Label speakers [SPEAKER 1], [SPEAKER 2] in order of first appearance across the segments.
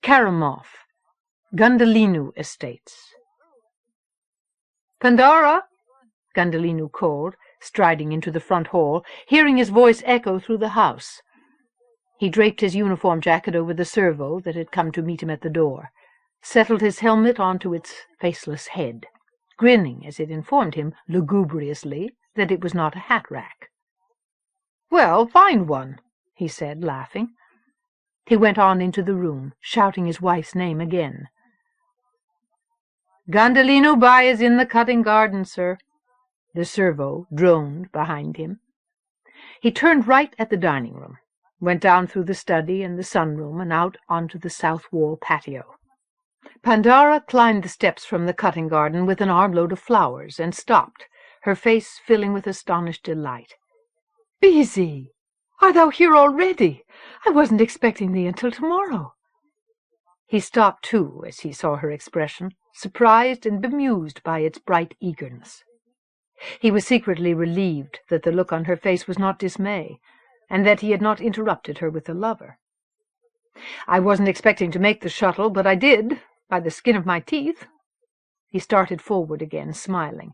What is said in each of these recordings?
[SPEAKER 1] Kharemough, Gundhalinu Estates. "Pandora!" Gundhalinu called, striding into the front hall, hearing his voice echo through the house. He draped his uniform jacket over the servo that had come to meet him at the door, settled his helmet onto its faceless head, grinning as it informed him lugubriously that it was not a hat rack. "Well, find one," he said, laughing. He went on into the room, shouting his wife's name again. "Gundhalinu Bai is in the cutting garden, sir," the servo droned behind him. He turned right at the dining room, went down through the study and the sunroom and out onto the south wall patio. Pandora climbed the steps from the cutting garden with an armload of flowers and stopped, her face filling with astonished delight. "Beezy, art thou here already? I wasn't expecting thee until tomorrow." He stopped too as he saw her expression, surprised and bemused by its bright eagerness. He was secretly relieved that the look on her face was not dismay, and that he had not interrupted her with a lover. "I wasn't expecting to make the shuttle, but I did, by the skin of my teeth." He started forward again, smiling.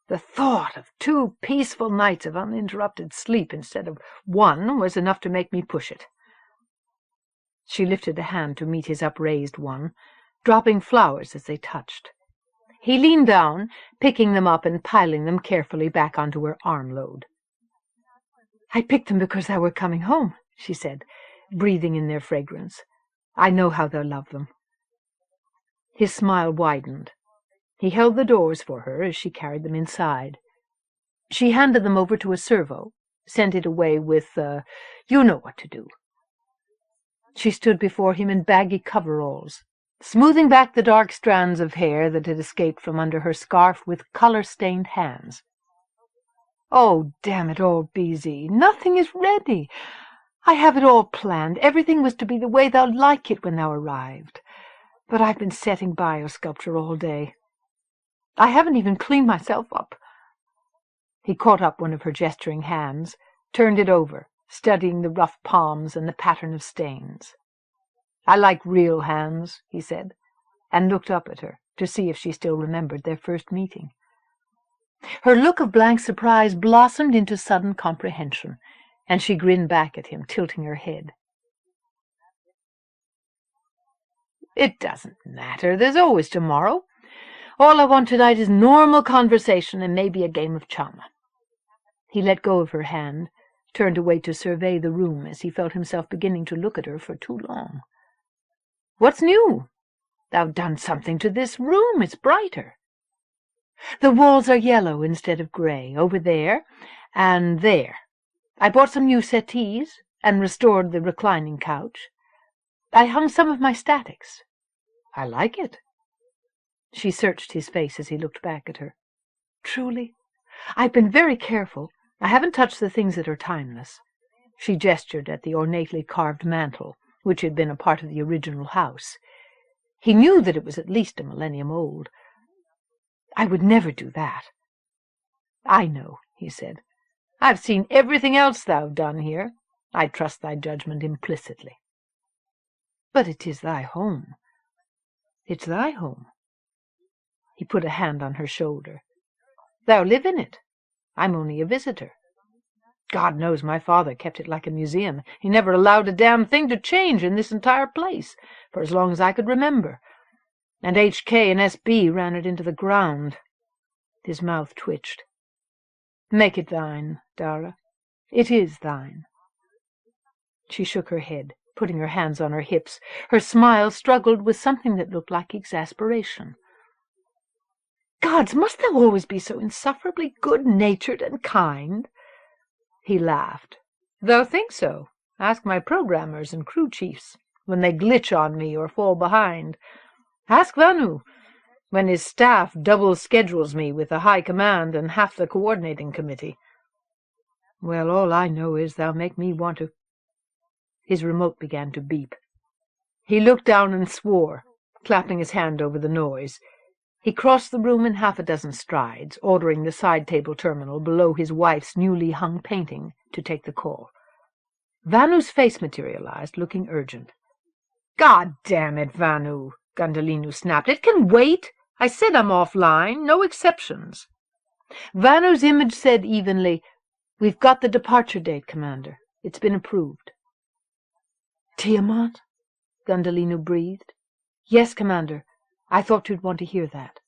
[SPEAKER 1] The thought of 2 peaceful nights of uninterrupted sleep instead of 1 was enough to make me push it. She lifted a hand to meet his upraised one, dropping flowers as they touched. He leaned down, picking them up and piling them carefully back onto her armload. "I picked them because thou were coming home," she said, breathing in their fragrance. "I know how thou love them." His smile widened. He held the doors for her as she carried them inside. She handed them over to a servo, sent it away with, "You know what to do." She stood before him in baggy coveralls, smoothing back the dark strands of hair that had escaped from under her scarf with color-stained hands. "Oh, damn it all, Beezy, nothing is ready. I have it all planned. Everything was to be the way thou'd like it when thou arrived. But I've been setting biosculpture all day. I haven't even cleaned myself up." He caught up one of her gesturing hands, turned it over, studying the rough palms and the pattern of stains. "I like real hands," he said, and looked up at her to see if she still remembered their first meeting. Her look of blank surprise blossomed into sudden comprehension, and she grinned back at him, tilting her head. "It doesn't matter. There's always tomorrow. All I want tonight is normal conversation and maybe a game of chum." He let go of her hand, turned away to survey the room as he felt himself beginning to look at her for too long. "What's new? Thou've done something to this room. It's brighter." "The walls are yellow instead of grey, over there and there. I bought some new settees and restored the reclining couch. I hung some of my statics. I like it." She searched his face as he looked back at her. "Truly? I've been very careful. I haven't touched the things that are timeless." She gestured at the ornately carved mantel, which had been a part of the original house. He knew that it was at least a millennium old. "I would never do that." "I know," he said. "I've seen everything else thou've done here. I trust thy judgment implicitly." "But it is thy home." "It's thy home." He put a hand on her shoulder. "Thou live in it. I'm only a visitor. God knows my father kept it like a museum. He never allowed a damn thing to change in this entire place, for as long as I could remember. And HK and SB ran it into the ground." His mouth twitched. "Make it thine, Dara. It is thine." She shook her head, putting her hands on her hips. Her smile struggled with something that looked like exasperation. "Gods, must thou always be so insufferably good-natured and kind?" He laughed. "Thou think so? Ask my programmers and crew chiefs, when they glitch on me or fall behind. Ask Vanu, when his staff double schedules me with the High Command and half the Coordinating Committee. Well, all I know is thou make me want to—" His remote began to beep. He looked down and swore, clapping his hand over the noise. He crossed the room in 6 strides, ordering the side-table terminal below his wife's newly hung painting to take the call. Vanu's face materialized, looking urgent. God damn it, Vanu, Gundhalinu snapped. It can wait. I said I'm offline. No exceptions. Vanu's image said evenly, We've got the departure date, Commander. It's been approved. Tiamat? Gundhalinu breathed. Yes, Commander. I thought you'd want to hear that.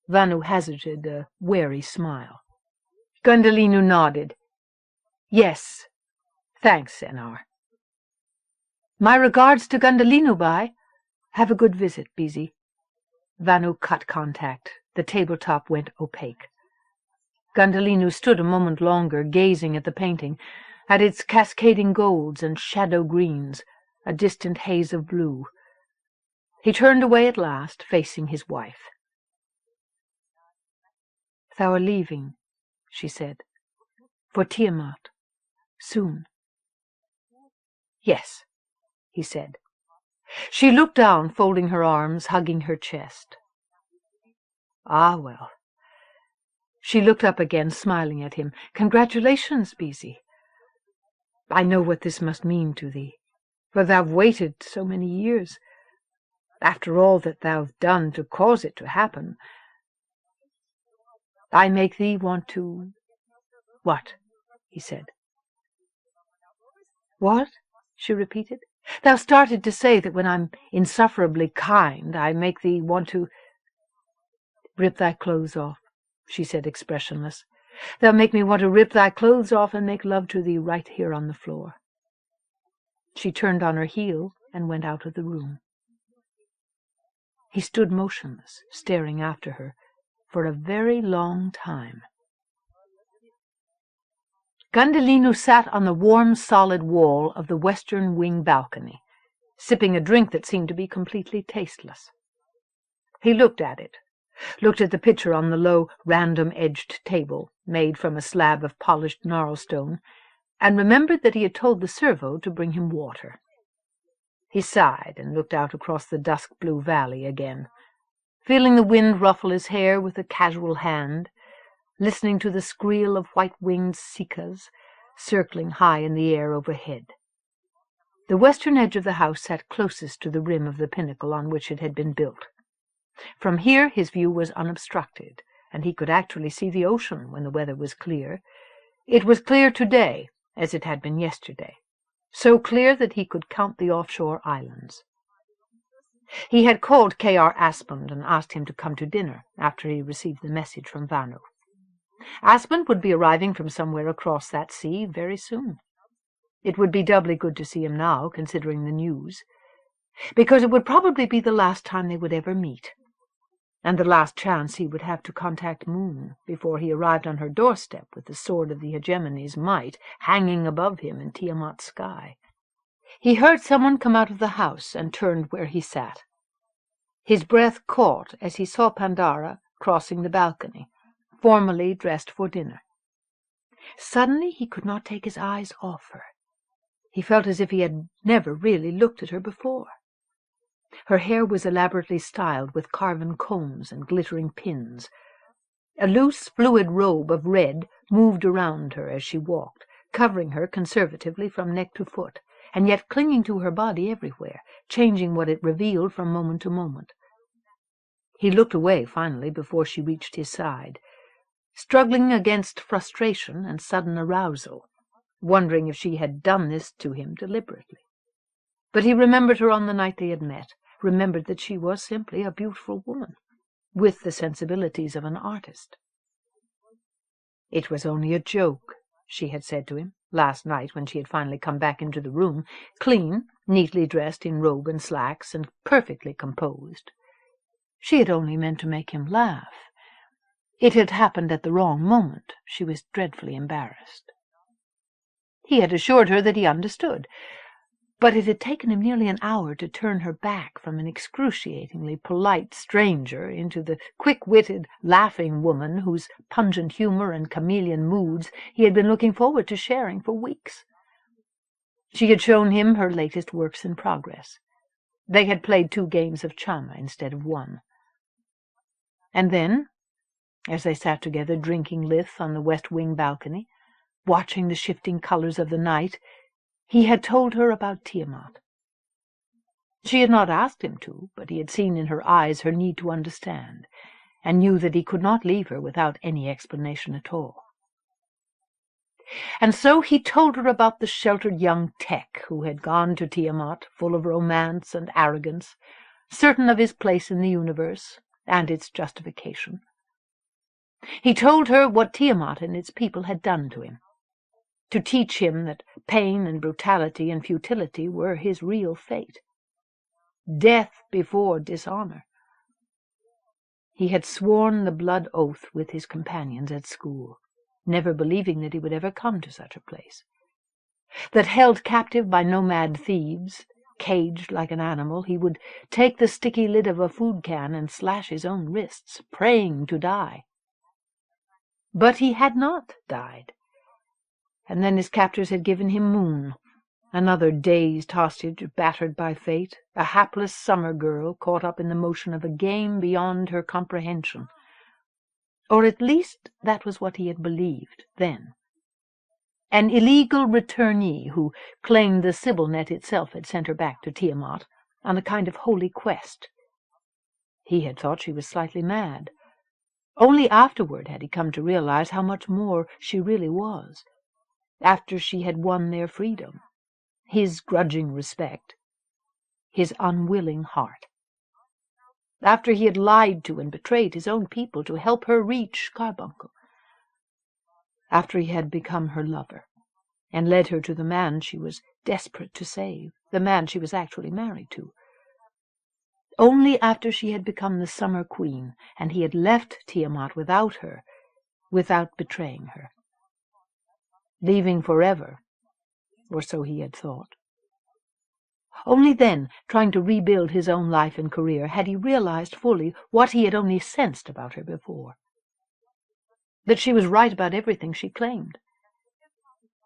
[SPEAKER 1] Vanu hazarded a wary smile. Gundhalinu nodded. Yes. Thanks, Enar. My regards to Gundhalinu, Bai. Have a good visit, Beezy. Vanu cut contact. The tabletop went opaque. Gundhalinu stood a moment longer, gazing at the painting, at its cascading golds and shadow greens, a distant haze of blue. He turned away at last, facing his wife. Thou art leaving, she said, for Tiamat, soon. Yes, he said. She looked down, folding her arms, hugging her chest. Ah, well. She looked up again, smiling at him. Congratulations, Beezy. I know what this must mean to thee, for thou've waited so many years. After all that thou've done to cause it to happen, I make thee want to— What? He said. What? She repeated. Thou started to say that when I'm insufferably kind, I make thee want to— Rip thy clothes off, she said, expressionless. Thou make me want to rip thy clothes off and make love to thee right here on the floor. She turned on her heel and went out of the room. He stood motionless, staring after her, for a very long time. Gundhalinu sat on the warm, solid wall of the western wing balcony, sipping a drink that seemed to be completely tasteless. He looked at it, looked at the picture on the low, random-edged table, made from a slab of polished gnarlstone, and remembered that he had told the servo to bring him water. He sighed and looked out across the dusk-blue valley again, feeling the wind ruffle his hair with a casual hand, listening to the squeal of white-winged cicadas circling high in the air overhead. The western edge of the house sat closest to the rim of the pinnacle on which it had been built. From here his view was unobstructed, and he could actually see the ocean when the weather was clear. It was clear today, as it had been yesterday, so clear that he could count the offshore islands. He had called K.R. Asmund and asked him to come to dinner after he received the message from Vanu. Asmund would be arriving from somewhere across that sea very soon. It would be doubly good to see him now, considering the news, because it would probably be the last time they would ever meet, and the last chance he would have to contact Moon before he arrived on her doorstep with the sword of the Hegemony's might hanging above him in Tiamat's sky. He heard someone come out of the house and turned where he sat. His breath caught as he saw Pandara crossing the balcony, formally dressed for dinner. Suddenly he could not take his eyes off her. He felt as if he had never really looked at her before. Her hair was elaborately styled with carven combs and glittering pins. A loose, fluid robe of red moved around her as she walked, covering her conservatively from neck to foot, and yet clinging to her body everywhere, changing what it revealed from moment to moment. He looked away finally before she reached his side, struggling against frustration and sudden arousal, wondering if she had done this to him deliberately. But he remembered her on the night they had met, remembered that she was simply a beautiful woman, with the sensibilities of an artist. It was only a joke, she had said to him last night when she had finally come back into the room, clean, neatly dressed in robe and slacks, and perfectly composed. She had only meant to make him laugh. It had happened at the wrong moment. She was dreadfully embarrassed. He had assured her that he understood, but it had taken him nearly an hour to turn her back from an excruciatingly polite stranger into the quick-witted, laughing woman whose pungent humor and chameleon moods he had been looking forward to sharing for weeks. She had shown him her latest works in progress. They had played 2 games of chama instead of 1. And then, as they sat together drinking lith on the west wing balcony, watching the shifting colors of the night, he had told her about Tiamat. She had not asked him to, but he had seen in her eyes her need to understand, and knew that he could not leave her without any explanation at all. And so he told her about the sheltered young tech who had gone to Tiamat, full of romance and arrogance, certain of his place in the universe and its justification. He told her what Tiamat and its people had done to him, to teach him that pain and brutality and futility were his real fate. Death before dishonor. He had sworn the blood oath with his companions at school, never believing that he would ever come to such a place. That held captive by nomad thieves, caged like an animal, he would take the sticky lid of a food can and slash his own wrists, praying to die. But he had not died. And then his captors had given him Moon, another dazed hostage, battered by fate, a hapless summer girl caught up in the motion of a game beyond her comprehension. Or at least that was what he had believed then. An illegal returnee who claimed the Sybilnet itself had sent her back to Tiamat on a kind of holy quest. He had thought she was slightly mad. Only afterward had he come to realize how much more she really was, after she had won their freedom, his grudging respect, his unwilling heart. After he had lied to and betrayed his own people to help her reach Carbuncle. After he had become her lover, and led her to the man she was desperate to save, the man she was actually married to. Only after she had become the Summer Queen, and he had left Tiamat without her, without betraying her. Leaving forever, or so he had thought. Only then, trying to rebuild his own life and career, had he realized fully what he had only sensed about her before. That she was right about everything she claimed.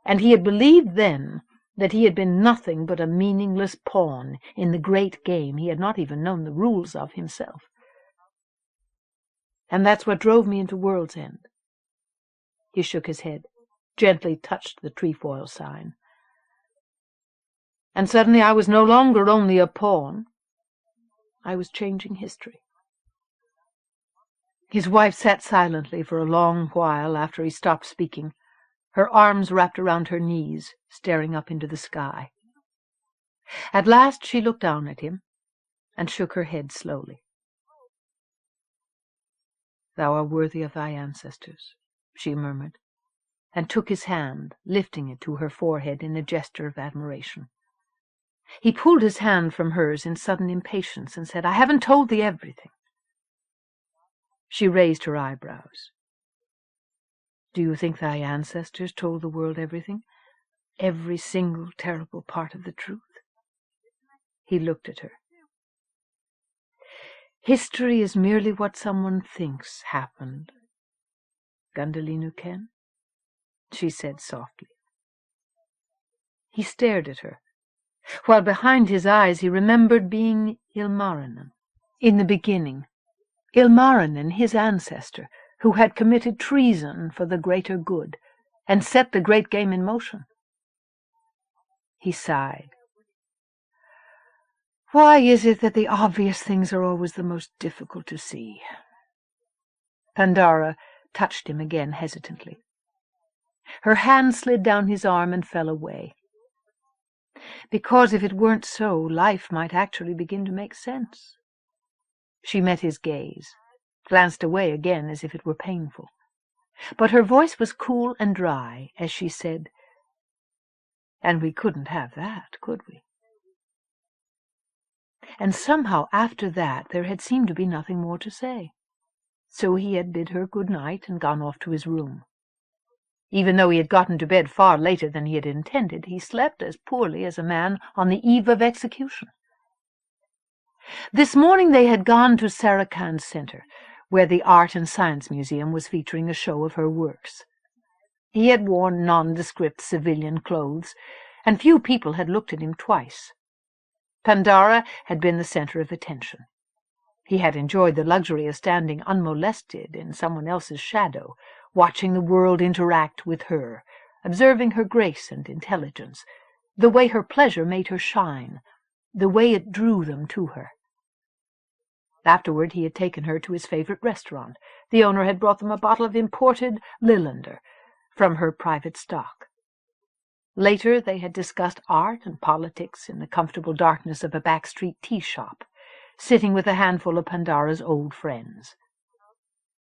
[SPEAKER 1] And he had believed then that he had been nothing but a meaningless pawn in the great game he had not even known the rules of himself. And that's what drove me into World's End. He shook his head, gently touched the trefoil sign. And suddenly I was no longer only a pawn. I was changing history. His wife sat silently for a long while after he stopped speaking, her arms wrapped around her knees, staring up into the sky. At last she looked down at him and shook her head slowly. "Thou art worthy of thy ancestors," she murmured, and took his hand, lifting it to her forehead in a gesture of admiration. He pulled his hand from hers in sudden impatience and said, "I haven't told thee everything." She raised her eyebrows. "Do you think thy ancestors told the world everything? Every single terrible part of the truth?" He looked at her. "History is merely what someone thinks happened. Gundhalinu can?" she said softly. He stared at her, while behind his eyes he remembered being Ilmarinen. In the beginning, Ilmarinen, his ancestor, who had committed treason for the greater good, and set the great game in motion. He sighed. "Why is it that the obvious things are always the most difficult to see?" Pandara touched him again hesitantly. Her hand slid down his arm and fell away. "Because if it weren't so, life might actually begin to make sense." She met his gaze, glanced away again as if it were painful. But her voice was cool and dry as she said, "And we couldn't have that, could we?" And somehow after that there had seemed to be nothing more to say. So he had bid her good night and gone off to his room. Even though he had gotten to bed far later than he had intended, he slept as poorly as a man on the eve of execution. This morning they had gone to Sarakhan Center, where the Art and Science Museum was featuring a show of her works. He had worn nondescript civilian clothes, and few people had looked at him twice. Pandara had been the center of attention. He had enjoyed the luxury of standing unmolested in someone else's shadow, watching the world interact with her, observing her grace and intelligence, the way her pleasure made her shine, the way it drew them to her. Afterward he had taken her to his favorite restaurant. The owner had brought them a bottle of imported Lillander from her private stock. Later they had discussed art and politics in the comfortable darkness of a backstreet tea shop, sitting with a handful of Pandara's old friends.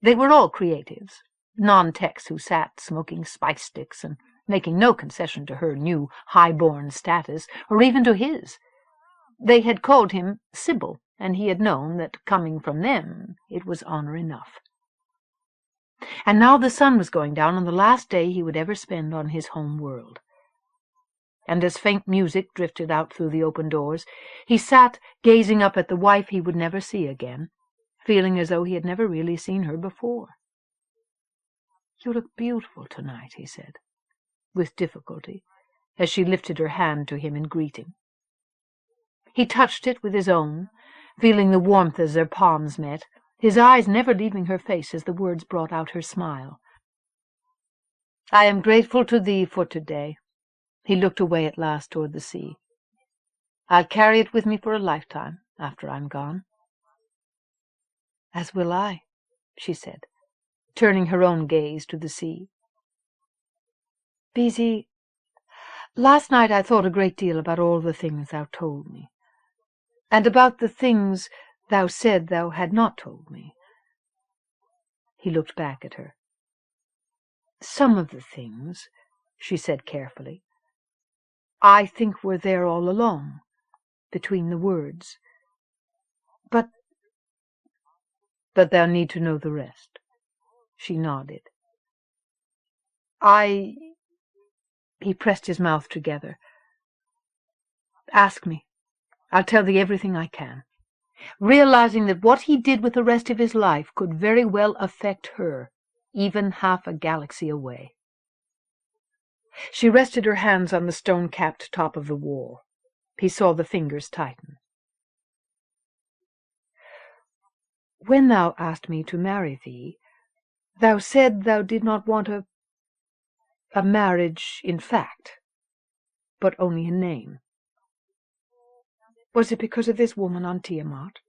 [SPEAKER 1] They were all creatives, non-techs who sat smoking spice sticks and making no concession to her new high-born status, or even to his. They had called him Sybil, and he had known that, coming from them, it was honor enough. And now the sun was going down on the last day he would ever spend on his home world. And as faint music drifted out through the open doors, he sat gazing up at the wife he would never see again, feeling as though he had never really seen her before. "You look beautiful tonight," he said, with difficulty, as she lifted her hand to him in greeting. He touched it with his own, feeling the warmth as their palms met, his eyes never leaving her face as the words brought out her smile. "I am grateful to thee for today." He looked away at last toward the sea. "I'll carry it with me for a lifetime after I'm gone." "As will I," she said, turning her own gaze to the sea. "Beezy, last night I thought a great deal about all the things thou told me, and about the things thou said thou had not told me." He looked back at her. "Some of the things," she said carefully, "I think were there all along, between the words. But thou need to know the rest." She nodded. He pressed his mouth together. "Ask me. I'll tell thee everything I can," realizing that what he did with the rest of his life could very well affect her, even half a galaxy away. She rested her hands on the stone-capped top of the wall. He saw the fingers tighten. "When thou asked me to marry thee, thou said thou did not want a marriage in fact, but only in name. Was it because of this woman on Tiamat,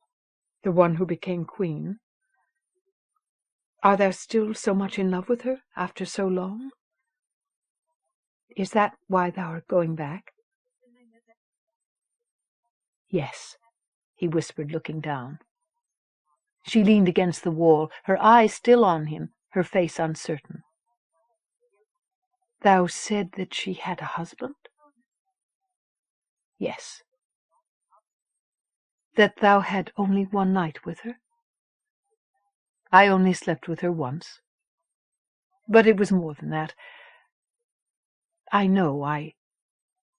[SPEAKER 1] the one who became queen? Art thou still so much in love with her after so long? Is that why thou art going back?" "Yes," he whispered, looking down. She leaned against the wall, her eyes still on him, her face uncertain. "Thou said that she had a husband?" "Yes." "That thou had only one night with her?" "I only slept with her once. But it was more than that. I know,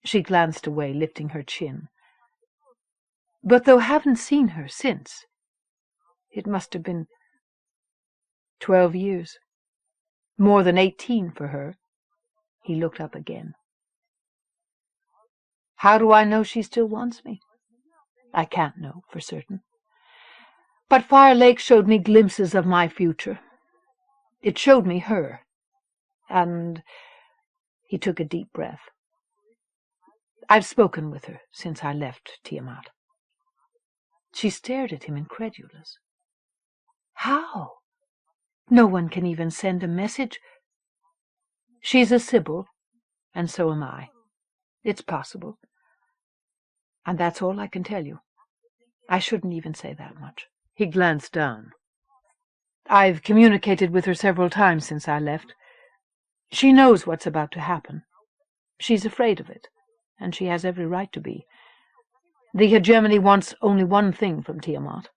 [SPEAKER 1] She glanced away, lifting her chin. "But thou haven't seen her since. It must have been 12 years. More than 18 for her." He looked up again. "How do I know she still wants me? I can't know for certain. But Fire Lake showed me glimpses of my future. It showed me her. And—" he took a deep breath. "I've spoken with her since I left Tiamat." She stared at him, incredulous. "How? No one can even send a message." "She's a Sybil, and so am I. It's possible. And that's all I can tell you. I shouldn't even say that much." He glanced down. "I've communicated with her several times since I left. She knows what's about to happen. She's afraid of it, and she has every right to be. The Hegemony wants only one thing from Tiamat: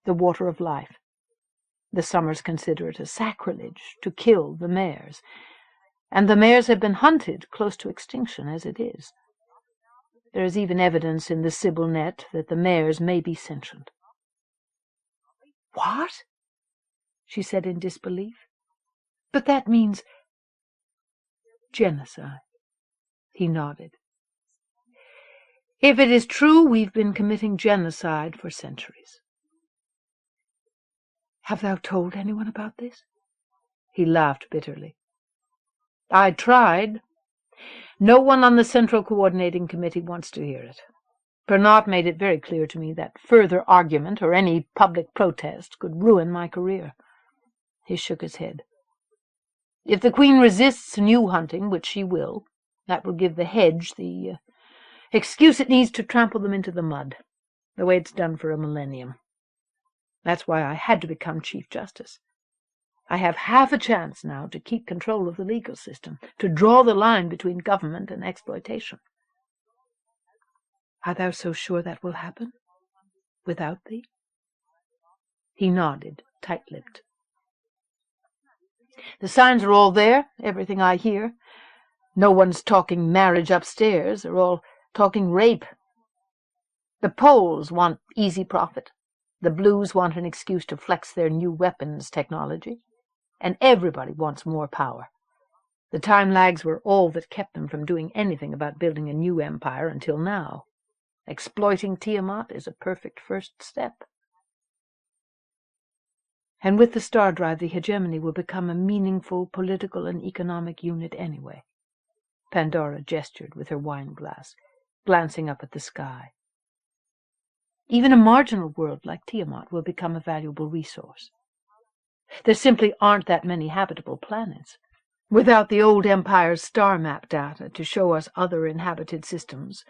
[SPEAKER 1] the water of life. The Summers consider it a sacrilege to kill the mares, and the mares have been hunted close to extinction as it is. There is even evidence in the Sybil net that the mares may be sentient." "What?" she said in disbelief. "But that means—" "Genocide." He nodded. "If it is true, we've been committing genocide for centuries." "Have thou told anyone about this?" He laughed bitterly. "I tried. No one on the Central Coordinating Committee wants to hear it. Bernard made it very clear to me that further argument or any public protest could ruin my career. He shook his head. If the Queen resists new hunting, which she will, that will give the hedge the excuse it needs to trample them into the mud, the way it's done for a millennium. That's why I had to become Chief Justice. I have half a chance now to keep control of the legal system, to draw the line between government and exploitation. Art thou so sure that will happen? Without thee? He nodded, tight-lipped. The signs are all there, everything I hear. No one's talking marriage upstairs. They're all talking rape. The Poles want easy profit. The Blues want an excuse to flex their new weapons technology. And everybody wants more power. The time lags were all that kept them from doing anything about building a new empire until now. Exploiting Tiamat is a perfect first step. And with the star drive, the hegemony will become a meaningful political and economic unit anyway. Pandora gestured with her wine-glass, glancing up at the sky. Even a marginal world like Tiamat will become a valuable resource. There simply aren't that many habitable planets. Without the old Empire's star map data to show us other inhabited systems,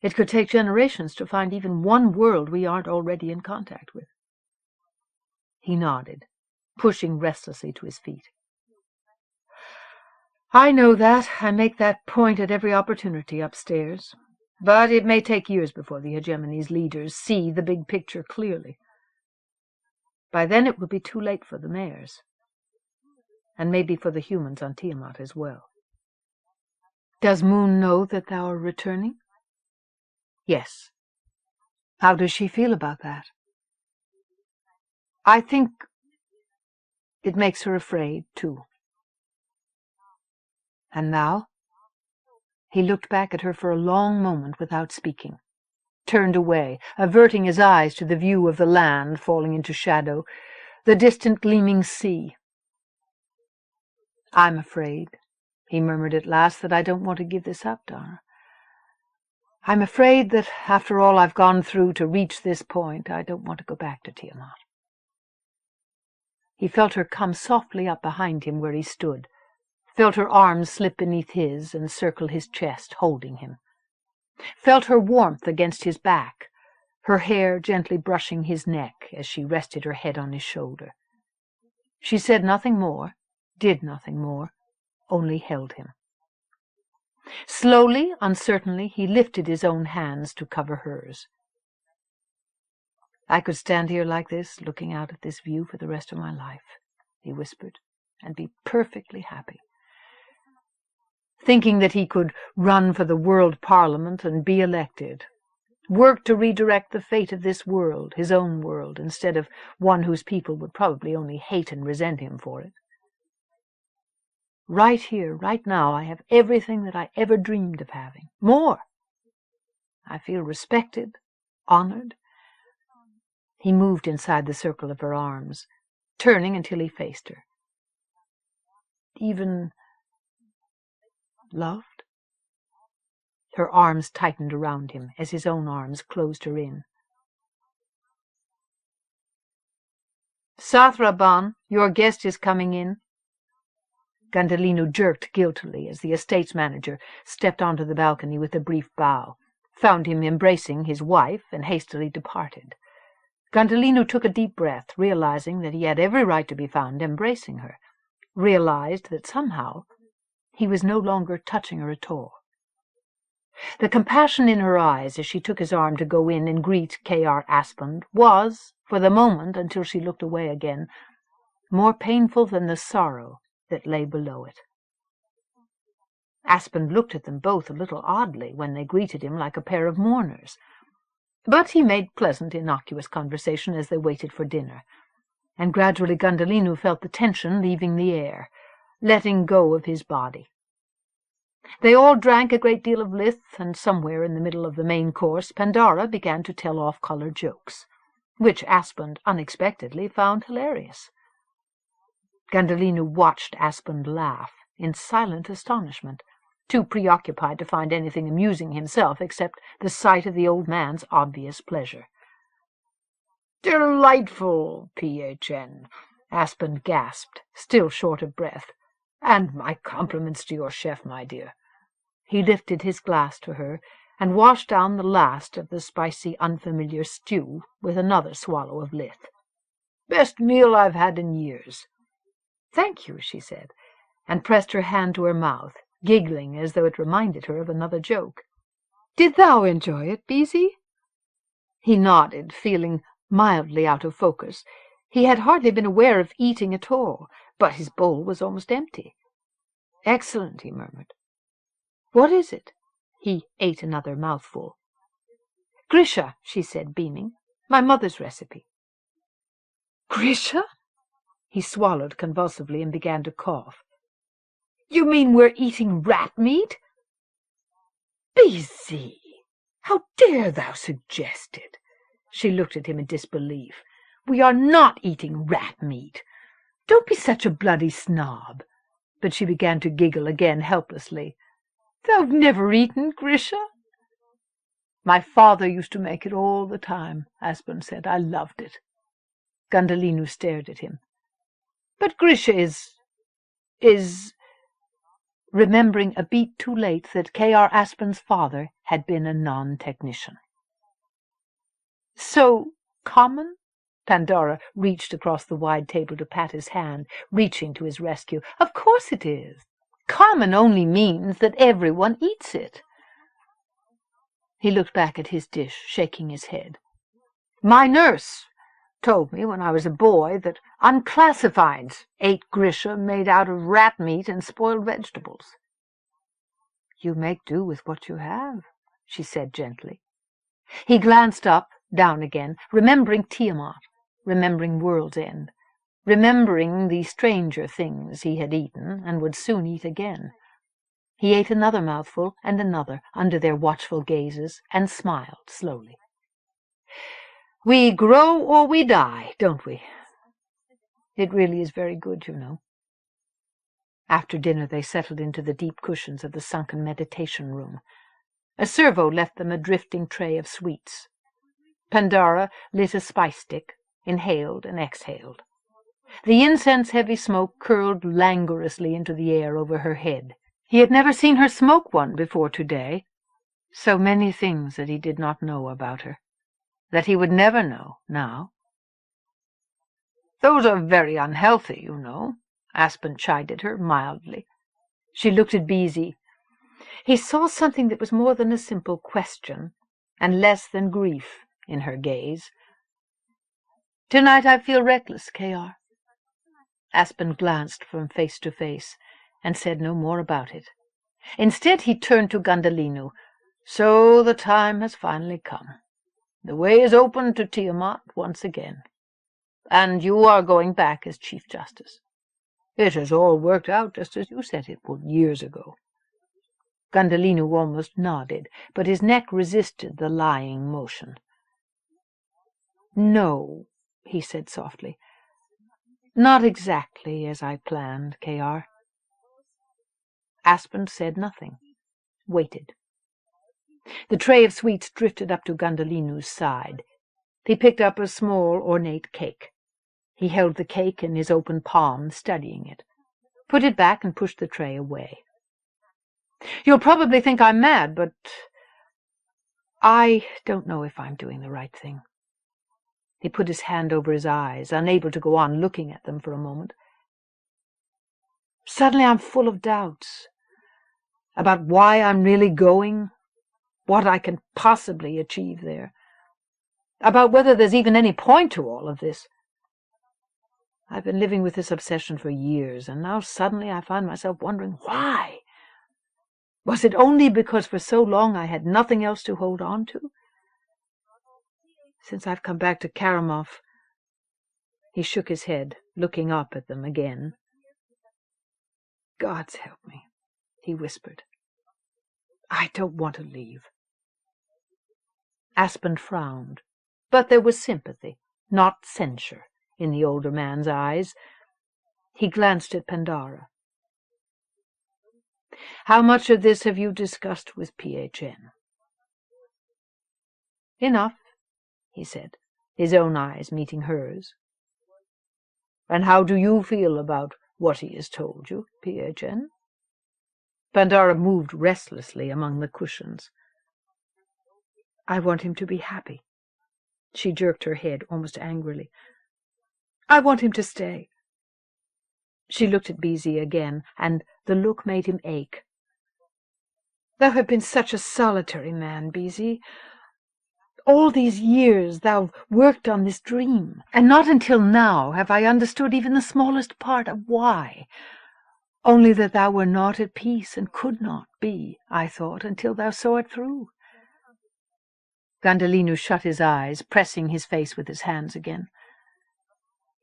[SPEAKER 1] it could take generations to find even one world we aren't already in contact with. He nodded, pushing restlessly to his feet. I know that. I make that point at every opportunity upstairs. But it may take years before the hegemony's leaders see the big picture clearly. By then it will be too late for the mayors, and maybe for the humans on Tiamat as well. Does Moon know that thou art returning? Yes. How does she feel about that? I think it makes her afraid, too. And now? He looked back at her for a long moment without speaking, turned away, averting his eyes to the view of the land falling into shadow, the distant gleaming sea. I'm afraid, he murmured at last, that I don't want to give this up, Donna. I'm afraid that after all I've gone through to reach this point, I don't want to go back to Tiamat. He felt her come softly up behind him where he stood, felt her arms slip beneath his and circle his chest, holding him, felt her warmth against his back, her hair gently brushing his neck as she rested her head on his shoulder. She said nothing more, did nothing more, only held him. Slowly, uncertainly, he lifted his own hands to cover hers. I could stand here like this, looking out at this view for the rest of my life, he whispered, and be perfectly happy. Thinking that he could run for the World Parliament and be elected, work to redirect the fate of this world, his own world, instead of one whose people would probably only hate and resent him for it. Right here, right now, I have everything that I ever dreamed of having. More. I feel respected, honored. He moved inside the circle of her arms, turning until he faced her. Even loved? Her arms tightened around him as his own arms closed her in. Sathraban, your guest is coming in. Gundhalinu jerked guiltily as the estate's manager stepped onto the balcony with a brief bow, found him embracing his wife, and hastily departed. Gundhalinu took a deep breath, realizing that he had every right to be found embracing her, realized that somehow he was no longer touching her at all. The compassion in her eyes as she took his arm to go in and greet K.R. Aspend was, for the moment until she looked away again, more painful than the sorrow that lay below it. Aspend looked at them both a little oddly when they greeted him like a pair of mourners, but he made pleasant, innocuous conversation as they waited for dinner, and gradually Gundhalinu felt the tension leaving the air, letting go of his body. They all drank a great deal of lith, and somewhere in the middle of the main course Pandora began to tell off-color jokes, which Aspend unexpectedly found hilarious. Gundhalinu watched Aspend laugh in silent astonishment, too preoccupied to find anything amusing himself except the sight of the old man's obvious pleasure. "Delightful, P.H.N., Aspen gasped, still short of breath. "And my compliments to your chef, my dear." He lifted his glass to her and washed down the last of the spicy, unfamiliar stew with another swallow of lith. "Best meal I've had in years." "Thank you," she said, and pressed her hand to her mouth, giggling as though it reminded her of another joke. "Did thou enjoy it, Beezy?" He nodded, feeling mildly out of focus. He had hardly been aware of eating at all, but his bowl was almost empty. "Excellent," he murmured. "What is it?" He ate another mouthful. "Grisha," she said, beaming. "My mother's recipe." "Grisha?" He swallowed convulsively and began to cough. "You mean we're eating rat meat?" "Beezy, how dare thou suggest it?" She looked at him in disbelief. "We are not eating rat meat. Don't be such a bloody snob." But she began to giggle again helplessly. "Thou've never eaten Grisha?" "My father used to make it all the time," Aspen said. "I loved it." Gundhalinu stared at him. "But Grisha is—" remembering a beat too late that K.R. Aspen's father had been a non-technician. "So common?" Pandora reached across the wide table to pat his hand, reaching to his rescue. "Of course it is. Common only means that everyone eats it." He looked back at his dish, shaking his head. "My nurse told me when I was a boy that unclassifieds ate Grisha made out of rat meat and spoiled vegetables." "You make do with what you have," she said gently. He glanced up, down again, remembering Tiamat, remembering World's End, remembering the stranger things he had eaten and would soon eat again. He ate another mouthful and another under their watchful gazes and smiled slowly. "We grow or we die, don't we? It really is very good, you know." After dinner they settled into the deep cushions of the sunken meditation room. A servo left them a drifting tray of sweets. Pandora lit a spice stick, inhaled and exhaled. The incense-heavy smoke curled languorously into the air over her head. He had never seen her smoke one before today. So many things that he did not know about her, that he would never know now. "Those are very unhealthy, you know," Aspen chided her mildly. She looked at Beezy. He saw something that was more than a simple question, and less than grief, in her gaze. "Tonight I feel reckless, K.R." Aspen glanced from face to face, and said no more about it. Instead he turned to Gundhalinu. "So the time has finally come. The way is open to Tiamat once again. And you are going back as Chief Justice. It has all worked out just as you said it would years ago." Gundhalinu almost nodded, but his neck resisted the lying motion. "No," he said softly. "Not exactly as I planned, K.R." Aspen said nothing, waited. The tray of sweets drifted up to Gundhalinu's side. He picked up a small, ornate cake. He held the cake in his open palm, studying it, put it back and pushed the tray away. "You'll probably think I'm mad, but I don't know if I'm doing the right thing." He put his hand over his eyes, unable to go on looking at them for a moment. "Suddenly I'm full of doubts about why I'm really going, what I can possibly achieve there, about whether there's even any point to all of this. I've been living with this obsession for years, and now suddenly I find myself wondering why. Was it only because for so long I had nothing else to hold on to? Since I've come back to Kharemough—" He shook his head, looking up at them again. "God's help me," he whispered. "I don't want to leave." Aspen frowned, but there was sympathy, not censure, in the older man's eyes. He glanced at Pandora. How much of this have you discussed with PHN? Enough, he said, his own eyes meeting hers. And how do you feel about what he has told you, PHN? Pandora moved restlessly among the cushions. I want him to be happy. She jerked her head almost angrily. I want him to stay. She looked at Vinge again, and the look made him ache. Thou have been such a solitary man, Vinge. All these years thou worked on this dream, and not until now have I understood even the smallest part of why. Only that thou were not at peace and could not be, I thought, until thou saw it through. Gundhalinu shut his eyes, pressing his face with his hands again.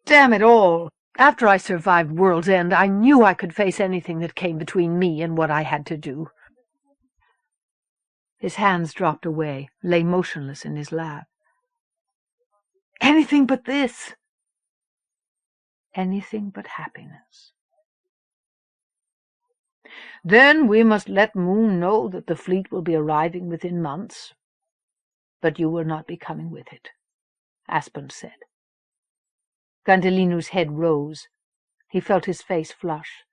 [SPEAKER 1] Damn it all! After I survived World's End, I knew I could face anything that came between me and what I had to do. His hands dropped away, lay motionless in his lap. Anything but this. Anything but happiness. Then we must let Moon know that the fleet will be arriving within months. But you will not be coming with it, Aspen said. Gundhalinu's head rose. He felt his face flush.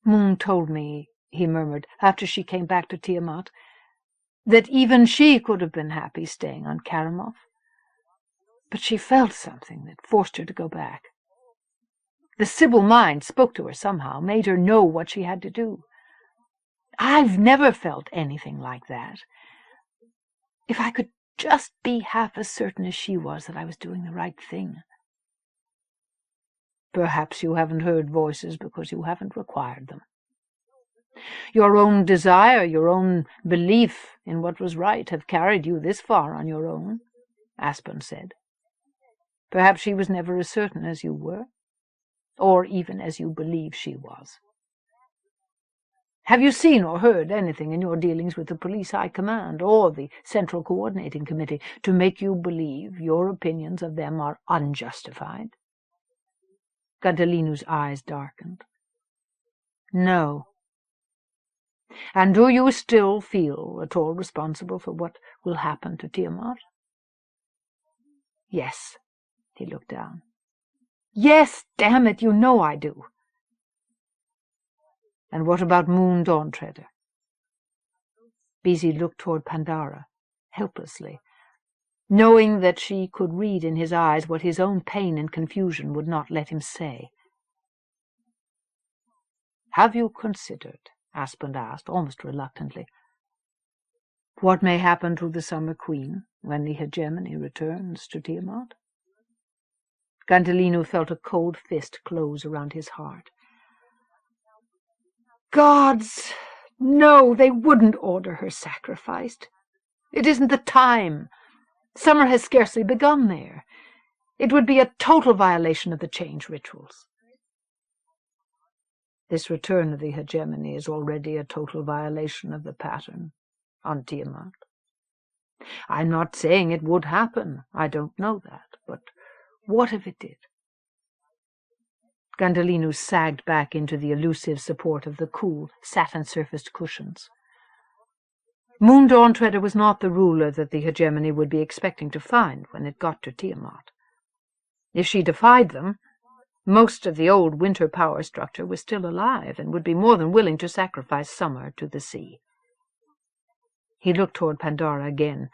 [SPEAKER 1] Moon told me, he murmured, after she came back to Tiamat, that even she could have been happy staying on Kharemough. But she felt something that forced her to go back. The Sibyl mind spoke to her somehow, made her know what she had to do. I've never felt anything like that. If I could just be half as certain as she was that I was doing the right thing. Perhaps you haven't heard voices because you haven't required them. Your own desire, your own belief in what was right have carried you this far on your own, Aspen said. Perhaps she was never as certain as you were, or even as you believe she was. Have you seen or heard anything in your dealings with the Police High Command or the Central Coordinating Committee to make you believe your opinions of them are unjustified? Gundhalinu's eyes darkened. No. And do you still feel at all responsible for what will happen to Tiamat? Yes. He looked down. Yes, damn it, you know I do. And what about Moon Dawntreader? Vinge looked toward Pandora, helplessly, knowing that she could read in his eyes what his own pain and confusion would not let him say. Have you considered, Aspen asked, almost reluctantly, what may happen to the Summer Queen when the Hegemony returns to Tiamat? Gundhalinu felt a cold fist close around his heart. Gods, no, they wouldn't order her sacrificed. It isn't the time. Summer has scarcely begun there. It would be a total violation of the change rituals. This return of the hegemony is already a total violation of the pattern on Tiamat. I'm not saying it would happen. I don't know that. But what if it did? Gundhalinu sagged back into the elusive support of the cool, satin-surfaced cushions. Moon Dawntreader was not the ruler that the hegemony would be expecting to find when it got to Tiamat. If she defied them, most of the old winter power structure was still alive and would be more than willing to sacrifice summer to the sea. He looked toward Pandora again,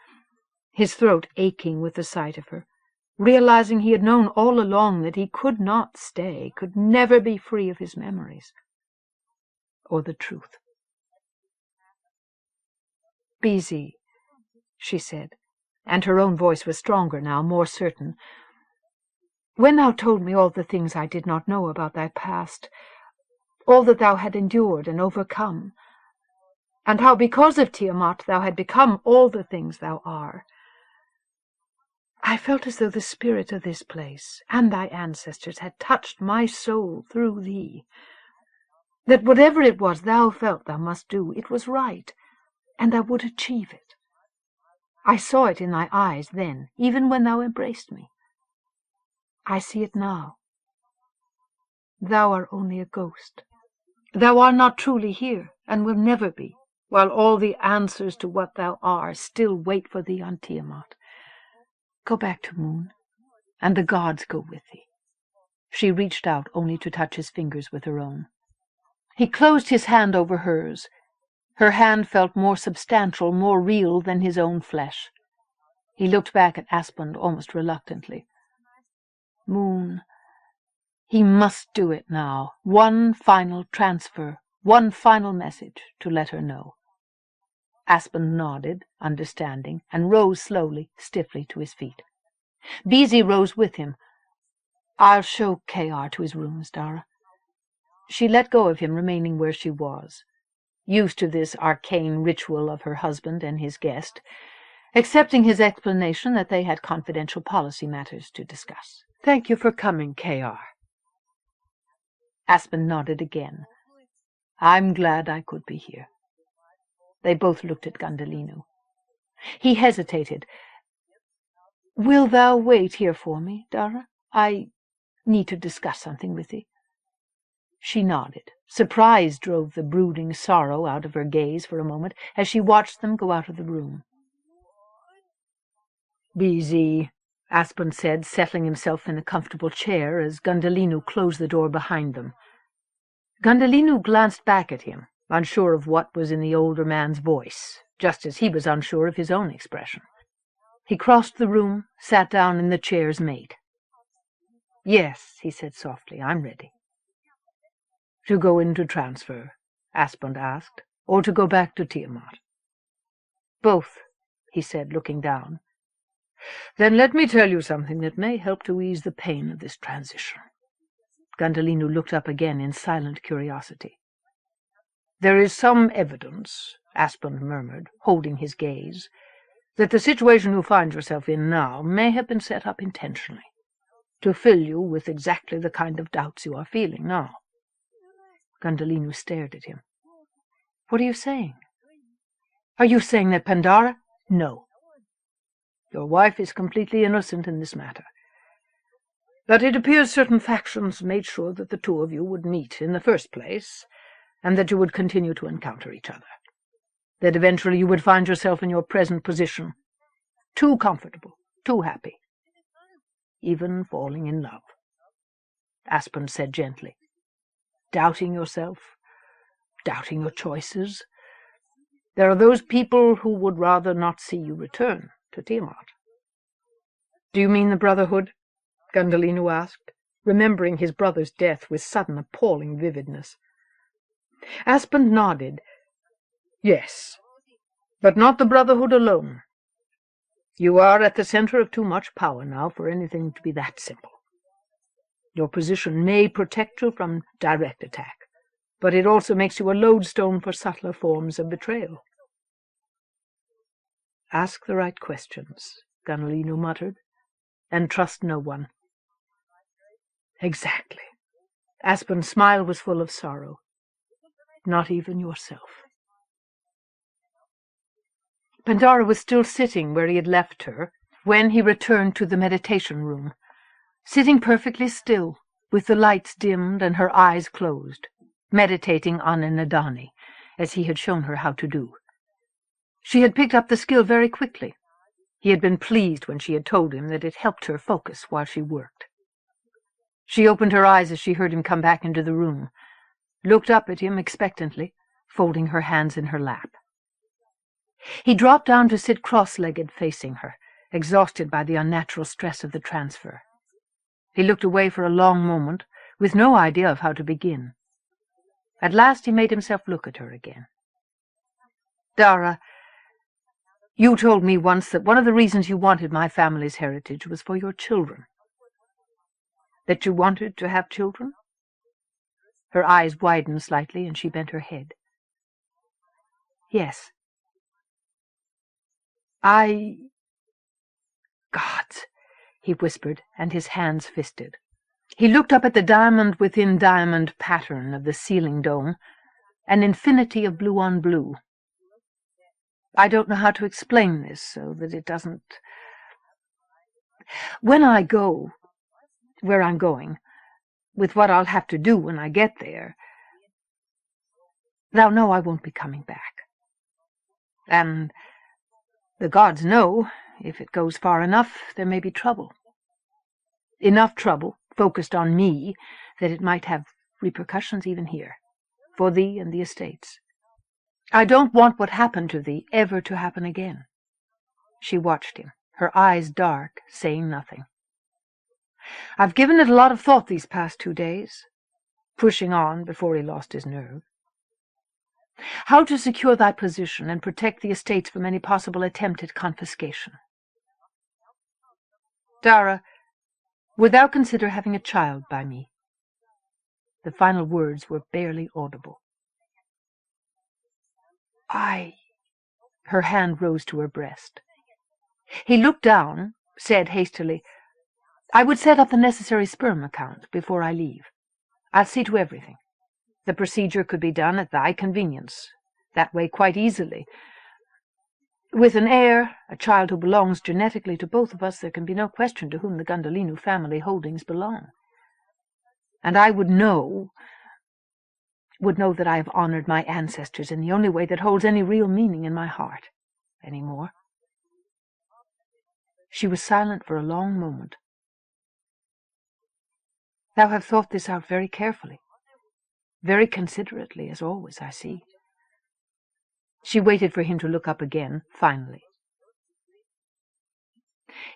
[SPEAKER 1] his throat aching with the sight of her, realizing he had known all along that he could not stay, could never be free of his memories, or the truth. Vinge, she said, and her own voice was stronger now, more certain. When thou told me all the things I did not know about thy past, all that thou had endured and overcome, and how because of Tiamat thou had become all the things thou are, I felt as though the spirit of this place and thy ancestors had touched my soul through thee, that whatever it was thou felt thou must do, it was right, and thou would achieve it. I saw it in thy eyes then, even when thou embraced me. I see it now. Thou art only a ghost, Thou art not truly here, and will never be, while all the answers to what thou art still wait for thee on Tiamat. Go back to Moon, and the gods go with thee." She reached out only to touch his fingers with her own. He closed his hand over hers. Her hand felt more substantial, more real than his own flesh. He looked back at Aspen almost reluctantly. Moon. He must do it now. One final transfer, one final message to let her know. Aspen nodded, understanding, and rose slowly, stiffly to his feet. Beezy rose with him. "I'll show K.R. to his rooms, Dara." She let go of him, remaining where she was, used to this arcane ritual of her husband and his guest, accepting his explanation that they had confidential policy matters to discuss. "Thank you for coming, K.R." Aspen nodded again. "I'm glad I could be here." They both looked at Gundhalinu. He hesitated. "Will thou wait here for me, Dara? I need to discuss something with thee." She nodded. Surprise drove the brooding sorrow out of her gaze for a moment as she watched them go out of the room. "Busy," Aspen said, settling himself in a comfortable chair as Gundhalinu closed the door behind them. Gundhalinu glanced back at him, unsure of what was in the older man's voice, just as he was unsure of his own expression. He crossed the room, sat down in the chair's mate. "Yes," he said softly, "I'm ready." "To go into transfer?" Aspen asked, "or to go back to Tiamat?" "Both," he said, looking down. "Then let me tell you something that may help to ease the pain of this transition." Gundhalinu looked up again in silent curiosity. "There is some evidence," Aspen murmured, holding his gaze, "that the situation you find yourself in now may have been set up intentionally, to fill you with exactly the kind of doubts you are feeling now." Gundhalinu stared at him. "What are you saying? Are you saying that Pandara—" "No. Your wife is completely innocent in this matter. But it appears certain factions made sure that the two of you would meet in the first place, and that you would continue to encounter each other. That eventually you would find yourself in your present position, too comfortable, too happy, even falling in love." Aspen said gently. "Doubting yourself, doubting your choices. There are those people who would rather not see you return to Tiamat." "Do you mean the Brotherhood?" Gundhalinu asked, remembering his brother's death with sudden appalling vividness. Aspen nodded. "Yes, but not the Brotherhood alone. You are at the center of too much power now for anything to be that simple. Your position may protect you from direct attack, but it also makes you a lodestone for subtler forms of betrayal." "Ask the right questions," Gundhalinu muttered, "and trust no one." "Exactly." Aspen's smile was full of sorrow. "Not even yourself." Pandara was still sitting where he had left her when he returned to the meditation room, sitting perfectly still, with the lights dimmed and her eyes closed, meditating on an Adani, as he had shown her how to do. She had picked up the skill very quickly. He had been pleased when she had told him that it helped her focus while she worked. She opened her eyes as she heard him come back into the room, looked up at him expectantly, folding her hands in her lap. He dropped down to sit cross-legged facing her, exhausted by the unnatural stress of the transfer. He looked away for a long moment, with no idea of how to begin. At last he made himself look at her again. "Dara, you told me once that one of the reasons you wanted my family's heritage was for your children. That you wanted to have children?" Her eyes widened slightly, and she bent her head. "Yes." "Gods," he whispered, and his hands fisted. He looked up at the diamond-within-diamond pattern of the ceiling dome, an infinity of blue on blue. "I don't know how to explain this so that it doesn't... When I go where I'm going, with what I'll have to do when I get there, Thou know I won't be coming back. And the gods know, if it goes far enough, there may be trouble. Enough trouble, focused on me, that it might have repercussions even here, for thee and the estates. I don't want what happened to thee ever to happen again." She watched him, her eyes dark, saying nothing. "I've given it a lot of thought these past 2 days," pushing on before he lost his nerve. "How to secure thy position and protect the estates from any possible attempt at confiscation. Dara, would thou consider having a child by me?" The final words were barely audible. Her hand rose to her breast. He looked down, said hastily, "I would set up the necessary sperm account before I leave. I'll see to everything. The procedure could be done at thy convenience, that way quite easily. With an heir, a child who belongs genetically to both of us, there can be no question to whom the Gundhalinu family holdings belong. And I would know that I have honored my ancestors in the only way that holds any real meaning in my heart any more." She was silent for a long moment. "Thou have thought this out very carefully, very considerately, as always, I see." She waited for him to look up again, finally.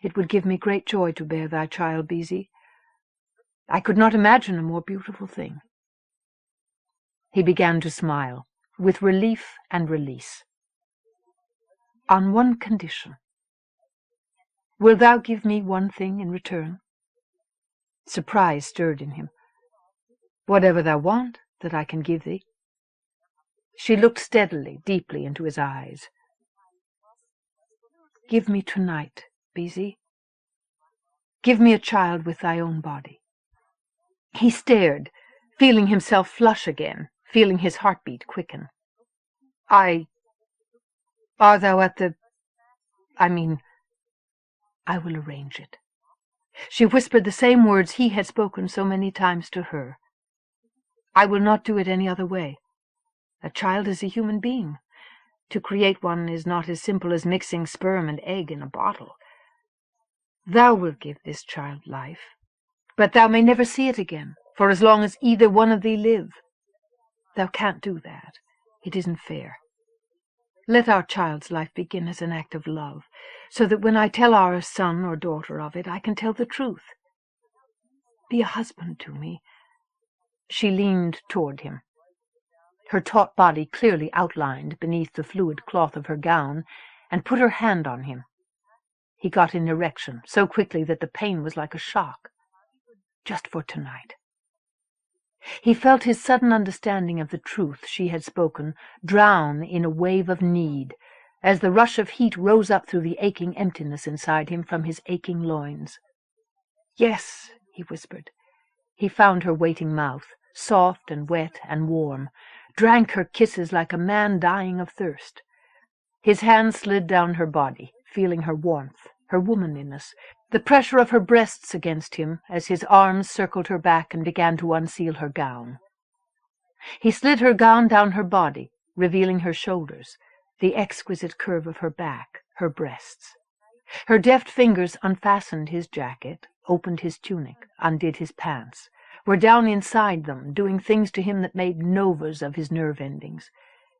[SPEAKER 1] "It would give me great joy to bear thy child, Beezy. I could not imagine a more beautiful thing." He began to smile, with relief and release. "On one condition. Wilt thou give me one thing in return?" Surprise stirred in him. "Whatever thou want that I can give thee." She looked steadily, deeply into his eyes. "Give me tonight, Beezy. Give me a child with thy own body." He stared, feeling himself flush again, feeling his heartbeat quicken. Are thou at the... I will arrange it." She whispered the same words he had spoken so many times to her. "I will not do it any other way. A child is a human being. To create one is not as simple as mixing sperm and egg in a bottle. Thou wilt give this child life, but thou may never see it again, for as long as either one of thee live. Thou can't do that. It isn't fair. Let our child's life begin as an act of love, so that when I tell our son or daughter of it, I can tell the truth. Be a husband to me." She leaned toward him, her taut body clearly outlined beneath the fluid cloth of her gown, and put her hand on him. He got an erection, so quickly that the pain was like a shock. Just for tonight. He felt his sudden understanding of the truth she had spoken drown in a wave of need, as the rush of heat rose up through the aching emptiness inside him from his aching loins. "Yes," he whispered. He found her waiting mouth, soft and wet and warm, drank her kisses like a man dying of thirst. His hand slid down her body, feeling her warmth, her womanliness, the pressure of her breasts against him as his arms circled her back and began to unseal her gown. He slid her gown down her body, revealing her shoulders, the exquisite curve of her back, her breasts. Her deft fingers unfastened his jacket, opened his tunic, undid his pants, were down inside them, doing things to him that made novas of his nerve endings.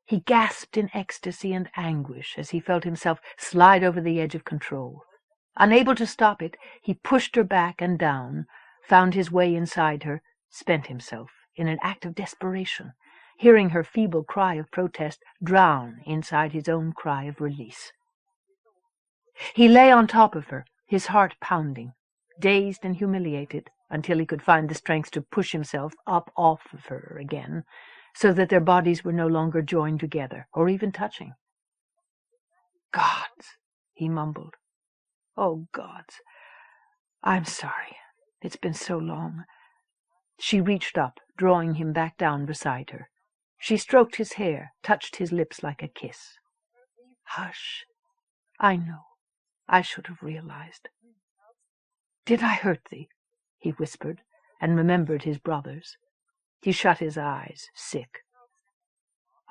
[SPEAKER 1] He gasped in ecstasy and anguish as he felt himself slide over the edge of control. Unable to stop it, he pushed her back and down, found his way inside her, spent himself in an act of desperation, hearing her feeble cry of protest drown inside his own cry of release. He lay on top of her, his heart pounding, dazed and humiliated, until he could find the strength to push himself up off of her again, so that their bodies were no longer joined together, or even touching. "Gods," he mumbled. "Oh, gods. I'm sorry. It's been so long." She reached up, drawing him back down beside her. She stroked his hair, touched his lips like a kiss. "Hush. I know. I should have realized." "Did I hurt thee?" he whispered, and remembered his brothers. He shut his eyes, sick.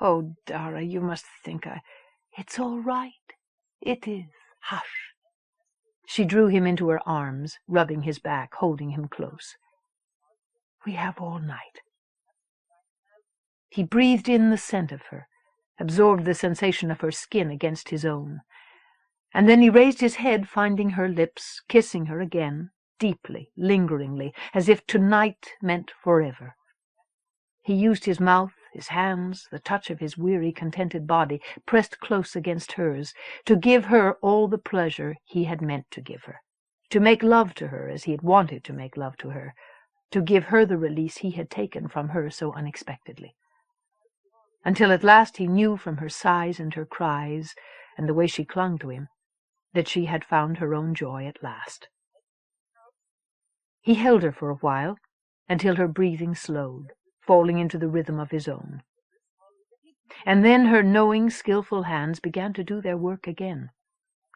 [SPEAKER 1] Oh, Dara, you must think It's all right. It is. Hush. She drew him into her arms, rubbing his back, holding him close. We have all night. He breathed in the scent of her, absorbed the sensation of her skin against his own. And then he raised his head, finding her lips, kissing her again, deeply, lingeringly, as if tonight meant forever. He used his mouth, his hands, the touch of his weary, contented body, pressed close against hers, to give her all the pleasure he had meant to give her, to make love to her as he had wanted to make love to her, to give her the release he had taken from her so unexpectedly. Until at last he knew from her sighs and her cries, and the way she clung to him, that she had found her own joy at last. He held her for a while, until her breathing slowed, falling into the rhythm of his own. And then her knowing, skillful hands began to do their work again,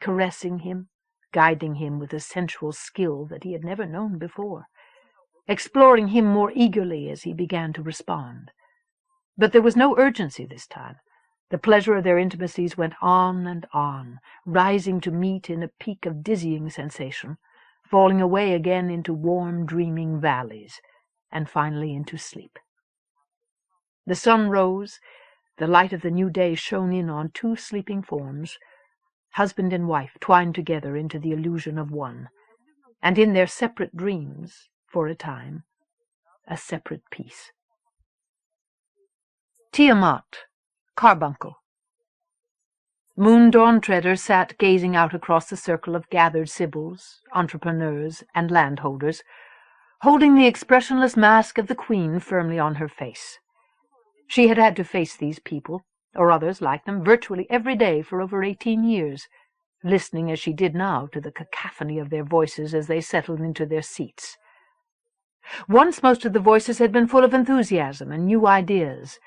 [SPEAKER 1] caressing him, guiding him with a sensual skill that he had never known before, exploring him more eagerly as he began to respond. But there was no urgency this time. The pleasure of their intimacies went on and on, rising to meet in a peak of dizzying sensation, falling away again into warm, dreaming valleys, and finally into sleep. The sun rose, the light of the new day shone in on two sleeping forms, husband and wife twined together into the illusion of one, and in their separate dreams, for a time, a separate peace. Tiamat, Carbuncle. Moon Dawn Treader sat gazing out across the circle of gathered sibyls, entrepreneurs, and landholders, holding the expressionless mask of the Queen firmly on her face. She had had to face these people, or others like them, virtually every day for over 18 years, listening as she did now to the cacophony of their voices as they settled into their seats. Once most of the voices had been full of enthusiasm and new ideas.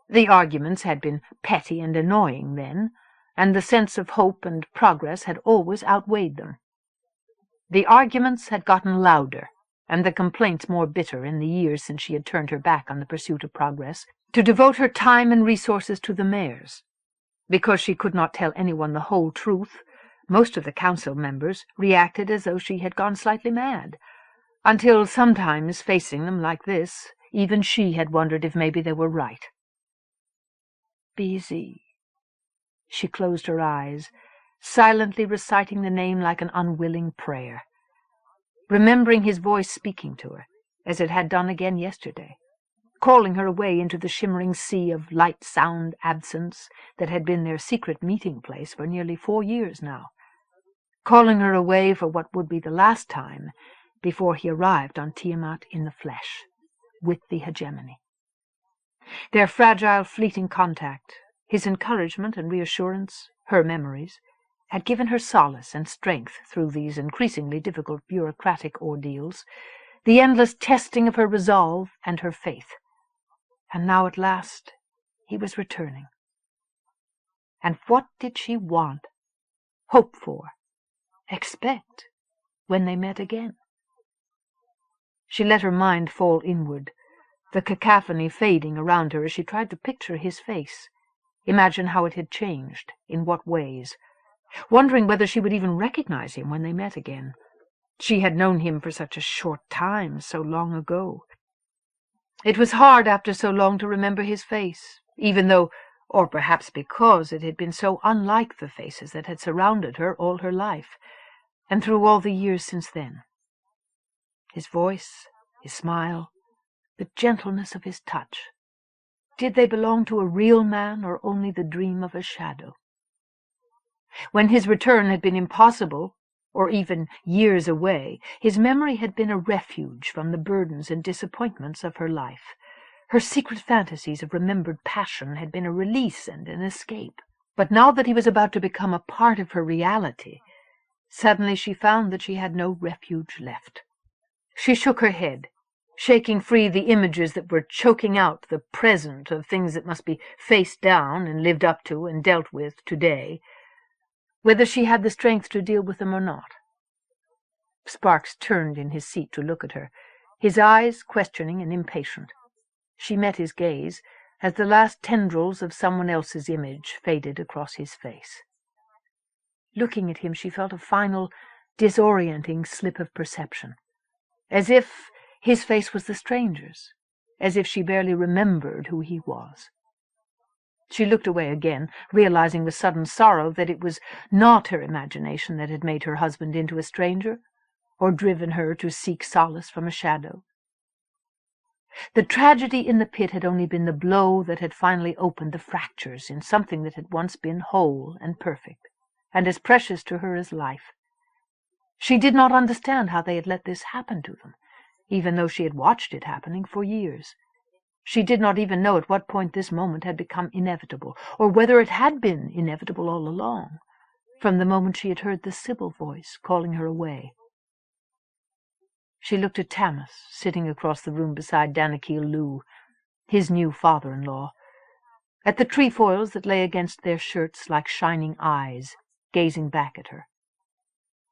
[SPEAKER 1] The arguments had been petty and annoying then, and the sense of hope and progress had always outweighed them. The arguments had gotten louder, and the complaints more bitter in the years since she had turned her back on the pursuit of progress, to devote her time and resources to the mayors. Because she could not tell anyone the whole truth, most of the council members reacted as though she had gone slightly mad, until sometimes, facing them like this, even she had wondered if maybe they were right. Busy. She closed her eyes, silently reciting the name like an unwilling prayer, remembering his voice speaking to her, as it had done again yesterday, calling her away into the shimmering sea of light, sound, absence that had been their secret meeting place for nearly 4 years now, calling her away for what would be the last time before he arrived on Tiamat in the flesh, with the hegemony. Their fragile, fleeting contact, his encouragement and reassurance, her memories, had given her solace and strength through these increasingly difficult bureaucratic ordeals, the endless testing of her resolve and her faith. And now at last he was returning. And what did she want, hope for, expect, when they met again? She let her mind fall inward, the cacophony fading around her as she tried to picture his face, imagine how it had changed, in what ways, wondering whether she would even recognize him when they met again. She had known him for such a short time, so long ago. It was hard after so long to remember his face, even though, or perhaps because, it had been so unlike the faces that had surrounded her all her life, and through all the years since then. His voice, his smile, the gentleness of his touch. Did they belong to a real man or only the dream of a shadow? When his return had been impossible, or even years away, his memory had been a refuge from the burdens and disappointments of her life. Her secret fantasies of remembered passion had been a release and an escape. But now that he was about to become a part of her reality, suddenly she found that she had no refuge left. She shook her head, shaking free the images that were choking out the present of things that must be faced down and lived up to and dealt with today, whether she had the strength to deal with them or not. Sparks turned in his seat to look at her, his eyes questioning and impatient. She met his gaze, as the last tendrils of someone else's image faded across his face. Looking at him, she felt a final, disorienting slip of perception, as if his face was the stranger's, as if she barely remembered who he was. She looked away again, realizing with sudden sorrow that it was not her imagination that had made her husband into a stranger, or driven her to seek solace from a shadow. The tragedy in the pit had only been the blow that had finally opened the fractures in something that had once been whole and perfect, and as precious to her as life. She did not understand how they had let this happen to them, even though she had watched it happening for years. She did not even know at what point this moment had become inevitable, or whether it had been inevitable all along, from the moment she had heard the Sibyl voice calling her away. She looked at Tiamat, sitting across the room beside Danakil Lu, his new father-in-law, at the trefoils that lay against their shirts like shining eyes, gazing back at her.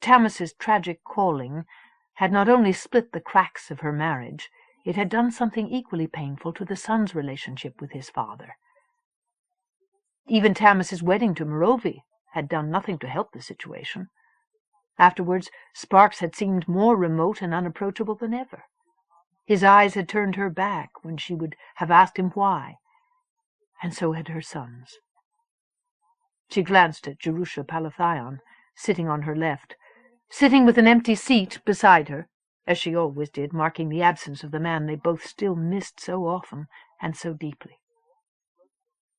[SPEAKER 1] Tiamat's tragic calling had not only split the cracks of her marriage, it had done something equally painful to the son's relationship with his father. Even Tiamat's wedding to Merovi had done nothing to help the situation. Afterwards, Sparks had seemed more remote and unapproachable than ever. His eyes had turned her back when she would have asked him why, and so had her sons. She glanced at Jerusha Palathion, sitting on her left, sitting with an empty seat beside her, as she always did, marking the absence of the man they both still missed so often and so deeply.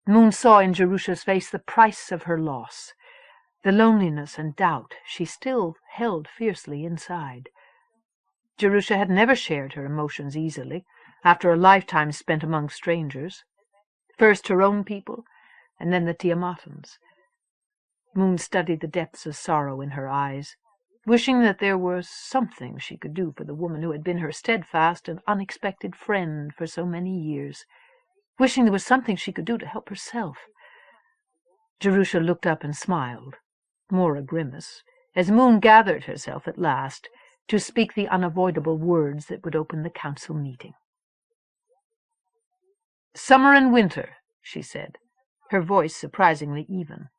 [SPEAKER 1] Moon saw in Jerusha's face the price of her loss, the loneliness and doubt she still held fiercely inside. Jerusha had never shared her emotions easily, after a lifetime spent among strangers, first her own people, and then the Tiamatans. Moon studied the depths of sorrow in her eyes, wishing that there was something she could do for the woman who had been her steadfast and unexpected friend for so many years, wishing there was something she could do to help herself. Jerusha looked up and smiled, more a grimace, as Moon gathered herself at last to speak the unavoidable words that would open the council meeting. "Summer and winter," she said, her voice surprisingly even.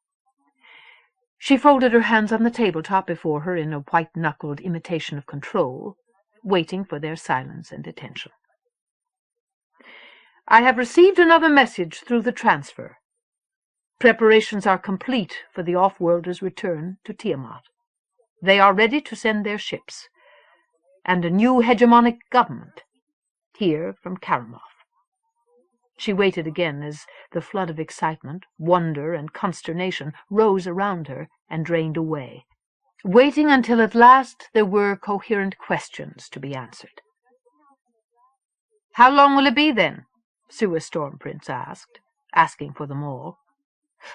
[SPEAKER 1] She folded her hands on the tabletop before her in a white-knuckled imitation of control, waiting for their silence and attention. "I have received another message through the transfer. Preparations are complete for the off-worlders' return to Tiamat. They are ready to send their ships, and a new hegemonic government, here from Kharemough." She waited again as the flood of excitement, wonder, and consternation rose around her and drained away, waiting until at last there were coherent questions to be answered. "How long will it be, then?" Sua Stormprince asked, asking for them all.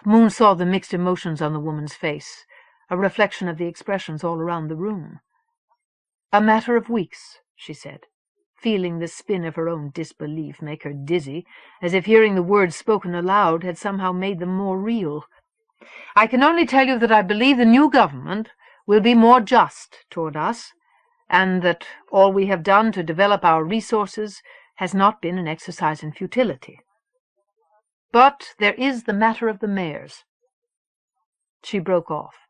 [SPEAKER 1] Moon saw the mixed emotions on the woman's face, a reflection of the expressions all around the room. "A matter of weeks," she said, feeling the spin of her own disbelief make her dizzy, as if hearing the words spoken aloud had somehow made them more real. "I can only tell you that I believe the new government will be more just toward us, and that all we have done to develop our resources has not been an exercise in futility. But there is the matter of the mayors." She broke off,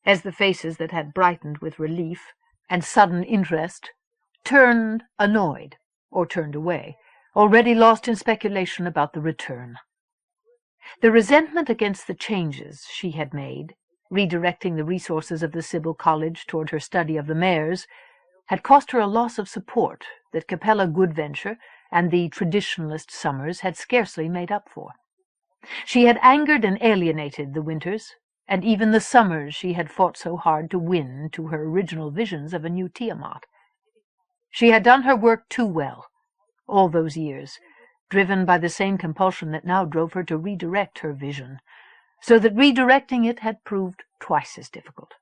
[SPEAKER 1] as the faces that had brightened with relief and sudden interest turned annoyed, or turned away, already lost in speculation about the return. The resentment against the changes she had made, redirecting the resources of the Sibyl College toward her study of the mayors, had cost her a loss of support that Capella Goodventure and the traditionalist Summers had scarcely made up for. She had angered and alienated the Winters, and even the Summers she had fought so hard to win to her original visions of a new Tiamat. She had done her work too well, all those years, driven by the same compulsion that now drove her to redirect her vision, so that redirecting it had proved twice as difficult.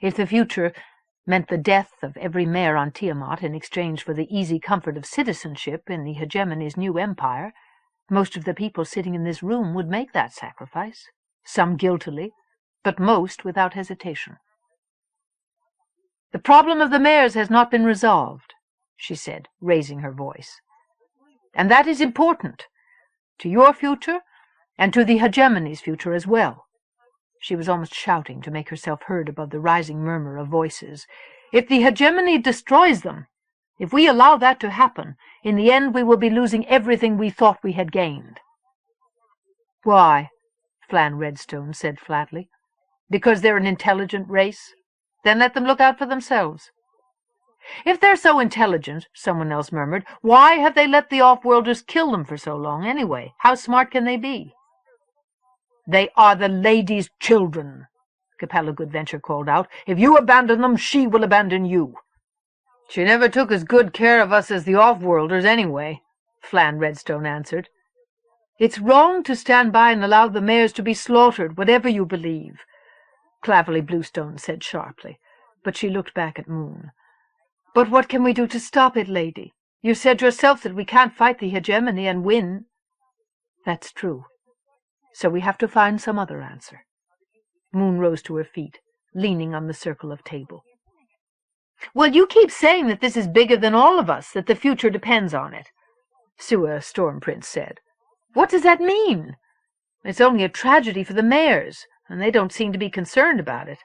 [SPEAKER 1] If the future meant the death of every mayor on Tiamat in exchange for the easy comfort of citizenship in the Hegemony's new empire, most of the people sitting in this room would make that sacrifice, some guiltily, but most without hesitation. "The problem of the mayors has not been resolved," she said, raising her voice. "And that is important, To your future, and to the Hegemony's future as well." She was almost shouting to make herself heard above the rising murmur of voices. "If the Hegemony destroys them, if we allow that to happen, in the end we will be losing everything we thought we had gained." "Why?" Flann Redstone said flatly. "Because they're an intelligent race? Then let them look out for themselves." "If they're so intelligent," someone else murmured, "why have they let the off-worlders kill them for so long, anyway? How smart can they be?" "They are the lady's children," Capella Goodventure called out. "If you abandon them, she will abandon you." "She never took as good care of us as the off-worlders, anyway," Flann Redstone answered. "It's wrong to stand by and allow the mares to be slaughtered, whatever you believe," Clavely Bluestone said sharply, but she looked back at Moon. "But what can we do to stop it, lady? You said yourself that we can't fight the Hegemony and win." "That's true. So we have to find some other answer." Moon rose to her feet, leaning on the circle of table. "Well, you keep saying that this is bigger than all of us, that the future depends on it," Sua Stormprince said. "What does that mean? It's only a tragedy for the mares, and they don't seem to be concerned about it.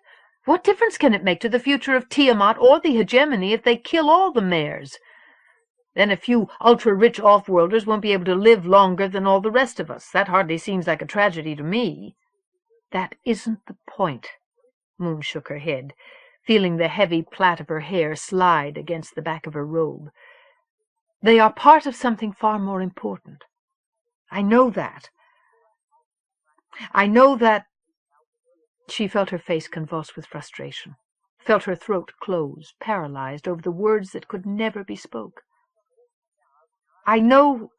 [SPEAKER 1] What difference can it make to the future of Tiamat or the Hegemony if they kill all the mares? Then a few ultra-rich off-worlders won't be able to live longer than all the rest of us. That hardly seems like a tragedy to me." "That isn't the point." Moon shook her head, feeling the heavy plait of her hair slide against the back of her robe. "They are part of something far more important. I know that. She felt her face convulsed with frustration, felt her throat close, paralyzed over the words that could never be spoke. "I know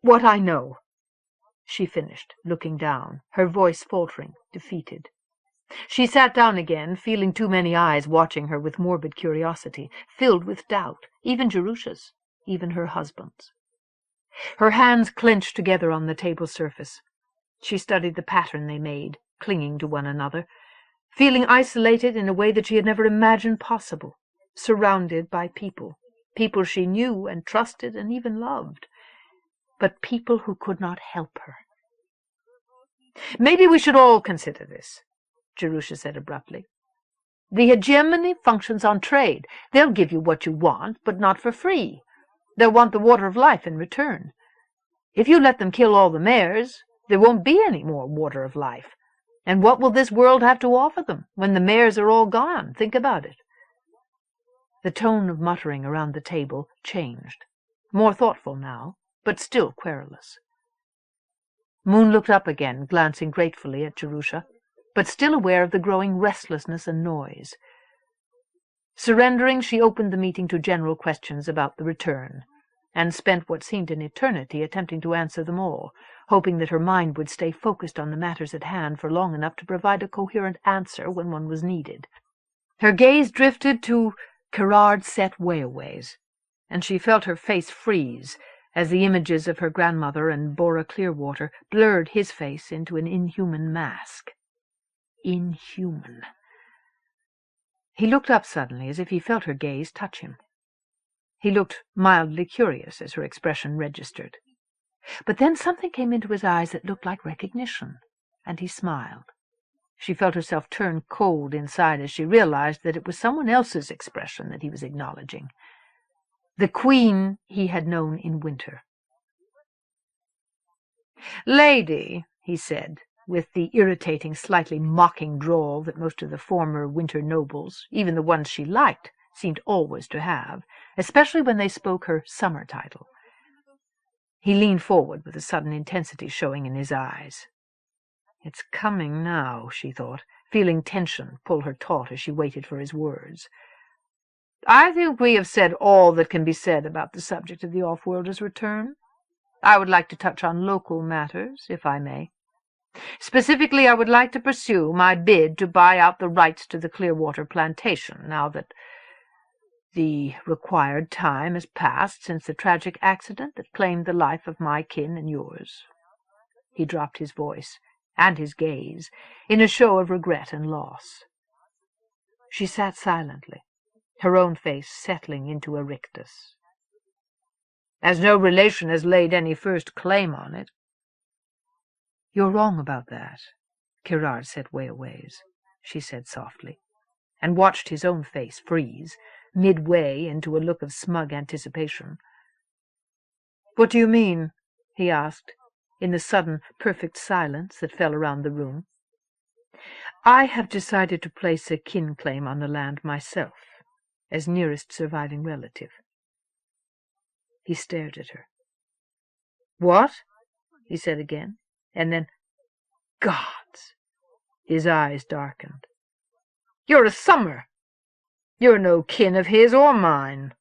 [SPEAKER 1] what I know," she finished, looking down, her voice faltering, defeated. She sat down again, feeling too many eyes watching her with morbid curiosity, filled with doubt, even Jerusha's, even her husband's. Her hands clenched together on the table surface. She studied the pattern they made, clinging to one another, feeling isolated in a way that she had never imagined possible, surrounded by people she knew and trusted and even loved, but people who could not help her. "Maybe we should all consider this," Jerusha said abruptly. "The Hegemony functions on trade. They'll give you what you want, but not for free. They'll want the water of life in return. If you let them kill all the mares, there won't be any more water of life. And what will this world have to offer them when the mares are all gone? Think about it." The tone of muttering around the table changed, more thoughtful now, but still querulous. Moon looked up again, glancing gratefully at Jerusha, but still aware of the growing restlessness and noise. Surrendering, she opened the meeting to general questions about the return, and spent what seemed an eternity attempting to answer them all, hoping that her mind would stay focused on the matters at hand for long enough to provide a coherent answer when one was needed. Her gaze drifted to Kerard's set wayaways, and she felt her face freeze as the images of her grandmother and Bora Clearwater blurred his face into an inhuman mask. Inhuman. He looked up suddenly, as if he felt her gaze touch him. He looked mildly curious as her expression registered. But then something came into his eyes that looked like recognition, and he smiled. She felt herself turn cold inside as she realized that it was someone else's expression that he was acknowledging. The queen he had known in winter. "Lady," he said, with the irritating, slightly mocking drawl that most of the former winter nobles, even the ones she liked, seemed always to have, especially when they spoke her summer title. He leaned forward with a sudden intensity showing in his eyes. "It's coming now," she thought, feeling tension pull her taut as she waited for his words. "I think we have said all that can be said about the subject of the off-worlders' return. I would like to touch on local matters, if I may. Specifically, I would like to pursue my bid to buy out the rights to the Clearwater Plantation, now that the required time has passed since the tragic accident that claimed the life of my kin and yours." He dropped his voice, and his gaze, in a show of regret and loss. She sat silently, her own face settling into a rictus. as no relation has laid any first claim on it." "You're wrong about that," Kirard said why-o-ways, she said softly, and watched his own face freeze, midway into a look of smug anticipation. "What do you mean?" he asked, in the sudden, perfect silence that fell around the room. "I have decided to place a kin claim on the land myself, as nearest surviving relative." He stared at her. "What?" he said again, and then, "Gods!" His eyes darkened. "You're a Summer! You're no kin of his or mine."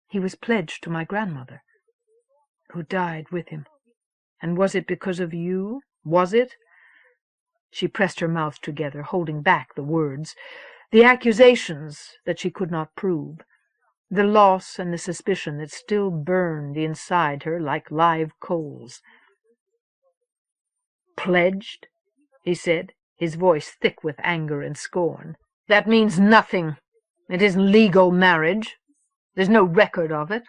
[SPEAKER 1] "He was pledged to my grandmother, who died with him. And was it because of you? Was it?" She pressed her mouth together, holding back the words, the accusations that she could not prove, the loss and the suspicion that still burned inside her like live coals. "Pledged?" he said, his voice thick with anger and scorn. "That means nothing. It isn't legal marriage. There's no record of it."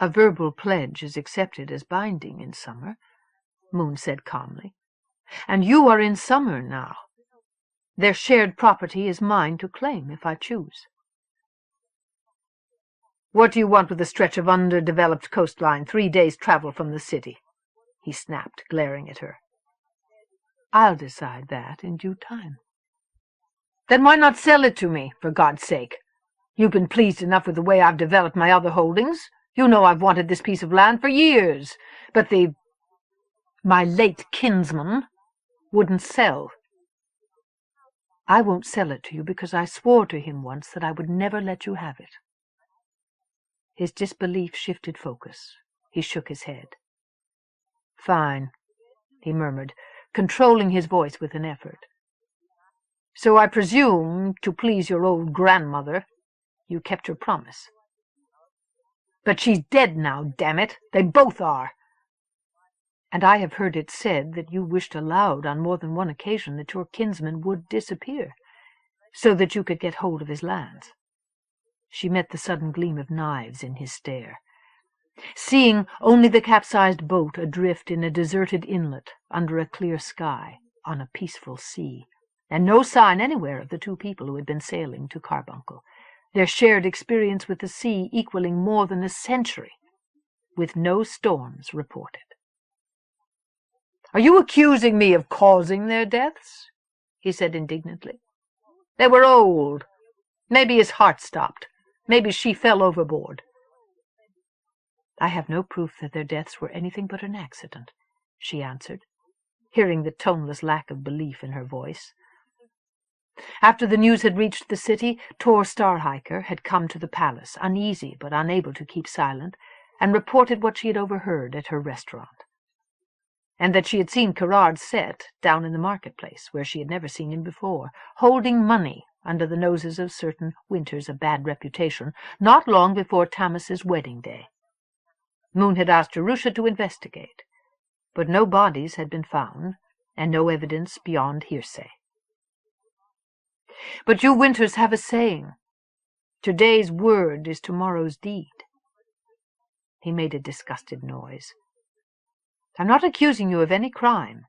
[SPEAKER 1] "A verbal pledge is accepted as binding in Summer," Moon said calmly. "And you are in Summer now. Their shared property is mine to claim if I choose." "What do you want with a stretch of underdeveloped coastline 3 days' travel from the city?" he snapped, glaring at her. "I'll decide that in due time." "Then why not sell it to me, for God's sake? You've been pleased enough with the way I've developed my other holdings. You know I've wanted this piece of land for years, but my late kinsman wouldn't sell." "I won't sell it to you because I swore to him once that I would never let you have it." His disbelief shifted focus. He shook his head. "Fine," he murmured, controlling his voice with an effort. "So I presume, to please your old grandmother, you kept your promise." "But she's dead now, damn it! They both are." "And I have heard it said that you wished aloud on more than one occasion that your kinsman would disappear, so that you could get hold of his lands." She met the sudden gleam of knives in his stare. Seeing only the capsized boat adrift in a deserted inlet under a clear sky on a peaceful sea, and no sign anywhere of the two people who had been sailing to Carbuncle, their shared experience with the sea equaling more than a century, with no storms reported. "Are you accusing me of causing their deaths?" he said indignantly. "They were old. Maybe his heart stopped. Maybe she fell overboard." "I have no proof that their deaths were anything but an accident," she answered, hearing the toneless lack of belief in her voice. After the news had reached the city, Tor Starhiker had come to the palace, uneasy but unable to keep silent, and reported what she had overheard at her restaurant, and that she had seen Kirard set down in the marketplace, where she had never seen him before, holding money under the noses of certain Winters of bad reputation, not long before Tamas's wedding day. Moon had asked Jerusha to investigate, but no bodies had been found, and no evidence beyond hearsay. "But you Winters have a saying, 'Today's word is tomorrow's deed.'" He made a disgusted noise. "I'm not accusing you of any crime,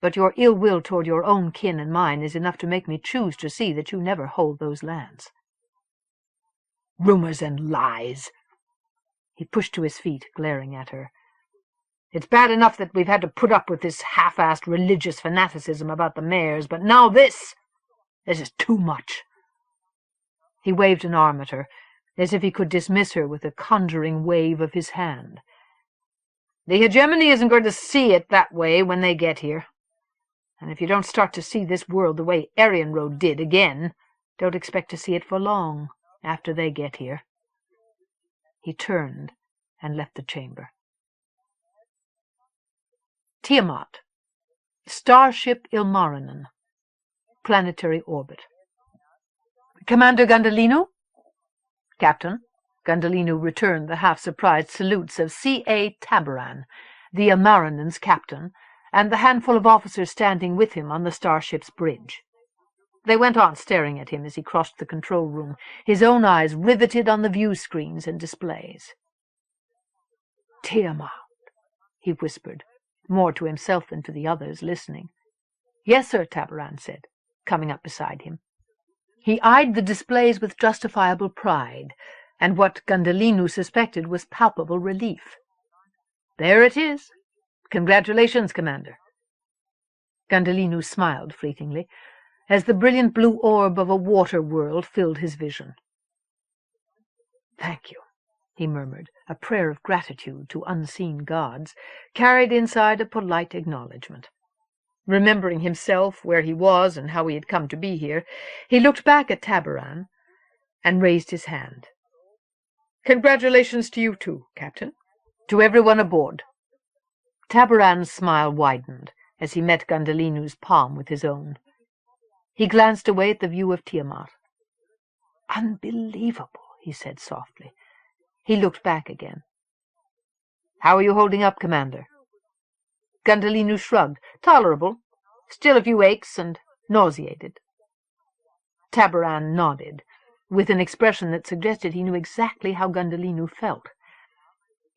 [SPEAKER 1] but your ill will toward your own kin and mine is enough to make me choose to see that you never hold those lands." "Rumors and lies!" He pushed to his feet, glaring at her. "It's bad enough that we've had to put up with this half-assed religious fanaticism about the mayors, but now this is too much." He waved an arm at her, as if he could dismiss her with a conjuring wave of his hand. "The hegemony isn't going to see it that way when they get here. And if you don't start to see this world the way Arianrode did again, don't expect to see it for long after they get here." He turned and left the chamber. Tiamat. Starship Ilmarinen. Planetary orbit. "Commander Gundhalinu?" "Captain." Gundhalinu returned the half-surprised salutes of C.A. Tabaran, the Ilmarinen's captain, and the handful of officers standing with him on the starship's bridge. They went on staring at him as he crossed the control room, his own eyes riveted on the view screens and displays. "Tiamat," he whispered, more to himself than to the others listening. "Yes, sir," Tabaran said, coming up beside him. He eyed the displays with justifiable pride, and what Gundhalinu suspected was palpable relief. "There it is. Congratulations, Commander." Gundhalinu smiled fleetingly, as the brilliant blue orb of a water world filled his vision. "Thank you," he murmured, a prayer of gratitude to unseen gods, carried inside a polite acknowledgement. Remembering himself, where he was, and how he had come to be here, he looked back at Tabaran and raised his hand. "Congratulations to you too, Captain. To everyone aboard." Tabaran's smile widened as he met Gundhalinu's palm with his own. He glanced away at the view of Tiamat. "Unbelievable," he said softly. He looked back again. "How are you holding up, Commander?" Gundhalinu shrugged. "Tolerable. Still a few aches and nauseated." Tabaran nodded, with an expression that suggested he knew exactly how Gundhalinu felt.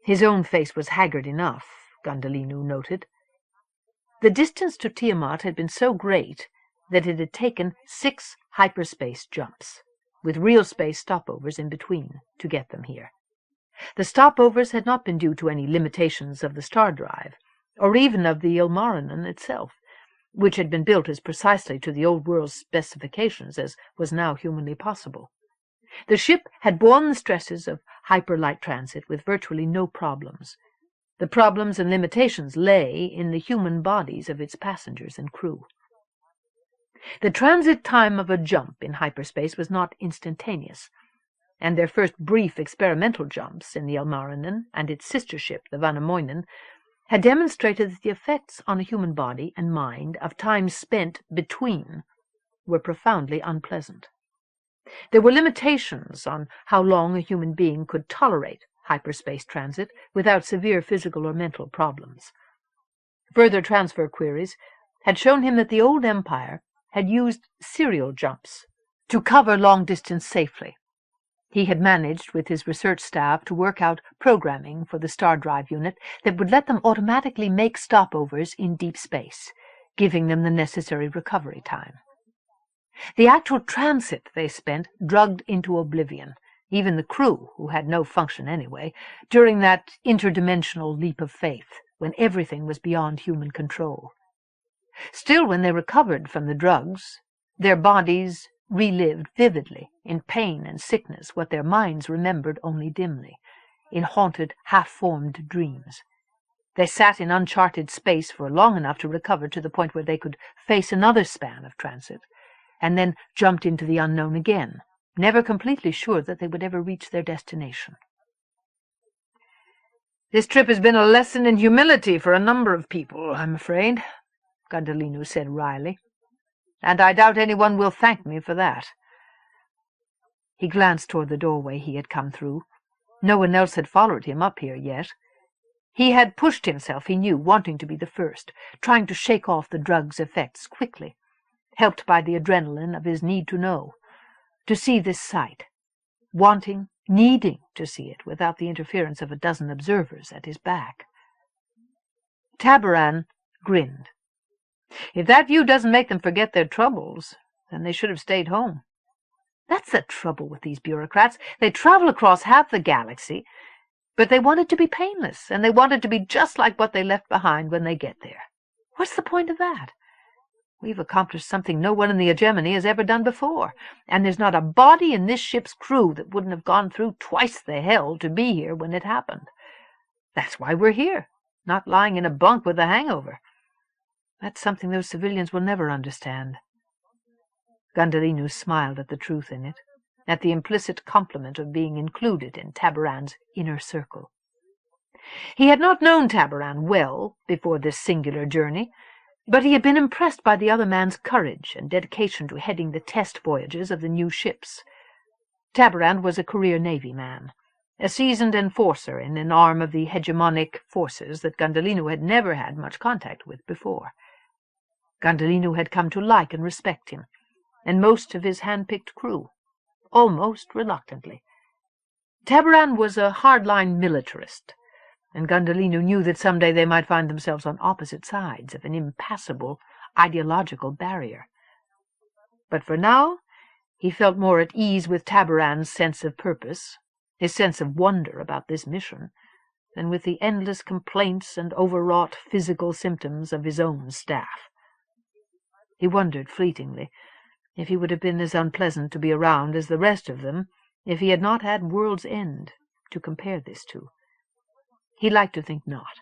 [SPEAKER 1] His own face was haggard enough, Gundhalinu noted. The distance to Tiamat had been so great that it had taken 6 hyperspace jumps, with real space stopovers in between, to get them here. The stopovers had not been due to any limitations of the star drive, or even of the Ilmarinen itself, which had been built as precisely to the old world's specifications as was now humanly possible. The ship had borne the stresses of hyperlight transit with virtually no problems. The problems and limitations lay in the human bodies of its passengers and crew. The transit time of a jump in hyperspace was not instantaneous, and their first brief experimental jumps in the Ilmarinen and its sister ship, the Vanamoinen, had demonstrated that the effects on a human body and mind of time spent between were profoundly unpleasant. There were limitations on how long a human being could tolerate hyperspace transit without severe physical or mental problems. Further transfer queries had shown him that the old empire had used serial jumps to cover long distance safely. He had managed, with his research staff, to work out programming for the star drive unit that would let them automatically make stopovers in deep space, giving them the necessary recovery time. The actual transit they spent drugged into oblivion, even the crew, who had no function anyway, during that interdimensional leap of faith, when everything was beyond human control. Still, when they recovered from the drugs, their bodies relived vividly, in pain and sickness, what their minds remembered only dimly, in haunted, half-formed dreams. They sat in uncharted space for long enough to recover to the point where they could face another span of transit, and then jumped into the unknown again, never completely sure that they would ever reach their destination. "This trip has been a lesson in humility for a number of people, I'm afraid," Gundhalinu said wryly, "and I doubt anyone will thank me for that." He glanced toward the doorway he had come through. No one else had followed him up here yet. He had pushed himself, he knew, wanting to be the first, trying to shake off the drug's effects quickly, helped by the adrenaline of his need to know, to see this sight, wanting, needing to see it without the interference of a dozen observers at his back. Tabaran grinned. "If that view doesn't make them forget their troubles, then they should have stayed home. That's the trouble with these bureaucrats. They travel across half the galaxy, but they want it to be painless, and they want it to be just like what they left behind when they get there. What's the point of that? We've accomplished something no one in the Hegemony has ever done before, and there's not a body in this ship's crew that wouldn't have gone through twice the hell to be here when it happened. That's why we're here, not lying in a bunk with a hangover. That's something those civilians will never understand." Gundhalinu smiled at the truth in it, at the implicit compliment of being included in Tabaran's inner circle. He had not known Tabaran well before this singular journey, but he had been impressed by the other man's courage and dedication to heading the test voyages of the new ships. Tabaran was a career Navy man, a seasoned enforcer in an arm of the hegemonic forces that Gundhalinu had never had much contact with before. Gundhalinu had come to like and respect him, and most of his hand-picked crew, almost reluctantly. Tabaran was a hard-line militarist, and Gundhalinu knew that someday they might find themselves on opposite sides of an impassable ideological barrier. But for now, he felt more at ease with Tabaran's sense of purpose, his sense of wonder about this mission, than with the endless complaints and overwrought physical symptoms of his own staff. He wondered fleetingly if he would have been as unpleasant to be around as the rest of them if he had not had World's End to compare this to. He liked to think not.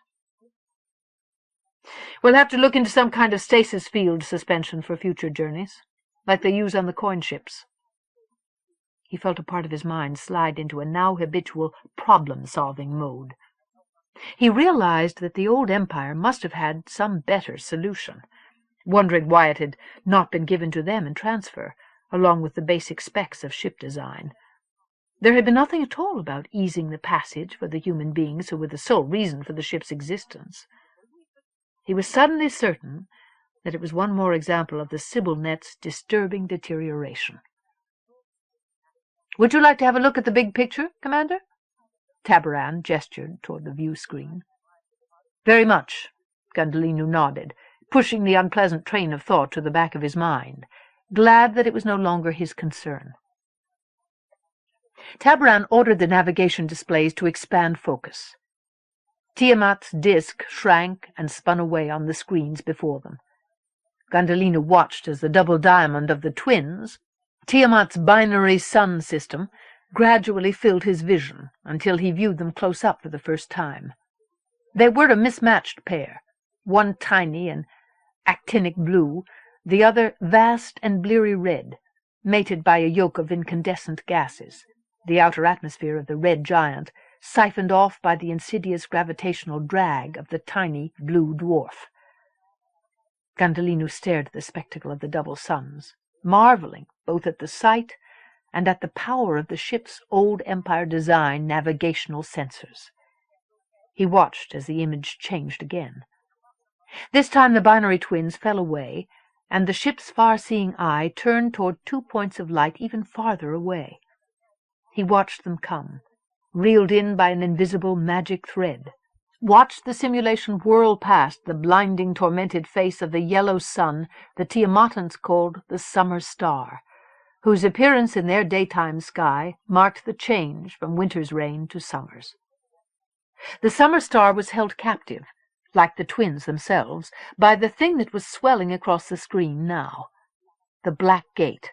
[SPEAKER 1] "We'll have to look into some kind of stasis field suspension for future journeys, like they use on the coin ships." He felt a part of his mind slide into a now habitual problem-solving mode. He realized that the old empire must have had some better solution, wondering why it had not been given to them in transfer, along with the basic specs of ship design. There had been nothing at all about easing the passage for the human beings who were the sole reason for the ship's existence. He was suddenly certain that it was one more example of the Sybil net's disturbing deterioration. "Would you like to have a look at the big picture, Commander?" Tabaran gestured toward the view screen. "Very much," Gundhalinu nodded, pushing the unpleasant train of thought to the back of his mind, glad that it was no longer his concern. Tabaran ordered the navigation displays to expand focus. Tiamat's disk shrank and spun away on the screens before them. Gundhalinu watched as the double diamond of the twins, Tiamat's binary sun system, gradually filled his vision until he viewed them close up for the first time. They were a mismatched pair, one tiny and actinic blue, the other vast and bleary red, mated by a yoke of incandescent gases, the outer atmosphere of the red giant siphoned off by the insidious gravitational drag of the tiny blue dwarf. Gundhalinu stared at the spectacle of the double suns, marveling both at the sight and at the power of the ship's old Empire design navigational sensors. He watched as the image changed again. This time the binary twins fell away, and the ship's far-seeing eye turned toward 2 points of light even farther away. He watched them come, reeled in by an invisible magic thread, watched the simulation whirl past the blinding, tormented face of the yellow sun the Tiamatans called the Summer Star, whose appearance in their daytime sky marked the change from winter's reign to summer's. The Summer Star was held captive, like the twins themselves, by the thing that was swelling across the screen now, the Black Gate,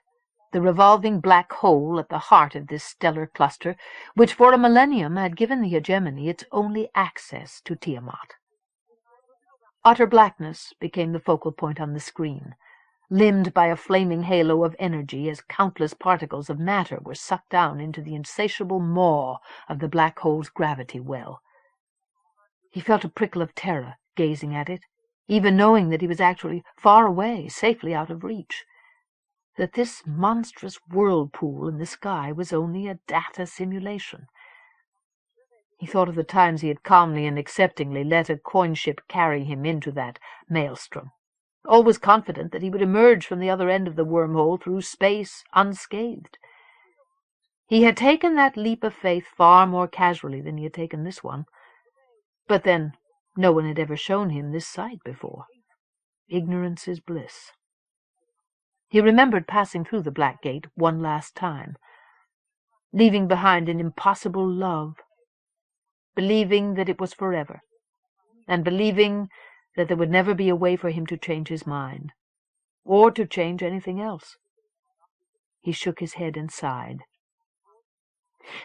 [SPEAKER 1] the revolving black hole at the heart of this stellar cluster, which for a millennium had given the Hegemony its only access to Tiamat. Utter blackness became the focal point on the screen, limned by a flaming halo of energy as countless particles of matter were sucked down into the insatiable maw of the black hole's gravity well. He felt a prickle of terror gazing at it, even knowing that he was actually far away, safely out of reach, that this monstrous whirlpool in the sky was only a data simulation. He thought of the times he had calmly and acceptingly let a coin ship carry him into that maelstrom, always confident that he would emerge from the other end of the wormhole through space unscathed. He had taken that leap of faith far more casually than he had taken this one. But then, no one had ever shown him this sight before. Ignorance is bliss. He remembered passing through the Black Gate one last time, leaving behind an impossible love, believing that it was forever, and believing that there would never be a way for him to change his mind, or to change anything else. He shook his head and sighed.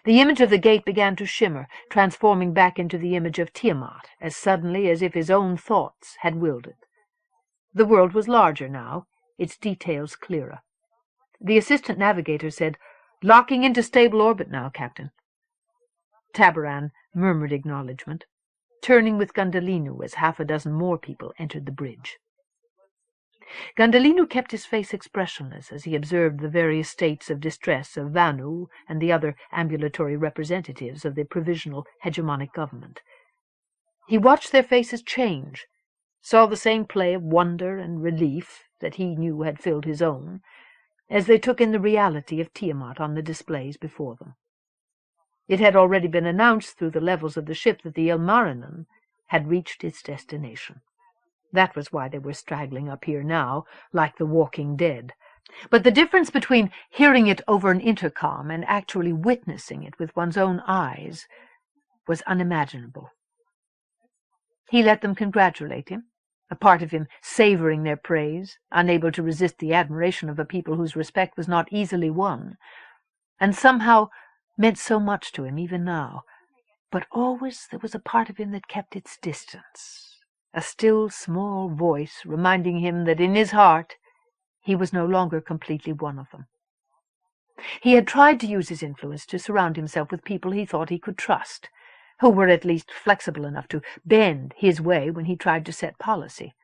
[SPEAKER 1] The image of the gate began to shimmer, transforming back into the image of Tiamat as suddenly as if his own thoughts had willed it. The world was larger now, its details clearer. The assistant navigator said, "Locking into stable orbit now, Captain." Tabaran murmured acknowledgement, turning with Gundhalinu as 6 more people entered the bridge. Gundhalinu kept his face expressionless as he observed the various states of distress of Vanu and the other ambulatory representatives of the provisional hegemonic government. He watched their faces change, saw the same play of wonder and relief that he knew had filled his own, as they took in the reality of Tiamat on the displays before them. It had already been announced through the levels of the ship that the Ilmarinen had reached its destination. That was why they were straggling up here now, like the walking dead. But the difference between hearing it over an intercom and actually witnessing it with one's own eyes was unimaginable. He let them congratulate him, a part of him savoring their praise, unable to resist the admiration of a people whose respect was not easily won, and somehow meant so much to him even now. But always there was a part of him that kept its distance, a still small voice reminding him that in his heart he was no longer completely one of them. He had tried to use his influence to surround himself with people he thought he could trust, who were at least flexible enough to bend his way when he tried to set policy,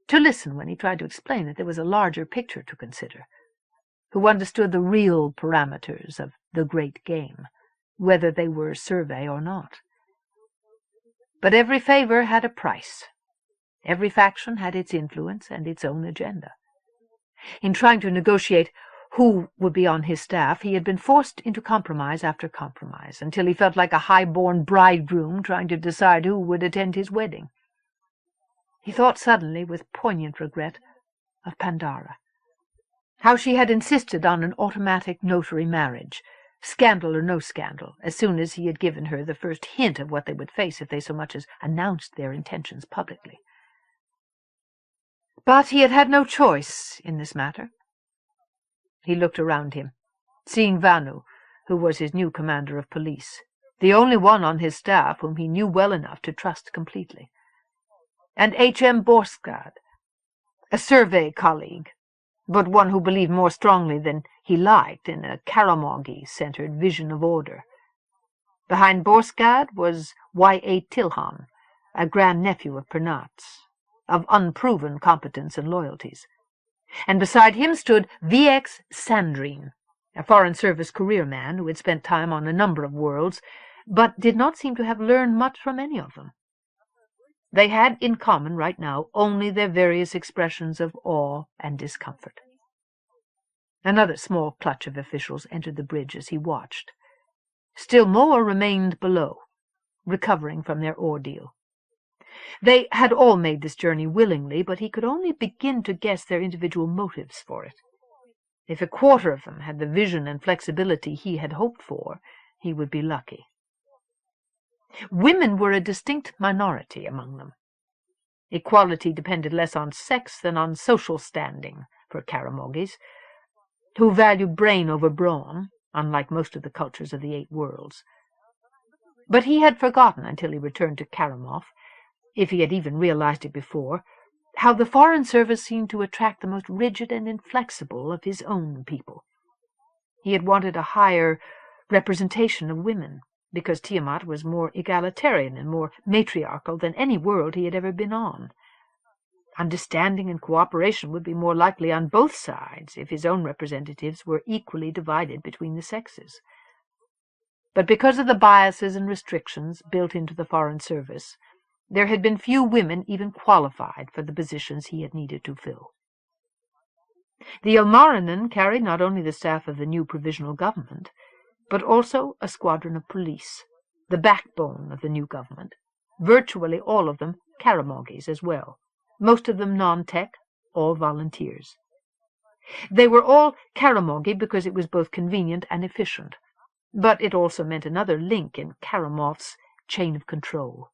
[SPEAKER 1] to listen when he tried to explain that there was a larger picture to consider, who understood the real parameters of the great game, whether they were survey or not. But every favor had a price. Every faction had its influence and its own agenda. In trying to negotiate who would be on his staff, he had been forced into compromise after compromise, until he felt like a high-born bridegroom trying to decide who would attend his wedding. He thought suddenly, with poignant regret, of Pandara, how she had insisted on an automatic notary marriage, scandal or no scandal, as soon as he had given her the first hint of what they would face if they so much as announced their intentions publicly. But he had had no choice in this matter. He looked around him, seeing Vanu, who was his new commander of police, the only one on his staff whom he knew well enough to trust completely, and H.M. Borskad, a survey colleague, but one who believed more strongly than he liked in a Kharemough-centered vision of order. Behind Borskad was Y.A. Tilhan, a grandnephew of Pernat's, of unproven competence and loyalties. And beside him stood V.X. Sandrine, a Foreign Service career man who had spent time on a number of worlds, but did not seem to have learned much from any of them. They had in common right now only their various expressions of awe and discomfort. Another small clutch of officials entered the bridge as he watched. Still more remained below, recovering from their ordeal. They had all made this journey willingly, but he could only begin to guess their individual motives for it. If a quarter of them had the vision and flexibility he had hoped for, he would be lucky. Women were a distinct minority among them. Equality depended less on sex than on social standing for Kharemoughes, who valued brain over brawn, unlike most of the cultures of the 8 worlds. But he had forgotten until he returned to Kharemough, if he had even realized it before, how the Foreign Service seemed to attract the most rigid and inflexible of his own people. He had wanted a higher representation of women, because Tiamat was more egalitarian and more matriarchal than any world he had ever been on. Understanding and cooperation would be more likely on both sides if his own representatives were equally divided between the sexes. But because of the biases and restrictions built into the Foreign Service, there had been few women even qualified for the positions he had needed to fill. The Ilmarinen carried not only the staff of the new provisional government, but also a squadron of police, the backbone of the new government, virtually all of them Kharemoughes as well, most of them non-tech, all volunteers. They were all Kharemough because it was both convenient and efficient, but it also meant another link in Kharemough's chain of control.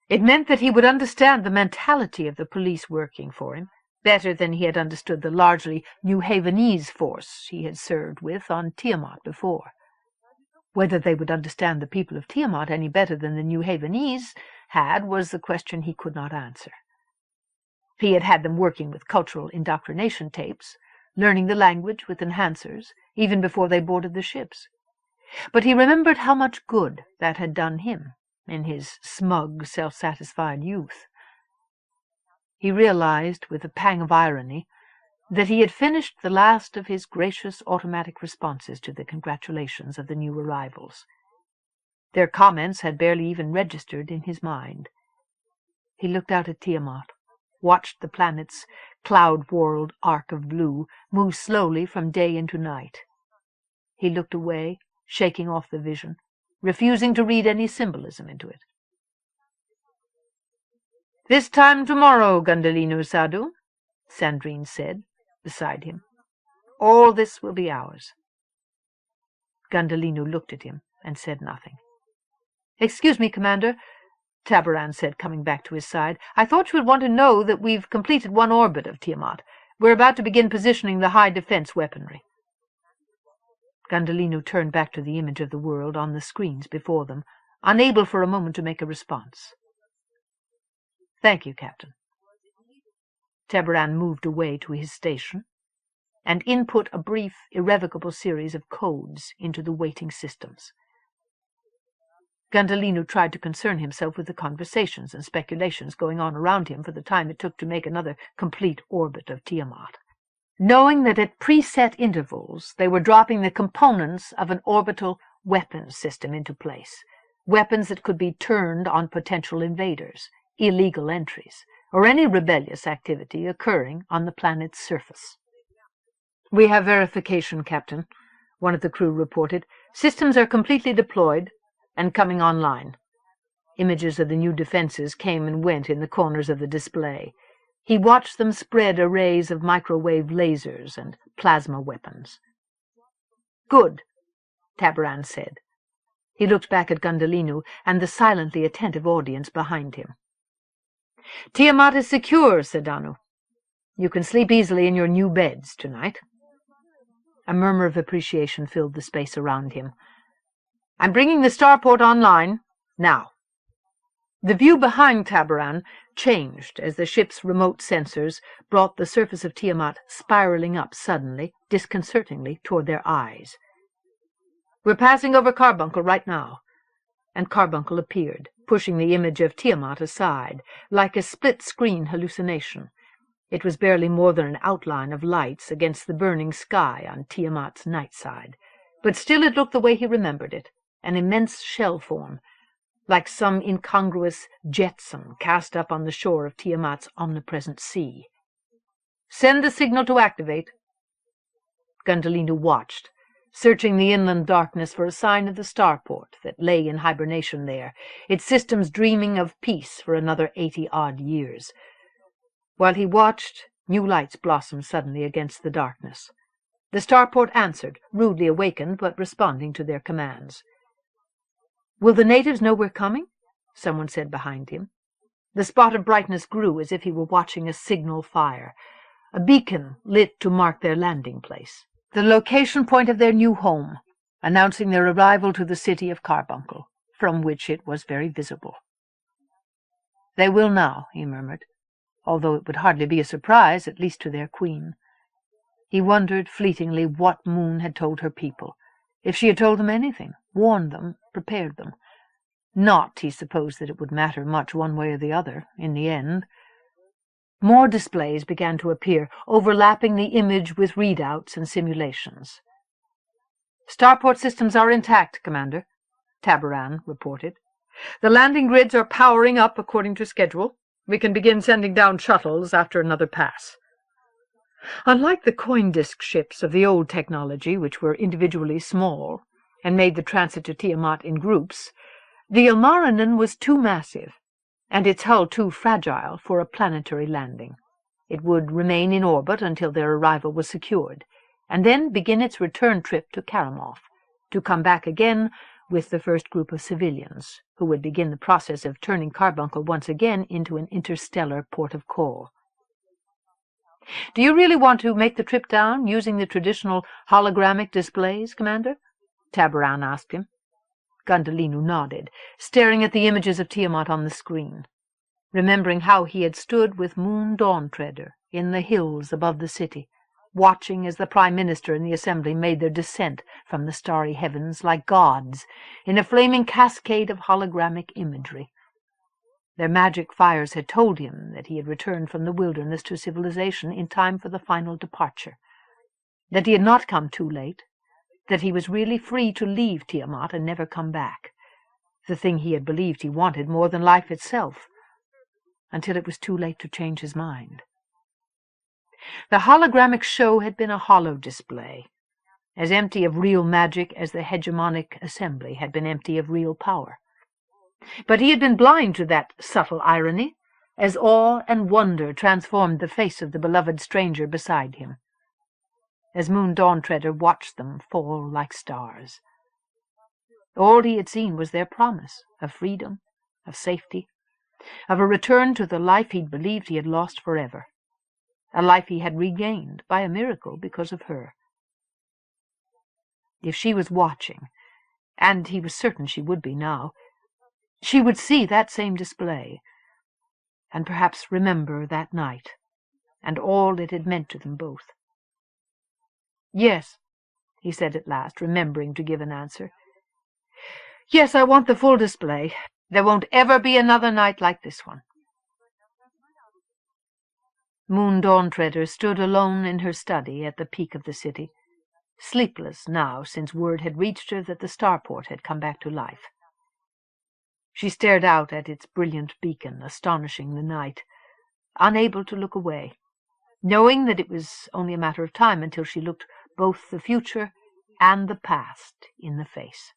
[SPEAKER 1] It meant that he would understand the mentality of the police working for him better than he had understood the largely New Havenese force he had served with on Tiamat before. Whether they would understand the people of Tiamat any better than the New Havenese had was the question he could not answer. He had had them working with cultural indoctrination tapes, learning the language with enhancers, even before they boarded the ships. But he remembered how much good that had done him in his smug, self-satisfied youth. He realized, with a pang of irony, that he had finished the last of his gracious automatic responses to the congratulations of the new arrivals. Their comments had barely even registered in his mind. He looked out at Tiamat, watched the planets cloud-whorled arc of blue, moved slowly from day into night. He looked away, shaking off the vision, refusing to read any symbolism into it. "This time tomorrow, Gundhalinu Sadhu," Sandrine said, beside him. "All this will be ours." Gundhalinu looked at him and said nothing. "Excuse me, Commander," Tabaran said, coming back to his side. "I thought you would want to know that we've completed one orbit of Tiamat. We're about to begin positioning the high defense weaponry." Gundhalinu turned back to the image of the world on the screens before them, unable for a moment to make a response. "Thank you, Captain." Tabaran moved away to his station and input a brief, irrevocable series of codes into the waiting systems. Gundhalinu tried to concern himself with the conversations and speculations going on around him for the time it took to make another complete orbit of Tiamat. Knowing that at preset intervals they were dropping the components of an orbital weapons system into place, weapons that could be turned on potential invaders, illegal entries, or any rebellious activity occurring on the planet's surface. "We have verification, Captain," one of the crew reported. "Systems are completely deployed and coming online." Images of the new defenses came and went in the corners of the display. He watched them spread arrays of microwave lasers and plasma weapons. "Good," Tabaran said. He looked back at Gundhalinu and the silently attentive audience behind him. "Tiamat is secure," said Danu. "You can sleep easily in your new beds tonight." A murmur of appreciation filled the space around him. "I'm bringing the Starport online now." The view behind Tabaran changed as the ship's remote sensors brought the surface of Tiamat spiraling up suddenly, disconcertingly, toward their eyes. "We're passing over Carbuncle right now." And Carbuncle appeared, pushing the image of Tiamat aside, like a split-screen hallucination. It was barely more than an outline of lights against the burning sky on Tiamat's night side, but still it looked the way he remembered it, an immense shell form, like some incongruous jetsam cast up on the shore of Tiamat's omnipresent sea. "Send the signal to activate." Gundhalinu watched, searching the inland darkness for a sign of the Starport that lay in hibernation there, its systems dreaming of peace for another 80-odd years. While he watched, new lights blossomed suddenly against the darkness. The Starport answered, rudely awakened but responding to their commands. "Will the natives know we're coming?" someone said behind him. The spot of brightness grew as if he were watching a signal fire, a beacon lit to mark their landing place, the location point of their new home, announcing their arrival to the city of Carbuncle, from which it was very visible. "They will now," he murmured, although it would hardly be a surprise, at least to their queen. He wondered fleetingly what Moon had told her people, if she had told them anything, warned them, prepared them. Not, he supposed, that it would matter much one way or the other, in the end. More displays began to appear, overlapping the image with readouts and simulations. "Starport systems are intact, Commander," Tabaran reported. "The landing grids are powering up according to schedule. We can begin sending down shuttles after another pass." Unlike the coin disk ships of the old technology, which were individually small and made the transit to Tiamat in groups, the Ilmarinen was too massive, and its hull too fragile for a planetary landing. It would remain in orbit until their arrival was secured, and then begin its return trip to Kharemough, to come back again with the first group of civilians, who would begin the process of turning Carbuncle once again into an interstellar port of call. "Do you really want to make the trip down, using the traditional hologramic displays, Commander?" Tabaran asked him. Gundhalinu nodded, staring at the images of Tiamat on the screen, remembering how he had stood with Moon Dawntreader in the hills above the city, watching as the Prime Minister and the Assembly made their descent from the starry heavens like gods in a flaming cascade of hologramic imagery. Their magic fires had told him that he had returned from the wilderness to civilization in time for the final departure, that he had not come too late, that he was really free to leave Tiamat and never come back, the thing he had believed he wanted more than life itself, until it was too late to change his mind. The hologramic show had been a hollow display, as empty of real magic as the hegemonic assembly had been empty of real power. But he had been blind to that subtle irony, as awe and wonder transformed the face of the beloved stranger beside him, as Moon Dawntreader watched them fall like stars. All he had seen was their promise of freedom, of safety, of a return to the life he'd believed he had lost forever, a life he had regained by a miracle because of her. If she was watching, and he was certain she would be now, she would see that same display, and perhaps remember that night, and all it had meant to them both. "Yes," he said at last, remembering to give an answer. "Yes, I want the full display. There won't ever be another night like this one." Moon Dawntreader stood alone in her study at the peak of the city, sleepless now since word had reached her that the Starport had come back to life. She stared out at its brilliant beacon, astonishing the night, unable to look away, knowing that it was only a matter of time until she looked both the future and the past in the face.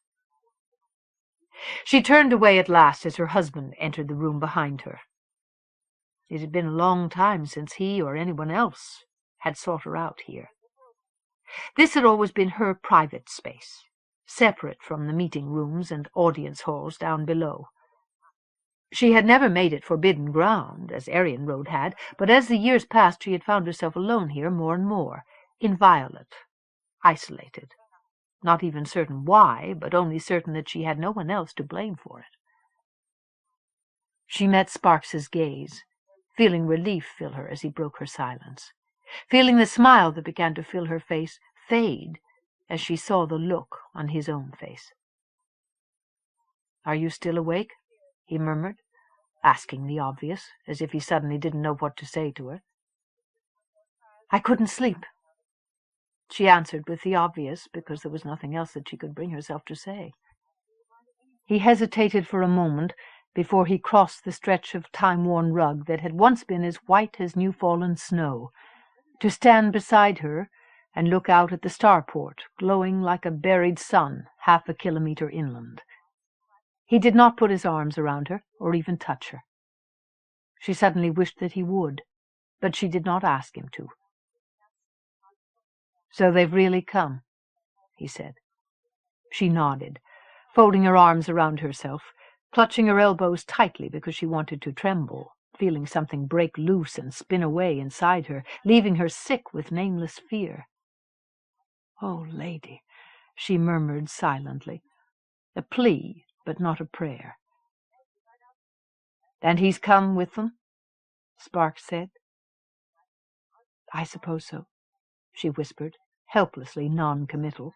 [SPEAKER 1] She turned away at last as her husband entered the room behind her. It had been a long time since he or anyone else had sought her out here. This had always been her private space, separate from the meeting rooms and audience halls down below. She had never made it forbidden ground, as Aryan Road had, but as the years passed she had found herself alone here more and more, inviolate, isolated, not even certain why, but only certain that she had no one else to blame for it. She met Sparks's gaze, feeling relief fill her as he broke her silence, feeling the smile that began to fill her face fade as she saw the look on his own face. "Are you still awake?" he murmured, asking the obvious, as if he suddenly didn't know what to say to her. "I couldn't sleep," she answered with the obvious, because there was nothing else that she could bring herself to say. He hesitated for a moment before he crossed the stretch of time-worn rug that had once been as white as new-fallen snow, to stand beside her and look out at the Starport, glowing like a buried sun 1/2 kilometre inland. He did not put his arms around her, or even touch her. She suddenly wished that he would, but she did not ask him to. "So they've really come," he said. She nodded, folding her arms around herself, clutching her elbows tightly because she wanted to tremble, feeling something break loose and spin away inside her, leaving her sick with nameless fear. "Oh, lady," she murmured silently, a plea, but not a prayer. "And he's come with them?" Sparks said. "I suppose so," she whispered, helplessly non-committal.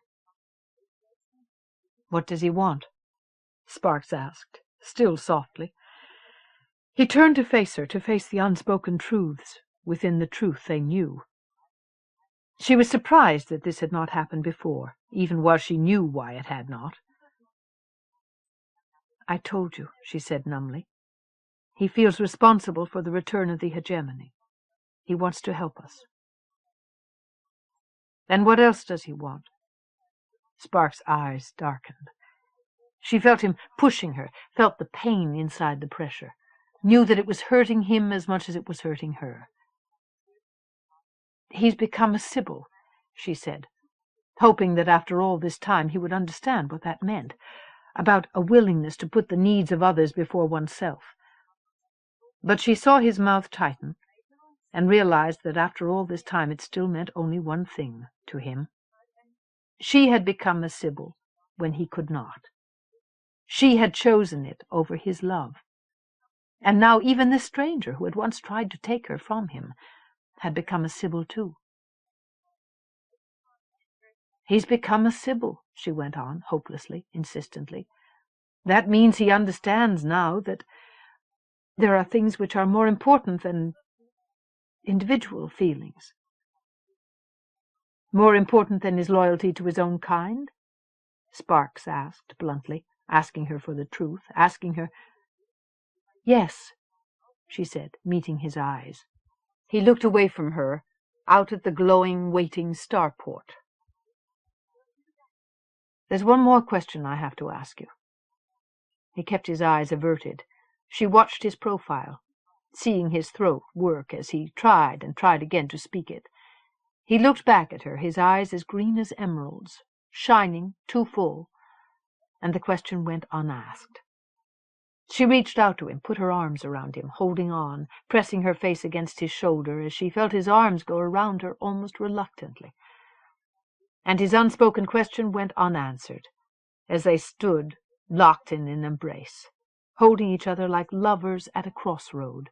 [SPEAKER 1] "What does he want?" Sparks asked, still softly. He turned to face her, to face the unspoken truths within the truth they knew. She was surprised that this had not happened before, even while she knew why it had not. "I told you," she said numbly. "He feels responsible for the return of the hegemony. He wants to help us." "And what else does he want?" Sparks' eyes darkened. She felt him pushing her, felt the pain inside the pressure, knew that it was hurting him as much as it was hurting her. "He's become a Sibyl," she said, hoping that after all this time he would understand what that meant, about a willingness to put the needs of others before oneself. But she saw his mouth tighten, and realized that after all this time it still meant only one thing to him. She had become a Sibyl when he could not. She had chosen it over his love. And now even this stranger who had once tried to take her from him had become a Sibyl too. "He's become a Sibyl," she went on, hopelessly, insistently. "That means he understands now that there are things which are more important than individual feelings." "More important than his loyalty to his own kind?" Sparks asked bluntly, asking her for the truth, asking her. "Yes," she said, meeting his eyes. He looked away from her, out at the glowing, waiting Starport. "There's one more question I have to ask you." He kept his eyes averted. She watched his profile, seeing his throat work as he tried and tried again to speak it. He looked back at her, his eyes as green as emeralds, shining, too full, and the question went unasked. She reached out to him, put her arms around him, holding on, pressing her face against his shoulder as she felt his arms go around her almost reluctantly. And his unspoken question went unanswered, as they stood locked in an embrace, holding each other like lovers at a crossroad,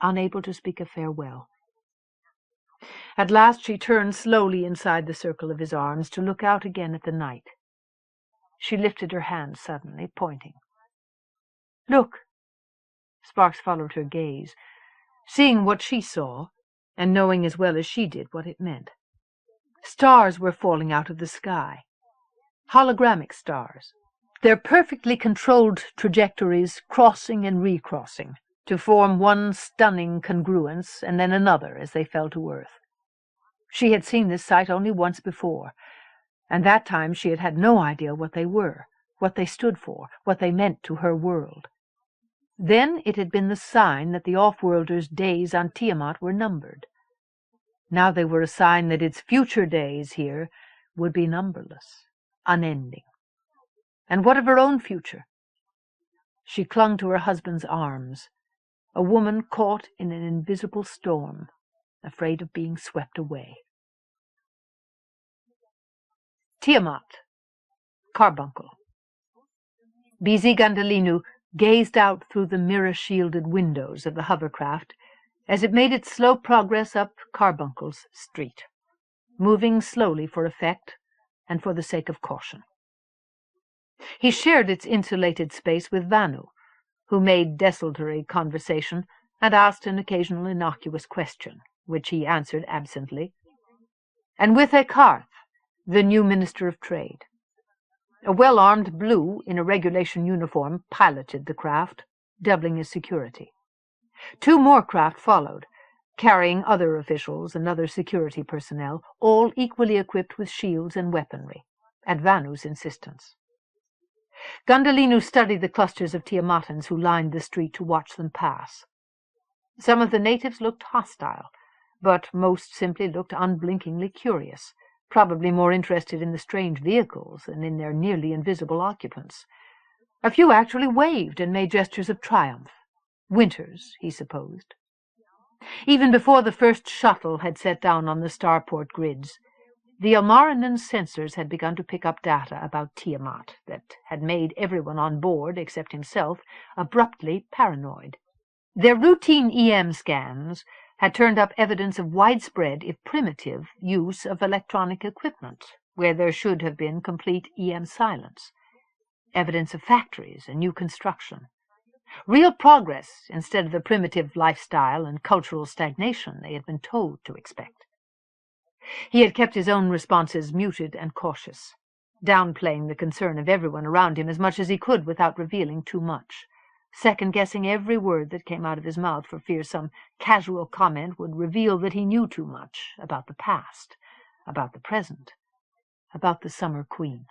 [SPEAKER 1] unable to speak a farewell. At last she turned slowly inside the circle of his arms to look out again at the night. She lifted her hand suddenly, pointing. "Look!" Sparks followed her gaze, seeing what she saw, and knowing as well as she did what it meant. Stars were falling out of the sky, hologramic stars, their perfectly controlled trajectories crossing and recrossing, to form one stunning congruence and then another as they fell to earth. She had seen this sight only once before, and that time she had had no idea what they were, what they stood for, what they meant to her world. Then it had been the sign that the off-worlders' days on Tiamat were numbered. Now they were a sign that its future days here would be numberless, unending. And what of her own future? She clung to her husband's arms, a woman caught in an invisible storm, afraid of being swept away. Tiamat, Carbuncle. BZ Gundhalinu gazed out through the mirror-shielded windows of the hovercraft as it made its slow progress up Carbuncle's street, moving slowly for effect and for the sake of caution. He shared its insulated space with Vanu, who made desultory conversation and asked an occasional innocuous question, which he answered absently, and with Karth, the new Minister of Trade. A well-armed Blue in a regulation uniform piloted the craft, doubling as security. 2 more craft followed, carrying other officials and other security personnel, all equally equipped with shields and weaponry, at Vanu's insistence. Gundhalinu studied the clusters of Tiamatans who lined the street to watch them pass. Some of the natives looked hostile, but most simply looked unblinkingly curious, probably more interested in the strange vehicles than in their nearly invisible occupants. A few actually waved and made gestures of triumph. Winters, he supposed. Even before the first shuttle had set down on the Starport grids, the Ilmarinen sensors had begun to pick up data about Tiamat that had made everyone on board, except himself, abruptly paranoid. Their routine EM scans had turned up evidence of widespread, if primitive, use of electronic equipment, where there should have been complete EM silence. Evidence of factories and new construction. Real progress instead of the primitive lifestyle and cultural stagnation they had been told to expect. He had kept his own responses muted and cautious, downplaying the concern of everyone around him as much as he could without revealing too much, second-guessing every word that came out of his mouth for fear some casual comment would reveal that he knew too much about the past, about the present, about the Summer Queen.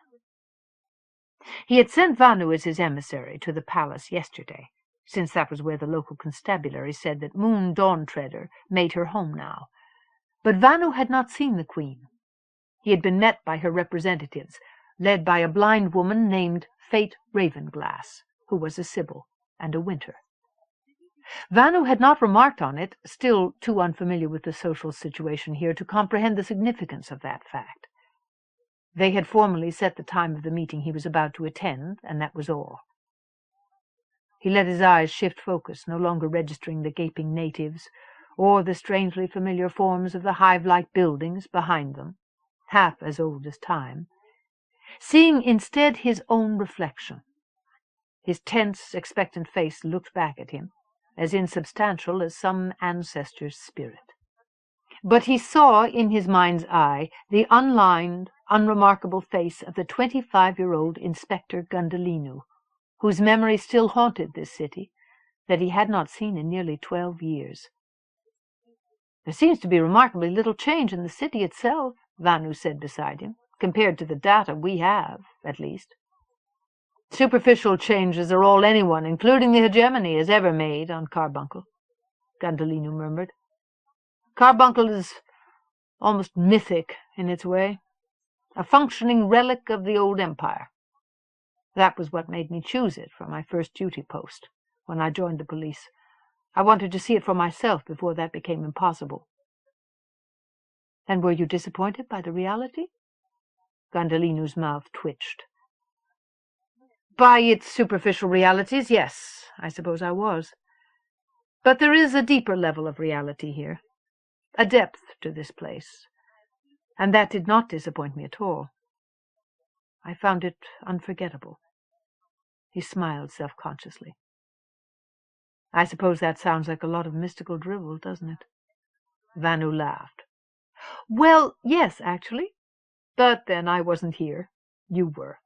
[SPEAKER 1] He had sent Vanu as his emissary to the palace yesterday, since that was where the local constabulary said that Moon Dawn-Treader made her home now. But Vanu had not seen the Queen. He had been met by her representatives, led by a blind woman named Fate Ravenglass, who was a Sibyl and a Winter. Vanu had not remarked on it, still too unfamiliar with the social situation here to comprehend the significance of that fact. They had formally set the time of the meeting he was about to attend, and that was all. He let his eyes shift focus, no longer registering the gaping natives, or the strangely familiar forms of the hive-like buildings behind them, half as old as time, seeing instead his own reflection. His tense, expectant face looked back at him, as insubstantial as some ancestor's spirit. But he saw in his mind's eye the unlined, unremarkable face of the 25-year-old Inspector Gundhalinu, whose memory still haunted this city, that he had not seen in nearly 12 years. There seems to be remarkably little change in the city itself, Vanu said beside him, compared to the data we have, at least. Superficial changes are all anyone, including the Hegemony, has ever made on Carbuncle, Gundhalinu murmured. Carbuncle is almost mythic in its way, a functioning relic of the old empire. That was what made me choose it for my first duty post when I joined the police. I wanted to see it for myself before that became impossible. And were you disappointed by the reality? Gundhalinu's mouth twitched. By its superficial realities, yes, I suppose I was. But there is a deeper level of reality here, a depth to this place, and that did not disappoint me at all. I found it unforgettable. He smiled self-consciously. I suppose that sounds like a lot of mystical drivel, doesn't it? Vanu laughed. Well, yes, actually. But then I wasn't here. You were.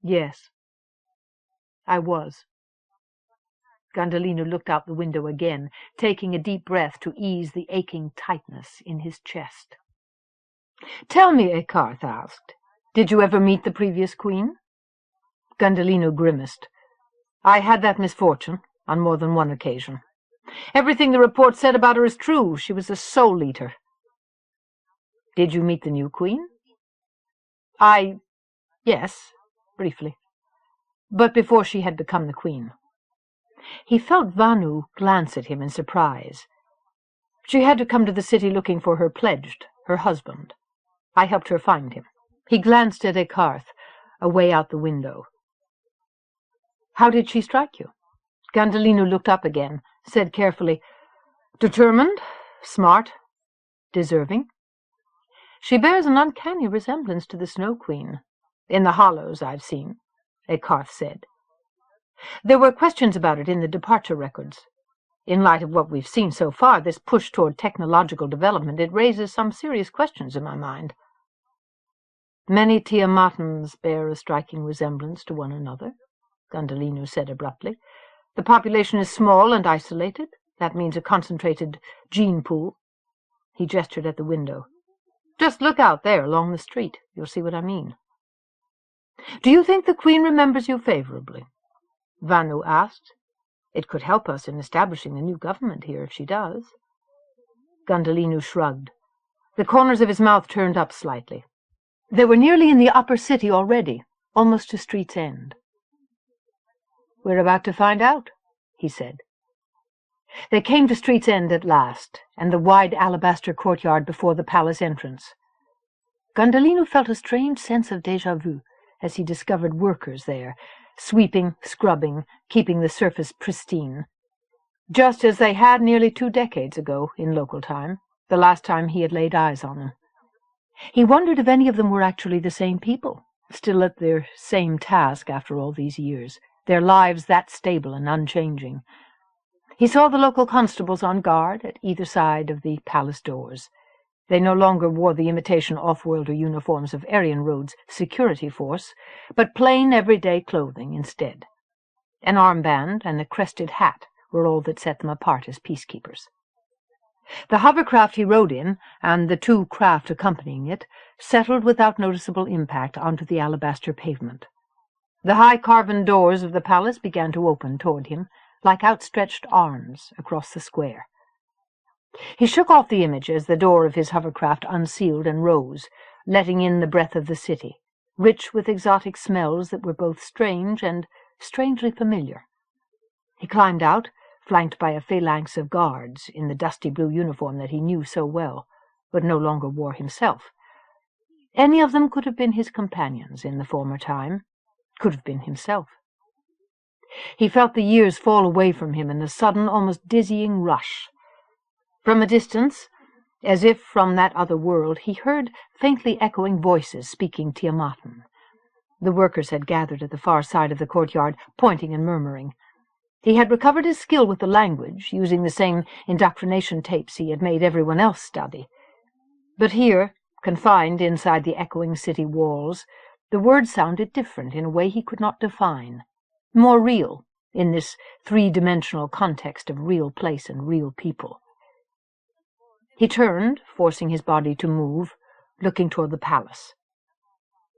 [SPEAKER 1] Yes, I was. Gundhalinu looked out the window again, taking a deep breath to ease the aching tightness in his chest. Tell me, Ekarth asked, did you ever meet the previous queen? Gundhalinu grimaced. I had that misfortune on more than one occasion. Everything the report said about her is true. She was a soul eater. Did you meet the new queen? Yes, briefly. But before she had become the queen. He felt Vanu glance at him in surprise. She had to come to the city looking for her pledged, her husband. I helped her find him. He glanced at Ekarth, away out the window. How did she strike you? Gundhalinu looked up again, said carefully, Determined, smart, deserving. She bears an uncanny resemblance to the Snow Queen. In the hollows I've seen, Ekarth said. There were questions about it in the departure records. In light of what we've seen so far, this push toward technological development, it raises some serious questions in my mind. Many Tiamatans bear a striking resemblance to one another, Gundhalinu said abruptly. The population is small and isolated. That means a concentrated gene pool. He gestured at the window. Just look out there along the street. You'll see what I mean. Do you think the Queen remembers you favorably? Vanu asked. It could help us in establishing the new government here if she does. Gundhalinu shrugged. The corners of his mouth turned up slightly. They were nearly in the upper city already, almost to street's end. We're about to find out, he said. They came to street's end at last, and the wide alabaster courtyard before the palace entrance. Gundhalinu felt a strange sense of déjà vu as he discovered workers there, sweeping, scrubbing, keeping the surface pristine. Just as they had nearly 2 decades ago in local time, the last time he had laid eyes on them. He wondered if any of them were actually the same people, still at their same task after all these years, their lives that stable and unchanging. He saw the local constables on guard at either side of the palace doors. They no longer wore the imitation off-worlder uniforms of Aryan Road's security force, but plain everyday clothing instead. An armband and a crested hat were all that set them apart as peacekeepers. The hovercraft he rode in, and the 2 craft accompanying it, settled without noticeable impact onto the alabaster pavement. The high carven doors of the palace began to open toward him, like outstretched arms across the square. He shook off the image as the door of his hovercraft unsealed and rose, letting in the breath of the city, rich with exotic smells that were both strange and strangely familiar. He climbed out, flanked by a phalanx of guards in the dusty blue uniform that he knew so well, but no longer wore himself. Any of them could have been his companions in the former time, could have been himself. He felt the years fall away from him in a sudden, almost dizzying rush. From a distance, as if from that other world, he heard faintly echoing voices speaking Tiamatan. The workers had gathered at the far side of the courtyard, pointing and murmuring. He had recovered his skill with the language, using the same indoctrination tapes he had made everyone else study. But here, confined inside the echoing city walls, the words sounded different in a way he could not define, more real in this 3-dimensional context of real place and real people. He turned, forcing his body to move, looking toward the palace.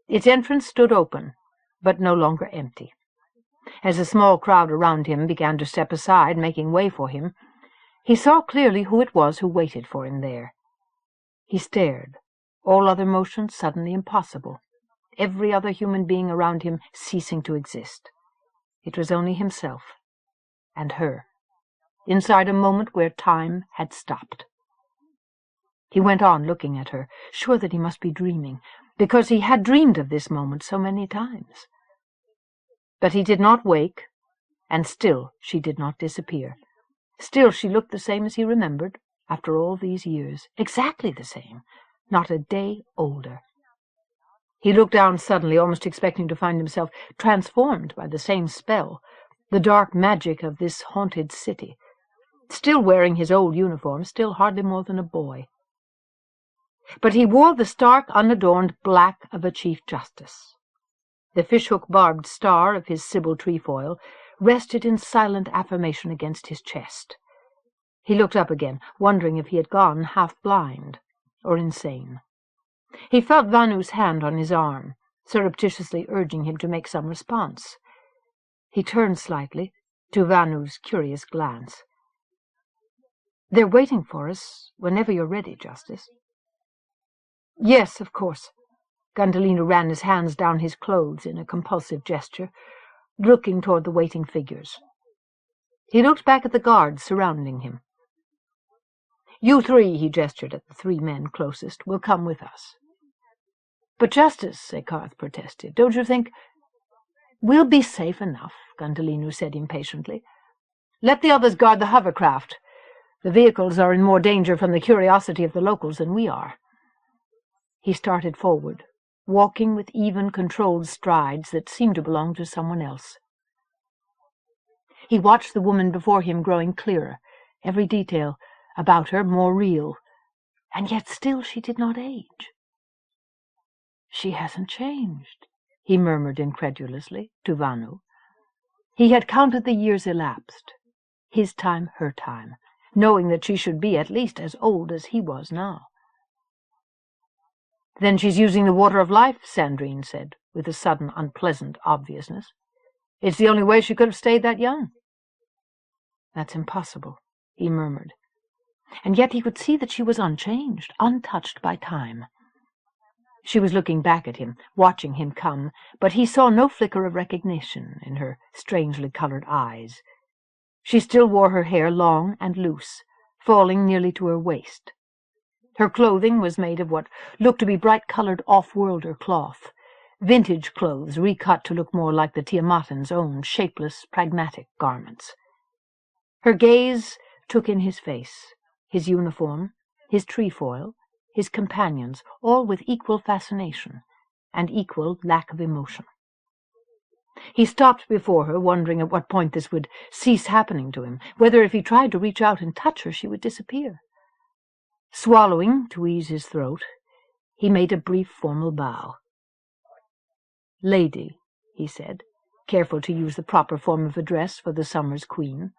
[SPEAKER 1] Its entrance stood open, but no longer empty. As a small crowd around him began to step aside, making way for him, he saw clearly who it was who waited for him there. He stared, all other motion suddenly impossible, every other human being around him ceasing to exist. It was only himself and her, inside a moment where time had stopped. He went on looking at her, sure that he must be dreaming, because he had dreamed of this moment so many times. But he did not wake, and still she did not disappear. Still she looked the same as he remembered, after all these years, exactly the same, not a day older. He looked down suddenly, almost expecting to find himself transformed by the same spell, the dark magic of this haunted city, still wearing his old uniform, still hardly more than a boy. But he wore the stark, unadorned black of a Chief Justice. The fishhook-barbed star of his Sibyl trefoil rested in silent affirmation against his chest. He looked up again, wondering if he had gone half-blind or insane. He felt Vanu's hand on his arm, surreptitiously urging him to make some response. He turned slightly, to Vanu's curious glance. "They're waiting for us whenever you're ready, Justice." "Yes, of course." Gundhalinu ran his hands down his clothes in a compulsive gesture, looking toward the waiting figures. He looked back at the guards surrounding him. "You three," he gestured at the 3 men closest, "will come with us." "But, Justice," Sekarth protested, "don't you think—" "We'll be safe enough," Gundhalinu said impatiently. "Let the others guard the hovercraft. The vehicles are in more danger from the curiosity of the locals than we are." He started forward, walking with even, controlled strides that seemed to belong to someone else. He watched the woman before him growing clearer, every detail about her more real, and yet still she did not age. "She hasn't changed," he murmured incredulously to Vanu. He had counted the years elapsed, his time, her time, knowing that she should be at least as old as he was now. "Then she's using the water of life," Sandrine said, with a sudden unpleasant obviousness. "It's the only way she could have stayed that young." "That's impossible," he murmured. And yet he could see that she was unchanged, untouched by time. She was looking back at him, watching him come, but he saw no flicker of recognition in her strangely colored eyes. She still wore her hair long and loose, falling nearly to her waist. Her clothing was made of what looked to be bright-colored off-worlder cloth, vintage clothes recut to look more like the Tiamatans' own shapeless, pragmatic garments. Her gaze took in his face, his uniform, his trefoil, his companions, all with equal fascination and equal lack of emotion. He stopped before her, wondering at what point this would cease happening to him, whether if he tried to reach out and touch her she would disappear. Swallowing to ease his throat, he made a brief formal bow. "Lady," he said, careful to use the proper form of address for the summer's queen.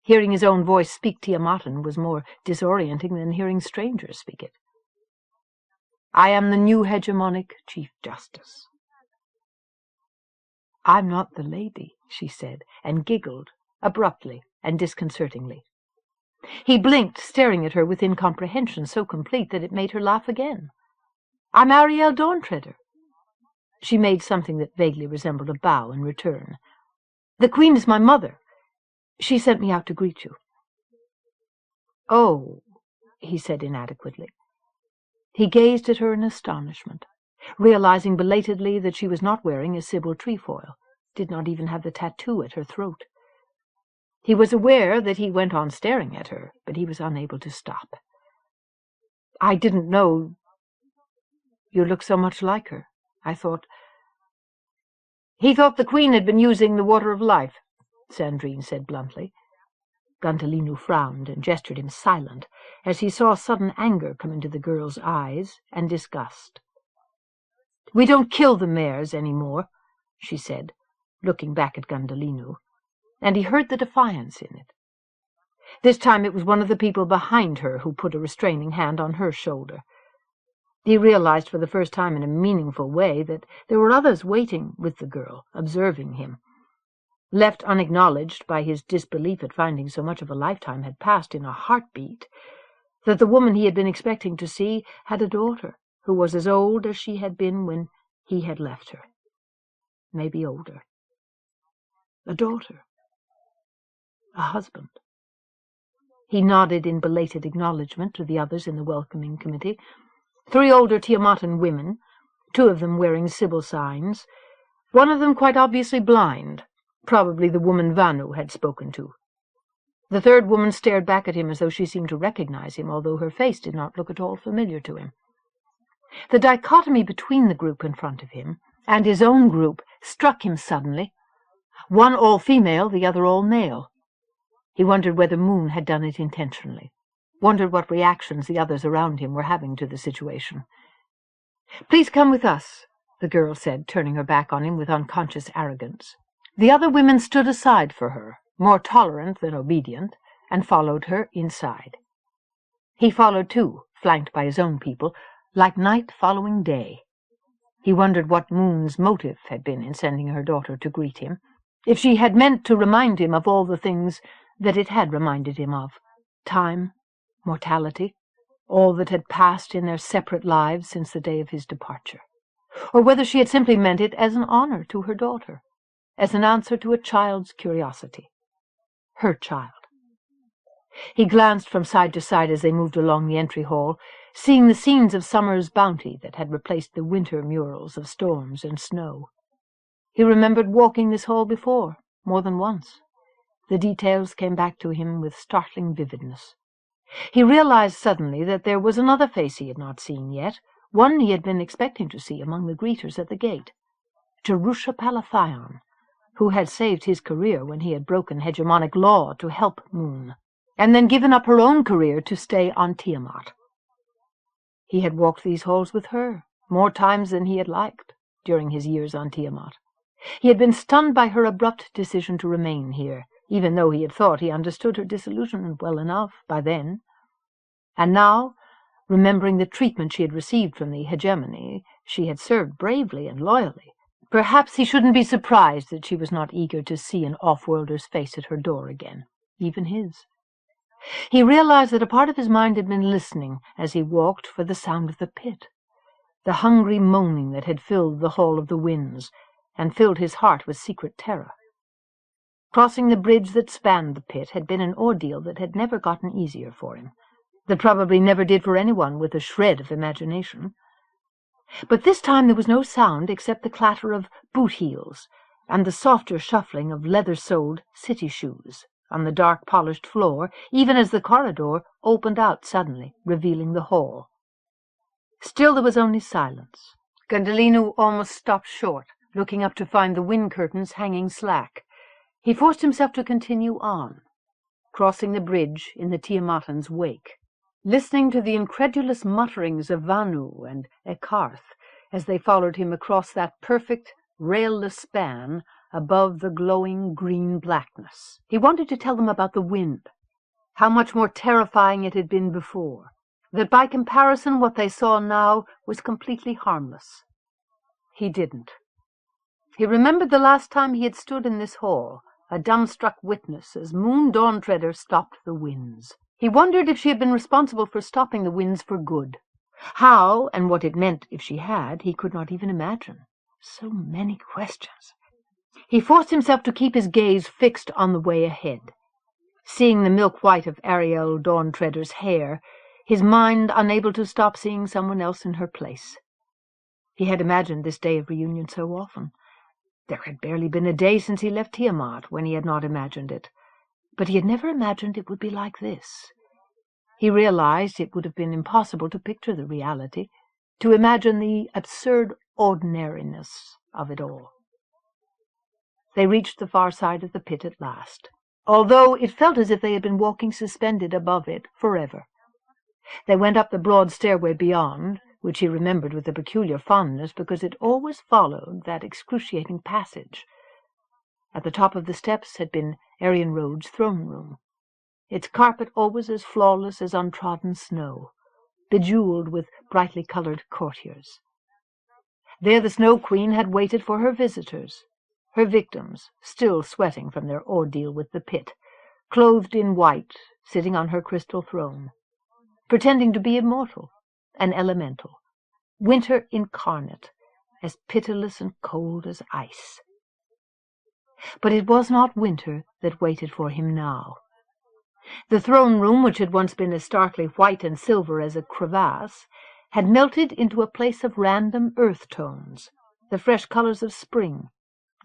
[SPEAKER 1] Hearing his own voice speak Tiamatan was more disorienting than hearing strangers speak it. "I am the new hegemonic Chief Justice." "I'm not the lady," she said, and giggled, abruptly and disconcertingly. He blinked, staring at her with incomprehension so complete that it made her laugh again. "I'm Ariel Dawn-Treader." She made something that vaguely resembled a bow in return. "The Queen is my mother. She sent me out to greet you." "Oh," he said inadequately. He gazed at her in astonishment, realizing belatedly that she was not wearing a Sibyl trefoil, did not even have the tattoo at her throat. He was aware that he went on staring at her, but he was unable to stop. "I didn't know you look so much like her. I thought—" "He thought the Queen had been using the water of life," Sandrine said bluntly. Gundhalinu frowned and gestured him silent, as he saw sudden anger come into the girl's eyes, and disgust. "We don't kill the mares any more," she said, looking back at Gundhalinu, and he heard the defiance in it. This time it was one of the people behind her who put a restraining hand on her shoulder. He realized for the first time in a meaningful way that there were others waiting with the girl, observing him. Left unacknowledged by his disbelief at finding so much of a lifetime had passed in a heartbeat, that the woman he had been expecting to see had a daughter who was as old as she had been when he had left her. Maybe older. A daughter. A husband. He nodded in belated acknowledgment to the others in the welcoming committee. 3 older Tiamatan women, 2 of them wearing Sibyl signs, one of them quite obviously blind, probably the woman Vanu had spoken to. The 3rd woman stared back at him as though she seemed to recognize him, although her face did not look at all familiar to him. The dichotomy between the group in front of him and his own group struck him suddenly. One all female, the other all male. He wondered whether Moon had done it intentionally, wondered what reactions the others around him were having to the situation. "Please come with us," the girl said, turning her back on him with unconscious arrogance. The other women stood aside for her, more tolerant than obedient, and followed her inside. He followed too, flanked by his own people, like night following day. He wondered what Moon's motive had been in sending her daughter to greet him, if she had meant to remind him of all the things that it had reminded him of, time, mortality, all that had passed in their separate lives since the day of his departure, or whether she had simply meant it as an honor to her daughter, as an answer to a child's curiosity. Her child. He glanced from side to side as they moved along the entry hall, seeing the scenes of summer's bounty that had replaced the winter murals of storms and snow. He remembered walking this hall before, more than once. The details came back to him with startling vividness. He realized suddenly that there was another face he had not seen yet, one he had been expecting to see among the greeters at the gate. Jerusha Palathion, who had saved his career when he had broken hegemonic law to help Moon, and then given up her own career to stay on Tiamat. He had walked these halls with her, more times than he had liked, during his years on Tiamat. He had been stunned by her abrupt decision to remain here, even though he had thought he understood her disillusionment well enough by then. And now, remembering the treatment she had received from the hegemony, she had served bravely and loyally. Perhaps he shouldn't be surprised that she was not eager to see an off-worlder's face at her door again, even his. He realized that a part of his mind had been listening, as he walked, for the sound of the pit, the hungry moaning that had filled the Hall of the Winds, and filled his heart with secret terror. Crossing the bridge that spanned the pit had been an ordeal that had never gotten easier for him, that probably never did for anyone with a shred of imagination. But this time there was no sound except the clatter of boot heels and the softer shuffling of leather-soled city shoes on the dark polished floor, even as the corridor opened out suddenly, revealing the hall. Still there was only silence. Gundhalinu almost stopped short, looking up to find the wind curtains hanging slack. He forced himself to continue on, crossing the bridge in the Tiamatan's wake, listening to the incredulous mutterings of Vanu and Ekarth as they followed him across that perfect, railless span above the glowing green blackness. He wanted to tell them about the wind, how much more terrifying it had been before, that by comparison what they saw now was completely harmless. He didn't. He remembered the last time he had stood in this hall, a dumbstruck witness as Moon Dawntreader stopped the winds. He wondered if she had been responsible for stopping the winds for good. How, and what it meant if she had, he could not even imagine. So many questions. He forced himself to keep his gaze fixed on the way ahead. Seeing the milk-white of Ariel Dawntreader's hair, his mind unable to stop seeing someone else in her place. He had imagined this day of reunion so often. There had barely been a day since he left Tiamat when he had not imagined it. But he had never imagined it would be like this. He realized it would have been impossible to picture the reality, to imagine the absurd ordinariness of it all. They reached the far side of the pit at last, although it felt as if they had been walking suspended above it forever. They went up the broad stairway beyond, which he remembered with a peculiar fondness because it always followed that excruciating passage. At the top of the steps had been Arian Rhodes' throne room. its carpet always as flawless as untrodden snow, bejeweled with brightly colored courtiers. There the Snow Queen had waited for her visitors, her victims, still sweating from their ordeal with the pit, clothed in white, sitting on her crystal throne, pretending to be immortal, an elemental, winter incarnate, as pitiless and cold as ice. But it was not winter that waited for him now. The throne room, which had once been as starkly white and silver as a crevasse, had melted into a place of random earth tones, the fresh colors of spring,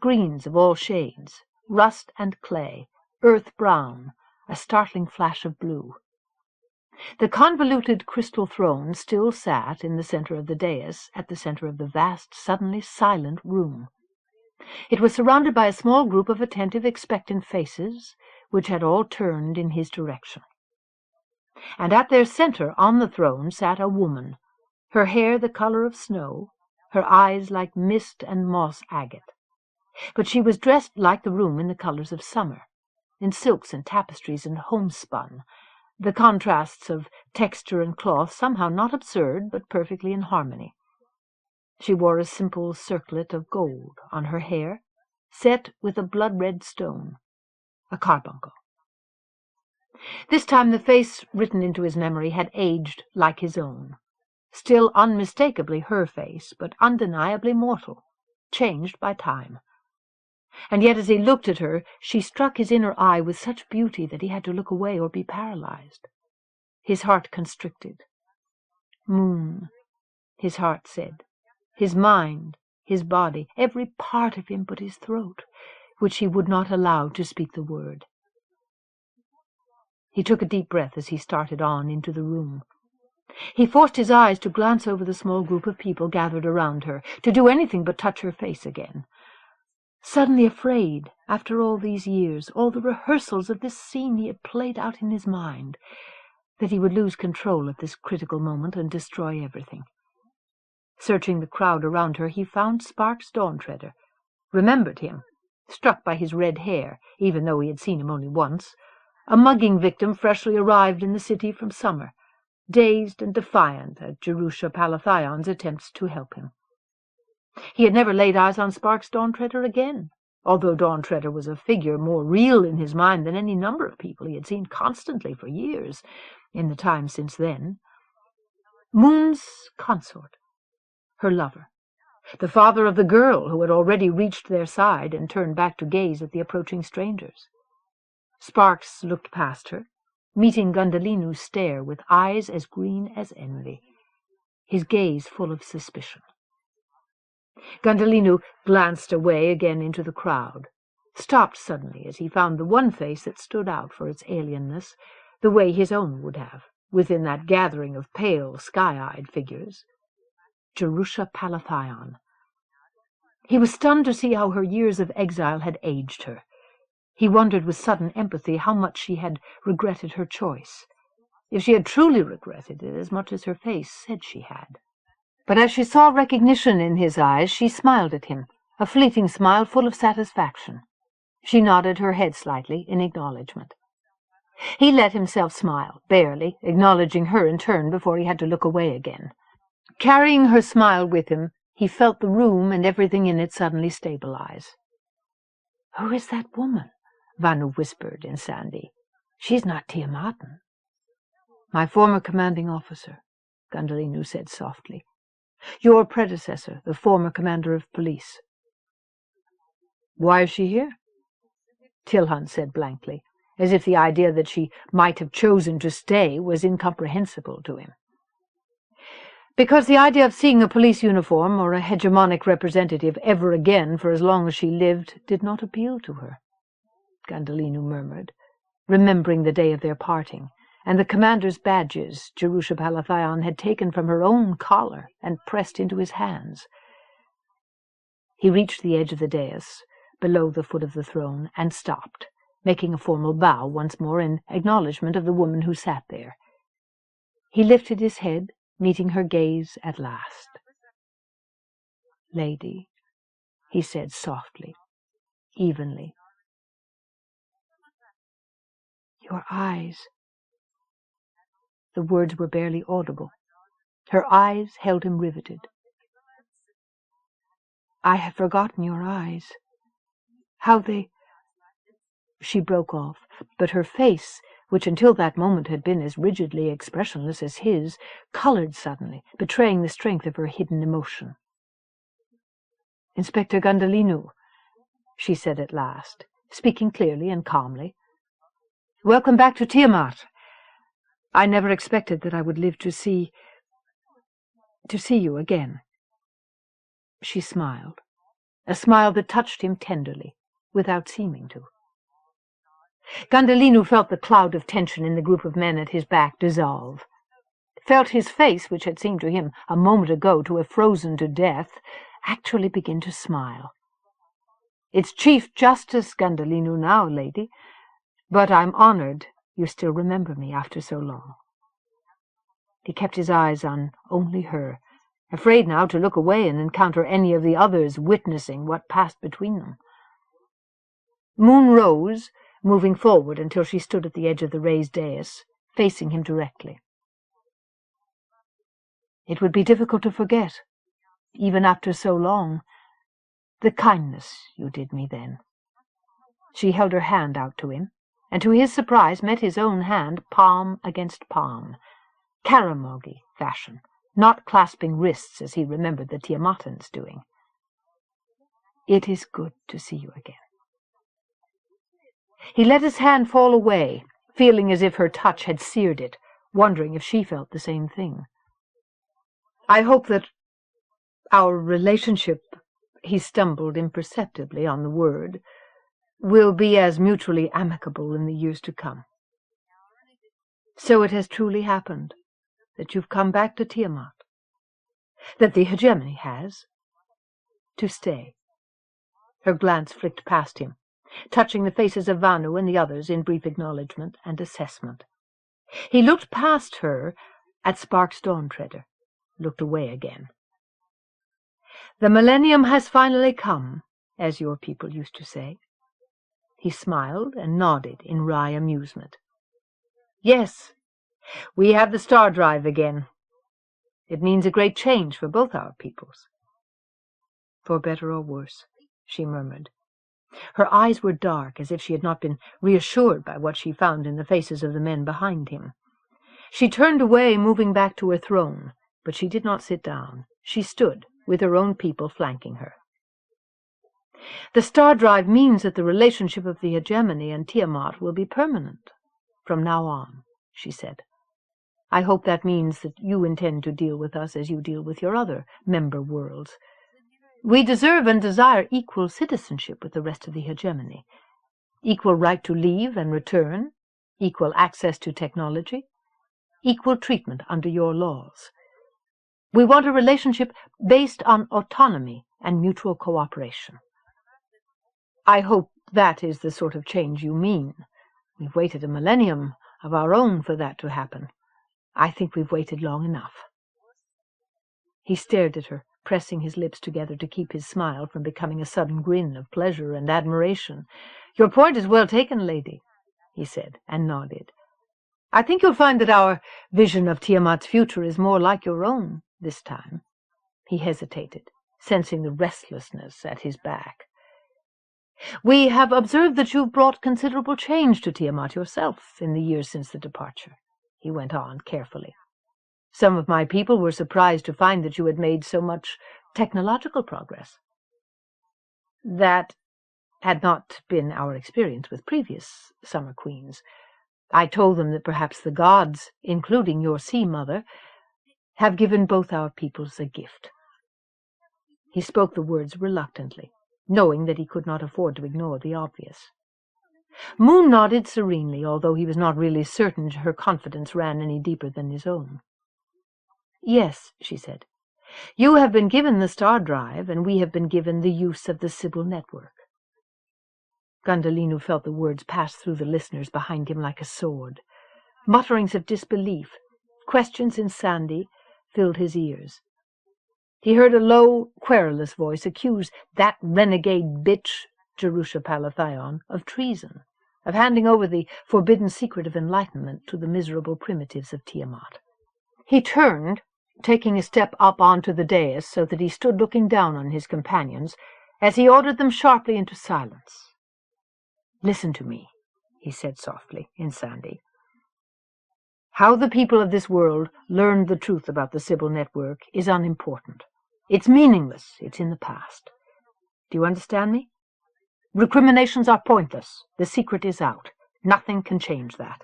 [SPEAKER 1] greens of all shades, rust and clay, earth brown, a startling flash of blue. The convoluted crystal throne still sat in the center of the dais, at the center of the vast, suddenly silent room. It was surrounded by a small group of attentive, expectant faces, which had all turned in his direction. And at their center, on the throne, sat a woman, her hair the color of snow, her eyes like mist and moss agate. But she was dressed like the room in the colors of summer, in silks and tapestries and homespun, the contrasts of texture and cloth somehow not absurd, but perfectly in harmony. She wore a simple circlet of gold on her hair, set with a blood-red stone, a carbuncle. This time the face written into his memory had aged like his own, still unmistakably her face, but undeniably mortal, changed by time. And yet as he looked at her, she struck his inner eye with such beauty that he had to look away or be paralyzed. His heart constricted. Moon, his heart said. His mind, his body, every part of him but his throat, which he would not allow to speak the word. He took a deep breath as he started on into the room. He forced his eyes to glance over the small group of people gathered around her, to do anything but touch her face again. Suddenly afraid, after all these years, all the rehearsals of this scene he had played out in his mind, that he would lose control at this critical moment and destroy everything. Searching the crowd around her, he found Sparks Dawntreader, remembered him, struck by his red hair, even though he had seen him only once, a mugging victim freshly arrived in the city from summer, dazed and defiant at Jerusha Palathion's attempts to help him. He had never laid eyes on Sparks Dawntreader again, although Dawntreader was a figure more real in his mind than any number of people he had seen constantly for years, in the time since then. Moon's consort, her lover, the father of the girl who had already reached their side and turned back to gaze at the approaching strangers. Sparks looked past her, meeting Gundhalinu's stare with eyes as green as envy, his gaze full of suspicion. Gundhalinu glanced away again into the crowd, stopped suddenly as he found the one face that stood out for its alienness, the way his own would have, within that gathering of pale, sky-eyed figures. Jerusha Palathion. He was stunned to see how her years of exile had aged her. He wondered with sudden empathy how much she had regretted her choice, if she had truly regretted it as much as her face said she had. But as she saw recognition in his eyes, she smiled at him, a fleeting smile full of satisfaction. She nodded her head slightly in acknowledgment. He let himself smile, barely, acknowledging her in turn before he had to look away again. Carrying her smile with him, he felt the room and everything in it suddenly stabilize. "Who is that woman?" Vanu whispered in Sandy. "She's not Tiamat." "My former commanding officer," Gundhalinu said softly. "Your predecessor, the former commander of police." "Why is she here?" Tilhun said blankly, as if the idea that she might have chosen to stay was incomprehensible to him. "Because the idea of seeing a police uniform or a hegemonic representative ever again for as long as she lived did not appeal to her," Gundhalinu murmured, remembering the day of their parting, and the commander's badges Jerusha Palathion had taken from her own collar and pressed into his hands. He reached the edge of the dais, below the foot of the throne, and stopped, making a formal bow once more in acknowledgment of the woman who sat there. He lifted his head, meeting her gaze at last. "Lady," he said softly, evenly, Your eyes. The words were barely audible. Her eyes held him riveted. I had forgotten your eyes. How they... She broke off, but her face, which until that moment had been as rigidly expressionless as his, colored suddenly, betraying the strength of her hidden emotion. Inspector Gundhalinu, she said at last, speaking clearly and calmly. Welcome back to Tiamat. I never expected that I would live to see you again. She smiled, a smile that touched him tenderly, without seeming to. Gundhalinu felt the cloud of tension in the group of men at his back dissolve, felt his face, which had seemed to him a moment ago to have frozen to death, actually begin to smile. It's Chief Justice Gundhalinu now, lady, but I'm honored you still remember me after so long. He kept his eyes on only her, afraid now to look away and encounter any of the others witnessing what passed between them. Moon rose, moving forward until she stood at the edge of the raised dais, facing him directly. It would be difficult to forget, even after so long, the kindness you did me then. She held her hand out to him, and to his surprise met his own hand palm against palm, Kharemough fashion, not clasping wrists as he remembered the Tiamatans doing. It is good to see you again. He let his hand fall away, feeling as if her touch had seared it, wondering if she felt the same thing. I hope that our relationship, he stumbled imperceptibly on the word, will be as mutually amicable in the years to come. So it has truly happened, that you've come back to Tiamat, that the hegemony has, to stay. Her glance flicked past him, touching the faces of Vanu and the others in brief acknowledgement and assessment. He looked past her at Sparks Dawntreader, looked away again. The millennium has finally come, as your people used to say. He smiled and nodded in wry amusement. Yes, we have the star drive again. It means a great change for both our peoples. For better or worse, she murmured. Her eyes were dark, as if she had not been reassured by what she found in the faces of the men behind him. She turned away, moving back to her throne, but she did not sit down. She stood, with her own people flanking her. The star drive means that the relationship of the hegemony and Tiamat will be permanent from now on, she said. I hope that means that you intend to deal with us as you deal with your other member worlds. We deserve and desire equal citizenship with the rest of the hegemony, equal right to leave and return, equal access to technology, equal treatment under your laws. We want a relationship based on autonomy and mutual cooperation. I hope that is the sort of change you mean. We've waited a millennium of our own for that to happen. I think we've waited long enough. He stared at her, pressing his lips together to keep his smile from becoming a sudden grin of pleasure and admiration. Your point is well taken, lady, he said, and nodded. I think you'll find that our vision of Tiamat's future is more like your own this time. He hesitated, sensing the restlessness at his back. We have observed that you've brought considerable change to Tiamat yourself in the years since the departure, he went on carefully. Some of my people were surprised to find that you had made so much technological progress. That had not been our experience with previous Summer Queens. I told them that perhaps the gods, including your sea mother, have given both our peoples a gift. He spoke the words reluctantly, knowing that he could not afford to ignore the obvious. Moon nodded serenely, although he was not really certain her confidence ran any deeper than his own. Yes, she said. You have been given the star drive, and we have been given the use of the Sybil network. Gundhalinu felt the words pass through the listeners behind him like a sword. Mutterings of disbelief, questions in Sandhi, filled his ears. He heard a low, querulous voice accuse that renegade bitch, Jerusha Palathion, of treason. of handing over the forbidden secret of enlightenment to the miserable primitives of Tiamat. He turned, taking a step up onto the dais so that he stood looking down on his companions, as he ordered them sharply into silence. "Listen to me," he said softly, in Sandi. "How the people of this world learned the truth about the Sybil network is unimportant. It's meaningless. It's in the past. Do you understand me? Recriminations are pointless. The secret is out. Nothing can change that."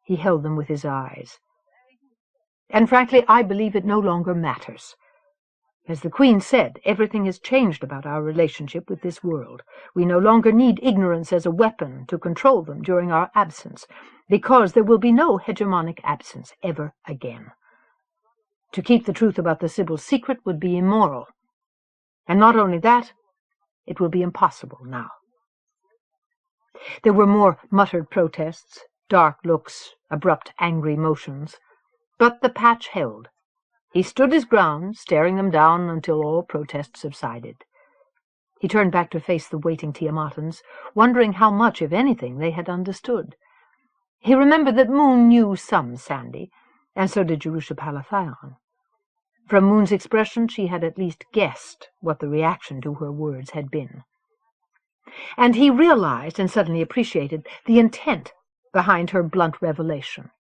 [SPEAKER 1] He held them with his eyes. "And frankly, I believe it no longer matters. As the Queen said, everything has changed about our relationship with this world. We no longer need ignorance as a weapon to control them during our absence, because there will be no hegemonic absence ever again. To keep the truth about the Sybil secret would be immoral. And not only that, it will be impossible now." There were more muttered protests, dark looks, abrupt angry motions. But the patch held. He stood his ground, staring them down until all protest subsided. He turned back to face the waiting Tiamatans, wondering how much, if anything, they had understood. He remembered that Moon knew some Sandi, and so did Jerusha-Palathion. From Moon's expression she had at least guessed what the reaction to her words had been. And he realized and suddenly appreciated the intent behind her blunt revelation,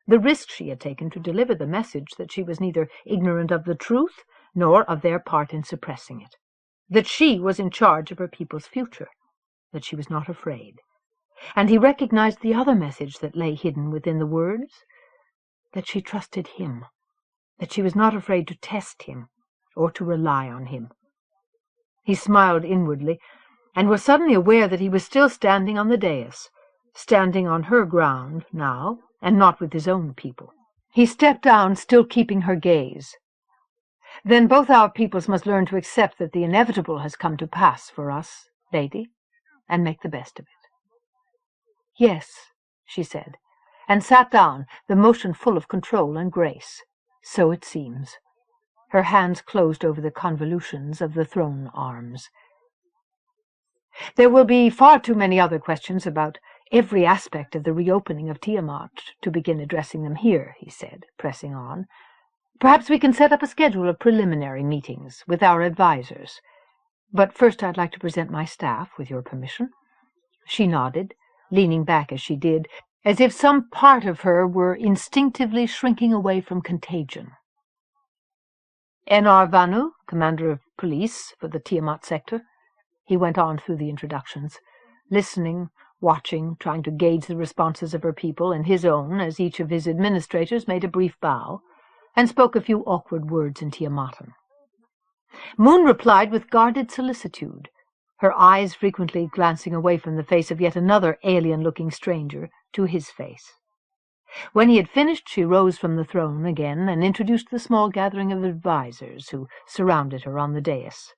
[SPEAKER 1] the risk she had taken to deliver the message that she was neither ignorant of the truth nor of their part in suppressing it, that she was in charge of her people's future, that she was not afraid. And he recognized the other message that lay hidden within the words, that she trusted him, that she was not afraid to test him or to rely on him. He smiled inwardly, and was suddenly aware that he was still standing on the dais, standing on her ground now, and not with his own people. He stepped down, still keeping her gaze. "Then both our peoples must learn to accept that the inevitable has come to pass for us, lady, and make the best of it." "Yes," she said, and sat down, the motion full of control and grace. "So it seems." Her hands closed over the convolutions of the throne arms. "There will be far too many other questions about every aspect of the reopening of Tiamat to begin addressing them here," he said, pressing on. "Perhaps we can set up a schedule of preliminary meetings with our advisors. But first I'd like to present my staff, with your permission." She nodded, leaning back as she did, as if some part of her were instinctively shrinking away from contagion. "Enar Vanu, Commander of Police for the Tiamat sector." He went on through the introductions, listening, watching, trying to gauge the responses of her people and his own as each of his administrators made a brief bow and spoke a few awkward words in Tiamatan. Moon replied with guarded solicitude, her eyes frequently glancing away from the face of yet another alien-looking stranger to his face. When he had finished, she rose from the throne again and introduced the small gathering of advisers who surrounded her on the dais.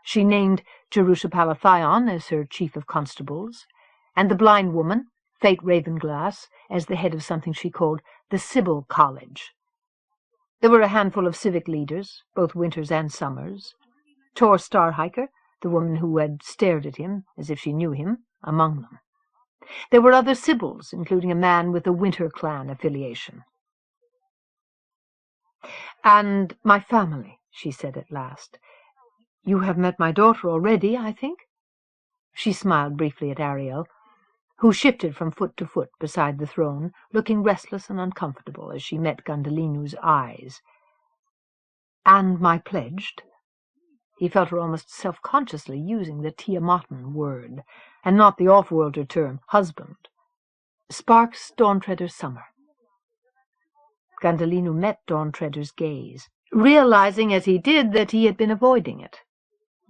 [SPEAKER 1] She named Jerusha-Palathion as her chief of constables, and the blind woman, Fate Ravenglass, as the head of something she called the Sybil College. There were a handful of civic leaders, both Winters and Summers, Tor Starhiker, the woman who had stared at him as if she knew him, among them. There were other Sybils, including a man with a Winter clan affiliation. "And my family," she said at last. "You have met my daughter already, I think?" She smiled briefly at Ariel, who shifted from foot to foot beside the throne, looking restless and uncomfortable as she met Gundhalinu's eyes. "And my pledged?" He felt her almost self-consciously using the Tiamatan word, and not the off-worlder term, husband. "Sparks Dawntreader Summer." Gundhalinu met Dawntreader's gaze, realizing as he did that he had been avoiding it.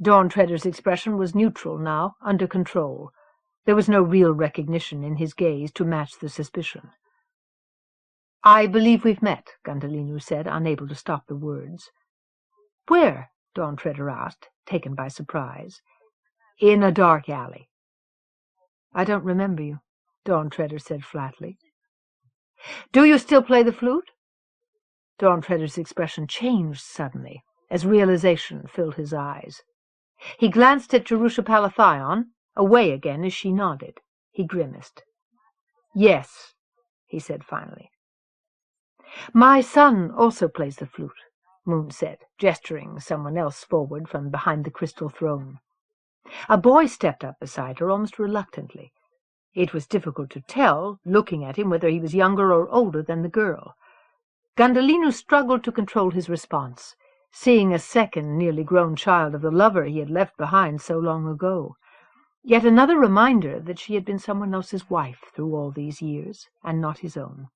[SPEAKER 1] Dawntreader's expression was neutral now, under control. There was no real recognition in his gaze to match the suspicion. "I believe we've met," Gundhalinu said, unable to stop the words. "Where?" Dawntreader asked, taken by surprise. "In a dark alley." "I don't remember you," Dawntreader said flatly. "Do you still play the flute?" Dawntreader's expression changed suddenly, as realization filled his eyes. He glanced at Jerusha-Palathion, away again as she nodded. He grimaced. "Yes," he said finally. "My son also plays the flute," Moon said, gesturing someone else forward from behind the crystal throne. A boy stepped up beside her almost reluctantly. It was difficult to tell, looking at him, whether he was younger or older than the girl. Gundhalinu struggled to control his response, seeing a second nearly grown child of the lover he had left behind so long ago. Yet another reminder that she had been someone else's wife through all these years, and not his own.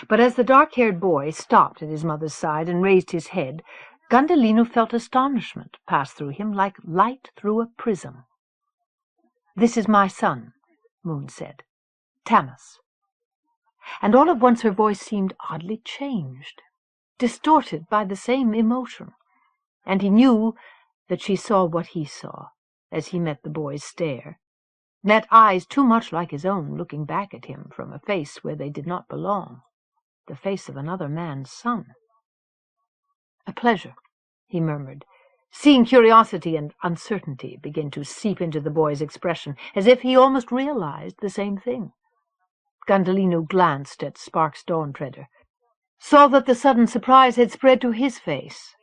[SPEAKER 1] But as the dark-haired boy stopped at his mother's side and raised his head, Gundhalinu felt astonishment pass through him like light through a prism. "This is my son," Moon said. "Tamas." And all at once her voice seemed oddly changed, distorted by the same emotion, and he knew that she saw what he saw as he met the boy's stare, met eyes too much like his own looking back at him from a face where they did not belong, the face of another man's son. "A pleasure," he murmured, seeing curiosity and uncertainty begin to seep into the boy's expression, as if he almost realized the same thing. Gundhalinu glanced at Sparks Dawntreader, saw that the sudden surprise had spread to his face,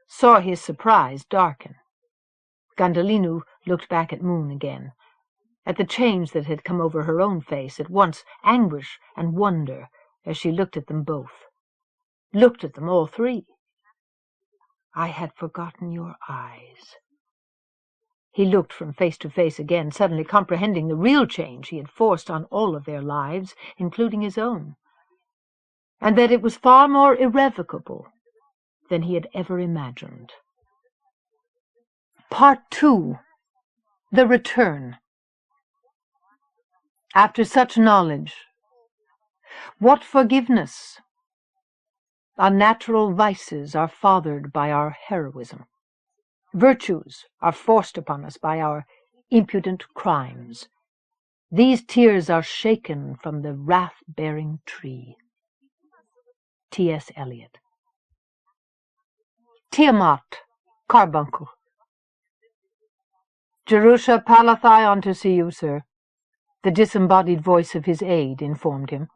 [SPEAKER 1] saw his surprise darken. Gundhalinu looked back at Moon again, at the change that had come over her own face, at once anguish and wonder, as she looked at them both, looked at them all three. "I had forgotten your eyes." He looked from face to face again, suddenly comprehending the real change he had forced on all of their lives, including his own, and that it was far more irrevocable than he had ever imagined. Part 2. The Return. After such knowledge, what forgiveness? Unnatural vices are fathered by our heroism. Virtues are forced upon us by our impudent crimes. These tears are shaken from the wrath-bearing tree. T.S. Eliot. Tiamat, Carbuncle. "Jerusha Palathion to see you, sir," the disembodied voice of his aide informed him.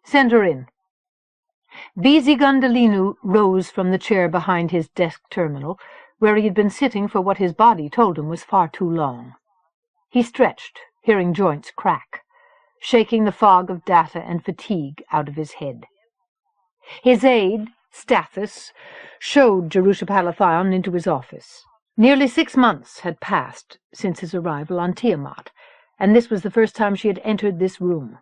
[SPEAKER 1] "Send her in." Vinge Gundhalinu rose from the chair behind his desk terminal, where he had been sitting for what his body told him was far too long. He stretched, hearing joints crack, shaking the fog of data and fatigue out of his head. His aide, Stathis, showed Jerusha Palathion into his office. Nearly 6 months had passed since his arrival on Tiamat, and this was the first time she had entered this room.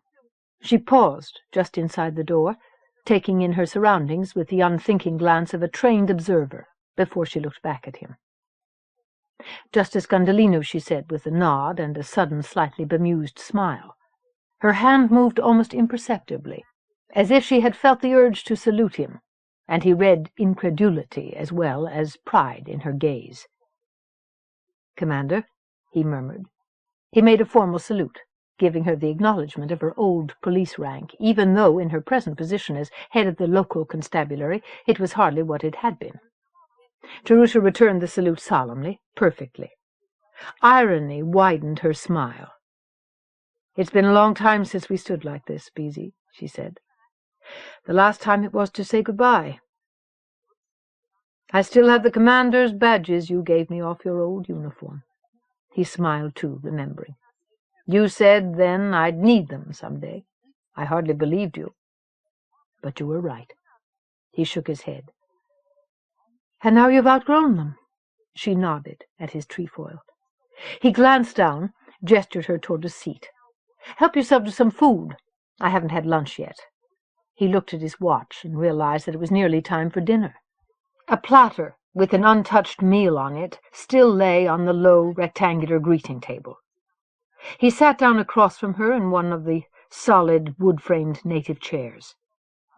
[SPEAKER 1] She paused just inside the door, taking in her surroundings with the unthinking glance of a trained observer, before she looked back at him. "Justice Gundhalinu," she said with a nod and a sudden, slightly bemused smile. Her hand moved almost imperceptibly, as if she had felt the urge to salute him, and he read incredulity as well as pride in her gaze. "Commander," he murmured. He made a formal salute, giving her the acknowledgment of her old police rank, even though in her present position as head of the local constabulary it was hardly what it had been. Jerusha returned the salute solemnly, perfectly. Irony widened her smile. "It's been a long time since we stood like this, Vinge," she said. "The last time it was to say goodbye. I still have the commander's badges you gave me off your old uniform." He smiled too, remembering. "You said then I'd need them some day. I hardly believed you. But you were right." He shook his head. "And now you've outgrown them." She nodded at his trefoil. He glanced down, gestured her toward a seat. "Help yourself to some food. I haven't had lunch yet." He looked at his watch and realized that it was nearly time for dinner. A platter with an untouched meal on it still lay on the low, rectangular greeting table. He sat down across from her in one of the solid, wood-framed native chairs.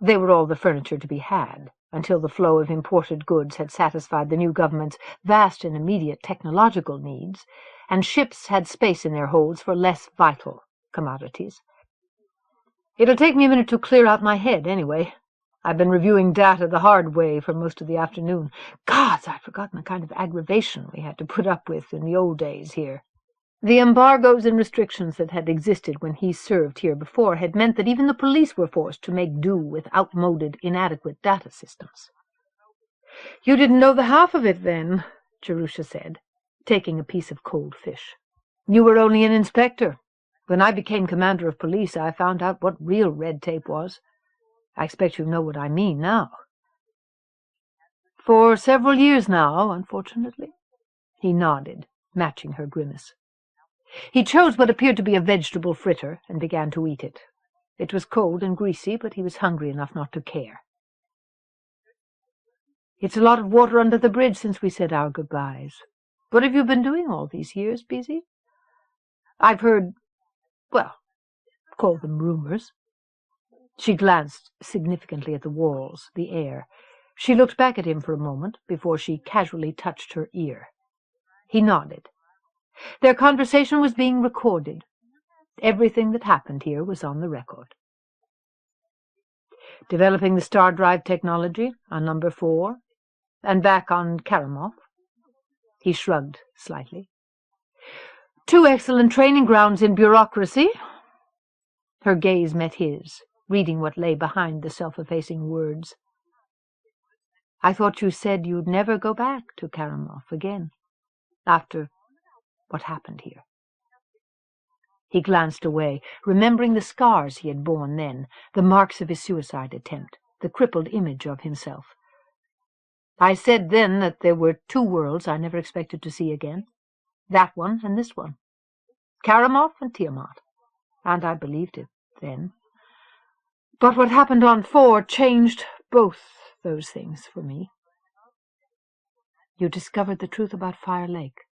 [SPEAKER 1] They were all the furniture to be had, until the flow of imported goods had satisfied the new government's vast and immediate technological needs, and ships had space in their holds for less vital commodities. "It'll take me a minute to clear out my head, anyway. I've been reviewing data the hard way for most of the afternoon. Gods, I'd forgotten the kind of aggravation we had to put up with in the old days here." The embargoes and restrictions that had existed when he served here before had meant that even the police were forced to make do with outmoded, inadequate data systems. "You didn't know the half of it, then," Caruso said, taking a piece of cold fish. "You were only an inspector. When I became commander of police, I found out what real red tape was. I expect you know what I mean now." "For several years now, unfortunately." He nodded, matching her grimace. He chose what appeared to be a vegetable fritter and began to eat it. It was cold and greasy, but he was hungry enough not to care. "It's a lot of water under the bridge since we said our goodbyes. What have you been doing all these years, Beezy?" "I've heard, well, call them rumors." She glanced significantly at the walls, the air. She looked back at him for a moment before she casually touched her ear. He nodded. Their conversation was being recorded. Everything that happened here was on the record. "Developing the star drive technology on number 4, and back on Kharemough." He shrugged slightly. "2 excellent training grounds in bureaucracy." Her gaze met his, reading what lay behind the self-effacing words. "I thought you said you'd never go back to Kharemough again, after what happened here." He glanced away, remembering the scars he had borne then, the marks of his suicide attempt, the crippled image of himself. "I said then that there were 2 worlds I never expected to see again. That one and this one. Kharemough and Tiamat. And I believed it then. But what happened on 4 changed both those things for me." "You discovered the truth about Fire Lake."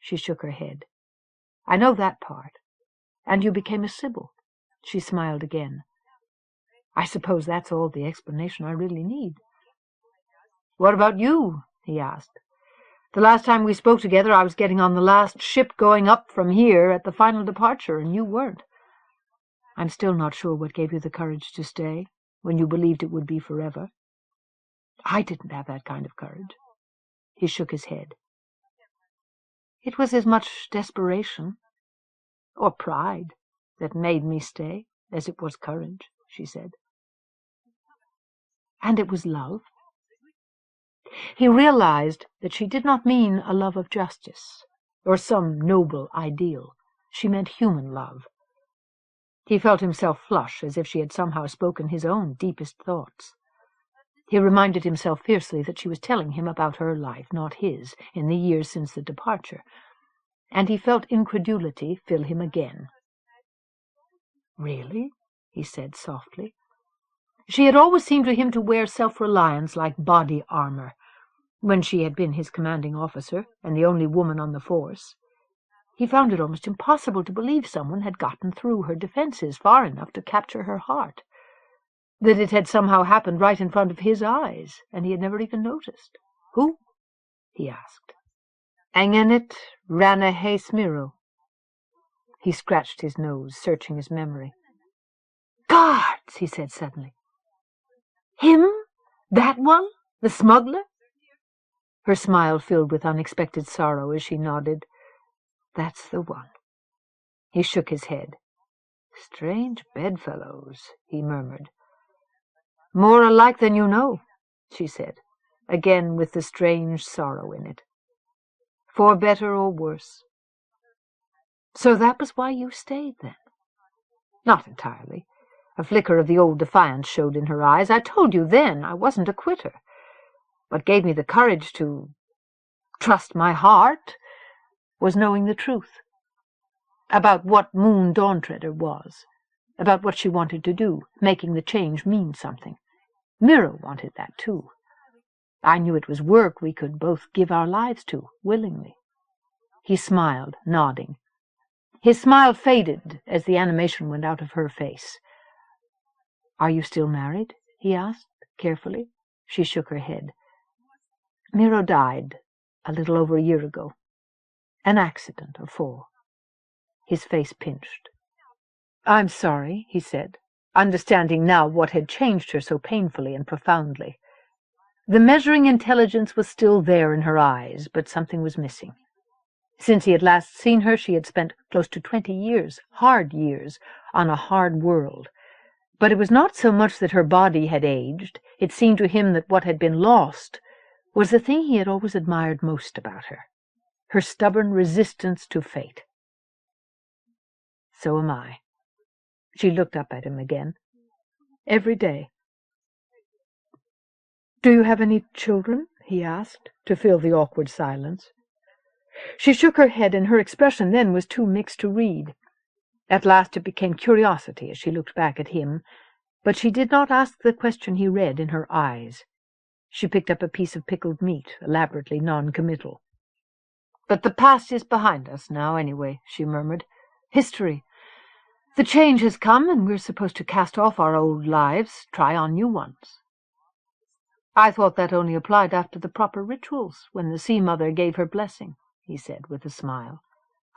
[SPEAKER 1] She shook her head. "I know that part. And you became a Sybil." She smiled again. "I suppose that's all the explanation I really need." "What about you?" he asked. "The last time we spoke together I was getting on the last ship going up from here at the final departure, and you weren't." "I'm still not sure what gave you the courage to stay, when you believed it would be forever." "I didn't have that kind of courage." He shook his head. "It was as much desperation, or pride, that made me stay, as it was courage," she said. "And it was love?" He realized that she did not mean a love of justice, or some noble ideal. She meant human love. He felt himself flush, as if she had somehow spoken his own deepest thoughts. He reminded himself fiercely that she was telling him about her life, not his, in the years since the departure, and he felt incredulity fill him again. "Really?" he said softly. She had always seemed to him to wear self-reliance like body armor, when she had been his commanding officer and the only woman on the force. He found it almost impossible to believe someone had gotten through her defenses far enough to capture her heart, that it had somehow happened right in front of his eyes, and he had never even noticed. "Who?" he asked. "Ngenet Ranahe Smiro." He scratched his nose, searching his memory. "Guards!" he said suddenly. "Him? That one? The smuggler?" Her smile filled with unexpected sorrow as she nodded. "That's the one." He shook his head. "Strange bedfellows," he murmured. "More alike than you know," she said, again with the strange sorrow in it. "For better or worse." "So that was why you stayed, then?" "Not entirely." A flicker of the old defiance showed in her eyes. "I told you then I wasn't a quitter. What gave me the courage to trust my heart was knowing the truth. About what Moon Dawntreader was. About what she wanted to do, making the change mean something. Miro wanted that, too. I knew it was work we could both give our lives to, willingly." He smiled, nodding. His smile faded as the animation went out of her face. "Are you still married?" he asked, carefully. She shook her head. "Miro died a little over a year ago. An accident, a fall." His face pinched. "I'm sorry," he said, understanding now what had changed her so painfully and profoundly. The measuring intelligence was still there in her eyes, but something was missing. Since he had last seen her, she had spent close to 20 years, hard years, on a hard world. But it was not so much that her body had aged. It seemed to him that what had been lost was the thing he had always admired most about her stubborn resistance to fate. So am I. She looked up at him again. Every day. Do you have any children? He asked, to fill the awkward silence. She shook her head, and her expression then was too mixed to read. At last it became curiosity as she looked back at him, but she did not ask the question he read in her eyes. She picked up a piece of pickled meat, elaborately non-committal. "But the past is behind us now, anyway," she murmured. "History. The change has come, and we're supposed to cast off our old lives, try on new ones." "I thought that only applied after the proper rituals, when the Sea Mother gave her blessing," he said with a smile.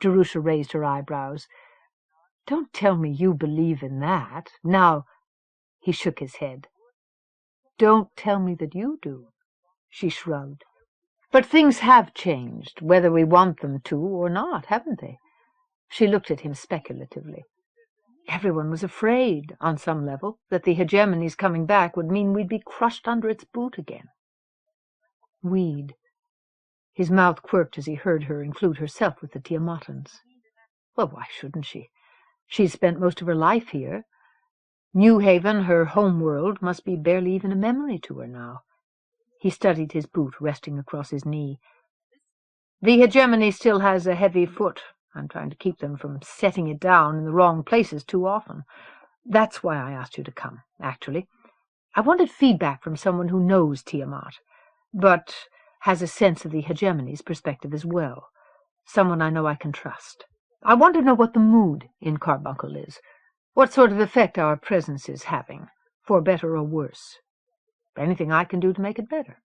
[SPEAKER 1] Jerusha raised her eyebrows. "Don't tell me you believe in that. Now—" He shook his head. "Don't tell me that you do." She shrugged. "But things have changed, whether we want them to or not, haven't they?" She looked at him speculatively. Everyone was afraid, on some level, that the Hegemony's coming back would mean we'd be crushed under its boot again. We'd. His mouth quirked as he heard her include herself with the Tiamatans. Well, why shouldn't she? She's spent most of her life here. New Haven, her home world, must be barely even a memory to her now. He studied his boot resting across his knee. "The Hegemony still has a heavy foot. I'm trying to keep them from setting it down in the wrong places too often. That's why I asked you to come, actually. I wanted feedback from someone who knows Tiamat, but has a sense of the Hegemony's perspective as well. Someone I know I can trust. I want to know what the mood in Carbuncle is, what sort of effect our presence is having, for better or worse. Anything I can do to make it better."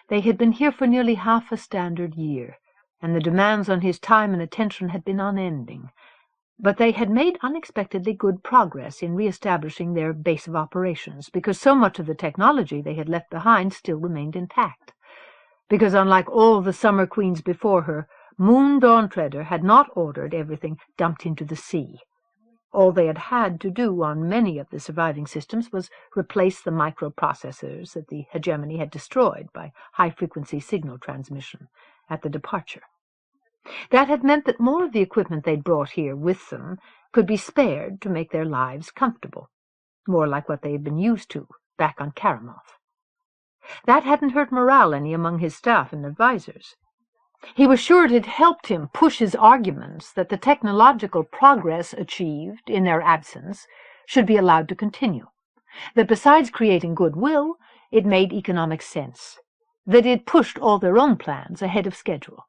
[SPEAKER 1] They had been here for nearly half a standard year, and the demands on his time and attention had been unending. But they had made unexpectedly good progress in re-establishing their base of operations, because so much of the technology they had left behind still remained intact. Because, unlike all the Summer Queens before her, Moon Dawntreader had not ordered everything dumped into the sea. All they had to do on many of the surviving systems was replace the microprocessors that the Hegemony had destroyed by high-frequency signal transmission at the departure. That had meant that more of the equipment they'd brought here with them could be spared to make their lives comfortable, more like what they had been used to back on Kharemough. That hadn't hurt morale any among his staff and advisors. He was sure it had helped him push his arguments that the technological progress achieved in their absence should be allowed to continue, that besides creating goodwill, it made economic sense, that it pushed all their own plans ahead of schedule.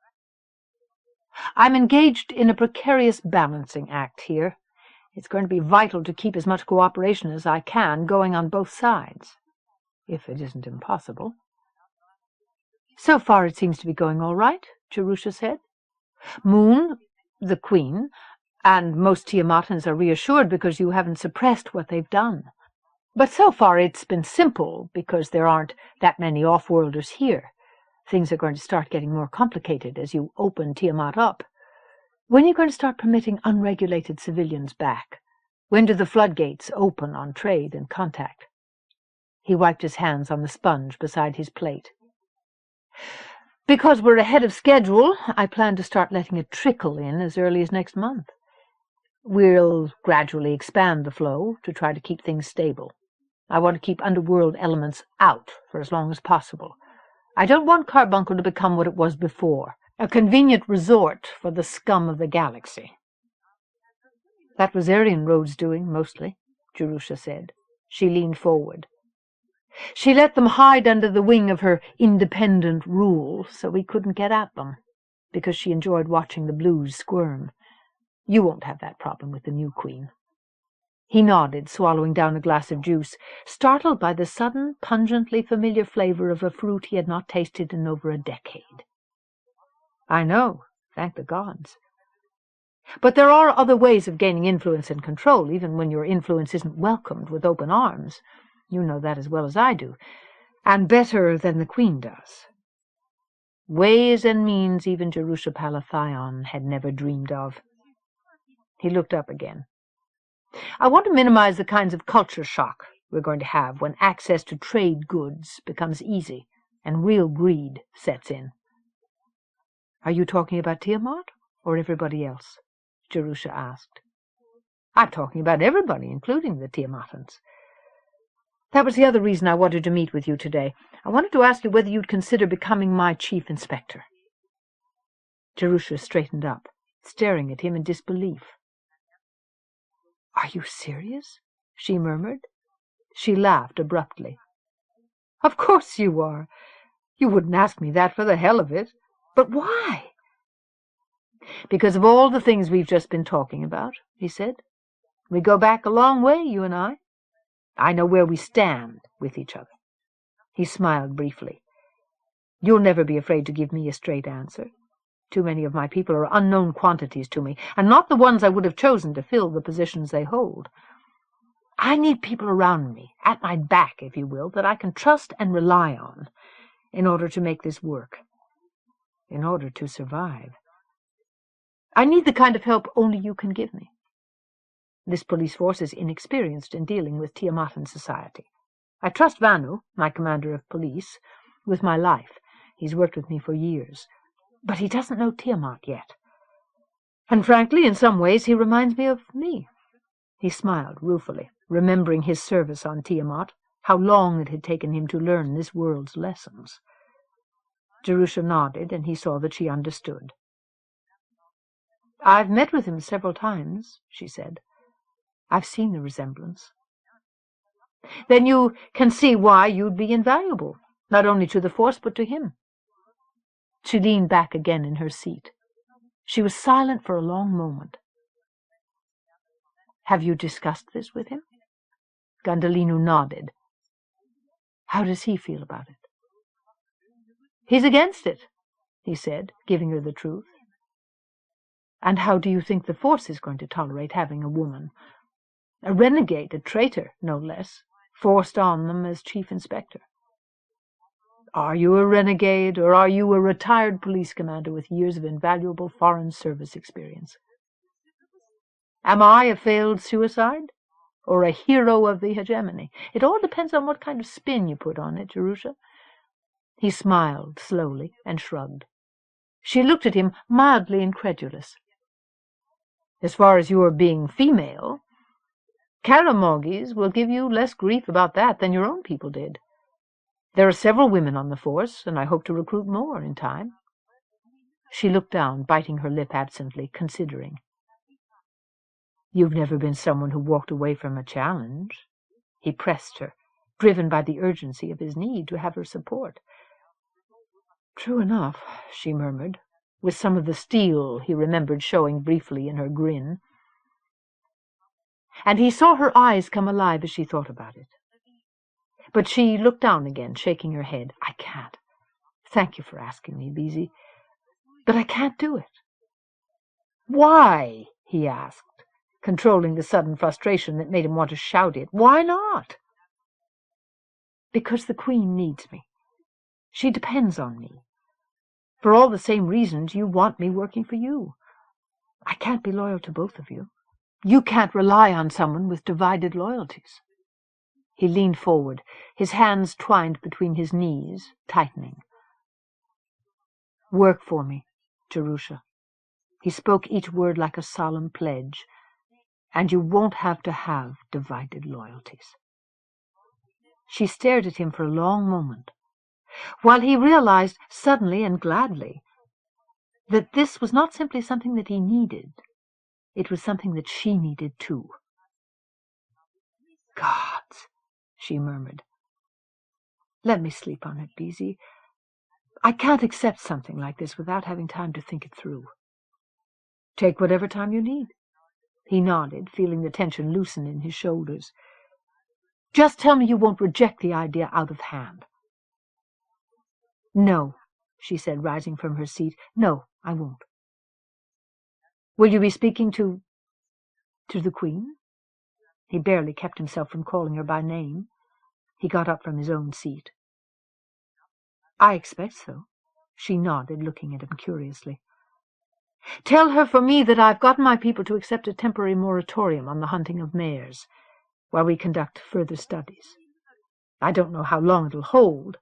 [SPEAKER 1] "I'm engaged in a precarious balancing act here. It's going to be vital to keep as much cooperation as I can going on both sides, if it isn't impossible." "So far it seems to be going all right," Jerusha said. "Moon, the Queen, and most Tiamatans are reassured because you haven't suppressed what they've done. But so far it's been simple because there aren't that many off-worlders here. Things are going to start getting more complicated as you open Tiamat up. When are you going to start permitting unregulated civilians back? When do the floodgates open on trade and contact?" He wiped his hands on the sponge beside his plate. "Because we're ahead of schedule, I plan to start letting it trickle in as early as next month. We'll gradually expand the flow to try to keep things stable. I want to keep underworld elements out for as long as possible. I don't want Carbuncle to become what it was before, a convenient resort for the scum of the galaxy." "That was Aryan Road's doing, mostly," Jerusha said. She leaned forward. "She let them hide under the wing of her independent rule so we couldn't get at them, because she enjoyed watching the blues squirm. You won't have that problem with the new Queen." He nodded, swallowing down a glass of juice, startled by the sudden, pungently familiar flavor of a fruit he had not tasted in over a decade. "I know, thank the gods. But there are other ways of gaining influence and control, even when your influence isn't welcomed with open arms. You know that as well as I do, and better than the Queen does." ways and means even Jerusha Palathion had never dreamed of. He looked up again. I want to minimize the kinds of culture shock we're going to have when access to trade goods becomes easy and real greed sets in. Are you talking about Tiamat or everybody else? Jerusha asked. I'm talking about everybody, including the Tiamatans. That was the other reason I wanted to meet with you today. I wanted to ask you whether you'd consider becoming my chief inspector. Jerusha straightened up, staring at him in disbelief. Are you serious? She murmured. She laughed abruptly. Of course you are. You wouldn't ask me that for the hell of it. But why? Because of all the things we've just been talking about, he said. We go back a long way, you and I. I know where we stand with each other. He smiled briefly. You'll never be afraid to give me a straight answer. Too many of my people are unknown quantities to me, and not the ones I would have chosen to fill the positions they hold. I need people around me, at my back, if you will, that I can trust and rely on in order to make this work, in order to survive. I need the kind of help only you can give me. This police force is inexperienced in dealing with Tiamatan society. I trust Vanu, my commander of police, with my life. He's worked with me for years. But he doesn't know Tiamat yet. And frankly, in some ways, he reminds me of me. He smiled ruefully, remembering his service on Tiamat, how long it had taken him to learn this world's lessons. Jerusha nodded, and he saw that she understood. I've met with him several times, she said. I've seen the resemblance. Then you can see why you'd be invaluable, not only to the force, but to him. She leaned back again in her seat. She was silent for a long moment. Have you discussed this with him? Gundhalinu nodded. How does he feel about it? He's against it, he said, giving her the truth. And how do you think the force is going to tolerate having a woman, a renegade, a traitor, no less, forced on them as chief inspector? Are you a renegade, or are you a retired police commander with years of invaluable foreign service experience? Am I a failed suicide, or a hero of the hegemony? It all depends on what kind of spin you put on it, Jerusha. He smiled slowly and shrugged. She looked at him, mildly incredulous. As far as your being female, Kharemough will give you less grief about that than your own people did. There are several women on the force, and I hope to recruit more in time. She looked down, biting her lip absently, considering. You've never been someone who walked away from a challenge. He pressed her, driven by the urgency of his need to have her support. True enough, she murmured, with some of the steel he remembered showing briefly in her grin. And he saw her eyes come alive as she thought about it. But she looked down again, shaking her head. I can't. Thank you for asking me, Beezy. But I can't do it. Why? He asked, controlling the sudden frustration that made him want to shout it. Why not? Because the Queen needs me. She depends on me. For all the same reasons you want me working for you. I can't be loyal to both of you. You can't rely on someone with divided loyalties. He leaned forward, his hands twined between his knees, tightening. Work for me, Jerusha. He spoke each word like a solemn pledge. And you won't have to have divided loyalties. She stared at him for a long moment, while he realized, suddenly and gladly, that this was not simply something that he needed. It was something that she needed too. Gods, she murmured. Let me sleep on it, Beezy. I can't accept something like this without having time to think it through. Take whatever time you need. He nodded, feeling the tension loosen in his shoulders. Just tell me you won't reject the idea out of hand. No, she said, rising from her seat. No, I won't. Will you be speaking to the Queen? He barely kept himself from calling her by name. He got up from his own seat. I expect so. She nodded, looking at him curiously. "Tell her for me that I've gotten my people to accept a temporary moratorium on the hunting of mares, while we conduct further studies. I don't know how long it'll hold.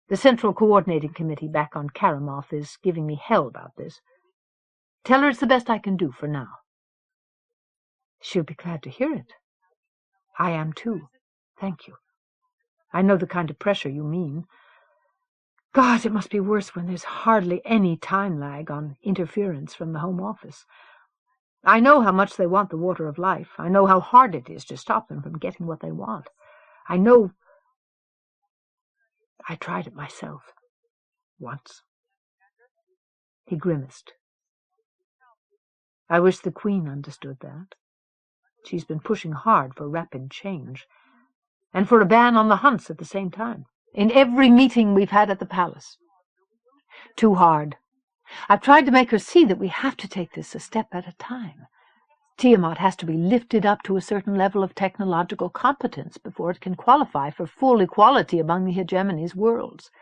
[SPEAKER 1] The Central Coordinating Committee back on Kharemough is giving me hell about this. Tell her it's the best I can do for now." "She'll be glad to hear it." "I am too. Thank you. I know the kind of pressure you mean. God, it must be worse when there's hardly any time lag on interference from the Home Office. I know how much they want the water of life. I know how hard it is to stop them from getting what they want. I know. I tried it myself. Once." He grimaced. "I wish the Queen understood that. She's been pushing hard for rapid change, and for a ban on the hunts at the same time, in every meeting we've had at the palace. Too hard. I've tried to make her see that we have to take this a step at a time. Tiamat has to be lifted up to a certain level of technological competence before it can qualify for full equality among the Hegemony's worlds.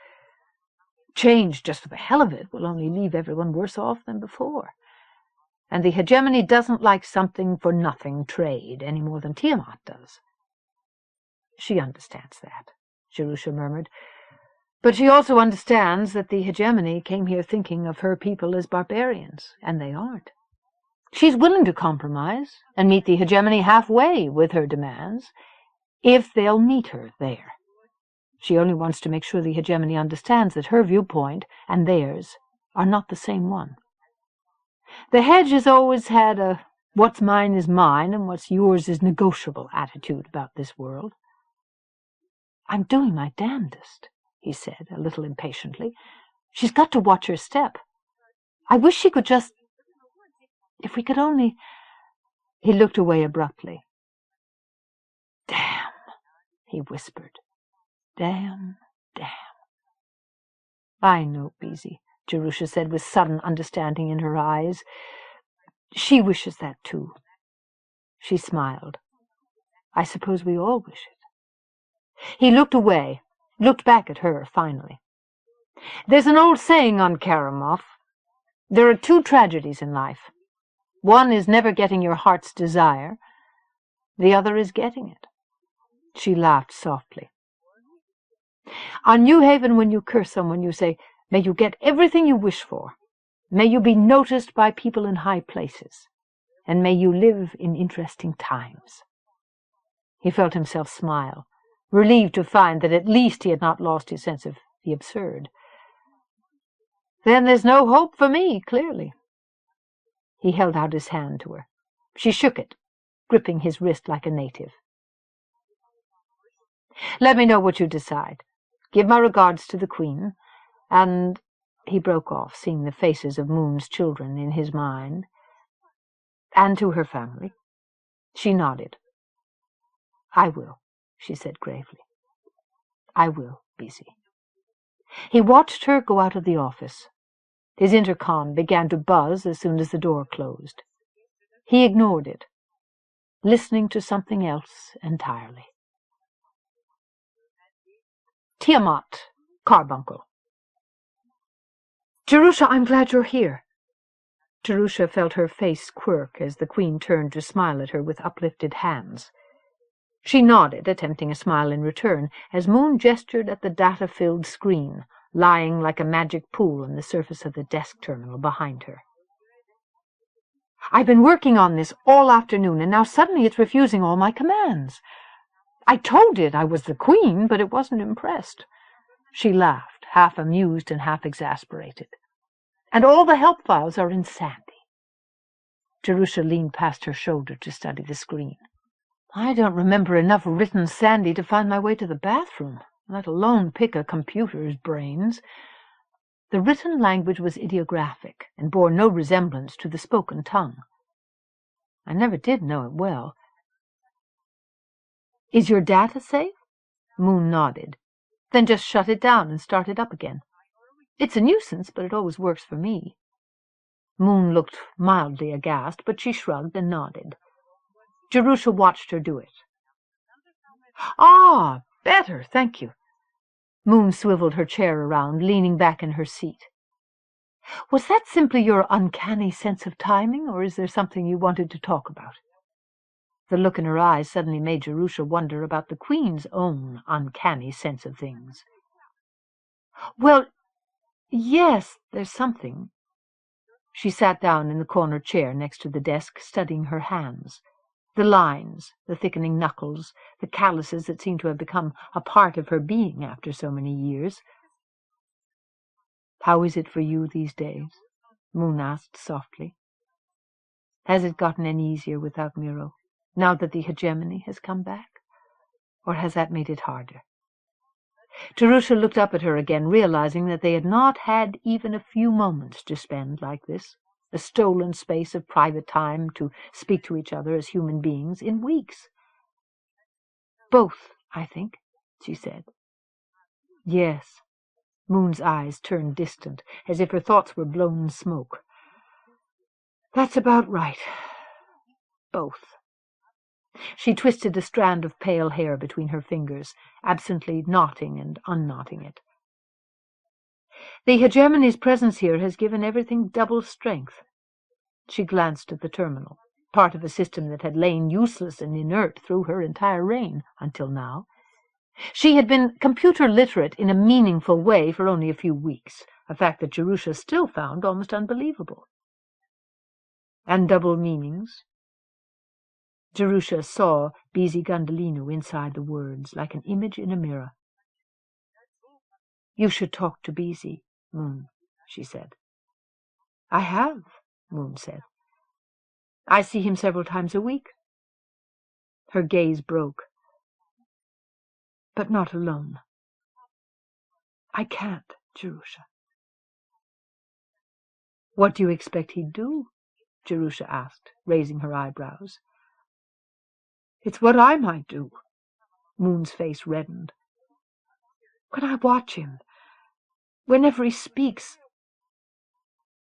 [SPEAKER 1] Change just for the hell of it will only leave everyone worse off than before. And the Hegemony doesn't like something-for-nothing trade any more than Tiamat does." "She understands that," Jerusha murmured. "But she also understands that the Hegemony came here thinking of her people as barbarians, and they aren't. She's willing to compromise and meet the Hegemony halfway with her demands, if they'll meet her there. She only wants to make sure the Hegemony understands that her viewpoint and theirs are not the same one. The Hedge has always had a what's mine is mine and what's yours is negotiable attitude about this world." "I'm doing my damnedest," he said, a little impatiently. "She's got to watch her step. I wish she could just... If we could only..." He looked away abruptly. "Damn," he whispered. "Damn, damn." "I know, Beezy," Jerusha said with sudden understanding in her eyes. "She wishes that too." She smiled. "I suppose we all wish it." He looked away, looked back at her finally. "There's an old saying on Kharemough. There are two tragedies in life. One is never getting your heart's desire. The other is getting it." She laughed softly. "On New Haven, when you curse someone, you say, 'May you get everything you wish for. May you be noticed by people in high places. And may you live in interesting times.'" He felt himself smile, relieved to find that at least he had not lost his sense of the absurd. "Then there's no hope for me, clearly." He held out his hand to her. She shook it, gripping his wrist like a native. "Let me know what you decide. Give my regards to the Queen, and—" He broke off, seeing the faces of Moon's children in his mind. "And to her family." She nodded. "I will," she said gravely. "I will, Beezy." He watched her go out of the office. His intercom began to buzz as soon as the door closed. He ignored it, listening to something else entirely. Tiamat, Carbuncle. "Jerusha, I'm glad you're here." Jerusha felt her face quirk as the Queen turned to smile at her with uplifted hands. She nodded, attempting a smile in return, as Moon gestured at the data-filled screen, lying like a magic pool on the surface of the desk terminal behind her. "I've been working on this all afternoon, and now suddenly it's refusing all my commands. I told it I was the Queen, but it wasn't impressed." She laughed, half amused and half exasperated. "And all the help files are in Sandy." Jerusha leaned past her shoulder to study the screen. "I don't remember enough written Sandy to find my way to the bathroom, let alone pick a computer's brains." The written language was ideographic and bore no resemblance to the spoken tongue. "I never did know it well." "Is your data safe?" Moon nodded. "Then just shut it down and start it up again. It's a nuisance, but it always works for me." Moon looked mildly aghast, but she shrugged and nodded. Jerusha watched her do it. "Ah, better, thank you." Moon swiveled her chair around, leaning back in her seat. Was that simply your uncanny sense of timing, or is there something you wanted to talk about? The look in her eyes suddenly made Jerusha wonder about the Queen's own uncanny sense of things. Well, yes, there's something. She sat down in the corner chair next to the desk, studying her hands. The lines, the thickening knuckles, the calluses that seemed to have become a part of her being after so many years. "How is it for you these days?" Moon asked softly. "Has it gotten any easier without Miro, now that the hegemony has come back? Or has that made it harder?" Jerusha looked up at her again, realizing that they had not had even a few moments to spend like this, a stolen space of private time to speak to each other as human beings in weeks. "Both, I think," she said. "Yes." Moon's eyes turned distant, as if her thoughts were blown smoke. "That's about right. Both." She twisted a strand of pale hair between her fingers, absently knotting and unknotting it. "The hegemony's presence here has given everything double strength." She glanced at the terminal, part of a system that had lain useless and inert through her entire reign until now. She had been computer literate in a meaningful way for only a few weeks, a fact that Jerusha still found almost unbelievable. "And double meanings?" Jerusha saw Busy Gundhalinu inside the words, like an image in a mirror. "You should talk to Busy, Moon," she said. "I have," Moon said. "I see him several times a week." Her gaze broke. "But not alone. I can't, Jerusha." "What do you expect he'd do?" Jerusha asked, raising her eyebrows. "It's what I might do." Moon's face reddened. "When I watch him, whenever he speaks,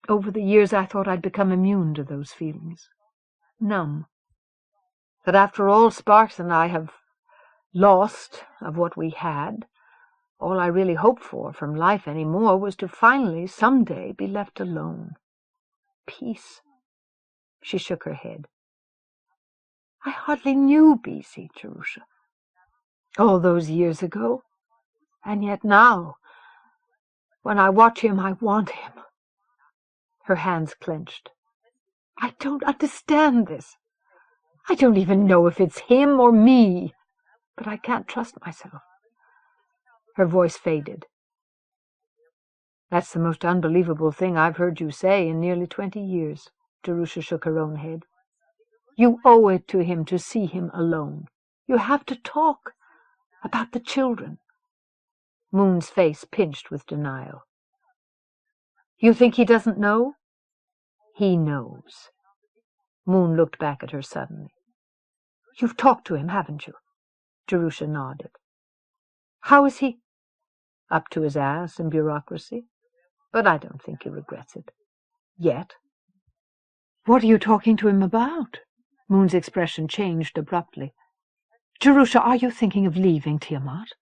[SPEAKER 1] over the years I thought I'd become immune to those feelings, numb. That after all Sparks and I have lost of what we had, all I really hoped for from life any more was to finally, someday, be left alone. Peace." She shook her head. "I hardly knew Busy, Jerusha, all those years ago. And yet now, when I watch him, I want him." Her hands clenched. "I don't understand this. I don't even know if it's him or me, but I can't trust myself." Her voice faded. "That's the most unbelievable thing I've heard you say in nearly 20 years. Jerusha shook her own head. "You owe it to him to see him alone. You have to talk about the children." Moon's face pinched with denial. "You think he doesn't know?" "He knows." Moon looked back at her suddenly. "You've talked to him, haven't you?" Jerusha nodded. "How is he?" "Up to his ass in bureaucracy. But I don't think he regrets it. Yet." "What are you talking to him about?" Moon's expression changed abruptly. "Jerusha, are you thinking of leaving Tiamat?"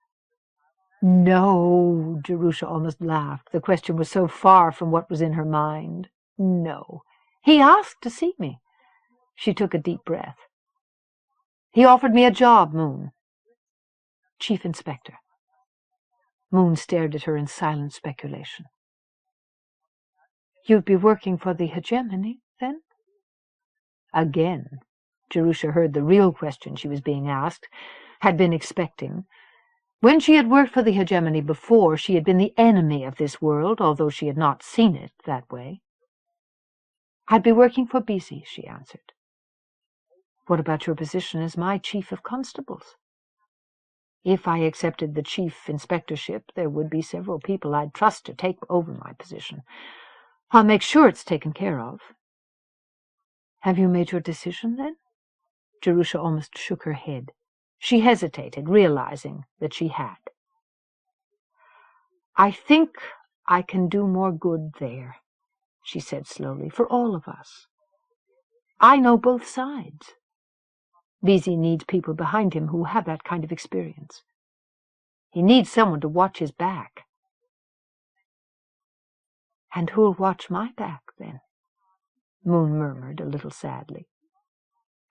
[SPEAKER 1] "No," Jerusha almost laughed. The question was so far from what was in her mind. "No. He asked to see me." She took a deep breath. "He offered me a job, Moon." "Chief Inspector." Moon stared at her in silent speculation. "You'd be working for the hegemony, then?" Again, Jerusha heard the real question she was being asked, had been expecting. When she had worked for the hegemony before, she had been the enemy of this world, although she had not seen it that way. "I'd be working for Busy," she answered. "What about your position as my chief of constables?" "If I accepted the chief inspectorship, there would be several people I'd trust to take over my position. I'll make sure it's taken care of." "Have you made your decision, then?" Jerusha almost shook her head. She hesitated, realizing that she had. "I think I can do more good there," she said slowly, "for all of us. I know both sides. Busy needs people behind him who have that kind of experience. He needs someone to watch his back." And who'll watch my back, then? Moon murmured a little sadly.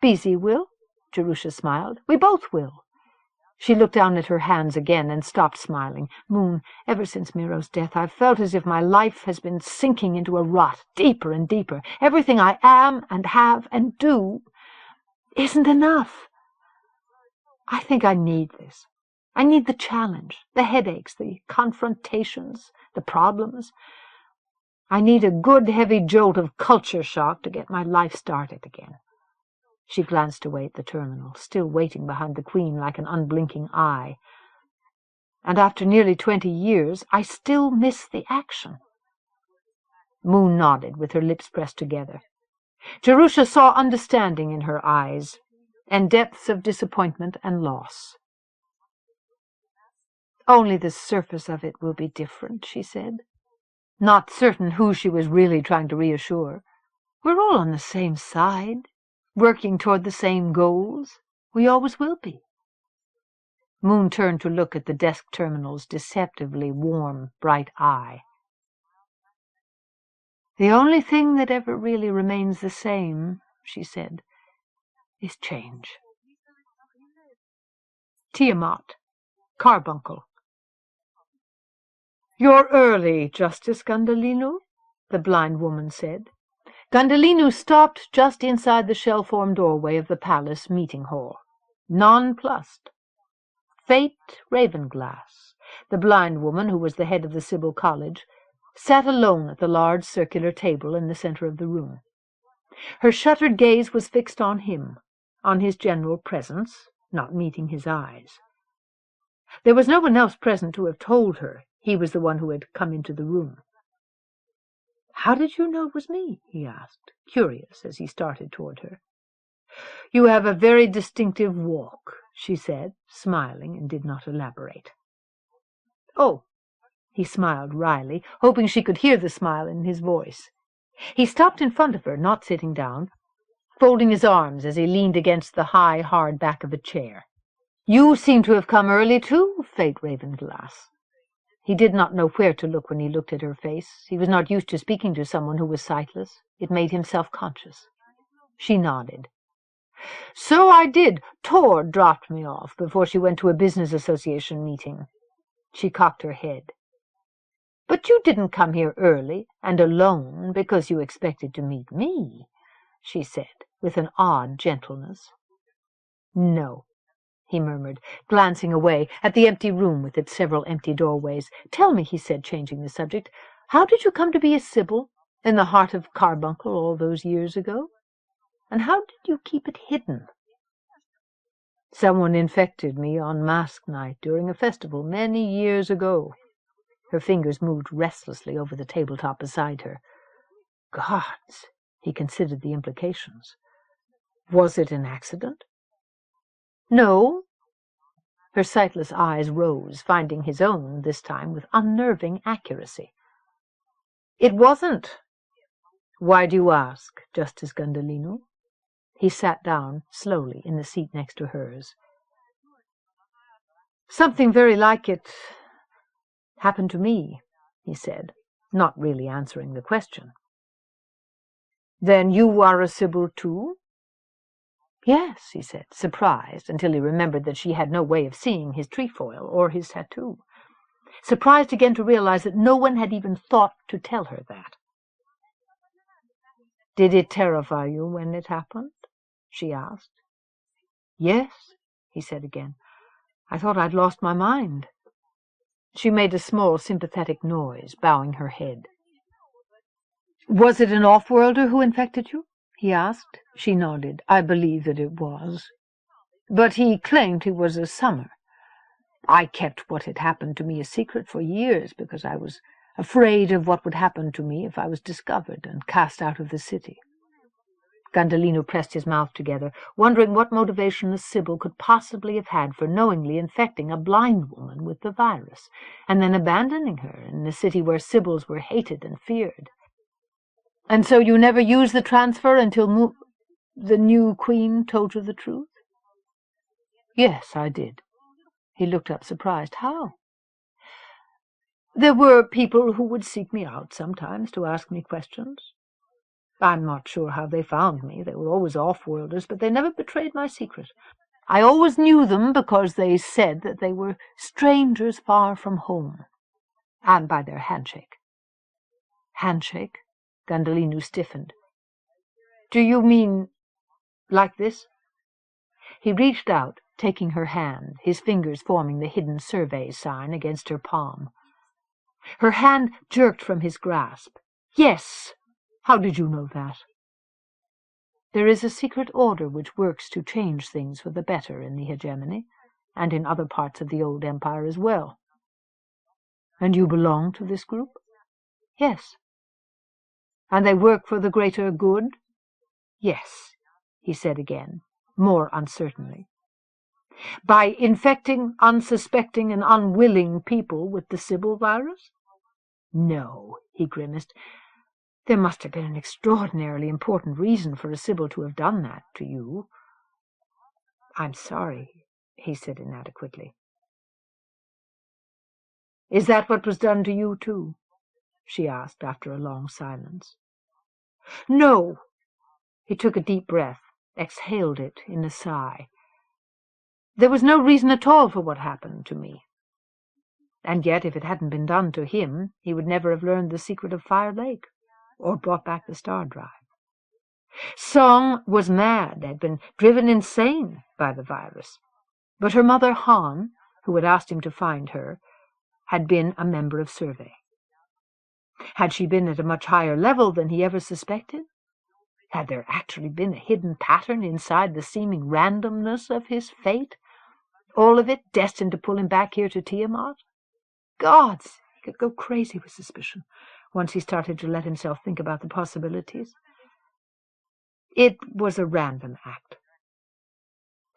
[SPEAKER 1] Beezy will, Jerusha smiled. We both will. She looked down at her hands again and stopped smiling. Moon, ever since Miro's death, I've felt as if my life has been sinking into a rut, deeper and deeper. Everything I am and have and do isn't enough. I think I need this. I need the challenge, the headaches, the confrontations, the problems. I need a good, heavy jolt of culture shock to get my life started again. She glanced away at the terminal, still waiting behind the Queen like an unblinking eye. And after nearly 20 years, I still miss the action. Moon nodded, with her lips pressed together. Jerusha saw understanding in her eyes, and depths of disappointment and loss. Only the surface of it will be different, she said, not certain who she was really trying to reassure. We're all on the same side, working toward the same goals. We always will be. Moon turned to look at the desk terminal's deceptively warm, bright eye. The only thing that ever really remains the same, she said, is change. Tiamat, Carbuncle. You're early, Justice Gundhalinu, the blind woman said. Gundhalinu stopped just inside the shell-formed doorway of the palace meeting hall, nonplussed. Fate Ravenglass, the blind woman who was the head of the Sibyl College, sat alone at the large circular table in the center of the room. Her shuttered gaze was fixed on him, on his general presence, not meeting his eyes. There was no one else present to have told her he was the one who had come into the room. "How did you know it was me?" he asked, curious as he started toward her. "You have a very distinctive walk," she said, smiling, and did not elaborate. "Oh," he smiled wryly, hoping she could hear the smile in his voice. He stopped in front of her, not sitting down, folding his arms as he leaned against the high, hard back of a chair. "You seem to have come early, too, Fate Ravenglass." He did not know where to look when he looked at her face. He was not used to speaking to someone who was sightless. It made him self-conscious. She nodded. "So I did. Tor dropped me off before she went to a business association meeting." She cocked her head. "But you didn't come here early and alone because you expected to meet me," she said, with an odd gentleness. "No," he murmured, glancing away at the empty room with its several empty doorways. "Tell me," he said, changing the subject, "how did you come to be a Sibyl in the heart of Carbuncle all those years ago? And how did you keep it hidden?" "Someone infected me on mask night during a festival many years ago." Her fingers moved restlessly over the tabletop beside her. "Gods!" He considered the implications. "Was it an accident?" "No." Her sightless eyes rose, finding his own, this time, with unnerving accuracy. "It wasn't." "Why do you ask, Justice Gundhalinu?" He sat down, slowly, in the seat next to hers. "Something very like it happened to me," he said, not really answering the question. "Then you are a Sibyl, too?" "Yes," he said, surprised, until he remembered that she had no way of seeing his trefoil or his tattoo. Surprised again to realize that no one had even thought to tell her that. "Did it terrify you when it happened?" she asked. "Yes," he said again. "I thought I'd lost my mind." She made a small, sympathetic noise, bowing her head. "Was it an off-worlder who infected you?" he asked. She nodded. "I believe that it was. But he claimed he was a summer. I kept what had happened to me a secret for years because I was afraid of what would happen to me if I was discovered and cast out of the city." Gundhalinu pressed his mouth together, wondering what motivation the Sibyl could possibly have had for knowingly infecting a blind woman with the virus, and then abandoning her in a city where Sibyls were hated and feared. "And so you never used the transfer until the new queen told you the truth?" "Yes, I did." He looked up surprised. "How?" There were people who would seek me out sometimes to ask me questions. I'm not sure how they found me. They were always off-worlders, but they never betrayed my secret. I always knew them because they said that they were strangers far from home, and by their handshake. Handshake? Gundhalinu stiffened. Do you mean like this? He reached out, taking her hand, his fingers forming the hidden survey sign against her palm. Her hand jerked from his grasp. Yes. How did you know that? There is a secret order which works to change things for the better in the hegemony, and in other parts of the old empire as well. And you belong to this group? Yes. And they work for the greater good? Yes, he said again, more uncertainly. By infecting unsuspecting and unwilling people with the Sybil virus? No, he grimaced. There must have been an extraordinarily important reason for a Sybil to have done that to you. I'm sorry, he said inadequately. Is that what was done to you, too? She asked after a long silence. No. He took a deep breath, exhaled it in a sigh. There was no reason at all for what happened to me. And yet, if it hadn't been done to him, he would never have learned the secret of Fire Lake, or brought back the star drive. Song was mad, had been driven insane by the virus. But her mother, Han, who had asked him to find her, had been a member of Survey. Had she been at a much higher level than he ever suspected? Had there actually been a hidden pattern inside the seeming randomness of his fate? All of it destined to pull him back here to Tiamat? Gods, he could go crazy with suspicion once he started to let himself think about the possibilities. It was a random act.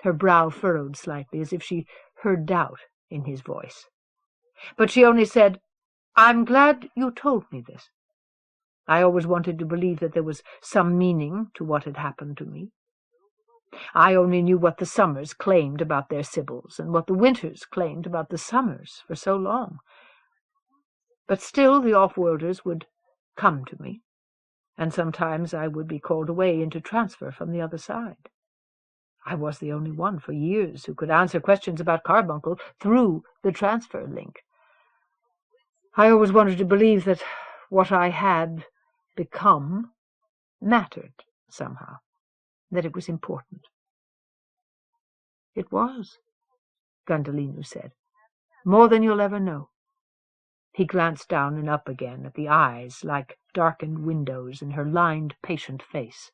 [SPEAKER 1] Her brow furrowed slightly, as if she heard doubt in his voice. But she only said, I'm glad you told me this. I always wanted to believe that there was some meaning to what had happened to me. I only knew what the Summers claimed about their Sibyls, and what the Winters claimed about the Summers for so long. But still the off-worlders would come to me, and sometimes I would be called away into transfer from the other side. I was the only one for years who could answer questions about Carbuncle through the transfer link. I always wanted to believe that what I had become mattered somehow, that it was important. It was, Gundhalinu said, more than you'll ever know. He glanced down and up again at the eyes like darkened windows in her lined, patient face.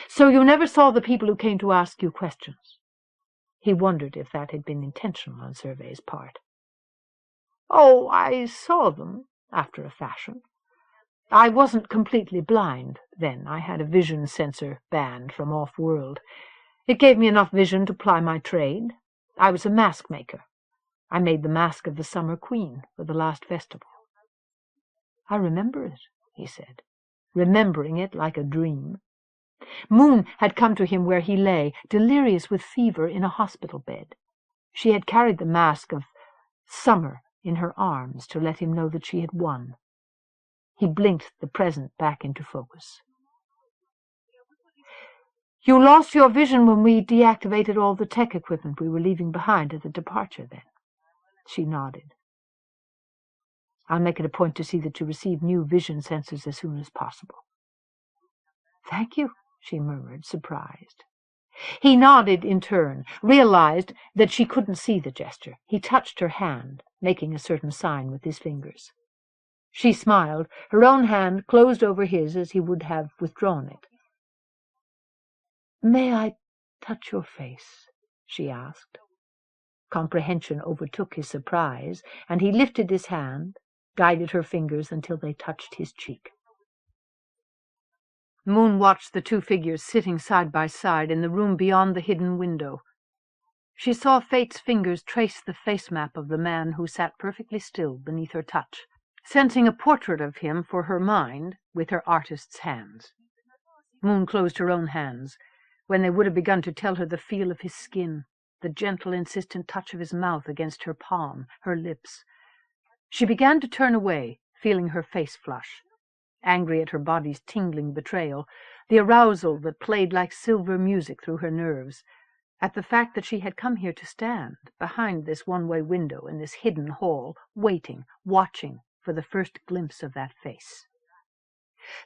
[SPEAKER 1] So you never saw the people who came to ask you questions? He wondered if that had been intentional on Survey's part. Oh, I saw them, after a fashion. I wasn't completely blind then. I had a vision sensor banned from off-world. It gave me enough vision to ply my trade. I was a mask maker. I made the mask of the Summer Queen for the last festival. I remember it, he said, remembering it like a dream. Moon had come to him where he lay, delirious with fever, in a hospital bed. She had carried the mask of Summer in her arms to let him know that she had won. He blinked the present back into focus. You lost your vision when we deactivated all the tech equipment we were leaving behind at the departure, then? She nodded. I'll make it a point to see that you receive new vision sensors as soon as possible. Thank you, she murmured, surprised. He nodded in turn, realized that she couldn't see the gesture. He touched her hand, making a certain sign with his fingers. She smiled. Her own hand closed over his as he would have withdrawn it. May I touch your face? She asked. Comprehension overtook his surprise, and he lifted his hand, guided her fingers until they touched his cheek. Moon watched the two figures sitting side by side in the room beyond the hidden window. She saw Fate's fingers trace the face map of the man who sat perfectly still beneath her touch, sensing a portrait of him for her mind with her artist's hands. Moon closed her own hands, when they would have begun to tell her the feel of his skin, the gentle, insistent touch of his mouth against her palm, her lips. She began to turn away, feeling her face flush, angry at her body's tingling betrayal, the arousal that played like silver music through her nerves, at the fact that she had come here to stand behind this one-way window in this hidden hall, waiting, watching for the first glimpse of that face.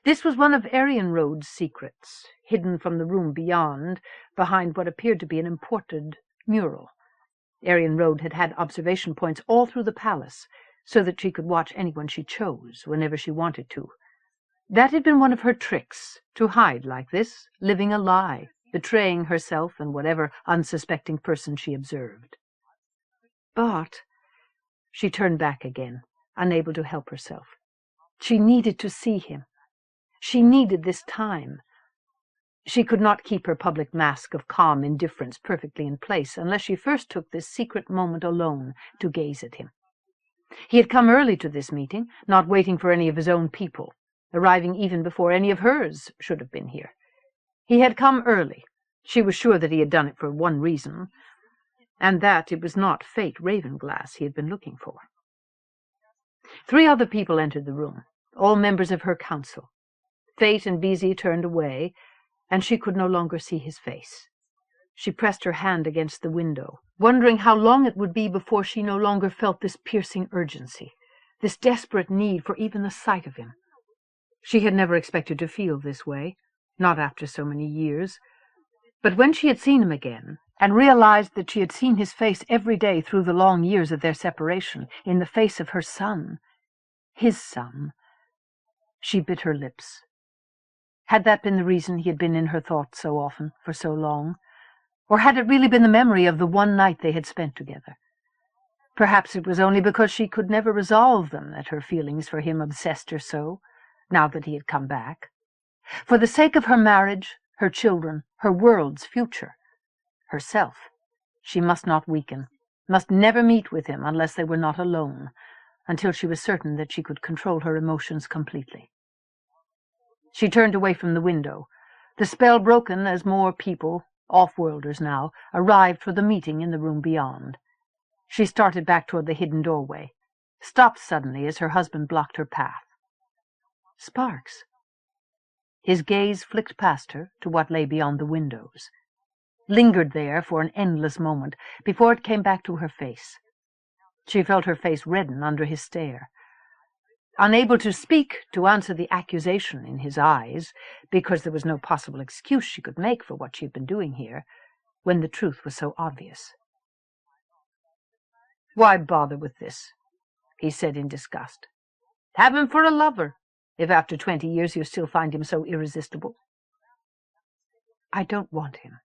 [SPEAKER 1] This was one of Aryan Road's secrets, hidden from the room beyond, behind what appeared to be an imported mural. Aryan Road had had observation points all through the palace, so that she could watch anyone she chose, whenever she wanted to. That had been one of her tricks, to hide like this, living a lie, betraying herself and whatever unsuspecting person she observed. But she turned back again, unable to help herself. She needed to see him. She needed this time. She could not keep her public mask of calm indifference perfectly in place unless she first took this secret moment alone to gaze at him. He had come early to this meeting, not waiting for any of his own people, arriving even before any of hers should have been here. He had come early. She was sure that he had done it for one reason, and that it was not Fate Ravenglass he had been looking for. 3 other people entered the room, all members of her council. Fate and Vinge turned away, and she could no longer see his face. She pressed her hand against the window, wondering how long it would be before she no longer felt this piercing urgency, this desperate need for even the sight of him. She had never expected to feel this way, not after so many years. But when she had seen him again, and realized that she had seen his face every day through the long years of their separation, in the face of her son, his son, she bit her lips. Had that been the reason he had been in her thoughts so often, for so long? Or had it really been the memory of the one night they had spent together? Perhaps it was only because she could never resolve them that her feelings for him obsessed her so, now that he had come back. For the sake of her marriage, her children, her world's future, herself, she must not weaken, must never meet with him unless they were not alone, until she was certain that she could control her emotions completely. She turned away from the window, the spell broken as more people, off-worlders now, arrived for the meeting in the room beyond. She started back toward the hidden doorway, stopped suddenly as her husband blocked her path. Sparks. His gaze flicked past her to what lay beyond the windows, lingered there for an endless moment before it came back to her face. She felt her face redden under his stare. Unable to speak, to answer the accusation in his eyes, because there was no possible excuse she could make for what she had been doing here, when the truth was so obvious. "Why bother with this?" he said in disgust. "Have him for a lover, if after 20 years you still find him so irresistible." "I don't want him."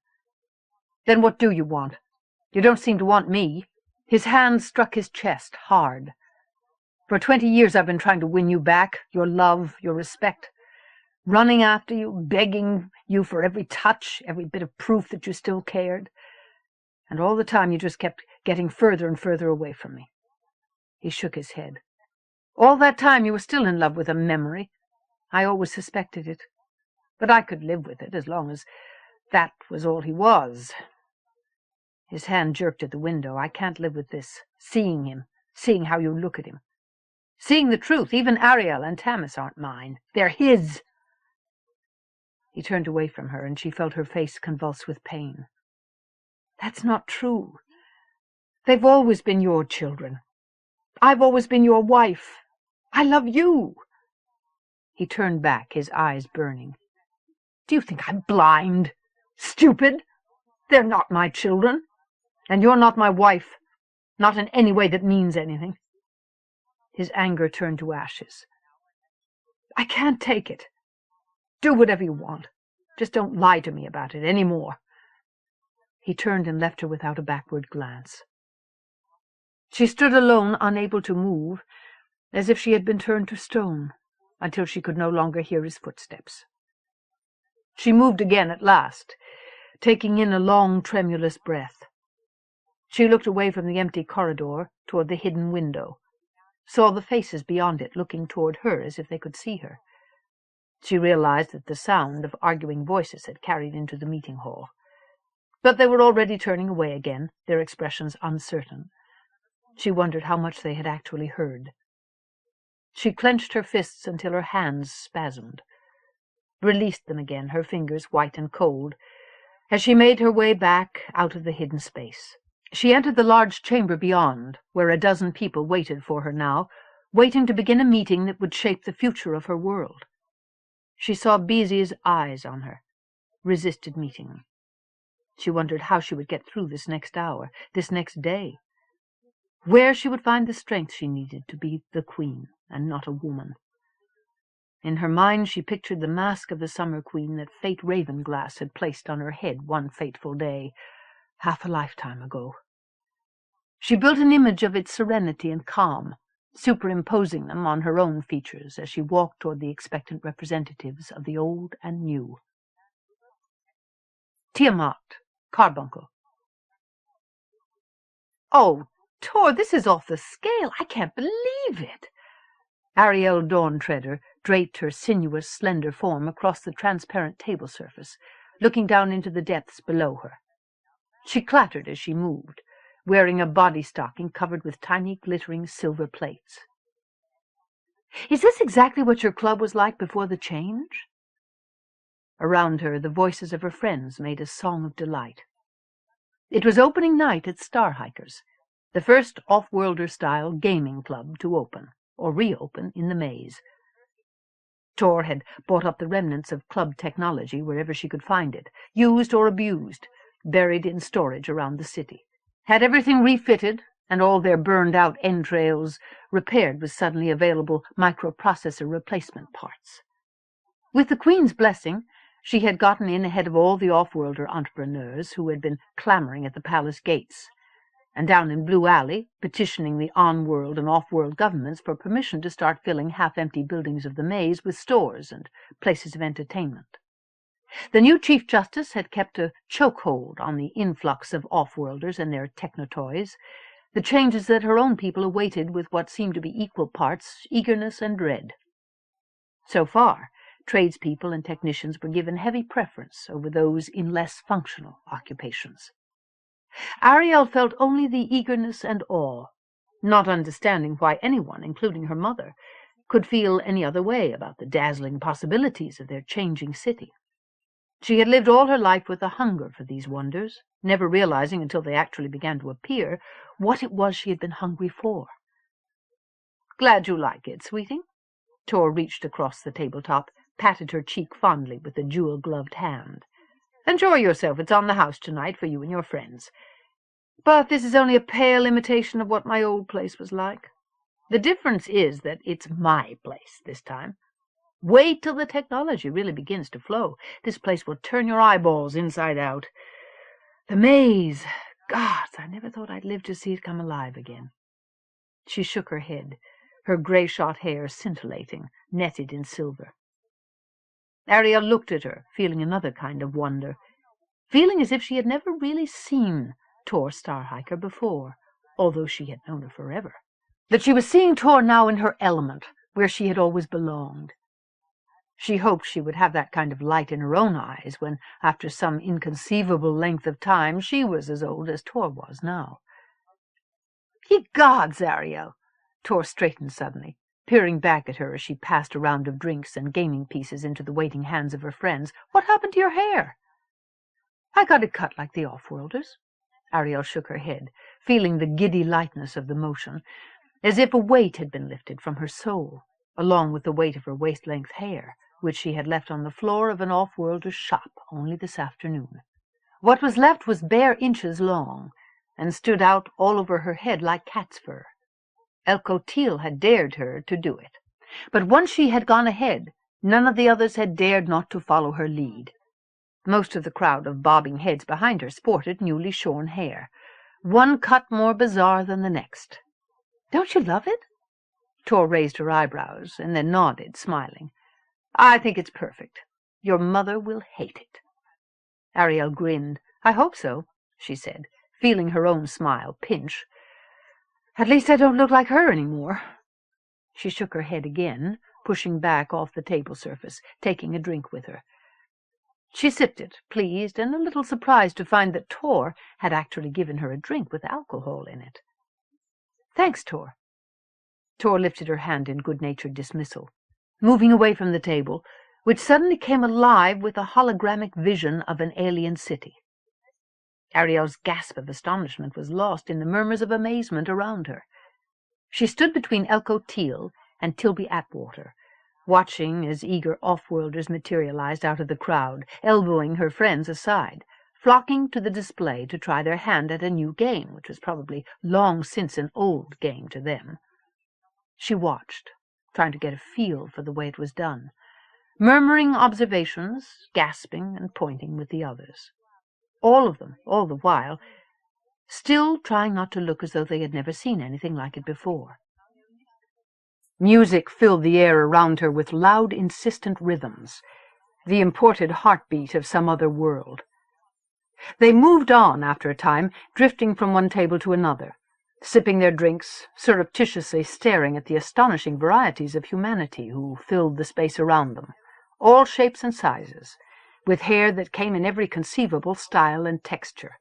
[SPEAKER 1] "Then what do you want? You don't seem to want me." His hand struck his chest hard. "For 20 years I've been trying to win you back, your love, your respect, running after you, begging you for every touch, every bit of proof that you still cared. And all the time you just kept getting further and further away from me." He shook his head. "All that time you were still in love with a memory. I always suspected it. But I could live with it as long as that was all he was." His hand jerked at the window. "I can't live with this, seeing him, seeing how you look at him. Seeing the truth, even Ariel and Tamis aren't mine. They're his." He turned away from her, and she felt her face convulse with pain. "That's not true. They've always been your children. I've always been your wife. I love you." He turned back, his eyes burning. "Do you think I'm blind? Stupid? They're not my children. And you're not my wife. Not in any way that means anything." His anger turned to ashes. "I can't take it. Do whatever you want. Just don't lie to me about it any more." He turned and left her without a backward glance. She stood alone, unable to move, as if she had been turned to stone, until she could no longer hear his footsteps. She moved again at last, taking in a long, tremulous breath. She looked away from the empty corridor toward the hidden window, saw the faces beyond it looking toward her as if they could see her. She realized that the sound of arguing voices had carried into the meeting hall. But they were already turning away again, their expressions uncertain. She wondered how much they had actually heard. She clenched her fists until her hands spasmed, released them again, her fingers white and cold, as she made her way back out of the hidden space. She entered the large chamber beyond, where a dozen people waited for her now, waiting to begin a meeting that would shape the future of her world. She saw Beezy's eyes on her, resisted meeting them. She wondered how she would get through this next hour, this next day, where she would find the strength she needed to be the queen and not a woman. In her mind she pictured the mask of the Summer Queen that Fate Ravenglass had placed on her head one fateful day, half a lifetime ago. She built an image of its serenity and calm, superimposing them on her own features as she walked toward the expectant representatives of the old and new. Tiamat, Carbuncle. "Oh, Tor, this is off the scale. I can't believe it." Ariel Dawn-Treader draped her sinuous, slender form across the transparent table surface, looking down into the depths below her. She clattered as she moved, wearing a body stocking covered with tiny, glittering silver plates. "Is this exactly what your club was like before the change?" Around her, the voices of her friends made a song of delight. It was opening night at Starhiker's, the first off-worlder-style gaming club to open, or reopen, in the maze. Tor had bought up the remnants of club technology wherever she could find it, used or abused, buried in storage around the city, had everything refitted and all their burned-out entrails repaired with suddenly available microprocessor replacement parts. With the Queen's blessing, she had gotten in ahead of all the off-worlder entrepreneurs who had been clamoring at the palace gates, and down in Blue Alley, petitioning the on-world and off-world governments for permission to start filling half-empty buildings of the maze with stores and places of entertainment. The new Chief Justice had kept a chokehold on the influx of off-worlders and their technotoys, the changes that her own people awaited with what seemed to be equal parts eagerness and dread. So far, tradespeople and technicians were given heavy preference over those in less functional occupations. Ariel felt only the eagerness and awe, not understanding why anyone, including her mother, could feel any other way about the dazzling possibilities of their changing city. She had lived all her life with a hunger for these wonders, never realizing until they actually began to appear what it was she had been hungry for. "Glad you like it, sweetie." Tor reached across the tabletop, patted her cheek fondly with a jewel-gloved hand. "Enjoy yourself. It's on the house tonight for you and your friends. But this is only a pale imitation of what my old place was like. The difference is that it's my place this time. Wait till the technology really begins to flow. This place will turn your eyeballs inside out. The maze! Gods, I never thought I'd live to see it come alive again." She shook her head, her gray-shot hair scintillating, netted in silver. Ariel looked at her, feeling another kind of wonder, feeling as if she had never really seen Tor Starhiker before, although she had known her forever. That she was seeing Tor now in her element, where she had always belonged. She hoped she would have that kind of light in her own eyes when, after some inconceivable length of time, she was as old as Tor was now. "Ye gods, Ariel!" Tor straightened suddenly, peering back at her as she passed a round of drinks and gaming pieces into the waiting hands of her friends. "What happened to your hair?" "I got it cut like the off-worlders." Ariel shook her head, feeling the giddy lightness of the motion, as if a weight had been lifted from her soul, along with the weight of her waist-length hair, which she had left on the floor of an off-worlder's shop only this afternoon. What was left was bare inches long, and stood out all over her head like cat's fur. Elko Teal had dared her to do it, but once she had gone ahead, none of the others had dared not to follow her lead. Most of the crowd of bobbing heads behind her sported newly shorn hair, one cut more bizarre than the next. "Don't you love it?" Tor raised her eyebrows and then nodded, smiling. "I think it's perfect. Your mother will hate it." Ariel grinned. "I hope so," she said, feeling her own smile pinch. "At least I don't look like her any more." She shook her head again, pushing back off the table surface, taking a drink with her. She sipped it, pleased and a little surprised to find that Tor had actually given her a drink with alcohol in it. "Thanks, Tor." Tor lifted her hand in good-natured dismissal, moving away from the table, which suddenly came alive with a hologramic vision of an alien city. Ariel's gasp of astonishment was lost in the murmurs of amazement around her. She stood between Elko Teal and Tilby Atwater, watching as eager off-worlders materialized out of the crowd, elbowing her friends aside, flocking to the display to try their hand at a new game, which was probably long since an old game to them. She watched, trying to get a feel for the way it was done, murmuring observations, gasping and pointing with the others. All of them, all the while, still trying not to look as though they had never seen anything like it before. Music filled the air around her with loud, insistent rhythms, the imported heartbeat of some other world. They moved on after a time, drifting from one table to another, sipping their drinks, surreptitiously staring at the astonishing varieties of humanity who filled the space around them, all shapes and sizes, with hair that came in every conceivable style and texture,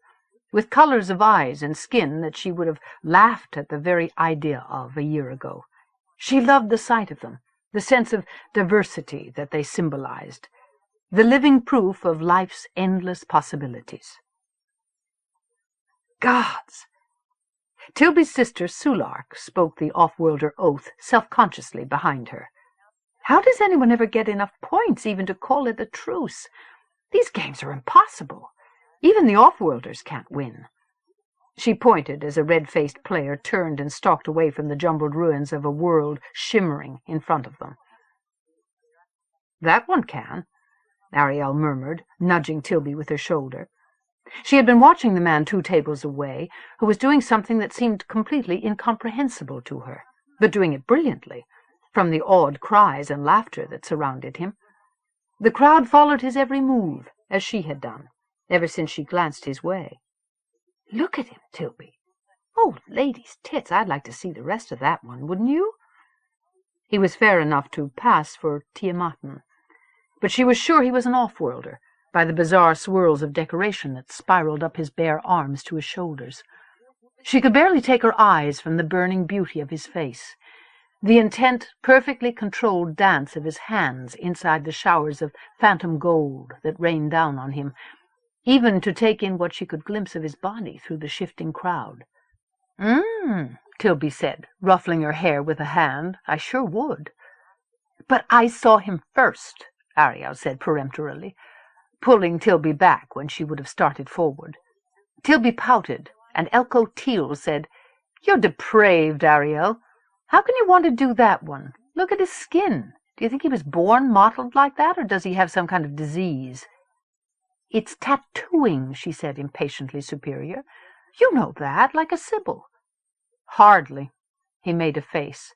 [SPEAKER 1] with colors of eyes and skin that she would have laughed at the very idea of a year ago. She loved the sight of them, the sense of diversity that they symbolized, the living proof of life's endless possibilities. Gods! Tilby's sister Sulark spoke the off-worlder oath self-consciously behind her. How does anyone ever get enough points even to call it a truce? These games are impossible. Even the off-worlders can't win. She pointed as a red-faced player turned and stalked away from the jumbled ruins of a world shimmering in front of them. That one can, Ariel murmured, nudging Tilby with her shoulder. She had been watching the man 2 tables away, who was doing something that seemed completely incomprehensible to her, but doing it brilliantly, from the awed cries and laughter that surrounded him. The crowd followed his every move, as she had done, ever since she glanced his way. Look at him, Tilby. Oh, ladies' tits, I'd like to see the rest of that one, wouldn't you? He was fair enough to pass for Tiamatan, but she was sure he was an off-worlder, by the bizarre swirls of decoration that spiraled up his bare arms to his shoulders. She could barely take her eyes from the burning beauty of his face, the intent, perfectly controlled dance of his hands inside the showers of phantom gold that rained down on him, even to take in what she could glimpse of his body through the shifting crowd. Tilby said, ruffling her hair with a hand. I sure would. But I saw him first, Ariel said peremptorily, pulling Tilby back when she would have started forward. Tilby pouted, and Elko Teal said, You're depraved, Ariel. How can you want to do that one? Look at his skin. Do you think he was born mottled like that, or does he have some kind of disease? It's tattooing, she said, impatiently superior. You know that, like a Sybil. Hardly. He made a face.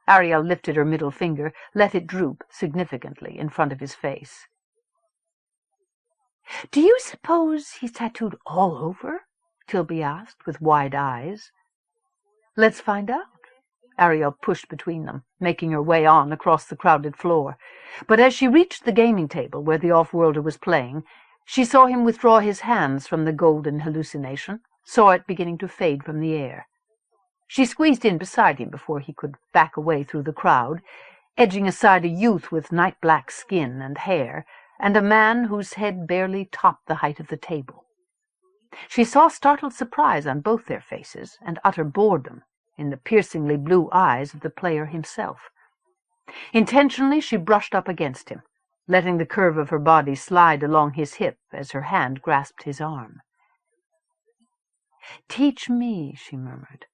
[SPEAKER 1] Ariel lifted her middle finger, let it droop significantly in front of his face. Do you suppose he's tattooed all over? Tilby asked, with wide eyes. Let's find out. Ariel pushed between them, making her way on across the crowded floor. But as she reached the gaming table where the off-worlder was playing, she saw him withdraw his hands from the golden hallucination, saw it beginning to fade from the air. She squeezed in beside him before he could back away through the crowd, edging aside a youth with night-black skin and hair, and a man whose head barely topped the height of the table. She saw startled surprise on both their faces, and utter boredom in the piercingly blue eyes of the player himself. Intentionally she brushed up against him, letting the curve of her body slide along his hip as her hand grasped his arm. Teach me, she murmured,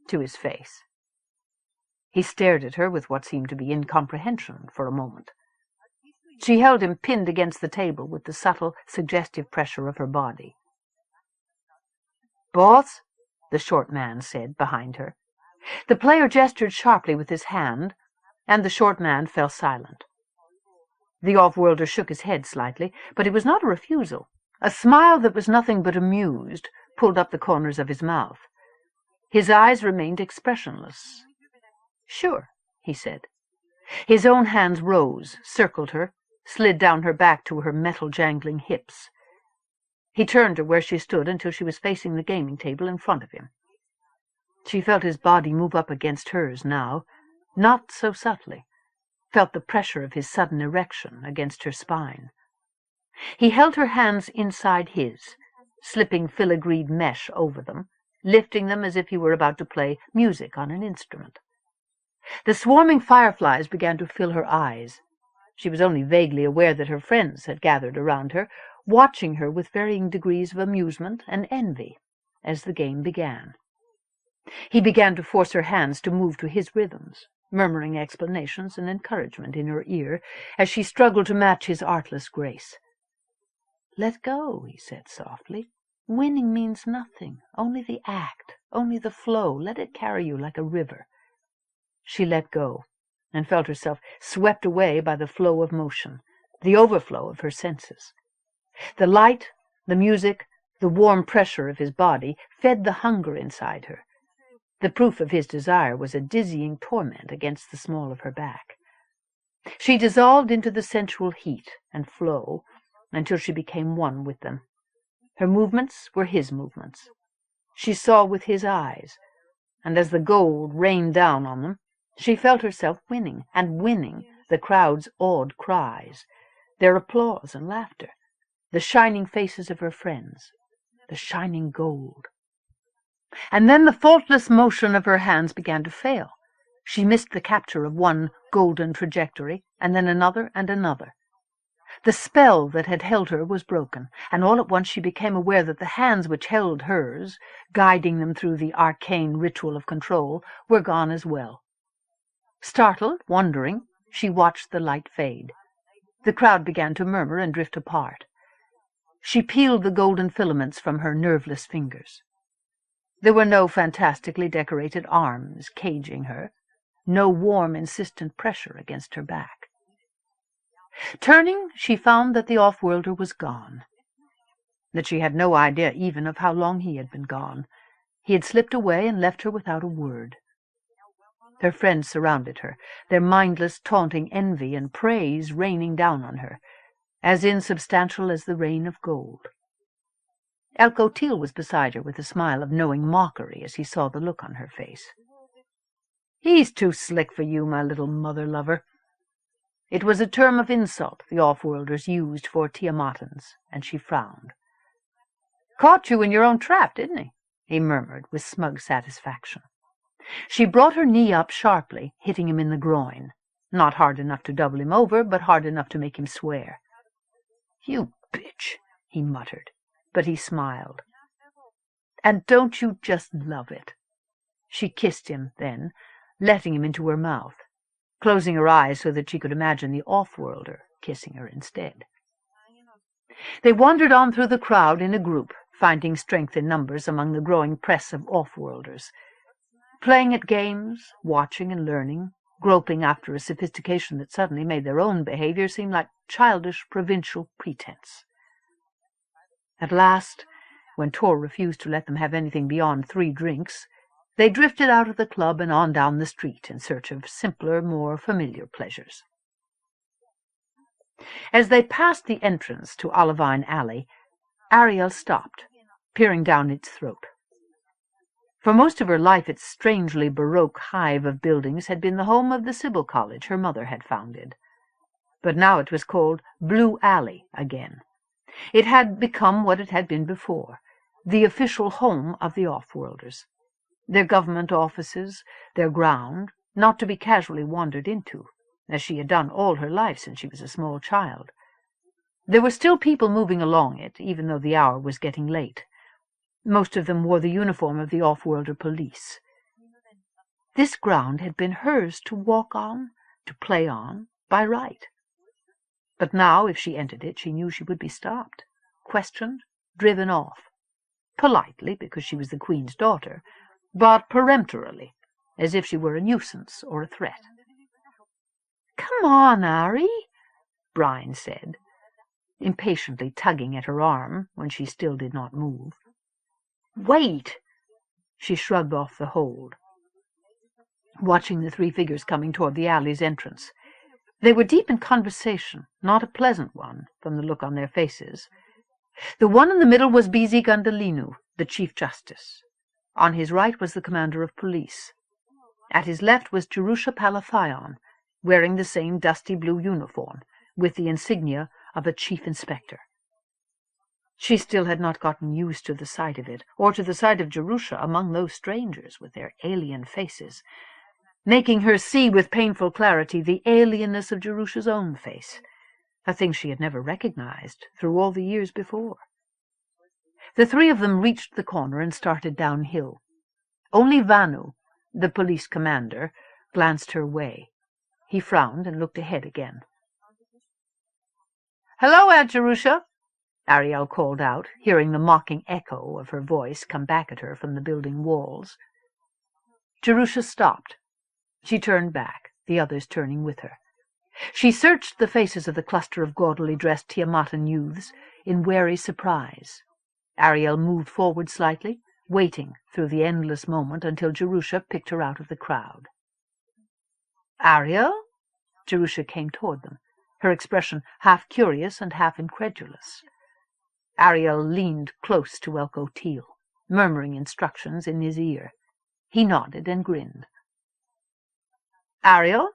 [SPEAKER 1] to his face. He stared at her with what seemed to be incomprehension for a moment. She held him pinned against the table with the subtle, suggestive pressure of her body. Boss, the short man said behind her. The player gestured sharply with his hand, and the short man fell silent. The off-worlder shook his head slightly, but it was not a refusal. A smile that was nothing but amused pulled up the corners of his mouth. His eyes remained expressionless. Sure, he said. His own hands rose, circled her, slid down her back to her metal-jangling hips. He turned her where she stood until she was facing the gaming table in front of him. She felt his body move up against hers now, not so subtly, felt the pressure of his sudden erection against her spine. He held her hands inside his, slipping filigreed mesh over them, lifting them as if he were about to play music on an instrument. The swarming fireflies began to fill her eyes. She was only vaguely aware that her friends had gathered around her, watching her with varying degrees of amusement and envy as the game began. He began to force her hands to move to his rhythms, murmuring explanations and encouragement in her ear as she struggled to match his artless grace. "Let go," he said softly. "Winning means nothing, only the act, only the flow. Let it carry you like a river." She let go, and felt herself swept away by the flow of motion, the overflow of her senses. The light, the music, the warm pressure of his body fed the hunger inside her. The proof of his desire was a dizzying torment against the small of her back. She dissolved into the sensual heat and flow until she became one with them. Her movements were his movements. She saw with his eyes, and as the gold rained down on them, she felt herself winning, and winning the crowd's awed cries, their applause and laughter, the shining faces of her friends, the shining gold. And then the faultless motion of her hands began to fail. She missed the capture of one golden trajectory, and then another and another. The spell that had held her was broken, and all at once she became aware that the hands which held hers, guiding them through the arcane ritual of control, were gone as well. Startled, wondering, she watched the light fade. The crowd began to murmur and drift apart. She peeled the golden filaments from her nerveless fingers. There were no fantastically decorated arms caging her, no warm, insistent pressure against her back. Turning, she found that the off-worlder was gone, that she had no idea even of how long he had been gone. He had slipped away and left her without a word. Her friends surrounded her, their mindless, taunting envy and praise raining down on her, as insubstantial as the rain of gold. Elko Teal was beside her with a smile of knowing mockery as he saw the look on her face. "He's too slick for you, my little mother-lover." It was a term of insult the off-worlders used for Tiamatans, and she frowned. "Caught you in your own trap, didn't he murmured with smug satisfaction. She brought her knee up sharply, hitting him in the groin, not hard enough to double him over, but hard enough to make him swear. "You bitch," he muttered, but he smiled. "And don't you just love it?" She kissed him then, letting him into her mouth, closing her eyes so that she could imagine the off-worlder kissing her instead. They wandered on through the crowd in a group, finding strength in numbers among the growing press of off-worlders, playing at games, watching and learning, groping after a sophistication that suddenly made their own behavior seem like childish provincial pretense. At last, when Tor refused to let them have anything beyond 3 drinks, they drifted out of the club and on down the street in search of simpler, more familiar pleasures. As they passed the entrance to Olivine Alley, Ariel stopped, peering down its throat. For most of her life its strangely baroque hive of buildings had been the home of the Sibyl College her mother had founded. But now it was called Blue Alley again. It had become what it had been before, the official home of the off-worlders, their government offices, their ground, not to be casually wandered into, as she had done all her life since she was a small child. There were still people moving along it, even though the hour was getting late. Most of them wore the uniform of the off-worlder police. This ground had been hers to walk on, to play on, by right. But now, if she entered it, she knew she would be stopped, questioned, driven off. Politely, because she was the Queen's daughter, but peremptorily, as if she were a nuisance or a threat. "Come on, Ari," Brian said, impatiently tugging at her arm when she still did not move. "Wait!" She shrugged off the hold, watching the 3 figures coming toward the alley's entrance. They were deep in conversation, not a pleasant one, from the look on their faces. The one in the middle was busy Gundhalinu, the Chief Justice. On his right was the commander of police. At his left was Jerusha Palathion, wearing the same dusty blue uniform, with the insignia of a chief inspector. She still had not gotten used to the sight of it, or to the sight of Jerusha among those strangers with their alien faces, making her see with painful clarity the alienness of Jerusha's own face, a thing she had never recognized through all the years before. The three of them reached the corner and started downhill. Only Vanu, the police commander, glanced her way. He frowned and looked ahead again. "Hello, Aunt Jerusha," Ariel called out, hearing the mocking echo of her voice come back at her from the building walls. Jerusha stopped. She turned back, the others turning with her. She searched the faces of the cluster of gaudily dressed Tiamatan youths in wary surprise. Ariel moved forward slightly, waiting through the endless moment until Jerusha picked her out of the crowd. "Ariel?" Jerusha came toward them, her expression half curious and half incredulous. Ariel leaned close to Elko Teal, murmuring instructions in his ear. He nodded and grinned. "Ariel?"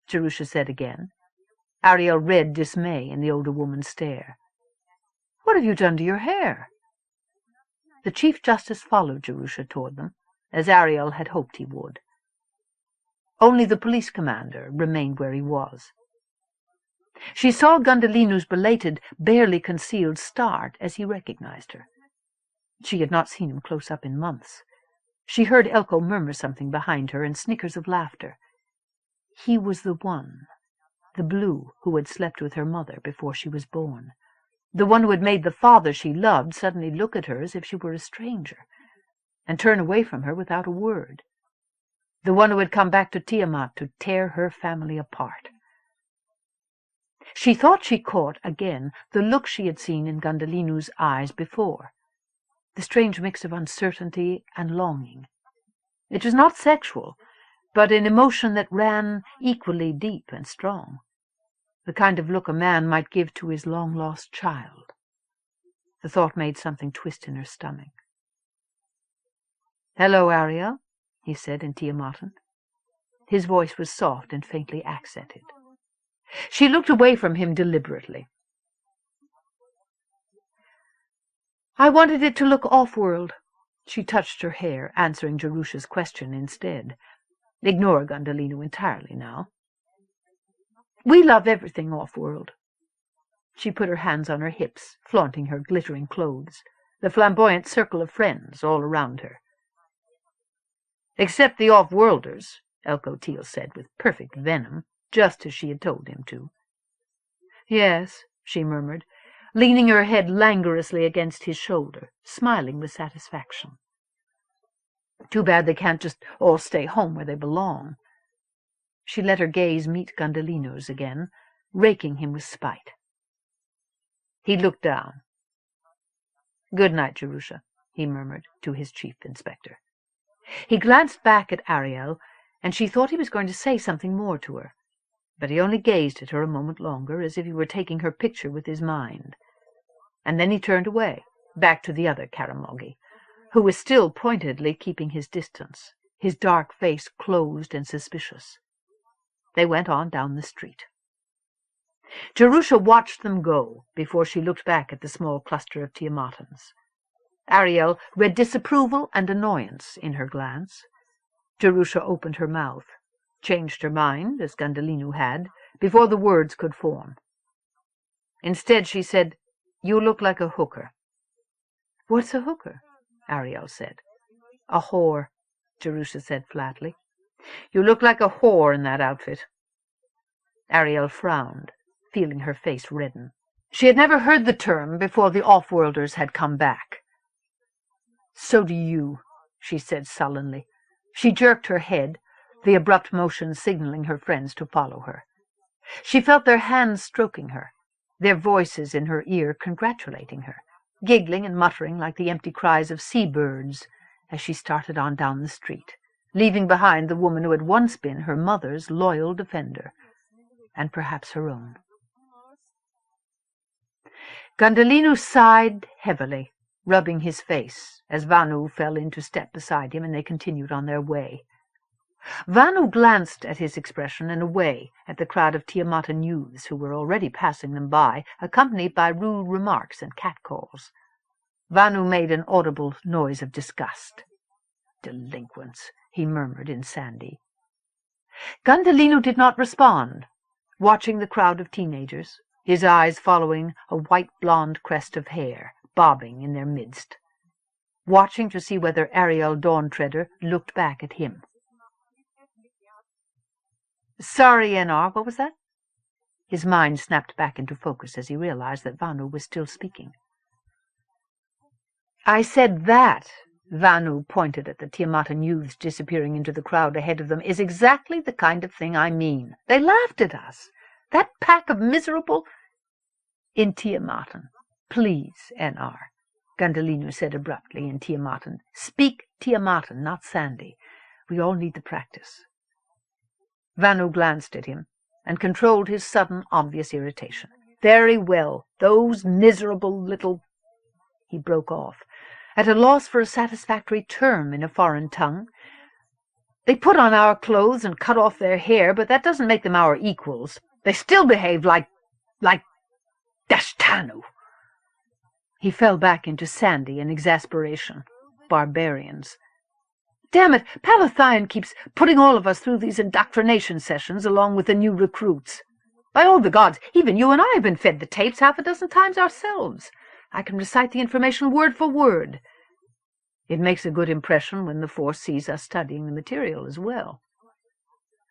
[SPEAKER 1] Jerusha said again. Ariel read dismay in the older woman's stare. "What have you done to your hair?" The Chief Justice followed Jerusha toward them, as Ariel had hoped he would. Only the police commander remained where he was. She saw Gundhalinu's belated, barely concealed start as he recognized her. She had not seen him close up in months. She heard Elko murmur something behind her and snickers of laughter. He was the one, the blue who had slept with her mother before she was born, the one who had made the father she loved suddenly look at her as if she were a stranger, and turn away from her without a word, the one who had come back to Tiamat to tear her family apart. She thought she caught again the look she had seen in Gundhalinu's eyes before, the strange mix of uncertainty and longing. It was not sexual, but an emotion that ran equally deep and strong, the kind of look a man might give to his long-lost child. The thought made something twist in her stomach. "Hello, Ariel," he said in Tiamatan. His voice was soft and faintly accented. She looked away from him deliberately. "I wanted it to look off-world." She touched her hair, answering Jerusha's question instead. Ignore Gundhalinu entirely now. "We love everything off-world." She put her hands on her hips, flaunting her glittering clothes, the flamboyant circle of friends all around her. "Except the off-worlders," Elko Teal said with perfect venom, just as she had told him to. "Yes," she murmured, leaning her head languorously against his shoulder, smiling with satisfaction. "Too bad they can't just all stay home where they belong." She let her gaze meet Gundhalinu's again, raking him with spite. He looked down. "Good night, Jerusha," he murmured to his chief inspector. He glanced back at Ariel, and she thought he was going to say something more to her, but he only gazed at her a moment longer, as if he were taking her picture with his mind. And then he turned away, back to the other Kharemough, who was still pointedly keeping his distance, his dark face closed and suspicious. They went on down the street. Jerusha watched them go before she looked back at the small cluster of Tiamatans. Ariel read disapproval and annoyance in her glance. Jerusha opened her mouth, changed her mind, as Gundhalinu had, before the words could form. Instead she said, "You look like a hooker." "What's a hooker?" Ariel said. "A whore," Jerusha said flatly. "You look like a whore in that outfit." Ariel frowned, feeling her face redden. She had never heard the term before the off-worlders had come back. "So do you," she said sullenly. She jerked her head, the abrupt motion signaling her friends to follow her. She felt their hands stroking her, their voices in her ear congratulating her, giggling and muttering like the empty cries of sea-birds as she started on down the street, leaving behind the woman who had once been her mother's loyal defender, and perhaps her own. Gundhalinu sighed heavily, rubbing his face as Vanu fell into step beside him and they continued on their way. Vanu glanced at his expression and away at the crowd of Tiamatan youths who were already passing them by, accompanied by rude remarks and catcalls. Vanu made an audible noise of disgust. "Delinquents," he murmured in Sandi. Gundhalinu did not respond, watching the crowd of teenagers, his eyes following a white-blonde crest of hair bobbing in their midst, watching to see whether Ariel Dawntreader looked back at him. "Sorry, NR, what was that?" His mind snapped back into focus as he realized that Vanu was still speaking. "I said that," Vanu pointed at the Tiamatan youths disappearing into the crowd ahead of them, "is exactly the kind of thing I mean. They laughed at us. That pack of miserable—" "In Tiamatan. Please, NR," Gundhalinu said abruptly in Tiamatan. "Speak Tiamatan, not Sandi. We all need the practice." Vanu glanced at him and controlled his sudden, obvious irritation. "Very well, those miserable little—" He broke off, at a loss for a satisfactory term in a foreign tongue. "They put on our clothes and cut off their hair, but that doesn't make them our equals. They still behave like Dashtanu." He fell back into Sandi in exasperation. Barbarians. "Damn it, Palathion keeps putting all of us through these indoctrination sessions along with the new recruits. By all the gods, even you and I have been fed the tapes half a dozen times ourselves. I can recite the information word for word. It makes a good impression when the Force sees us studying the material as well,"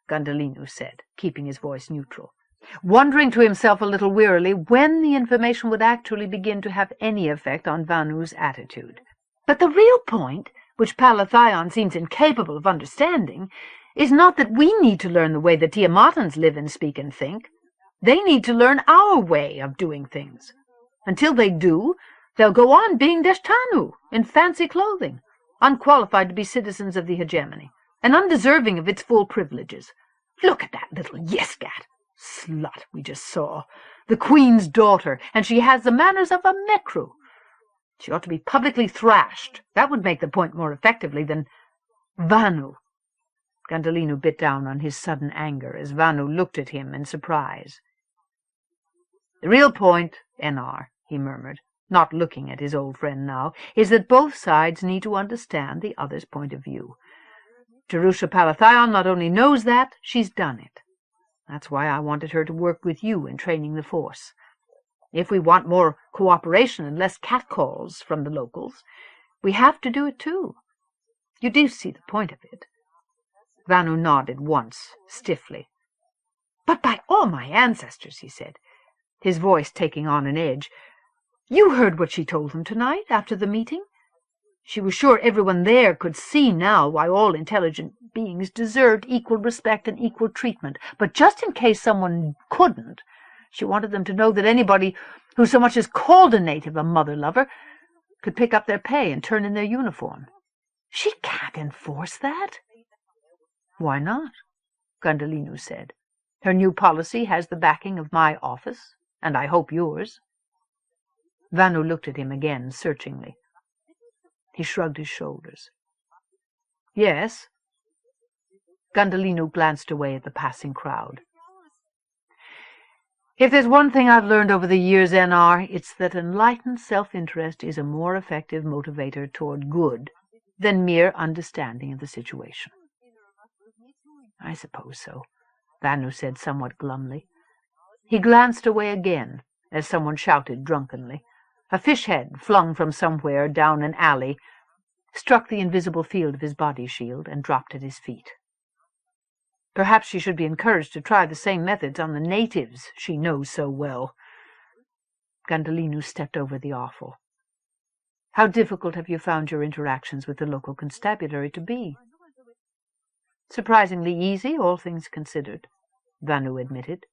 [SPEAKER 1] Gundhalinu said, keeping his voice neutral, wondering to himself a little wearily when the information would actually begin to have any effect on Vanu's attitude. "But the real point, which Palathion seems incapable of understanding, is not that we need to learn the way the Tiamatans live and speak and think. They need to learn our way of doing things. Until they do, they'll go on being Dashtanu in fancy clothing, unqualified to be citizens of the hegemony, and undeserving of its full privileges. Look at that little Yesgat, slut we just saw, the Queen's daughter, and she has the manners of a Mekru. She ought to be publicly thrashed. That would make the point more effectively than—" "Vanu!" Gundhalinu bit down on his sudden anger as Vanu looked at him in surprise. "The real point, NR," he murmured, not looking at his old friend now, "is that both sides need to understand the other's point of view. Jerusha Palathion not only knows that, she's done it. That's why I wanted her to work with you in training the Force. If we want more cooperation and less catcalls from the locals, we have to do it too. You do see the point of it?" Vanu nodded once, stiffly. "But by all my ancestors," he said, his voice taking on an edge, "you heard what she told them tonight after the meeting. She was sure everyone there could see now why all intelligent beings deserved equal respect and equal treatment. But just in case someone couldn't, she wanted them to know that anybody who so much as called a native a mother-lover could pick up their pay and turn in their uniform. She can't enforce that." "Why not?" Gundhalinu said. "Her new policy has the backing of my office, and I hope yours." Vanu looked at him again, searchingly. He shrugged his shoulders. "Yes." Gundhalinu glanced away at the passing crowd. "If there's one thing I've learned over the years, NR, it's that enlightened self-interest is a more effective motivator toward good than mere understanding of the situation." "I suppose so," Vanu said somewhat glumly. He glanced away again as someone shouted drunkenly. A fish head, flung from somewhere down an alley, struck the invisible field of his body shield and dropped at his feet. Perhaps she should be encouraged to try the same methods on the natives she knows so well. Gundhalinu stepped over the offal. "How difficult have you found your interactions with the local constabulary to be?" "Surprisingly easy, all things considered," Vanu admitted.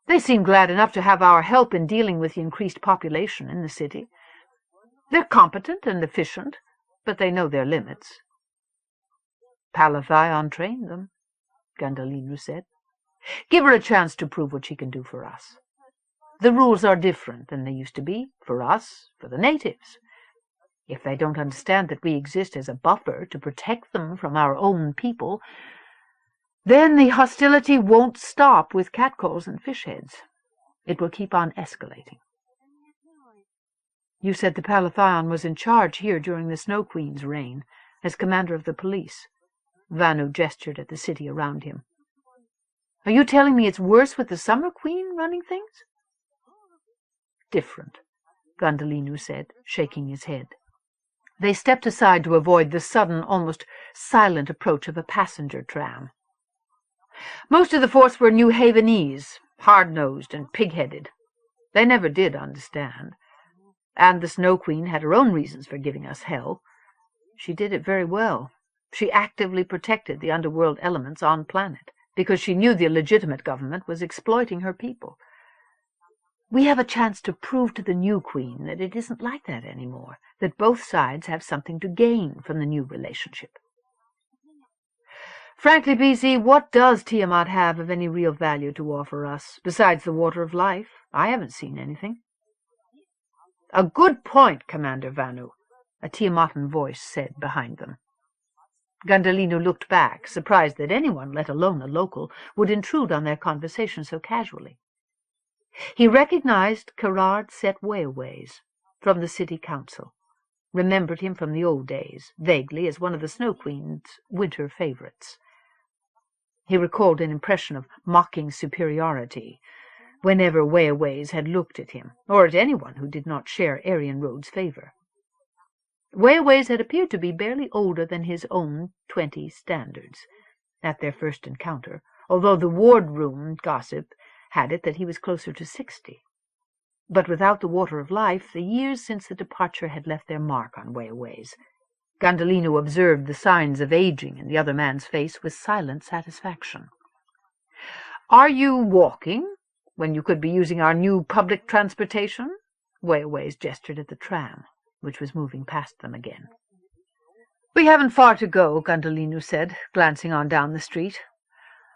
[SPEAKER 1] "They seem glad enough to have our help in dealing with the increased population in the city. They're competent and efficient, but they know their limits." "Palathion trained them," Gundhalinu said. "Give her a chance to prove what she can do for us. The rules are different than they used to be, for us, for the natives. If they don't understand that we exist as a buffer to protect them from our own people, then the hostility won't stop with catcalls and fishheads. It will keep on escalating. You said the Palathion was in charge here during the Snow Queen's reign, as commander of the police. Vanu gestured at the city around him. Are you telling me it's worse with the Summer Queen running things? Different, Gundhalinu said, shaking his head. They stepped aside to avoid the sudden, almost silent approach of a passenger tram. Most of the force were New Havenese, hard-nosed and pig-headed. They never did understand. And the Snow Queen had her own reasons for giving us hell. She did it very well. She actively protected the underworld elements on planet, because she knew the legitimate government was exploiting her people. We have a chance to prove to the new Queen that it isn't like that anymore, that both sides have something to gain from the new relationship. Frankly, BC, what does Tiamat have of any real value to offer us, besides the water of life? I haven't seen anything. A good point, Commander Vanu, a Tiamatan voice said behind them. Gundhalinu looked back, surprised that anyone, let alone a local, would intrude on their conversation so casually. He recognized Gerard Set Wayaways from the city council, remembered him from the old days, vaguely as one of the Snow Queen's winter favorites. He recalled an impression of mocking superiority whenever Wayaways had looked at him, or at anyone who did not share Aryan Road's favor. Wayaways had appeared to be barely older than his own 20 standards at their first encounter, although the wardroom gossip had it that he was closer to 60. But without the water of life, the years since the departure had left their mark on Wayaways. Gundhalinu observed the signs of aging in the other man's face with silent satisfaction. "Are you walking, when you could be using our new public transportation?" Wayaways gestured at the tram, which was moving past them again. "We haven't far to go," Gundhalinu said, glancing on down the street.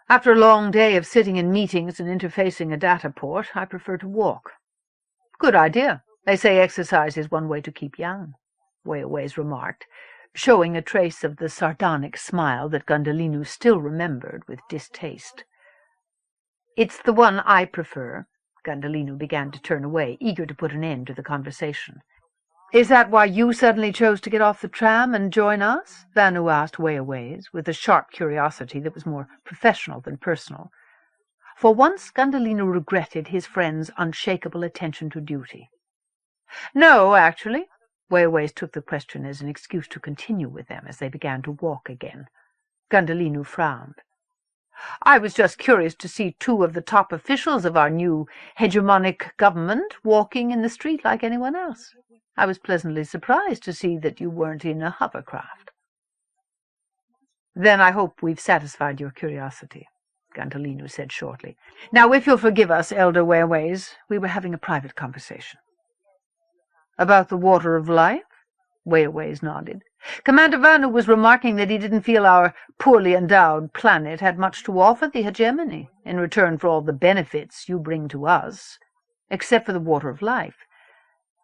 [SPEAKER 1] "After a long day of sitting in meetings and interfacing a data port, I prefer to walk." "Good idea. They say exercise is one way to keep young," Wayaways remarked, showing a trace of the sardonic smile that Gundhalinu still remembered with distaste. "It's the one I prefer." Gundhalinu began to turn away, eager to put an end to the conversation. "Is that why you suddenly chose to get off the tram and join us?" Vanu asked Wayaways, with a sharp curiosity that was more professional than personal. For once Gundhalinu regretted his friend's unshakable attention to duty. "No, actually." Wayaways took the question as an excuse to continue with them as they began to walk again. Gundhalinu frowned. "I was just curious to see two of the top officials of our new hegemonic government walking in the street like anyone else. I was pleasantly surprised to see that you weren't in a hovercraft." "Then I hope we've satisfied your curiosity," Gundhalinu said shortly. "Now, if you'll forgive us, Elder Wayaways, we were having a private conversation." "About the water of life?" Wayaways nodded. "Commander Vanu was remarking that he didn't feel our poorly endowed planet had much to offer the hegemony in return for all the benefits you bring to us, except for the water of life.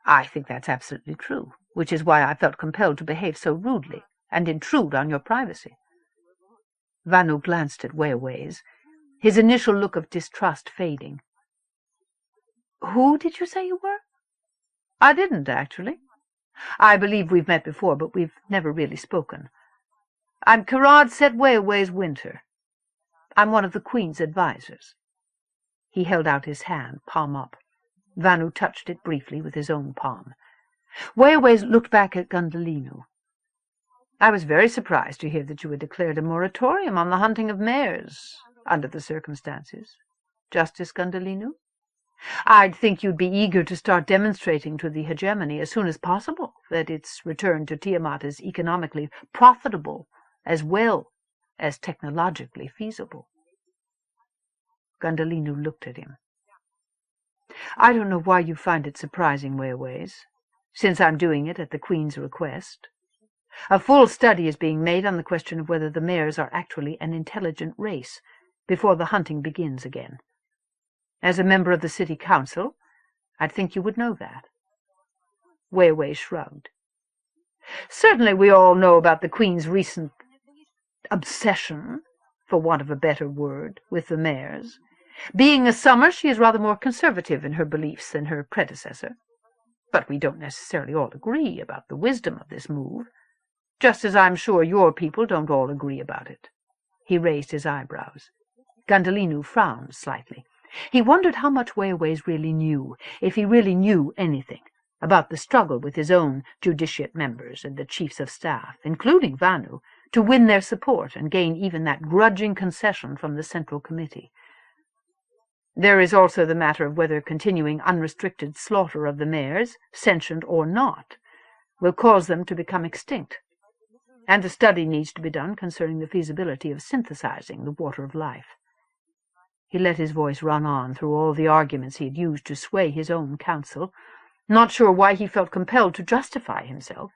[SPEAKER 1] I think that's absolutely true, which is why I felt compelled to behave so rudely and intrude on your privacy." Vanu glanced at Wayaways, his initial look of distrust fading. "Who did you say you were?" "I didn't, actually. I believe we've met before, but we've never really spoken. I'm Gerard Set Wayaways Winter. I'm one of the Queen's advisors." He held out his hand, palm up. Vanu touched it briefly with his own palm. Wayaways looked back at Gundhalinu. "I was very surprised to hear that you had declared a moratorium on the hunting of mares, under the circumstances. Justice Gundhalinu? I'd think you'd be eager to start demonstrating to the hegemony as soon as possible that its return to Tiamat is economically profitable as well as technologically feasible." Gundhalinu looked at him. "I don't know why you find it surprising, Wayaways, since I'm doing it at the Queen's request. A full study is being made on the question of whether the mares are actually an intelligent race before the hunting begins again. As a member of the city council, I'd think you would know that." Wayaways shrugged. Certainly we all know about the Queen's recent obsession, for want of a better word, with the mayors. Being a summer, she is rather more conservative in her beliefs than her predecessor. But we don't necessarily all agree about the wisdom of this move, just as I'm sure your people don't all agree about it. He raised his eyebrows. Gundhalinu frowned slightly. He wondered how much Wayaways really knew, if he really knew anything, about the struggle with his own justiciate members and the chiefs of staff, including Vanu, to win their support and gain even that grudging concession from the Central Committee. There is also the matter of whether continuing unrestricted slaughter of the mayors, sentient or not, will cause them to become extinct. And a study needs to be done concerning the feasibility of synthesizing the water of life. He let his voice run on through all the arguments he had used to sway his own counsel, not sure why he felt compelled to justify himself,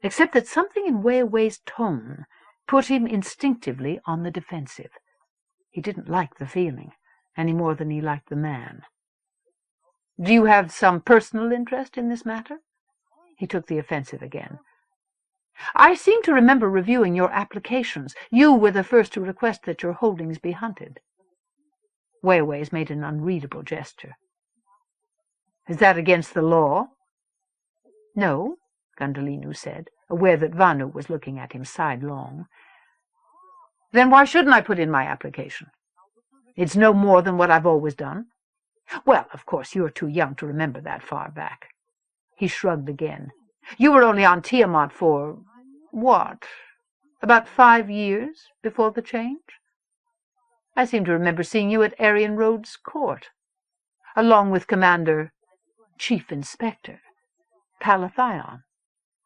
[SPEAKER 1] except that something in Wayaway's tone put him instinctively on the defensive. He didn't like the feeling, any more than he liked the man. "Do you have some personal interest in this matter?" He took the offensive again. "I seem to remember reviewing your applications. You were the first to request that your holdings be hunted." Wayaways made an unreadable gesture. "Is that against the law?" "No," Gundhalinu said, aware that Vanu was looking at him sidelong. "Then why shouldn't I put in my application? It's no more than what I've always done." "Well, of course, you're too young to remember that far back." He shrugged again. "You were only on Tiamat for, what, about 5 years before the change? I seem to remember seeing you at Aryan Road's court, along with Chief Inspector Palathion,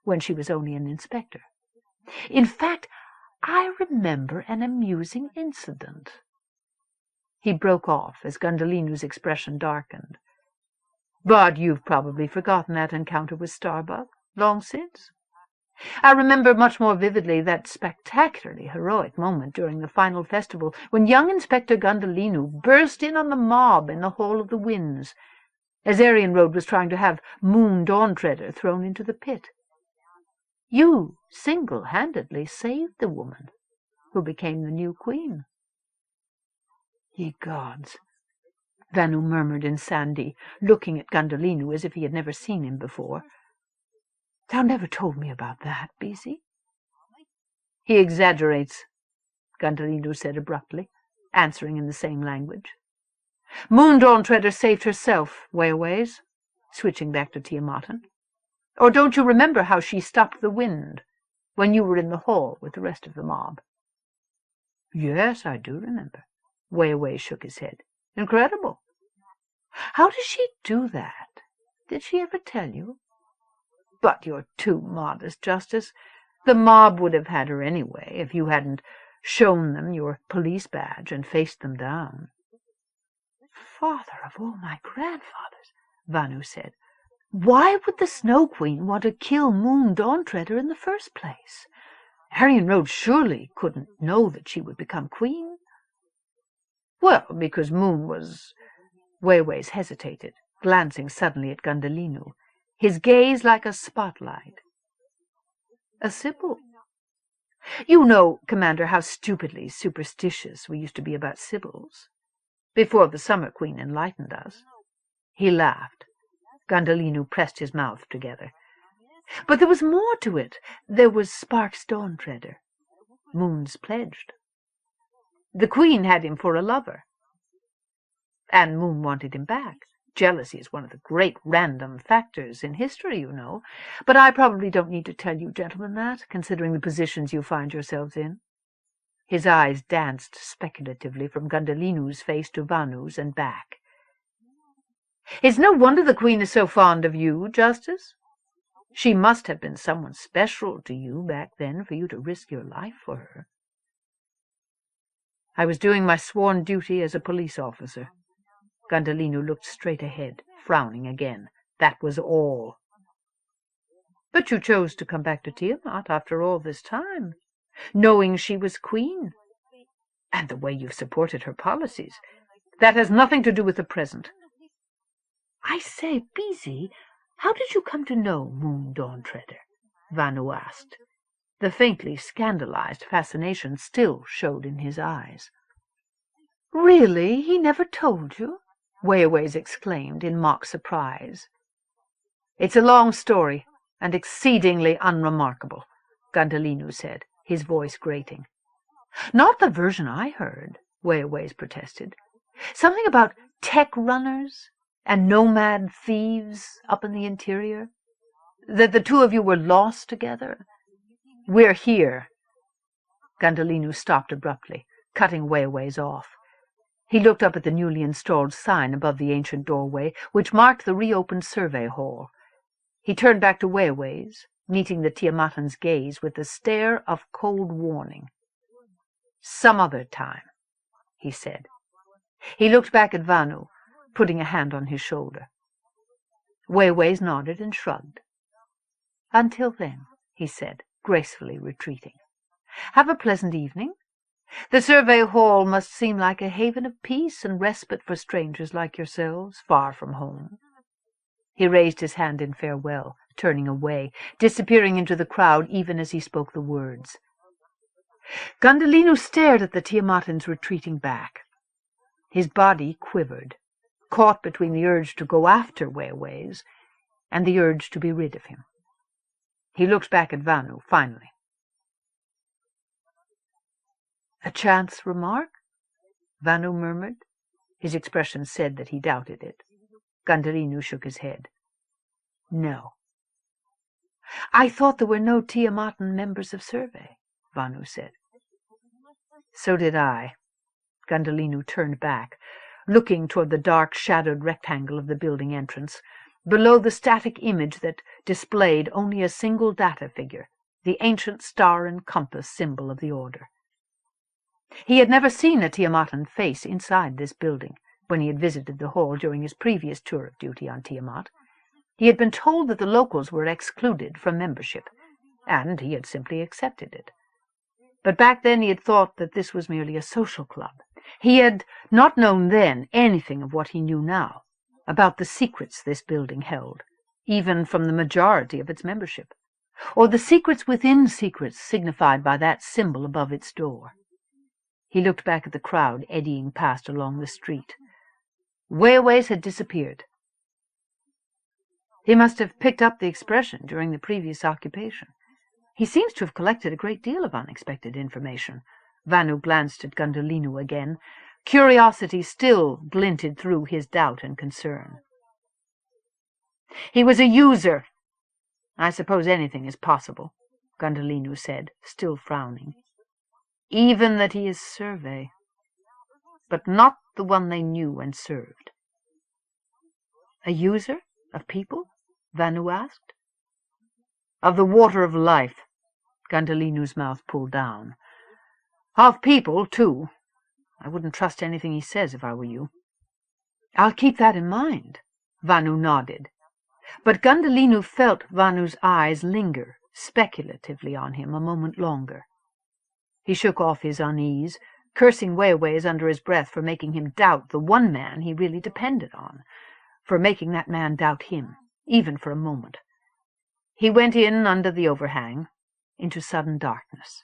[SPEAKER 1] when she was only an inspector. In fact, I remember an amusing incident." He broke off as Gundhalinu's expression darkened. "But you've probably forgotten that encounter with Starbuck, long since?" "I remember much more vividly that spectacularly heroic moment during the final festival when young Inspector Gundhalinu burst in on the mob in the Hall of the Winds, as Aryan Road was trying to have Moon Dawntreader thrown into the pit. You single-handedly saved the woman, who became the new queen." "Ye gods," Vanu murmured in Sandhi, looking at Gundhalinu as if he had never seen him before. "Thou never told me about that, Bisi." "He exaggerates," Gundhalinu said abruptly, answering in the same language. "Moon Dawntreader saved herself, Wayaways," switching back to Tiamatan. "Or don't you remember how she stopped the wind when you were in the hall with the rest of the mob?" "Yes, I do remember." Wayaways shook his head. "Incredible. How does she do that? Did she ever tell you?" "But you're too modest, Justice. The mob would have had her anyway, if you hadn't shown them your police badge and faced them down." "Father of all my grandfathers," Vanu said, "why would the Snow Queen want to kill Moon Dawntreader in the first place? Aryan Road surely couldn't know that she would become queen." "Well, because Moon was—" Wayaways hesitated, glancing suddenly at Gundhalinu, his gaze like a spotlight. "A Sibyl. You know, Commander, how stupidly superstitious we used to be about Sibyls, before the Summer Queen enlightened us." He laughed. Gundhalinu pressed his mouth together. "But there was more to it. There was Sparks Dawntreader. Moon's pledged. The Queen had him for a lover, and Moon wanted him back. Jealousy is one of the great random factors in history, you know. But I probably don't need to tell you gentlemen that, considering the positions you find yourselves in." His eyes danced speculatively from Gundhalinu's face to Vanu's and back. "It's no wonder the Queen is so fond of you, Justice. She must have been someone special to you back then for you to risk your life for her." "I was doing my sworn duty as a police officer." Gundhalinu looked straight ahead, frowning again. "That was all." "But you chose to come back to Tiamat after all this time, knowing she was queen. And the way you've supported her policies, that has nothing to do with the present." "I say, Bisi, how did you come to know Moon Dawntreader?" Vanu asked. The faintly scandalized fascination still showed in his eyes. "Really? He never told you?" Wayaways exclaimed in mock surprise. "It's a long story, and exceedingly unremarkable," Gundhalinu said, his voice grating. "Not the version I heard," Wayaways protested. "Something about tech runners and nomad thieves up in the interior. That the two of you were lost together. We're here." Gundhalinu stopped abruptly, cutting Wayaways off. He looked up at the newly installed sign above the ancient doorway, which marked the reopened survey hall. He turned back to Wayaways, meeting the Tiamatan's gaze with a stare of cold warning. "Some other time," he said. He looked back at Vanu, putting a hand on his shoulder. Wayaways nodded and shrugged. "Until then," he said, gracefully retreating. "Have a pleasant evening. The survey hall must seem like a haven of peace and respite for strangers like yourselves, far from home." He raised his hand in farewell, turning away, disappearing into the crowd even as he spoke the words. Gundhalinu stared at the Tiamatan's retreating back. His body quivered, caught between the urge to go after Wayaways and the urge to be rid of him. He looked back at Vanu, finally. "A chance remark?" Vanu murmured. His expression said that he doubted it. Gundhalinu shook his head. "No." "I thought there were no Tiamatan members of Survey," Vanu said. "So did I." Gundhalinu turned back, looking toward the dark, shadowed rectangle of the building entrance, below the static image that displayed only a single data figure, the ancient star and compass symbol of the Order. He had never seen a Tiamatan face inside this building when he had visited the hall during his previous tour of duty on Tiamat. He had been told that the locals were excluded from membership, and he had simply accepted it. But back then he had thought that this was merely a social club. He had not known then anything of what he knew now, about the secrets this building held, even from the majority of its membership, or the secrets within secrets signified by that symbol above its door. He looked back at the crowd eddying past along the street. Wayaways had disappeared. He must have picked up the expression during the previous occupation. He seems to have collected a great deal of unexpected information. Vanu glanced at Gundhalinu again. Curiosity still glinted through his doubt and concern. "He was a user. I suppose anything is possible," Gundhalinu said, still frowning. "Even that he is Survey, but not the one they knew and served." "A user of people?" Vanu asked. "Of the water of life," Gundhalinu's mouth pulled down. "Of people, too. I wouldn't trust anything he says if I were you." "I'll keep that in mind," Vanu nodded. But Gundhalinu felt Vanu's eyes linger speculatively on him a moment longer. He shook off his unease, cursing Wayaways under his breath for making him doubt the one man he really depended on, for making that man doubt him, even for a moment. He went in under the overhang, into sudden darkness,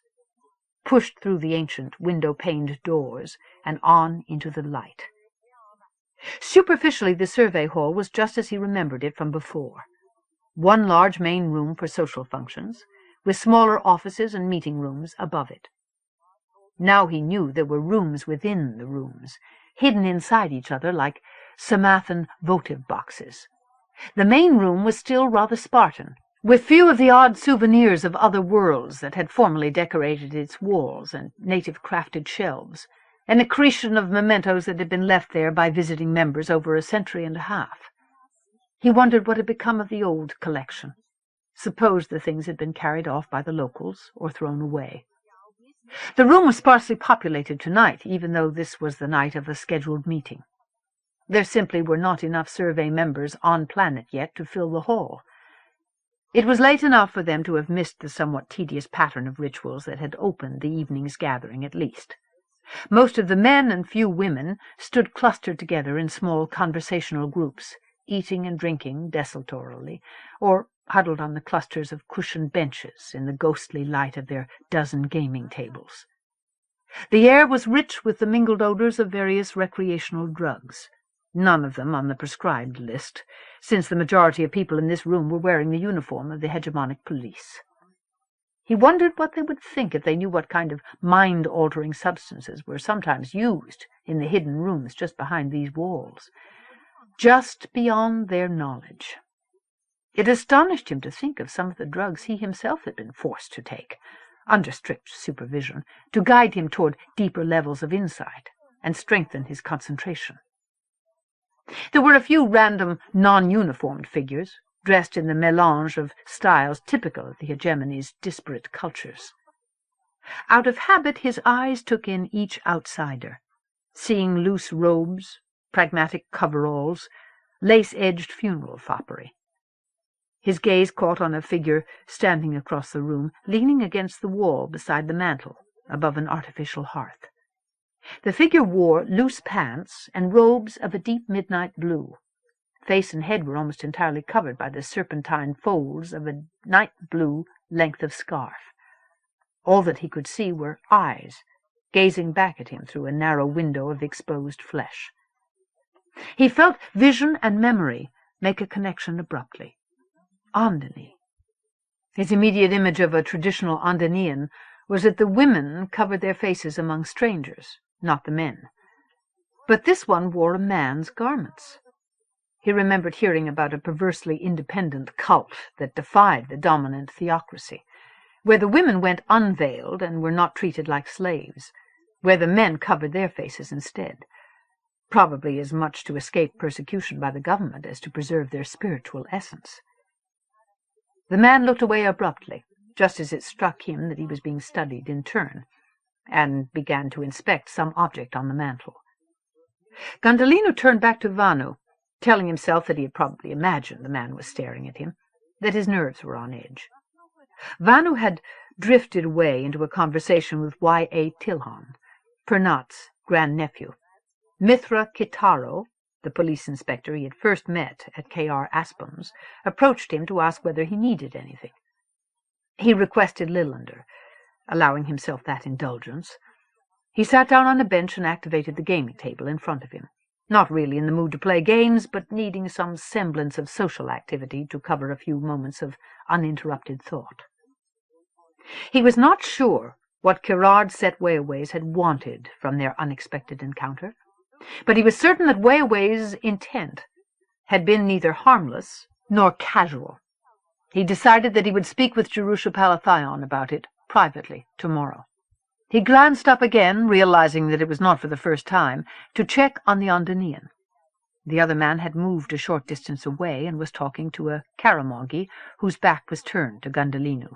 [SPEAKER 1] pushed through the ancient window-paned doors, and on into the light. Superficially, the survey hall was just as he remembered it from before. One large main room for social functions, with smaller offices and meeting rooms above it. Now he knew there were rooms within the rooms, hidden inside each other like Samathan votive boxes. The main room was still rather Spartan, with few of the odd souvenirs of other worlds that had formerly decorated its walls and native-crafted shelves, an accretion of mementos that had been left there by visiting members over a century and a half. He wondered what had become of the old collection. Supposed the things had been carried off by the locals or thrown away. The room was sparsely populated tonight, even though this was the night of a scheduled meeting. There simply were not enough survey members on planet yet to fill the hall. It was late enough for them to have missed the somewhat tedious pattern of rituals that had opened the evening's gathering, at least. Most of the men and few women stood clustered together in small conversational groups, eating and drinking desultorily, or huddled on the clusters of cushioned benches in the ghostly light of their dozen gaming tables. The air was rich with the mingled odors of various recreational drugs, none of them on the prescribed list, since the majority of people in this room were wearing the uniform of the Hegemonic police. He wondered what they would think if they knew what kind of mind-altering substances were sometimes used in the hidden rooms just behind these walls, just beyond their knowledge. It astonished him to think of some of the drugs he himself had been forced to take, under strict supervision, to guide him toward deeper levels of insight and strengthen his concentration. There were a few random, non-uniformed figures, dressed in the mélange of styles typical of the hegemony's disparate cultures. Out of habit, his eyes took in each outsider, seeing loose robes, pragmatic coveralls, lace-edged funeral foppery. His gaze caught on a figure standing across the room, leaning against the wall beside the mantel, above an artificial hearth. The figure wore loose pants and robes of a deep midnight blue. Face and head were almost entirely covered by the serpentine folds of a night blue length of scarf. All that he could see were eyes, gazing back at him through a narrow window of exposed flesh. He felt vision and memory make a connection abruptly. Andeni. His immediate image of a traditional Andenian was that the women covered their faces among strangers, not the men. But this one wore a man's garments. He remembered hearing about a perversely independent cult that defied the dominant theocracy, where the women went unveiled and were not treated like slaves, where the men covered their faces instead, probably as much to escape persecution by the government as to preserve their spiritual essence. The man looked away abruptly, just as it struck him that he was being studied in turn, and began to inspect some object on the mantel. Gundhalinu turned back to Vanu, telling himself that he had probably imagined the man was staring at him, that his nerves were on edge. Vanu had drifted away into a conversation with Y.A. Tilhan, Pernat's grandnephew. Mithra Kitaro, the police inspector he had first met at K.R. Aspam's, approached him to ask whether he needed anything. He requested Lillander, allowing himself that indulgence. He sat down on a bench and activated the gaming table in front of him, not really in the mood to play games, but needing some semblance of social activity to cover a few moments of uninterrupted thought. He was not sure what Gerard Set Wayaways had wanted from their unexpected encounter, but he was certain that Wayaway's intent had been neither harmless nor casual. He decided that he would speak with Jerusha Palathion about it privately tomorrow. He glanced up again, realizing that it was not for the first time, to check on the Andenian. The other man had moved a short distance away and was talking to a Kharemough whose back was turned to Gundhalinu.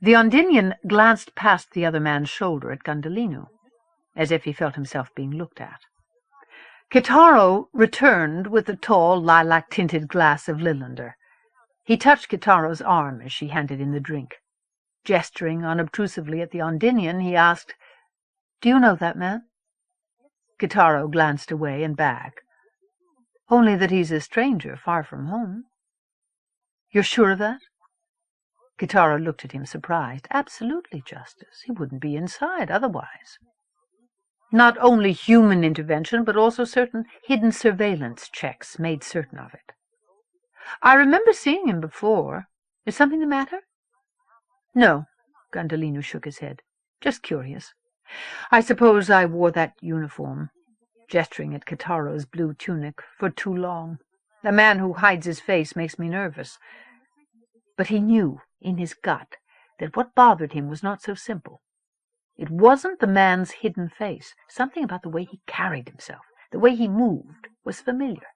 [SPEAKER 1] The Andenian glanced past the other man's shoulder at Gundhalinu, as if he felt himself being looked at. Kitaro returned with a tall, lilac-tinted glass of Lillander. He touched Kitaro's arm as she handed him the drink. Gesturing unobtrusively at the Andenian, he asked, "Do you know that man?" Kitaro glanced away and back. "Only that he's a stranger far from home." "You're sure of that?" Kitaro looked at him surprised. "Absolutely, Justice. He wouldn't be inside otherwise." Not only human intervention, but also certain hidden surveillance checks made certain of it. "I remember seeing him before. Is something the matter?" "No," Gundhalinu shook his head. "Just curious. I suppose I wore that uniform," gesturing at Kitaro's blue tunic, "for too long. A man who hides his face makes me nervous." But he knew, in his gut, that what bothered him was not so simple. It wasn't the man's hidden face. Something about the way he carried himself, the way he moved, was familiar.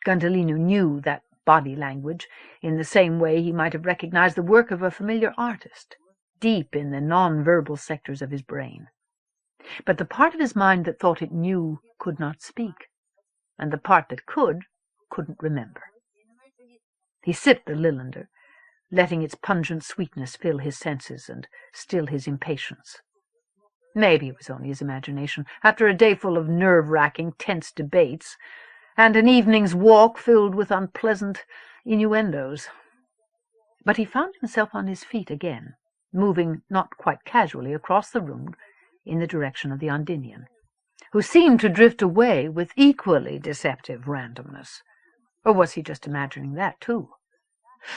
[SPEAKER 1] Gundhalinu knew that body language in the same way he might have recognized the work of a familiar artist, deep in the non-verbal sectors of his brain. But the part of his mind that thought it knew could not speak, and the part that couldn't remember. He sipped the Lillander, letting its pungent sweetness fill his senses and still his impatience. Maybe it was only his imagination, after a day full of nerve-wracking, tense debates, and an evening's walk filled with unpleasant, innuendos. But he found himself on his feet again, moving not quite casually across the room in the direction of the Ondinian, who seemed to drift away with equally deceptive randomness. Or was he just imagining that, too?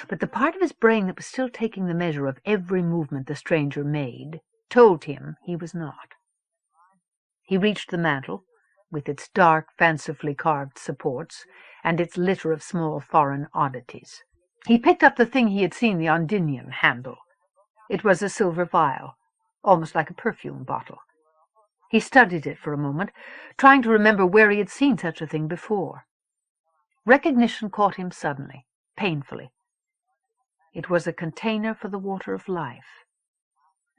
[SPEAKER 1] But the part of his brain that was still taking the measure of every movement the stranger made told him he was not. He reached the mantel, with its dark, fancifully carved supports, and its litter of small foreign oddities. He picked up the thing he had seen the Ondinian handle. It was a silver vial, almost like a perfume bottle. He studied it for a moment, trying to remember where he had seen such a thing before. Recognition caught him suddenly, painfully. It was a container for the water of life.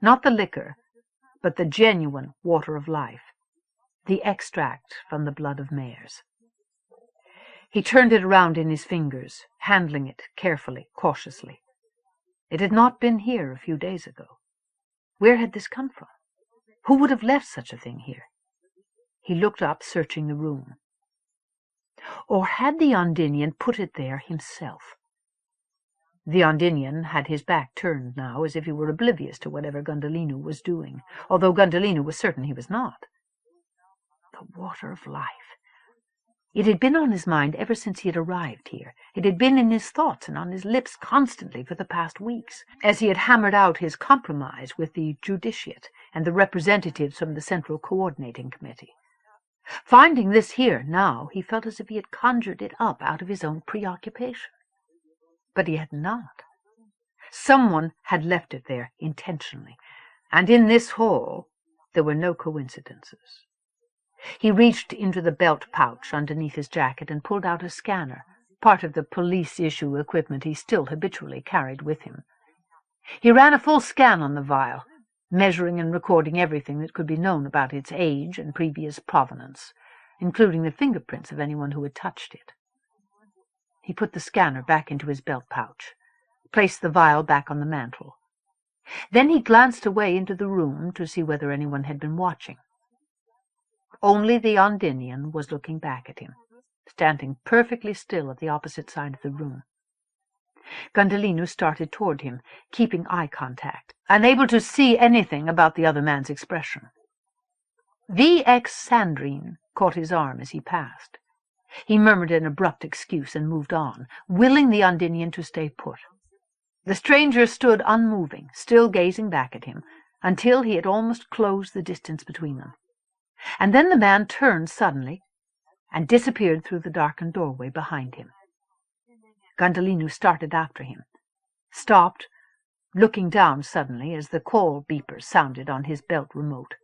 [SPEAKER 1] Not the liquor, but the genuine water of life, the extract from the blood of mares. He turned it around in his fingers, handling it carefully, cautiously. It had not been here a few days ago. Where had this come from? Who would have left such a thing here? He looked up, searching the room. Or had the Ondinian put it there himself? The Ondinian had his back turned now, as if he were oblivious to whatever Gundhalinu was doing, although Gundhalinu was certain he was not. The water of life. It had been on his mind ever since he had arrived here. It had been in his thoughts and on his lips constantly for the past weeks, as he had hammered out his compromise with the Judiciate and the representatives from the Central Coordinating Committee. Finding this here now, he felt as if he had conjured it up out of his own preoccupation. But he had not. Someone had left it there intentionally, and in this hall there were no coincidences. He reached into the belt pouch underneath his jacket and pulled out a scanner, part of the police-issue equipment he still habitually carried with him. He ran a full scan on the vial, measuring and recording everything that could be known about its age and previous provenance, including the fingerprints of anyone who had touched it. He put the scanner back into his belt pouch, placed the vial back on the mantel. Then he glanced away into the room to see whether anyone had been watching. Only the Ondinian was looking back at him, standing perfectly still at the opposite side of the room. Gundhalinu started toward him, keeping eye contact, unable to see anything about the other man's expression. The ex-Sandrine caught his arm as he passed. He murmured an abrupt excuse and moved on, willing the Ondinian to stay put. The stranger stood unmoving, still gazing back at him, until he had almost closed the distance between them. And then the man turned suddenly and disappeared through the darkened doorway behind him. Gundhalinu started after him, stopped, looking down suddenly as the call beeper sounded on his belt remote.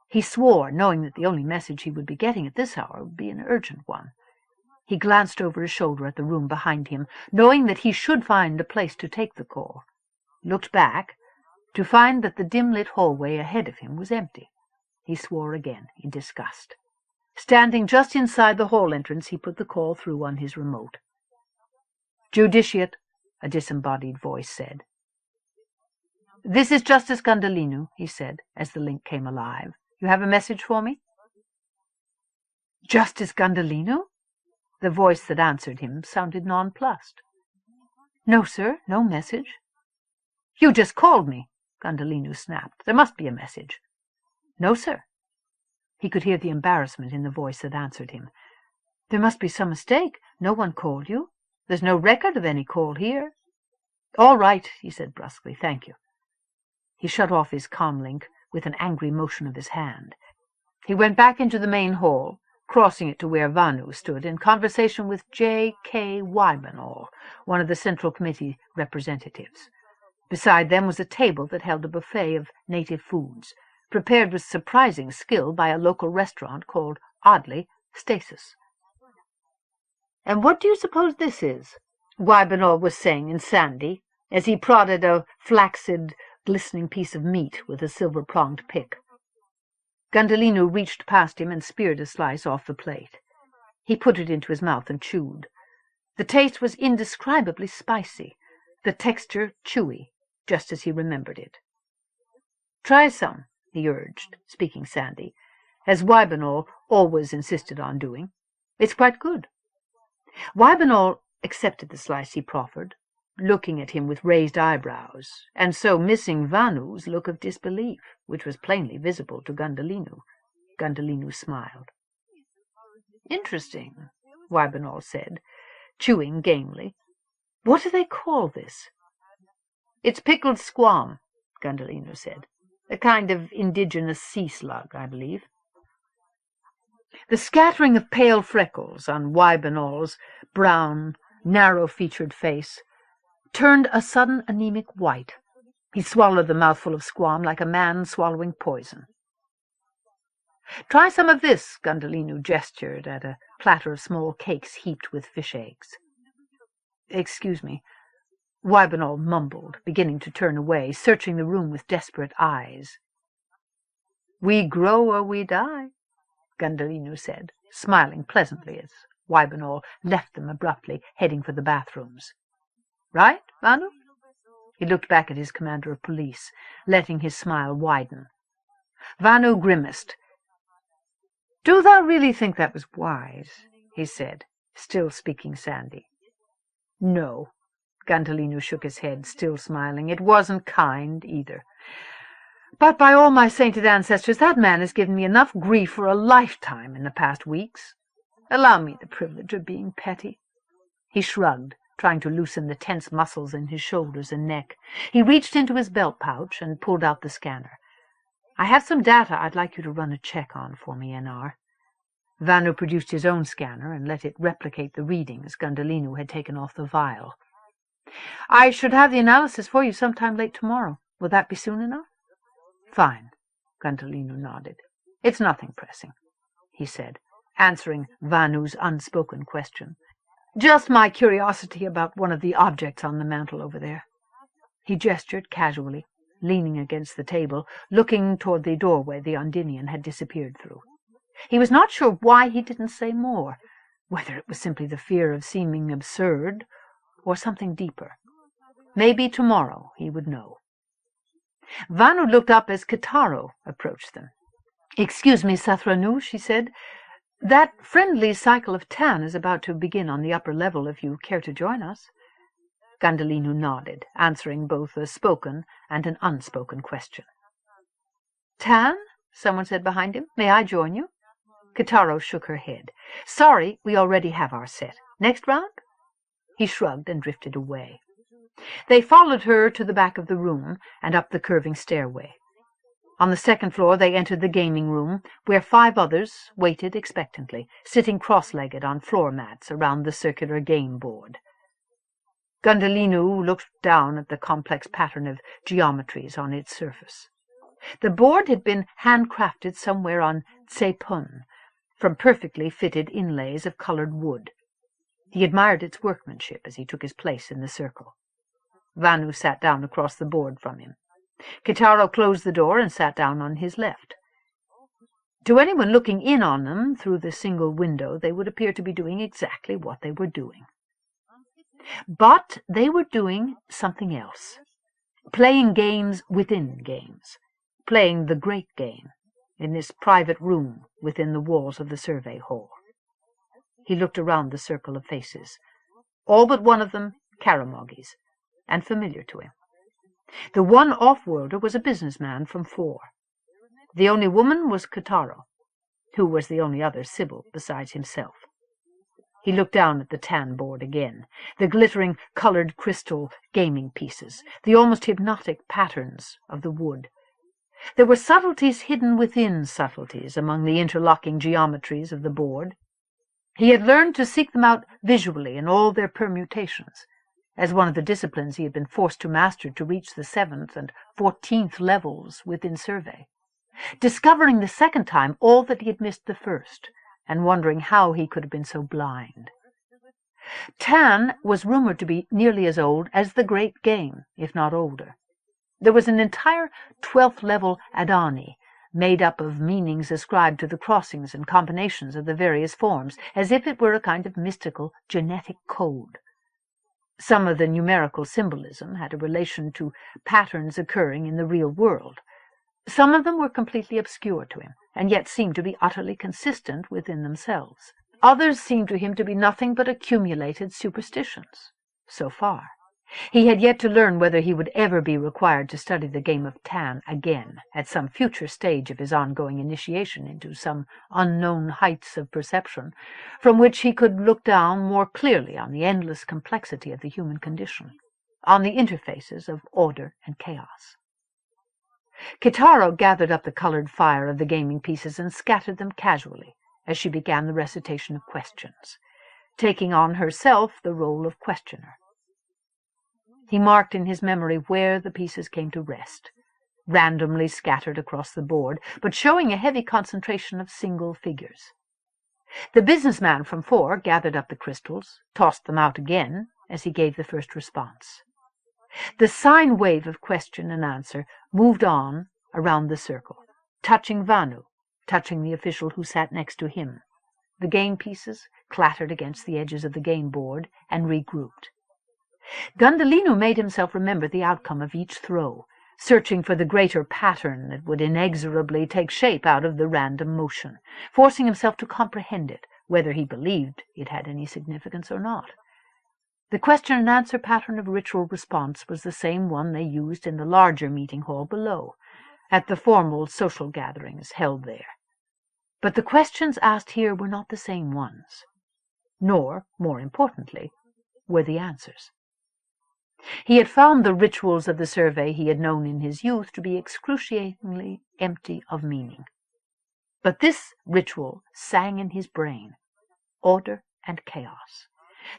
[SPEAKER 1] He swore, knowing that the only message he would be getting at this hour would be an urgent one. He glanced over his shoulder at the room behind him, knowing that he should find a place to take the call, looked back to find that the dim-lit hallway ahead of him was empty. He swore again, in disgust. Standing just inside the hall entrance, he put the call through on his remote. "Judiciate," a disembodied voice said. "This is Justice Gundhalinu," he said, as the link came alive. "You have a message for me?" "Justice Gundhalinu?" The voice that answered him sounded nonplussed. "No, sir, no message." "You just called me," Gundhalinu snapped. "There must be a message." "No, sir." He could hear the embarrassment in the voice that answered him. "There must be some mistake. No one called you. There's no record of any call here." "All right," he said brusquely. "Thank you." He shut off his comlink with an angry motion of his hand. He went back into the main hall, crossing it to where Vanu stood in conversation with J.K. Wymanall, one of the Central Committee representatives. Beside them was a table that held a buffet of native foods, prepared with surprising skill by a local restaurant called, oddly, Stasis. "And what do you suppose this is?" Wymanall was saying in Sandy, as he prodded a flaccid, glistening piece of meat with a silver-pronged pick. Gundhalinu reached past him and speared a slice off the plate. He put it into his mouth and chewed. The taste was indescribably spicy, the texture chewy, just as he remembered it. "Try some," he urged, speaking Sandy, as Wymanall always insisted on doing. "It's quite good." Wymanall accepted the slice he proffered, looking at him with raised eyebrows, and so missing Vanu's look of disbelief, which was plainly visible to Gundhalinu. Gundhalinu smiled. "Interesting," Wybinall said, chewing gamely. "What do they call this?" "It's pickled squam," Gundhalinu said. "A kind of indigenous sea slug, I believe." The scattering of pale freckles on Wybinall's brown, narrow-featured face turned a sudden anemic white. He swallowed the mouthful of squam like a man swallowing poison. "Try some of this," Gundhalinu gestured at a platter of small cakes heaped with fish eggs. "Excuse me," Wybinall mumbled, beginning to turn away, searching the room with desperate eyes. "We grow or we die," Gundhalinu said, smiling pleasantly as Wybinall left them abruptly, heading for the bathrooms. "Right, Vanu?" He looked back at his commander of police, letting his smile widen. Vanu grimaced. "Do thou really think that was wise?" he said, still speaking sandy. "No." Gundhalinu shook his head, still smiling. "It wasn't kind, either. But by all my sainted ancestors, that man has given me enough grief for a lifetime in the past weeks. Allow me the privilege of being petty." He shrugged, trying to loosen the tense muscles in his shoulders and neck. He reached into his belt pouch and pulled out the scanner. "I have some data I'd like you to run a check on for me, NR." Vanu produced his own scanner and let it replicate the readings Gundhalinu had taken off the vial. "I should have the analysis for you sometime late tomorrow. Will that be soon enough?" "Fine," Gundhalinu nodded. "It's nothing pressing," he said, answering Vanu's unspoken question. "Just my curiosity about one of the objects on the mantel over there." He gestured casually, leaning against the table, looking toward the doorway the Ondinian had disappeared through. He was not sure why he didn't say more, whether it was simply the fear of seeming absurd or something deeper. Maybe tomorrow he would know. Vanu looked up as Kitaro approached them. "Excuse me, Sathranu," she said. "That friendly cycle of tan is about to begin on the upper level if you care to join us." Gundhalinu nodded, answering both a spoken and an unspoken question. "Tan?" someone said behind him. "May I join you?" Kitaro shook her head. "Sorry, we already have our set. Next round?" He shrugged and drifted away. They followed her to the back of the room and up the curving stairway. On the second floor they entered the gaming room, where 5 others waited expectantly, sitting cross-legged on floor mats around the circular game board. Gundhalinu looked down at the complex pattern of geometries on its surface. The board had been handcrafted somewhere on Tsepun, from perfectly fitted inlays of colored wood. He admired its workmanship as he took his place in the circle. Vanu sat down across the board from him. Kitaro closed the door and sat down on his left. To anyone looking in on them through the single window, they would appear to be doing exactly what they were doing. But they were doing something else, playing games within games, playing the great game in this private room within the walls of the survey hall. He looked around the circle of faces, all but one of them Kharemoughi's, and familiar to him. The one off-worlder was a businessman from 4. The only woman was Kitaro, who was the only other Sibyl besides himself. He looked down at the tan board again, the glittering colored crystal gaming pieces, the almost hypnotic patterns of the wood. There were subtleties hidden within subtleties among the interlocking geometries of the board. He had learned to seek them out visually in all their permutations, as one of the disciplines he had been forced to master to reach the 7th and 14th levels within survey, discovering the second time all that he had missed the first, and wondering how he could have been so blind. Tan was rumored to be nearly as old as the Great Game, if not older. There was an entire 12th level Adani, made up of meanings ascribed to the crossings and combinations of the various forms, as if it were a kind of mystical genetic code. Some of the numerical symbolism had a relation to patterns occurring in the real world. Some of them were completely obscure to him, and yet seemed to be utterly consistent within themselves. Others seemed to him to be nothing but accumulated superstitions, so far. He had yet to learn whether he would ever be required to study the game of Tan again at some future stage of his ongoing initiation into some unknown heights of perception, from which he could look down more clearly on the endless complexity of the human condition, on the interfaces of order and chaos. Kitaro gathered up the colored fire of the gaming pieces and scattered them casually as she began the recitation of questions, taking on herself the role of questioner. He marked in his memory where the pieces came to rest, randomly scattered across the board, but showing a heavy concentration of single figures. The businessman from 4 gathered up the crystals, tossed them out again as he gave the first response. The sine wave of question and answer moved on around the circle, touching Vanu, touching the official who sat next to him. The game pieces clattered against the edges of the game board and regrouped. Gundhalinu made himself remember the outcome of each throw, searching for the greater pattern that would inexorably take shape out of the random motion, forcing himself to comprehend it, whether he believed it had any significance or not. The question-and-answer pattern of ritual response was the same one they used in the larger meeting hall below, at the formal social gatherings held there. But the questions asked here were not the same ones, nor, more importantly, were the answers. He had found the rituals of the survey he had known in his youth to be excruciatingly empty of meaning. But this ritual sang in his brain, order and chaos,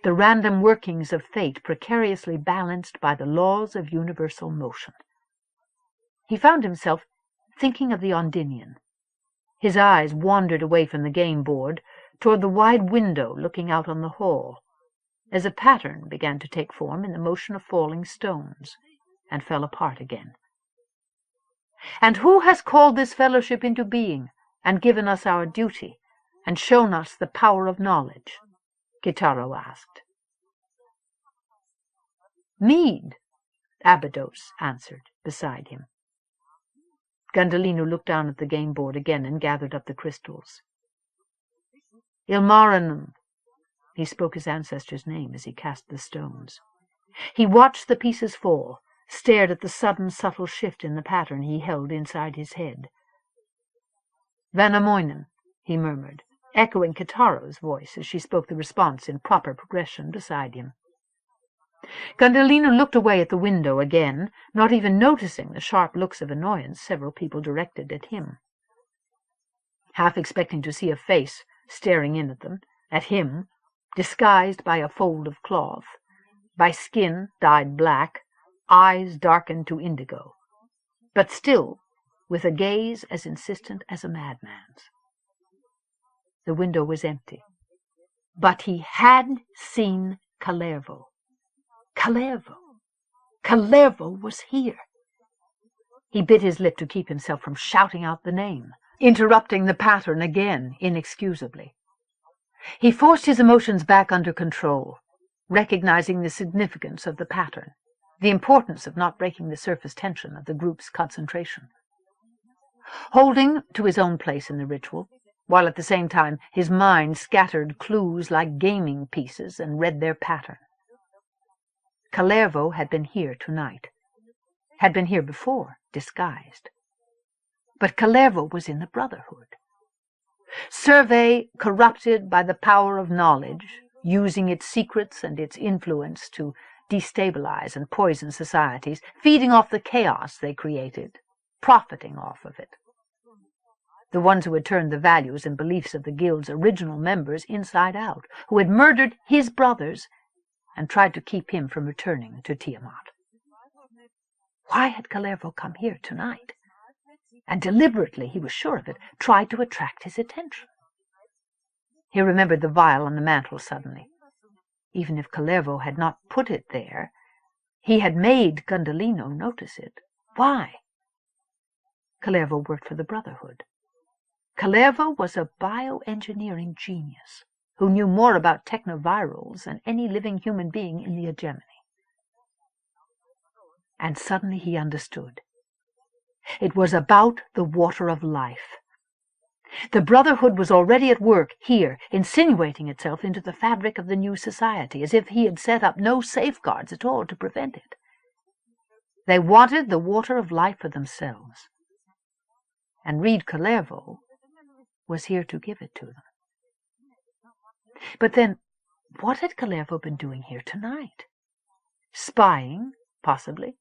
[SPEAKER 1] the random workings of fate precariously balanced by the laws of universal motion. He found himself thinking of the Ondinian. His eyes wandered away from the game board toward the wide window looking out on the hall, as a pattern began to take form in the motion of falling stones, and fell apart again. "And who has called this fellowship into being, and given us our duty, and shown us the power of knowledge?" Kitaro asked. "Mead," Abydos answered beside him. Gundhalinu looked down at the game board again and gathered up the crystals. "Ilmarinen." He spoke his ancestor's name as he cast the stones. He watched the pieces fall, stared at the sudden subtle shift in the pattern he held inside his head. "Vanamoinen," he murmured, echoing Kitaro's voice as she spoke the response in proper progression beside him. Gundhalinu looked away at the window again, not even noticing the sharp looks of annoyance several people directed at him. Half expecting to see a face staring in at them, at him, disguised by a fold of cloth, by skin dyed black, eyes darkened to indigo, but still with a gaze as insistent as a madman's. The window was empty, but he had seen Kharemough. Kharemough was here. He bit his lip to keep himself from shouting out the name, interrupting the pattern again inexcusably. He forced his emotions back under control, recognizing the significance of the pattern, the importance of not breaking the surface tension of the group's concentration. Holding to his own place in the ritual, while at the same time his mind scattered clues like gaming pieces and read their pattern. Kharemough had been here tonight, had been here before, disguised. But Kharemough was in the Brotherhood. Survey corrupted by the power of knowledge, using its secrets and its influence to destabilize and poison societies, feeding off the chaos they created, profiting off of it. The ones who had turned the values and beliefs of the guild's original members inside out, who had murdered his brothers and tried to keep him from returning to Tiamat. Why had Kharemough come here tonight? And deliberately, he was sure of it, tried to attract his attention. He remembered the vial on the mantel suddenly. Even if Kharemough had not put it there, he had made Gundhalinu notice it. Why? Kharemough worked for the Brotherhood. Kharemough was a bioengineering genius who knew more about technovirals than any living human being in the hegemony. And suddenly he understood. It was about the water of life. The Brotherhood was already at work here, insinuating itself into the fabric of the new society, as if he had set up no safeguards at all to prevent it. They wanted the water of life for themselves, and Reed Kharemough was here to give it to them. But then, what had Kharemough been doing here tonight? Spying, possibly,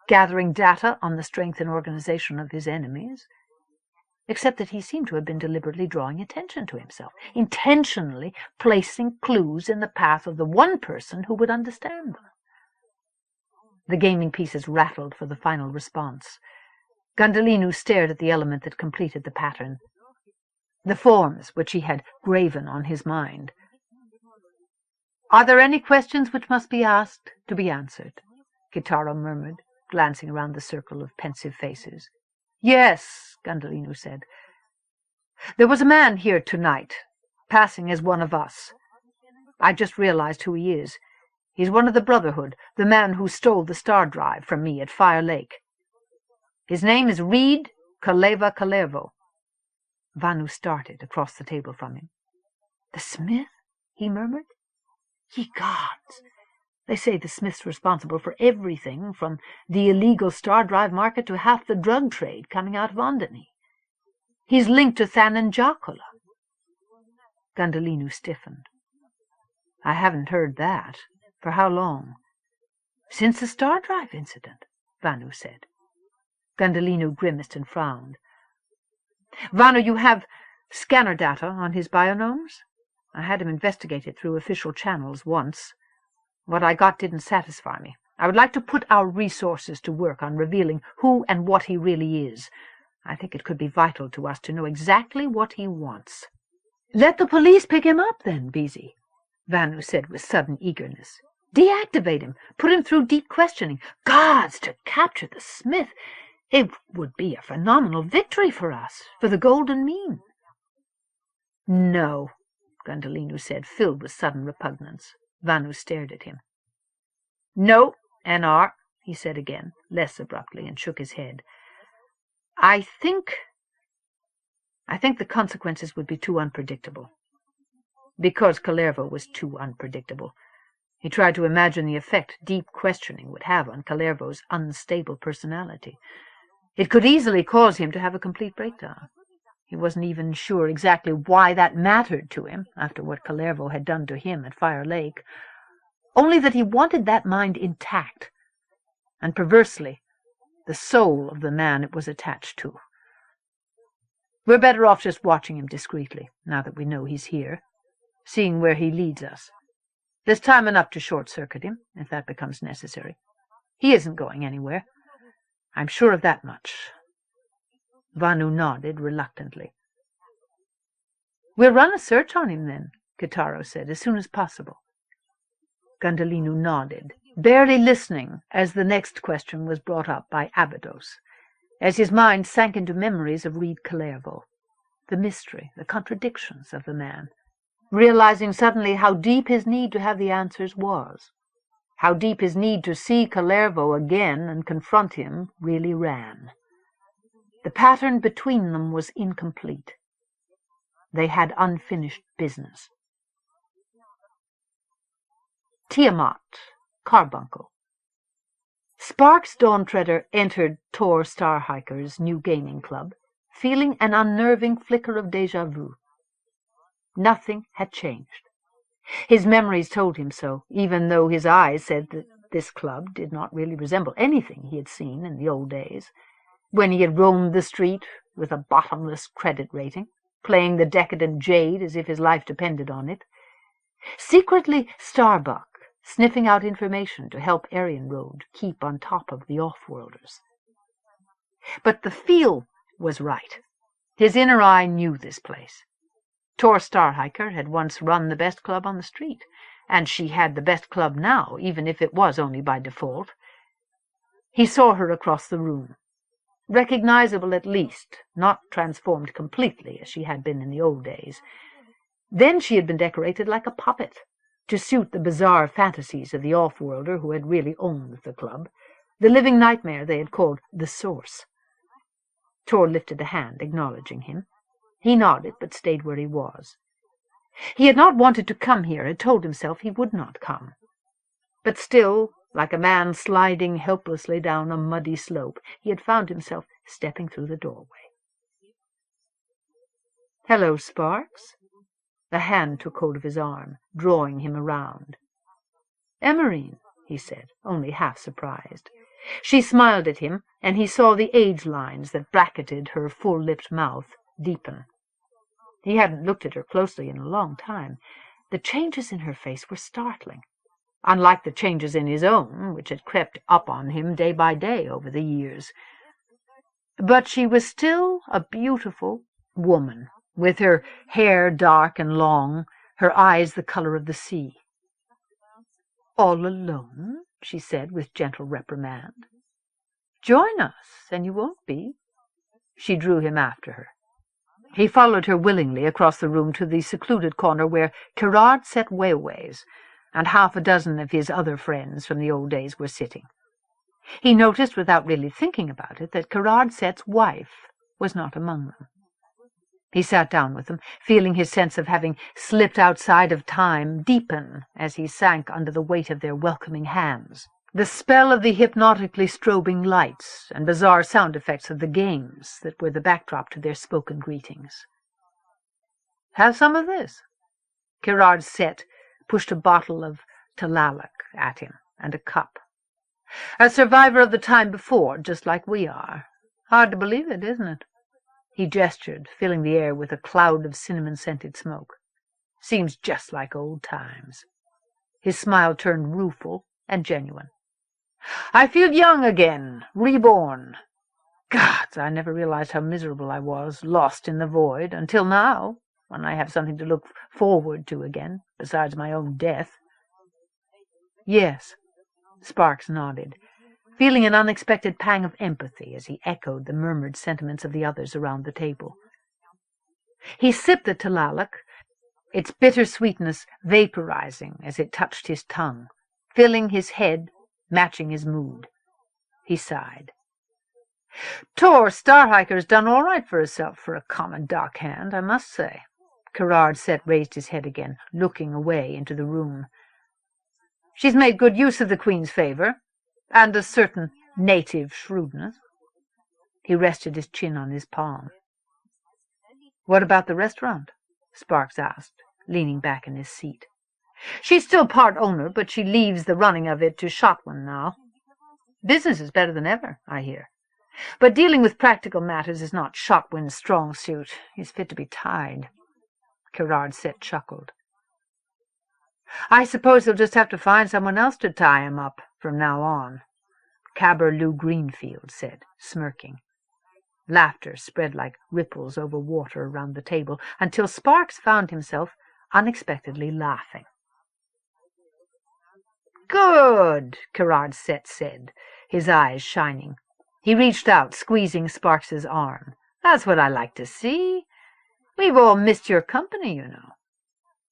[SPEAKER 1] gathering data on the strength and organization of his enemies, except that he seemed to have been deliberately drawing attention to himself, intentionally placing clues in the path of the one person who would understand them. The gaming pieces rattled for the final response. Gundhalinu stared at the element that completed the pattern, the forms which he had graven on his mind. "Are there any questions which must be asked to be answered?" Kitaro murmured, glancing around the circle of pensive faces. "Yes," Gundhalinu said. "There was a man here tonight, passing as one of us. I just realized who he is. He's one of the Brotherhood, the man who stole the star drive from me at Fire Lake. His name is Reed Kharemough." Vanu started across the table from him. "The Smith?" he murmured. "Ye gods! They say the Smith's responsible for everything, from the illegal star drive market to half the drug trade coming out of Ondani. He's linked to Than and Jacula." Gundhalinu stiffened. "I haven't heard that. For how long?" "Since the star drive incident," Vanu said. Gundhalinu grimaced and frowned. "Vanu, you have scanner data on his bionomes? I had him investigated through official channels once. What I got didn't satisfy me. I would like to put our resources to work on revealing who and what he really is. I think it could be vital to us to know exactly what he wants." "Let the police pick him up, then, Beezy," Vanu said with sudden eagerness. "Deactivate him, put him through deep questioning. Gods, to capture the Smith! It would be a phenomenal victory for us, for the Golden Mean." "No," Gundhalinu said, filled with sudden repugnance. Vanu stared at him. "No, NR," he said again, less abruptly, and shook his head. I think the consequences would be too unpredictable." Because Kharemough was too unpredictable. He tried to imagine the effect deep questioning would have on Kharemov's unstable personality. It could easily cause him to have a complete breakdown. He wasn't even sure exactly why that mattered to him, after what Kharemough had done to him at Fire Lake, only that he wanted that mind intact, and perversely, the soul of the man it was attached to. "We're better off just watching him discreetly, now that we know he's here, seeing where he leads us. There's time enough to short-circuit him, if that becomes necessary. He isn't going anywhere. I'm sure of that much." Vanu nodded reluctantly. "We'll run a search on him, then," Kitaro said, "as soon as possible." Gundhalinu nodded, barely listening as the next question was brought up by Abydos, as his mind sank into memories of Reed Kharemough, the mystery, the contradictions of the man, realizing suddenly how deep his need to have the answers was, how deep his need to see Kharemough again and confront him really ran. The pattern between them was incomplete. They had unfinished business. Tiamat, Carbuncle. Sparks Dawntreader entered Tor Starhiker's new gaming club, feeling an unnerving flicker of déjà vu. Nothing had changed. His memories told him so, even though his eyes said that this club did not really resemble anything he had seen in the old days, when he had roamed the street with a bottomless credit rating, playing the decadent jade as if his life depended on it. Secretly Starbuck, sniffing out information to help Aryan Road keep on top of the off-worlders. But the feel was right. His inner eye knew this place. Tor Starhiker had once run the best club on the street, and she had the best club now, even if it was only by default. He saw her across the room, recognizable at least, not transformed completely as she had been in the old days. Then she had been decorated like a puppet, to suit the bizarre fantasies of the off-worlder who had really owned the club, the living nightmare they had called the Source. Tor lifted a hand, acknowledging him. He nodded, but stayed where he was. He had not wanted to come here, had told himself he would not come. But still, like a man sliding helplessly down a muddy slope, he had found himself stepping through the doorway. "Hello, Sparks." A hand took hold of his arm, drawing him around. "Emmerine," he said, only half surprised. She smiled at him, and he saw the age lines that bracketed her full-lipped mouth deepen. He hadn't looked at her closely in a long time. The changes in her face were startling, unlike the changes in his own, which had crept up on him day by day over the years. But she was still a beautiful woman, with her hair dark and long, her eyes the color of the sea. "All alone?" she said with gentle reprimand. "Join us, and you won't be." She drew him after her. He followed her willingly across the room to the secluded corner where Gerard set wayways, and half a dozen of his other friends from the old days were sitting. He noticed, without really thinking about it, that Gerard Set's wife was not among them. He sat down with them, feeling his sense of having slipped outside of time deepen as he sank under the weight of their welcoming hands. The spell of the hypnotically strobing lights and bizarre sound effects of the games that were the backdrop to their spoken greetings. "Have some of this." Gerard Set pushed a bottle of Tlaloc at him and a cup. "A survivor of the time before, just like we are. Hard to believe it, isn't it?" He gestured, filling the air with a cloud of cinnamon-scented smoke. "Seems just like old times." His smile turned rueful and genuine. "I feel young again, reborn. Gods, I never realized how miserable I was, lost in the void, until now, when I have something to look forward to again, besides my own death." "Yes," Sparks nodded, feeling an unexpected pang of empathy as he echoed the murmured sentiments of the others around the table. He sipped the Tlaloc, its bitter sweetness vaporizing as it touched his tongue, filling his head, matching his mood. He sighed. "Tor Starhiker's done all right for herself for a common dockhand, I must say." Gerard Set raised his head again, looking away into the room. "She's made good use of the Queen's favor, and a certain native shrewdness." He rested his chin on his palm. "What about the restaurant?" Sparks asked, leaning back in his seat. "She's still part owner, but she leaves the running of it to Shotwin now. Business is better than ever, I hear. But dealing with practical matters is not Shotwin's strong suit. He's fit to be tied." Gerard Set chuckled. "I suppose he'll just have to find someone else to tie him up from now on," Lou Greenfield said, smirking. Laughter spread like ripples over water around the table, until Sparks found himself unexpectedly laughing. "Good," Gerard Set said, his eyes shining. He reached out, squeezing Sparks's arm. "That's what I like to see. We've all missed your company, you know."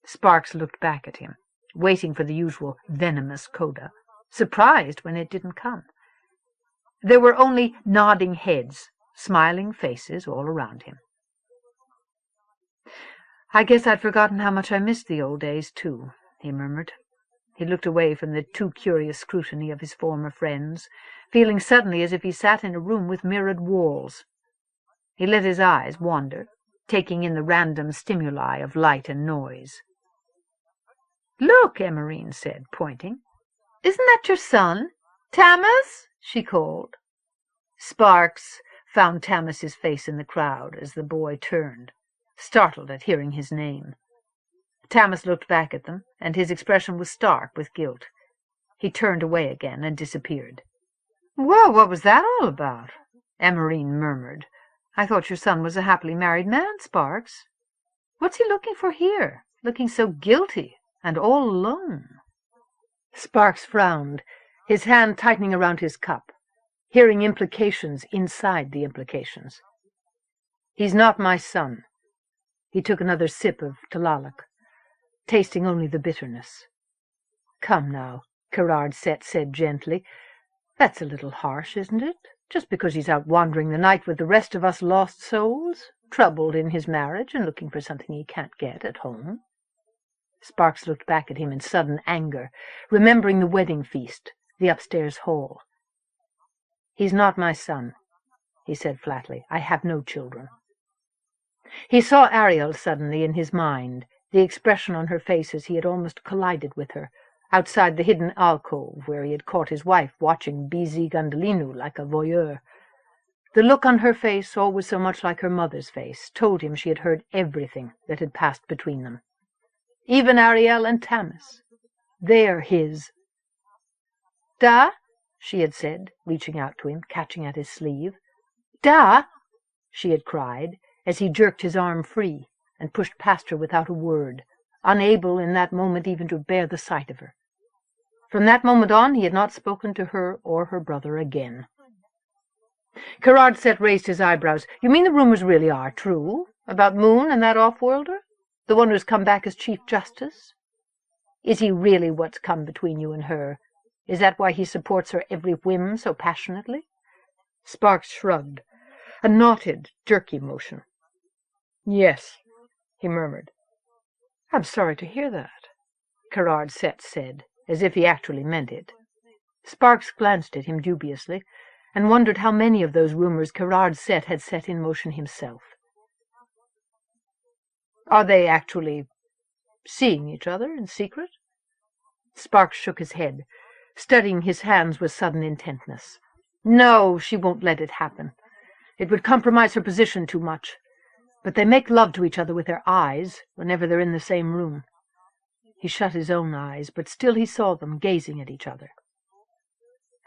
[SPEAKER 1] Sparks looked back at him, waiting for the usual venomous coda, surprised when it didn't come. There were only nodding heads, smiling faces all around him. "I guess I'd forgotten how much I missed the old days, too," he murmured. He looked away from the too curious scrutiny of his former friends, feeling suddenly as if he sat in a room with mirrored walls. He let his eyes wander, taking in the random stimuli of light and noise. "Look," Emmerine said, pointing. "Isn't that your son? Tamas?" she called. Sparks found Tamas's face in the crowd as the boy turned, startled at hearing his name. Tamas looked back at them, and his expression was stark with guilt. He turned away again and disappeared. "Well, what was that all about?" Emmerine murmured. "I thought your son was a happily married man, Sparks. What's he looking for here, looking so guilty and all alone?" Sparks frowned, his hand tightening around his cup, hearing implications inside the implications. "He's not my son." He took another sip of Tlaloc, tasting only the bitterness. "Come now," Gerard Set said gently. "That's a little harsh, isn't it? Just because he's out wandering the night with the rest of us lost souls? troubled in his marriage and looking for something he can't get at home." Sparks looked back at him in sudden anger, remembering the wedding feast, the upstairs hall. "He's not my son," he said flatly. "I have no children." He saw Ariel suddenly in his mind, the expression on her face as he had almost collided with her, outside the hidden alcove where he had caught his wife watching busy Gundhalinu like a voyeur. The look on her face, always so much like her mother's face, told him she had heard everything that had passed between them. Even Ariel and Tamis. They're his. "Da?" she had said, reaching out to him, catching at his sleeve. "Da?" she had cried, as he jerked his arm free and pushed past her without a word, unable in that moment even to bear the sight of her. From that moment on he had not spoken to her or her brother again. Kharemough raised his eyebrows. "You mean the rumors really are true? About Moon and that off-worlder? The one who's come back as Chief Justice? Is he really what's come between you and her? Is that why he supports her every whim so passionately?" Sparks shrugged, a knotted, jerky motion. "Yes," he murmured. "I'm sorry to hear that," Kharemough said, as if he actually meant it. Sparks glanced at him dubiously, and wondered how many of those rumors Kharemough had set in motion himself. "Are they actually seeing each other in secret?" Sparks shook his head, studying his hands with sudden intentness. "No, she won't let it happen. It would compromise her position too much. But they make love to each other with their eyes whenever they're in the same room." He shut his own eyes, but still he saw them gazing at each other.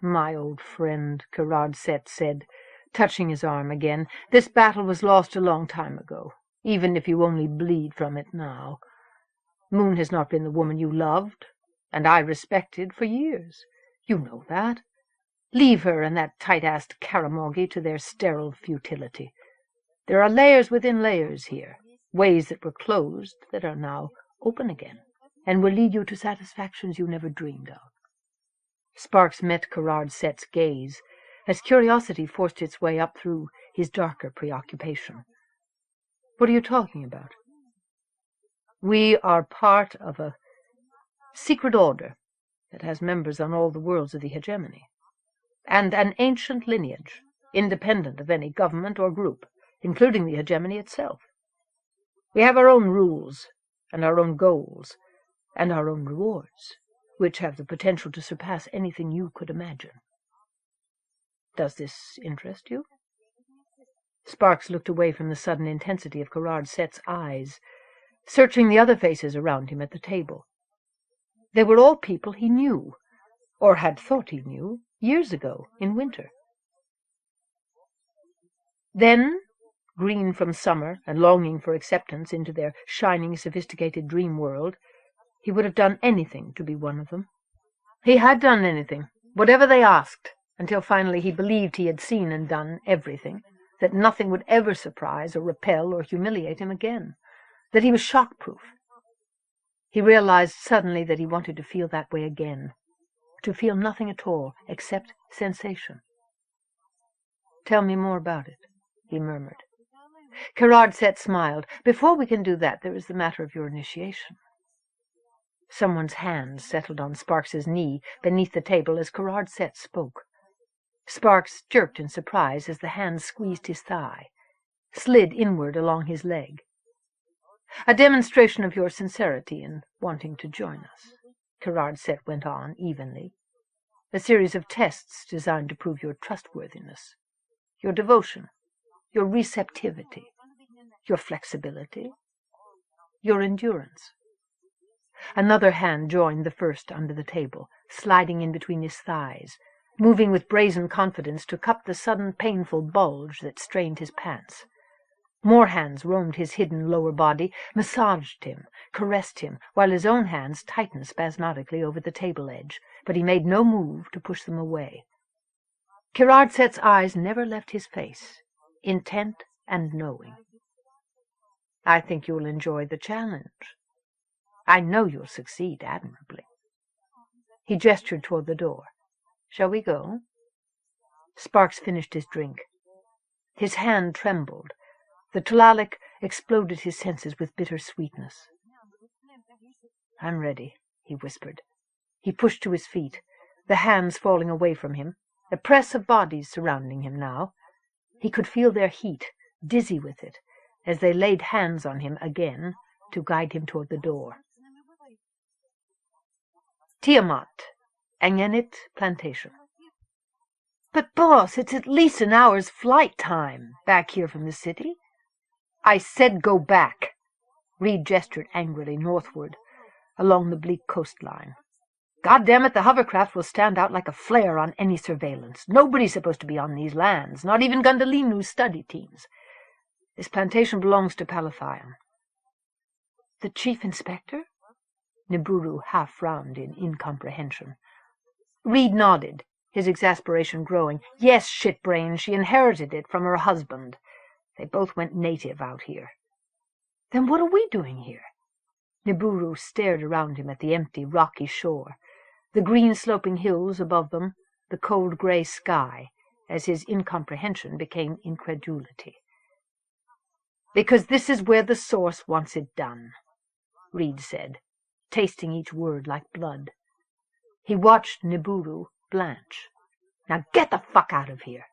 [SPEAKER 1] "My old friend," Kharemough said, touching his arm again, "this battle was lost a long time ago, even if you only bleed from it now. Moon has not been the woman you loved, and I respected, for years. You know that. Leave her and that tight-assed Kharemough to their sterile futility. There are layers within layers here, ways that were closed that are now open again, and will lead you to satisfactions you never dreamed of." Sparks met Kharemough gaze, as curiosity forced its way up through his darker preoccupation. "What are you talking about?" "We are part of a secret order that has members on all the worlds of the Hegemony, and an ancient lineage, independent of any government or group, including the Hegemony itself. We have our own rules, and our own goals, and our own rewards, which have the potential to surpass anything you could imagine. Does this interest you?" Sparks looked away from the sudden intensity of Kharemough eyes, searching the other faces around him at the table. They were all people he knew, or had thought he knew, years ago in winter. Then, green from summer and longing for acceptance into their shining, sophisticated dream world, he would have done anything to be one of them. He had done anything, whatever they asked, until finally he believed he had seen and done everything, that nothing would ever surprise or repel or humiliate him again, that he was shock-proof. He realized suddenly that he wanted to feel that way again, to feel nothing at all except sensation. "Tell me more about it," he murmured. Kharemough smiled. "Before we can do that, there is the matter of your initiation." Someone's hand settled on Sparks's knee beneath the table as Kharemough spoke. Sparks jerked in surprise as the hand squeezed his thigh, slid inward along his leg. "A demonstration of your sincerity in wanting to join us," Kharemough went on evenly. "A series of tests designed to prove your trustworthiness, your devotion, your receptivity, your flexibility, your endurance." Another hand joined the first under the table, sliding in between his thighs, moving with brazen confidence to cup the sudden painful bulge that strained his pants. More hands roamed his hidden lower body, massaged him, caressed him, while his own hands tightened spasmodically over the table edge, but he made no move to push them away. Kharemough eyes never left his face, intent and knowing. "I think you'll enjoy the challenge. I know you'll succeed admirably." He gestured toward the door. "Shall we go?" Sparks finished his drink. His hand trembled, The Tlaloc exploded his senses with bitter sweetness. "I'm ready," he whispered. He pushed to his feet, the hands falling away from him, a press of bodies surrounding him now. He could feel their heat, dizzy with it, as they laid hands on him again to guide him toward the door. Tiamat, Ngenet Plantation. "But, boss, it's at least an hour's flight time back here from the city." "I said go back." Reed gestured angrily northward, along the bleak coastline. "God damn it, the hovercraft will stand out like a flare on any surveillance. Nobody's supposed to be on these lands, not even Gundhalinu's study teams. This plantation belongs to Palathion." "The chief inspector?" Nibiru half frowned in incomprehension. Reed nodded, his exasperation growing. "Yes, shitbrain, she inherited it from her husband. They both went native out here." "Then what are we doing here?" Nibiru stared around him at the empty, rocky shore, the green sloping hills above them, the cold grey sky, as his incomprehension became incredulity. "Because this is where the Source wants it done," Reed said, tasting each word like blood. He watched Nibiru blanch. "Now get the fuck out of here."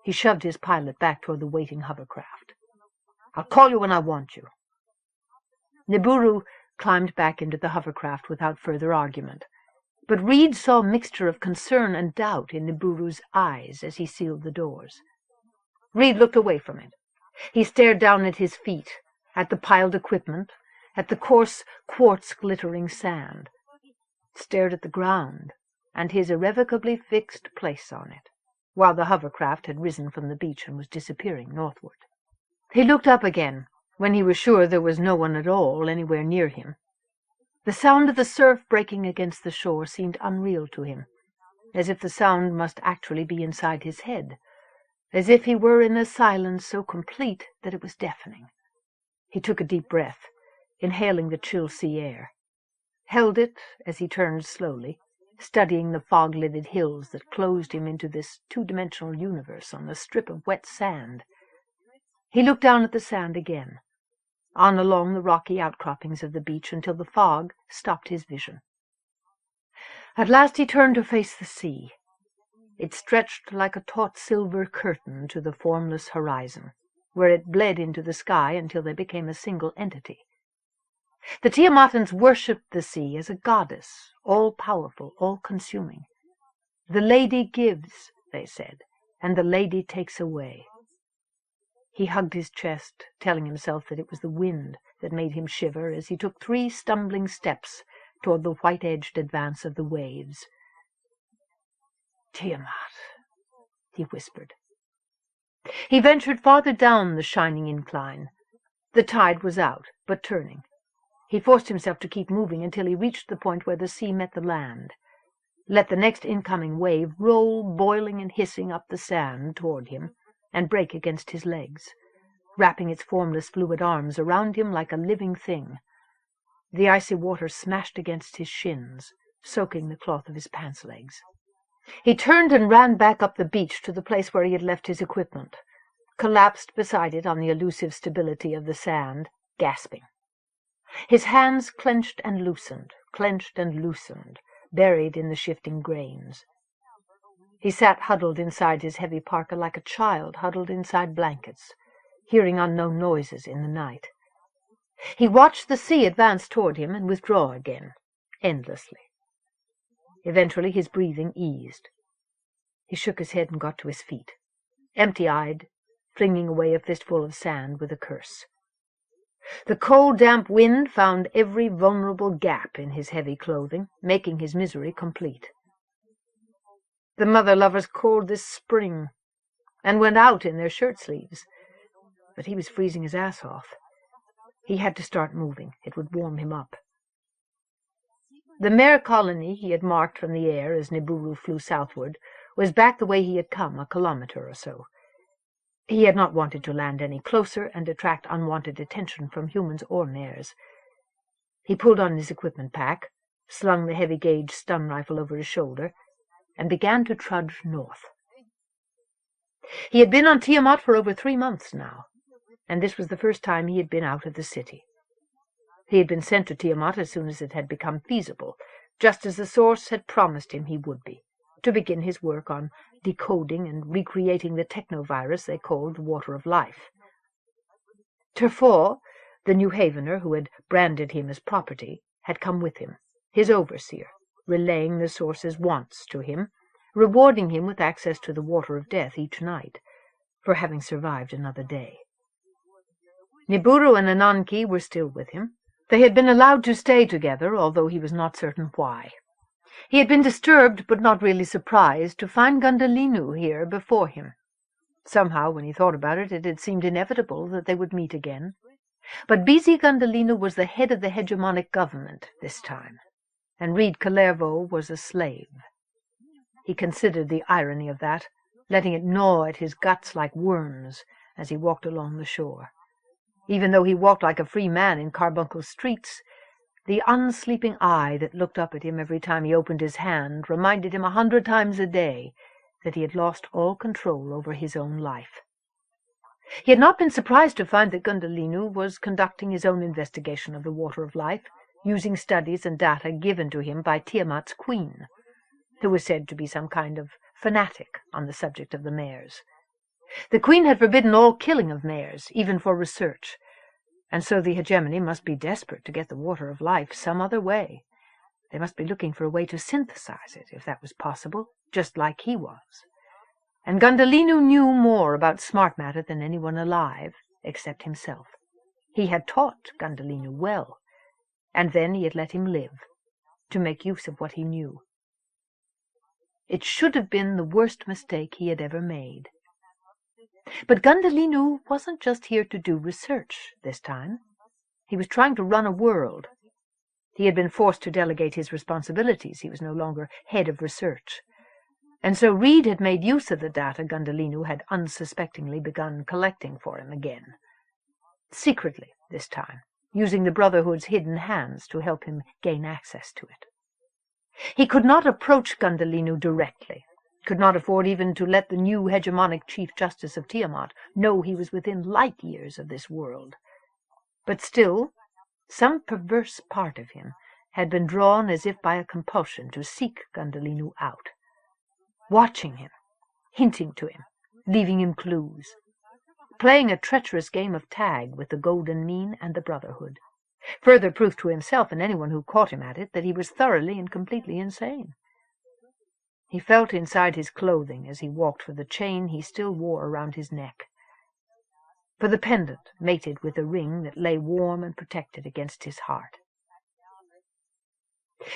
[SPEAKER 1] He shoved his pilot back toward the waiting hovercraft. "I'll call you when I want you." Nibiru climbed back into the hovercraft without further argument, but Reed saw a mixture of concern and doubt in Nibiru's eyes as he sealed the doors. Reed looked away from it. He stared down at his feet, at the piled equipment, at the coarse quartz-glittering sand, stared at the ground and his irrevocably fixed place on it, while the hovercraft had risen from the beach and was disappearing northward. He looked up again when he was sure there was no one at all anywhere near him. The sound of the surf breaking against the shore seemed unreal to him, as if the sound must actually be inside his head, as if he were in a silence so complete that it was deafening. He took a deep breath, inhaling the chill sea air, held it as he turned slowly, studying the fog-lidded hills that closed him into this two-dimensional universe on a strip of wet sand. He looked down at the sand again, on along the rocky outcroppings of the beach until the fog stopped his vision. At last he turned to face the sea. It stretched like a taut silver curtain to the formless horizon, where it bled into the sky until they became a single entity. The Tiamatans worshipped the sea as a goddess, all-powerful, all-consuming. "The lady gives," they said, "and the lady takes away." He hugged his chest, telling himself that it was the wind that made him shiver as he took 3 stumbling steps toward the white-edged advance of the waves. "Tiamat," he whispered. He ventured farther down the shining incline. The tide was out, but turning. He forced himself to keep moving until he reached the point where the sea met the land. Let the next incoming wave roll boiling and hissing up the sand toward him and break against his legs, wrapping its formless fluid arms around him like a living thing. The icy water smashed against his shins, soaking the cloth of his pants legs. He turned and ran back up the beach to the place where he had left his equipment, collapsed beside it on the elusive stability of the sand, gasping. His hands clenched and loosened, buried in the shifting grains. He sat huddled inside his heavy parka like a child huddled inside blankets, hearing unknown noises in the night. He watched the sea advance toward him and withdraw again, endlessly. Eventually his breathing eased. He shook his head and got to his feet, empty-eyed, flinging away a fistful of sand with a curse. The cold, damp wind found every vulnerable gap in his heavy clothing, making his misery complete. The mother-lovers called this spring, and went out in their shirt-sleeves, but he was freezing his ass off. He had to start moving. It would warm him up. The mare colony he had marked from the air as Nibiru flew southward was back the way he had come, a kilometer or so. He had not wanted to land any closer and attract unwanted attention from humans or mares. He pulled on his equipment pack, slung the heavy-gauge stun rifle over his shoulder, and began to trudge north. He had been on Tiamat for over 3 months now. and this was the first time he had been out of the city. He had been sent to Tiamat as soon as it had become feasible, just as the Source had promised him he would be, to begin his work on decoding and recreating the technovirus they called the Water of Life. Terfor, the New Havener who had branded him as property, had come with him, his overseer, relaying the Source's wants to him, rewarding him with access to the Water of Death each night, for having survived another day. Nibiru and Ananke were still with him. They had been allowed to stay together, although he was not certain why. He had been disturbed, but not really surprised, to find Gundhalinu here before him. Somehow, when he thought about it, it had seemed inevitable that they would meet again. But busy Gundhalinu was the head of the hegemonic government this time, and Reed Kharemough was a slave. He considered the irony of that, letting it gnaw at his guts like worms as he walked along the shore. Even though he walked like a free man in Carbuncle's streets, the unsleeping eye that looked up at him every time he opened his hand reminded him 100 times a day that he had lost all control over his own life. He had not been surprised to find that Gundhalinu was conducting his own investigation of the Water of Life, using studies and data given to him by Tiamat's queen, who was said to be some kind of fanatic on the subject of the mares. The queen had forbidden all killing of mares, even for research, and so the hegemony must be desperate to get the Water of Life some other way. They must be looking for a way to synthesize it, if that was possible, just like he was. And Gundhalinu knew more about smart matter than anyone alive, except himself. He had taught Gundhalinu well, and then he had let him live, to make use of what he knew. It should have been the worst mistake he had ever made. But Gundhalinu wasn't just here to do research this time. He was trying to run a world. He had been forced to delegate his responsibilities. He was no longer head of research. And so Reed had made use of the data Gundhalinu had unsuspectingly begun collecting for him again. Secretly, this time, using the Brotherhood's hidden hands to help him gain access to it. He could not approach Gundhalinu directly, could not afford even to let the new hegemonic Chief Justice of Tiamat know he was within light years of this world. But still, some perverse part of him had been drawn as if by a compulsion to seek Gundhalinu out, watching him, hinting to him, leaving him clues, playing a treacherous game of tag with the Golden Mean and the Brotherhood, further proof to himself and anyone who caught him at it that he was thoroughly and completely insane. He felt inside his clothing as he walked for the chain he still wore around his neck, for the pendant mated with the ring that lay warm and protected against his heart.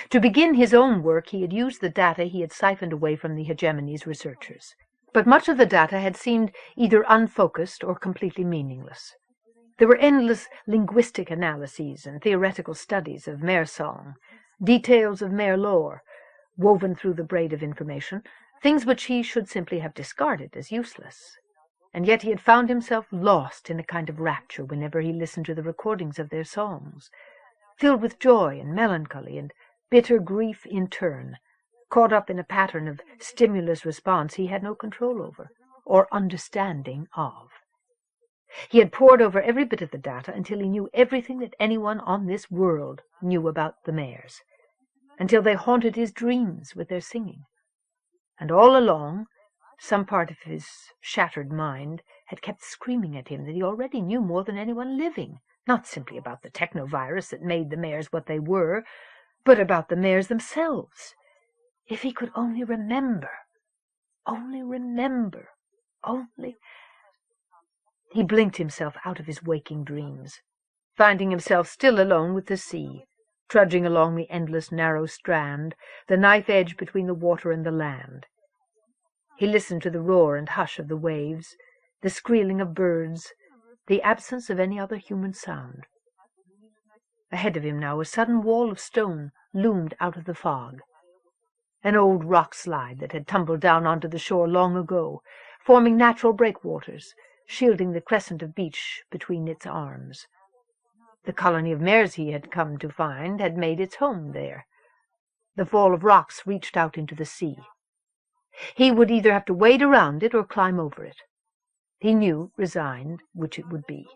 [SPEAKER 1] To begin his own work, he had used the data he had siphoned away from the hegemony's researchers, but much of the data had seemed either unfocused or completely meaningless. There were endless linguistic analyses and theoretical studies of mare song, details of mare lore, woven through the braid of information, things which he should simply have discarded as useless. And yet he had found himself lost in a kind of rapture whenever he listened to the recordings of their songs, filled with joy and melancholy and bitter grief in turn, caught up in a pattern of stimulus-response he had no control over, or understanding of. He had pored over every bit of the data until he knew everything that anyone on this world knew about the mares, until they haunted his dreams with their singing. And all along, some part of his shattered mind had kept screaming at him that he already knew more than anyone living, not simply about the technovirus that made the mares what they were, but about the mares themselves. If he could only remember, only... He blinked himself out of his waking dreams, finding himself still alone with the sea, trudging along the endless narrow strand, the knife edge between the water and the land. He listened to the roar and hush of the waves, the squealing of birds, the absence of any other human sound. Ahead of him now a sudden wall of stone loomed out of the fog, an old rock slide that had tumbled down onto the shore long ago, forming natural breakwaters, shielding the crescent of beach between its arms. The colony of mares he had come to find had made its home there. The fall of rocks reached out into the sea. He would either have to wade around it or climb over it. He knew, resigned, which it would be.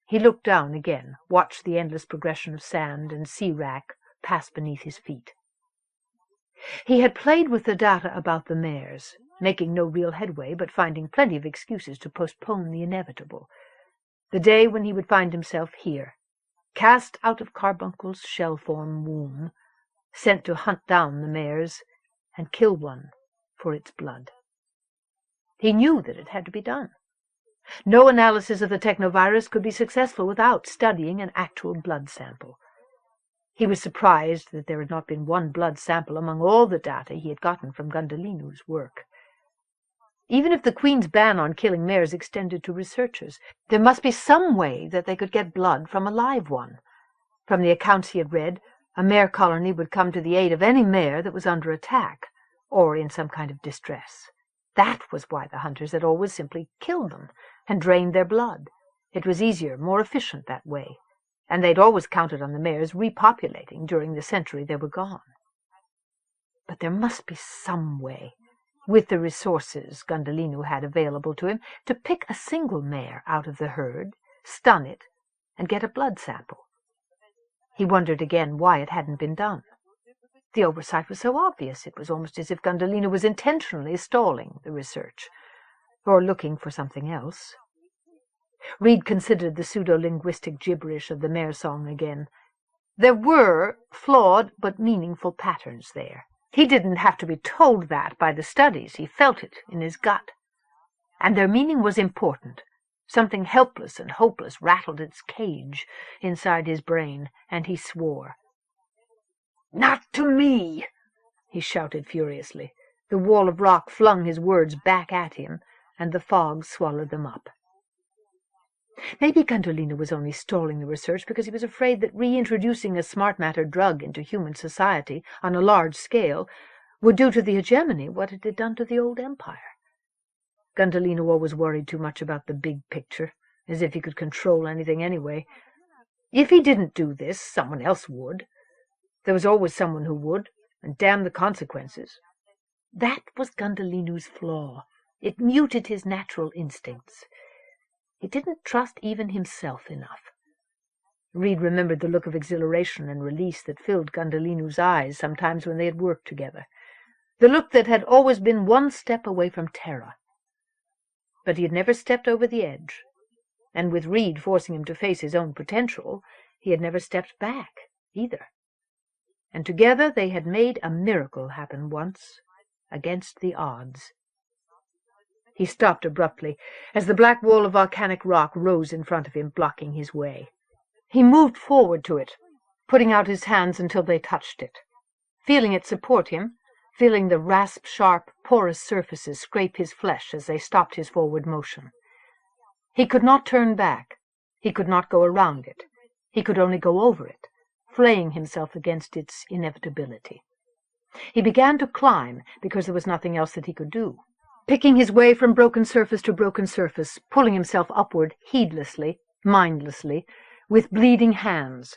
[SPEAKER 1] He looked down again, watched the endless progression of sand and sea wrack pass beneath his feet. He had played with the data about the mares, making no real headway, but finding plenty of excuses to postpone the inevitable. The day when he would find himself here, cast out of Carbuncle's shell-form womb, sent to hunt down the mares and kill one for its blood. He knew that it had to be done. No analysis of the technovirus could be successful without studying an actual blood sample. He was surprised that there had not been one blood sample among all the data he had gotten from Gundhalinu's work. Even if the Queen's ban on killing mares extended to researchers, there must be some way that they could get blood from a live one. From the accounts he had read, a mare colony would come to the aid of any mare that was under attack, or in some kind of distress. That was why the hunters had always simply killed them and drained their blood. It was easier, more efficient that way, and they'd always counted on the mares repopulating during the century they were gone. But there must be some way, with the resources Gundhalinu had available to him, to pick a single mare out of the herd, stun it, and get a blood sample. He wondered again why it hadn't been done. The oversight was so obvious, it was almost as if Gundhalinu was intentionally stalling the research, or looking for something else. Reed considered the pseudo-linguistic gibberish of the mare song again. There were flawed but meaningful patterns there. He didn't have to be told that by the studies. He felt it in his gut. And their meaning was important. Something helpless and hopeless rattled its cage inside his brain, and he swore. "Not to me!" he shouted furiously. The wall of rock flung his words back at him, and the fog swallowed them up. Maybe Gundhalinu was only stalling the research because he was afraid that reintroducing a smart matter drug into human society on a large scale would do to the hegemony what it had done to the old empire. Gundhalinu always worried too much about the big picture, as if he could control anything anyway. If he didn't do this, someone else would. There was always someone who would, and damn the consequences. That was Gundhalinu's flaw. It muted his natural instincts. He didn't trust even himself enough. Reed remembered the look of exhilaration and release that filled Gundhalinu's eyes sometimes when they had worked together, the look that had always been one step away from terror. But he had never stepped over the edge, and with Reed forcing him to face his own potential, he had never stepped back, either. And together they had made a miracle happen once, against the odds. He stopped abruptly as the black wall of volcanic rock rose in front of him, blocking his way. He moved forward to it, putting out his hands until they touched it, feeling it support him, feeling the rasp-sharp, porous surfaces scrape his flesh as they stopped his forward motion. He could not turn back. He could not go around it. He could only go over it, flaying himself against its inevitability. He began to climb because there was nothing else that he could do, picking his way from broken surface to broken surface, pulling himself upward heedlessly, mindlessly, with bleeding hands,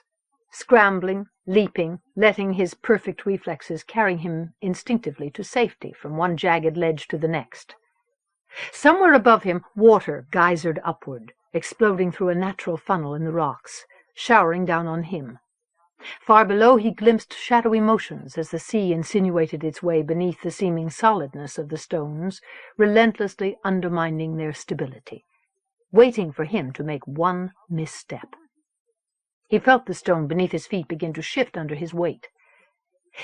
[SPEAKER 1] scrambling, leaping, letting his perfect reflexes carry him instinctively to safety from one jagged ledge to the next. Somewhere above him, water geysered upward, exploding through a natural funnel in the rocks, showering down on him. Far below he glimpsed shadowy motions as the sea insinuated its way beneath the seeming solidness of the stones, relentlessly undermining their stability, waiting for him to make one misstep. He felt the stone beneath his feet begin to shift under his weight.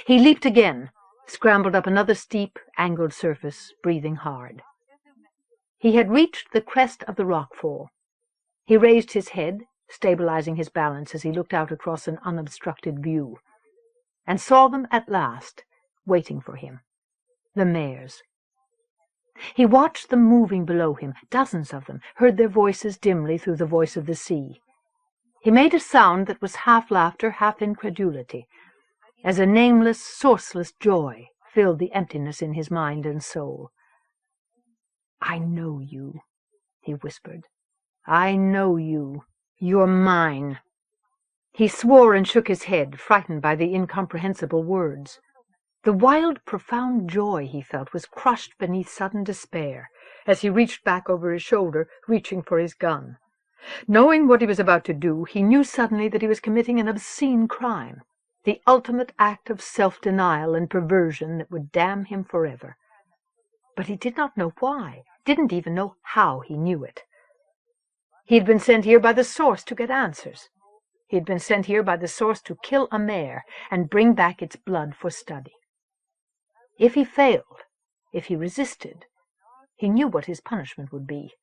[SPEAKER 1] He leaped again, scrambled up another steep, angled surface, breathing hard. He had reached the crest of the rockfall. He raised his head, stabilizing his balance as he looked out across an unobstructed view, and saw them at last, waiting for him, the mares. He watched them moving below him, dozens of them, heard their voices dimly through the voice of the sea. He made a sound that was half laughter, half incredulity, as a nameless, sourceless joy filled the emptiness in his mind and soul. "I know you," he whispered. "I know you. You're mine." He swore and shook his head, frightened by the incomprehensible words. The wild, profound joy he felt was crushed beneath sudden despair as he reached back over his shoulder, reaching for his gun. Knowing what he was about to do, he knew suddenly that he was committing an obscene crime, the ultimate act of self-denial and perversion that would damn him forever. But he did not know why, didn't even know how he knew it. He had been sent here by the Source to get answers. He had been sent here by the Source to kill a mare and bring back its blood for study. If he failed, if he resisted, he knew what his punishment would be.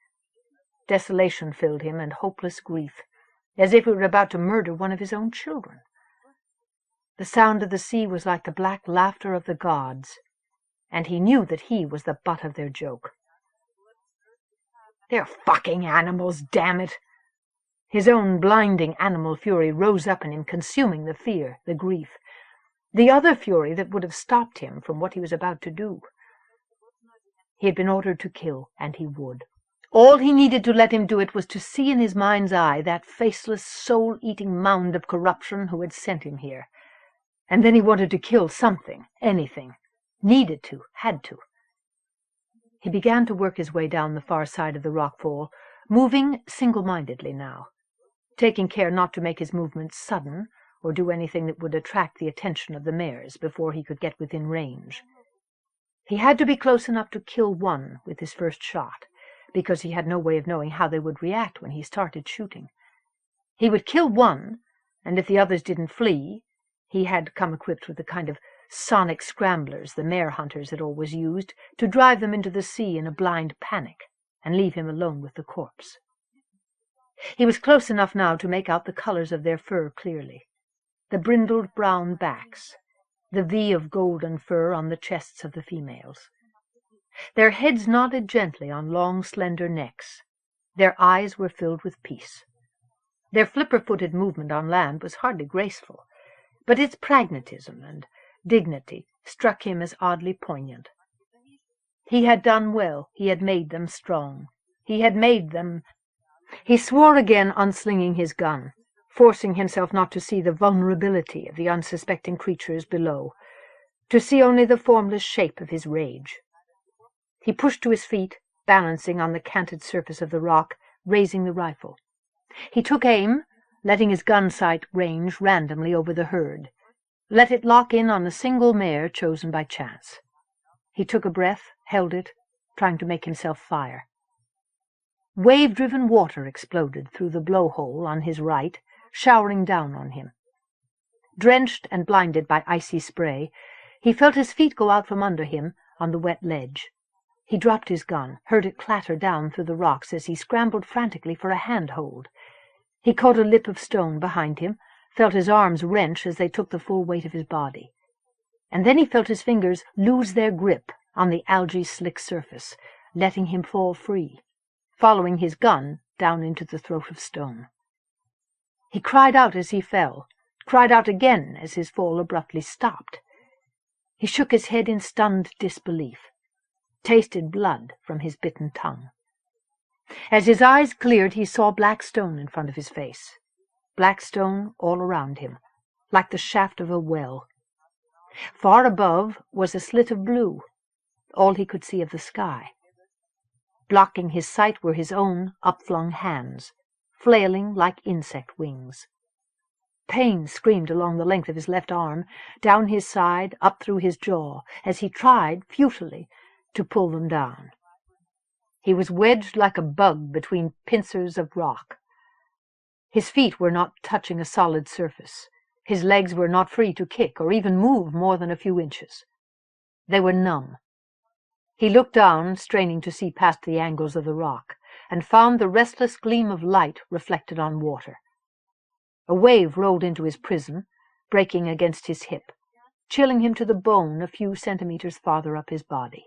[SPEAKER 1] Desolation filled him and hopeless grief, as if he were about to murder one of his own children. The sound of the sea was like the black laughter of the gods, and he knew that he was the butt of their joke. "They're fucking animals, damn it!" His own blinding animal fury rose up in him, consuming the fear, the grief, the other fury that would have stopped him from what he was about to do. He had been ordered to kill, and he would. All he needed to let him do it was to see in his mind's eye that faceless, soul-eating mound of corruption who had sent him here. And then he wanted to kill something, anything. Needed to, had to. He began to work his way down the far side of the rockfall, moving single-mindedly now, taking care not to make his movements sudden or do anything that would attract the attention of the mares before he could get within range. He had to be close enough to kill one with his first shot, because he had no way of knowing how they would react when he started shooting. He would kill one, and if the others didn't flee, he had come equipped with the kind of sonic scramblers the mare hunters had always used to drive them into the sea in a blind panic and leave him alone with the corpse. He was close enough now to make out the colors of their fur clearly, the brindled brown backs, the V of golden fur on the chests of the females. Their heads nodded gently on long, slender necks. Their eyes were filled with peace. Their flipper-footed movement on land was hardly graceful, but its pragmatism and dignity struck him as oddly poignant. He had done well. He had made them strong. He had made them... He swore again, unslinging his gun, forcing himself not to see the vulnerability of the unsuspecting creatures below, to see only the formless shape of his rage. He pushed to his feet, balancing on the canted surface of the rock, raising the rifle. He took aim, letting his gun sight range randomly over the herd, let it lock in on a single mare chosen by chance. He took a breath, held it, trying to make himself fire. Wave-driven water exploded through the blowhole on his right, showering down on him. Drenched and blinded by icy spray, he felt his feet go out from under him on the wet ledge. He dropped his gun, heard it clatter down through the rocks as he scrambled frantically for a handhold. He caught a lip of stone behind him, felt his arms wrench as they took the full weight of his body. And then he felt his fingers lose their grip on the algae-slick surface, letting him fall free, following his gun down into the throat of stone. He cried out as he fell, cried out again as his fall abruptly stopped. He shook his head in stunned disbelief, tasted blood from his bitten tongue. As his eyes cleared, he saw black stone in front of his face, black stone all around him, like the shaft of a well. Far above was a slit of blue, all he could see of the sky. Blocking his sight were his own upflung hands, flailing like insect wings. Pain screamed along the length of his left arm, down his side, up through his jaw, as he tried, futilely, to pull them down. He was wedged like a bug between pincers of rock. His feet were not touching a solid surface. His legs were not free to kick or even move more than a few inches. They were numb. He looked down, straining to see past the angles of the rock, and found the restless gleam of light reflected on water. A wave rolled into his prism, breaking against his hip, chilling him to the bone a few centimeters farther up his body.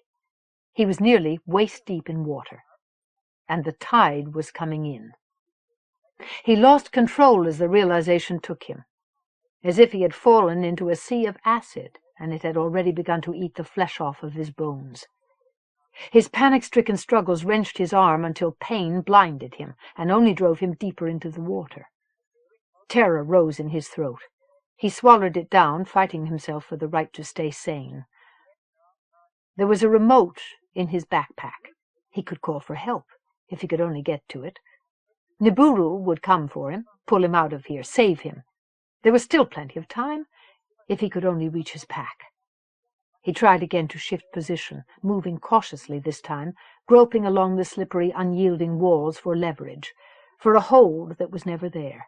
[SPEAKER 1] He was nearly waist-deep in water, and the tide was coming in. He lost control as the realization took him, as if he had fallen into a sea of acid, and it had already begun to eat the flesh off of his bones. His panic-stricken struggles wrenched his arm until pain blinded him and only drove him deeper into the water. Terror rose in his throat. He swallowed it down, fighting himself for the right to stay sane. There was a remote in his backpack. He could call for help, if he could only get to it. Nibiru would come for him, pull him out of here, save him. There was still plenty of time, if he could only reach his pack. He tried again to shift position, moving cautiously this time, groping along the slippery, unyielding walls for leverage, for a hold that was never there.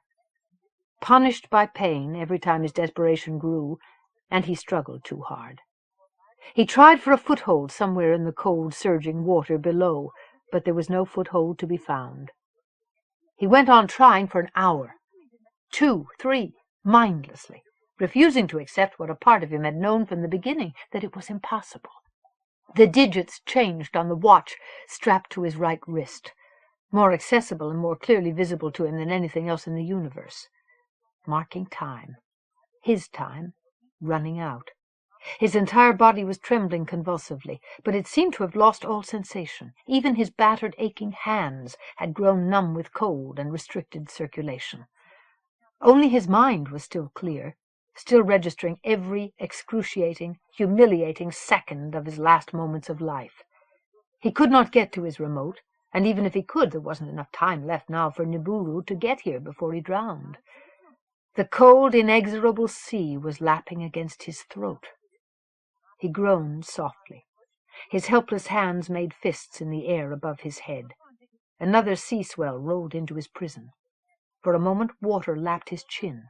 [SPEAKER 1] Punished by pain every time his desperation grew, and he struggled too hard. He tried for a foothold somewhere in the cold, surging water below, but there was no foothold to be found. He went on trying for an hour, 2, 3, mindlessly, refusing to accept what a part of him had known from the beginning, that it was impossible. The digits changed on the watch strapped to his right wrist, more accessible and more clearly visible to him than anything else in the universe, marking time, his time, running out. His entire body was trembling convulsively, but it seemed to have lost all sensation. Even his battered, aching hands had grown numb with cold and restricted circulation. Only his mind was still clear, still registering every excruciating, humiliating second of his last moments of life. He could not get to his remote, and even if he could, there wasn't enough time left now for Nibiru to get here before he drowned. The cold, inexorable sea was lapping against his throat. He groaned softly. His helpless hands made fists in the air above his head. Another sea swell rolled into his prison. For a moment water lapped his chin.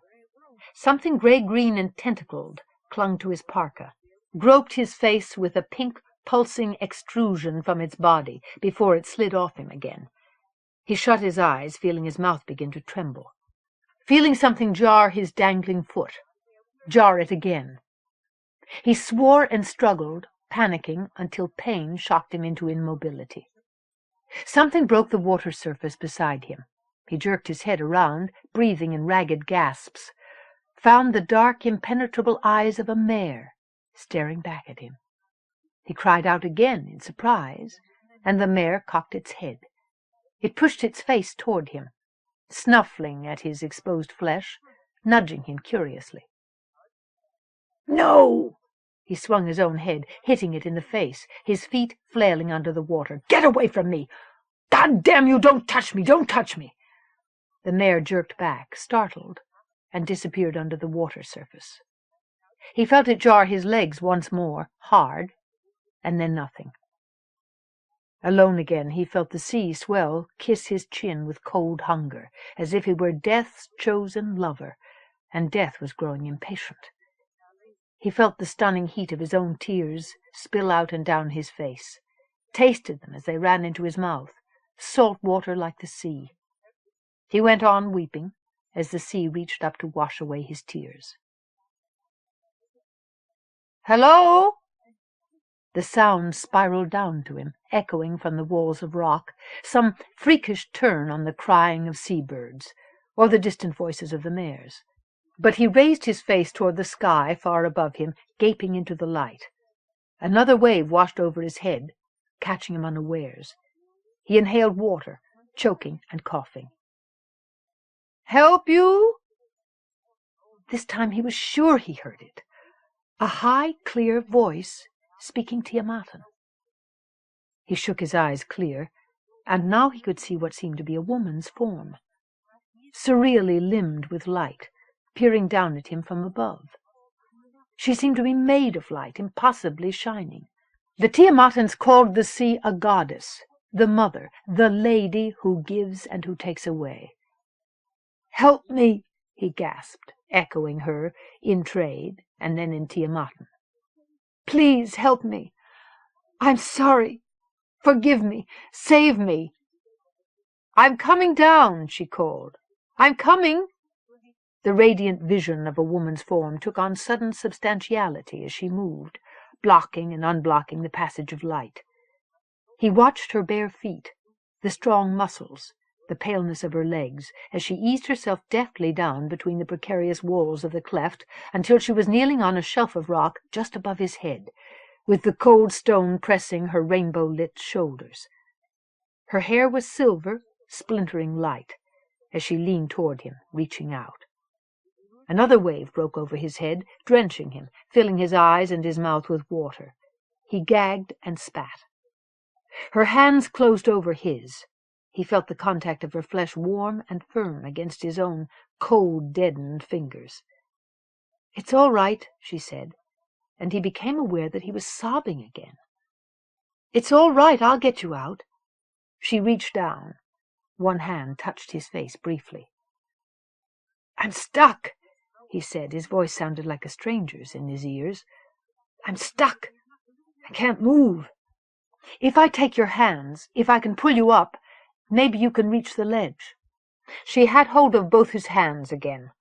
[SPEAKER 1] Something gray-green and tentacled clung to his parka, groped his face with a pink, pulsing extrusion from its body before it slid off him again. He shut his eyes, feeling his mouth begin to tremble, feeling something jar his dangling foot, jar it again. He swore and struggled, panicking, until pain shocked him into immobility. Something broke the water surface beside him. He jerked his head around, breathing in ragged gasps, found the dark, impenetrable eyes of a mare staring back at him. He cried out again in surprise, and the mare cocked its head. It pushed its face toward him, snuffling at his exposed flesh, nudging him curiously. "No!" He swung his own head, hitting it in the face, his feet flailing under the water. "Get away from me! God damn you, don't touch me! Don't touch me!" The mare jerked back, startled, and disappeared under the water surface. He felt it jar his legs once more, hard, and then nothing. Alone again, he felt the sea swell kiss his chin with cold hunger, as if he were death's chosen lover, and death was growing impatient. He felt the stunning heat of his own tears spill out and down his face, tasted them as they ran into his mouth, salt water like the sea. He went on weeping as the sea reached up to wash away his tears. "Hello?" The sound spiraled down to him, echoing from the walls of rock, some freakish turn on the crying of seabirds, or the distant voices of the mares. But he raised his face toward the sky far above him, gaping into the light. Another wave washed over his head, catching him unawares. He inhaled water, choking and coughing. "Help you?" This time he was sure he heard it. A high, clear voice speaking Tiamatan. He shook his eyes clear, and now he could see what seemed to be a woman's form, surreally limned with light, peering down at him from above. She seemed to be made of light, impossibly shining. The Tiamatans called the sea a goddess, the mother, the lady who gives and who takes away. "Help me," he gasped, echoing her, in trade, and then in Tiamatan. "Please help me. I'm sorry. Forgive me. Save me." "I'm coming down," she called. "I'm coming." The radiant vision of a woman's form took on sudden substantiality as she moved, blocking and unblocking the passage of light. He watched her bare feet, the strong muscles, the paleness of her legs, as she eased herself deftly down between the precarious walls of the cleft until she was kneeling on a shelf of rock just above his head, with the cold stone pressing her rainbow-lit shoulders. Her hair was silver, splintering light, as she leaned toward him, reaching out. Another wave broke over his head, drenching him, filling his eyes and his mouth with water. He gagged and spat. Her hands closed over his, He felt the contact of her flesh warm and firm against his own cold, deadened fingers. "It's all right," she said, and he became aware that he was sobbing again. "It's all right. I'll get you out." She reached down. One hand touched his face briefly. "I'm stuck," he said. His voice sounded like a stranger's in his ears. "I'm stuck. I can't move. If I take your hands, if I can pull you up, maybe you can reach the ledge." She had hold of both his hands again.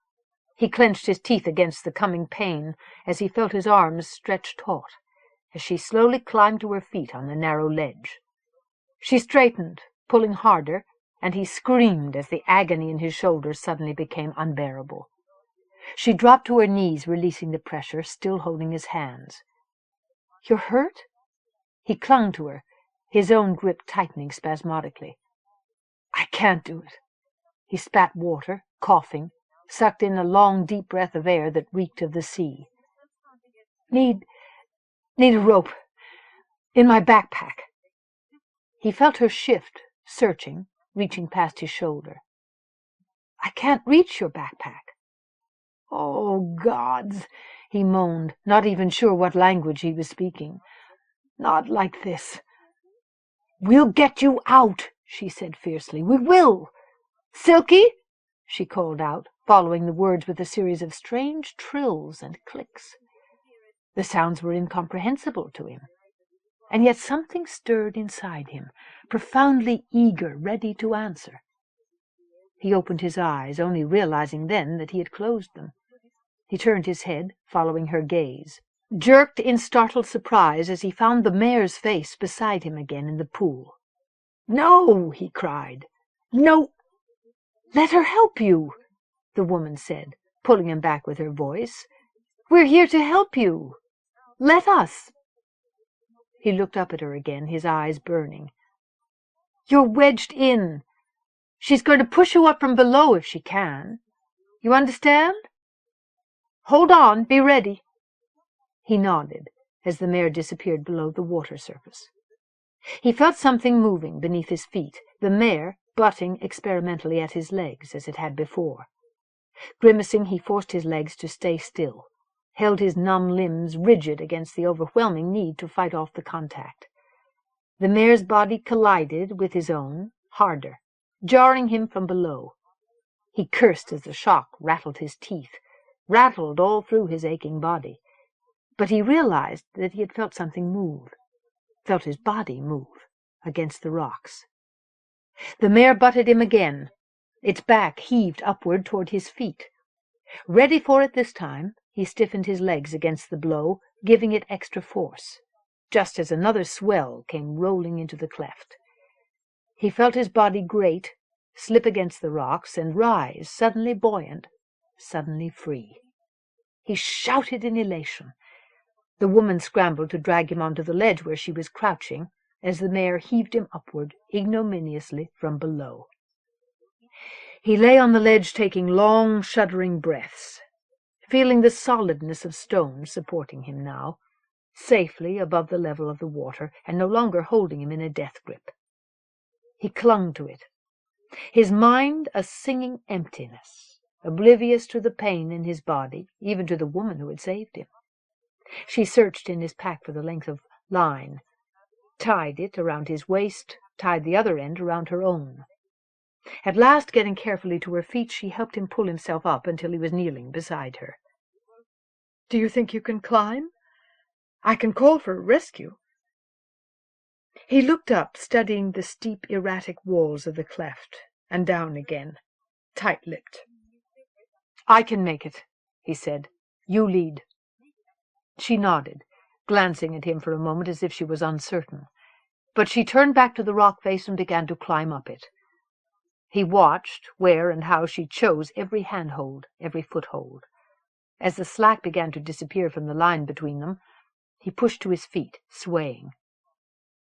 [SPEAKER 1] He clenched his teeth against the coming pain as he felt his arms stretch taut, as she slowly climbed to her feet on the narrow ledge. She straightened, pulling harder, and he screamed as the agony in his shoulders suddenly became unbearable. She dropped to her knees, releasing the pressure, still holding his hands. "You're hurt?" He clung to her, his own grip tightening spasmodically. "I can't do it." He spat water, coughing, sucked in a long, deep breath of air that reeked of the sea. Need a rope. In my backpack." He felt her shift, searching, reaching past his shoulder. "I can't reach your backpack." "Oh, gods," he moaned, not even sure what language he was speaking. "Not like this." "We'll get you out," she said fiercely. "We will. Silky!" she called out, following the words with a series of strange trills and clicks. The sounds were incomprehensible to him, and yet something stirred inside him, profoundly eager, ready to answer. He opened his eyes, only realizing then that he had closed them. He turned his head, following her gaze, jerked in startled surprise as he found the mare's face beside him again in the pool. "No!" he cried. "No! Let her help you," the woman said, pulling him back with her voice. "We're here to help you. Let us." He looked up at her again, his eyes burning. "You're wedged in. She's going to push you up from below if she can. You understand? Hold on, be ready." He nodded as the mare disappeared below the water surface. He felt something moving beneath his feet, the mare butting experimentally at his legs as it had before. Grimacing, he forced his legs to stay still, held his numb limbs rigid against the overwhelming need to fight off the contact. The mare's body collided with his own, harder, jarring him from below. He cursed as the shock rattled his teeth, rattled all through his aching body. But he realized that he had felt something move, felt his body move, against the rocks. The mare butted him again. Its back heaved upward toward his feet. Ready for it this time, he stiffened his legs against the blow, giving it extra force, just as another swell came rolling into the cleft. He felt his body grate, slip against the rocks, and rise, suddenly buoyant, suddenly free. He shouted in elation. The woman scrambled to drag him onto the ledge where she was crouching, as the mare heaved him upward ignominiously from below. He lay on the ledge taking long, shuddering breaths, feeling the solidness of stone supporting him now, safely above the level of the water, and no longer holding him in a death grip. He clung to it, his mind a singing emptiness, oblivious to the pain in his body, even to the woman who had saved him. She searched in his pack for the length of line, tied it around his waist, tied the other end around her own. At last, getting carefully to her feet, she helped him pull himself up until he was kneeling beside her. "Do you think you can climb? I can call for a rescue." He looked up, studying the steep, erratic walls of the cleft, and down again, tight-lipped. "I can make it," he said. "You lead." She nodded, glancing at him for a moment as if she was uncertain. But she turned back to the rock face and began to climb up it. He watched where and how she chose every handhold, every foothold. As the slack began to disappear from the line between them, he pushed to his feet, swaying.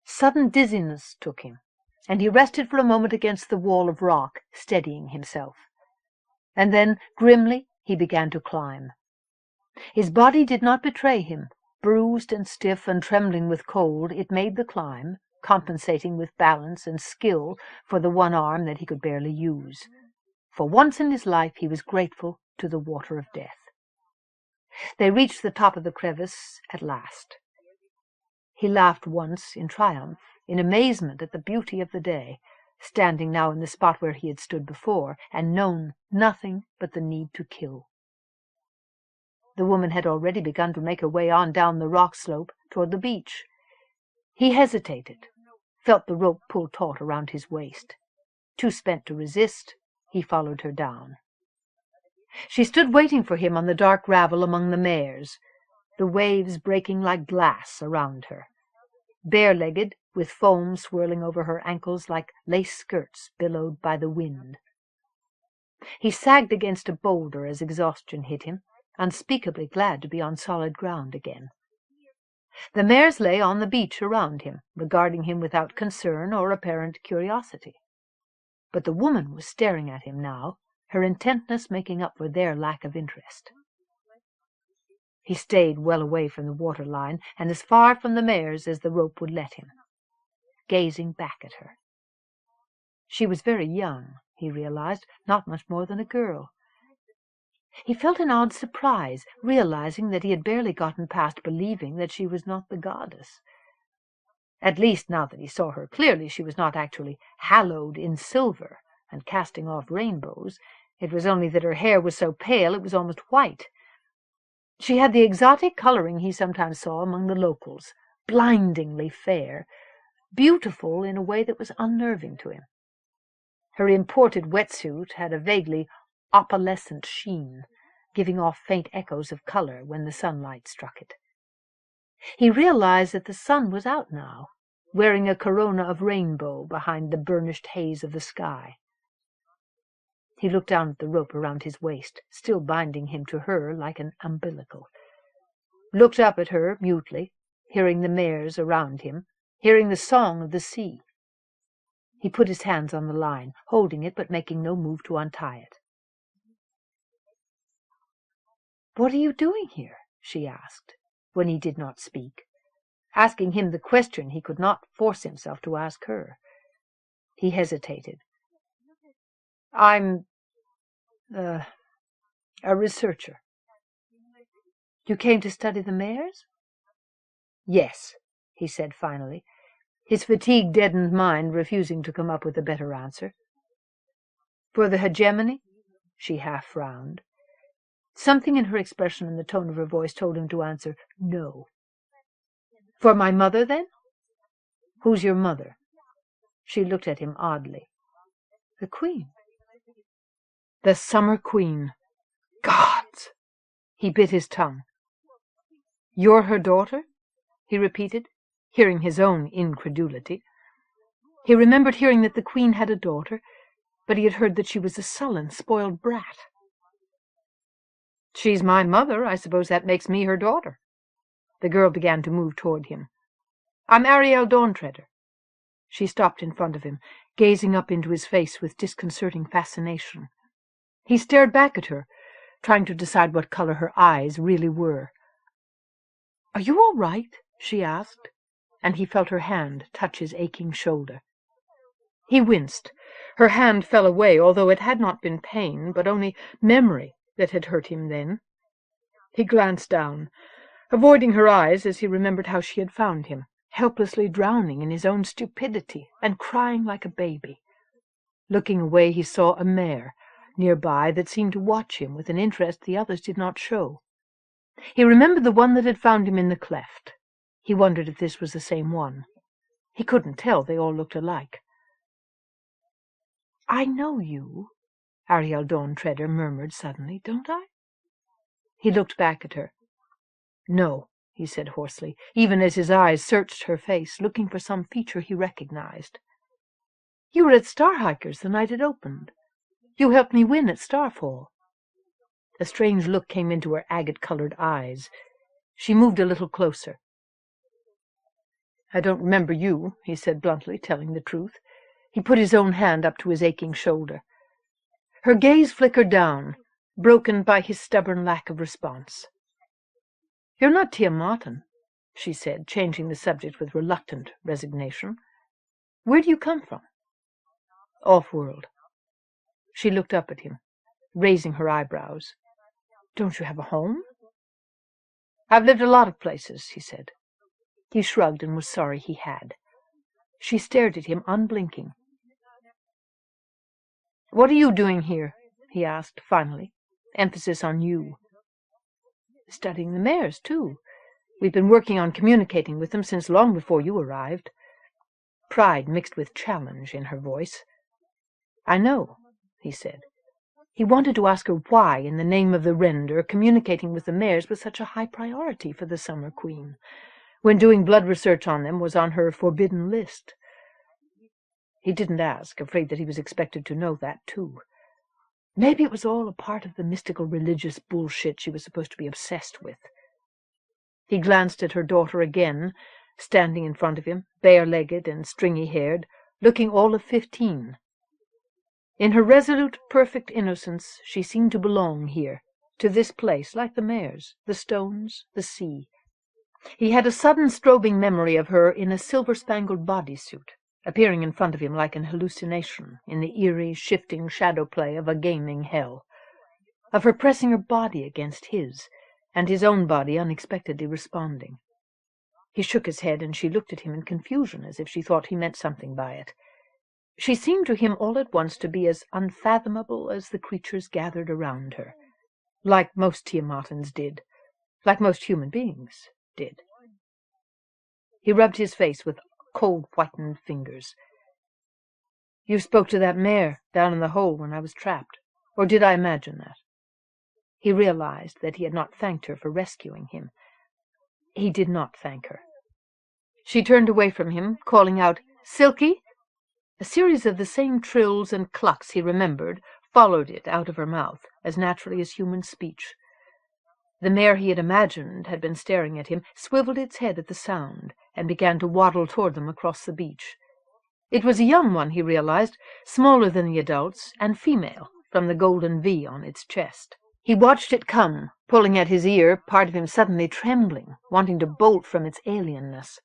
[SPEAKER 1] Sudden dizziness took him, and he rested for a moment against the wall of rock, steadying himself. And then, grimly, he began to climb. His body did not betray him. Bruised and stiff and trembling with cold, it made the climb, compensating with balance and skill for the one arm that he could barely use. For once in his life he was grateful to the water of death. They reached the top of the crevice at last. He laughed once in triumph, in amazement at the beauty of the day, standing now in the spot where he had stood before, and known nothing but the need to kill. The woman had already begun to make her way on down the rock slope toward the beach. He hesitated, felt the rope pull taut around his waist. Too spent to resist, he followed her down. She stood waiting for him on the dark gravel among the mares, the waves breaking like glass around her. Bare-legged, with foam swirling over her ankles like lace skirts billowed by the wind. He sagged against a boulder as exhaustion hit him, unspeakably glad to be on solid ground again. The mares lay on the beach around him, regarding him without concern or apparent curiosity. But the woman was staring at him now, her intentness making up for their lack of interest. He stayed well away from the water line and as far from the mares as the rope would let him, gazing back at her. She was very young, he realized, not much more than a girl. He felt an odd surprise, realizing that he had barely gotten past believing that she was not the goddess. At least, now that he saw her clearly, she was not actually hallowed in silver and casting off rainbows. It was only that her hair was so pale it was almost white. She had the exotic coloring he sometimes saw among the locals, blindingly fair, beautiful in a way that was unnerving to him. Her imported wetsuit had a vaguely opalescent sheen, giving off faint echoes of color when the sunlight struck it. He realized that the sun was out now, wearing a corona of rainbow behind the burnished haze of the sky. He looked down at the rope around his waist, still binding him to her like an umbilical. Looked up at her mutely, hearing the mares around him, hearing the song of the sea. He put his hands on the line, holding it but making no move to untie it. "What are you doing here?" she asked, when he did not speak, asking him the question he could not force himself to ask her. He hesitated. "I'm a researcher." "You came to study the mares?" "Yes," he said finally, his fatigue-deadened mind refusing to come up with a better answer. "For the hegemony?" She half frowned. Something in her expression and the tone of her voice told him to answer, "No." "For my mother, then?" "Who's your mother?" She looked at him oddly. "The Queen." "The Summer Queen. Gods!" He bit his tongue. "You're her daughter?" he repeated, hearing his own incredulity. He remembered hearing that the Queen had a daughter, but he had heard that she was a sullen, spoiled brat. "She's my mother. I suppose that makes me her daughter." The girl began to move toward him. "I'm Ariel Dawn-Treader." She stopped in front of him, gazing up into his face with disconcerting fascination. He stared back at her, trying to decide what color her eyes really were. "Are you all right?" she asked, and he felt her hand touch his aching shoulder. He winced. Her hand fell away, although it had not been pain, but only memory that had hurt him then. He glanced down, avoiding her eyes as he remembered how she had found him, helplessly drowning in his own stupidity and crying like a baby. Looking away, he saw a mare nearby that seemed to watch him with an interest the others did not show. He remembered the one that had found him in the cleft. He wondered if this was the same one. He couldn't tell, they all looked alike. "I know you," Ariel Dawn-Treader murmured suddenly, "don't I?" He looked back at her. "No," he said hoarsely, even as his eyes searched her face, looking for some feature he recognized. "You were at Starhiker's the night it opened. You helped me win at Starfall." A strange look came into her agate-colored eyes. She moved a little closer. "I don't remember you," he said bluntly, telling the truth. He put his own hand up to his aching shoulder. Her gaze flickered down, broken by his stubborn lack of response. "You're not Tiamat," she said, changing the subject with reluctant resignation. Where do you come from?" "Off-world." She looked up at him, raising her eyebrows. "Don't you have a home?" "I've lived a lot of places," he said. He shrugged and was sorry he had. She stared at him, unblinking. "What are you doing here?" he asked, finally. Emphasis on you. "Studying the mares, too. We've been working on communicating with them since long before you arrived." Pride mixed with challenge in her voice. "I know," he said. He wanted to ask her why, in the name of the render, communicating with the mares was such a high priority for the Summer Queen, when doing blood research on them was on her forbidden list. He didn't ask, afraid that he was expected to know that, too. Maybe it was all a part of the mystical religious bullshit she was supposed to be obsessed with. He glanced at her daughter again, standing in front of him, bare-legged and stringy-haired, looking all of 15. In her resolute, perfect innocence, she seemed to belong here, to this place, like the mares, the stones, the sea. He had a sudden strobing memory of her in a silver-spangled bodysuit, appearing in front of him like an hallucination in the eerie, shifting shadow play of a gaming hell, of her pressing her body against his, and his own body unexpectedly responding. He shook his head, and she looked at him in confusion, as if she thought he meant something by it. She seemed to him all at once to be as unfathomable as the creatures gathered around her, like most Tiamatans did, like most human beings did. He rubbed his face with cold whitened fingers. "You spoke to that mare down in the hole when I was trapped, or did I imagine that?" He realized that he had not thanked her for rescuing him. He did not thank her. She turned away from him, calling out, "Silky!" A series of the same trills and clucks he remembered followed it out of her mouth, as naturally as human speech. The mare he had imagined had been staring at him swiveled its head at the sound and began to waddle toward them across the beach. It was a young one, he realized, smaller than the adults, and female, from the golden V on its chest. He watched it come, pulling at his ear, part of him suddenly trembling, wanting to bolt from its alienness.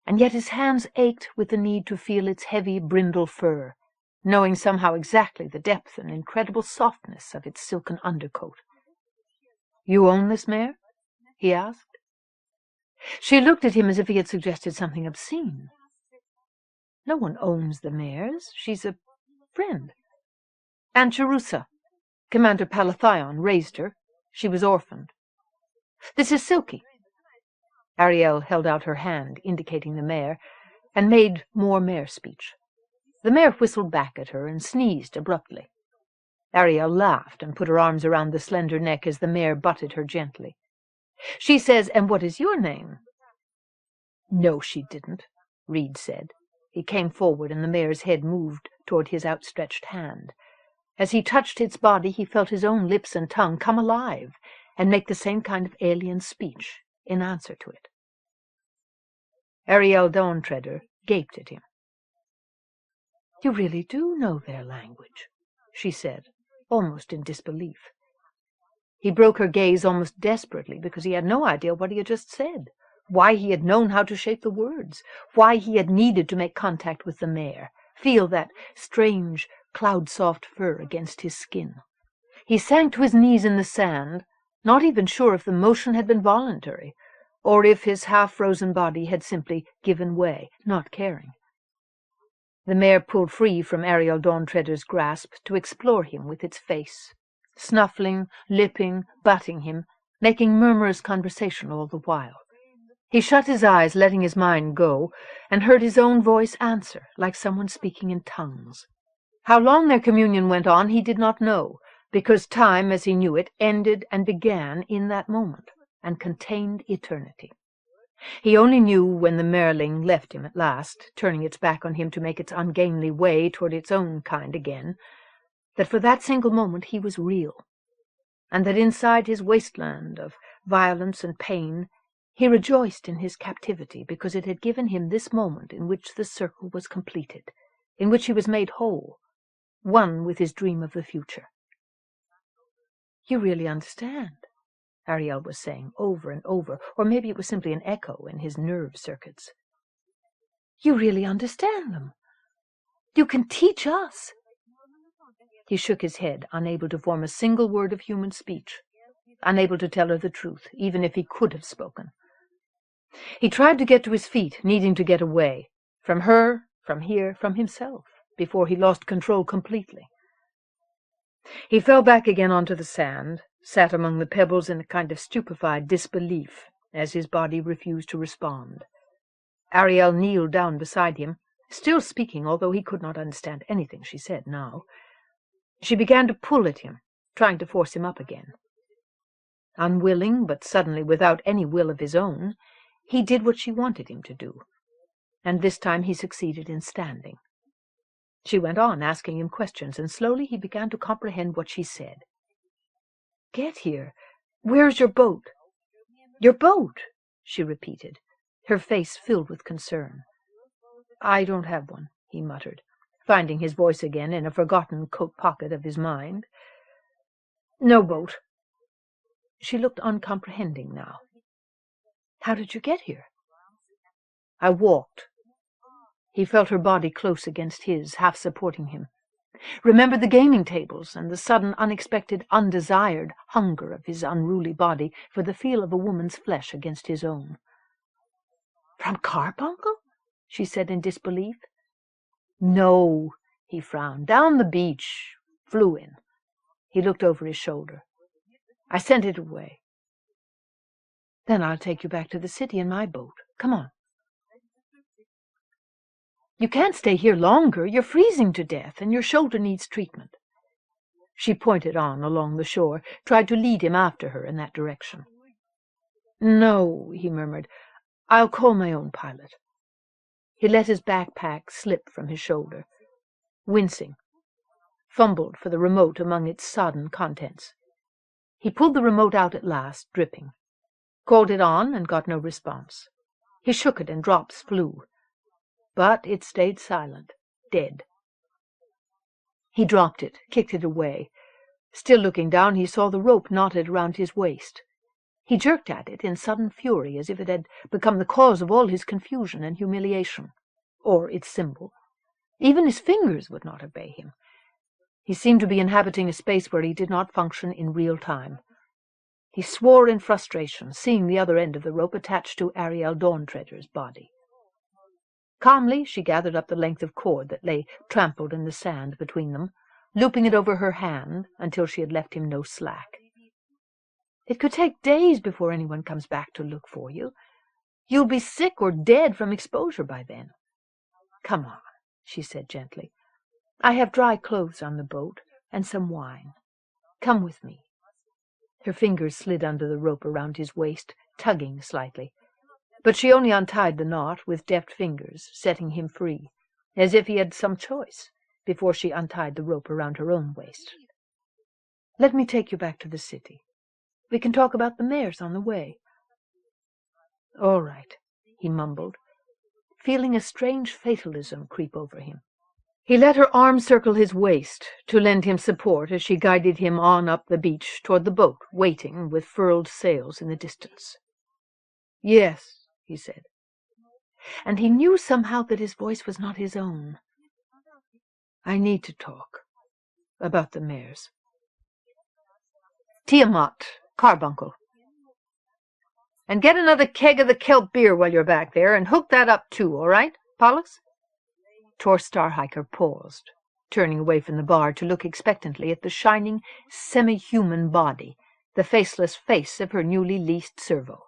[SPEAKER 1] And yet his hands ached with the need to feel its heavy brindle fur, knowing somehow exactly the depth and incredible softness of its silken undercoat. "You own this mare?" he asked. She looked at him as if he had suggested something obscene. "No one owns the mares. She's a friend. Aunt Caruso, Commander Palathion, raised her. She was orphaned. This is Silky." Ariel held out her hand, indicating the mare, and made more mare speech. The mare whistled back at her and sneezed abruptly. Ariel laughed and put her arms around the slender neck as the mare butted her gently. "She says, 'And what is your name?'" "No, she didn't," Reed said. He came forward, and the mare's head moved toward his outstretched hand. As he touched its body, he felt his own lips and tongue come alive and make the same kind of alien speech in answer to it. Ariel Dawn-Treader gaped at him. "You really do know their language," she said, almost in disbelief. He broke her gaze almost desperately, because he had no idea what he had just said, why he had known how to shape the words, why he had needed to make contact with the mare, feel that strange, cloud-soft fur against his skin. He sank to his knees in the sand, not even sure if the motion had been voluntary, or if his half-frozen body had simply given way, not caring. The mare pulled free from Ariel Dawn-Treader's grasp to explore him with its face, snuffling, lipping, butting him, making murmurous conversation all the while. He shut his eyes, letting his mind go, and heard his own voice answer, like someone speaking in tongues. How long their communion went on he did not know, because time, as he knew it, ended and began in that moment, and contained eternity. He only knew when the mareling left him at last, turning its back on him to make its ungainly way toward its own kind again, that for that single moment he was real, and that inside his wasteland of violence and pain he rejoiced in his captivity because it had given him this moment in which the circle was completed, in which he was made whole, one with his dream of the future. "You really understand," Ariel was saying over and over, or maybe it was simply an echo in his nerve circuits. "You really understand them. You can teach us." He shook his head, unable to form a single word of human speech, unable to tell her the truth, even if he could have spoken. He tried to get to his feet, needing to get away, from her, from here, from himself, before he lost control completely. He fell back again onto the sand, sat among the pebbles in a kind of stupefied disbelief as his body refused to respond. Ariel kneeled down beside him, still speaking, although he could not understand anything she said now. She began to pull at him, trying to force him up again. Unwilling, but suddenly without any will of his own, he did what she wanted him to do, and this time he succeeded in standing. She went on, asking him questions, and slowly he began to comprehend what she said. "Get here. Where's your boat?" "Your boat," she repeated, her face filled with concern. "I don't have one," he muttered, finding his voice again in a forgotten coat pocket of his mind. "No boat." She looked uncomprehending now. "How did you get here?" "I walked." He felt her body close against his, half supporting him. Remembered the gaming tables and the sudden, unexpected, undesired hunger of his unruly body for the feel of a woman's flesh against his own. "From Carbuncle?" she said in disbelief. "No," he frowned. "Down the beach. Flew in." He looked over his shoulder. "I sent it away." "Then I'll take you back to the city in my boat. Come on." "You can't stay here longer. You're freezing to death, and your shoulder needs treatment." She pointed on along the shore, tried to lead him after her in that direction. "No," he murmured. "I'll call my own pilot." He let his backpack slip from his shoulder, wincing, fumbled for the remote among its sodden contents. He pulled the remote out at last, dripping, called it on and got no response. He shook it and drops flew. But it stayed silent, dead. He dropped it, kicked it away. Still looking down, he saw the rope knotted around his waist. He jerked at it in sudden fury, as if it had become the cause of all his confusion and humiliation, or its symbol. Even his fingers would not obey him. He seemed to be inhabiting a space where he did not function in real time. He swore in frustration, seeing the other end of the rope attached to Ariel Dawntreader's body. Calmly she gathered up the length of cord that lay trampled in the sand between them, looping it over her hand until she had left him no slack. "It could take days before anyone comes back to look for you. You'll be sick or dead from exposure by then." "Come on," she said gently. "I have dry clothes on the boat and some wine. Come with me." Her fingers slid under the rope around his waist, tugging slightly. But she only untied the knot with deft fingers, setting him free, as if he had some choice, before she untied the rope around her own waist. "Let me take you back to the city. We can talk about the mares on the way." "All right," he mumbled, feeling a strange fatalism creep over him. He let her arm circle his waist to lend him support as she guided him on up the beach toward the boat, waiting with furled sails in the distance. "Yes," he said, and he knew somehow that his voice was not his own. "I need to talk about the mares." "Tiamat, Carbuncle. And get another keg of the kelp beer while you're back there, and hook that up too, all right, Pollux?" Tor Starhiker paused, turning away from the bar to look expectantly at the shining, semi-human body, the faceless face of her newly leased servo.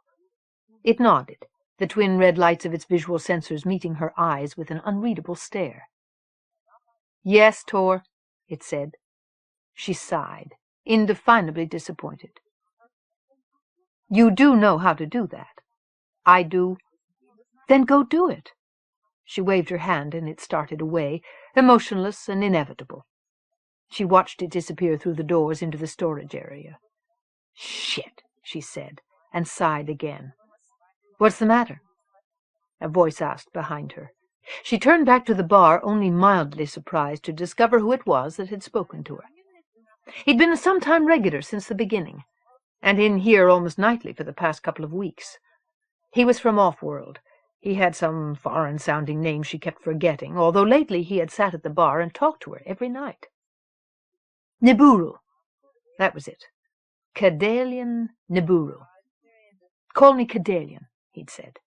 [SPEAKER 1] It nodded, the twin red lights of its visual sensors meeting her eyes with an unreadable stare. "Yes, Tor," it said. She sighed, indefinably disappointed. "You do know how to do that?" "I do." "Then go do it." She waved her hand and it started away, emotionless and inevitable. She watched it disappear through the doors into the storage area. "Shit," she said, and sighed again. "What's the matter?" a voice asked behind her. She turned back to the bar, only mildly surprised to discover who it was that had spoken to her. He'd been a sometime regular since the beginning, and in here almost nightly for the past couple of weeks. He was from off-world, He had some foreign-sounding name she kept forgetting, although lately he had sat at the bar and talked to her every night. Nibiru. That was it. Cadalian Nibiru. Call me Cadalian, he'd said.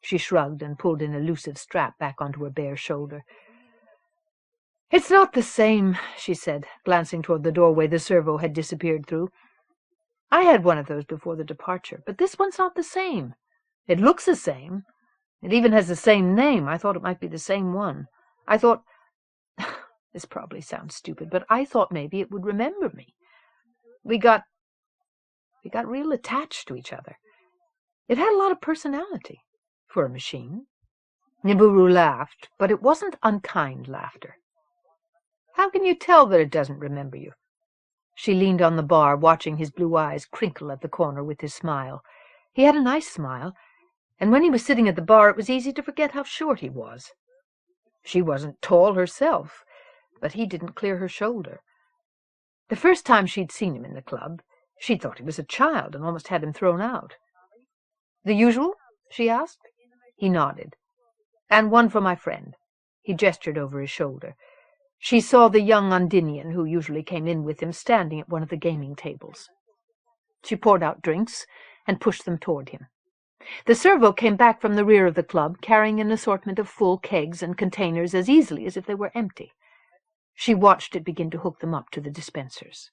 [SPEAKER 1] She shrugged and pulled an elusive strap back onto her bare shoulder. It's not the same, she said, glancing toward the doorway the servo had disappeared through. I had one of those before the departure, but this one's not the same. It looks the same. It even has the same name. I thought it might be the same one. I thought... This probably sounds stupid, but I thought maybe it would remember me. We got real attached to each other. It had a lot of personality for a machine. Nibiru laughed, but it wasn't unkind laughter. How can you tell that it doesn't remember you? She leaned on the bar, watching his blue eyes crinkle at the corner with his smile. He had a nice smile, and when he was sitting at the bar it was easy to forget how short he was. She wasn't tall herself, but he didn't clear her shoulder. The first time she'd seen him in the club, she'd thought he was a child and almost had him thrown out. "The usual?" she asked. He nodded. "And one for my friend." He gestured over his shoulder. She saw the young Undinian, who usually came in with him, standing at one of the gaming tables. She poured out drinks and pushed them toward him. The servo came back from the rear of the club, carrying an assortment of full kegs and containers as easily as if they were empty. She watched it begin to hook them up to the dispensers.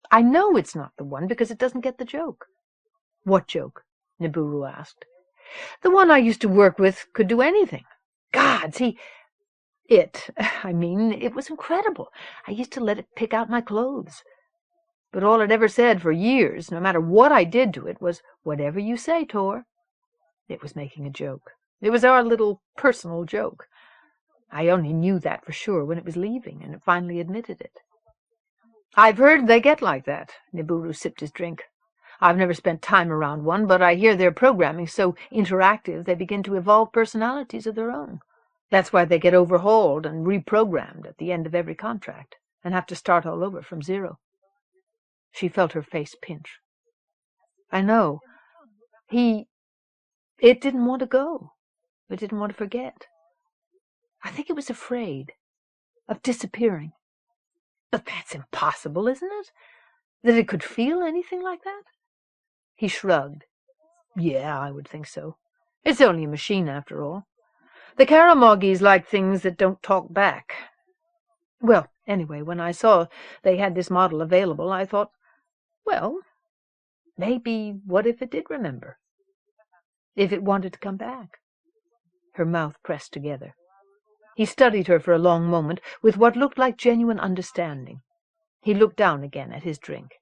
[SPEAKER 1] "I know it's not the one because it doesn't get the joke." "What joke?" Nibiru asked. "The one I used to work with could do anything. Gods, it was incredible. I used to let it pick out my clothes. But all it ever said for years, no matter what I did to it, was, 'Whatever you say, Tor.' It was making a joke. It was our little personal joke. I only knew that for sure when it was leaving, and it finally admitted it." "I've heard they get like that." Nibiru sipped his drink. "I've never spent time around one, but I hear their programming's so interactive they begin to evolve personalities of their own. That's why they get overhauled and reprogrammed at the end of every contract, and have to start all over from zero." She felt her face pinch. "I know. It didn't want to go. It didn't want to forget. I think it was afraid of disappearing." "But that's impossible, isn't it? That it could feel anything like that?" He shrugged. "Yeah, I would think so. It's only a machine, after all. The Kharemoughies like things that don't talk back. Well, anyway, when I saw they had this model available, I thought, well, maybe what if it did remember? If it wanted to come back?" Her mouth pressed together. He studied her for a long moment with what looked like genuine understanding. He looked down again at his drink.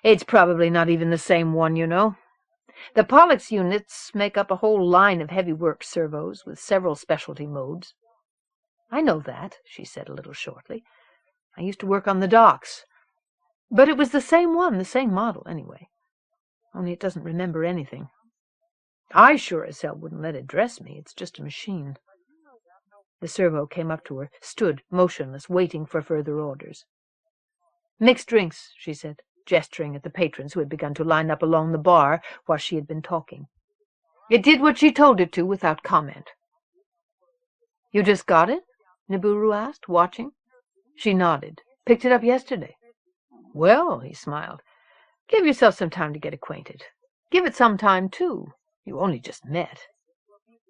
[SPEAKER 1] "It's probably not even the same one, you know. The Pollux units make up a whole line of heavy-work servos with several specialty modes." "I know that," she said a little shortly. "I used to work on the docks. But it was the same one, the same model, anyway. Only it doesn't remember anything. I sure as hell wouldn't let it dress me. It's just a machine." The servo came up to her, stood motionless, waiting for further orders. "Mixed drinks," she said, gesturing at the patrons who had begun to line up along the bar while she had been talking. It did what she told it to without comment. "You just got it?" Nibiru asked, watching. She nodded. "Picked it up yesterday." "Well," he smiled, "give yourself some time to get acquainted. Give it some time, too. You only just met."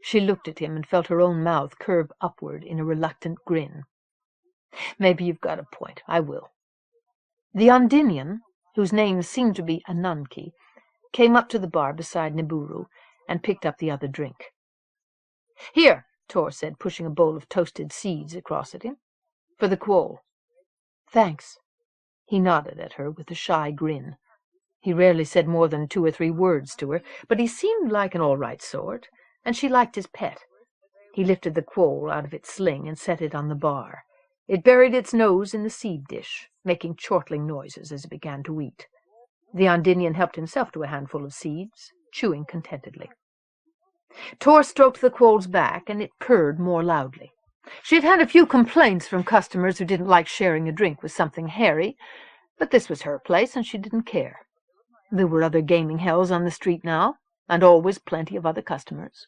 [SPEAKER 1] She looked at him and felt her own mouth curve upward in a reluctant grin. "Maybe you've got a point. I will." The Undinian, whose name seemed to be Ananke, came up to the bar beside Nibiru and picked up the other drink. "Here," Tor said, pushing a bowl of toasted seeds across at him. "For the quoll." "Thanks." He nodded at her with a shy grin. He rarely said more than 2 or 3 words to her, but he seemed like an all-right sort, and she liked his pet. He lifted the quoll out of its sling and set it on the bar. It buried its nose in the seed dish, making chortling noises as it began to eat. The Undinian helped himself to a handful of seeds, chewing contentedly. Tor stroked the quoll's back, and it purred more loudly. She'd had a few complaints from customers who didn't like sharing a drink with something hairy, but this was her place, and she didn't care. There were other gaming hells on the street now. and always plenty of other customers.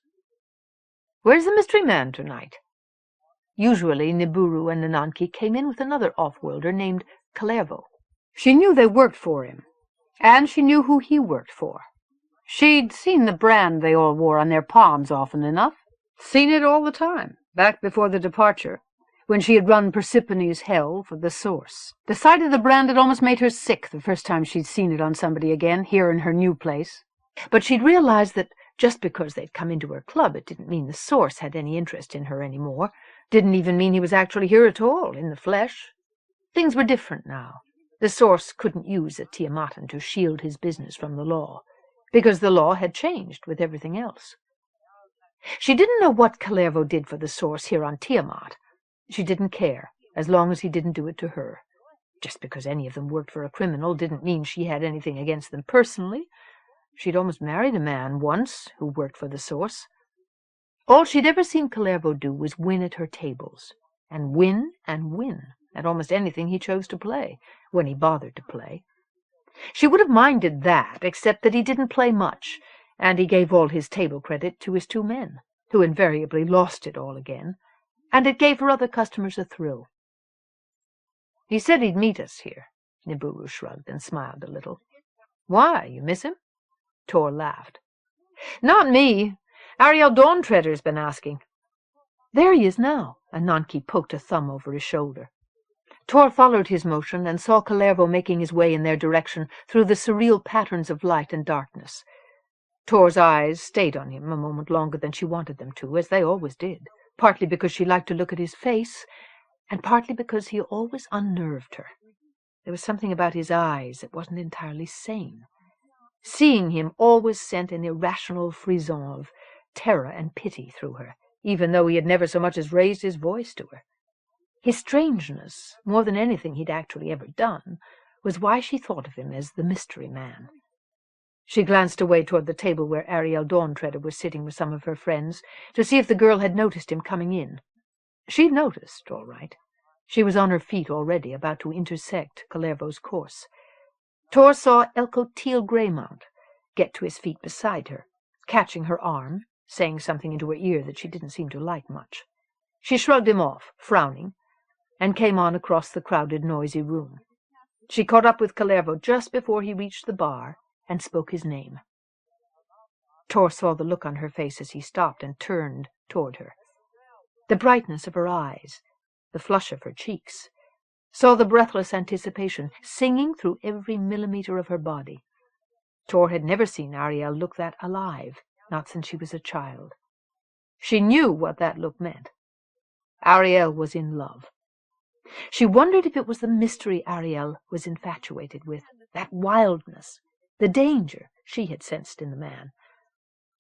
[SPEAKER 1] Where's the mystery man tonight? Usually Nibiru and Ananke came in with another off-worlder named Kharemough. She knew they worked for him, and she knew who he worked for. She'd seen the brand they all wore on their palms often enough, seen it all the time, back before the departure, when she had run Persephone's hell for the source. The sight of the brand had almost made her sick the first time she'd seen it on somebody again, here in her new place. But she'd realized that just because they'd come into her club, it didn't mean the source had any interest in her anymore, didn't even mean he was actually here at all, in the flesh. Things were different now. The source couldn't use a Tiamatan to shield his business from the law, because the law had changed with everything else. She didn't know what Kharemough did for the source here on Tiamat. She didn't care, as long as he didn't do it to her. Just because any of them worked for a criminal didn't mean she had anything against them personally. She'd almost married a man once who worked for the source. All she'd ever seen Kharemough do was win at her tables, and win at almost anything he chose to play, when he bothered to play. She would have minded that, except that he didn't play much, and he gave all his table credit to his two men, who invariably lost it all again, and it gave her other customers a thrill. He said he'd meet us here. Nibiru shrugged and smiled a little. Why, you miss him? Tor laughed. Not me. Ariel Dawntreader's been asking. There he is now. Ananke poked a thumb over his shoulder. Tor followed his motion and saw Kharemough making his way in their direction through the surreal patterns of light and darkness. Tor's eyes stayed on him a moment longer than she wanted them to, as they always did, partly because she liked to look at his face, and partly because he always unnerved her. There was something about his eyes that wasn't entirely sane. Seeing him always sent an irrational frisson of terror and pity through her, even though he had never so much as raised his voice to her. His strangeness, more than anything he'd actually ever done, was why she thought of him as the mystery man. She glanced away toward the table where Ariel Dawntreader was sitting with some of her friends, to see if the girl had noticed him coming in. She'd noticed, all right. She was on her feet already, about to intersect Kharemov's course. Tor saw Elko Teal Greymount get to his feet beside her, catching her arm, saying something into her ear that she didn't seem to like much. She shrugged him off, frowning, and came on across the crowded, noisy room. She caught up with Kharemough just before he reached the bar and spoke his name. Tor saw the look on her face as he stopped and turned toward her, the brightness of her eyes, the flush of her cheeks, saw the breathless anticipation singing through every millimeter of her body. Tor had never seen Ariel look that alive, not since she was a child. She knew what that look meant. Ariel was in love. She wondered if it was the mystery Ariel was infatuated with, that wildness, the danger she had sensed in the man.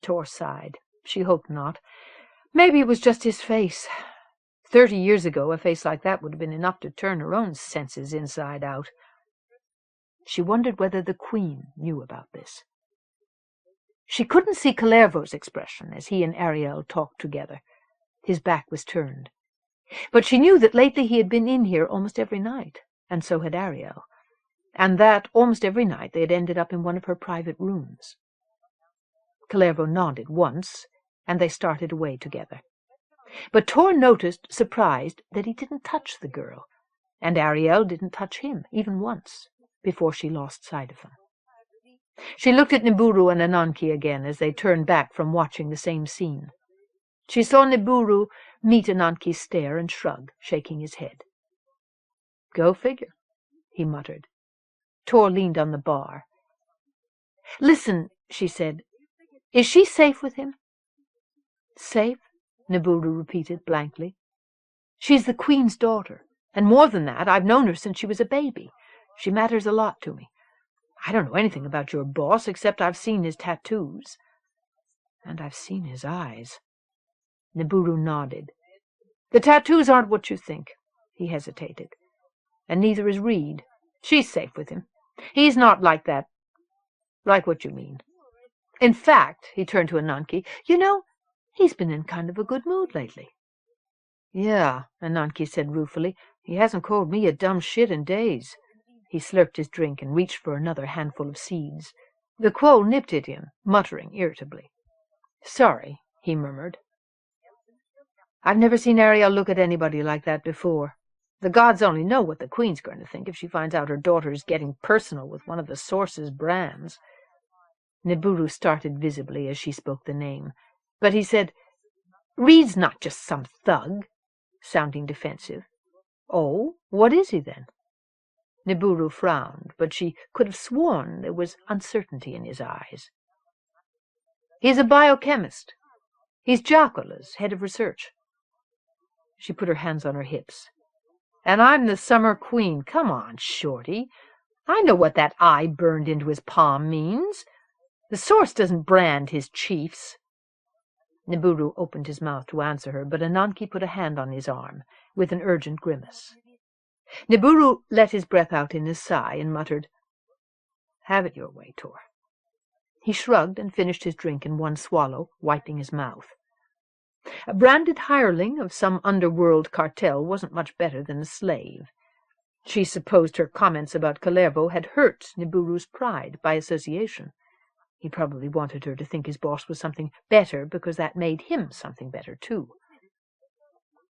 [SPEAKER 1] Tor sighed. She hoped not. Maybe it was just his face. 30 years ago, a face like that would have been enough to turn her own senses inside out. She wondered whether the Queen knew about this. She couldn't see Kharemov's expression as he and Ariel talked together. His back was turned. But she knew that lately he had been in here almost every night, and so had Ariel, and that almost every night they had ended up in one of her private rooms. Kharemough nodded once, and they started away together. But Tor noticed, surprised, that he didn't touch the girl, and Ariel didn't touch him, even once, before she lost sight of him. She looked at Nibiru and Ananke again as they turned back from watching the same scene. She saw Nibiru meet Ananke's stare and shrug, shaking his head. "Go figure," he muttered. Tor leaned on the bar. "Listen," she said, "is she safe with him?" "Safe?" Nibiru repeated blankly. "She's the Queen's daughter, and more than that, I've known her since she was a baby. She matters a lot to me. I don't know anything about your boss, except I've seen his tattoos. And I've seen his eyes." Nibiru nodded. "The tattoos aren't what you think." He hesitated. "And neither is Reed. She's safe with him. He's not like that. Like what you mean. In fact," he turned to Ananke, "you know, he's been in kind of a good mood lately." "Yeah," Ananke said ruefully. "He hasn't called me a dumb shit in days." He slurped his drink and reached for another handful of seeds. The quoll nipped at him, muttering irritably. "Sorry," he murmured. "I've never seen Ariel look at anybody like that before. The gods only know what the Queen's going to think if she finds out her daughter's getting personal with one of the Source's brands." Nibiru started visibly as she spoke the name, but he said, "Reed's not just some thug," sounding defensive. "Oh, what is he then?" Nibiru frowned, but she could have sworn there was uncertainty in his eyes. "He's a biochemist. He's Jacula's head of research." She put her hands on her hips. "And I'm the Summer Queen. Come on, Shorty. I know what that eye burned into his palm means. The Source doesn't brand his chiefs." Nibiru opened his mouth to answer her, but Ananke put a hand on his arm, with an urgent grimace. Nibiru let his breath out in a sigh and muttered, "Have it your way, Tor." He shrugged and finished his drink in one swallow, wiping his mouth. A branded hireling of some underworld cartel wasn't much better than a slave. She supposed her comments about Kharemough had hurt Nibiru's pride by association. He probably wanted her to think his boss was something better because that made him something better, too.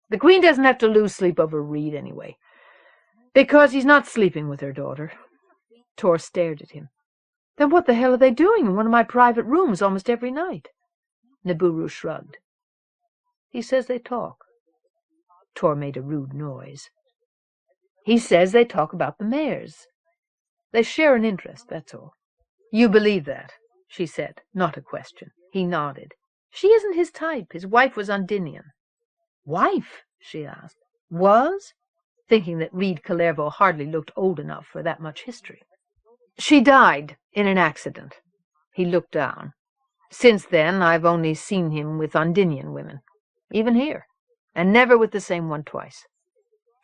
[SPEAKER 1] "The Queen doesn't have to lose sleep over Reed anyway, because he's not sleeping with her daughter." Tor stared at him. "Then what the hell are they doing in one of my private rooms almost every night?" Nibiru shrugged. "He says they talk." Tor made a rude noise. "He says they talk about the mares. They share an interest, that's all." "You believe that?" she said, not a question. He nodded. "She isn't his type. His wife was Undinian." "Wife?" she asked. "Was?" thinking that Reed Kharemough hardly looked old enough for that much history. "She died in an accident." He looked down. "Since then, I've only seen him with Undinian women, even here, and never with the same one twice."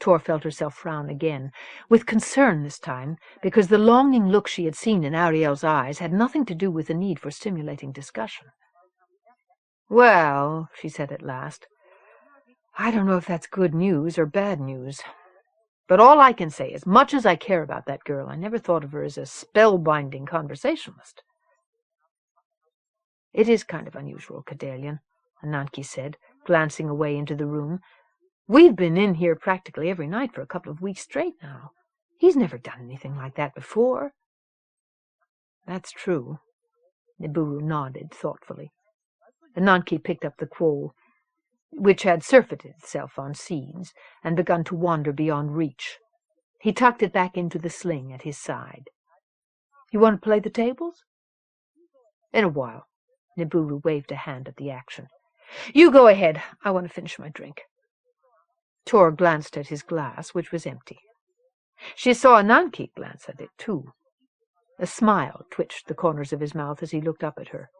[SPEAKER 1] Tor felt herself frown again, with concern this time, because the longing look she had seen in Ariel's eyes had nothing to do with the need for stimulating discussion. "Well," she said at last, "I don't know if that's good news or bad news. But all I can say is, much as I care about that girl, I never thought of her as a spellbinding conversationalist." "It is kind of unusual, Cadelian," Ananke said, glancing away into the room. "We've been in here practically every night for a couple of weeks straight now. He's never done anything like that before." "That's true." Nibiru nodded thoughtfully. Ananke picked up the quoll, which had surfeited itself on seeds and begun to wander beyond reach. He tucked it back into the sling at his side. "You want to play the tables?" "In a while." Nibiru waved a hand at the action. "You go ahead. I want to finish my drink." Tor glanced at his glass, which was empty. She saw Ananke glance at it, too. A smile twitched the corners of his mouth as he looked up at her.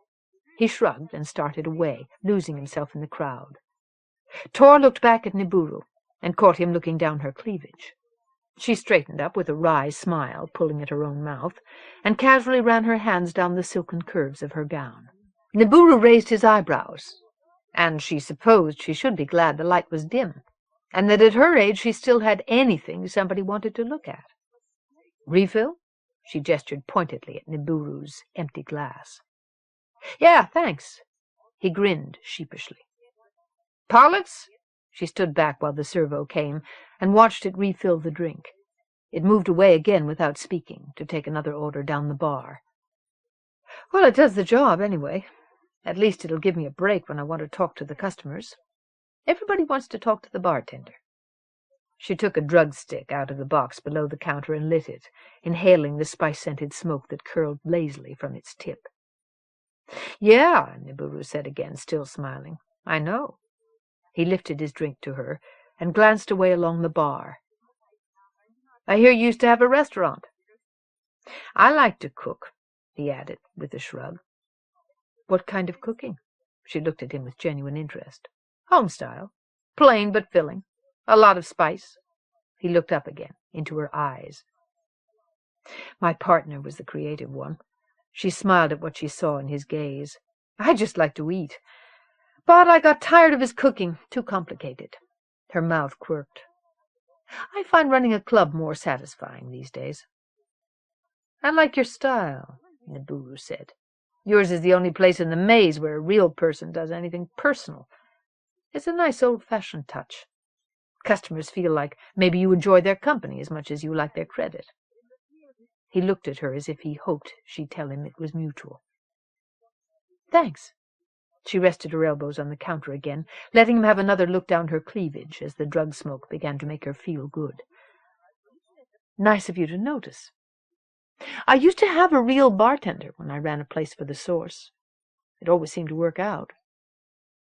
[SPEAKER 1] He shrugged and started away, losing himself in the crowd. Tor looked back at Nibiru and caught him looking down her cleavage. She straightened up with a wry smile, pulling at her own mouth, and casually ran her hands down the silken curves of her gown. Nibiru raised his eyebrows, and she supposed she should be glad the light was dim, and that at her age she still had anything somebody wanted to look at. "Refill?" She gestured pointedly at Nibiru's empty glass. "Yeah, thanks." He grinned sheepishly. "Pollux?" She stood back while the servo came and watched it refill the drink. It moved away again without speaking, to take another order down the bar. "Well, it does the job, anyway. At least it'll give me a break when I want to talk to the customers. Everybody wants to talk to the bartender." She took a drug stick out of the box below the counter and lit it, inhaling the spice-scented smoke that curled lazily from its tip. "Yeah," Nibiru said again, still smiling. "I know." He lifted his drink to her and glanced away along the bar. "I hear you used to have a restaurant." "I like to cook," he added, with a shrug. "What kind of cooking?" She looked at him with genuine interest. "Home style. Plain but filling. A lot of spice." He looked up again, into her eyes. "My partner was the creative one." She smiled at what she saw in his gaze. "I just like to eat. But I got tired of his cooking. Too complicated." Her mouth quirked. "I find running a club more satisfying these days." "I like your style." Nibiru said. "Yours is the only place in the maze where a real person does anything personal. It's a nice old-fashioned touch. Customers feel like maybe you enjoy their company as much as you like their credit." He looked at her as if he hoped she'd tell him it was mutual. "Thanks." She rested her elbows on the counter again, letting him have another look down her cleavage as the drug smoke began to make her feel good. "Nice of you to notice. I used to have a real bartender when I ran a place for the Source. It always seemed to work out."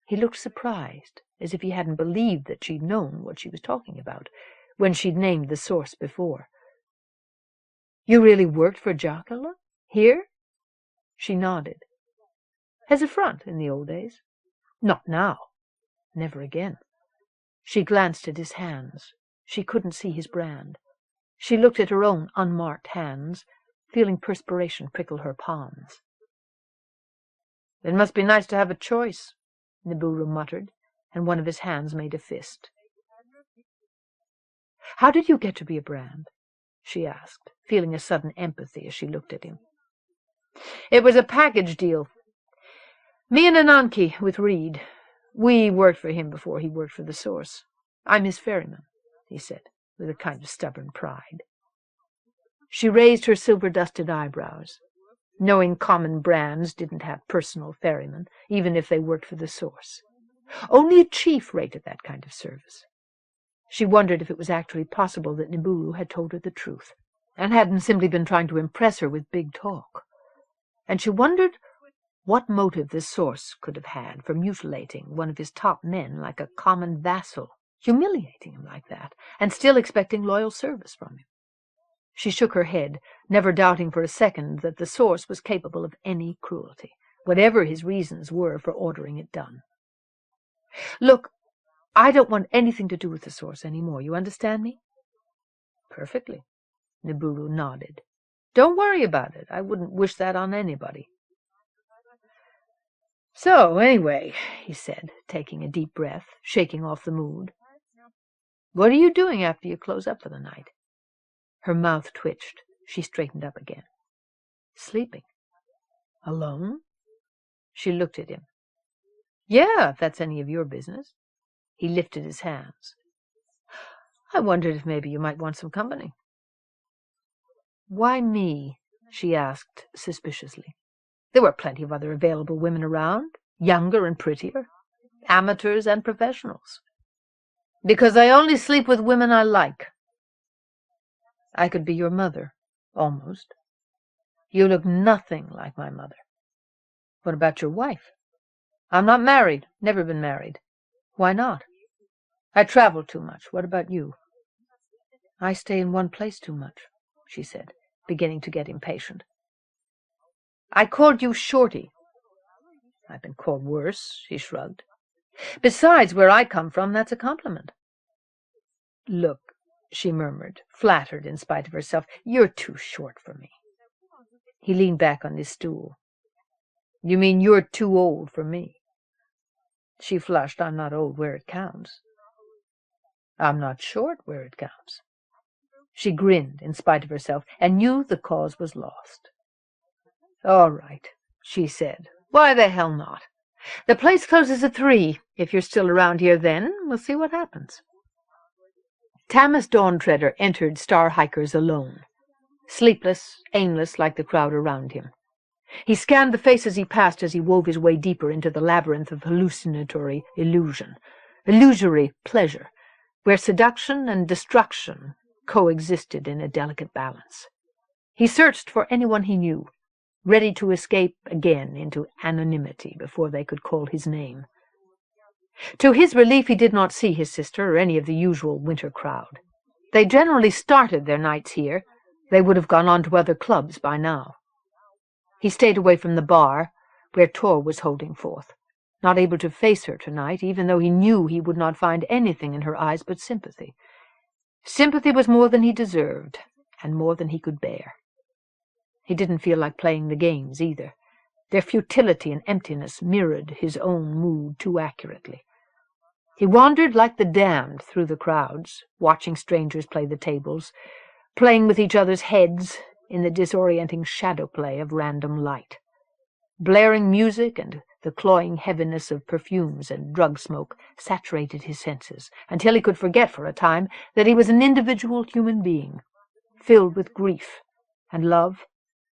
[SPEAKER 1] He looked surprised, as if he hadn't believed that she'd known what she was talking about, when she'd named the Source before. "You really worked for Jocular? Here?" She nodded. "As a front in the old days. Not now. Never again." She glanced at his hands. She couldn't see his brand. She looked at her own unmarked hands, feeling perspiration prickle her palms. "It must be nice to have a choice," Nibiru muttered, and one of his hands made a fist. "How did you get to be a brand?" she asked, feeling a sudden empathy as she looked at him. "It was a package deal. Me and Ananke with Reed. We worked for him before he worked for the Source. I'm his ferryman," he said, with a kind of stubborn pride. She raised her silver-dusted eyebrows. Knowing common brands didn't have personal ferrymen, even if they worked for the Source. Only a chief rated that kind of service. She wondered if it was actually possible that Nibiru had told her the truth, and hadn't simply been trying to impress her with big talk. And she wondered what motive the Source could have had for mutilating one of his top men like a common vassal, humiliating him like that, and still expecting loyal service from him. She shook her head, never doubting for a second that the Source was capable of any cruelty, whatever his reasons were for ordering it done. "Look, I don't want anything to do with the Source any more. You understand me?" "Perfectly," Nibiru nodded. "Don't worry about it. I wouldn't wish that on anybody." "So, anyway," he said, taking a deep breath, shaking off the mood. "What are you doing after you close up for the night?" Her mouth twitched. She straightened up again. "Sleeping." "Alone?" She looked at him. "Yeah, if that's any of your business." He lifted his hands. "I wondered if maybe you might want some company." "Why me?" she asked suspiciously. There were plenty of other available women around, younger and prettier, amateurs and professionals. "Because I only sleep with women I like." "I could be your mother, almost." "You look nothing like my mother." "What about your wife?" "I'm not married, never been married." "Why not?" "I travel too much. What about you?" "I stay in one place too much," she said, beginning to get impatient. "I called you Shorty." "I've been called worse," he shrugged. "Besides, where I come from, that's a compliment." "Look," she murmured, flattered in spite of herself, "you're too short for me." He leaned back on his stool. "You mean you're too old for me?" She flushed. "I'm not old where it counts." "I'm not short where it counts." She grinned in spite of herself and knew the cause was lost. "All right," she said. "Why the hell not? The place closes at 3. If you're still around here then, we'll see what happens." Tamas Dawntreader entered Star Hikers alone, sleepless, aimless like the crowd around him. He scanned the faces he passed as he wove his way deeper into the labyrinth of hallucinatory illusory pleasure, where seduction and destruction coexisted in a delicate balance. He searched for anyone he knew, ready to escape again into anonymity before they could call his name. To his relief, he did not see his sister or any of the usual winter crowd. They generally started their nights here. They would have gone on to other clubs by now. He stayed away from the bar, where Tor was holding forth, not able to face her tonight, even though he knew he would not find anything in her eyes but sympathy. Sympathy was more than he deserved, and more than he could bear. He didn't feel like playing the games, either. Their futility and emptiness mirrored his own mood too accurately. He wandered like the damned through the crowds, watching strangers play the tables, playing with each other's heads, in the disorienting shadow play of random light. Blaring music and the cloying heaviness of perfumes and drug smoke saturated his senses until he could forget for a time that he was an individual human being, filled with grief and love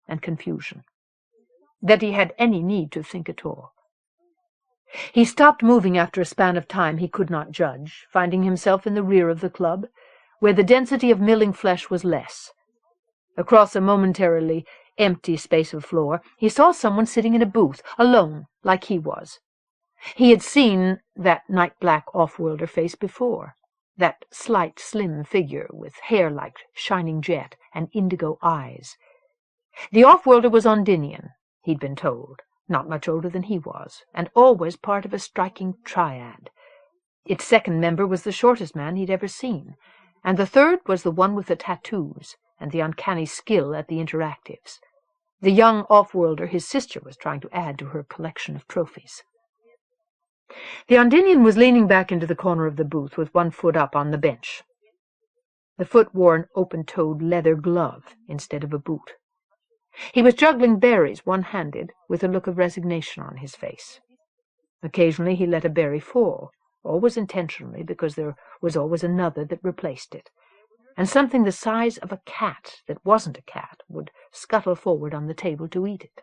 [SPEAKER 1] and confusion, that he had any need to think at all. He stopped moving after a span of time he could not judge, finding himself in the rear of the club, where the density of milling flesh was less. Across a momentarily empty space of floor, he saw someone sitting in a booth, alone, like he was. He had seen that night-black off-worlder face before, that slight, slim figure with hair like shining jet and indigo eyes. The off-worlder was Ondinian, he'd been told, not much older than he was, and always part of a striking triad. Its second member was the shortest man he'd ever seen, and the third was the one with the tattoos and the uncanny skill at the interactives. The young off-worlder his sister was trying to add to her collection of trophies. The Ondinian was leaning back into the corner of the booth with one foot up on the bench. The foot wore an open-toed leather glove instead of a boot. He was juggling berries one-handed, with a look of resignation on his face. Occasionally he let a berry fall, always intentionally, because there was always another that replaced it, and something the size of a cat that wasn't a cat would scuttle forward on the table to eat it.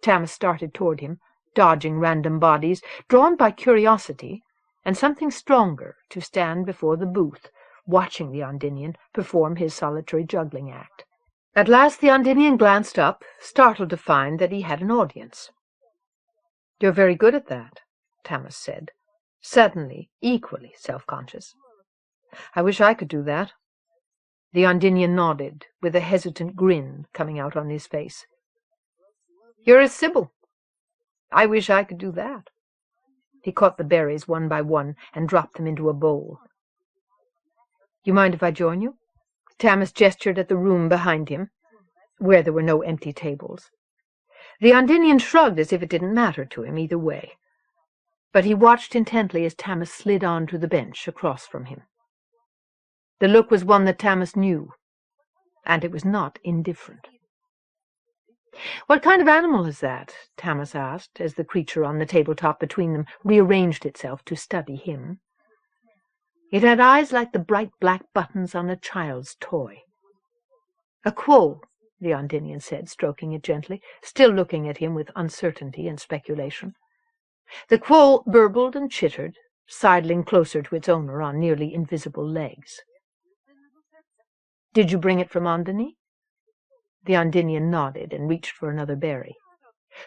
[SPEAKER 1] Tiamat started toward him, dodging random bodies, drawn by curiosity and something stronger to stand before the booth, watching the Ondinian perform his solitary juggling act. At last the Ondinian glanced up, startled to find that he had an audience. "You're very good at that," Tiamat said, suddenly equally self-conscious. "I wish I could do that." The Ondinian nodded, with a hesitant grin coming out on his face. "You're a Sybil. I wish I could do that." He caught the berries one by one and dropped them into a bowl. "You mind if I join you?" Tiamat gestured at the room behind him, where there were no empty tables. The Ondinian shrugged as if it didn't matter to him either way, but he watched intently as Tiamat slid on to the bench across from him. The look was one that Tiamat knew, and it was not indifferent. "What kind of animal is that?" Tiamat asked, as the creature on the tabletop between them rearranged itself to study him. It had eyes like the bright black buttons on a child's toy. "A quoll," the Ondinian said, stroking it gently, still looking at him with uncertainty and speculation. The quoll burbled and chittered, sidling closer to its owner on nearly invisible legs. "Did you bring it from Ondini?" The Ondinian nodded and reached for another berry.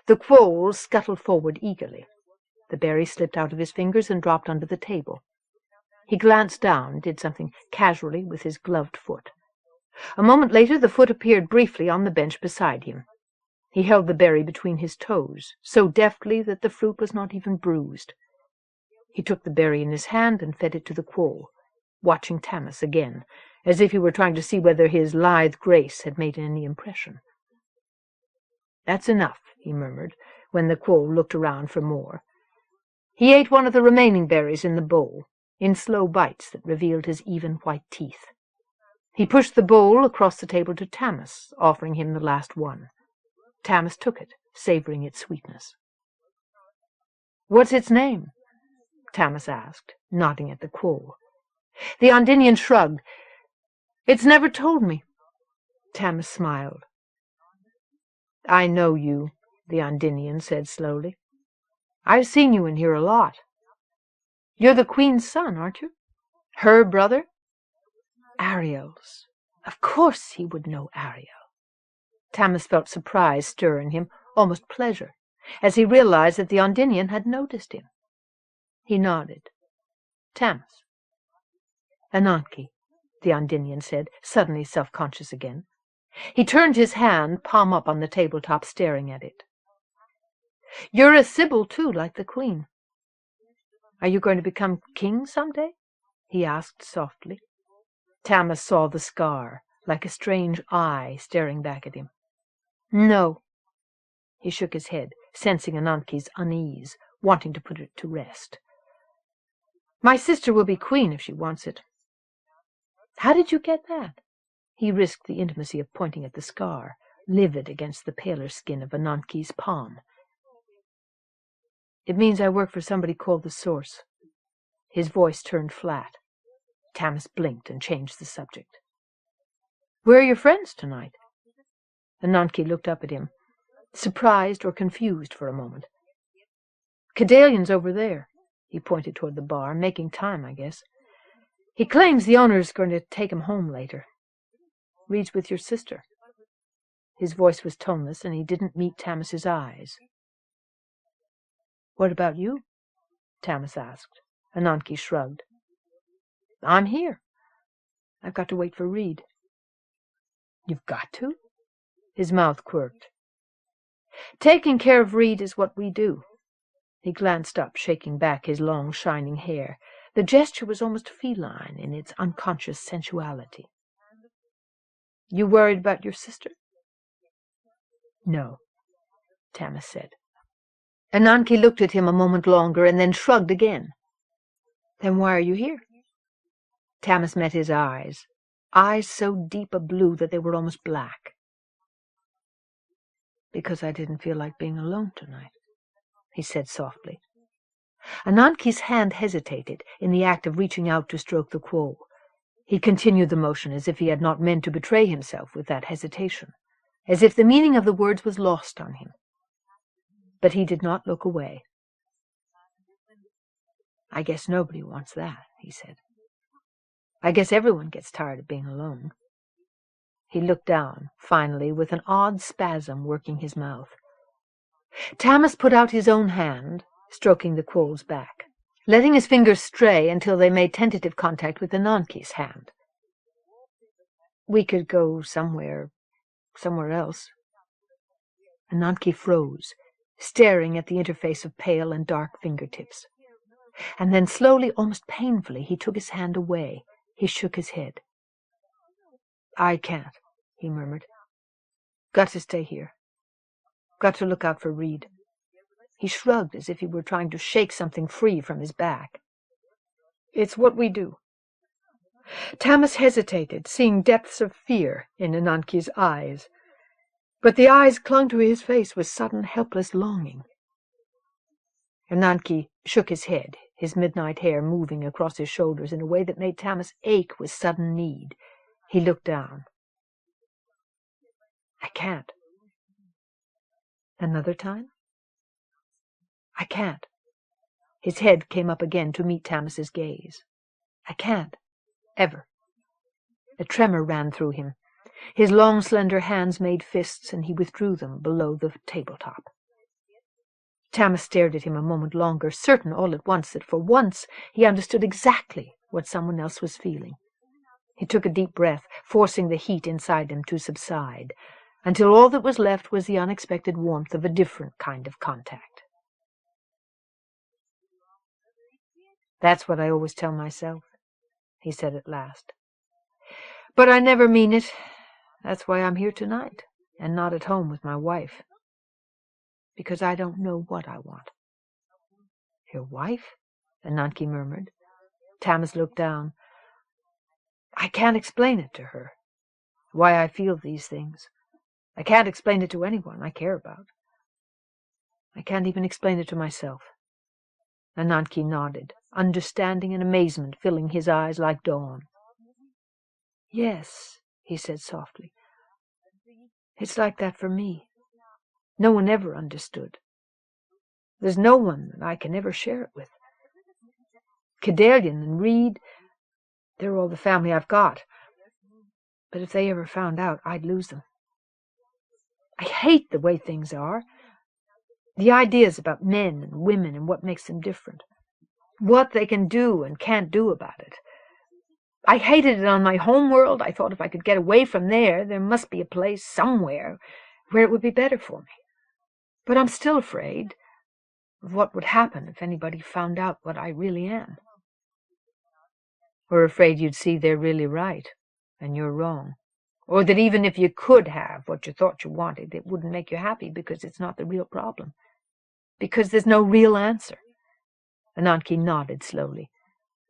[SPEAKER 1] The quoll scuttled forward eagerly. The berry slipped out of his fingers and dropped onto the table. He glanced down, did something casually with his gloved foot. A moment later the foot appeared briefly on the bench beside him. He held the berry between his toes, so deftly that the fruit was not even bruised. He took the berry in his hand and fed it to the quoll, watching Tiamat again, as if he were trying to see whether his lithe grace had made any impression. "That's enough," he murmured, when the quoll looked around for more. He ate one of the remaining berries in the bowl, in slow bites that revealed his even white teeth. He pushed the bowl across the table to Tiamat, offering him the last one. Tiamat took it, savoring its sweetness. "What's its name?" Tiamat asked, nodding at the quoll. The Ondinian shrugged. "It's never told me." Tiamat smiled. "I know you," the Ondinian said slowly. "I've seen you in here a lot. You're the Queen's son, aren't you? Her brother?" "Ariel's. Of course he would know Ariel." Tiamat felt surprise stir in him, almost pleasure, as he realized that the Ondinian had noticed him. He nodded. "Tiamat." "Ananke," the Ondinian said, suddenly self-conscious again. He turned his hand, palm up on the tabletop, staring at it. "You're a Sybil, too, like the Queen. Are you going to become king some day?" he asked softly. Tiamat saw the scar, like a strange eye staring back at him. "No." He shook his head, sensing Ananke's unease, wanting to put it to rest. "My sister will be queen if she wants it." "How did you get that?" He risked the intimacy of pointing at the scar, livid against the paler skin of Ananke's palm. It means I work for somebody called the Source. His voice turned flat. Tamas blinked and changed the subject. Where are your friends tonight? Ananke looked up at him, surprised or confused for a moment. Cadalian's over there. He pointed toward the bar, making time, I guess. He claims the owner's going to take him home later. Reed's with your sister. His voice was toneless, and he didn't meet Tamas's eyes. What about you? Tamas asked. Ananke shrugged. I'm here. I've got to wait for Reed. You've got to? His mouth quirked. Taking care of Reed is what we do. He glanced up, shaking back his long, shining hair. The gesture was almost feline in its unconscious sensuality. You worried about your sister? No, Tamas said. Ananke looked at him a moment longer and then shrugged again. Then why are you here? Tamas met his eyes so deep a blue that they were almost black. Because I didn't feel like being alone tonight, he said softly. Ananke's hand hesitated in the act of reaching out to stroke the quoll. He continued the motion as if he had not meant to betray himself with that hesitation, as if the meaning of the words was lost on him. But he did not look away. I guess nobody wants that, he said. I guess everyone gets tired of being alone. He looked down, finally, with an odd spasm working his mouth. Tamas put out his own hand, stroking the quoll's back, letting his fingers stray until they made tentative contact with Ananke's hand. We could go somewhere else. Ananke froze, staring at the interface of pale and dark fingertips. And then slowly, almost painfully, he took his hand away. He shook his head. I can't, he murmured. Got to stay here. Got to look out for Reed. He shrugged as if he were trying to shake something free from his back. It's what we do. Tamas hesitated, seeing depths of fear in Ananke's eyes. But the eyes clung to his face with sudden, helpless longing. Ananke shook his head, his midnight hair moving across his shoulders in a way that made Tamas ache with sudden need. He looked down. I can't. Another time? I can't. His head came up again to meet Tamas's gaze. I can't. Ever. A tremor ran through him. His long, slender hands made fists, and he withdrew them below the tabletop. Tamas stared at him a moment longer, certain all at once that for once he understood exactly what someone else was feeling. He took a deep breath, forcing the heat inside him to subside, until all that was left was the unexpected warmth of a different kind of contact. That's what I always tell myself, he said at last. But I never mean it. That's why I'm here tonight, and not at home with my wife. Because I don't know what I want. Your wife? Ananke murmured. Tamas looked down. I can't explain it to her, why I feel these things. I can't explain it to anyone I care about. I can't even explain it to myself. Ananke nodded, understanding and amazement filling his eyes like dawn. Yes, he said softly. It's like that for me. No one ever understood. There's no one that I can ever share it with. Cadalian and Reed, they're all the family I've got. But if they ever found out, I'd lose them. I hate the way things are. The ideas about men and women and what makes them different. What they can do and can't do about it. I hated it on my home world. I thought if I could get away from there must be a place somewhere where it would be better for me. But I'm still afraid of what would happen if anybody found out what I really am. Or afraid you'd see they're really right and you're wrong. Or that even if you could have what you thought you wanted, it wouldn't make you happy because it's not the real problem. Because there's no real answer. Ananke nodded slowly,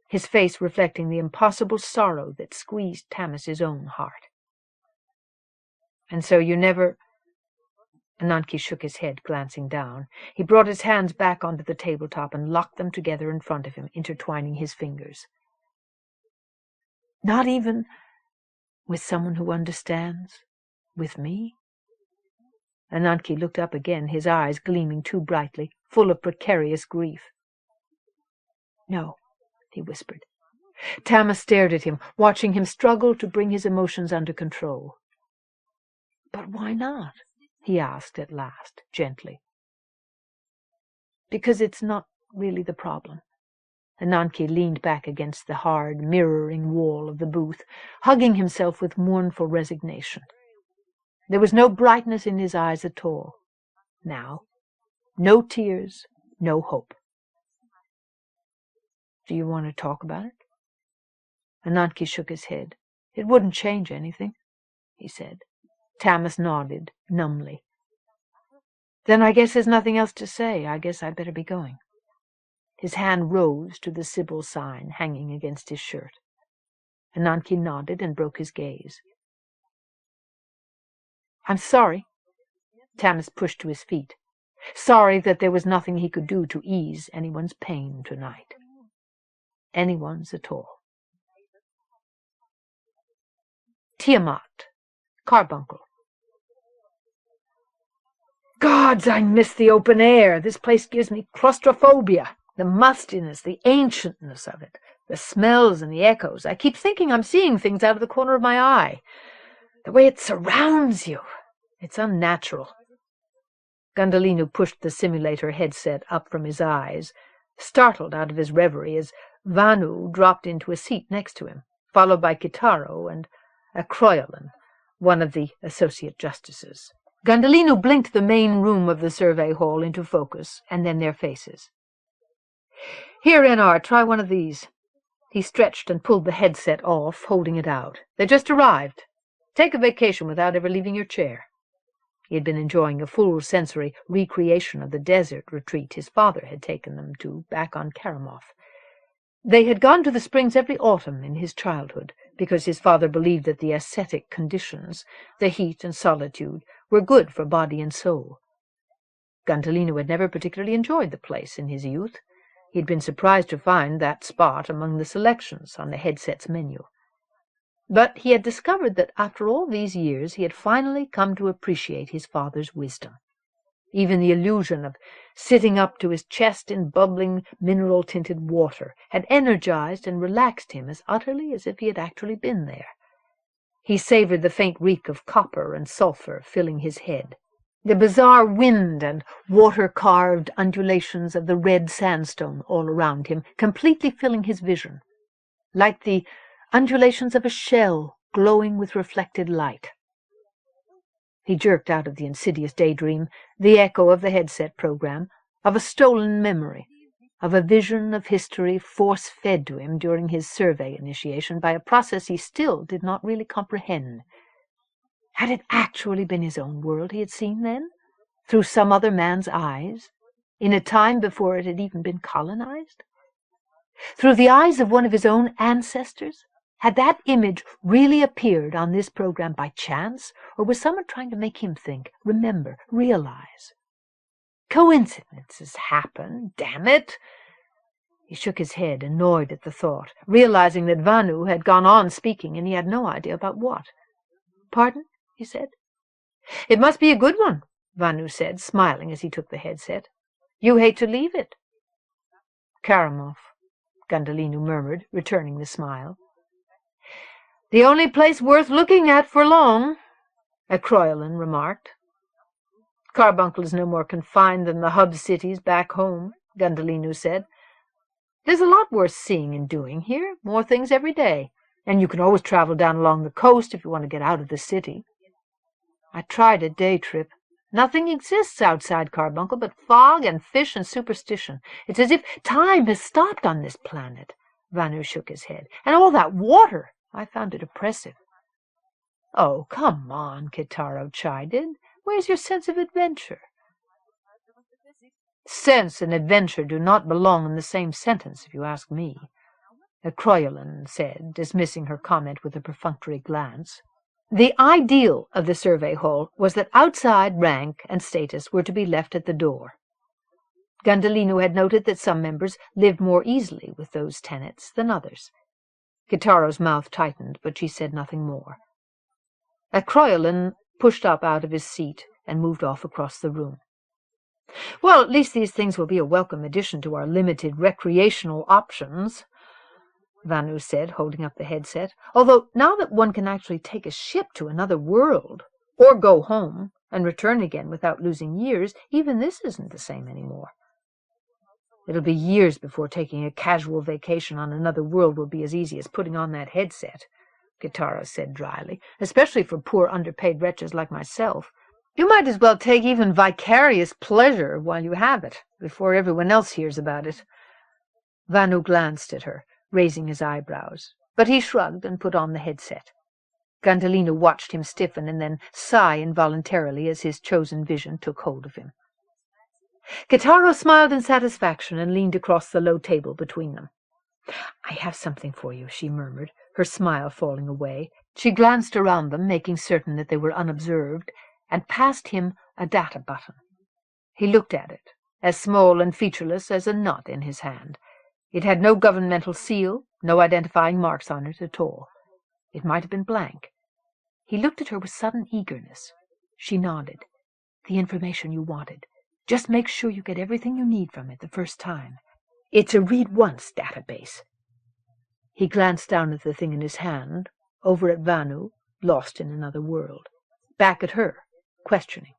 [SPEAKER 1] his face reflecting the impossible sorrow that squeezed Tamas's own heart. And so you never... Ananke shook his head, glancing down. He brought his hands back onto the tabletop and locked them together in front of him, intertwining his fingers. Not even with someone who understands? With me? Ananke looked up again, his eyes gleaming too brightly, full of precarious grief. No, he whispered. Tama stared at him, watching him struggle to bring his emotions under control. But why not? He asked at last, gently. Because it's not really the problem. Ananke leaned back against the hard, mirroring wall of the booth, hugging himself with mournful resignation. There was no brightness in his eyes at all. Now, no tears, no hope. Do you want to talk about it? Ananke shook his head. It wouldn't change anything, he said. Tamas nodded, numbly. Then I guess there's nothing else to say. I guess I'd better be going. His hand rose to the Sibyl sign hanging against his shirt. Ananke nodded and broke his gaze. I'm sorry. Tamas pushed to his feet. Sorry that there was nothing he could do to ease anyone's pain tonight. Anyone's at all. Tiamat, Carbuncle. Gods, I miss the open air. This place gives me claustrophobia. The mustiness, the ancientness of it, the smells and the echoes. I keep thinking I'm seeing things out of the corner of my eye. The way it surrounds you. It's unnatural. Gundhalinu pushed the simulator headset up from his eyes, startled out of his reverie as Vanu dropped into a seat next to him, followed by Kitaro and Akroyalan, one of the associate justices. Gundhalinu blinked the main room of the survey hall into focus, and then their faces. Here, NR, try one of these. He stretched and pulled the headset off, holding it out. They just arrived. Take a vacation without ever leaving your chair. He had been enjoying a full sensory recreation of the desert retreat his father had taken them to back on Kharemough. They had gone to the springs every autumn in his childhood, because his father believed that the ascetic conditions, the heat and solitude, were good for body and soul. Gundhalinu had never particularly enjoyed the place in his youth. He had been surprised to find that spot among the selections on the headset's menu. But he had discovered that after all these years he had finally come to appreciate his father's wisdom. Even the illusion of sitting up to his chest in bubbling, mineral-tinted water had energized and relaxed him as utterly as if he had actually been there. He savored the faint reek of copper and sulphur filling his head, the bizarre wind and water-carved undulations of the red sandstone all around him, completely filling his vision, like the undulations of a shell glowing with reflected light. He jerked out of the insidious daydream the echo of the headset program, of a stolen memory, of a vision of history force-fed to him during his survey initiation by a process he still did not really comprehend. Had it actually been his own world he had seen then, through some other man's eyes, in a time before it had even been colonized? Through the eyes of one of his own ancestors? Had that image really appeared on this program by chance, or was someone trying to make him think, remember, realize? Coincidences happen, damn it! He shook his head, annoyed at the thought, realizing that Vanu had gone on speaking and he had no idea about what. Pardon? He said. It must be a good one, Vanu said, smiling as he took the headset. You hate to leave it. Kharemough, Gundhalinu murmured, returning the smile. The only place worth looking at for long, Akroyalan remarked. Carbuncle is no more confined than the hub cities back home, Gundhalinu said. There's a lot worth seeing and doing here, more things every day, and you can always travel down along the coast if you want to get out of the city. I tried a day trip. Nothing exists outside Carbuncle but fog and fish and superstition. It's as if time has stopped on this planet. Vanu shook his head. And all that water! I found it oppressive. Oh, come on, Kitaro chided. Where's your sense of adventure? Sense and adventure do not belong in the same sentence, if you ask me, Akroyalan said, dismissing her comment with a perfunctory glance. The ideal of the survey hall was that outside rank and status were to be left at the door. Gundhalinu had noted that some members lived more easily with those tenets than others. Kitaro's mouth tightened, but she said nothing more. A Croyland pushed up out of his seat and moved off across the room. "Well, at least these things will be a welcome addition to our limited recreational options," Vanu said, holding up the headset. "Although now that one can actually take a ship to another world, or go home and return again without losing years, even this isn't the same anymore." "It'll be years before taking a casual vacation on another world will be as easy as putting on that headset," Kitaro said dryly, "especially for poor underpaid wretches like myself. You might as well take even vicarious pleasure while you have it, before everyone else hears about it." Vanu glanced at her, raising his eyebrows, but he shrugged and put on the headset. Gundhalinu watched him stiffen and then sigh involuntarily as his chosen vision took hold of him. Kitaro smiled in satisfaction and leaned across the low table between them. "I have something for you," she murmured, her smile falling away. She glanced around them, making certain that they were unobserved, and passed him a data button. He looked at it, as small and featureless as a nut in his hand. It had no governmental seal, no identifying marks on it at all. It might have been blank. He looked at her with sudden eagerness. She nodded. "The information you wanted. Just make sure you get everything you need from it the first time. It's a read-once database." He glanced down at the thing in his hand, over at Vanu, lost in another world, back at her, questioning.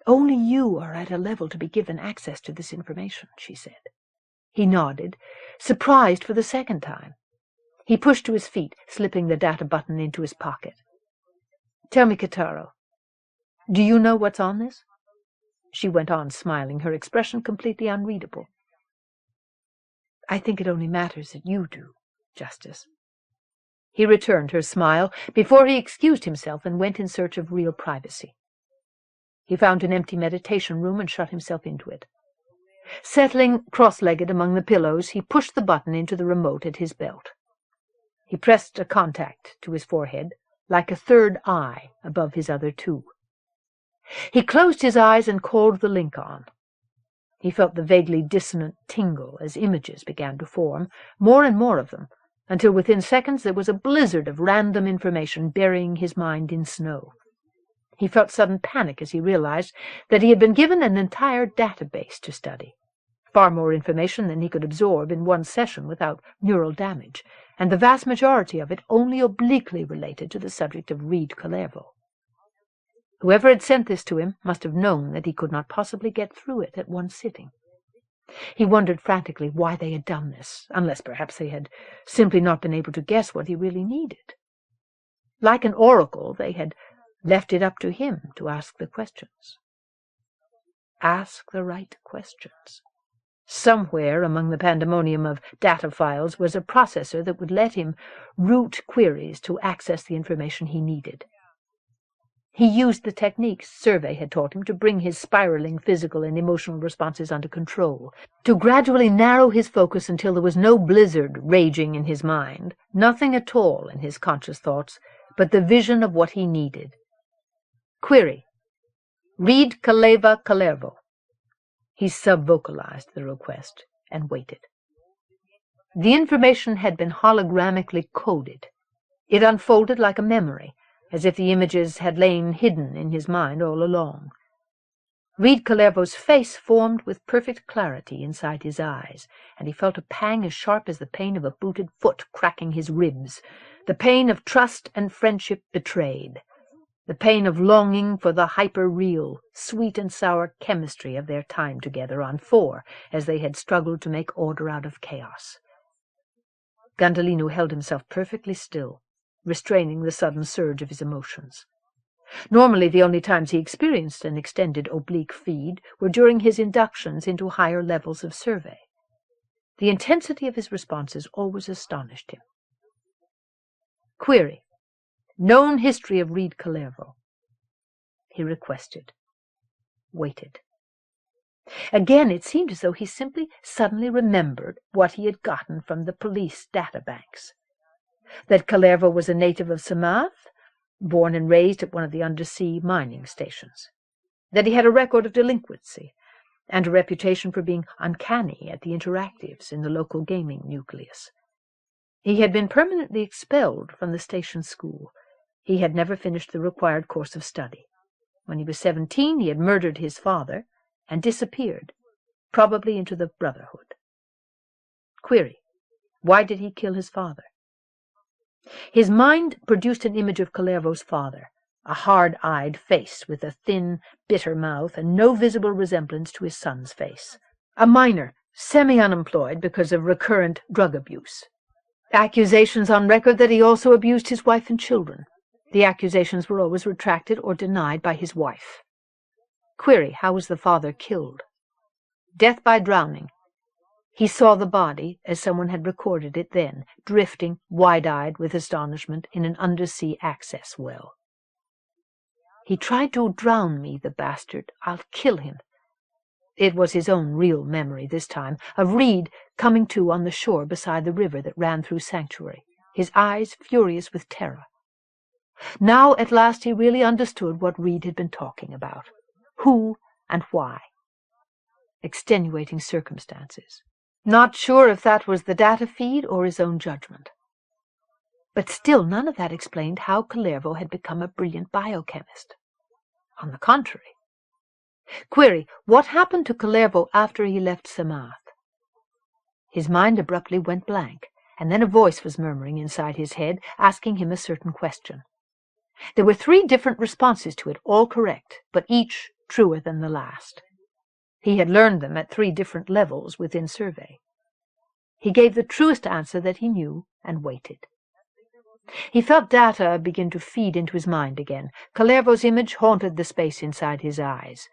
[SPEAKER 1] "Only you are at a level to be given access to this information," she said. He nodded, surprised for the second time. He pushed to his feet, slipping the data button into his pocket. "Tell me, Kitaro, do you know what's on this?" She went on smiling, her expression completely unreadable. "I think it only matters that you do, Justice." He returned her smile before he excused himself and went in search of real privacy. He found an empty meditation room and shut himself into it. Settling cross-legged among the pillows, he pushed the button into the remote at his belt. He pressed a contact to his forehead, like a third eye above his other two. He closed his eyes and called the link on. He felt the vaguely dissonant tingle as images began to form, more and more of them, until within seconds there was a blizzard of random information burying his mind in snow. He felt sudden panic as he realized that he had been given an entire database to study, far more information than he could absorb in one session without neural damage, and the vast majority of it only obliquely related to the subject of Reed Kharemough. Whoever had sent this to him must have known that he could not possibly get through it at one sitting. He wondered frantically why they had done this, unless perhaps they had simply not been able to guess what he really needed. Like an oracle, they had left it up to him to ask the questions. Ask the right questions. Somewhere among the pandemonium of data files was a processor that would let him route queries to access the information he needed. He used the techniques Survey had taught him to bring his spiraling physical and emotional responses under control, to gradually narrow his focus until there was no blizzard raging in his mind, nothing at all in his conscious thoughts, but the vision of what he needed. Query: Reed Kharemough. He sub-vocalized the request and waited. The information had been hologrammically coded. It unfolded like a memory, as if the images had lain hidden in his mind all along. Reed Khalemough's face formed with perfect clarity inside his eyes, and he felt a pang as sharp as the pain of a booted foot cracking his ribs, the pain of trust and friendship betrayed, the pain of longing for the hyper-real, sweet and sour chemistry of their time together on 4, as they had struggled to make order out of chaos. Gundhalinu held himself perfectly still, restraining the sudden surge of his emotions. Normally the only times he experienced an extended oblique feed were during his inductions into higher levels of survey. The intensity of his responses always astonished him. Query: Known history of Reed Kharemough. He requested. Waited. Again it seemed as though he simply suddenly remembered what he had gotten from the police databanks. That Kharemough was a native of Samath born and raised at one of the undersea mining stations, that he had a record of delinquency and a reputation for being uncanny at the interactives in the local gaming nucleus. He had been permanently expelled from the station school. He had never finished the required course of study. When he was 17, he had murdered his father and disappeared, probably into the Brotherhood. Query: why did he kill his father? His mind produced an image of Kharerough's father, a hard-eyed face with a thin, bitter mouth and no visible resemblance to his son's face. A miner, semi-unemployed because of recurrent drug abuse. Accusations on record that he also abused his wife and children. The accusations were always retracted or denied by his wife. Query: how was the father killed? Death by drowning. He saw the body, as someone had recorded it then, drifting, wide-eyed with astonishment, in an undersea access well. He tried to drown me, the bastard. I'll kill him. It was his own real memory this time, of Reed coming to on the shore beside the river that ran through Sanctuary, his eyes furious with terror. Now at last he really understood what Reed had been talking about. Who and why. Extenuating circumstances. Not sure if that was the data feed or his own judgment. But still none of that explained how Kharemough had become a brilliant biochemist. On the contrary. Query: what happened to Kharemough after he left Tiamat? His mind abruptly went blank, and then a voice was murmuring inside his head, asking him a certain question. There were 3 different responses to it, all correct, but each truer than the last. He had learned them at 3 different levels within survey. He gave the truest answer that he knew and waited. He felt data begin to feed into his mind again. Kharerough's image haunted the space inside his eyes.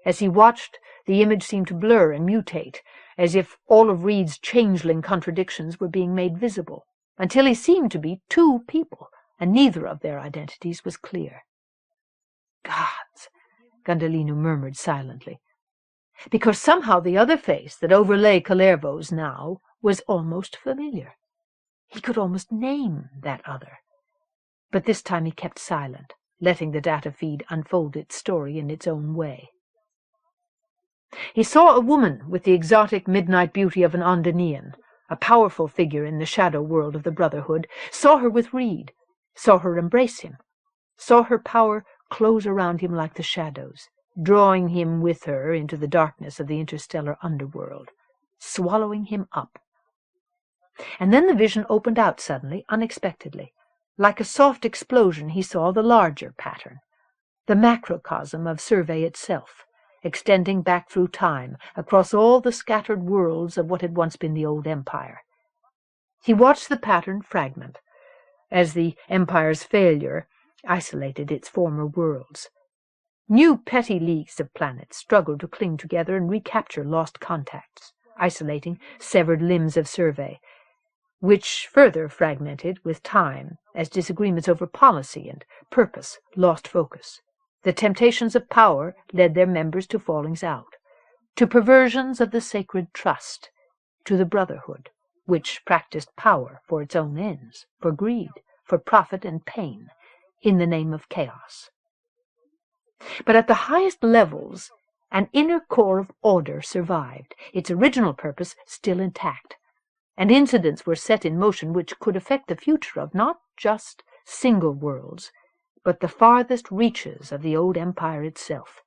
[SPEAKER 1] As he watched, the image seemed to blur and mutate, as if all of Reed's changeling contradictions were being made visible, until he seemed to be 2 people, and neither of their identities was clear. Gods, Gundhalinu murmured silently, because somehow the other face that overlay Kharerough's now was almost familiar. He could almost name that other. But this time he kept silent, letting the data feed unfold its story in its own way. He saw a woman with the exotic midnight beauty of an Ondanian, a powerful figure in the shadow world of the Brotherhood, saw her with Reed, saw her embrace him, saw her power close around him like the shadows, drawing him with her into the darkness of the interstellar underworld, swallowing him up. And then the vision opened out suddenly, unexpectedly. Like a soft explosion he saw the larger pattern, the macrocosm of survey itself, extending back through time, across all the scattered worlds of what had once been the old empire. He watched the pattern fragment, as the empire's failure isolated its former worlds. New petty leagues of planets struggled to cling together and recapture lost contacts, isolating severed limbs of survey, which further fragmented with time as disagreements over policy and purpose lost focus. The temptations of power led their members to fallings out, to perversions of the sacred trust, to the Brotherhood, which practiced power for its own ends, for greed, for profit and pain, in the name of chaos. But at the highest levels, an inner core of order survived, its original purpose still intact, and incidents were set in motion which could affect the future of not just single worlds, but the farthest reaches of the old empire itself.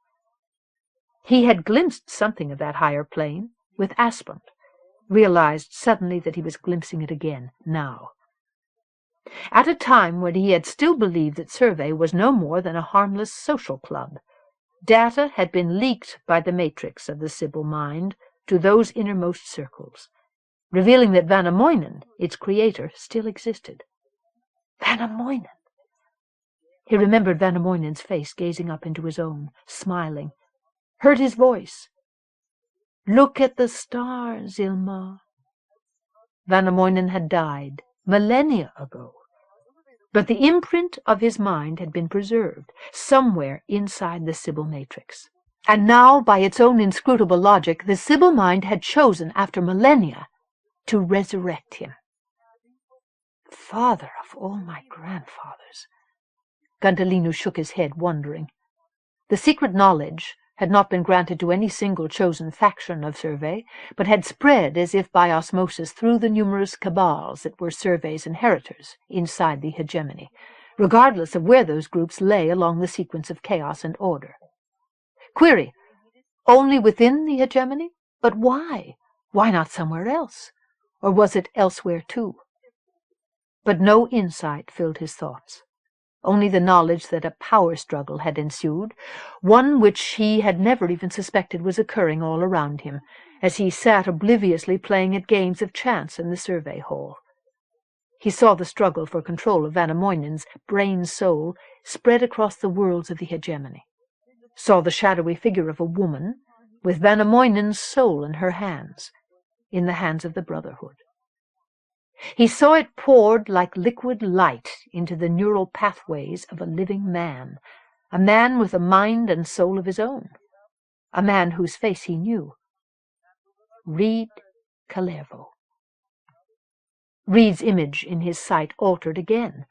[SPEAKER 1] He had glimpsed something of that higher plane with Asplund, realized suddenly that he was glimpsing it again now. At a time when he had still believed that survey was no more than a harmless social club, data had been leaked by the matrix of the Sibyl mind to those innermost circles, revealing that Vanamoinen, its creator, still existed. Vanamoinen! He remembered Vanamoinen's face gazing up into his own, smiling, heard his voice. "Look at the stars, Ilma." Vanamoinen had died millennia ago, but the imprint of his mind had been preserved somewhere inside the Sibyl matrix. And now, by its own inscrutable logic, the Sibyl mind had chosen, after millennia, to resurrect him. Father of all my grandfathers, Gundhalinu shook his head, wondering. The secret knowledge had not been granted to any single chosen faction of Survey, but had spread as if by osmosis through the numerous cabals that were Survey's inheritors inside the hegemony, regardless of where those groups lay along the sequence of chaos and order. Query: only within the hegemony? But why? Why not somewhere else? Or was it elsewhere too? But no insight filled his thoughts. Only the knowledge that a power struggle had ensued, one which he had never even suspected was occurring all around him, as he sat obliviously playing at games of chance in the survey hall. He saw the struggle for control of Vanamoinen's brain-soul spread across the worlds of the hegemony, saw the shadowy figure of a woman with Vanamoinen's soul in her hands, in the hands of the Brotherhood. He saw it poured like liquid light into the neural pathways of a living man, a man with a mind and soul of his own, a man whose face he knew. Reed Kharemough. Reed's image in his sight altered again,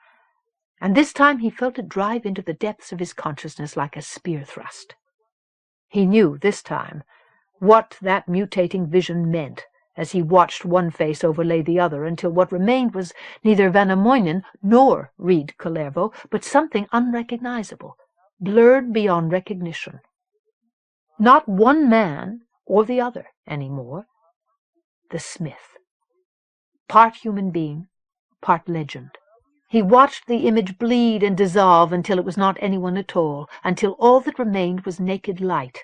[SPEAKER 1] and this time he felt it drive into the depths of his consciousness like a spear thrust. He knew, this time, what that mutating vision meant, as he watched one face overlay the other until what remained was neither Vanamoinen nor Reed Kharemough, but something unrecognizable, blurred beyond recognition. Not one man or the other any more. The smith. Part human being, part legend. He watched the image bleed and dissolve until it was not anyone at all, until all that remained was naked light,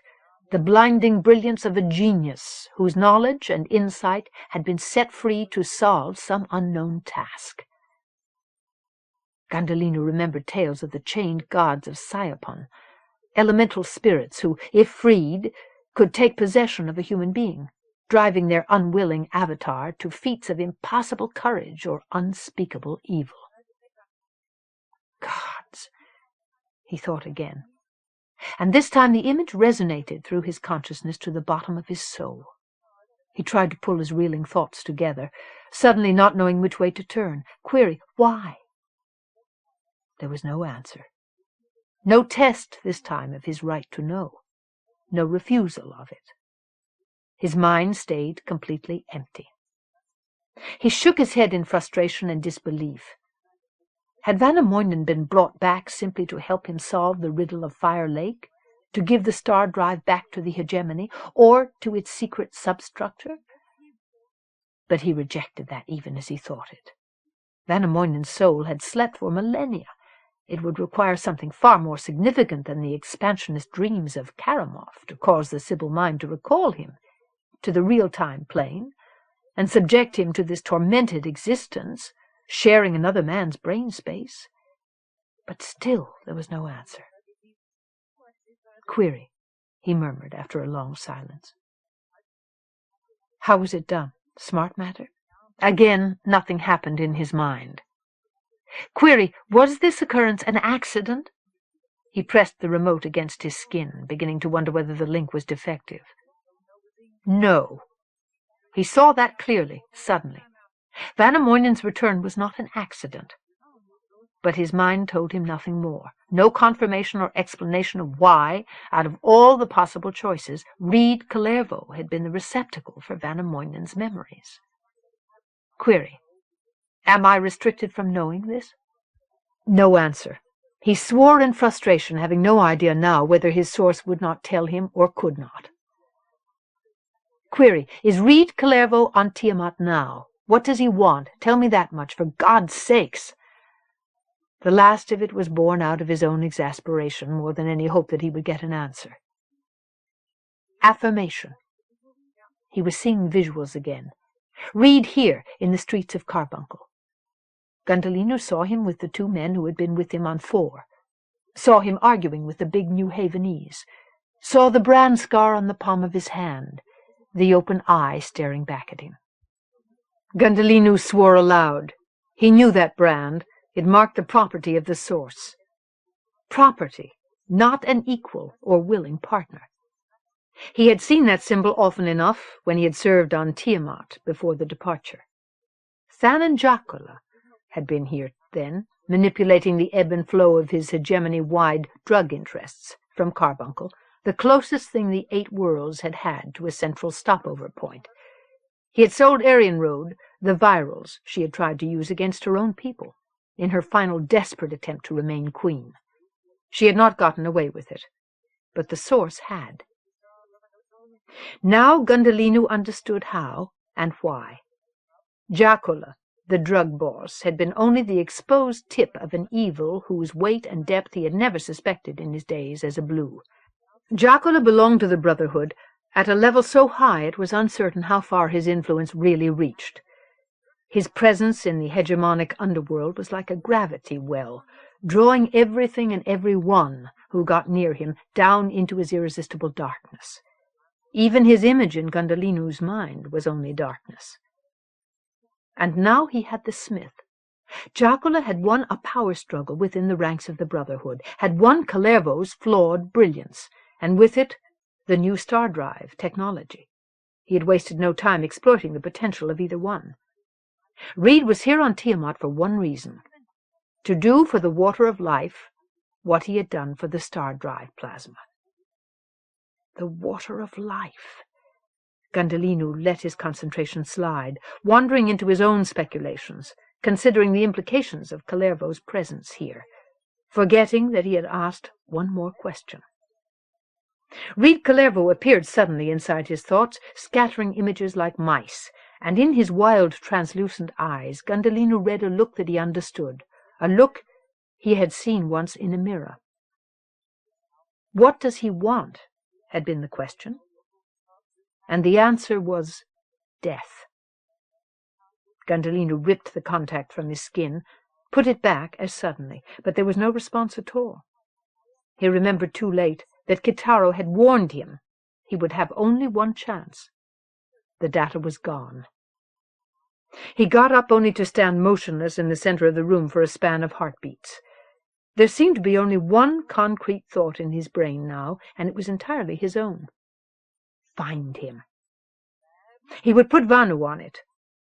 [SPEAKER 1] the blinding brilliance of a genius whose knowledge and insight had been set free to solve some unknown task. Gundhalinu remembered tales of the chained gods of Sayapon, elemental spirits who, if freed, could take possession of a human being, driving their unwilling avatar to feats of impossible courage or unspeakable evil. Gods, he thought again. And this time the image resonated through his consciousness to the bottom of his soul. He tried to pull his reeling thoughts together, suddenly not knowing which way to turn. Query: why? There was no answer. No test this time of his right to know. No refusal of it. His mind stayed completely empty. He shook his head in frustration and disbelief. Had Vanamoinen been brought back simply to help him solve the riddle of Fire Lake, to give the star drive back to the hegemony, or to its secret substructure? But he rejected that even as he thought it. Vanamoinen's soul had slept for millennia. It would require something far more significant than the expansionist dreams of Kharemough to cause the Sibyl mind to recall him to the real-time plane and subject him to this tormented existence, sharing another man's brain space. But still there was no answer. Query, he murmured after a long silence. How was it done? Smart matter? Again, nothing happened in his mind. Query, was this occurrence an accident? He pressed the remote against his skin, beginning to wonder whether the link was defective. No. He saw that clearly, suddenly. Vanamoinen's return was not an accident. But his mind told him nothing more. No confirmation or explanation of why, out of all the possible choices, Reed Kharemough had been the receptacle for Vanamoinen's memories. Query: am I restricted from knowing this? No answer. He swore in frustration, having no idea now whether his source would not tell him or could not. Query: is Reed Kharemough on Tiamat now? What does he want? Tell me that much, for God's sakes. The last of it was born out of his own exasperation more than any hope that he would get an answer. Affirmation. He was seeing visuals again. Reed here, in the streets of Carbuncle. Gundhalinu saw him with the two men who had been with him on 4. Saw him arguing with the big New Havenese. Saw the brand scar on the palm of his hand, the open eye staring back at him. Gundhalinu swore aloud. He knew that brand. It marked the property of the source. Property, not an equal or willing partner. He had seen that symbol often enough when he had served on Tiamat before the departure. Than and Jacula had been here then, manipulating the ebb and flow of his hegemony-wide drug interests from Carbuncle, the closest thing the 8 worlds had had to a central stopover point. He had sold Aryan Road the virals she had tried to use against her own people, in her final desperate attempt to remain queen. She had not gotten away with it, but the source had. Now Gundhalinu understood how and why. Jacula, the drug boss, had been only the exposed tip of an evil whose weight and depth he had never suspected in his days as a blue. Jacula belonged to the Brotherhood at a level so high it was uncertain how far his influence really reached. His presence in the hegemonic underworld was like a gravity well, drawing everything and everyone who got near him down into his irresistible darkness. Even his image in Gundhalinu's mind was only darkness. And now he had the smith. Jacula had won a power struggle within the ranks of the Brotherhood, had won Kharerough's flawed brilliance, and with it the new star drive technology. He had wasted no time exploiting the potential of either one. Reed was here on Tiamat for one reason: to do for the water of life what he had done for the star drive plasma. The water of life. Gundhalinu let his concentration slide, wandering into his own speculations, considering the implications of Kharerough's presence here, forgetting that he had asked one more question. Reed Kharerough appeared suddenly inside his thoughts, scattering images like mice, and in his wild, translucent eyes Gundhalinu read a look that he understood, a look he had seen once in a mirror. What does he want? Had been the question. And the answer was death. Gundhalinu ripped the contact from his skin, put it back as suddenly, but there was no response at all. He remembered too late that Kitaro had warned him he would have only one chance. The data was gone. He got up only to stand motionless in the center of the room for a span of heartbeats. There seemed to be only one concrete thought in his brain now, and it was entirely his own. Find him. He would put Vanu on it.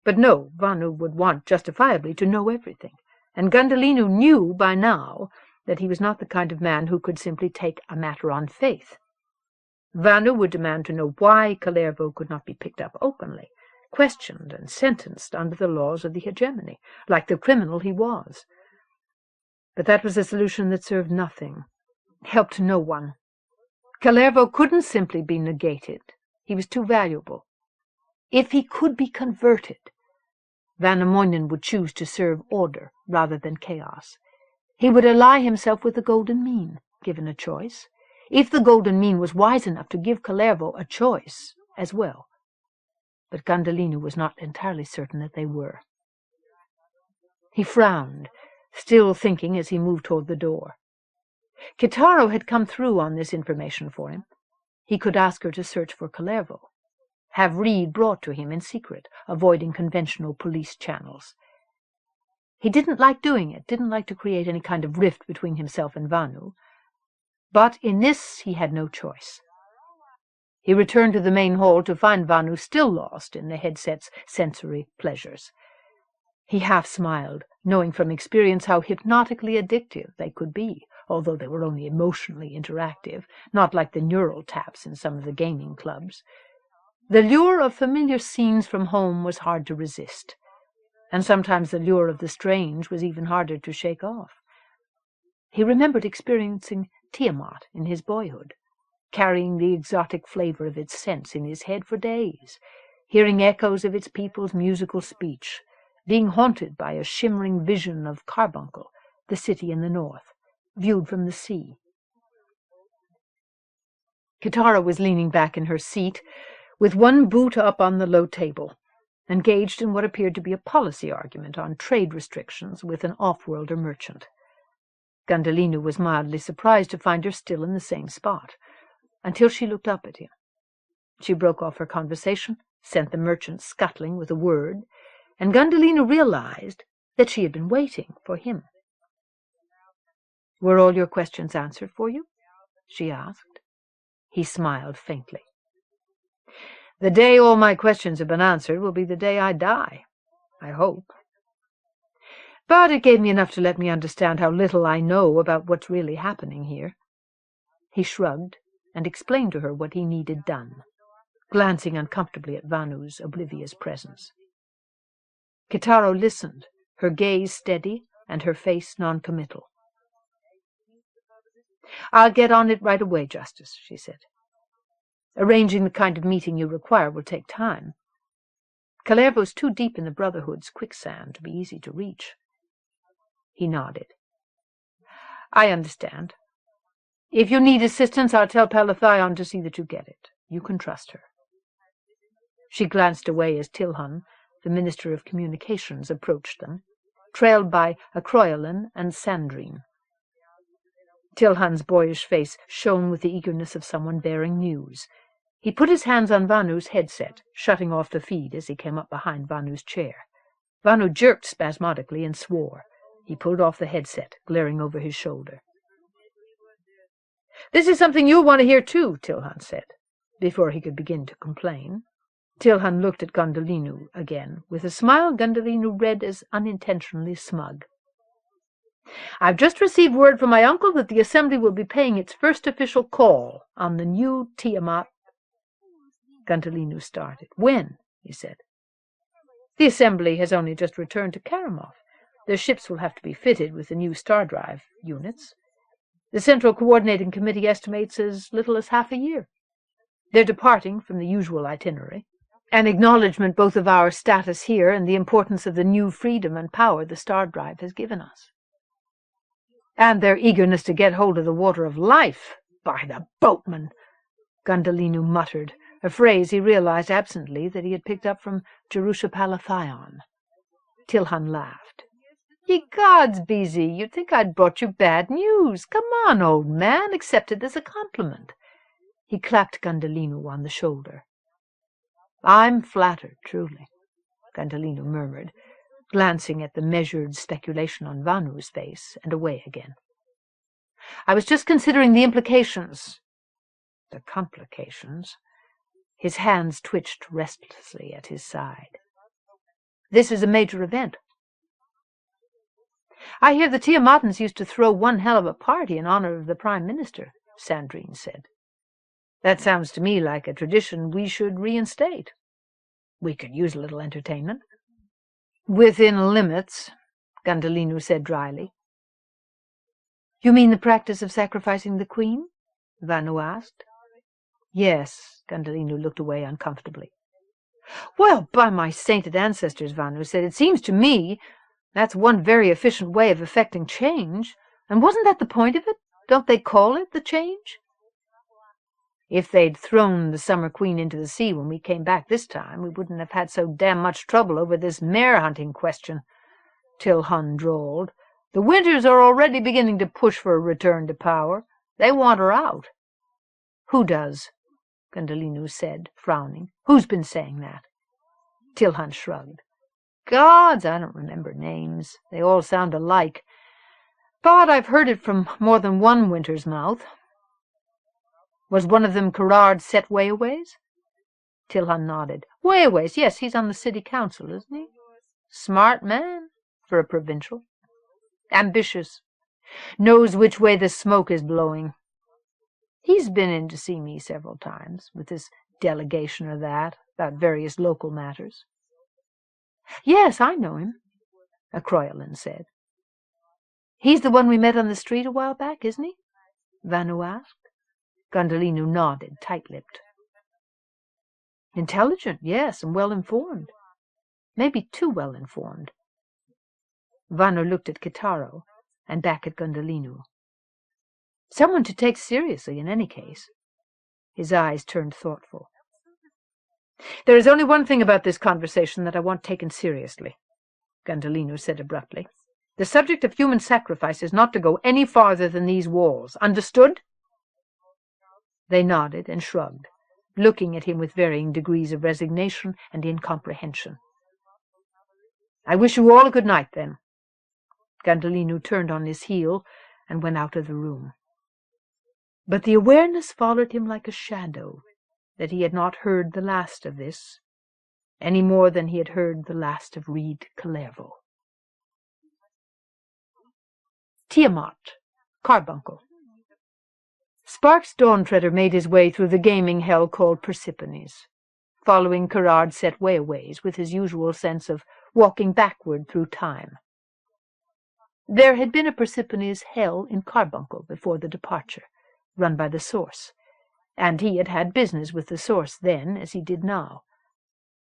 [SPEAKER 1] But no, Vanu would want, justifiably, to know everything, and Gundhalinu knew by now that he was not the kind of man who could simply take a matter on faith. Vanu would demand to know why Kharerough could not be picked up openly, questioned and sentenced under the laws of the hegemony, like the criminal he was. But that was a solution that served nothing, helped no one. Kharerough couldn't simply be negated. He was too valuable. If he could be converted, Vannamoinen would choose to serve order rather than chaos. He would ally himself with the Golden Mean, given a choice, if the Golden Mean was wise enough to give Kharerough a choice as well. But Gundhalinu was not entirely certain that they were. He frowned, still thinking as he moved toward the door. Kitaro had come through on this information for him. He could ask her to search for Kharerough, have Reed brought to him in secret, avoiding conventional police channels. He didn't like doing it, didn't like to create any kind of rift between himself and Vanu. But in this he had no choice. He returned to the main hall to find Vanu still lost in the headset's sensory pleasures. He half smiled, knowing from experience how hypnotically addictive they could be, although they were only emotionally interactive, not like the neural taps in some of the gaming clubs. The lure of familiar scenes from home was hard to resist, and sometimes the lure of the strange was even harder to shake off. He remembered experiencing Tiamat in his boyhood, carrying the exotic flavor of its scents in his head for days, hearing echoes of its people's musical speech, being haunted by a shimmering vision of Carbuncle, the city in the north, viewed from the sea. Kitara was leaning back in her seat, with one boot up on the low table, engaged in what appeared to be a policy argument on trade restrictions with an off-worlder merchant. Gundhalinu was mildly surprised to find her still in the same spot, until she looked up at him. She broke off her conversation, sent the merchant scuttling with a word, and Gundhalinu realized that she had been waiting for him. "Were all your questions answered for you?" she asked. He smiled faintly. "The day all my questions have been answered will be the day I die, I hope." But it gave me enough to let me understand how little I know about what's really happening here." He shrugged and explained to her what he needed done, glancing uncomfortably at Vanu's oblivious presence. Kitaro listened, her gaze steady and her face non-committal. "I'll get on it right away, Justice," she said. "Arranging the kind of meeting you require will take time. Kalervo's too deep in the Brotherhood's quicksand to be easy to reach." He nodded. "I understand. If you need assistance, I'll tell Palathion to see that you get it. You can trust her." She glanced away as Tilhun, the Minister of Communications, approached them, trailed by Acroyolin and Sandrine. Tilhun's boyish face shone with the eagerness of someone bearing news. He put his hands on Vanu's headset, shutting off the feed as he came up behind Vanu's chair. Vanu jerked spasmodically and swore. He pulled off the headset, glaring over his shoulder. "This is something you'll want to hear too," Tilhun said, before he could begin to complain. Tilhun looked at Gundhalinu again, with a smile Gundhalinu read as unintentionally smug. "I've just received word from my uncle that the Assembly will be paying its first official call on the new Tiamat." Gundhalinu started. "When?" he said. "The Assembly has only just returned to Kharemough. Their ships will have to be fitted with the new star drive units. The Central Coordinating Committee estimates as little as half a year. They're departing from the usual itinerary, an acknowledgement both of our status here and the importance of the new freedom and power the star drive has given us. And their eagerness to get hold of the water of life. By the boatman!" Gundhalinu muttered, a phrase he realized absently that he had picked up from Jerusha Palathion. Tilhun laughed. "Ye gods, Beezy, you'd think I'd brought you bad news. Come on, old man, accept it as a compliment." He clapped Gundhalinu on the shoulder. "I'm flattered, truly," Gundhalinu murmured, glancing at the measured speculation on Vanu's face and away again. "I was just considering the implications." "The complications?" His hands twitched restlessly at his side. "This is a major event." "I hear the Tiamatans used to throw one hell of a party in honor of the Prime Minister," Sandrine said. "That sounds to me like a tradition we should reinstate. We could use a little entertainment." "Within limits," Gundhalinu said dryly. "You mean the practice of sacrificing the Queen?" Vanu asked. "Yes." Gundhalinu looked away uncomfortably. "Well, by my sainted ancestors," Vanu said, "it seems to me that's one very efficient way of effecting change. And wasn't that the point of it? Don't they call it the change?" "If they'd thrown the Summer Queen into the sea when we came back this time, we wouldn't have had so damn much trouble over this mare-hunting question," Tilhun drawled. "The Winters are already beginning to push for a return to power. They want her out." "Who does?" Gundhalinu said, frowning. "Who's been saying that?" Tilhun shrugged. "Gods, I don't remember names. They all sound alike. But I've heard it from more than one Winter's mouth." "Was one of them Gerard Set Wayaways?" Tilhun nodded. "Wayaways, yes, he's on the city council, isn't he? Smart man, for a provincial. Ambitious. Knows which way the smoke is blowing. He's been in to see me several times, with this delegation or that, about various local matters." "Yes, I know him," Acroyolin said. "He's the one we met on the street a while back, isn't he?" Vanu asked. Gundhalinu nodded, tight-lipped. "Intelligent, yes, and well-informed. Maybe too well-informed." Vanu looked at Kitaro and back at Gundhalinu. "Someone to take seriously in any case." His eyes turned thoughtful. "There is only one thing about this conversation that I want taken seriously," Gundhalinu said abruptly. "The subject of human sacrifice is not to go any farther than these walls. Understood?" They nodded and shrugged, looking at him with varying degrees of resignation and incomprehension. "I wish you all a good night, then." Gundhalinu turned on his heel and went out of the room. But the awareness followed him like a shadow that he had not heard the last of this, any more than he had heard the last of Reed Kalervo. Tiamat, Carbuncle. Sparks Dawntreader made his way through the gaming hell called Persephone's, following Kharemough set ways with his usual sense of walking backward through time. There had been a Persephone's hell in Carbuncle before the departure, run by the Source, and he had had business with the Source then as he did now.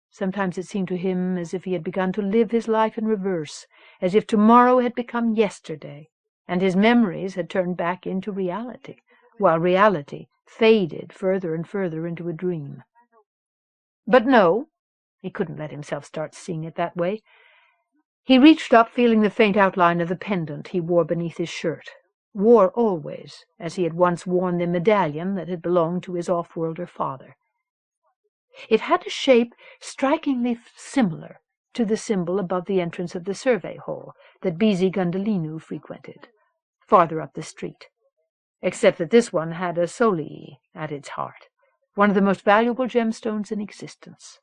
[SPEAKER 1] Sometimes it seemed to him as if he had begun to live his life in reverse, as if tomorrow had become yesterday, and his memories had turned back into reality, while reality faded further and further into a dream. But no, he couldn't let himself start seeing it that way. He reached up, feeling the faint outline of the pendant he wore beneath his shirt, wore always, as he had once worn the medallion that had belonged to his off-worlder father. It had a shape strikingly similar to the symbol above the entrance of the survey hall that Gundhalinu frequented, farther up the street, except that this one had a solii at its heart, one of the most valuable gemstones in existence.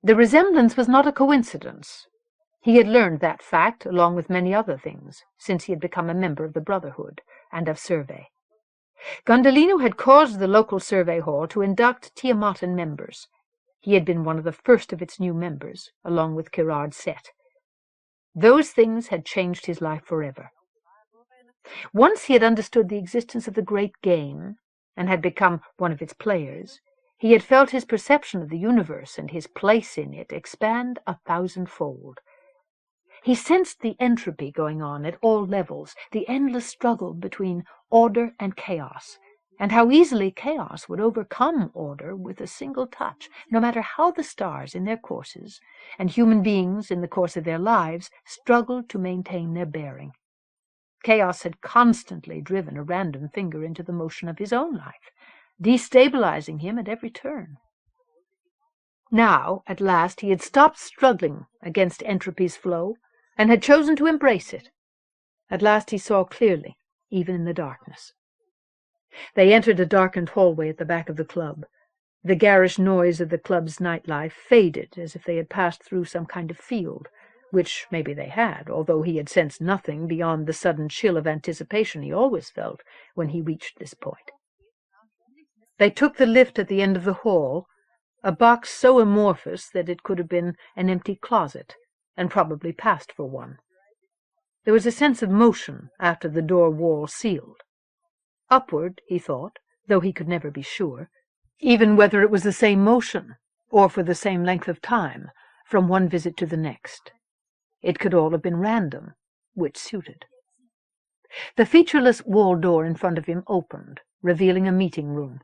[SPEAKER 1] The resemblance was not a coincidence. He had learned that fact, along with many other things, since he had become a member of the Brotherhood and of Survey. Gundhalinu had caused the local survey hall to induct Tiamatan members. He had been one of the first of its new members, along with Kharemough Set. Those things had changed his life forever. Once he had understood the existence of the great game, and had become one of its players, he had felt his perception of the universe and his place in it expand 1,000-fold. He sensed the entropy going on at all levels, the endless struggle between order and chaos, and how easily chaos would overcome order with a single touch, no matter how the stars in their courses, and human beings in the course of their lives, struggled to maintain their bearing. Chaos had constantly driven a random finger into the motion of his own life, destabilizing him at every turn. Now, at last, he had stopped struggling against entropy's flow, and had chosen to embrace it. At last he saw clearly, even in the darkness. They entered a darkened hallway at the back of the club. The garish noise of the club's nightlife faded as if they had passed through some kind of field, which maybe they had, although he had sensed nothing beyond the sudden chill of anticipation he always felt when he reached this point. They took the lift at the end of the hall, a box so amorphous that it could have been an empty closet, and probably passed for one. There was a sense of motion after the door wall sealed. Upward, he thought, though he could never be sure, even whether it was the same motion, or for the same length of time, from one visit to the next. It could all have been random, which suited. The featureless wall door in front of him opened, revealing a meeting room.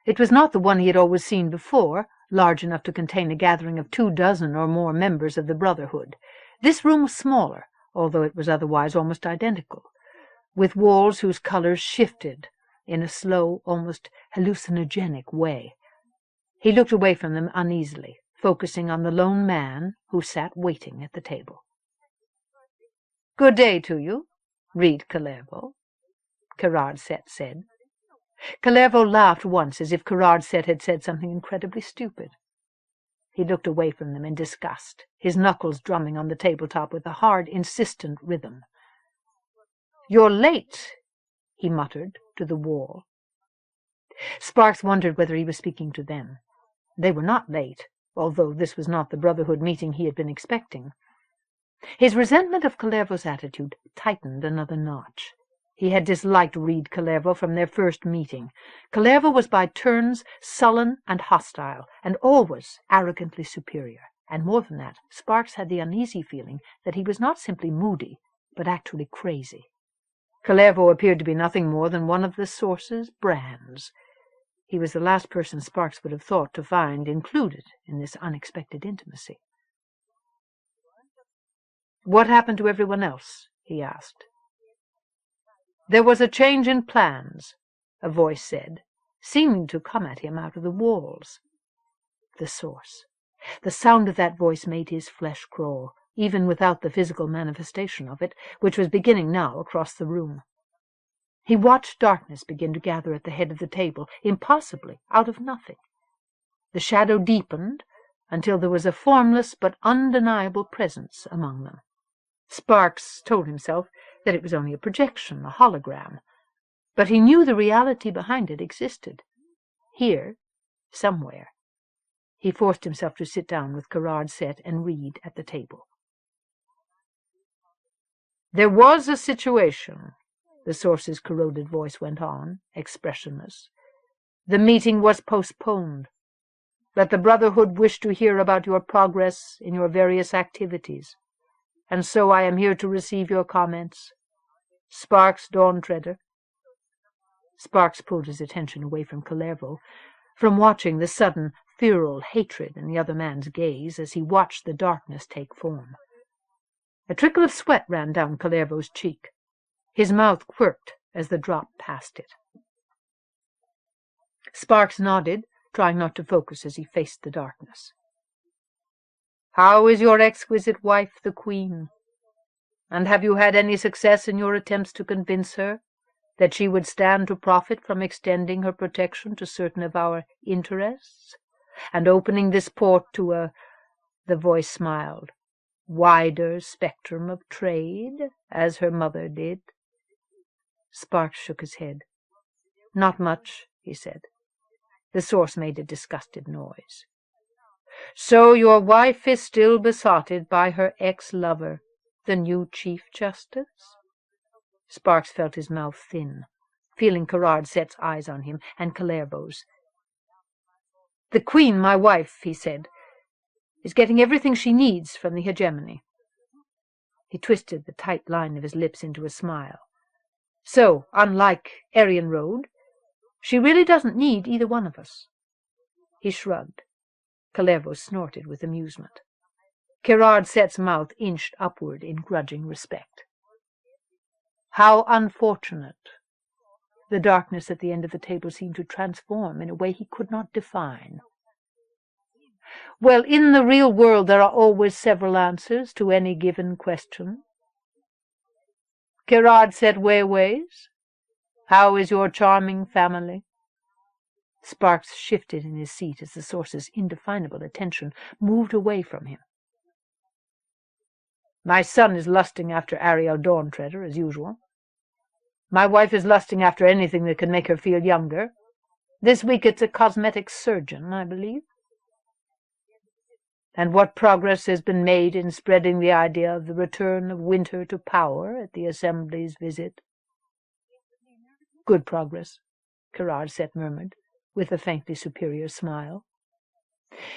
[SPEAKER 1] It was not the one he had always seen before, large enough to contain a gathering of 24 or more members of the Brotherhood. This room was smaller, although it was otherwise almost identical, with walls whose colors shifted in a slow, almost hallucinogenic way. He looked away from them uneasily, focusing on the lone man who sat waiting at the table. "Good day to you, Reed Kharemough," Kharemough Set said. Kharemough laughed once as if Kharemough Set had said something incredibly stupid. He looked away from them in disgust, his knuckles drumming on the tabletop with a hard, insistent rhythm. "You're late," he muttered to the wall. Sparks wondered whether he was speaking to them. They were not late, although this was not the Brotherhood meeting he had been expecting. His resentment of Kharemov's attitude tightened another notch. He had disliked Reed Kharemough from their first meeting. Kharemough was by turns sullen and hostile, and always arrogantly superior. And more than that, Sparks had the uneasy feeling that he was not simply moody, but actually crazy. Kharemough appeared to be nothing more than one of the Source's brands. He was the last person Sparks would have thought to find included in this unexpected intimacy. "What happened to everyone else?" he asked. "There was a change in plans," a voice said, seeming to come at him out of the walls. The Source. The sound of that voice made his flesh crawl, even without the physical manifestation of it, which was beginning now across the room. He watched darkness begin to gather at the head of the table, impossibly, out of nothing. The shadow deepened until there was a formless but undeniable presence among them. Sparks told himself that it was only a projection, a hologram, but he knew the reality behind it existed. Here, somewhere. He forced himself to sit down with Gerard set and read at the table. "There was a situation," the source's corroded voice went on, expressionless. "The meeting was postponed, but the Brotherhood wished to hear about your progress in your various activities, and so I am here to receive your comments. Sparks Dawntreader." Sparks pulled his attention away from Kharemough, from watching the sudden, feral hatred in the other man's gaze as he watched the darkness take form. A trickle of sweat ran down Kharerough's cheek. His mouth quirked as the drop passed it. Sparks nodded, trying not to focus as he faced the darkness. "How is your exquisite wife, the Queen? And have you had any success in your attempts to convince her that she would stand to profit from extending her protection to certain of our interests, and opening this port to a," the voice smiled, "wider spectrum of trade, as her mother did?" Sparks shook his head. "Not much," he said. The source made a disgusted noise. "So your wife is still besotted by her ex-lover, the new Chief Justice?" Sparks felt his mouth thin, feeling Gerard set's eyes on him, and Kharerough's. "The Queen, my wife," he said, "is getting everything she needs from the Hegemony." He twisted the tight line of his lips into a smile. "So, unlike Aryan Road, she really doesn't need either one of us." He shrugged. Kharemough snorted with amusement. Gerard set's mouth inched upward in grudging respect. "How unfortunate." The darkness at the end of the table seemed to transform in a way he could not define. "Well, in the real world there are always several answers to any given question." "Gerard set wayways? How is your charming family?" Sparks shifted in his seat as the source's indefinable attention moved away from him. "My son is lusting after Ariel Dawntreader, as usual. My wife is lusting after anything that can make her feel younger. This week it's a cosmetic surgeon, I believe." "And what progress has been made in spreading the idea of the return of winter to power at the Assembly's visit?" "Good progress," Gerard set murmured, with a faintly superior smile.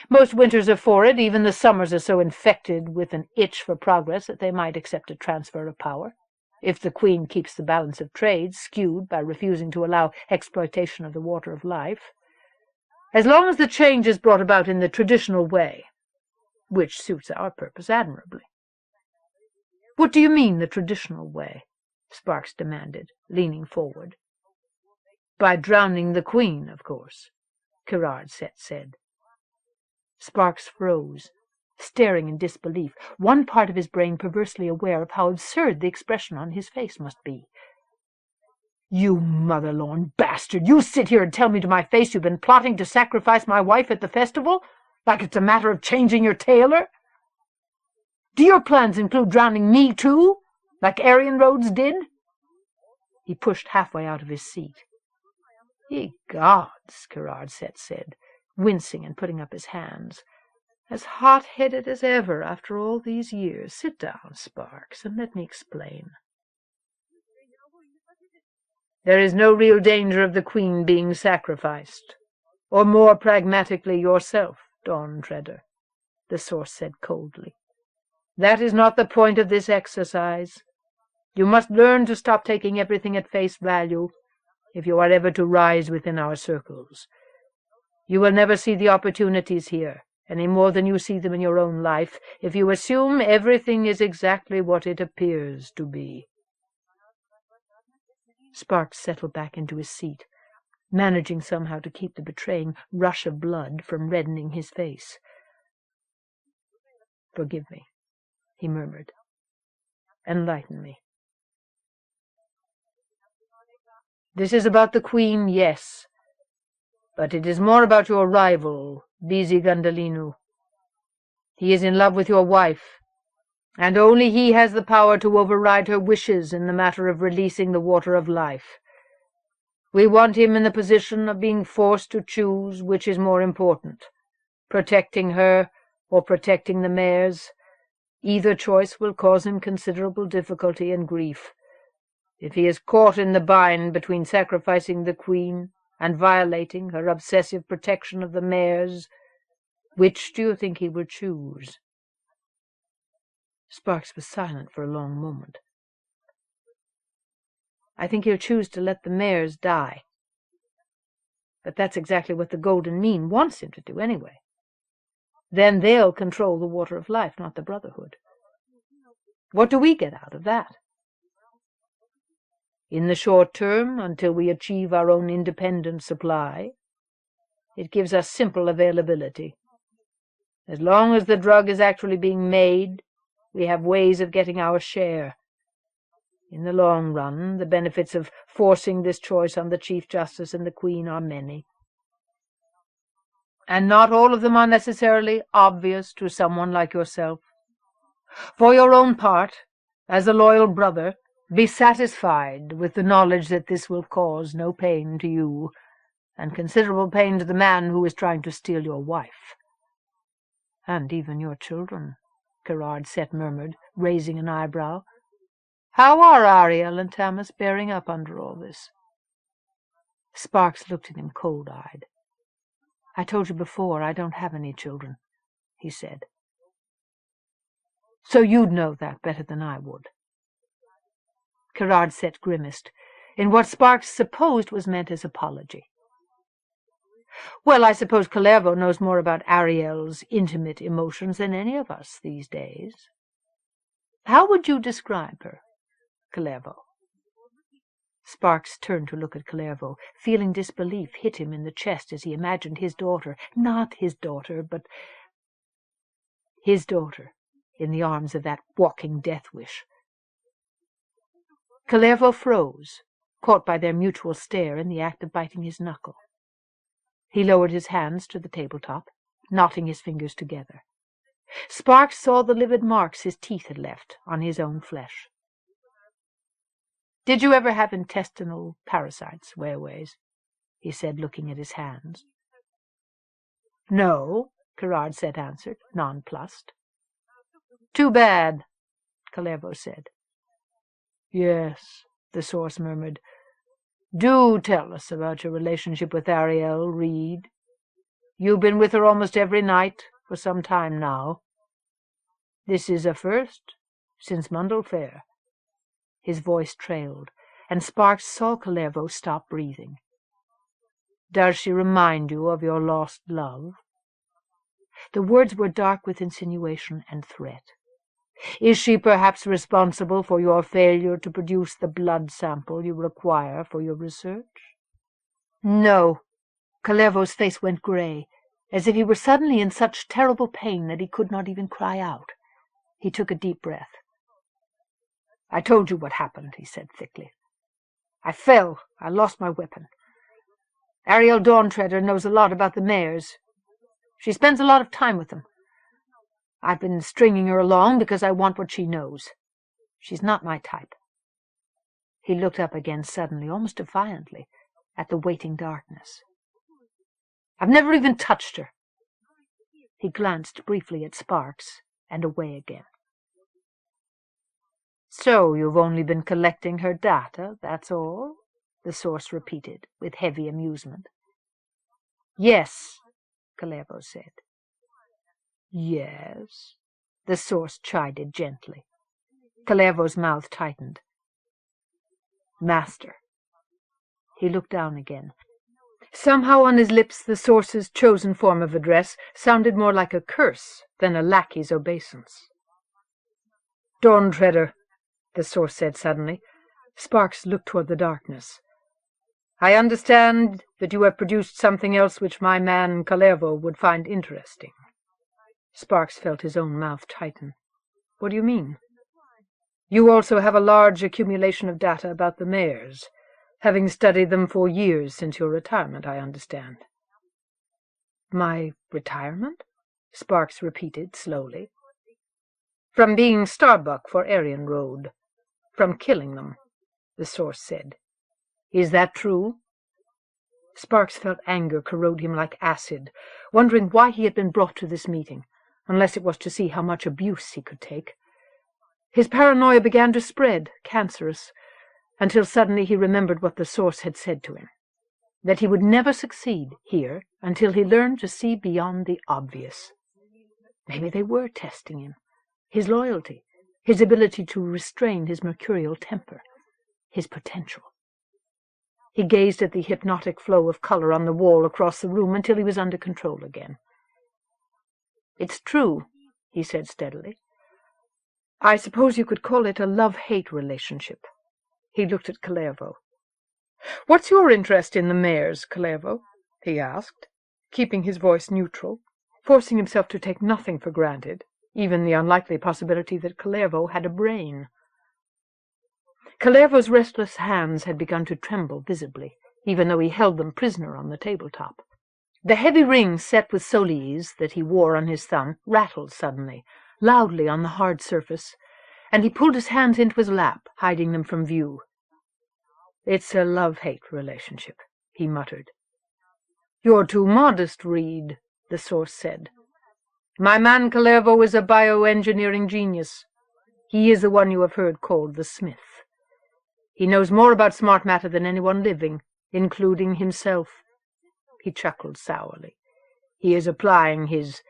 [SPEAKER 1] "Most winters are for it. Even the summers are so infected with an itch for progress that they might accept a transfer of power, if the Queen keeps the balance of trade skewed by refusing to allow exploitation of the water of life. As long as the change is brought about in the traditional way, which suits our purpose admirably." "What do you mean, the traditional way?" Sparks demanded, leaning forward. "By drowning the Queen, of course," Gerard set said. Sparks froze, staring in disbelief, one part of his brain perversely aware of how absurd the expression on his face must be. "You mother-lorn bastard! You sit here and tell me to my face you've been plotting to sacrifice my wife at the festival, like it's a matter of changing your tailor? Do your plans include drowning me, too, like Aryan Roads did?" He pushed halfway out of his seat. "Ye gods," Gerard set said, wincing and putting up his hands. "As hot-headed as ever after all these years. Sit down, Sparks, and let me explain." "There is no real danger of the Queen being sacrificed, or more pragmatically yourself, Dawntreader," the source said coldly. "That is not the point of this exercise. You must learn to stop taking everything at face value if you are ever to rise within our circles. You will never see the opportunities here, any more than you see them in your own life, if you assume everything is exactly what it appears to be." Sparks settled back into his seat, managing somehow to keep the betraying rush of blood from reddening his face. "Forgive me," he murmured. "Enlighten me." "This is about the Queen, yes. But it is more about your rival, Gundhalinu. He is in love with your wife, And only he has the power to override her wishes in the matter of releasing the water of life. We want him in the position of being forced to choose which is more important, protecting her or protecting the mares. Either choice will cause him considerable difficulty and grief. If he is caught in the bind between sacrificing the queen and violating her obsessive protection of the mares, which do you think he will choose?" Sparks was silent for a long moment. "I think he'll choose to let the mares die. But that's exactly what the Golden Mean wants him to do anyway. Then they'll control the water of life, not the Brotherhood. What do we get out of that? In the short term, until we achieve our own independent supply, it gives us simple availability. As long as the drug is actually being made, we have ways of getting our share. In the long run, the benefits of forcing this choice on the Chief Justice and the Queen are many. And not all of them are necessarily obvious to someone like yourself. For your own part, as a loyal brother, be satisfied with the knowledge that this will cause no pain to you, and considerable pain to the man who is trying to steal your wife. And even your children," Kharemough murmured, raising an eyebrow. "How are Ariel and Tiamat bearing up under all this?" Sparks looked at him cold-eyed. "I told you before I don't have any children," he said. "So you'd know that better than I would." Kharemough grimaced, in what Sparks supposed was meant as apology. "Well, I suppose Kharemough knows more about Ariel's intimate emotions than any of us these days. How would you describe her, Kharemough?" Sparks turned to look at Kharemough, feeling disbelief hit him in the chest as he imagined his daughter, not his daughter, but his daughter, in the arms of that walking death-wish. Kharemough froze, caught by their mutual stare in the act of biting his knuckle. He lowered his hands to the tabletop, knotting his fingers together. Sparks saw the livid marks his teeth had left on his own flesh. "Did you ever have intestinal parasites, Wereways?" he said, looking at his hands. "No," Kharemough answered, nonplussed. "Too bad," Kharemough said. "Yes," the source murmured. "Do tell us about your relationship with Ariel, Reed. You've been with her almost every night for some time now. This is a first since Mundle Fair." His voice trailed, and Sparks saw Kharemough stop breathing. "Does she remind you of your lost love?" The words were dark with insinuation and threat. "Is she perhaps responsible for your failure to produce the blood sample you require for your research?" "No." Khalemough's face went gray, as if he were suddenly in such terrible pain that he could not even cry out. He took a deep breath. "I told you what happened," he said thickly. "I fell. I lost my weapon. Ariel Dawntreader knows a lot about the mares. She spends a lot of time with them. I've been stringing her along because I want what she knows. She's not my type." He looked up again suddenly, almost defiantly, at the waiting darkness. "I've never even touched her." He glanced briefly at Sparks and away again. "So you've only been collecting her data, that's all?" the source repeated, with heavy amusement. "Yes," Kharemough said. "Yes," the source chided gently. Khalemough's mouth tightened. "Master." He looked down again. Somehow on his lips the source's chosen form of address sounded more like a curse than a lackey's obeisance. "Dawntreader," the source said suddenly. Sparks looked toward the darkness. "I understand that you have produced something else which my man Kharemough would find interesting." Sparks felt his own mouth tighten. "What do you mean?" "You also have a large accumulation of data about the mares, having studied them for years since your retirement, I understand." "My retirement?" Sparks repeated slowly. "From being Starbuck for Aryan Road. From killing them," the source said. "Is that true?" Sparks felt anger corrode him like acid, wondering why he had been brought to this meeting, unless it was to see how much abuse he could take. His paranoia began to spread, cancerous, until suddenly he remembered what the source had said to him, that he would never succeed here until he learned to see beyond the obvious. Maybe they were testing him, his loyalty, his ability to restrain his mercurial temper, his potential. He gazed at the hypnotic flow of color on the wall across the room until he was under control again. "It's true," he said steadily. "I suppose you could call it a love-hate relationship." He looked at Kharemough. "What's your interest in the mares, Kharemough?" he asked, keeping his voice neutral, forcing himself to take nothing for granted, even the unlikely possibility that Kharemough had a brain. Kharemov's restless hands had begun to tremble visibly, even though he held them prisoner on the tabletop. The heavy ring set with soleils that he wore on his thumb rattled suddenly, loudly on the hard surface, and he pulled his hands into his lap, hiding them from view. "It's a love-hate relationship," he muttered. "You're too modest, Reed," the source said. "My man Kharemough is a bioengineering genius. He is the one you have heard called the Smith. He knows more about smart matter than anyone living, including himself." He chuckled sourly. "He is applying his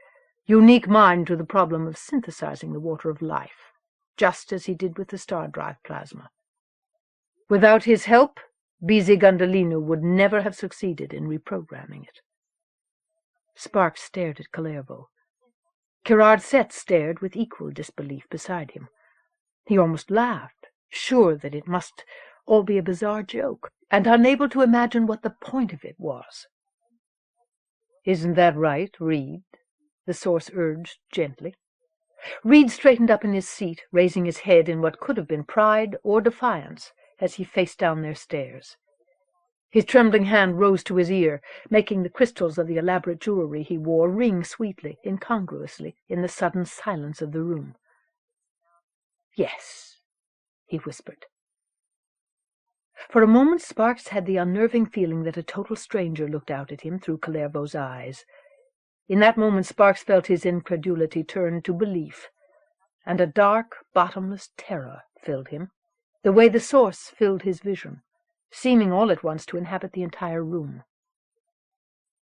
[SPEAKER 1] unique mind to the problem of synthesizing the water of life, just as he did with the star drive plasma. Without his help, busy Gundhalinu would never have succeeded in reprogramming it." Sparks stared at Kharemough. Gerard Set stared with equal disbelief beside him. He almost laughed, sure that it must all be a bizarre joke, and unable to imagine what the point of it was. "Isn't that right, Reed?" the source urged gently. Reed straightened up in his seat, raising his head in what could have been pride or defiance as he faced down their stairs. His trembling hand rose to his ear, making the crystals of the elaborate jewelry he wore ring sweetly, incongruously, in the sudden silence of the room. "Yes," he whispered. For a moment Sparks had the unnerving feeling that a total stranger looked out at him through Kharemov's eyes. In that moment Sparks felt his incredulity turn to belief, and a dark, bottomless terror filled him, the way the source filled his vision, seeming all at once to inhabit the entire room.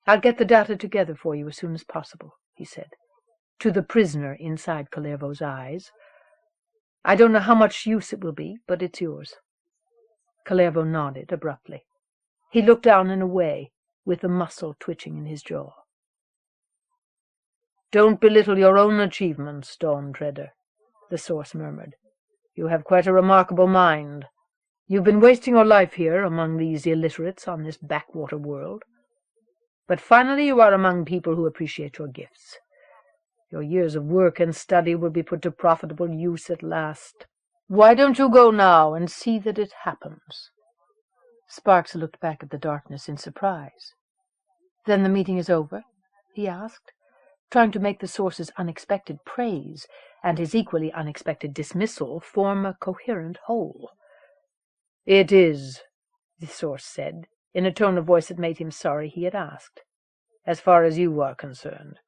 [SPEAKER 1] "I'll get the data together for you as soon as possible," he said, to the prisoner inside Kharemov's eyes. "I don't know how much use it will be, but it's yours." Kharemough nodded abruptly. He looked down and away, with the muscle twitching in his jaw. "Don't belittle your own achievements, Dawn Treader," the source murmured. "You have quite a remarkable mind. You've been wasting your life here among these illiterates on this backwater world. But finally you are among people who appreciate your gifts. Your years of work and study will be put to profitable use at last. Why don't you go now and see that it happens?" Sparks looked back at the darkness in surprise. "Then the meeting is over?" he asked, trying to make the source's unexpected praise and his equally unexpected dismissal form a coherent whole. "It is," the source said, in a tone of voice that made him sorry he had asked, "as far as you are concerned."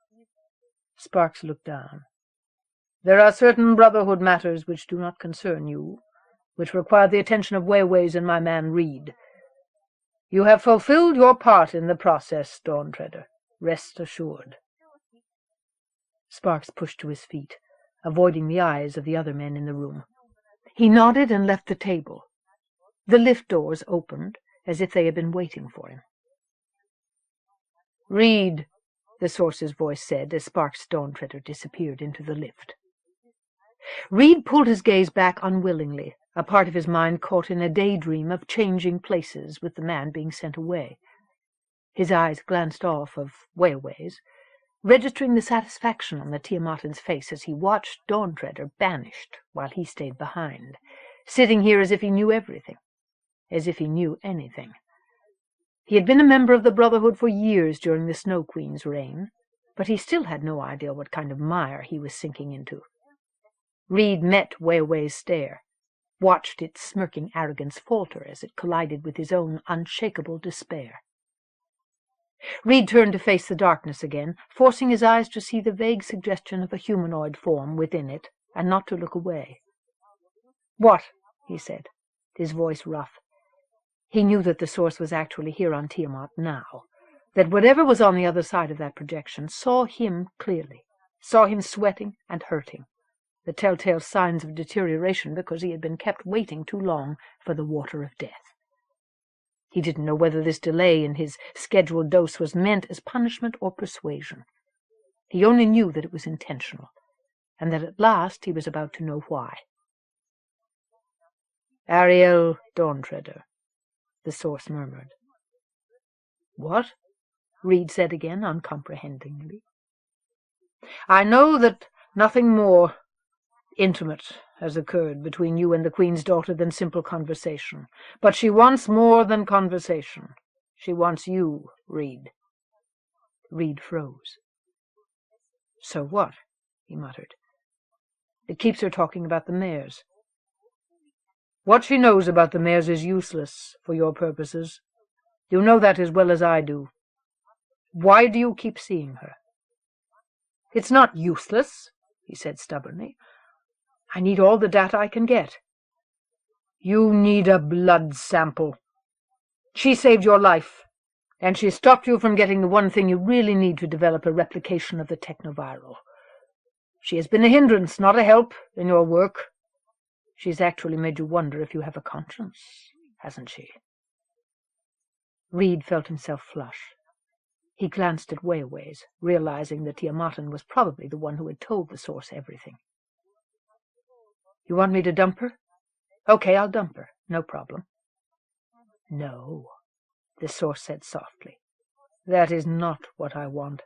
[SPEAKER 1] Sparks looked down. "There are certain Brotherhood matters which do not concern you, which require the attention of Wayways and my man Reed. You have fulfilled your part in the process, Dawn Treader. Rest assured." Sparks pushed to his feet, avoiding the eyes of the other men in the room. He nodded and left the table. The lift doors opened, as if they had been waiting for him. "Reed," the source's voice said, as Sparks' Dawn Treader disappeared into the lift. Reed pulled his gaze back unwillingly, a part of his mind caught in a daydream of changing places with the man being sent away. His eyes glanced off of Wayways, registering the satisfaction on the Tiamatan's face as he watched Dawn Treader banished while he stayed behind, sitting here as if he knew everything, as if he knew anything. He had been a member of the Brotherhood for years during the Snow Queen's reign, but he still had no idea what kind of mire he was sinking into. Reed met Weiwei's stare, watched its smirking arrogance falter as it collided with his own unshakable despair. Reed turned to face the darkness again, forcing his eyes to see the vague suggestion of a humanoid form within it, and not to look away. "What?" he said, his voice rough. He knew that the source was actually here on Tiamat now, that whatever was on the other side of that projection saw him clearly, saw him sweating and hurting, the telltale signs of deterioration because he had been kept waiting too long for the water of death. He didn't know whether this delay in his scheduled dose was meant as punishment or persuasion. He only knew that it was intentional, and that at last he was about to know why. "Ariel Dawntreader," the source murmured. "What?" Reed said again, uncomprehendingly. "I know that nothing more intimate has occurred between you and the Queen's daughter than simple conversation. But she wants more than conversation. She wants you, Reed." Reed froze. "So what?" he muttered. "It keeps her talking about the mares." "What she knows about the mares is useless for your purposes. You know that as well as I do. Why do you keep seeing her?" "It's not useless," he said stubbornly. "I need all the data I can get." "You need a blood sample. She saved your life, and she stopped you from getting the one thing you really need to develop a replication of the technoviral. She has been a hindrance, not a help, in your work. She's actually made you wonder if you have a conscience, hasn't she?" Reed felt himself flush. He glanced at Weiwei's, realizing that Tiamatan was probably the one who had told the source everything. "You want me to dump her? Okay, I'll dump her. No problem." "No," the source said softly. "That is not what I want.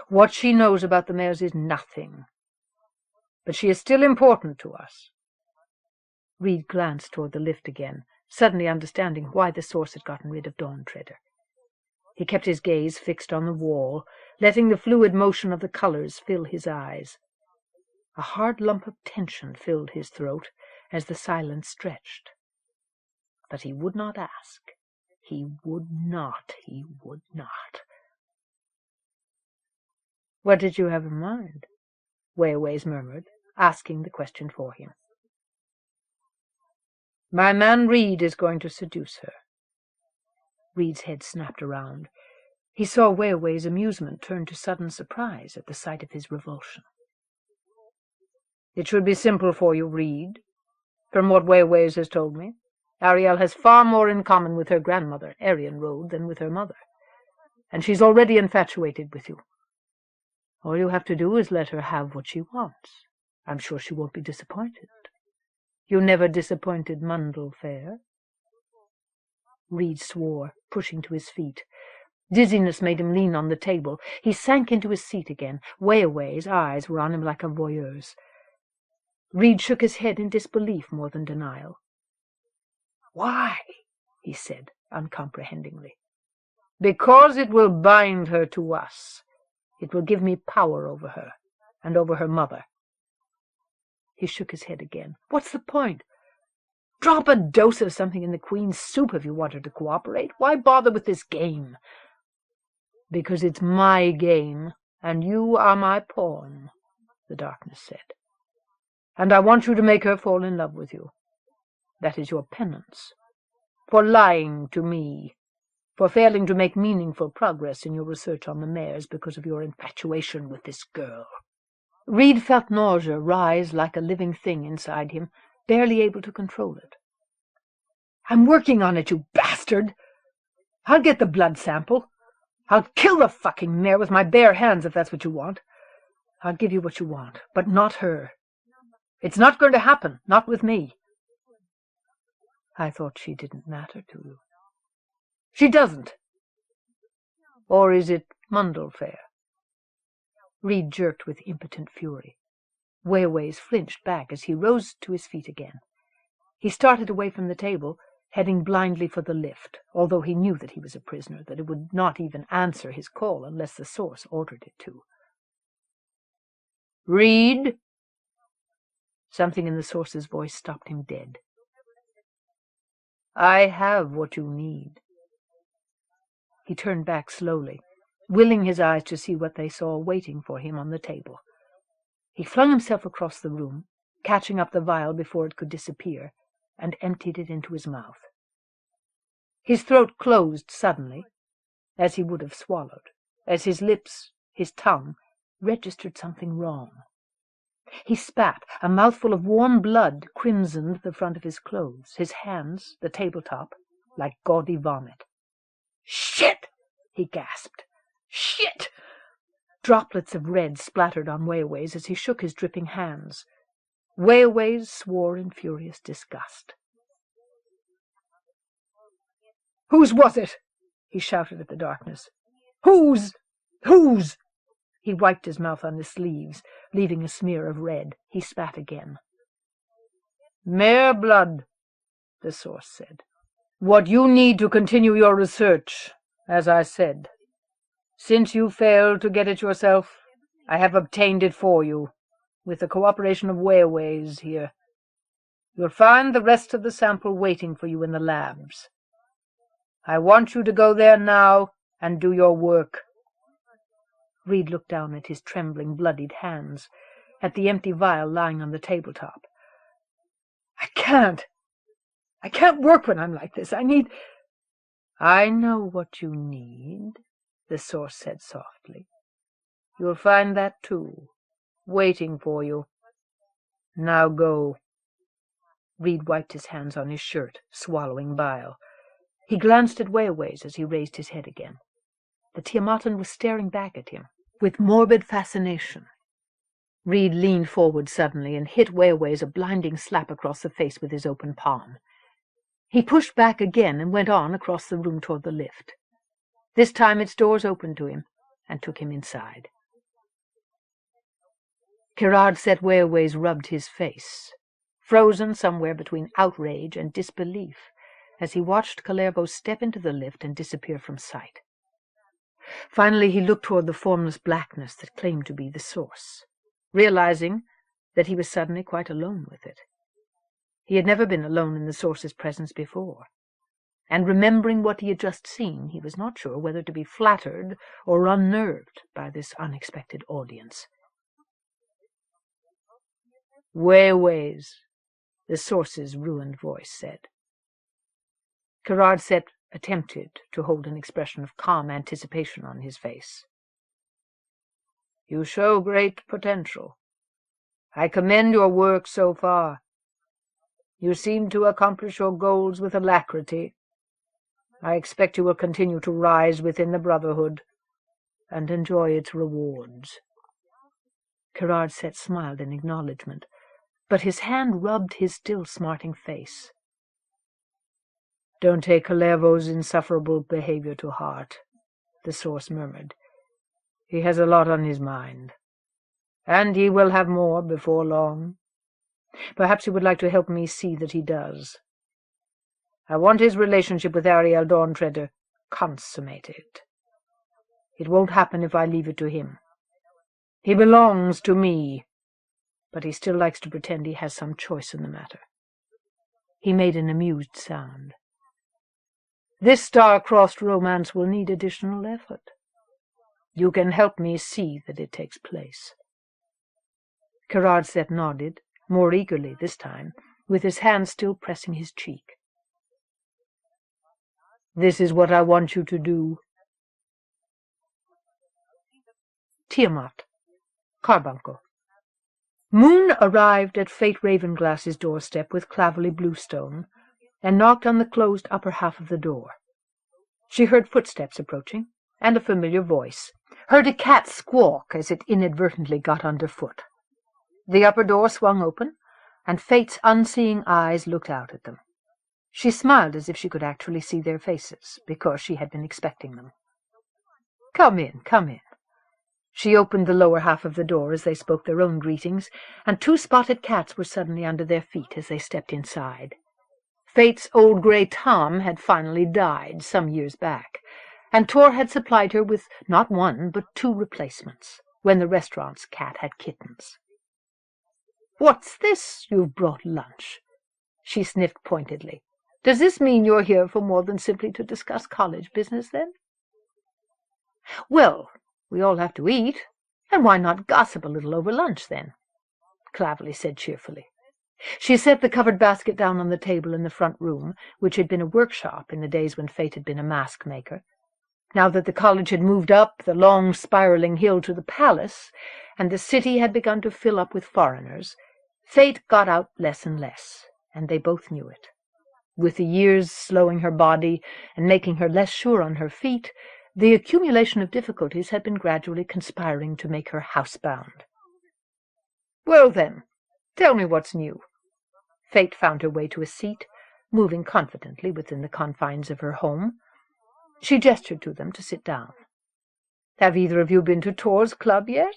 [SPEAKER 1] What she knows about the mares is nothing. But she is still important to us." Reed glanced toward the lift again, suddenly understanding why the source had gotten rid of Dawntreader. He kept his gaze fixed on the wall, letting the fluid motion of the colors fill his eyes. A hard lump of tension filled his throat as the silence stretched. But he would not ask. He would not. "What did you have in mind?" Weiwei's murmured, asking the question for him. "My man Reed is going to seduce her." Reed's head snapped around. He saw Weiwei's amusement turn to sudden surprise at the sight of his revulsion. "It should be simple for you, Reed. From what Weiwei has told me, Ariel has far more in common with her grandmother, Arian Road, than with her mother. And she's already infatuated with you. All you have to do is let her have what she wants. I'm sure she won't be disappointed. You never disappointed Mundle Fair." Reed swore, pushing to his feet. Dizziness made him lean on the table. He sank into his seat again. Weiwei's eyes were on him like a voyeur's. Reed shook his head in disbelief more than denial. "Why?" he said, uncomprehendingly. "Because it will bind her to us. It will give me power over her, and over her mother." He shook his head again. "What's the point? Drop a dose of something in the Queen's soup if you want her to cooperate. Why bother with this game?" "Because it's my game, and you are my pawn," the darkness said. "And I want you to make her fall in love with you. That is your penance. For lying to me. For failing to make meaningful progress in your research on the mares because of your infatuation with this girl." Reed felt nausea rise like a living thing inside him, barely able to control it. "I'm working on it, you bastard! I'll get the blood sample. I'll kill the fucking mare with my bare hands if that's what you want. I'll give you what you want, but not her. It's not going to happen, not with me." "I thought she didn't matter to you." "She doesn't. Or is it Mundle Fair?" Reed jerked with impotent fury. Weiwei's flinched back as he rose to his feet again. He started away from the table, heading blindly for the lift, although he knew that he was a prisoner, that it would not even answer his call unless the source ordered it to. "Reed!" Something in the source's voice stopped him dead. "I have what you need." He turned back slowly, willing his eyes to see what they saw waiting for him on the table. He flung himself across the room, catching up the vial before it could disappear, and emptied it into his mouth. His throat closed suddenly, as he would have swallowed, as his lips, his tongue, registered something wrong. He spat. A mouthful of warm blood crimsoned the front of his clothes, his hands, the tabletop, like gaudy vomit. "Shit!" he gasped. "Shit!" Droplets of red splattered on Wayaways as he shook his dripping hands. Wayaways swore in furious disgust. "Whose was it?" he shouted at the darkness. Whose? He wiped his mouth on his sleeves, leaving a smear of red. He spat again. "Mare blood," the source said. "What you need to continue your research, as I said. Since you failed to get it yourself, I have obtained it for you, with the cooperation of Wayaways here. You'll find the rest of the sample waiting for you in the labs. I want you to go there now and do your work." Reed looked down at his trembling, bloodied hands, at the empty vial lying on the tabletop. I can't work when I'm like this. I know what you need," the source said softly. "You'll find that too, waiting for you. Now go." Reed wiped his hands on his shirt, swallowing bile. He glanced at Wayaways as he raised his head again. The Tiamatan was staring back at him with morbid fascination. Reed leaned forward suddenly and hit Wayaways a blinding slap across the face with his open palm. He pushed back again and went on across the room toward the lift. This time its doors opened to him and took him inside. Gerard set Wayaways rubbed his face, frozen somewhere between outrage and disbelief, as he watched Kharemough step into the lift and disappear from sight. Finally he looked toward the formless blackness that claimed to be the source, realizing that he was suddenly quite alone with it. He had never been alone in the source's presence before, and remembering what he had just seen, he was not sure whether to be flattered or unnerved by this unexpected audience. "Wayaways," the source's ruined voice said. Gerard set attempted to hold an expression of calm anticipation on his face. "You show great potential. I commend your work so far. You seem to accomplish your goals with alacrity. I expect you will continue to rise within the Brotherhood and enjoy its rewards." Gerard set smiled in acknowledgement, but his hand rubbed his still smarting face. "Don't take Khalemough's insufferable behavior to heart," the source murmured. "He has a lot on his mind, and he will have more before long. Perhaps you would like to help me see that he does. I want his relationship with Ariel Dawntreader consummated. It won't happen if I leave it to him. He belongs to me, but he still likes to pretend he has some choice in the matter." He made an amused sound. "This star-crossed romance will need additional effort. You can help me see that it takes place." Gerard set nodded, more eagerly this time, with his hand still pressing his cheek. "This is what I want you to do." Tiamat, Carbuncle. Moon arrived at Fate Ravenglass's doorstep with Clavely Bluestone, and knocked on the closed upper half of the door. She heard footsteps approaching, and a familiar voice, heard a cat squawk as it inadvertently got underfoot. The upper door swung open, and Fate's unseeing eyes looked out at them. She smiled as if she could actually see their faces, because she had been expecting them. "Come in, come in." She opened the lower half of the door as they spoke their own greetings, and 2 spotted cats were suddenly under their feet as they stepped inside. Fate's old grey Tom had finally died some years back, and Tor had supplied her with not 1 but 2 replacements, when the restaurant's cat had kittens. "What's this? You've brought lunch." She sniffed pointedly. "Does this mean you're here for more than simply to discuss college business, then?" "Well, we all have to eat, and why not gossip a little over lunch, then?" Clavely said cheerfully. She set the covered basket down on the table in the front room, which had been a workshop in the days when Fate had been a mask-maker. Now that the college had moved up the long spiraling hill to the palace, and the city had begun to fill up with foreigners, Fate got out less and less, and they both knew it. With the years slowing her body and making her less sure on her feet, the accumulation of difficulties had been gradually conspiring to make her housebound. "Well, then, tell me what's new." Fate found her way to a seat, moving confidently within the confines of her home. She gestured to them to sit down. "Have either of you been to Tor's club yet?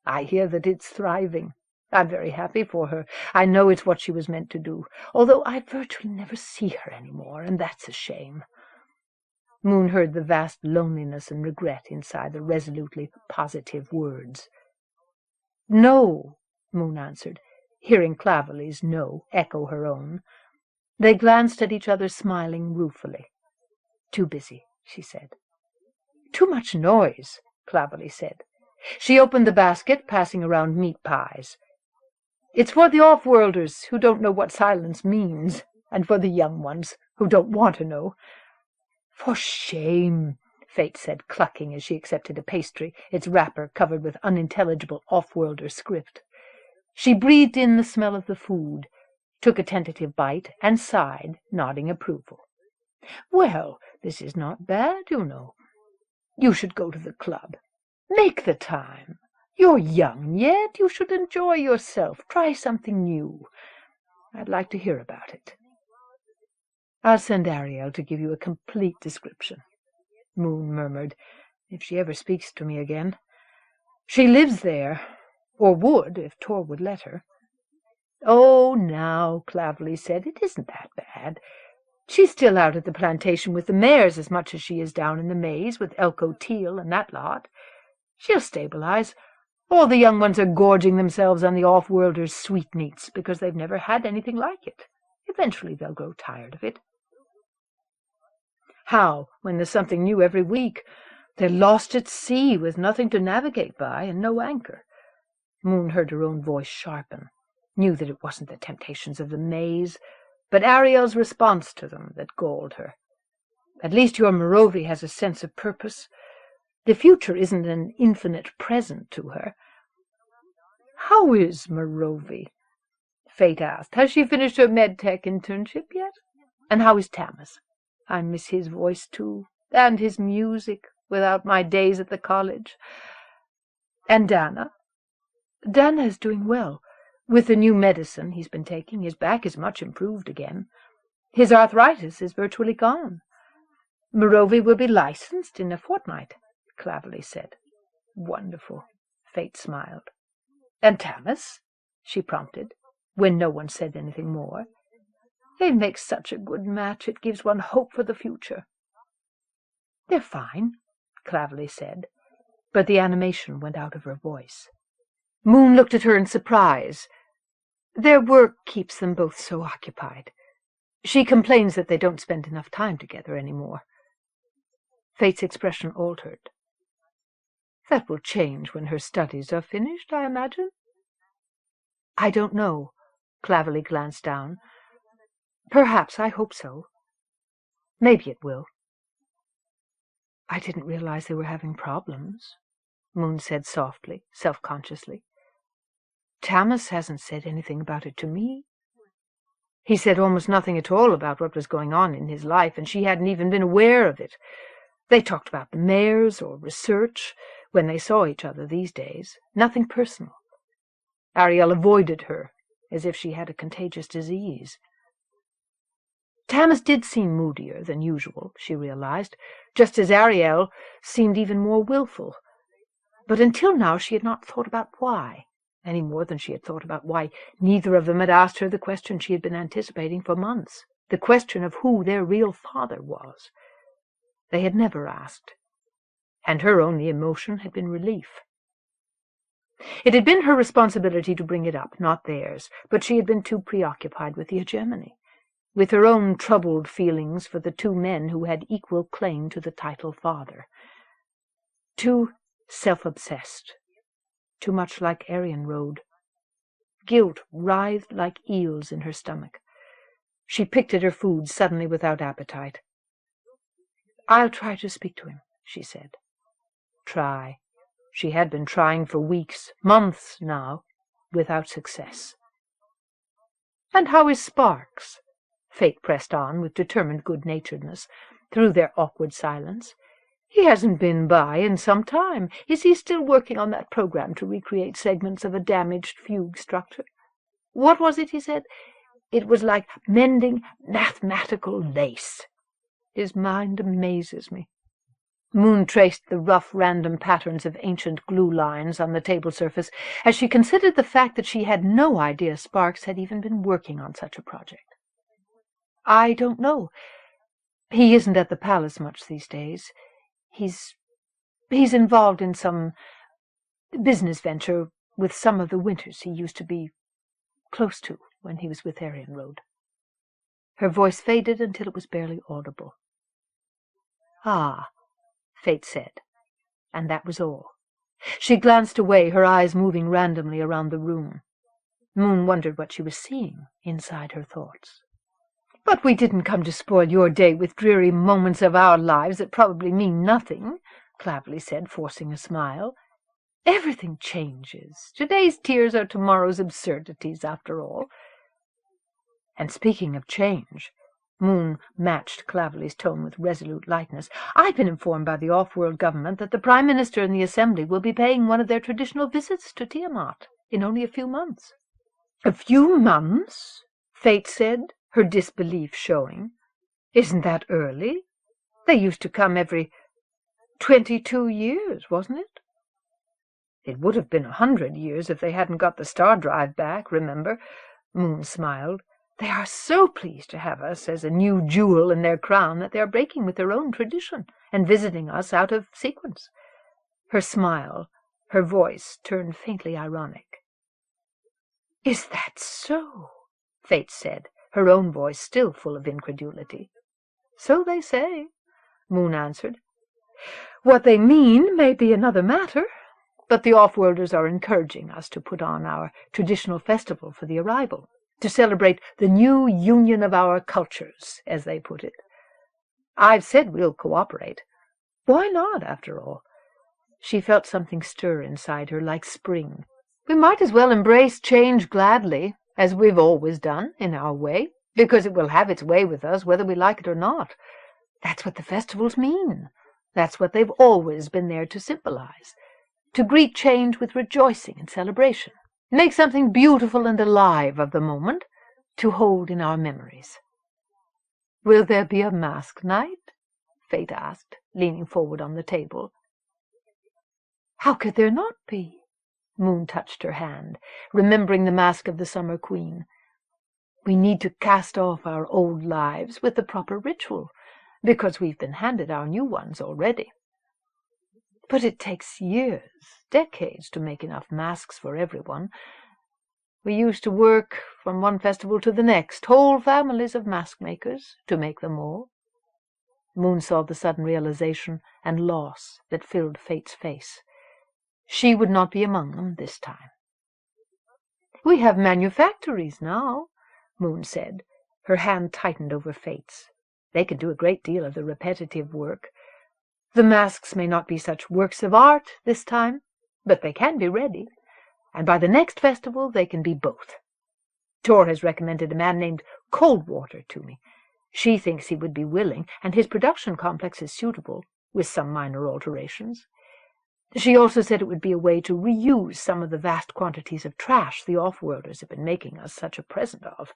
[SPEAKER 1] I hear that it's thriving. I'm very happy for her. I know it's what she was meant to do, although I virtually never see her any more, and that's a shame." Moon heard the vast loneliness and regret inside the resolutely positive words. "No," Moon answered, hearing Clavely's no echo her own. They glanced at each other, smiling ruefully. "Too busy," she said. "Too much noise," Clavely said. She opened the basket, passing around meat pies. "It's for the off-worlders who don't know what silence means, and for the young ones who don't want to know." "For shame," Fate said, clucking as she accepted a pastry, its wrapper covered with unintelligible off-worlder script. She breathed in the smell of the food, took a tentative bite, and sighed, nodding approval. "Well, this is not bad, you know. You should go to the club. Make the time. You're young yet. You should enjoy yourself. Try something new. I'd like to hear about it." "I'll send Ariel to give you a complete description," Moon murmured, "if she ever speaks to me again. She lives there, or would if Tor would let her." "Oh, now," Clavely said, "it isn't that bad. She's still out at the plantation with the mares as much as she is down in the maze with Elko Teal and that lot. She'll stabilize. All the young ones are gorging themselves on the off-worlders' sweetmeats because they've never had anything like it. Eventually they'll grow tired of it." "How, when there's something new every week? They're lost at sea with nothing to navigate by and no anchor." Moon heard her own voice sharpen, knew that it wasn't the temptations of the maze, but Ariel's response to them that galled her. "At least your Morovia has a sense of purpose. The future isn't an infinite present to her." "How is Morovia?" Fate asked. "Has she finished her medtech internship yet? And how is Tamas? I miss his voice, too, and his music, without my days at the college. And Dana?" "Dana is doing well. With the new medicine he's been taking, his back is much improved again. His arthritis is virtually gone. Morovia will be licensed in a fortnight," Clavely said. "Wonderful," Fate smiled. "And Tamas?" she prompted, when no one said anything more. "They make such a good match, it gives one hope for the future." "They're fine," Clavely said, but the animation went out of her voice. Moon looked at her in surprise. "Their work keeps them both so occupied. She complains that they don't spend enough time together anymore." Fate's expression altered. "That will change when her studies are finished, I imagine?" "I don't know." Clavely glanced down. "Perhaps. I hope so. Maybe it will." "I didn't realize they were having problems," Moon said softly, self-consciously. "Tamas hasn't said anything about it to me. He said almost nothing at all about what was going on in his life, and she hadn't even been aware of it. They talked about the mares or research when they saw each other these days. Nothing personal. Ariel avoided her, as if she had a contagious disease." Tamas did seem moodier than usual, she realized, just as Ariel seemed even more willful. But until now she had not thought about why, any more than she had thought about why neither of them had asked her the question she had been anticipating for months, the question of who their real father was. They had never asked, and her only emotion had been relief. It had been her responsibility to bring it up, not theirs, but she had been too preoccupied with the hegemony, with her own troubled feelings for the two men who had equal claim to the title father. Too self-obsessed, too much like Aryan Road. Guilt writhed like eels in her stomach. She picked at her food suddenly without appetite. "I'll try to speak to him," she said. Try. She had been trying for weeks, months now, without success. "And how is Sparks?" Fate pressed on with determined good-naturedness, through their awkward silence. "He hasn't been by in some time. Is he still working on that program to recreate segments of a damaged fugue structure? What was it he said? It was like mending mathematical lace. His mind amazes me." Moon traced the rough, random patterns of ancient glue lines on the table surface as she considered the fact that she had no idea Sparks had even been working on such a project. "I don't know. He isn't at the palace much these days. He's involved in some business venture with some of the Winters he used to be close to when he was with Aryan Road." Her voice faded until it was barely audible. "Ah," Fate said, and that was all. She glanced away, her eyes moving randomly around the room. Moon wondered what she was seeing inside her thoughts. "But we didn't come to spoil your day with dreary moments of our lives that probably mean nothing," Clavely said, forcing a smile. "Everything changes. Today's tears are tomorrow's absurdities, after all." "And speaking of change," Moon matched Clavely's tone with resolute lightness, "I've been informed by the off-world government that the Prime Minister and the Assembly will be paying one of their traditional visits to Tiamat in only a few months." "A few months?" Fate said, her disbelief showing. "Isn't that early? They used to come every 22 years, wasn't it?" "It would have been 100 years if they hadn't got the star drive back, remember?" Moon smiled. "They are so pleased to have us as a new jewel in their crown that they are breaking with their own tradition and visiting us out of sequence." Her smile, her voice turned faintly ironic. "Is that so?" Fate said, her own voice still full of incredulity. "So they say," Moon answered. "What they mean may be another matter, but the off-worlders are encouraging us to put on our traditional festival for the arrival, to celebrate the new union of our cultures, as they put it. I've said we'll cooperate. Why not, after all?" She felt something stir inside her, like spring. "We might as well embrace change gladly, as we've always done, in our way, because it will have its way with us, whether we like it or not. That's what the festivals mean. That's what they've always been there to symbolize. To greet change with rejoicing and celebration. Make something beautiful and alive of the moment, to hold in our memories." "Will there be a mask night?" Fate asked, leaning forward on the table. "How could there not be?" Moon touched her hand, remembering the mask of the Summer Queen. "We need to cast off our old lives with the proper ritual, because we've been handed our new ones already. But it takes years, decades, to make enough masks for everyone. We used to work from one festival to the next, whole families of mask-makers, to make them all." Moon saw the sudden realization and loss that filled Fate's face. She would not be among them this time. "We have manufactories now," Moon said. Her hand tightened over Fate's. "They can do a great deal of the repetitive work. The masks may not be such works of art this time, but they can be ready, and by the next festival they can be both. Tor has recommended a man named Coldwater to me. She thinks he would be willing, and his production complex is suitable, with some minor alterations. She also said it would be a way to reuse some of the vast quantities of trash the off-worlders have been making us such a present of."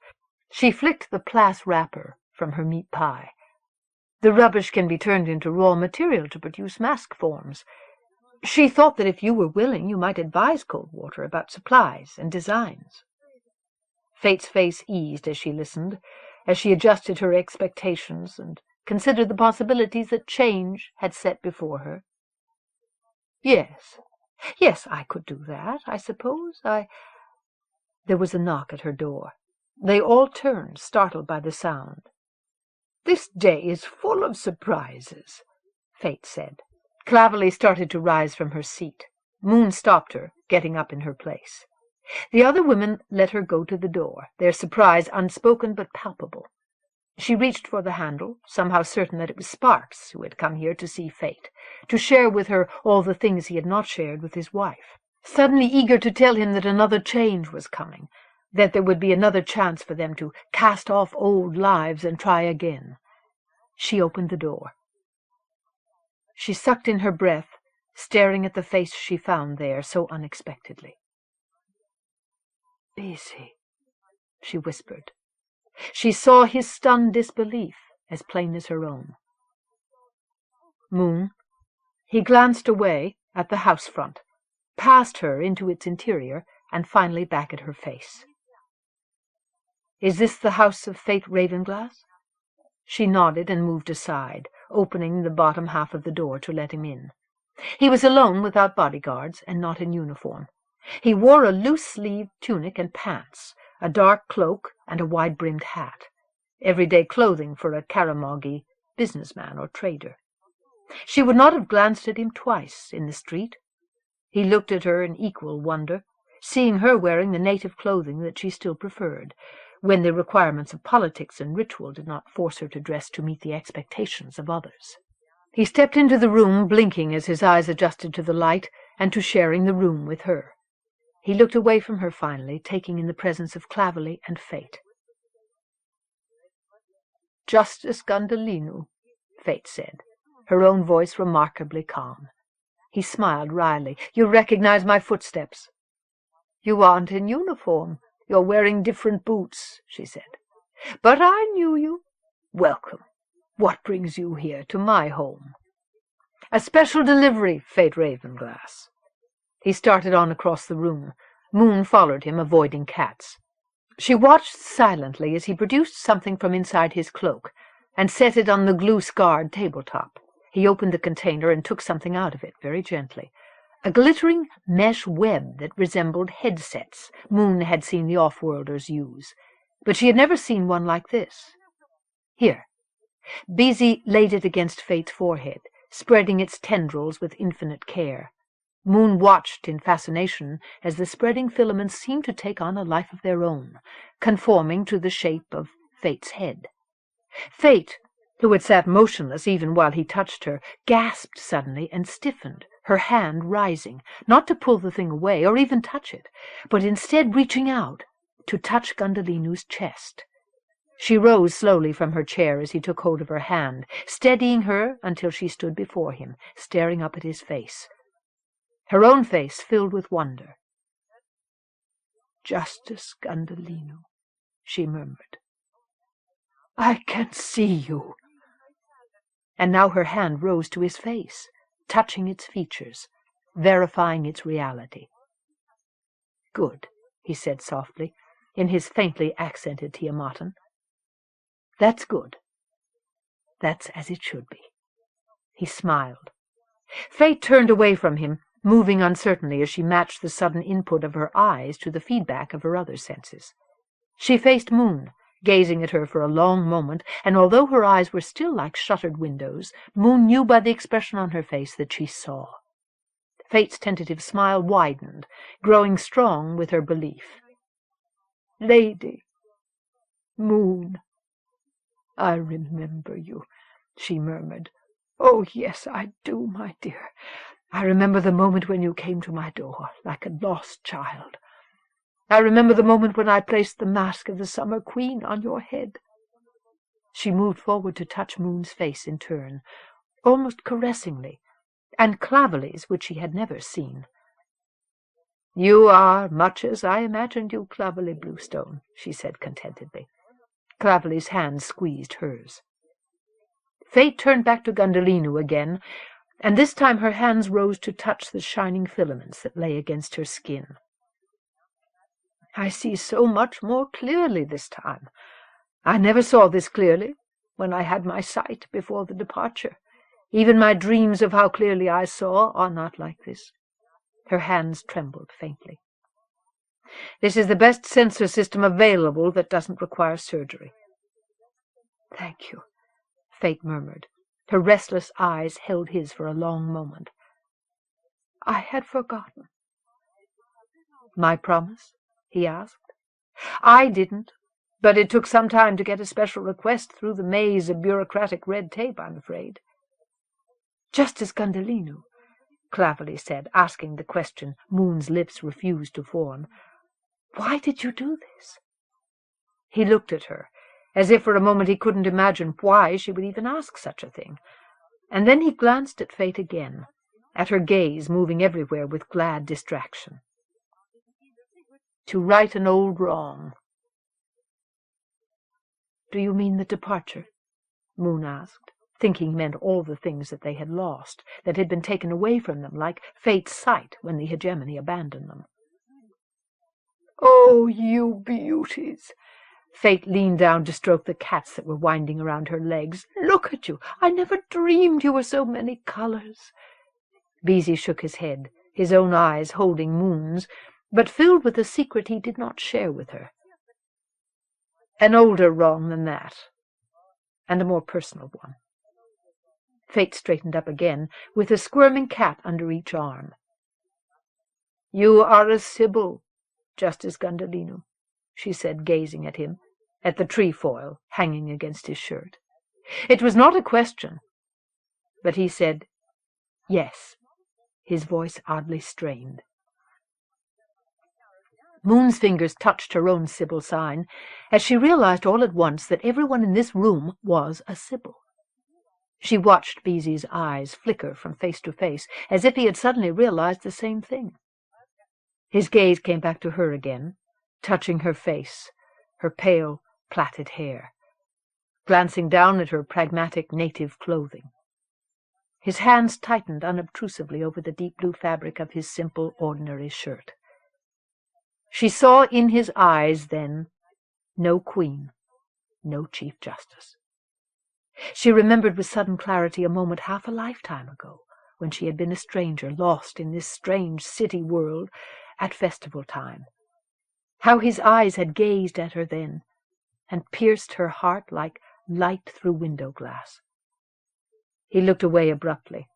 [SPEAKER 1] She flicked the plass wrapper from her meat pie. "The rubbish can be turned into raw material to produce mask forms. She thought that if you were willing, you might advise Coldwater about supplies and designs." Fate's face eased as she listened, as she adjusted her expectations and considered the possibilities that change had set before her. "Yes," Yes, I could do that, I suppose. There was a knock at her door. They all turned, startled by the sound. "This day is full of surprises," Fate said. Clavely started to rise from her seat. Moon stopped her, getting up in her place. The other women let her go to the door, their surprise unspoken but palpable. She reached for the handle, somehow certain that it was Sparks who had come here to see Fate, to share with her all the things he had not shared with his wife. Suddenly eager to tell him that another change was coming, that there would be another chance for them to cast off old lives and try again. She opened the door. She sucked in her breath, staring at the face she found there so unexpectedly. "Busy," she whispered. She saw his stunned disbelief, as plain as her own. Moon. He glanced away, at the house front, past her into its interior, and finally back at her face. "Is this the house of Fate Ravenglass?" She nodded and moved aside, opening the bottom half of the door to let him in. He was alone, without bodyguards, and not in uniform. He wore a loose-sleeved tunic and pants, a dark cloak, and a wide-brimmed hat, everyday clothing for a Kharemough businessman or trader. She would not have glanced at him twice in the street. He looked at her in equal wonder, seeing her wearing the native clothing that she still preferred, when the requirements of politics and ritual did not force her to dress to meet the expectations of others. He stepped into the room, blinking as his eyes adjusted to the light and to sharing the room with her. He looked away from her finally, taking in the presence of Clavely and Fate. "Justice Gundhalinu," Fate said, her own voice remarkably calm. He smiled wryly. "You recognize my footsteps?" "You aren't in uniform. You're wearing different boots," she said. "But I knew you. Welcome. What brings you here to my home?" "A special delivery, Fate Ravenglass." He started on across the room. Moon followed him, avoiding cats. She watched silently as he produced something from inside his cloak and set it on the glue-scarred tabletop. He opened the container and took something out of it, very gently. A glittering mesh web that resembled headsets Moon had seen the off-worlders use, but she had never seen one like this. "Here." Beezy laid it against Fate's forehead, spreading its tendrils with infinite care. Moon watched in fascination as the spreading filaments seemed to take on a life of their own, conforming to the shape of Fate's head. Fate, who had sat motionless even while he touched her, gasped suddenly and stiffened, her hand rising, not to pull the thing away or even touch it, but instead reaching out to touch Gundhalinu's chest. She rose slowly from her chair as he took hold of her hand, steadying her until she stood before him, staring up at his face. Her own face filled with wonder. "Justice Gundhalinu," she murmured. "I can see you." And now her hand rose to his face, touching its features, verifying its reality. "Good," he said softly, in his faintly accented Tiamatan. "That's good. That's as it should be." He smiled. Fate turned away from him, moving uncertainly as she matched the sudden input of her eyes to the feedback of her other senses. She faced Moon, gazing at her for a long moment, and although her eyes were still like shuttered windows, Moon knew by the expression on her face that she saw. Fate's tentative smile widened, growing strong with her belief. "Lady, Moon, I remember you," she murmured. "Oh, yes, I do, my dear. I remember the moment when you came to my door, like a lost child. I remember the moment when I placed the mask of the Summer Queen on your head." She moved forward to touch Moon's face in turn, almost caressingly, and Clavely's, which she had never seen. "You are much as I imagined you, Clavely Bluestone," she said contentedly. Clavely's hand squeezed hers. Fate turned back to Gundhalinu again, and this time her hands rose to touch the shining filaments that lay against her skin. "I see so much more clearly this time. I never saw this clearly when I had my sight before the departure. Even my dreams of how clearly I saw are not like this. Her hands trembled faintly. "This is the best sensor system available that doesn't require surgery." "Thank you," Fate murmured. Her restless eyes held his for a long moment. "I had forgotten." "My promise?" he asked. "I didn't, but it took some time to get a special request through the maze of bureaucratic red tape, I'm afraid." "Justice Gundhalinu," Clavely said, asking the question Moon's lips refused to form. "Why did you do this?" He looked at her, as if for a moment he couldn't imagine why she would even ask such a thing, and then he glanced at Fate again, at her gaze moving everywhere with glad distraction. "To right an old wrong." "Do you mean the departure?" Moon asked, thinking he meant all the things that they had lost, that had been taken away from them, like Fate's sight when the Hegemony abandoned them. "Oh, you beauties!" Fate leaned down to stroke the cats that were winding around her legs. "Look at you! I never dreamed you were so many colors." Beezy shook his head, his own eyes holding Moon's, but filled with a secret he did not share with her. "An older wrong than that, and a more personal one." Fate straightened up again, with a squirming cat under each arm. "You are a Sibyl, Justice Gundhalinu," she said, gazing at him, at the trefoil hanging against his shirt. It was not a question, but he said, "Yes," his voice oddly strained. Moon's fingers touched her own Sibyl sign, as she realized all at once that everyone in this room was a Sibyl. She watched Beezy's eyes flicker from face to face, as if he had suddenly realized the same thing. His gaze came back to her again, touching her face, her pale, plaited hair, glancing down at her pragmatic native clothing. His hands tightened unobtrusively over the deep blue fabric of his simple, ordinary shirt. She saw in his eyes, then, no queen, no Chief Justice. She remembered with sudden clarity a moment half a lifetime ago, when she had been a stranger, lost in this strange city world at festival time. How his eyes had gazed at her then, and pierced her heart like light through window glass. He looked away abruptly.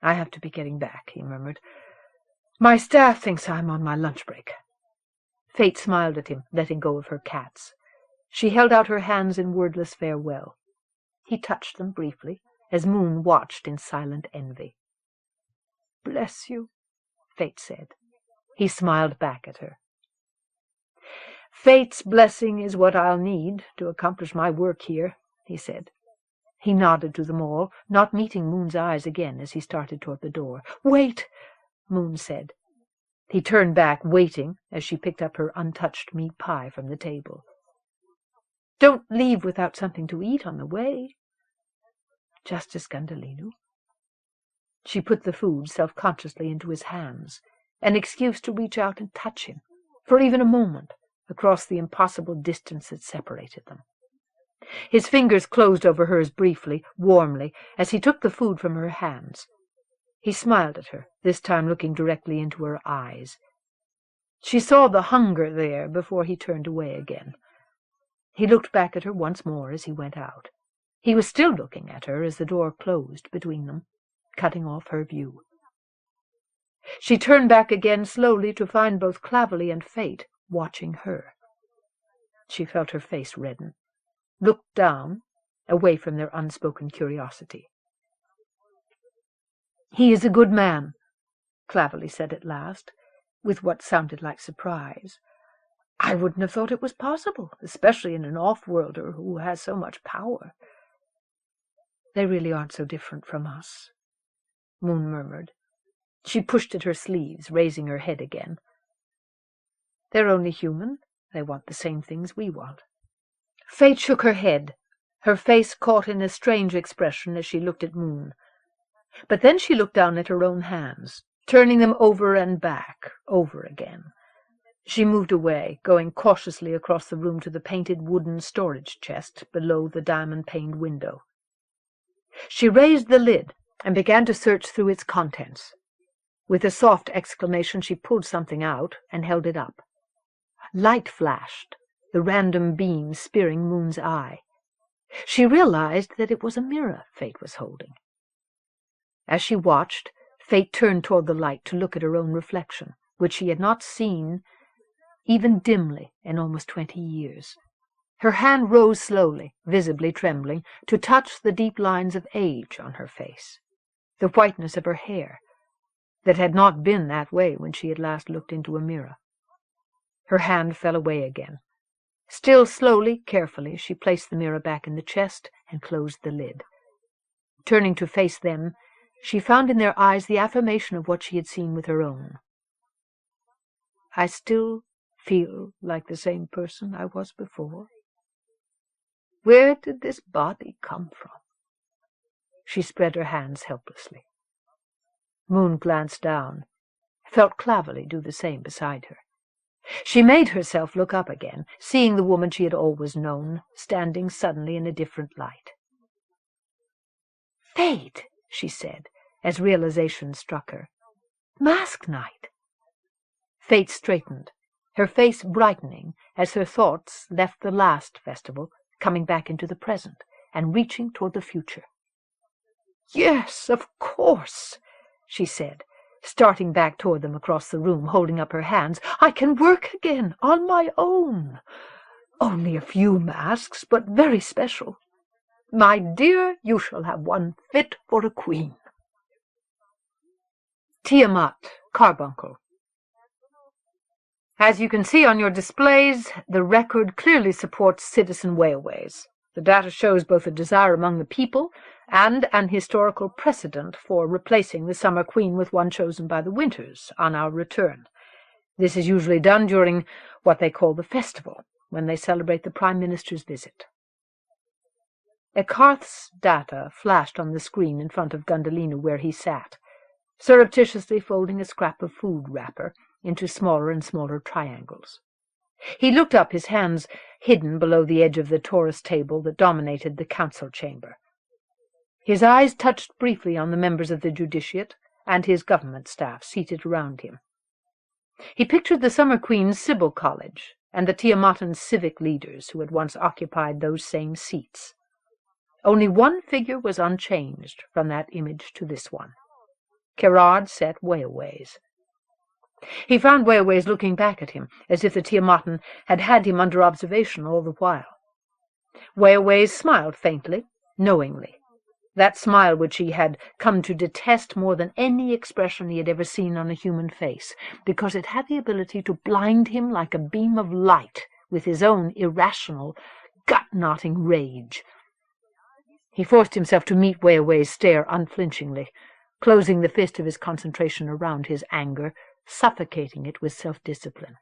[SPEAKER 1] "I have to be getting back," he murmured. "My staff thinks I'm on my lunch break." Fate smiled at him, letting go of her cats. She held out her hands in wordless farewell. He touched them briefly, as Moon watched in silent envy. "Bless you," Fate said. He smiled back at her. "Fate's blessing is what I'll need to accomplish my work here," he said. He nodded to them all, not meeting Moon's eyes again as he started toward the door. "Wait," Moon said. He turned back, waiting, as she picked up her untouched meat pie from the table. "Don't leave without something to eat on the way." "Justice Gundhalinu." She put the food self-consciously into his hands, an excuse to reach out and touch him, for even a moment, across the impossible distance that separated them. His fingers closed over hers briefly, warmly, as he took the food from her hands. He smiled at her, this time looking directly into her eyes. She saw the hunger there before he turned away again. He looked back at her once more as he went out. He was still looking at her as the door closed between them, cutting off her view. She turned back again slowly to find both Clavely and Fate watching her. She felt her face redden, looked down, away from their unspoken curiosity. "He is a good man," Clavely said at last, with what sounded like surprise. "I wouldn't have thought it was possible, especially in an off-worlder who has so much power." "They really aren't so different from us," Moon murmured. She pushed at her sleeves, raising her head again. "They're only human. They want the same things we want." Fate shook her head, her face caught in a strange expression as she looked at Moon. But then she looked down at her own hands, turning them over and back, over again. She moved away, going cautiously across the room to the painted wooden storage chest below the diamond-paned window. She raised the lid and began to search through its contents. With a soft exclamation she pulled something out and held it up. Light flashed, the random beam spearing Moon's eye. She realized that it was a mirror Fate was holding. As she watched, Fate turned toward the light to look at her own reflection, which she had not seen even dimly in almost 20 years. Her hand rose slowly, visibly trembling, to touch the deep lines of age on her face, the whiteness of her hair, that had not been that way when she had last looked into a mirror. Her hand fell away again. Still slowly, carefully, she placed the mirror back in the chest and closed the lid. Turning to face them, she found in their eyes the affirmation of what she had seen with her own. I still feel like the same person I was before. Where did this body come from? She spread her hands helplessly. Moon glanced down, felt Clavely do the same beside her. She made herself look up again, seeing the woman she had always known, standing suddenly in a different light. Fate, she said, as realization struck her. Mask night. Fate straightened, her face brightening as her thoughts left the last festival, coming back into the present and reaching toward the future. Yes, of course, she said, starting back toward them across the room, holding up her hands. I can work again, on my own. Only a few masks, but very special. My dear, you shall have one fit for a queen. Tiamat, Carbuncle. As you can see on your displays, the record clearly supports citizen whaleways. The data shows both a desire among the people and an historical precedent for replacing the summer queen with one chosen by the winters on our return. This is usually done during what they call the festival, when they celebrate the Prime Minister's visit. Ekarth's data flashed on the screen in front of Gundhalinu where he sat, surreptitiously folding a scrap of food wrapper into smaller and smaller triangles. He looked up, his hands hidden below the edge of the Taurus table that dominated the council chamber. His eyes touched briefly on the members of the Judiciate and his government staff seated around him. He pictured the Summer Queen's Sibyl College and the Tiamatan civic leaders who had once occupied those same seats. Only one figure was unchanged from that image to this one. Kerard sat whaleways. He found whaleways looking back at him, as if the Tiamatan had had him under observation all the while. Whaleways smiled faintly, knowingly, that smile which he had come to detest more than any expression he had ever seen on a human face, because it had the ability to blind him like a beam of light with his own irrational, gut-knotting rage. He forced himself to meet Whaleways' stare unflinchingly, closing the fist of his concentration around his anger, suffocating it with self-discipline.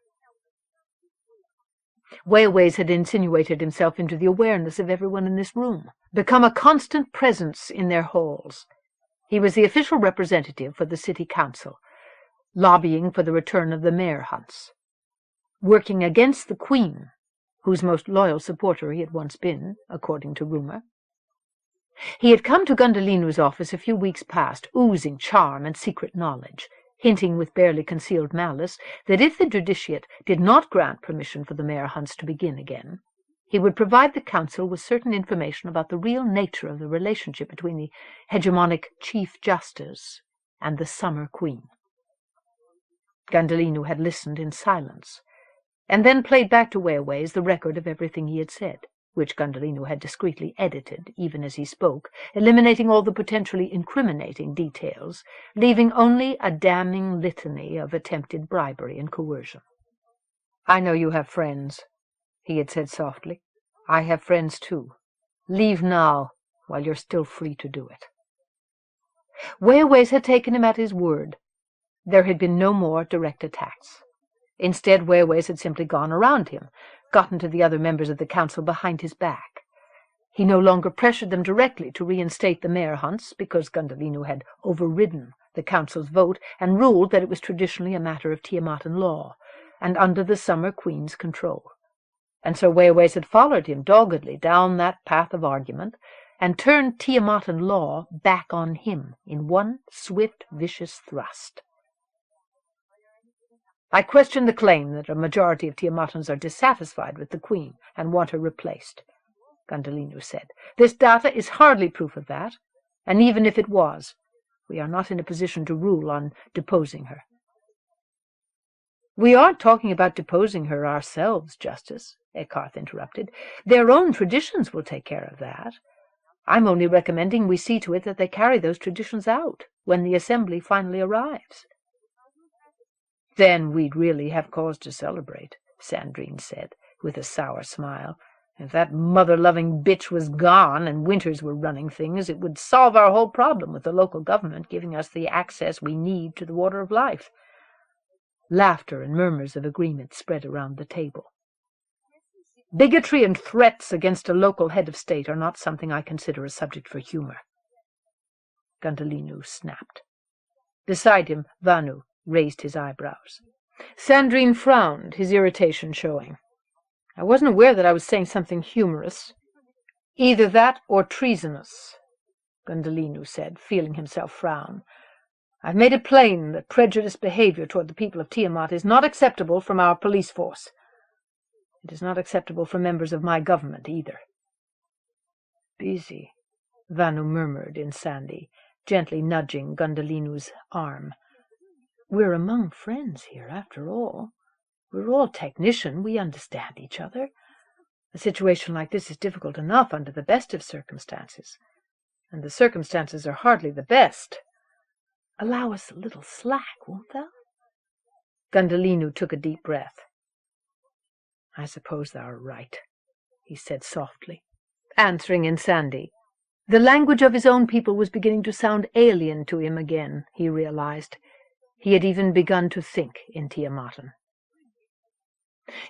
[SPEAKER 1] Whaleways had insinuated himself into the awareness of everyone in this room, become a constant presence in their halls. He was the official representative for the city council, lobbying for the return of the mayor hunts, working against the Queen, whose most loyal supporter he had once been, according to rumor. He had come to Gundhalinu's office a few weeks past, oozing charm and secret knowledge, hinting with barely concealed malice that if the Judiciate did not grant permission for the mayor hunts to begin again, he would provide the council with certain information about the real nature of the relationship between the hegemonic Chief Justice and the Summer Queen. Gundhalinu had listened in silence, and then played back to Whaleways the record of everything he had said, which Gundhalinu had discreetly edited, even as he spoke, eliminating all the potentially incriminating details, leaving only a damning litany of attempted bribery and coercion. "I know you have friends," he had said softly. "I have friends, too. Leave now, while you're still free to do it." Whaleways had taken him at his word. There had been no more direct attacks. Instead, Whaleways had simply gone around him, gotten to the other members of the council behind his back. He no longer pressured them directly to reinstate the mayor hunts, because Gundhalinu had overridden the council's vote and ruled that it was traditionally a matter of Tiamatan law, and under the Summer Queen's control. And so Whaleways had followed him doggedly down that path of argument, and turned Tiamatan law back on him in one swift, vicious thrust. I question the claim that a majority of Tiamatans are dissatisfied with the Queen and want her replaced, Gundhalinu said. This data is hardly proof of that, and even if it was, we are not in a position to rule on deposing her. We aren't talking about deposing her ourselves, Justice, Eckarth interrupted. Their own traditions will take care of that. I'm only recommending we see to it that they carry those traditions out when the assembly finally arrives. Then we'd really have cause to celebrate, Sandrine said, with a sour smile. If that mother-loving bitch was gone and Winters were running things, it would solve our whole problem with the local government giving us the access we need to the water of life. Laughter and murmurs of agreement spread around the table. Bigotry and threats against a local head of state are not something I consider a subject for humor. Gundhalinu snapped. Beside him, Vanu raised his eyebrows. Sandrine frowned, his irritation showing. I wasn't aware that I was saying something humorous. Either that or treasonous, Gundhalinu said, feeling himself frown. I've made it plain that prejudiced behavior toward the people of Tiamat is not acceptable from our police force. It is not acceptable from members of my government, either. Busy, Vanu murmured in Sandi, gently nudging Gundhalinu's arm. We're among friends here, after all. We're all technician. We understand each other. A situation like this is difficult enough under the best of circumstances. And the circumstances are hardly the best. Allow us a little slack, won't thou? Gundhalinu took a deep breath. I suppose thou art right, he said softly, answering in Sandi. The language of his own people was beginning to sound alien to him again, he realized. He had even begun to think in Tiamatan.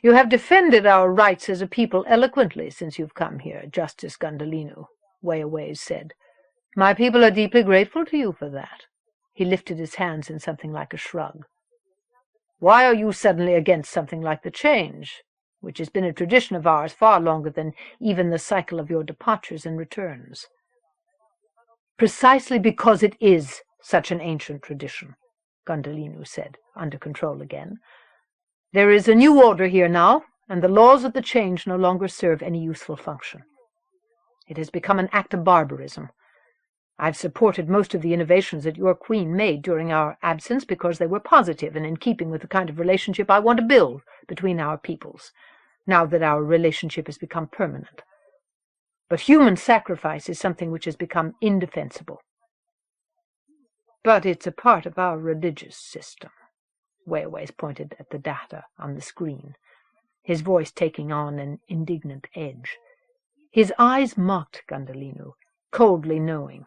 [SPEAKER 1] You have defended our rights as a people eloquently since you've come here, Justice Gundhalinu, Wayaways said. My people are deeply grateful to you for that. He lifted his hands in something like a shrug. Why are you suddenly against something like the change, which has been a tradition of ours far longer than even the cycle of your departures and returns? Precisely because it is such an ancient tradition, Gundhalinu said, under control again. There is a new order here now, and the laws of the change no longer serve any useful function. It has become an act of barbarism. I've supported most of the innovations that your queen made during our absence because they were positive and in keeping with the kind of relationship I want to build between our peoples, now that our relationship has become permanent. But human sacrifice is something which has become indefensible. But it's a part of our religious system. Wayaways pointed at the data on the screen, his voice taking on an indignant edge. His eyes mocked Gundhalinu, coldly knowing.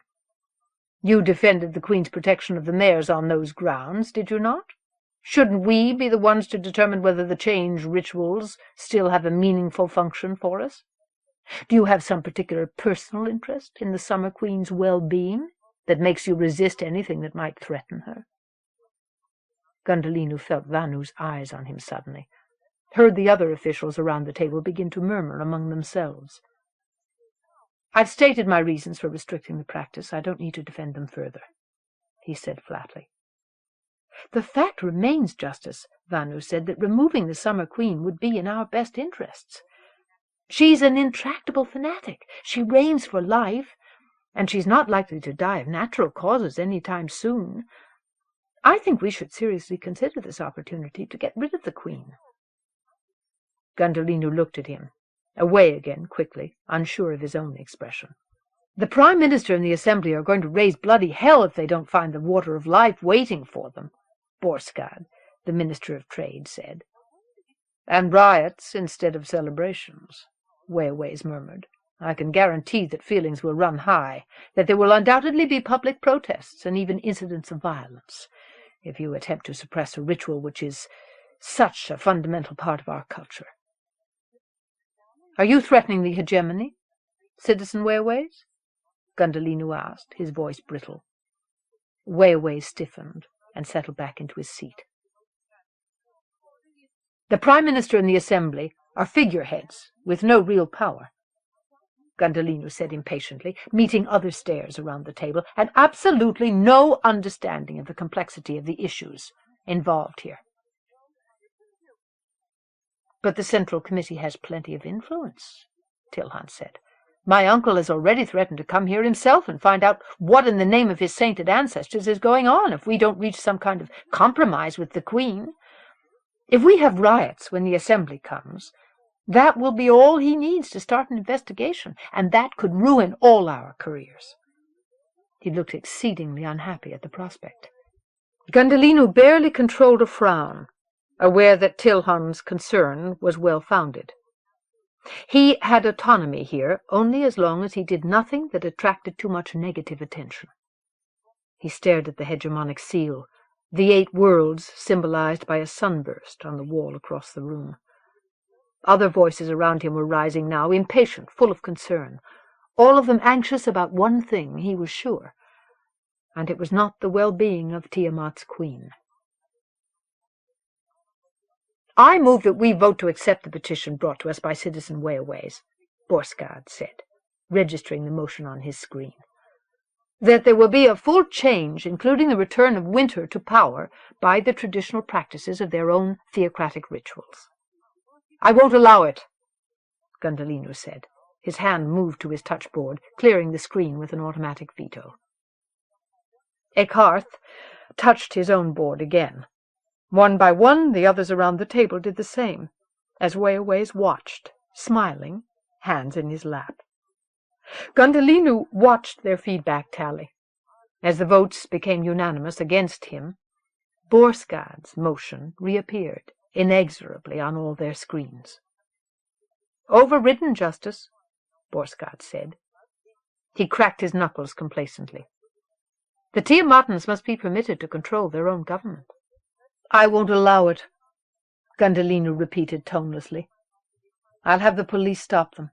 [SPEAKER 1] You defended the Queen's protection of the mayors on those grounds, did you not? Shouldn't we be the ones to determine whether the change rituals still have a meaningful function for us? Do you have some particular personal interest in the Summer Queen's well-being that makes you resist anything that might threaten her? Gundhalinu felt Vanu's eyes on him suddenly, heard the other officials around the table begin to murmur among themselves. I've stated my reasons for restricting the practice. I don't need to defend them further, he said flatly. The fact remains, Justice, Vanu said, that removing the Summer Queen would be in our best interests. She's an intractable fanatic. She reigns for life, and she's not likely to die of natural causes any time soon. I think we should seriously consider this opportunity to get rid of the Queen. Gundhalinu looked at him, away again quickly, unsure of his own expression. The Prime Minister and the Assembly are going to raise bloody hell if they don't find the water of life waiting for them, Borskad, the Minister of Trade, said. And riots instead of celebrations, Wayaways murmured. I can guarantee that feelings will run high, that there will undoubtedly be public protests and even incidents of violence, if you attempt to suppress a ritual which is such a fundamental part of our culture. Are you threatening the hegemony, Citizen Wayaways? Gundhalinu asked, his voice brittle. Wayaways stiffened and settled back into his seat. The Prime Minister and the Assembly are figureheads with no real power, Gundhalinu said impatiently, meeting other stares around the table, and absolutely no understanding of the complexity of the issues involved here. But the Central Committee has plenty of influence, Tilhan said. My uncle has already threatened to come here himself and find out what in the name of his sainted ancestors is going on if we don't reach some kind of compromise with the Queen. If we have riots when the Assembly comes, that will be all he needs to start an investigation, and that could ruin all our careers. He looked exceedingly unhappy at the prospect. Gundhalinu barely controlled a frown, aware that Tilhan's concern was well-founded. He had autonomy here only as long as he did nothing that attracted too much negative attention. He stared at the hegemonic seal, the 8 worlds symbolized by a sunburst on the wall across the room. Other voices around him were rising now, impatient, full of concern, all of them anxious about one thing, he was sure, and it was not the well-being of Tiamat's queen. I move that we vote to accept the petition brought to us by Citizen Wayaways, Borskard said, registering the motion on his screen. That there will be a full change, including the return of winter to power by the traditional practices of their own theocratic rituals. I won't allow it, Gundhalinu said. His hand moved to his touchboard, clearing the screen with an automatic veto. Eckharth touched his own board again. One by one, the others around the table did the same, as Wayaways watched, smiling, hands in his lap. Gundhalinu watched their feedback tally. As the votes became unanimous against him, Borskard's motion reappeared, inexorably on all their screens. Overridden, Justice, Borskard said. He cracked his knuckles complacently. The Tiamatans must be permitted to control their own government. I won't allow it, Gundhalinu repeated tonelessly. I'll have the police stop them.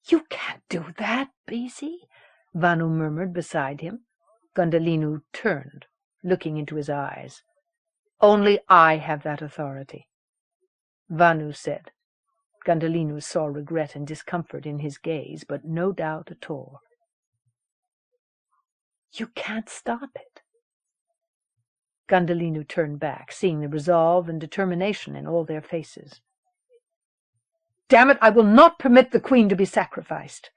[SPEAKER 1] You can't do that, Beezy, Vanu murmured beside him. Gundhalinu turned, looking into his eyes. Only I have that authority, Vanu said. Gundhalinu saw regret and discomfort in his gaze, but no doubt at all. You can't stop it. Gundhalinu turned back, seeing the resolve and determination in all their faces. Damn it, I will not permit the Queen to be sacrificed.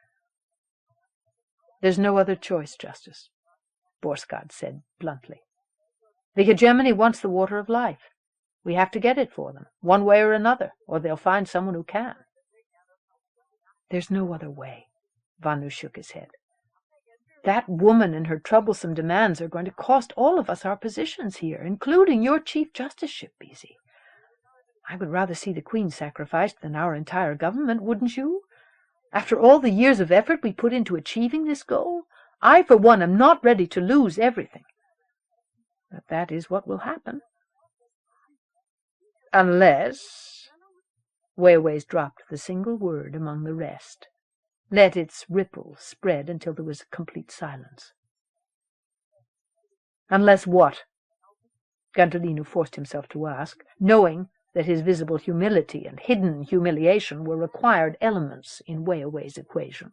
[SPEAKER 1] There's no other choice, Justice, Borskard said bluntly. The hegemony wants the water of life. We have to get it for them, one way or another, or they'll find someone who can. There's no other way, Vanu shook his head. That woman and her troublesome demands are going to cost all of us our positions here, including your Chief Justiceship, Beezy. I would rather see the Queen sacrificed than our entire government, wouldn't you? After all the years of effort we put into achieving this goal, I, for one, am not ready to lose everything. But that is what will happen. Unless... Wayaways dropped the single word among the rest. Let its ripple spread until there was complete silence. Unless what? Gundhalinu forced himself to ask, knowing that his visible humility and hidden humiliation were required elements in Wayaway's equation.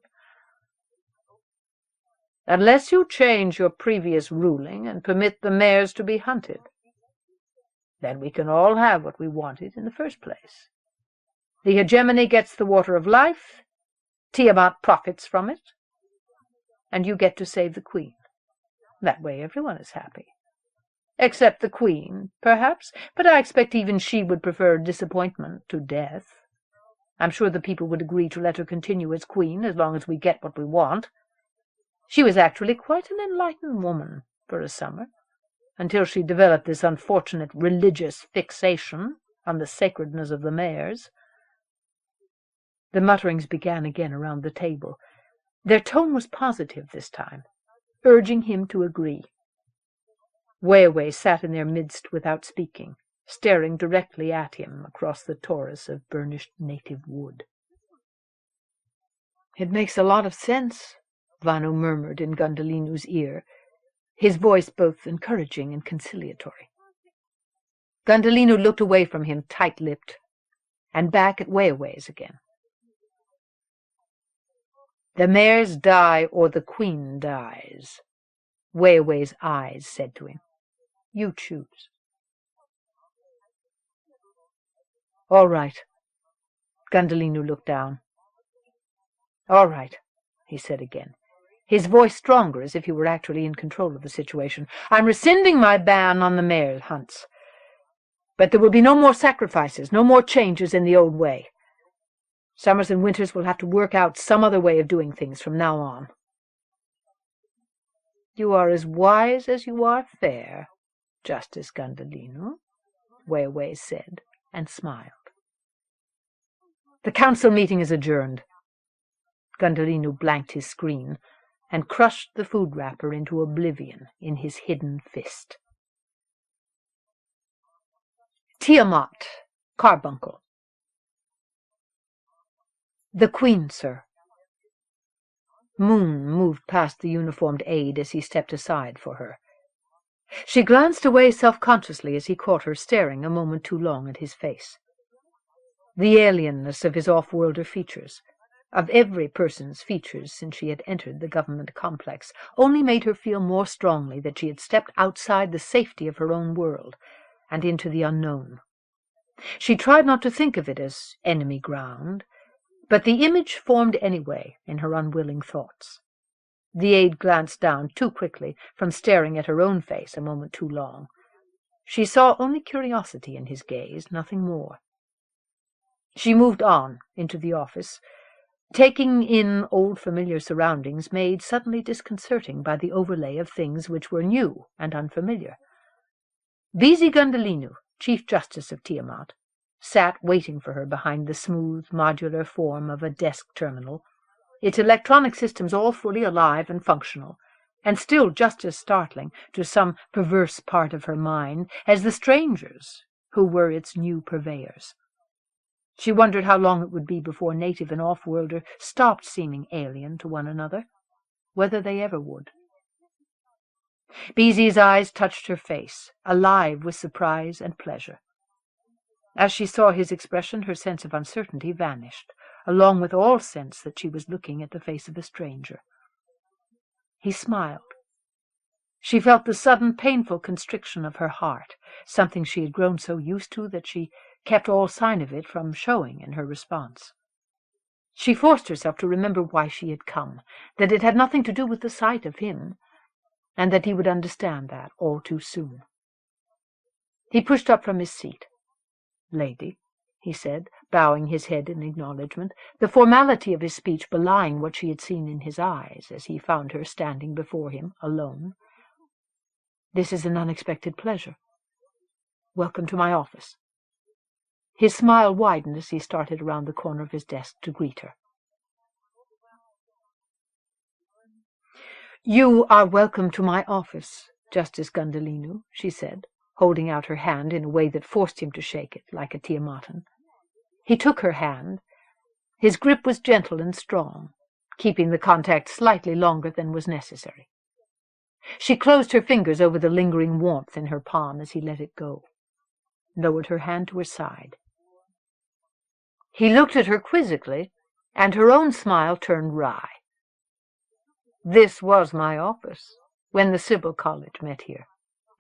[SPEAKER 1] Unless you change your previous ruling and permit the mares to be hunted, then we can all have what we wanted in the first place. The hegemony gets the water of life, Tiamat profits from it, and you get to save the Queen. That way everyone is happy. Except the Queen, perhaps, but I expect even she would prefer disappointment to death. I'm sure the people would agree to let her continue as Queen as long as we get what we want. She was actually quite an enlightened woman for a summer, until she developed this unfortunate religious fixation on the sacredness of the mares. The mutterings began again around the table. Their tone was positive this time, urging him to agree. Wayaway sat in their midst without speaking, staring directly at him across the torus of burnished native wood. It makes a lot of sense, Vanu murmured in Gundhalinu's ear, his voice both encouraging and conciliatory. Gundhalinu looked away from him tight-lipped, and back at Wayaways again. The mares die or the Queen dies, Wayaway's eyes said to him. You choose. All right. Gundhalinu looked down. All right, he said again, his voice stronger, as if he were actually in control of the situation. I'm rescinding my ban on the mare hunts. But there will be no more sacrifices, no more changes in the old way. Summers and winters will have to work out some other way of doing things from now on. You are as wise as you are fair, Justice Gundhalinu, Weiwei said, and smiled. The council meeting is adjourned. Gundhalinu blanked his screen and crushed the food wrapper into oblivion in his hidden fist. Tiamat, Carbuncle. The Queen, sir. Moon moved past the uniformed aide as he stepped aside for her. She glanced away self-consciously as he caught her staring a moment too long at his face. The alienness of his off-worlder features, of every person's features since she had entered the government complex, only made her feel more strongly that she had stepped outside the safety of her own world and into the unknown. She tried not to think of it as enemy ground, but the image formed anyway in her unwilling thoughts. The aide glanced down too quickly from staring at her own face a moment too long. She saw only curiosity in his gaze, nothing more. She moved on into the office, taking in old familiar surroundings made suddenly disconcerting by the overlay of things which were new and unfamiliar. Vinge Gundhalinu, Chief Justice of Tiamat, sat waiting for her behind the smooth, modular form of a desk terminal, its electronic systems all fully alive and functional, and still just as startling to some perverse part of her mind as the strangers who were its new purveyors. She wondered how long it would be before native and off-worlder stopped seeming alien to one another, whether they ever would. Vinge's eyes touched her face, alive with surprise and pleasure. As she saw his expression, her sense of uncertainty vanished, along with all sense that she was looking at the face of a stranger. He smiled. She felt the sudden painful constriction of her heart, something she had grown so used to that she kept all sign of it from showing in her response. She forced herself to remember why she had come, that it had nothing to do with the sight of him, and that he would understand that all too soon. He pushed up from his seat. "Lady," he said, bowing his head in acknowledgment, the formality of his speech belying what she had seen in his eyes as he found her standing before him, alone. "This is an unexpected pleasure. Welcome to my office." His smile widened as he started around the corner of his desk to greet her. "You are welcome to my office, Justice Gundhalinu," she said, holding out her hand in a way that forced him to shake it, like a Tiamatan. He took her hand. His grip was gentle and strong, keeping the contact slightly longer than was necessary. She closed her fingers over the lingering warmth in her palm as he let it go, lowered her hand to her side. He looked at her quizzically, and her own smile turned wry. "This was my office, when the Sibyl College met here,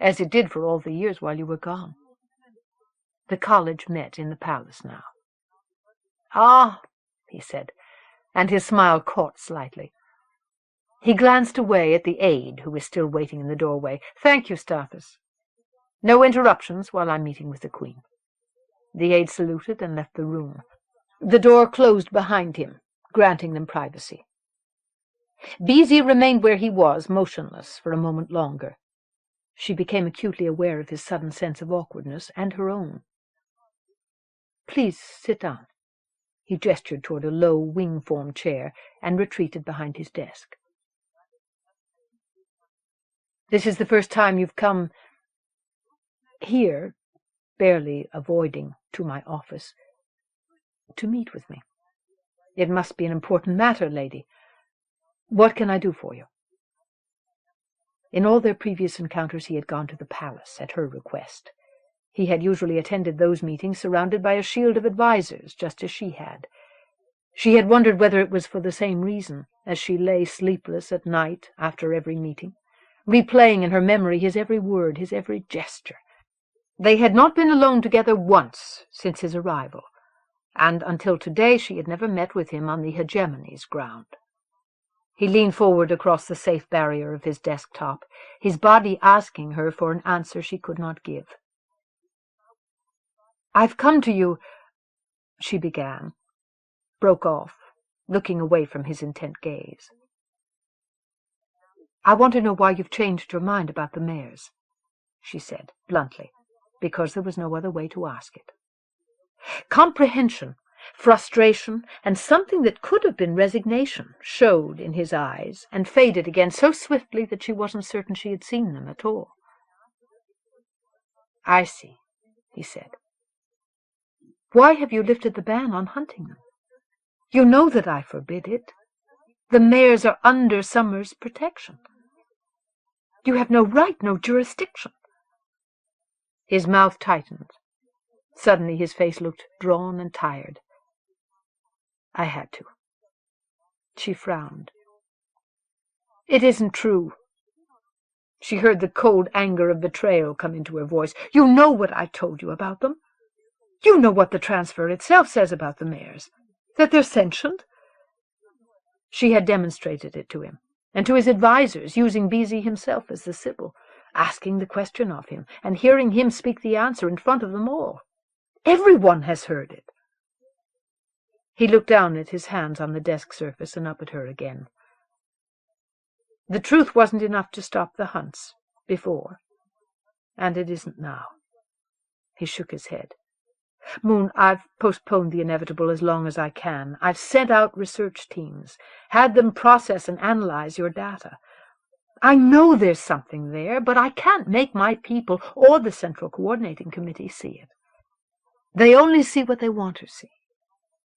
[SPEAKER 1] as it did for all the years while you were gone. The college met in the palace now." "Ah," he said, and his smile caught slightly. He glanced away at the aide, who was still waiting in the doorway. "Thank you, Starthus. No interruptions while I'm meeting with the Queen." The aide saluted and left the room. The door closed behind him, granting them privacy. Vinge remained where he was, motionless, for a moment longer. She became acutely aware of his sudden sense of awkwardness, and her own. "Please sit down." He gestured toward a low, wing-formed chair and retreated behind his desk. "This is the first time you've come here, barely avoiding to my office, to meet with me. It must be an important matter, lady. What can I do for you?" In all their previous encounters he had gone to the palace at her request. He had usually attended those meetings surrounded by a shield of advisers, just as she had. She had wondered whether it was for the same reason, as she lay sleepless at night after every meeting, replaying in her memory his every word, his every gesture. They had not been alone together once since his arrival, and until today she had never met with him on the Hegemony's ground. He leaned forward across the safe barrier of his desktop, his body asking her for an answer she could not give. "I've come to you," she began, broke off, looking away from his intent gaze. "I want to know why you've changed your mind about the mares," she said, bluntly, because there was no other way to ask it. Comprehension, frustration, and something that could have been resignation showed in his eyes and faded again so swiftly that she wasn't certain she had seen them at all. "I see," he said. "Why have you lifted the ban on hunting them? You know that I forbid it. The mares are under Summer's protection. You have no right, no jurisdiction." His mouth tightened. Suddenly his face looked drawn and tired. "I had to." She frowned. "It isn't true." She heard the cold anger of betrayal come into her voice. "You know what I told you about them. You know what the transfer itself says about the mares, that they're sentient." She had demonstrated it to him, and to his advisers, using Beezy himself as the sibyl, asking the question of him, and hearing him speak the answer in front of them all. Everyone has heard it. He looked down at his hands on the desk surface and up at her again. "The truth wasn't enough to stop the hunts before, and it isn't now." He shook his head. "Moon, I've postponed the inevitable as long as I can. I've sent out research teams, had them process and analyze your data. I know there's something there, but I can't make my people or the Central Coordinating Committee see it. They only see what they want to see.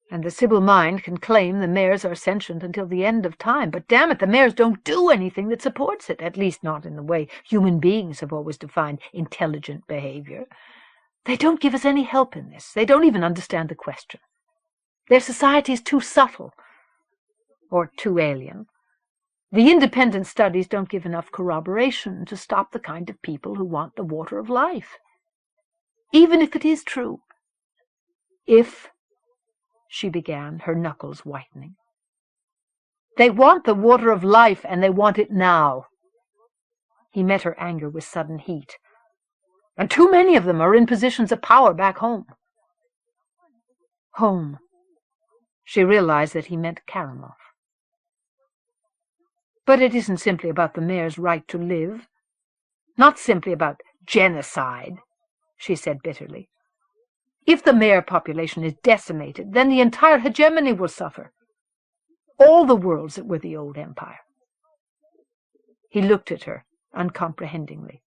[SPEAKER 1] And the Sibyl mind can claim the mares are sentient until the end of time, but damn it, the mares don't do anything that supports it, at least not in the way human beings have always defined intelligent behavior. They don't give us any help in this. They don't even understand the question. Their society is too subtle, or too alien. The independent studies don't give enough corroboration to stop the kind of people who want the water of life. Even if it is true. If," she began, her knuckles whitening. "They want the water of life, and they want it now." He met her anger with sudden heat. "And too many of them are in positions of power back home." Home. She realized that he meant Kharemough. "But it isn't simply about the mare's right to live. Not simply about genocide," she said bitterly. "If the mare population is decimated, then the entire hegemony will suffer. All the worlds that were the old empire." He looked at her uncomprehendingly.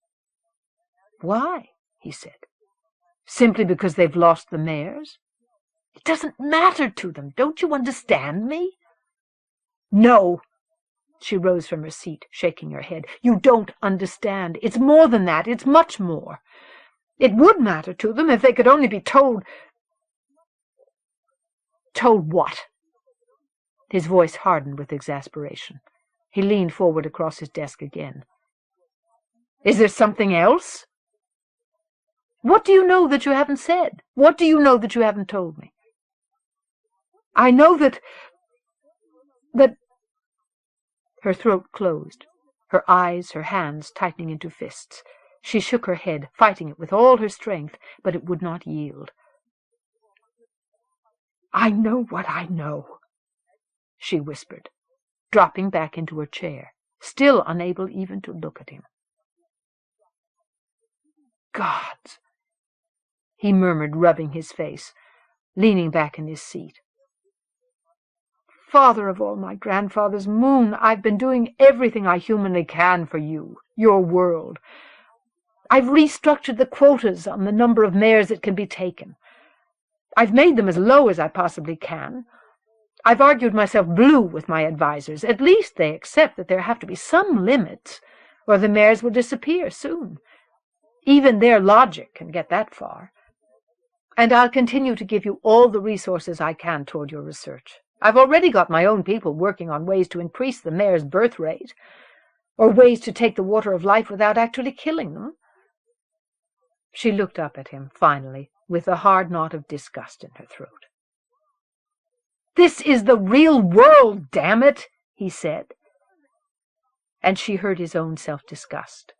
[SPEAKER 1] "Why?" he said. "Simply because they've lost the mares? It doesn't matter to them. Don't you understand me?" "No." She rose from her seat, shaking her head. "You don't understand. It's more than that. It's much more. It would matter to them if they could only be told—" "Told what?" His voice hardened with exasperation. He leaned forward across his desk again. "Is there something else? What do you know that you haven't said? What do you know that you haven't told me?" "I know that— Her throat closed, her eyes, her hands tightening into fists. She shook her head, fighting it with all her strength, but it would not yield. "I know what I know," she whispered, dropping back into her chair, still unable even to look at him. "Gods," he murmured, rubbing his face, leaning back in his seat. "Father of all my grandfathers, Moon, I've been doing everything I humanly can for you, your world. I've restructured the quotas on the number of mares that can be taken. I've made them as low as I possibly can. I've argued myself blue with my advisers. At least they accept that there have to be some limits, or the mares will disappear soon. Even their logic can get that far. And I'll continue to give you all the resources I can toward your research. I've already got my own people working on ways to increase the mare's birth rate, or ways to take the water of life without actually killing them. She looked up at him, finally, with a hard knot of disgust in her throat. "This is the real world, damn it," he said. And she heard his own self-disgust.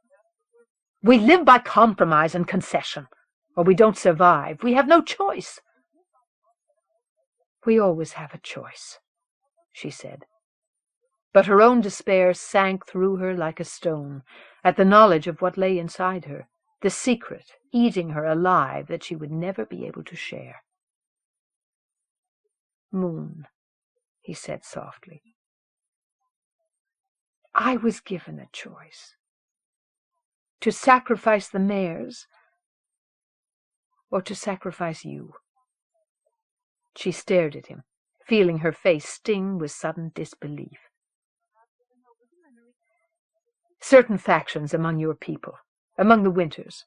[SPEAKER 1] "We live by compromise and concession, or we don't survive. We have no choice." "We always have a choice," she said. But her own despair sank through her like a stone at the knowledge of what lay inside her, the secret eating her alive that she would never be able to share. "Moon," he said softly. "I was given a choice. To sacrifice the mares, or to sacrifice you." She stared at him, feeling her face sting with sudden disbelief. "Certain factions among your people, among the Winters,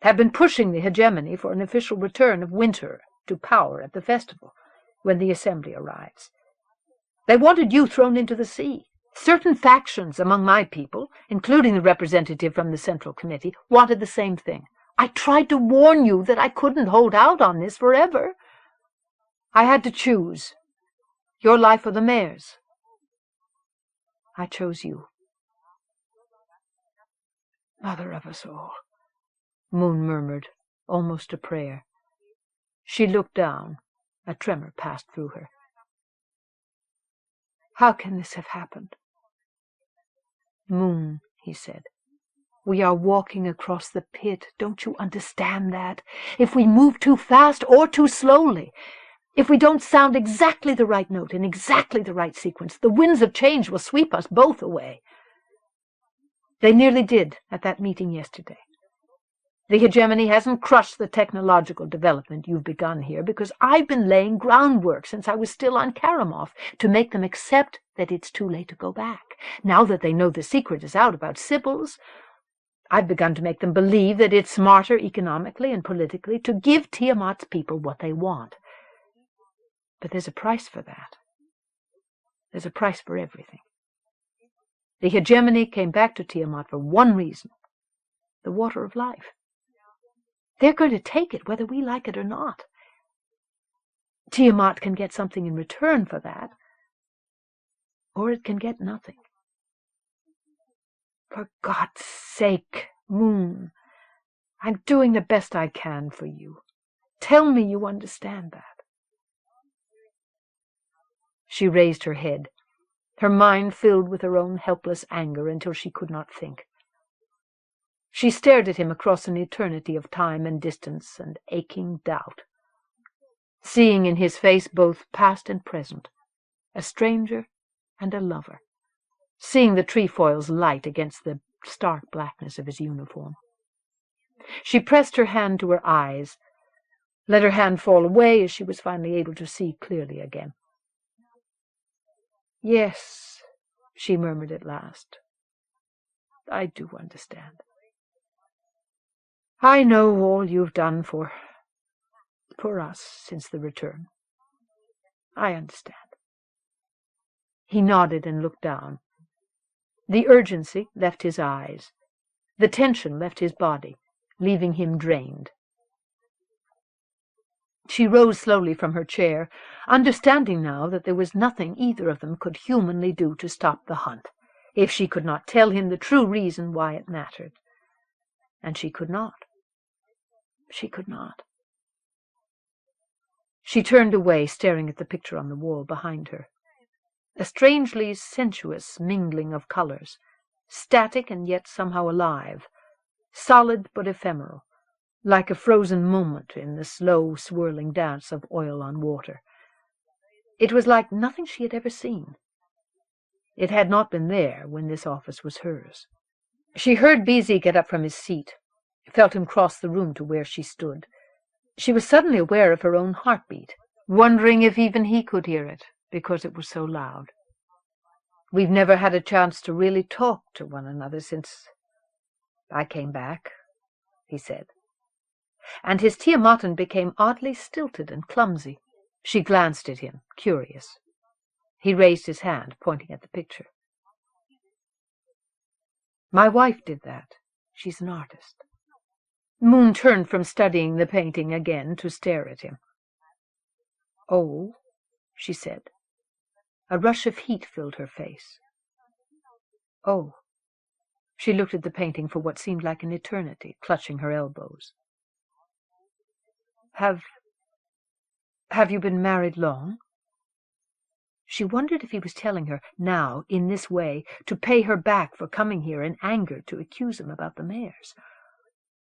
[SPEAKER 1] have been pushing the hegemony for an official return of Winter to power at the festival, when the assembly arrives. They wanted you thrown into the sea. Certain factions among my people, including the representative from the Central Committee, wanted the same thing. I tried to warn you that I couldn't hold out on this forever. I had to choose, your life or the mayor's. I chose you." "Mother of us all," Moon murmured, almost a prayer. She looked down. A tremor passed through her. "How can this have happened?" "Moon," he said, "we are walking across the pit. Don't you understand that? If we move too fast or too slowly, if we don't sound exactly the right note in exactly the right sequence, the winds of change will sweep us both away. They nearly did at that meeting yesterday. The hegemony hasn't crushed the technological development you've begun here because I've been laying groundwork since I was still on Kharemough to make them accept that it's too late to go back. Now that they know the secret is out about Sybils, I've begun to make them believe that it's smarter economically and politically to give Tiamat's people what they want. But there's a price for that. There's a price for everything. The hegemony came back to Tiamat for one reason: the water of life. They're going to take it whether we like it or not. Tiamat can get something in return for that, or it can get nothing. For God's sake, Moon, I'm doing the best I can for you. Tell me you understand that." She raised her head, her mind filled with her own helpless anger until she could not think. She stared at him across an eternity of time and distance and aching doubt, seeing in his face both past and present, a stranger and a lover, seeing the trefoils light against the stark blackness of his uniform. She pressed her hand to her eyes, let her hand fall away as she was finally able to see clearly again. "Yes," she murmured at last, "I do understand. I know all you've done for us since the return. I understand." He nodded and looked down. The urgency left his eyes. The tension left his body, leaving him drained. She rose slowly from her chair, understanding now that there was nothing either of them could humanly do to stop the hunt, if she could not tell him the true reason why it mattered. And she could not. She could not. She turned away, staring at the picture on the wall behind her. A strangely sensuous mingling of colors, static and yet somehow alive, solid but ephemeral, like a frozen moment in the slow, swirling dance of oil on water. It was like nothing she had ever seen. It had not been there when this office was hers. She heard Beezy get up from his seat, felt him cross the room to where she stood. She was suddenly aware of her own heartbeat, wondering if even he could hear it, because it was so loud. "We've never had a chance to really talk to one another since I came back," he said. And his Tiamatan became oddly stilted and clumsy. She glanced at him, curious. He raised his hand, pointing at the picture. "My wife did that. She's an artist." Moon turned from studying the painting again to stare at him. "Oh," she said. A rush of heat filled her face. "Oh." She looked at the painting for what seemed like an eternity, clutching her elbows. Have you been married long?" She wondered if he was telling her, now, in this way, to pay her back for coming here in anger to accuse him about the mares,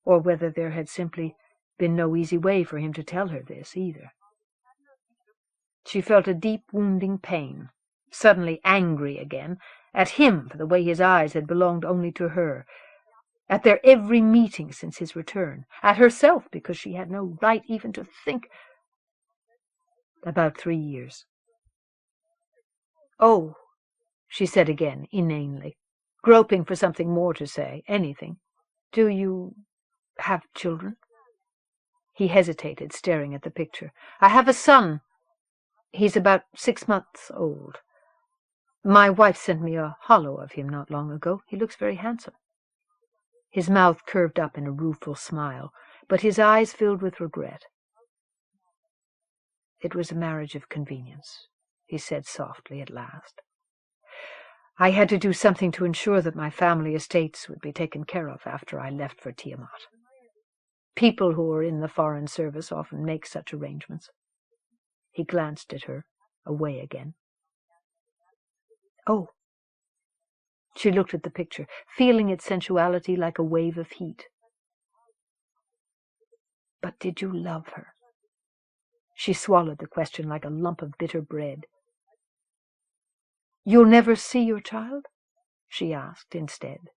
[SPEAKER 1] or whether there had simply been no easy way for him to tell her this, either. She felt a deep, wounding pain, suddenly angry again, at him for the way his eyes had belonged only to her, at their every meeting since his return, at herself because she had no right even to think. "About 3 years." "Oh," she said again, inanely, groping for something more to say, anything. "Do you have children?" He hesitated, staring at the picture. "I have a son. He's about 6 months old. My wife sent me a holo of him not long ago. He looks very handsome." His mouth curved up in a rueful smile, but his eyes filled with regret. "It was a marriage of convenience," he said softly at last. "I had to do something to ensure that my family estates would be taken care of after I left for Tiamat. People who are in the foreign service often make such arrangements." He glanced at her, away again. "Oh." She looked at the picture, feeling its sensuality like a wave of heat. "But did you love her?" She swallowed the question like a lump of bitter bread. "You'll never see your child?" she asked instead.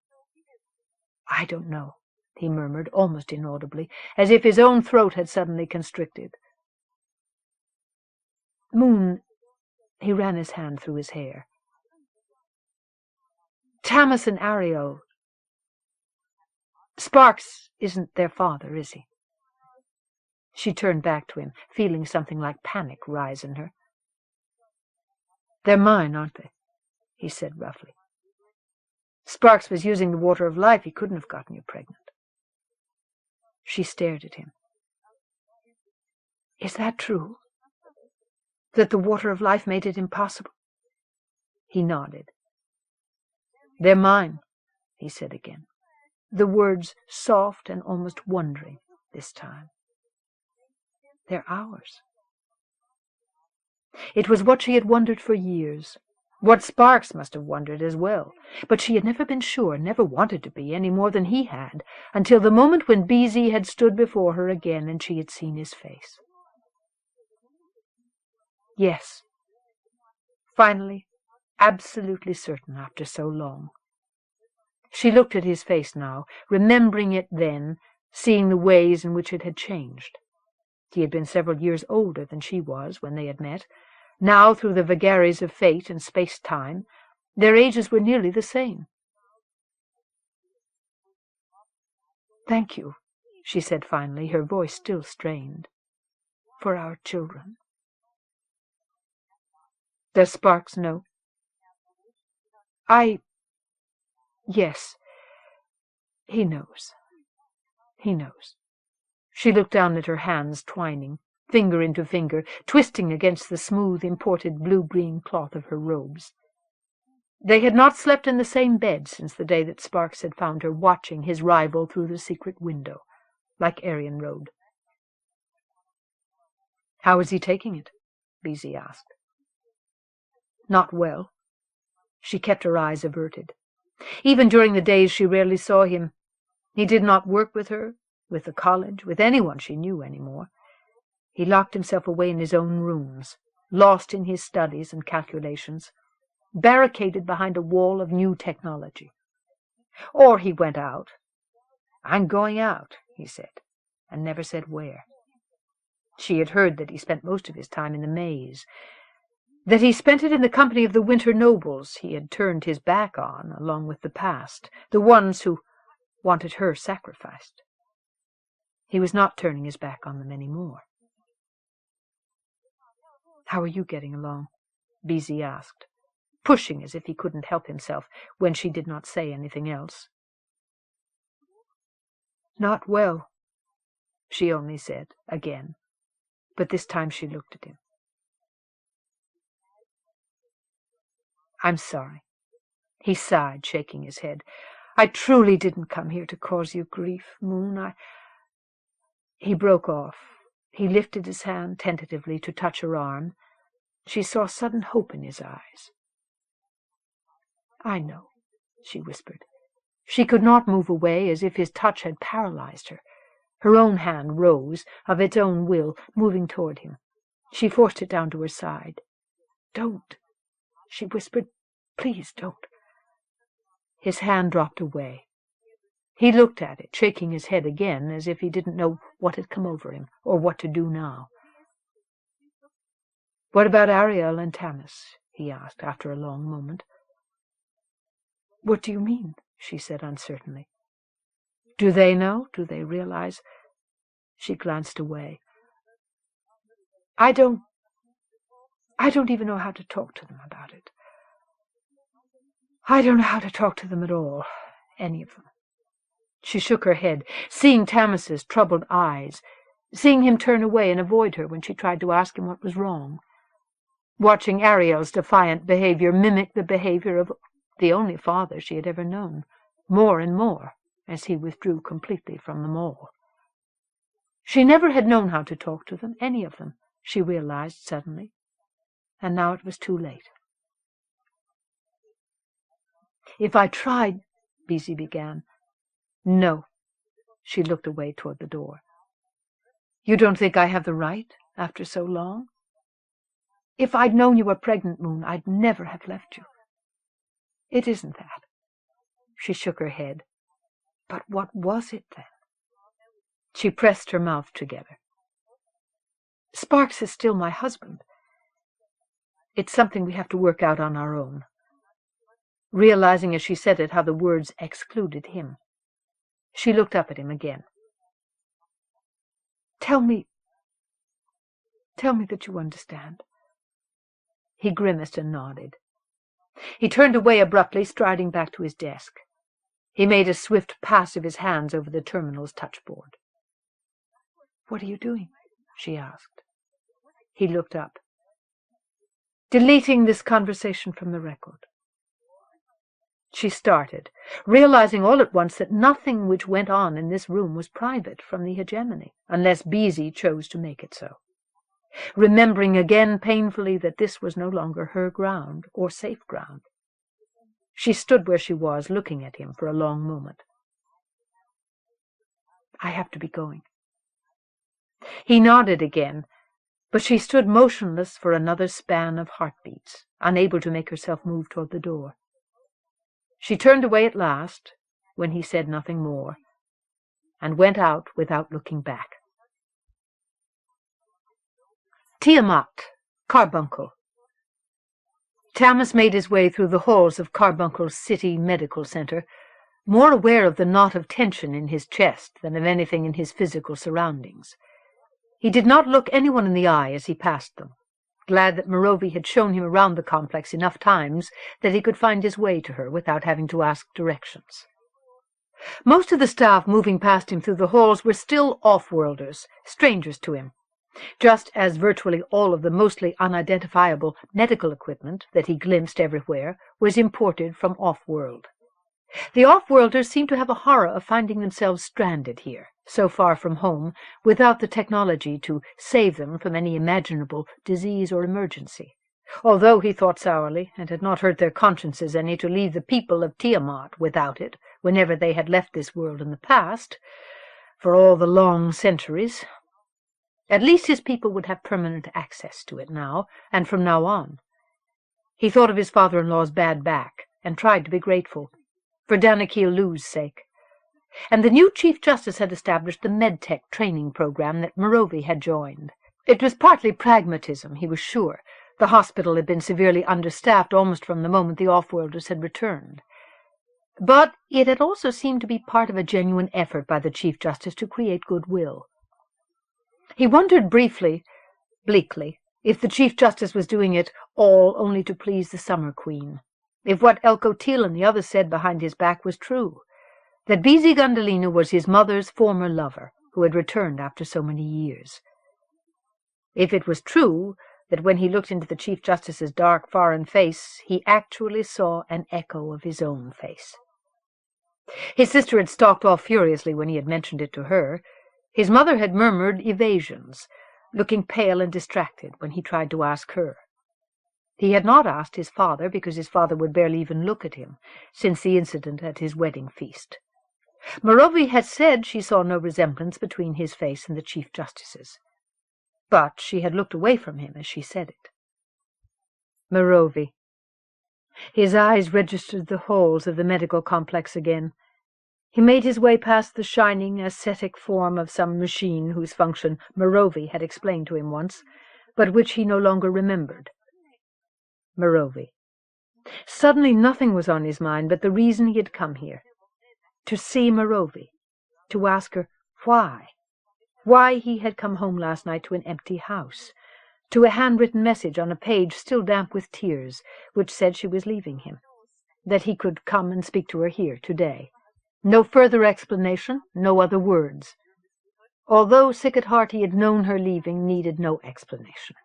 [SPEAKER 1] "I don't know," he murmured, almost inaudibly, as if his own throat had suddenly constricted. "Moon," he ran his hand through his hair. "Tamas and Ariel, Sparks isn't their father, is he?" She turned back to him, feeling something like panic rise in her. "They're mine, aren't they?" he said roughly. "Sparks was using the water of life. He couldn't have gotten you pregnant." She stared at him. "Is that true? That the water of life made it impossible?" He nodded. "They're mine," he said again, the words soft and almost wondering this time. "They're ours." It was what she had wondered for years, what Sparks must have wondered as well, but she had never been sure, never wanted to be, any more than he had, until the moment when BZ had stood before her again and she had seen his face. Yes. Finally, absolutely certain after so long. She looked at his face now, remembering it then, seeing the ways in which it had changed. He had been several years older than she was when they had met. Now, through the vagaries of fate and space-time, their ages were nearly the same. "Thank you," she said finally, her voice still strained, "for our children." "Does Sparks know?" Yes. He knows. He knows." She looked down at her hands twining, finger into finger, twisting against the smooth, imported blue-green cloth of her robes. They had not slept in the same bed since the day that Sparks had found her watching his rival through the secret window, like Arian Road. "How is he taking it?" BZ asked. "Not well." She kept her eyes averted. Even during the days she rarely saw him, he did not work with her, with the college, with anyone she knew any more. He locked himself away in his own rooms, lost in his studies and calculations, barricaded behind a wall of new technology. Or he went out. "I'm going out," he said, and never said where. She had heard that he spent most of his time in the maze, that he spent it in the company of the winter nobles he had turned his back on, along with the past, the ones who wanted her sacrificed. He was not turning his back on them any more. "How are you getting along?" BZ asked, pushing as if he couldn't help himself when she did not say anything else. "Not well," she only said, again. But this time she looked at him. I'm sorry. He sighed, shaking his head. I truly didn't come here to cause you grief, Moon. He broke off. He lifted his hand tentatively to touch her arm. She saw sudden hope in his eyes. I know, she whispered. She could not move away, as if his touch had paralyzed her. Her own hand rose, of its own will, moving toward him. She forced it down to her side. Don't, she whispered. Please don't. His hand dropped away. He looked at it, shaking his head again, as if he didn't know what had come over him, or what to do now. What about Ariel and Tamis? He asked, after a long moment. What do you mean? She said uncertainly. Do they know? Do they realize? She glanced away. I don't even know how to talk to them about it. I don't know how to talk to them at all, any of them. She shook her head, seeing Tamis's troubled eyes, seeing him turn away and avoid her when she tried to ask him what was wrong, watching Ariel's defiant behavior mimic the behavior of the only father she had ever known, more and more, as he withdrew completely from them all. She never had known how to talk to them, any of them, she realized suddenly, and now it was too late. If I tried, Beezy began. No. She looked away toward the door. You don't think I have the right, after so long? If I'd known you were pregnant, Moon, I'd never have left you. It isn't that. She shook her head. But what was it, then? She pressed her mouth together. Sparks is still my husband. It's something we have to work out on our own. Realizing as she said it how the words excluded him. She looked up at him again. Tell me that you understand. He grimaced and nodded. He turned away abruptly, striding back to his desk. He made a swift pass of his hands over the terminal's touchboard. What are you doing? She asked. He looked up. Deleting this conversation from the record. She started, realizing all at once that nothing which went on in this room was private from the hegemony, unless Beezy chose to make it so. Remembering again painfully that this was no longer her ground or safe ground. She stood where she was, looking at him for a long moment. I have to be going. He nodded again, but she stood motionless for another span of heartbeats, unable to make herself move toward the door. She turned away at last, when he said nothing more, and went out without looking back. Tiamat, Carbuncle. Tamis made his way through the halls of Carbuncle's city medical center, more aware of the knot of tension in his chest than of anything in his physical surroundings. He did not look anyone in the eye as he passed them, glad that Morovy had shown him around the complex enough times that he could find his way to her without having to ask directions. Most of the staff moving past him through the halls were still off-worlders, strangers to him, just as virtually all of the mostly unidentifiable medical equipment that he glimpsed everywhere was imported from off-world. The off-worlders seemed to have a horror of finding themselves stranded here, so far from home, without the technology to save them from any imaginable disease or emergency. Although, he thought sourly, it had not hurt their consciences any to leave the people of Tiamat without it, whenever they had left this world in the past, for all the long centuries. At least his people would have permanent access to it now, and from now on. He thought of his father-in-law's bad back, and tried to be grateful, for Danakil Lu's sake. And the new Chief Justice had established the MedTech training program that Morovy had joined. It was partly pragmatism, he was sure. The hospital had been severely understaffed almost from the moment the off-worlders had returned. But it had also seemed to be part of a genuine effort by the Chief Justice to create goodwill. He wondered bleakly, if the Chief Justice was doing it all only to please the Summer Queen, if what Elko Teal and the others said behind his back was true, that Beezy Gundhalinu was his mother's former lover, who had returned after so many years. If it was true that when he looked into the Chief Justice's dark, foreign face, he actually saw an echo of his own face. His sister had stalked off furiously when he had mentioned it to her. His mother had murmured evasions, looking pale and distracted when he tried to ask her. He had not asked his father because his father would barely even look at him since the incident at his wedding feast. Merovi had said she saw no resemblance between his face and the Chief Justice's, but she had looked away from him as she said it. Merovi. His eyes registered the halls of the medical complex again. He made his way past the shining, ascetic form of some machine whose function Merovi had explained to him once, but which he no longer remembered. Merovi. Suddenly nothing was on his mind but the reason he had come here. To see Merovi, to ask her why he had come home last night to an empty house, to a handwritten message on a page still damp with tears, which said she was leaving him, that he could come and speak to her here today. No further explanation, no other words. Although sick at heart he had known her leaving needed no explanation.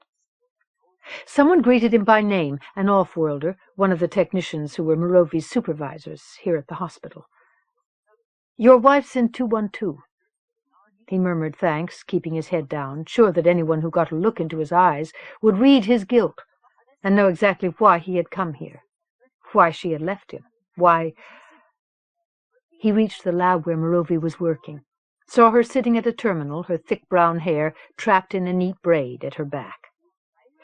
[SPEAKER 1] Someone greeted him by name, an off-worlder, one of the technicians who were Merovi's supervisors here at the hospital. "Your wife's in 212. He murmured thanks, keeping his head down, sure that anyone who got a look into his eyes would read his guilt and know exactly why he had come here, why she had left him, why... He reached the lab where Merovi was working, saw her sitting at a terminal, her thick brown hair trapped in a neat braid at her back.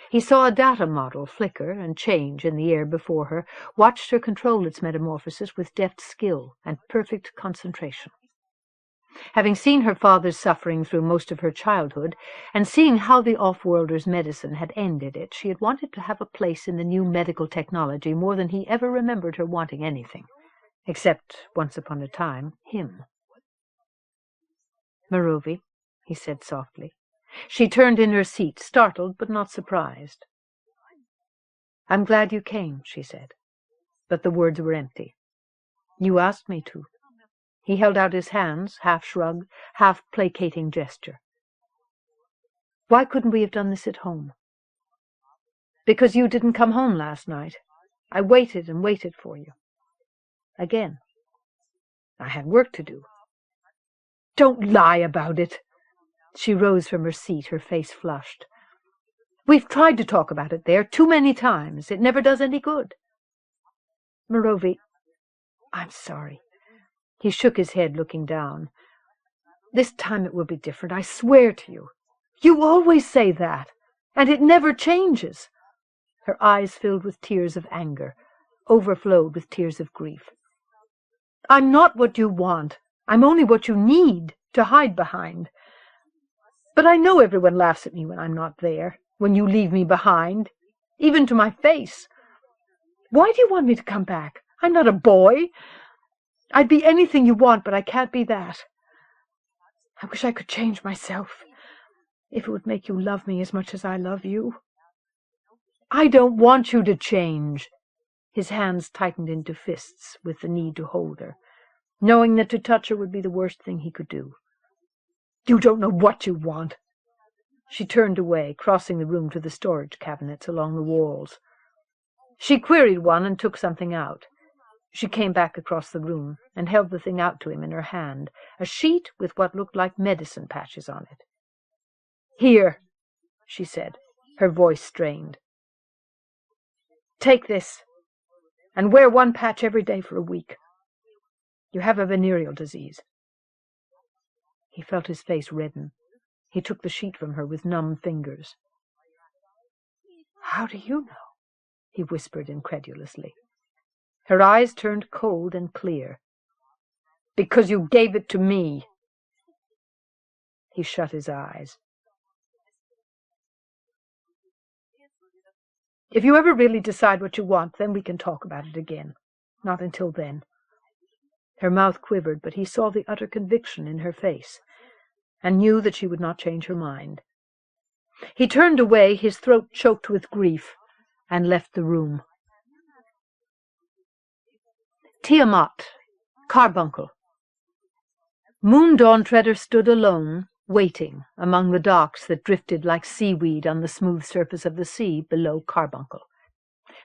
[SPEAKER 1] He saw a data model flicker and change in the air before her, watched her control its metamorphosis with deft skill and perfect concentration. Having seen her father's suffering through most of her childhood, and seeing how the off-worlder's medicine had ended it, she had wanted to have a place in the new medical technology more than he ever remembered her wanting anything, except, once upon a time, him. "Merovi," he said softly. She turned in her seat, startled but not surprised. "I'm glad you came," she said, but the words were empty. "You asked me to." He held out his hands, half shrug, half placating gesture. "Why couldn't we have done this at home?" "Because you didn't come home last night. I waited and waited for you. Again. I had work to do." "Don't lie about it." She rose from her seat, her face flushed. "We've tried to talk about it there too many times. It never does any good." "Merovi, I'm sorry." He shook his head, looking down. "This time it will be different, I swear to you. You always say that, and it never changes." Her eyes filled with tears of anger, overflowed with tears of grief. "I'm not what you want. I'm only what you need to hide behind. But I know everyone laughs at me when I'm not there, when you leave me behind, even to my face. Why do you want me to come back? I'm not a boy. I'd be anything you want, but I can't be that. I wish I could change myself, if it would make you love me as much as I love you." "I don't want you to change." His hands tightened into fists with the need to hold her, knowing that to touch her would be the worst thing he could do. "You don't know what you want." She turned away, crossing the room to the storage cabinets along the walls. She queried one and took something out. She came back across the room and held the thing out to him in her hand, a sheet with what looked like medicine patches on it. "Here," she said, her voice strained. "Take this, and wear one patch every day for a week. You have a venereal disease." He felt his face redden. He took the sheet from her with numb fingers. "How do you know?" he whispered incredulously. Her eyes turned cold and clear. "Because you gave it to me." He shut his eyes. "If you ever really decide what you want, then we can talk about it again. Not until then." Her mouth quivered, but he saw the utter conviction in her face, and knew that she would not change her mind. He turned away, his throat choked with grief, and left the room. Tiamat, Carbuncle. Moon Dawntreader stood alone, waiting among the docks that drifted like seaweed on the smooth surface of the sea below Carbuncle.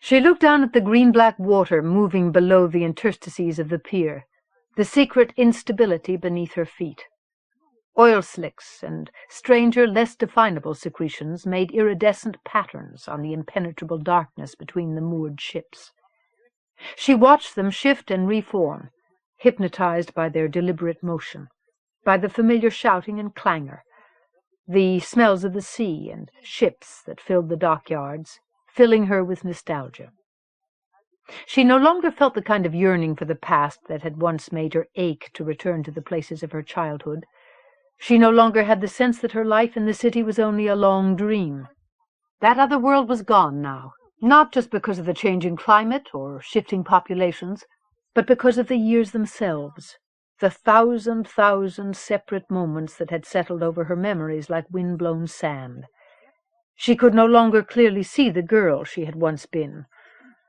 [SPEAKER 1] She looked down at the green-black water moving below the interstices of the pier, the secret instability beneath her feet. Oil slicks and stranger, less definable secretions made iridescent patterns on the impenetrable darkness between the moored ships. She watched them shift and reform, hypnotized by their deliberate motion, by the familiar shouting and clangor, the smells of the sea and ships that filled the dockyards, filling her with nostalgia. She no longer felt the kind of yearning for the past that had once made her ache to return to the places of her childhood. She no longer had the sense that her life in the city was only a long dream. That other world was gone now, not just because of the changing climate or shifting populations, but because of the years themselves, the thousand separate moments that had settled over her memories like wind-blown sand. She could no longer clearly see the girl she had once been.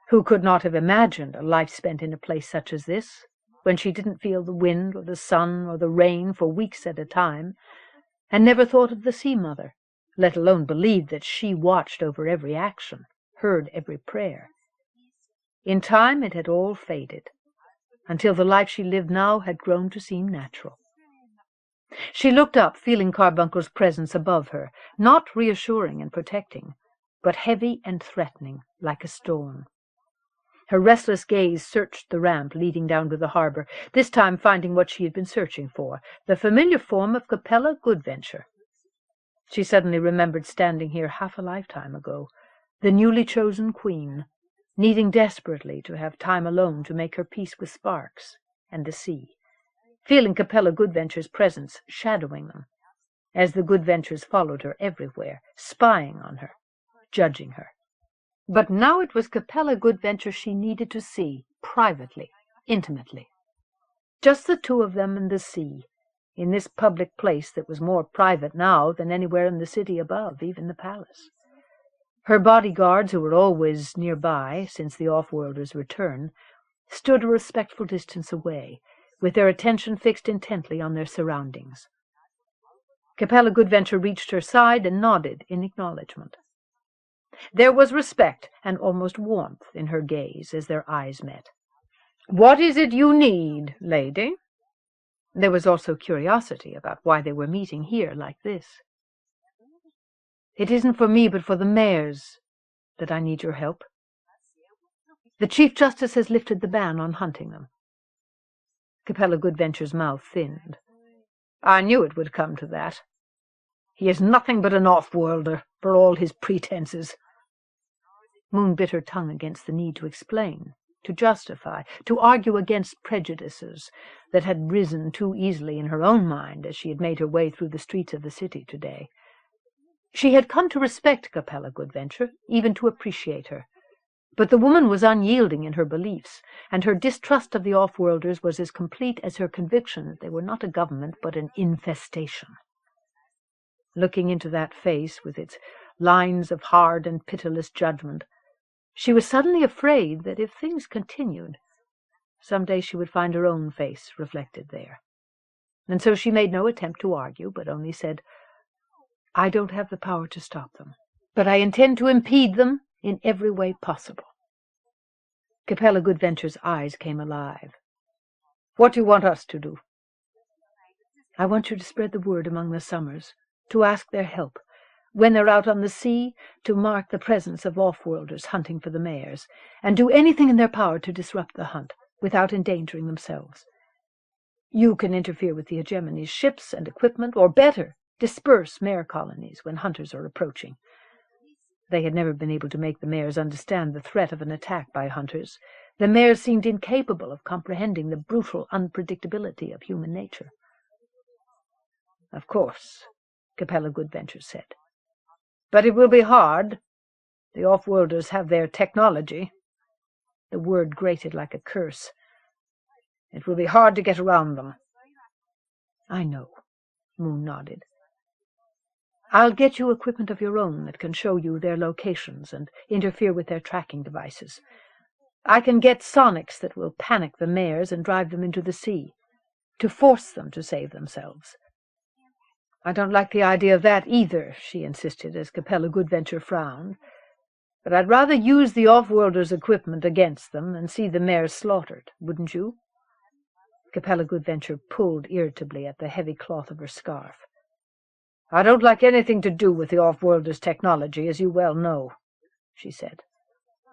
[SPEAKER 1] Who could not have imagined a life spent in a place such as this, when she didn't feel the wind or the sun or the rain for weeks at a time, and never thought of the Sea-Mother, let alone believed that she watched over every action, heard every prayer. In time it had all faded, until the life she lived now had grown to seem natural. She looked up, feeling Carbuncle's presence above her, not reassuring and protecting, but heavy and threatening, like a storm. Her restless gaze searched the ramp leading down to the harbour, this time finding what she had been searching for, the familiar form of Capella Goodventure. She suddenly remembered standing here half a lifetime ago, the newly chosen queen, needing desperately to have time alone to make her peace with Sparks and the sea, feeling Capella Goodventure's presence shadowing them, as the Goodventures followed her everywhere, spying on her, judging her. But now it was Capella Goodventure she needed to see, privately, intimately. Just the two of them and the sea, in this public place that was more private now than anywhere in the city above, even the palace. Her bodyguards, who were always nearby since the off-worlder's return, stood a respectful distance away, with their attention fixed intently on their surroundings. Capella Goodventure reached her side and nodded in acknowledgment. There was respect and almost warmth in her gaze as their eyes met. "What is it you need, lady?" There was also curiosity about why they were meeting here like this. "It isn't for me but for the mares that I need your help. The Chief Justice has lifted the ban on hunting them." Capella Goodventure's mouth thinned. "I knew it would come to that. He is nothing but an off-worlder, for all his pretenses." Moon bit her tongue against the need to explain, to justify, to argue against prejudices that had risen too easily in her own mind as she had made her way through the streets of the city today. She had come to respect Capella Goodventure, even to appreciate her. But the woman was unyielding in her beliefs, and her distrust of the off-worlders was as complete as her conviction that they were not a government but an infestation. Looking into that face, with its lines of hard and pitiless judgment, she was suddenly afraid that if things continued, some day she would find her own face reflected there. And so she made no attempt to argue, but only said, "I don't have the power to stop them, but I intend to impede them in every way possible." Capella Goodventure's eyes came alive. "What do you want us to do?" "I want you to spread the word among the Summers, to ask their help, when they're out on the sea, to mark the presence of off-worlders hunting for the mares, and do anything in their power to disrupt the hunt, without endangering themselves. You can interfere with the Hegemony's ships and equipment, or better, disperse mare colonies when hunters are approaching. They had never been able to make the mares understand the threat of an attack by hunters. The mares seemed incapable of comprehending the brutal unpredictability of human nature. "Of course," Capella Goodventure said. "But it will be hard. The off-worlders have their technology." The word grated like a curse. "It will be hard to get around them." "I know," Moon nodded. "I'll get you equipment of your own that can show you their locations and interfere with their tracking devices. I can get sonics that will panic the mares and drive them into the sea. to force them to save themselves. "I don't like the idea of that either," she insisted, as Capella Goodventure frowned. "But I'd rather use the off-worlders' equipment against them and see the mares slaughtered, wouldn't you?" Capella Goodventure pulled irritably at the heavy cloth of her scarf. "I don't like anything to do with the off-worlders' technology, as you well know," she said.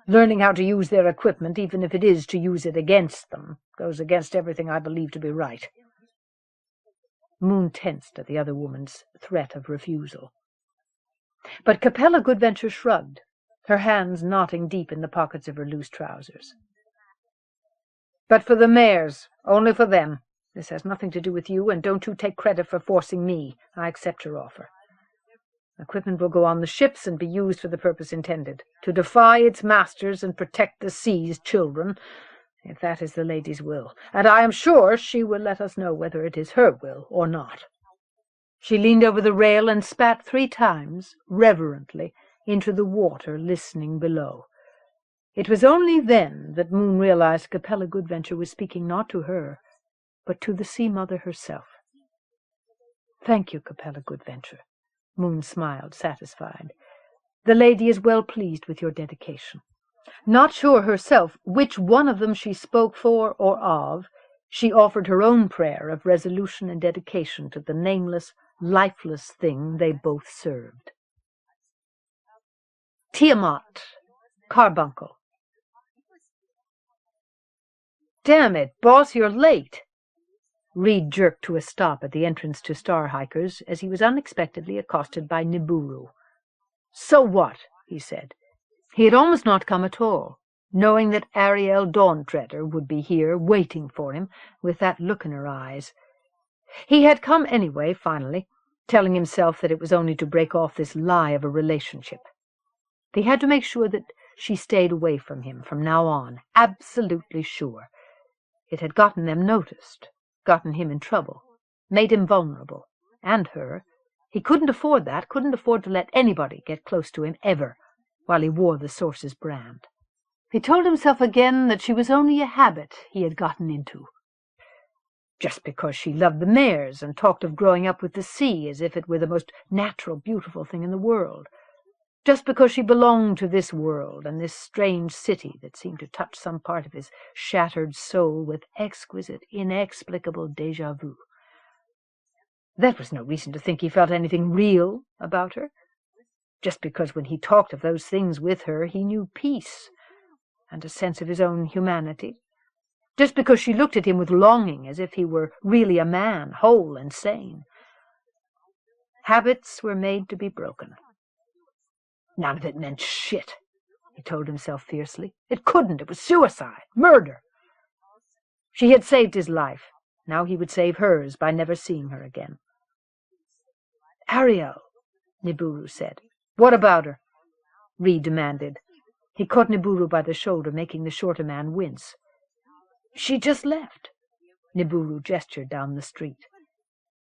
[SPEAKER 1] "Learning how to use their equipment, even if it is to use it against them, goes against everything I believe to be right." Moon tensed at the other woman's threat of refusal. But Capella Goodventure shrugged, her hands knotting deep in the pockets of her loose trousers. "But for the mares, only for them. This has nothing to do with you, and don't you take credit for forcing me. I accept your offer. Equipment will go on the ships and be used for the purpose intended, to defy its masters and protect the sea's children, if that is the lady's will, and I am sure she will let us know whether it is her will or not." She leaned over the rail and spat 3 times, reverently, into the water listening below. It was only then that Moon realized Capella Goodventure was speaking not to her, but to the Sea-Mother herself. "Thank you, Capella Goodventure." Moon smiled, satisfied. "The lady is well pleased with your dedication." Not sure herself which one of them she spoke for or of, she offered her own prayer of resolution and dedication to the nameless, lifeless thing they both served. Tiamat, Carbuncle. "Damn it, boss, you're late." Reed jerked to a stop at the entrance to Star Hikers as he was unexpectedly accosted by Nibiru. "So what?" he said. He had almost not come at all, knowing that Ariel Dawntreader would be here, waiting for him, with that look in her eyes. He had come anyway, finally, telling himself that it was only to break off this lie of a relationship. He had to make sure that she stayed away from him from now on, absolutely sure. It had gotten them noticed, gotten him in trouble, made him vulnerable, and her. He couldn't afford that, couldn't afford to let anybody get close to him ever, while he wore the Source's brand. He told himself again that she was only a habit he had gotten into. Just because she loved the mares and talked of growing up with the sea as if it were the most natural, beautiful thing in the world. Just because she belonged to this world and this strange city that seemed to touch some part of his shattered soul with exquisite, inexplicable déjà vu. That was no reason to think he felt anything real about her. Just because when he talked of those things with her he knew peace and a sense of his own humanity. Just because she looked at him with longing as if he were really a man, whole and sane. Habits were made to be broken. None of it meant shit, he told himself fiercely. It couldn't. It was suicide, murder. She had saved his life. Now he would save hers by never seeing her again. "Ariel," Nibiru said. "What about her?" Reed demanded. He caught Nibiru by the shoulder, making the shorter man wince. "She just left." Nibiru gestured down the street.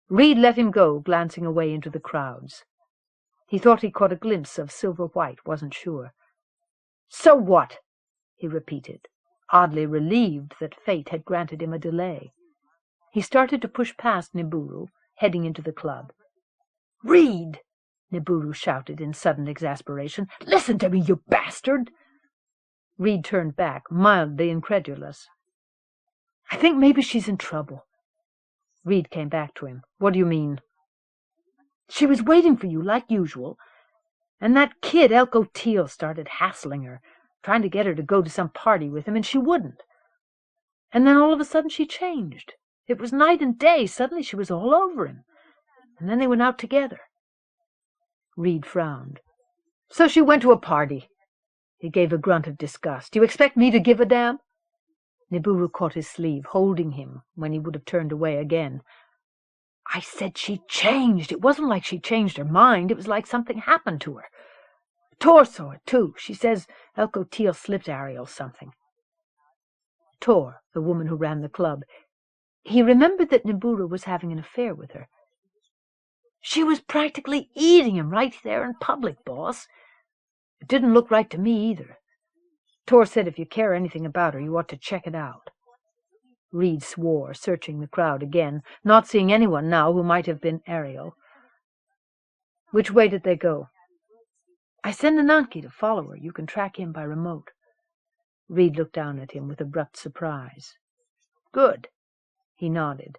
[SPEAKER 1] Reed let him go, glancing away into the crowds. He thought he caught a glimpse of silver white, wasn't sure. "So what?" he repeated, oddly relieved that fate had granted him a delay. He started to push past Nibiru, heading into the club. "Reed!" Nibiru shouted in sudden exasperation. "Listen to me, you bastard!" Reed turned back, mildly incredulous. "I think maybe she's in trouble." Reed came back to him. "What do you mean?" "She was waiting for you, like usual, and that kid Elko Teal started hassling her, trying to get her to go to some party with him, and she wouldn't. And then all of a sudden she changed. It was night and day. Suddenly she was all over him, and then they went out together." Reed frowned. "So she went to a party." He gave a grunt of disgust. "Do you expect me to give a damn?" Nibiru caught his sleeve, holding him when he would have turned away again. "I said she changed. It wasn't like she changed her mind. It was like something happened to her. Tor saw it, too. She says Elko Teal slipped Ariel something." Tor, the woman who ran the club. He remembered that Nibiru was having an affair with her. "She was practically eating him right there in public, boss. It didn't look right to me either. Tor said if you care anything about her, you ought to check it out." Reed swore, searching the crowd again, not seeing anyone now who might have been Ariel. "Which way did they go?" "I send Ananke to follow her. You can track him by remote." Reed looked down at him with abrupt surprise. "Good." He nodded.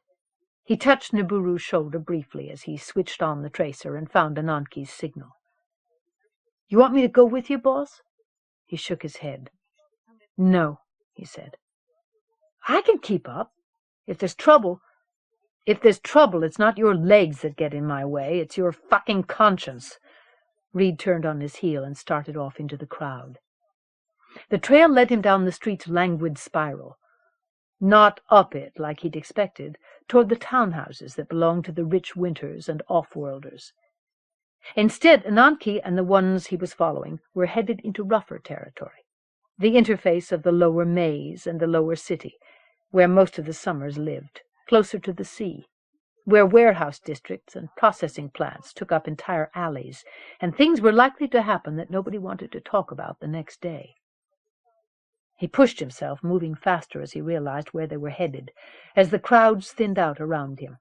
[SPEAKER 1] He touched Nibiru's shoulder briefly as he switched on the tracer and found Ananke's signal. "You want me to go with you, boss?" He shook his head. "No," he said. "I can keep up. If there's trouble, it's not your legs that get in my way. It's your fucking conscience." Reed turned on his heel and started off into the crowd. The trail led him down the street's languid spiral. Not up it, like he'd expected, toward the townhouses that belonged to the rich Winters and off-worlders. Instead, Ananke and the ones he was following were headed into rougher territory, the interface of the lower maze and the lower city, where most of the Summers lived, closer to the sea, where warehouse districts and processing plants took up entire alleys, and things were likely to happen that nobody wanted to talk about the next day. He pushed himself, moving faster as he realized where they were headed, as the crowds thinned out around him.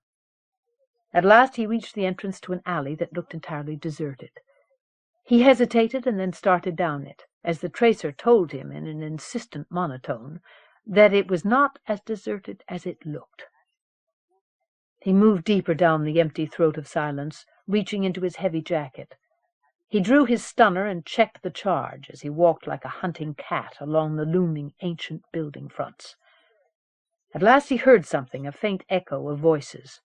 [SPEAKER 1] At last he reached the entrance to an alley that looked entirely deserted. He hesitated and then started down it, as the tracer told him in an insistent monotone that it was not as deserted as it looked. He moved deeper down the empty throat of silence, reaching into his heavy jacket. He drew his stunner and checked the charge as he walked like a hunting cat along the looming ancient building fronts. At last he heard something, a faint echo of voices.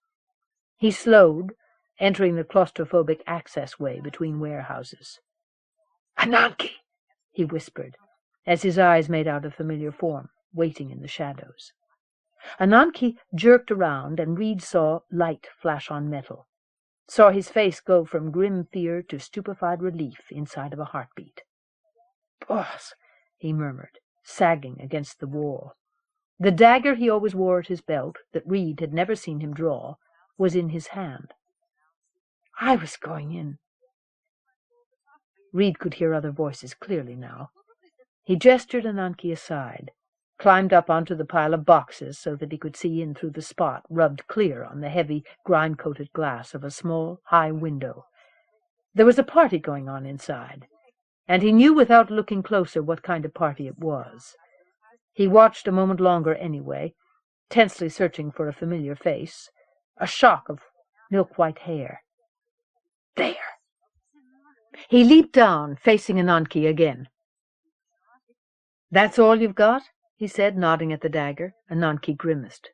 [SPEAKER 1] He slowed, entering the claustrophobic access way between warehouses. "Ananke!" he whispered, as his eyes made out a familiar form, waiting in the shadows. Ananke jerked around, and Reed saw light flash on metal, saw his face go from grim fear to stupefied relief inside of a heartbeat. "Boss," he murmured, sagging against the wall. The dagger he always wore at his belt, that Reed had never seen him draw, was in his hand. "I was going in." Reed could hear other voices clearly now. He gestured Ananke aside, climbed up onto the pile of boxes so that he could see in through the spot rubbed clear on the heavy, grime-coated glass of a small, high window. There was a party going on inside, and he knew without looking closer what kind of party it was. He watched a moment longer anyway, tensely searching for a familiar face, a shock of milk-white hair. There! He leaped down, facing Ananke again. "That's all you've got?" he said, nodding at the dagger. Ananke grimaced.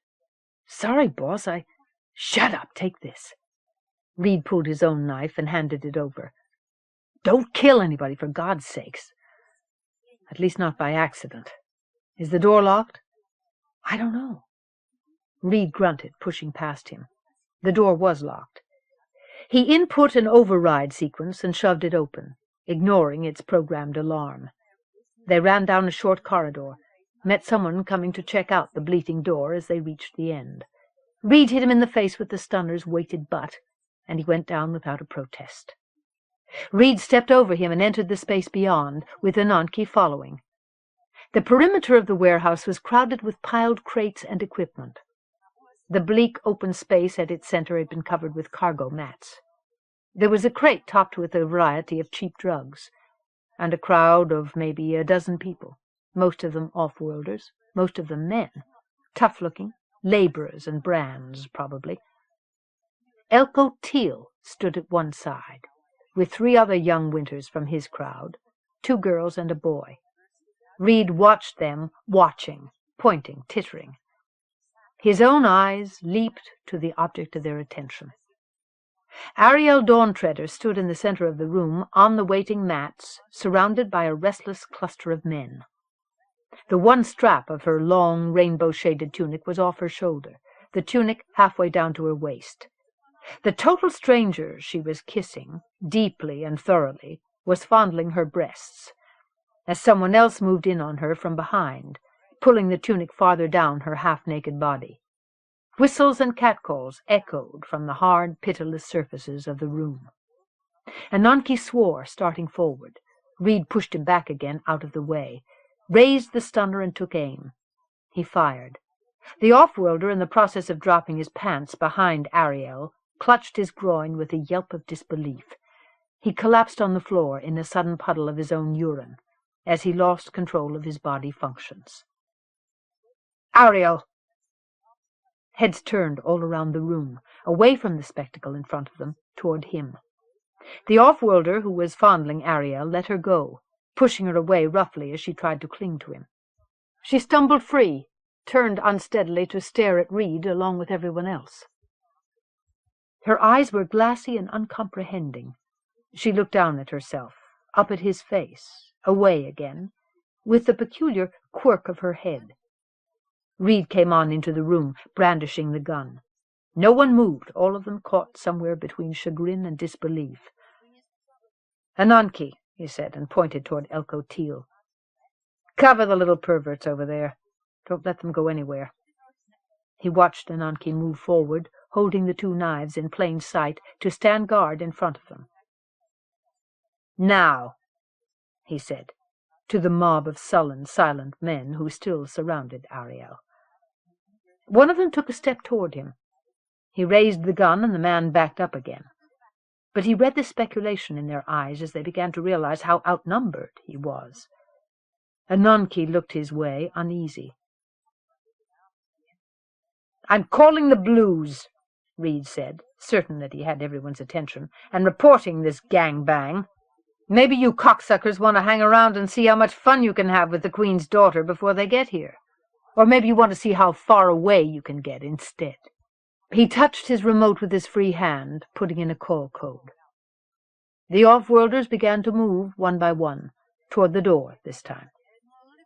[SPEAKER 1] "Sorry, boss, Shut up, take this." Reed pulled his own knife and handed it over. "Don't kill anybody, for God's sakes. At least not by accident. Is the door locked?" "I don't know." Reed grunted, pushing past him. The door was locked. He input an override sequence and shoved it open, ignoring its programmed alarm. They ran down a short corridor, met someone coming to check out the bleating door as they reached the end. Reed hit him in the face with the stunner's weighted butt, and he went down without a protest. Reed stepped over him and entered the space beyond, with Ananke following. The perimeter of the warehouse was crowded with piled crates and equipment. The bleak open space at its center had been covered with cargo mats. There was a crate topped with a variety of cheap drugs, and a crowd of maybe a dozen people, most of them off-worlders, most of them men, tough-looking, laborers and brands, probably. Elko Teal stood at one side, with 3 other young Winters from his crowd, 2 girls and a boy. Reed watched them, watching, pointing, tittering. His own eyes leaped to the object of their attention. Ariel Dawntreader stood in the center of the room, on the waiting mats, surrounded by a restless cluster of men. The one strap of her long, rainbow-shaded tunic was off her shoulder, the tunic halfway down to her waist. The total stranger she was kissing, deeply and thoroughly, was fondling her breasts, as someone else moved in on her from behind, pulling the tunic farther down her half-naked body. Whistles and catcalls echoed from the hard, pitiless surfaces of the room. Ananke swore, starting forward. Reed pushed him back again, out of the way, raised the stunner and took aim. He fired. The off-worlder, in the process of dropping his pants behind Ariel, clutched his groin with a yelp of disbelief. He collapsed on the floor in a sudden puddle of his own urine, as he lost control of his body functions. "Ariel!" Heads turned all around the room, away from the spectacle in front of them, toward him. The off-worlder, who was fondling Ariel, let her go, pushing her away roughly as she tried to cling to him. She stumbled free, turned unsteadily to stare at Reed along with everyone else. Her eyes were glassy and uncomprehending. She looked down at herself, up at his face, away again, with the peculiar quirk of her head. Reed came on into the room, brandishing the gun. No one moved, all of them caught somewhere between chagrin and disbelief. "Ananke," he said, and pointed toward Elko Teal. "Cover the little perverts over there. Don't let them go anywhere." He watched Ananke move forward, holding the two knives in plain sight, to stand guard in front of them. "Now," he said, to the mob of sullen, silent men who still surrounded Ariel. One of them took a step toward him. He raised the gun, and the man backed up again. But he read the speculation in their eyes as they began to realize how outnumbered he was. Ananke looked his way, uneasy. "I'm calling the Blues," Reed said, certain that he had everyone's attention, "and reporting this gang-bang. Maybe you cocksuckers want to hang around and see how much fun you can have with the Queen's daughter before they get here. Or maybe you want to see how far away you can get instead." He touched his remote with his free hand, putting in a call code. The off-worlders began to move, one by one, toward the door this time.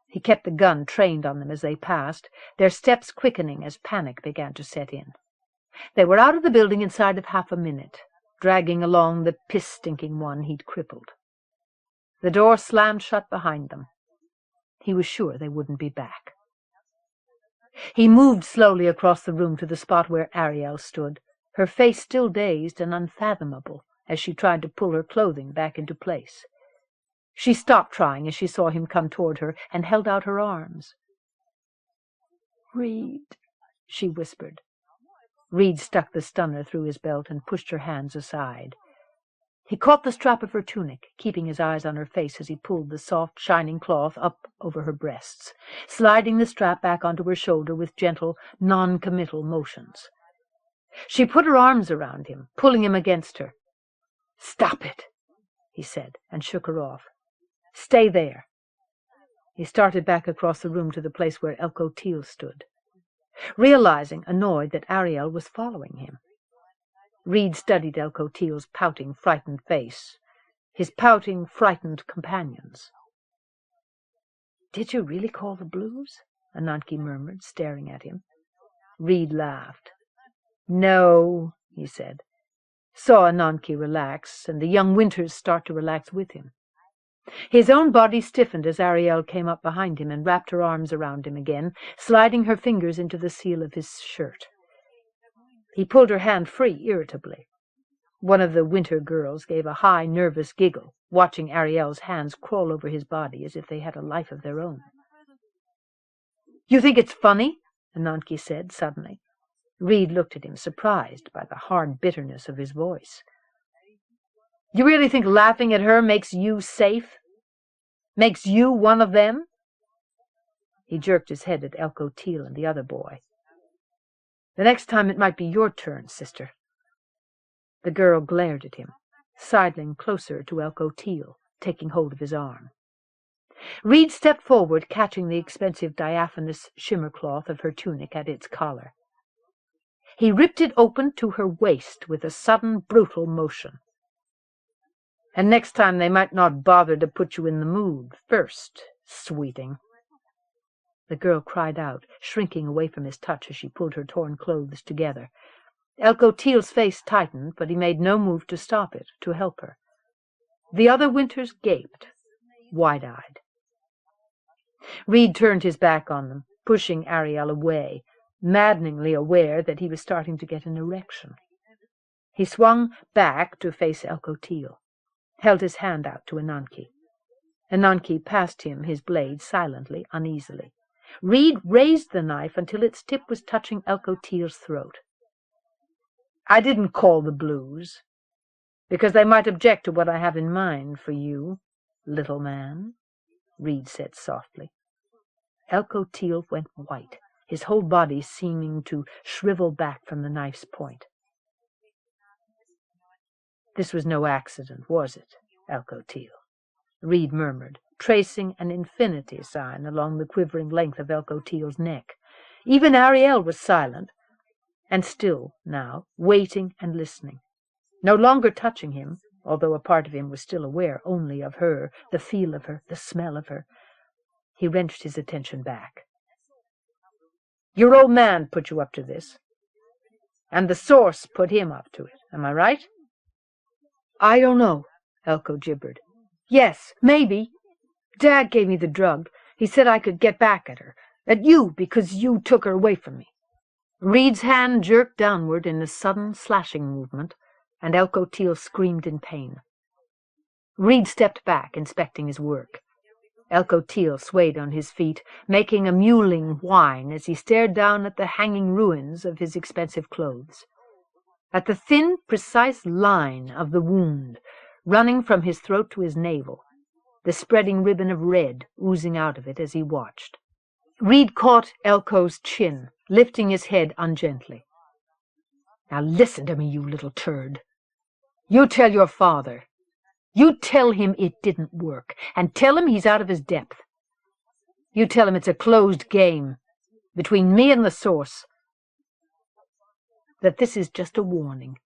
[SPEAKER 1] He kept the gun trained on them as they passed, their steps quickening as panic began to set in. They were out of the building inside of half a minute, dragging along the piss-stinking one he'd crippled. The door slammed shut behind them. He was sure they wouldn't be back. He moved slowly across the room to the spot where Ariel stood, her face still dazed and unfathomable as she tried to pull her clothing back into place. She stopped trying as she saw him come toward her and held out her arms. "Reed," she whispered. Reed stuck the stunner through his belt and pushed her hands aside. He caught the strap of her tunic, keeping his eyes on her face as he pulled the soft, shining cloth up over her breasts, sliding the strap back onto her shoulder with gentle, non-committal motions. She put her arms around him, pulling him against her. "Stop it," he said, and shook her off. "Stay there." He started back across the room to the place where Elko Teal stood, realizing, annoyed, that Ariel was following him. Reed studied Elko Teal's pouting, frightened face, his pouting, frightened companions. "Did you really call the Blues?" Ananke murmured, staring at him. Reed laughed. "No," he said. Saw Ananke relax, and the young Winters start to relax with him. His own body stiffened as Ariel came up behind him and wrapped her arms around him again, sliding her fingers into the seal of his shirt. He pulled her hand free irritably. One of the Winter girls gave a high, nervous giggle, watching Ariel's hands crawl over his body as if they had a life of their own. "You think it's funny?" Ananke said suddenly. Reed looked at him, surprised by the hard bitterness of his voice. "You really think laughing at her makes you safe? Makes you one of them?" He jerked his head at Elko Teal and the other boy. "The next time it might be your turn, sister." The girl glared at him, sidling closer to Elko Teal, taking hold of his arm. Reed stepped forward, catching the expensive diaphanous shimmer cloth of her tunic at its collar. He ripped it open to her waist with a sudden, brutal motion. "And next time they might not bother to put you in the mood first, sweeting." The girl cried out, shrinking away from his touch as she pulled her torn clothes together. Elko Teal's face tightened, but he made no move to stop it, to help her. The other Winters gaped, wide-eyed. Reed turned his back on them, pushing Ariel away, maddeningly aware that he was starting to get an erection. He swung back to face Elko Teal, held his hand out to Ananke. Ananke passed him his blade silently, uneasily. Reed raised the knife until its tip was touching Elko Teal's throat. "I didn't call the Blues, because they might object to what I have in mind for you, little man," Reed said softly. Elko Teal went white, his whole body seeming to shrivel back from the knife's point. "This was no accident, was it, Elko Teal?" Reed murmured, tracing an infinity sign along the quivering length of Elko Teal's neck. Even Ariel was silent, and still now, waiting and listening. No longer touching him, although a part of him was still aware only of her, the feel of her, the smell of her. He wrenched his attention back. "Your old man put you up to this, and the Source put him up to it. Am I right?" "I don't know," Elko gibbered. "Yes, maybe. Dad gave me the drug. He said I could get back at her, at you, because you took her away from me." Reed's hand jerked downward in a sudden slashing movement, and Elko Teal screamed in pain. Reed stepped back, inspecting his work. Elko Teal swayed on his feet, making a mewling whine as he stared down at the hanging ruins of his expensive clothes, at the thin, precise line of the wound running from his throat to his navel, the spreading ribbon of red oozing out of it as he watched. Reed caught Elko's chin, lifting his head ungently. "Now listen to me, you little turd. You tell your father. You tell him it didn't work, and tell him he's out of his depth. You tell him it's a closed game between me and the Source, that this is just a warning,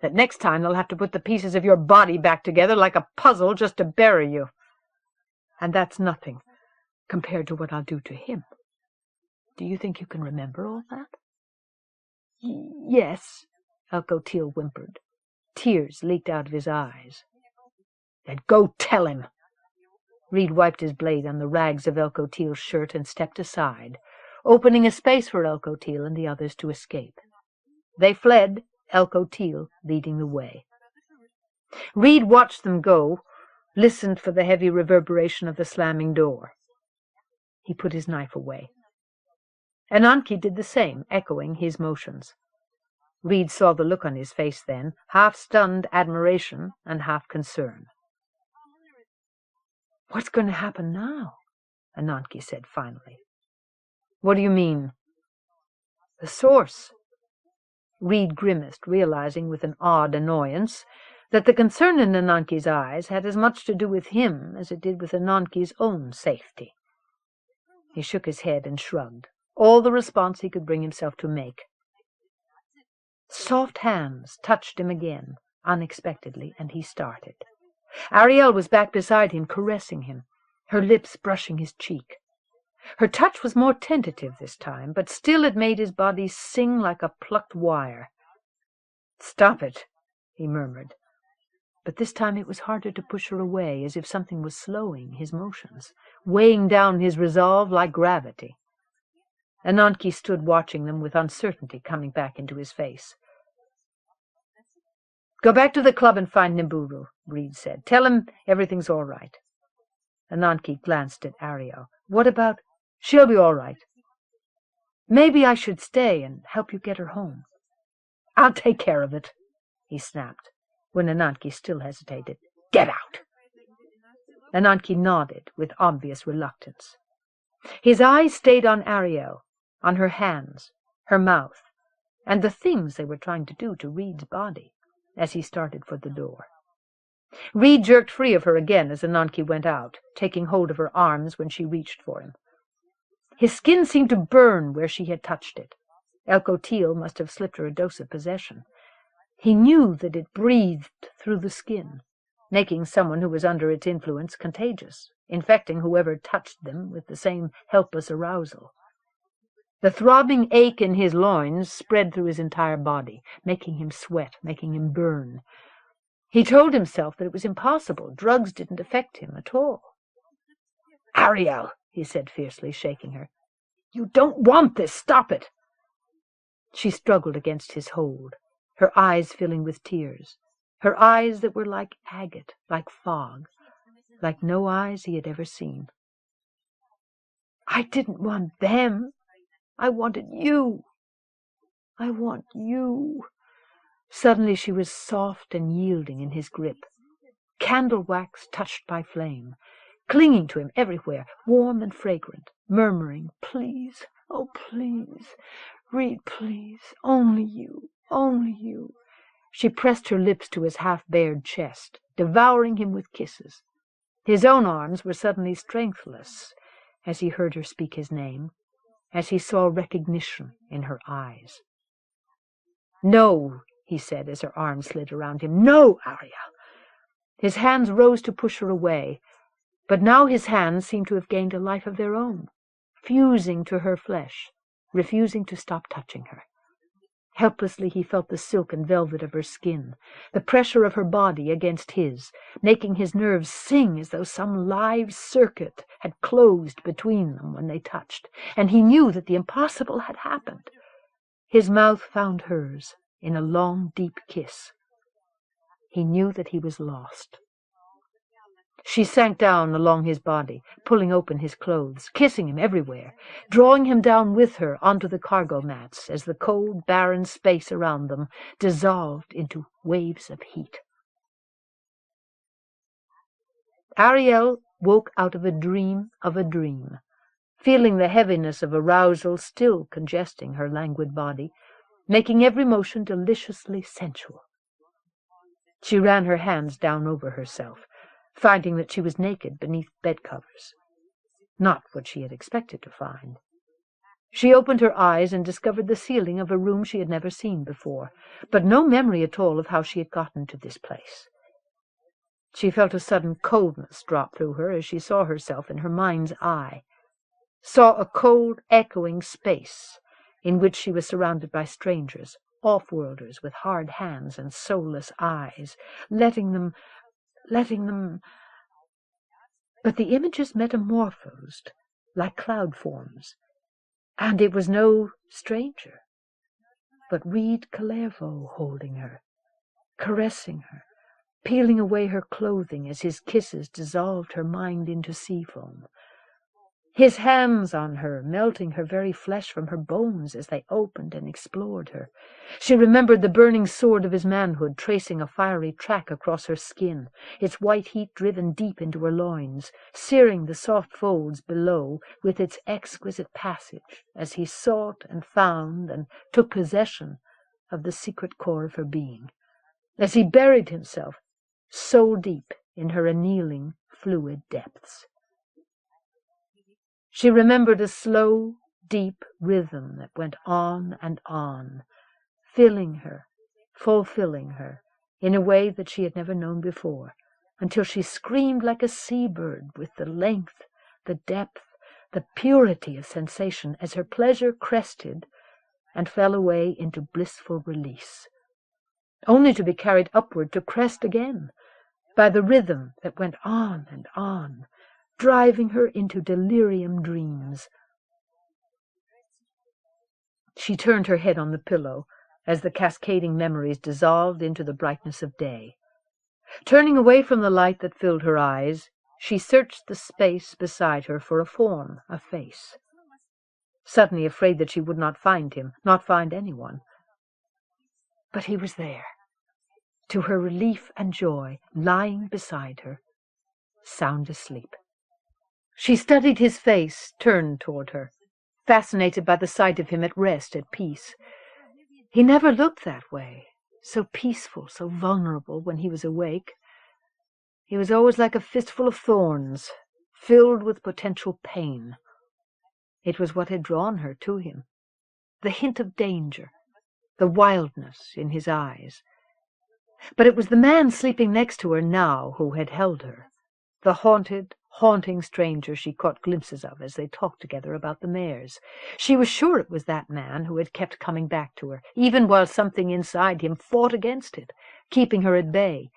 [SPEAKER 1] that next time they'll have to put the pieces of your body back together like a puzzle just to bury you. And that's nothing compared to what I'll do to him. Do you think you can remember all that?" "Yes," Elko Teal whimpered. Tears leaked out of his eyes. "Then go tell him." Reed wiped his blade on the rags of Elko Teal's shirt and stepped aside, opening a space for Elko Teal and the others to escape. They fled, Elko Teal leading the way. Reed watched them go, listened for the heavy reverberation of the slamming door. He put his knife away. Ananke did the same, echoing his motions. Reed saw the look on his face then, half stunned admiration and half concern. "What's going to happen now?" Ananke said finally. "What do you mean?" "The Source." Reed grimaced, realizing with an odd annoyance that the concern in Ananke's eyes had as much to do with him as it did with Ananke's own safety. He shook his head and shrugged, all the response he could bring himself to make. Soft hands touched him again, unexpectedly, and he started. Ariel was back beside him, caressing him, her lips brushing his cheek. Her touch was more tentative this time, but still it made his body sing like a plucked wire. "Stop it," he murmured. But this time it was harder to push her away, as if something was slowing his motions, weighing down his resolve like gravity. Ananke stood watching them with uncertainty coming back into his face. "Go back to the club and find Nimburu," Reed said. "Tell him everything's all right." Ananke glanced at Ariel. "What about—" "She'll be all right." "Maybe I should stay and help you get her home." "I'll take care of it," he snapped, when Ananke still hesitated. "Get out." Ananke nodded with obvious reluctance. His eyes stayed on Ariel, on her hands, her mouth, and the things they were trying to do to Reed's body, as he started for the door. Reed jerked free of her again as Ananke went out, taking hold of her arms when she reached for him. His skin seemed to burn where she had touched it. Elko Teal must have slipped her a dose of possession. He knew that it breathed through the skin, making someone who was under its influence contagious, infecting whoever touched them with the same helpless arousal. The throbbing ache in his loins spread through his entire body, making him sweat, making him burn. He told himself that it was impossible. Drugs didn't affect him at all. "Ariel," he said fiercely, shaking her. "You don't want this. Stop it." She struggled against his hold, her eyes filling with tears, her eyes that were like agate, like fog, like no eyes he had ever seen. I didn't want them. I wanted you. I want you. Suddenly she was soft and yielding in his grip, candle wax touched by flame, clinging to him everywhere, warm and fragrant, murmuring, "Please, oh, please, Reed, please, only you, only you." She pressed her lips to his half-bared chest, devouring him with kisses. His own arms were suddenly strengthless as he heard her speak his name, as he saw recognition in her eyes. "No," he said as her arms slid around him. "No, Ariel." His hands rose to push her away, but now his hands seemed to have gained a life of their own, fusing to her flesh, refusing to stop touching her. Helplessly he felt the silk and velvet of her skin, the pressure of her body against his, making his nerves sing as though some live circuit had closed between them when they touched, and he knew that the impossible had happened. His mouth found hers in a long, deep kiss. He knew that he was lost. She sank down along his body, pulling open his clothes, kissing him everywhere, drawing him down with her onto the cargo mats as the cold, barren space around them dissolved into waves of heat. Ariel woke out of a dream, feeling the heaviness of arousal still congesting her languid body, making every motion deliciously sensual. She ran her hands down over herself, finding that she was naked beneath bedcovers. Not what she had expected to find. She opened her eyes and discovered the ceiling of a room she had never seen before, but no memory at all of how she had gotten to this place. She felt a sudden coldness drop through her as she saw herself in her mind's eye, saw a cold, echoing space in which she was surrounded by strangers, off-worlders with hard hands and soulless eyes, letting them... But the images metamorphosed like cloud forms, and it was no stranger, but Reed Kharemough holding her, caressing her, peeling away her clothing as his kisses dissolved her mind into sea foam. His hands on her, melting her very flesh from her bones as they opened and explored her. She remembered the burning sword of his manhood tracing a fiery track across her skin, its white heat driven deep into her loins, searing the soft folds below with its exquisite passage as he sought and found and took possession of the secret core of her being, as he buried himself soul deep in her annealing, fluid depths. She remembered a slow, deep rhythm that went on and on, filling her, fulfilling her, in a way that she had never known before, until she screamed like a sea-bird with the length, the depth, the purity of sensation as her pleasure crested and fell away into blissful release, only to be carried upward to crest again by the rhythm that went on and on, driving her into delirium dreams. She turned her head on the pillow as the cascading memories dissolved into the brightness of day. Turning away from the light that filled her eyes, she searched the space beside her for a form, a face. Suddenly afraid that she would not find him, not find anyone. But he was there, to her relief and joy, lying beside her, sound asleep. She studied his face, turned toward her, fascinated by the sight of him at rest, at peace. He never looked that way, so peaceful, so vulnerable when he was awake. He was always like a fistful of thorns, filled with potential pain. It was what had drawn her to him, the hint of danger, the wildness in his eyes. But it was the man sleeping next to her now who had held her, the haunting stranger she caught glimpses of as they talked together about the mares. She was sure it was that man who had kept coming back to her, even while something inside him fought against it, keeping her at bay,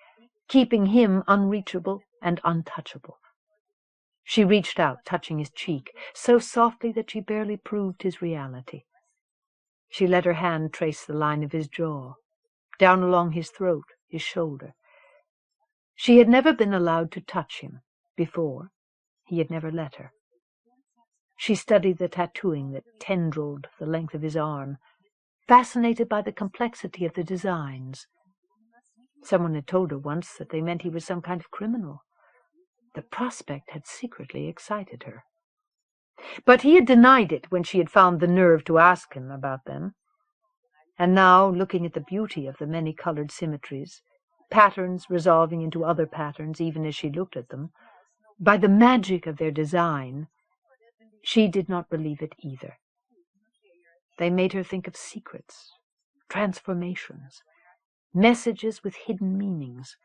[SPEAKER 1] keeping him unreachable and untouchable. She reached out, touching his cheek, so softly that she barely proved his reality. She let her hand trace the line of his jaw, down along his throat, his shoulder. She had never been allowed to touch him before. He had never let her. She studied the tattooing that tendrilled the length of his arm, fascinated by the complexity of the designs. Someone had told her once that they meant he was some kind of criminal. The prospect had secretly excited her. But he had denied it when she had found the nerve to ask him about them. And now, looking at the beauty of the many-colored symmetries, patterns resolving into other patterns even as she looked at them, by the magic of their design, she did not believe it either. They made her think of secrets, transformations, messages with hidden meanings.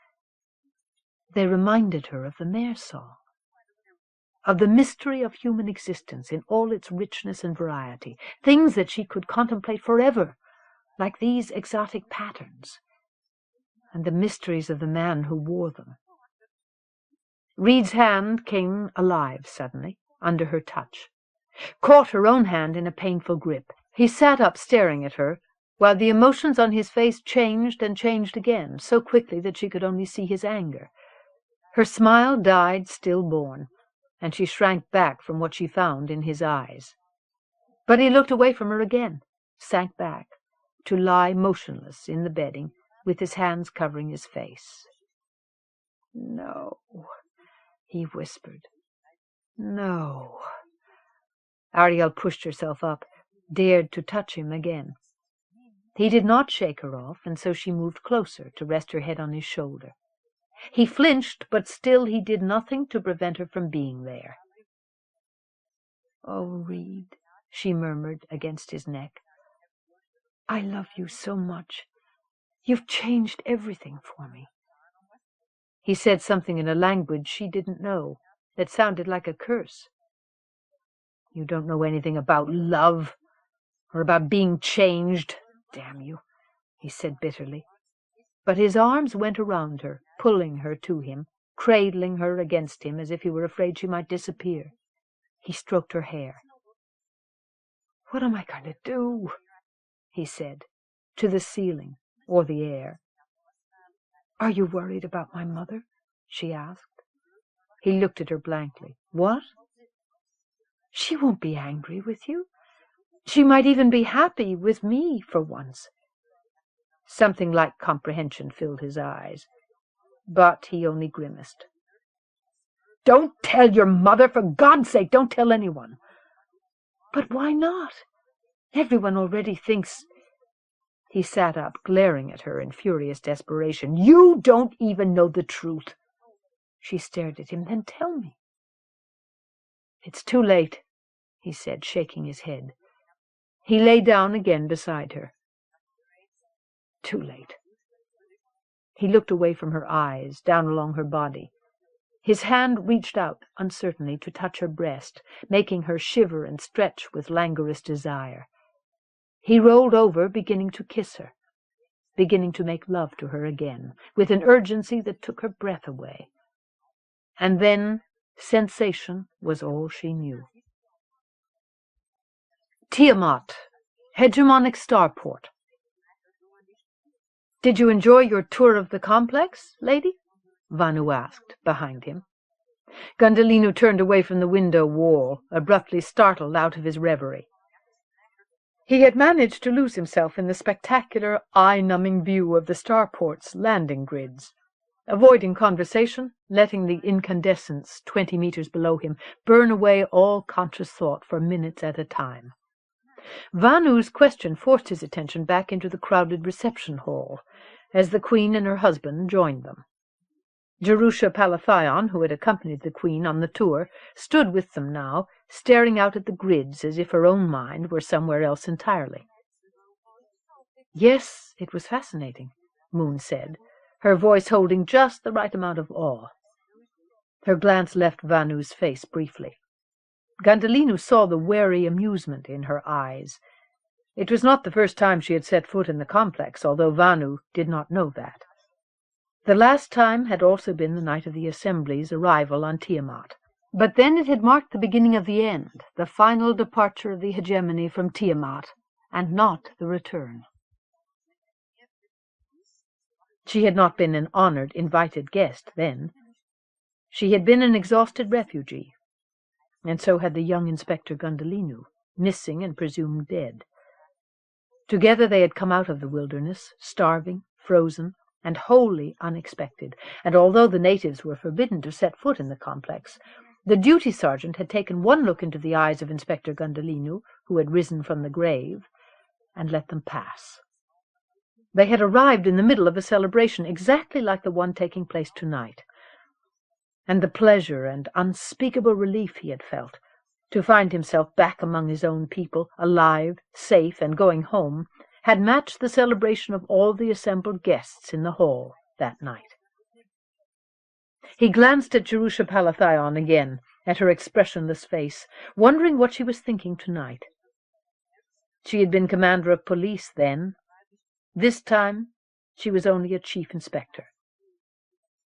[SPEAKER 1] They reminded her of the Mare song, of the mystery of human existence in all its richness and variety, things that she could contemplate forever, like these exotic patterns, and the mysteries of the man who wore them. Reed's hand came alive suddenly, under her touch, caught her own hand in a painful grip. He sat up staring at her, while the emotions on his face changed and changed again, so quickly that she could only see his anger. Her smile died stillborn, and she shrank back from what she found in his eyes. But he looked away from her again, sank back, to lie motionless in the bedding, with his hands covering his face. "No," he whispered. "No." Ariel pushed herself up, dared to touch him again. He did not shake her off, and so she moved closer to rest her head on his shoulder. He flinched, but still he did nothing to prevent her from being there. "Oh, Reed," she murmured against his neck, "I love you so much. You've changed everything for me." He said something in a language she didn't know, that sounded like a curse. "You don't know anything about love, or about being changed, damn you," he said bitterly. But his arms went around her, pulling her to him, cradling her against him as if he were afraid she might disappear. He stroked her hair. "What am I going to do?" he said, to the ceiling or the air. "Are you worried about my mother?" she asked. He looked at her blankly. "What?" "She won't be angry with you. She might even be happy with me for once." Something like comprehension filled his eyes, but he only grimaced. "Don't tell your mother, for God's sake, don't tell anyone." "But why not? Everyone already thinks—" He sat up, glaring at her in furious desperation. "You don't even know the truth." She stared at him. "Then tell me." "It's too late," he said, shaking his head. He lay down again beside her. "Too late." He looked away from her eyes, down along her body. His hand reached out uncertainly to touch her breast, making her shiver and stretch with languorous desire. He rolled over, beginning to kiss her, beginning to make love to her again, with an urgency that took her breath away. And then sensation was all she knew. Tiamat, Hegemonic Starport. "Did you enjoy your tour of the complex, lady?" Vanu asked, behind him. Gundhalinu turned away from the window wall, abruptly startled out of his reverie. He had managed to lose himself in the spectacular, eye-numbing view of the Starport's landing grids, avoiding conversation, letting the incandescents 20 meters below him burn away all conscious thought for minutes at a time. Vanu's question forced his attention back into the crowded reception hall, as the Queen and her husband joined them. Jerusha Palathion, who had accompanied the Queen on the tour, stood with them now, staring out at the grids as if her own mind were somewhere else entirely. "Yes, it was fascinating," Moon said, her voice holding just the right amount of awe. Her glance left Vanu's face briefly. Gundhalinu saw the wary amusement in her eyes. It was not the first time she had set foot in the complex, although Vanu did not know that. The last time had also been the night of the Assembly's arrival on Tiamat. But then it had marked the beginning of the end, the final departure of the hegemony from Tiamat, and not the return. She had not been an honored, invited guest then. She had been an exhausted refugee. and so had the young Inspector Gundhalinu, missing and presumed dead. Together they had come out of the wilderness, starving, frozen, and wholly unexpected, and although the natives were forbidden to set foot in the complex, the duty sergeant had taken one look into the eyes of Inspector Gundhalinu, who had risen from the grave, and let them pass. They had arrived in the middle of a celebration exactly like the one taking place tonight, and the pleasure and unspeakable relief he had felt to find himself back among his own people, alive, safe, and going home, had matched the celebration of all the assembled guests in the hall that night. He glanced at Jerusha Palathion again, at her expressionless face, wondering what she was thinking tonight. She had been commander of police then. This time she was only a chief inspector.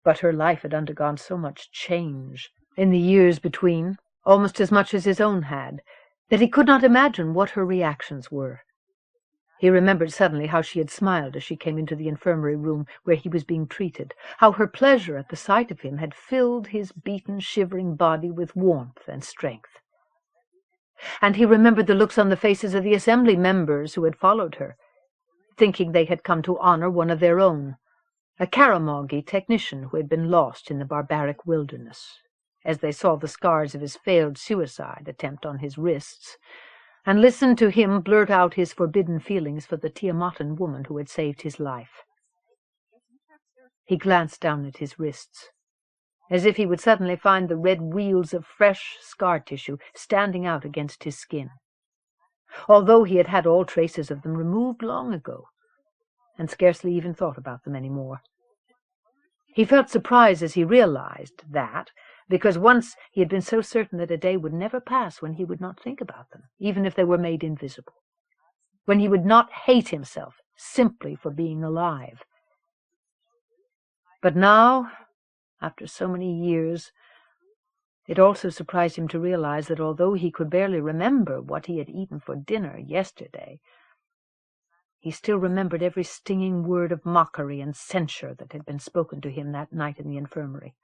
[SPEAKER 1] But her life had undergone so much change in the years between, almost as much as his own had, that he could not imagine what her reactions were. He remembered suddenly how she had smiled as she came into the infirmary room where he was being treated, how her pleasure at the sight of him had filled his beaten, shivering body with warmth and strength. And he remembered the looks on the faces of the assembly members who had followed her, thinking they had come to honor one of their own, a Kharemough technician who had been lost in the barbaric wilderness, as they saw the scars of his failed suicide attempt on his wrists, and listened to him blurt out his forbidden feelings for the Tiamatan woman who had saved his life. He glanced down at his wrists, as if he would suddenly find the red wheals of fresh scar tissue standing out against his skin, although he had had all traces of them removed long ago, and scarcely even thought about them any more. He felt surprise as he realized that, because once he had been so certain that a day would never pass when he would not think about them, even if they were made invisible, when he would not hate himself simply for being alive. But now, after so many years, it also surprised him to realize that although he could barely remember what he had eaten for dinner yesterday, he still remembered every stinging word of mockery and censure that had been spoken to him that night in the infirmary.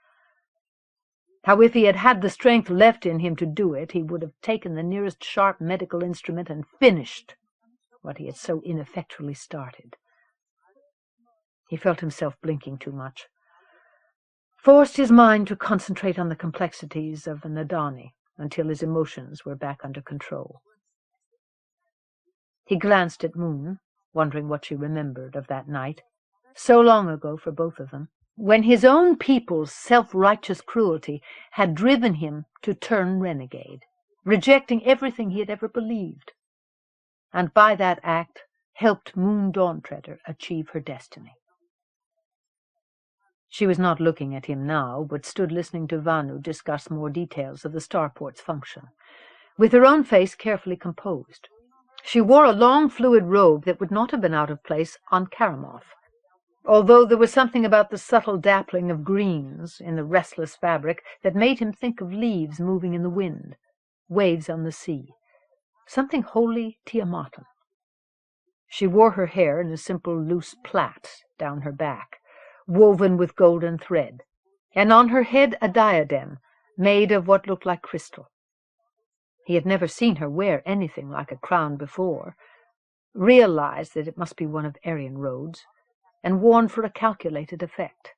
[SPEAKER 1] How if he had had the strength left in him to do it, he would have taken the nearest sharp medical instrument and finished what he had so ineffectually started. He felt himself blinking too much, forced his mind to concentrate on the complexities of an Adani until his emotions were back under control. He glanced at Moon, wondering what she remembered of that night, so long ago for both of them, when his own people's self-righteous cruelty had driven him to turn renegade, rejecting everything he had ever believed, and by that act helped Moon Dawntreader achieve her destiny. She was not looking at him now, but stood listening to Vanu discuss more details of the Starport's function, with her own face carefully composed. She wore a long fluid robe that would not have been out of place on Kharemough, although there was something about the subtle dappling of greens in the restless fabric that made him think of leaves moving in the wind, waves on the sea, something wholly Tiamatan. She wore her hair in a simple loose plait down her back, woven with golden thread, and on her head a diadem made of what looked like crystal. He had never seen her wear anything like a crown before, realized that it must be one of Aryan Rhodes, and worn for a calculated effect.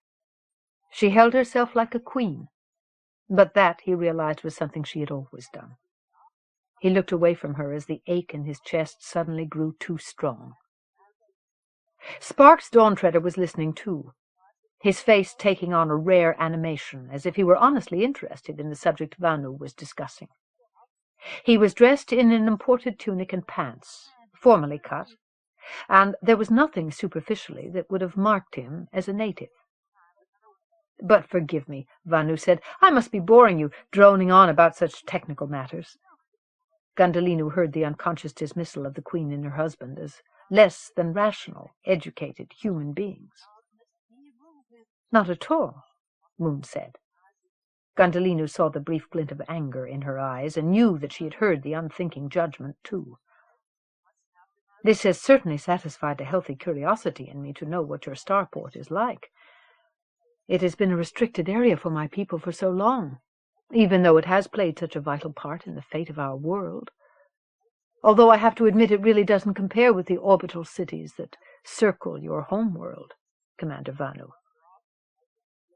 [SPEAKER 1] She held herself like a queen, but that, he realized, was something she had always done. He looked away from her as the ache in his chest suddenly grew too strong. Sparks Dawntreader was listening too, his face taking on a rare animation, as if he were honestly interested in the subject Vanu was discussing. He was dressed in an imported tunic and pants, formally cut, and there was nothing superficially that would have marked him as a native. "But forgive me," Vanu said. "I must be boring you, droning on about such technical matters." Gundhalinu heard the unconscious dismissal of the queen and her husband as less than rational, educated human beings. "Not at all," Moon said. Gundhalinu saw the brief glint of anger in her eyes and knew that she had heard the unthinking judgment too. "This has certainly satisfied a healthy curiosity in me to know what your starport is like. It has been a restricted area for my people for so long. even though it has played such a vital part in the fate of our world. Although I have to admit it really doesn't compare with the orbital cities that circle your home world, Commander Vanu.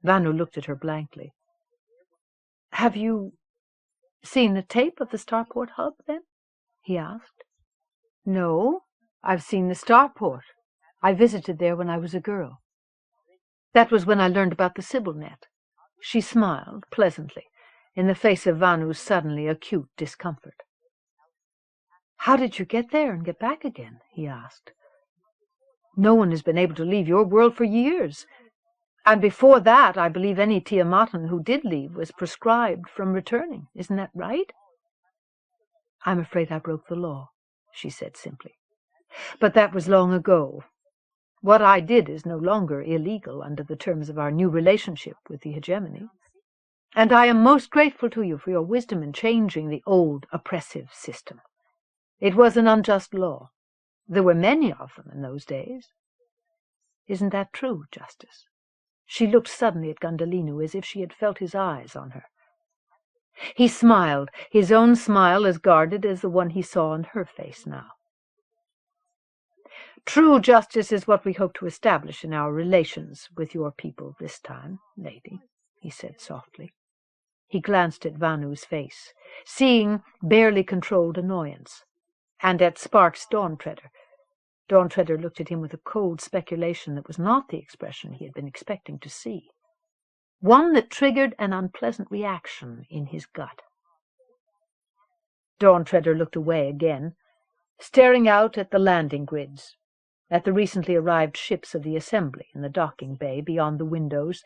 [SPEAKER 1] Vanu looked at her blankly. Have you seen the tape of the Starport hub, then? He asked. No, I've seen the Starport. I visited there when I was a girl. That was when I learned about the Sybilnet. She smiled pleasantly in the face of Vanu's suddenly acute discomfort. How did you get there and get back again? He asked. No one has been able to leave your world for years. And before that, I believe any Tiamatan who did leave was proscribed from returning. Isn't that right? I'm afraid I broke the law, she said simply. But that was long ago. What I did is no longer illegal under the terms of our new relationship with the hegemony. And I am most grateful to you for your wisdom in changing the old oppressive system. It was an unjust law. There were many of them in those days. Isn't that true, Justice? She looked suddenly at Gundhalinu as if she had felt his eyes on her. He smiled, his own smile as guarded as the one he saw on her face now. True justice is what we hope to establish in our relations with your people this time, lady, he said softly. He glanced at Vanu's face, seeing barely controlled annoyance, and at Sparks' Dawntreader. Dawntreader looked at him with a cold speculation that was not the expression he had been expecting to see, one that triggered an unpleasant reaction in his gut. Dawntreader looked away again, staring out at the landing grids, at the recently arrived ships of the assembly in the docking bay beyond the windows,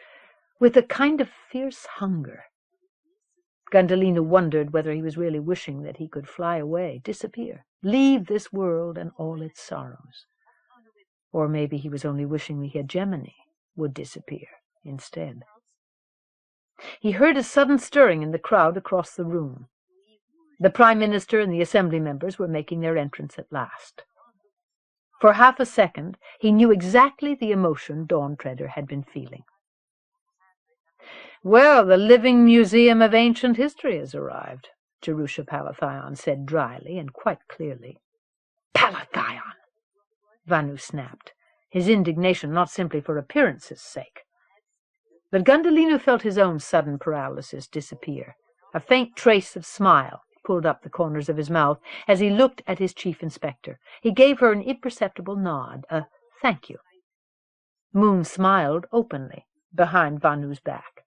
[SPEAKER 1] with a kind of fierce hunger. Gundhalinu wondered whether he was really wishing that he could fly away, disappear, leave this world and all its sorrows. Or maybe he was only wishing the hegemony would disappear instead. He heard a sudden stirring in the crowd across the room. The Prime Minister and the Assembly members were making their entrance at last. For half a second, he knew exactly the emotion Dawntreader had been feeling. Well, the living museum of ancient history has arrived, Jerusha Palathion said dryly and quite clearly. Palathion! Vanu snapped, his indignation not simply for appearance's sake. But Gundhalinu felt his own sudden paralysis disappear. A faint trace of smile pulled up the corners of his mouth as he looked at his chief inspector. He gave her an imperceptible nod, a thank you. Moon smiled openly behind Vanu's back.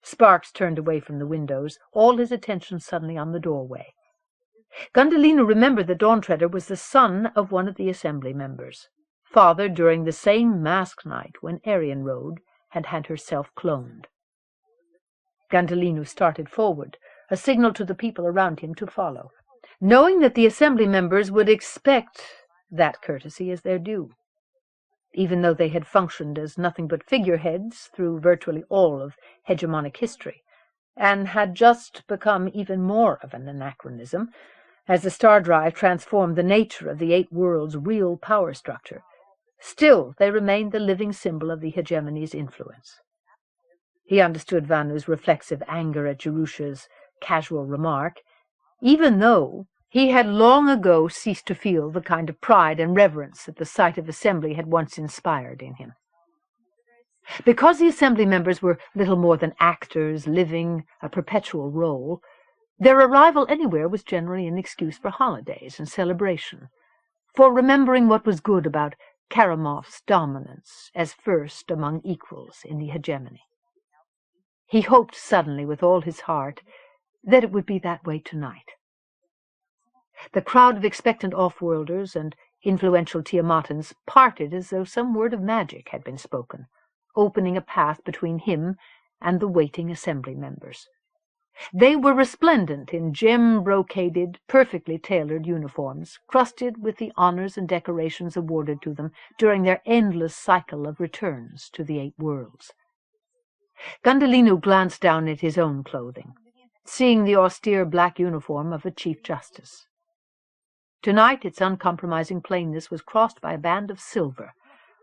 [SPEAKER 1] Sparks turned away from the windows, all his attention suddenly on the doorway. Gundhalinu remembered that Dawntreader was the son of one of the assembly members, fathered during the same masked night when Arian Road had had herself cloned. Gundhalinu started forward, a signal to the people around him to follow, knowing that the assembly members would expect that courtesy as their due, even though they had functioned as nothing but figureheads through virtually all of hegemonic history, and had just become even more of an anachronism as the star drive transformed the nature of the eight worlds' real power structure. Still, they remained the living symbol of the hegemony's influence. He understood Vanu's reflexive anger at Jerusha's casual remark, even though he had long ago ceased to feel the kind of pride and reverence that the sight of assembly had once inspired in him. Because the assembly members were little more than actors living a perpetual role, their arrival anywhere was generally an excuse for holidays and celebration, for remembering what was good about Khaремough's dominance as first among equals in the hegemony. He hoped suddenly with all his heart that it would be that way tonight. The crowd of expectant off-worlders and influential Tiamatans parted as though some word of magic had been spoken, opening a path between him and the waiting assembly members. They were resplendent in gem-brocaded, perfectly tailored uniforms, crusted with the honors and decorations awarded to them during their endless cycle of returns to the eight worlds. Gundhalinu glanced down at his own clothing, seeing the austere black uniform of a Chief Justice. Tonight its uncompromising plainness was crossed by a band of silver,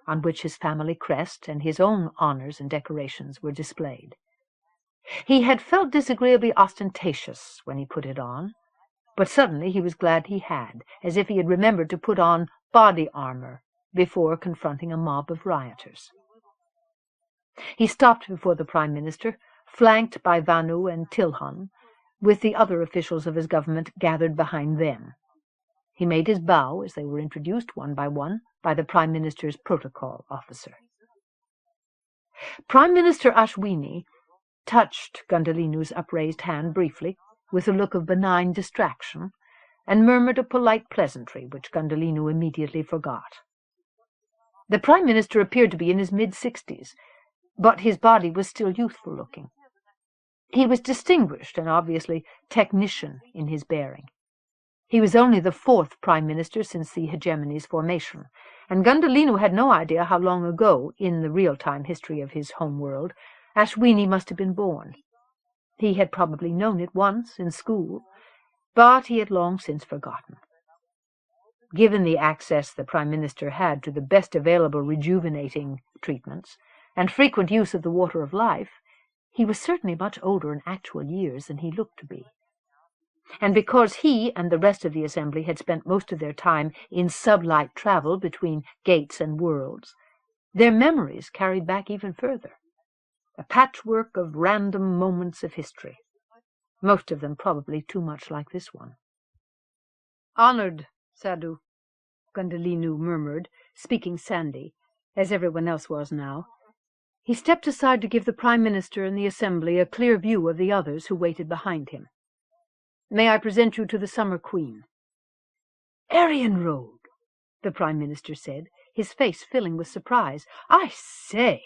[SPEAKER 1] on which his family crest and his own honors and decorations were displayed. He had felt disagreeably ostentatious when he put it on, but suddenly he was glad he had, as if he had remembered to put on body armor before confronting a mob of rioters. He stopped before the Prime Minister, flanked by Vanu and Tilhun, with the other officials of his government gathered behind them. He made his bow as they were introduced one by the Prime Minister's protocol officer. Prime Minister Ashwini touched Gundhalinu's upraised hand briefly, with a look of benign distraction, and murmured a polite pleasantry which Gundhalinu immediately forgot. The Prime Minister appeared to be in his mid-60s, but his body was still youthful-looking. He was distinguished and obviously technician in his bearing. He was only the fourth Prime Minister since the Hegemony's formation, and Gundhalinu had no idea how long ago, in the real-time history of his home world, Ashwini must have been born. He had probably known it once in school, but he had long since forgotten. Given the access the Prime Minister had to the best available rejuvenating treatments, and frequent use of the water of life, he was certainly much older in actual years than he looked to be. And because he and the rest of the Assembly had spent most of their time in sublight travel between gates and worlds, their memories carried back even further. A patchwork of random moments of history, most of them probably too much like this one. "Honored, Sadhu," Gundhalinu murmured, speaking Sandhi, as everyone else was now. He stepped aside to give the Prime Minister and the Assembly a clear view of the others who waited behind him. "May I present you to the Summer Queen?" "Aryan Road," the Prime Minister said, his face filling with surprise. "I say!"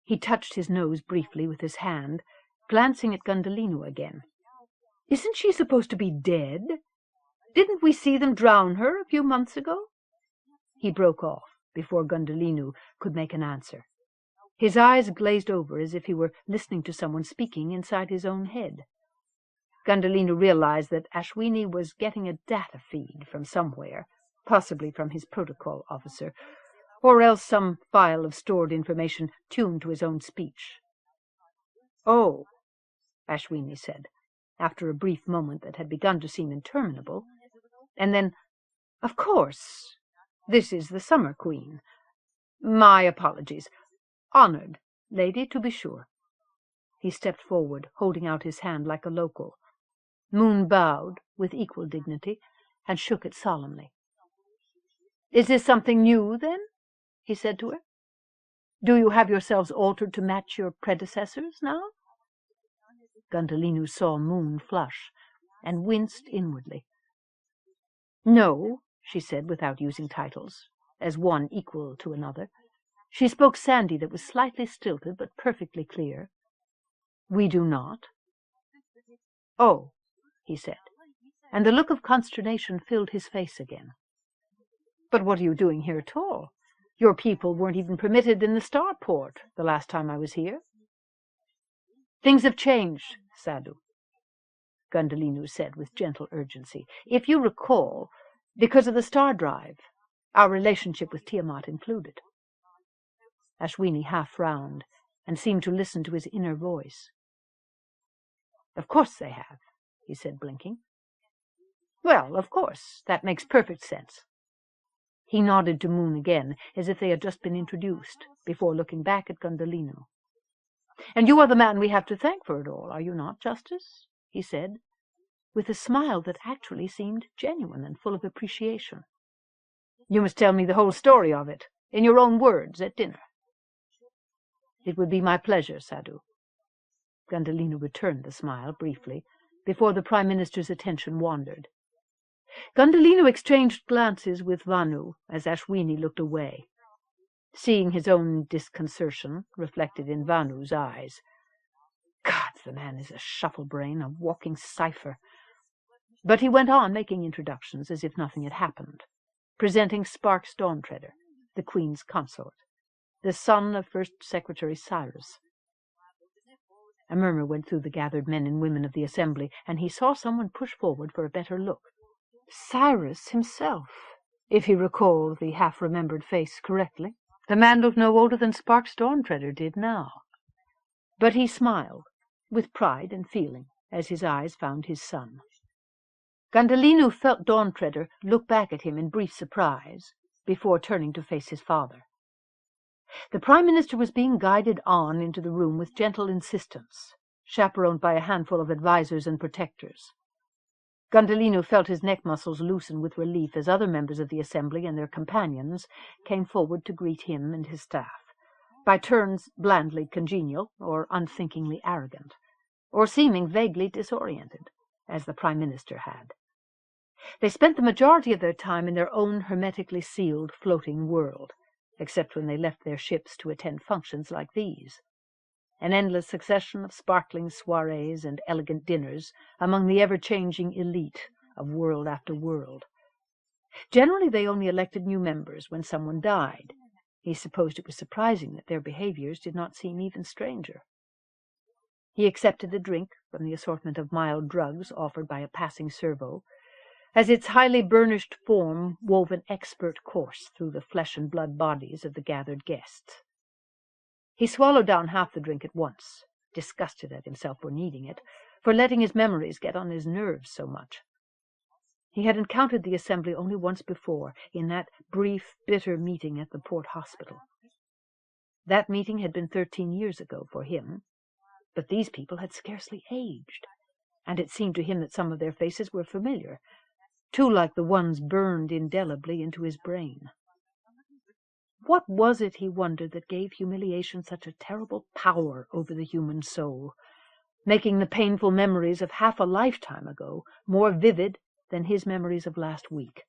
[SPEAKER 1] He touched his nose briefly with his hand, glancing at Gundhalinu again. "Isn't she supposed to be dead? Didn't we see them drown her a few months ago?" He broke off before Gundhalinu could make an answer. His eyes glazed over as if he were listening to someone speaking inside his own head. Gundhalinu realized that Ashwini was getting a data feed from somewhere, possibly from his protocol officer, or else some file of stored information tuned to his own speech. "Oh," Ashwini said, after a brief moment that had begun to seem interminable, and then, "Of course, this is the Summer Queen. My apologies. Honored lady, to be sure." He stepped forward, holding out his hand like a local. Moon bowed with equal dignity and shook it solemnly. "Is this something new, then?" he said to her. "Do you have yourselves altered to match your predecessors now?" Gundhalinu saw Moon flush, and winced inwardly. "No," she said without using titles, as one equal to another. She spoke Sandhi that was slightly stilted but perfectly clear. "We do not." "Oh," he said, and the look of consternation filled his face again. "But what are you doing here at all? Your people weren't even permitted in the Starport the last time I was here." "Things have changed, Sadhu," Gundhalinu said with gentle urgency. "If you recall, because of the star drive, our relationship with Tiamat included." Ashwini half frowned and seemed to listen to his inner voice. "Of course they have," he said, blinking. "Well, of course, that makes perfect sense." He nodded to Moon again, as if they had just been introduced, before looking back at Gundhalinu. "And you are the man we have to thank for it all, are you not, Justice?" he said, with a smile that actually seemed genuine and full of appreciation. "You must tell me the whole story of it, in your own words, at dinner." "It would be my pleasure, Sadhu." Gundhalinu returned the smile briefly, before the Prime Minister's attention wandered. Gundhalinu exchanged glances with Vanu as Ashwini looked away, seeing his own disconcertion reflected in Vanu's eyes. God, the man is a shuffle-brain, a walking cipher. But he went on making introductions as if nothing had happened, presenting Sparks Dawntreader, the Queen's consort, the son of First Secretary Cyrus. A murmur went through the gathered men and women of the Assembly, and he saw someone push forward for a better look. Cyrus himself, if he recalled the half-remembered face correctly. The man looked no older than Sparks Dawntreader did now. But he smiled, with pride and feeling, as his eyes found his son. Gundhalinu felt Dawntreader look back at him in brief surprise, before turning to face his father. The Prime Minister was being guided on into the room with gentle insistence, chaperoned by a handful of advisers and protectors. Gundhalinu felt his neck muscles loosen with relief as other members of the Assembly and their companions came forward to greet him and his staff, by turns blandly congenial or unthinkingly arrogant, or seeming vaguely disoriented, as the Prime Minister had. They spent the majority of their time in their own hermetically sealed floating world, except when they left their ships to attend functions like these. An endless succession of sparkling soirees and elegant dinners among the ever-changing elite of world after world. Generally they only elected new members when someone died. He supposed it was surprising that their behaviors did not seem even stranger. He accepted a drink from the assortment of mild drugs offered by a passing servo, as its highly burnished form wove an expert course through the flesh-and-blood bodies of the gathered guests. He swallowed down half the drink at once, disgusted at himself for needing it, for letting his memories get on his nerves so much. He had encountered the Assembly only once before, in that brief, bitter meeting at the port hospital. That meeting had been 13 years ago for him, but these people had scarcely aged, and it seemed to him that some of their faces were familiar, too like the ones burned indelibly into his brain. What was it, he wondered, that gave humiliation such a terrible power over the human soul, making the painful memories of half a lifetime ago more vivid than his memories of last week,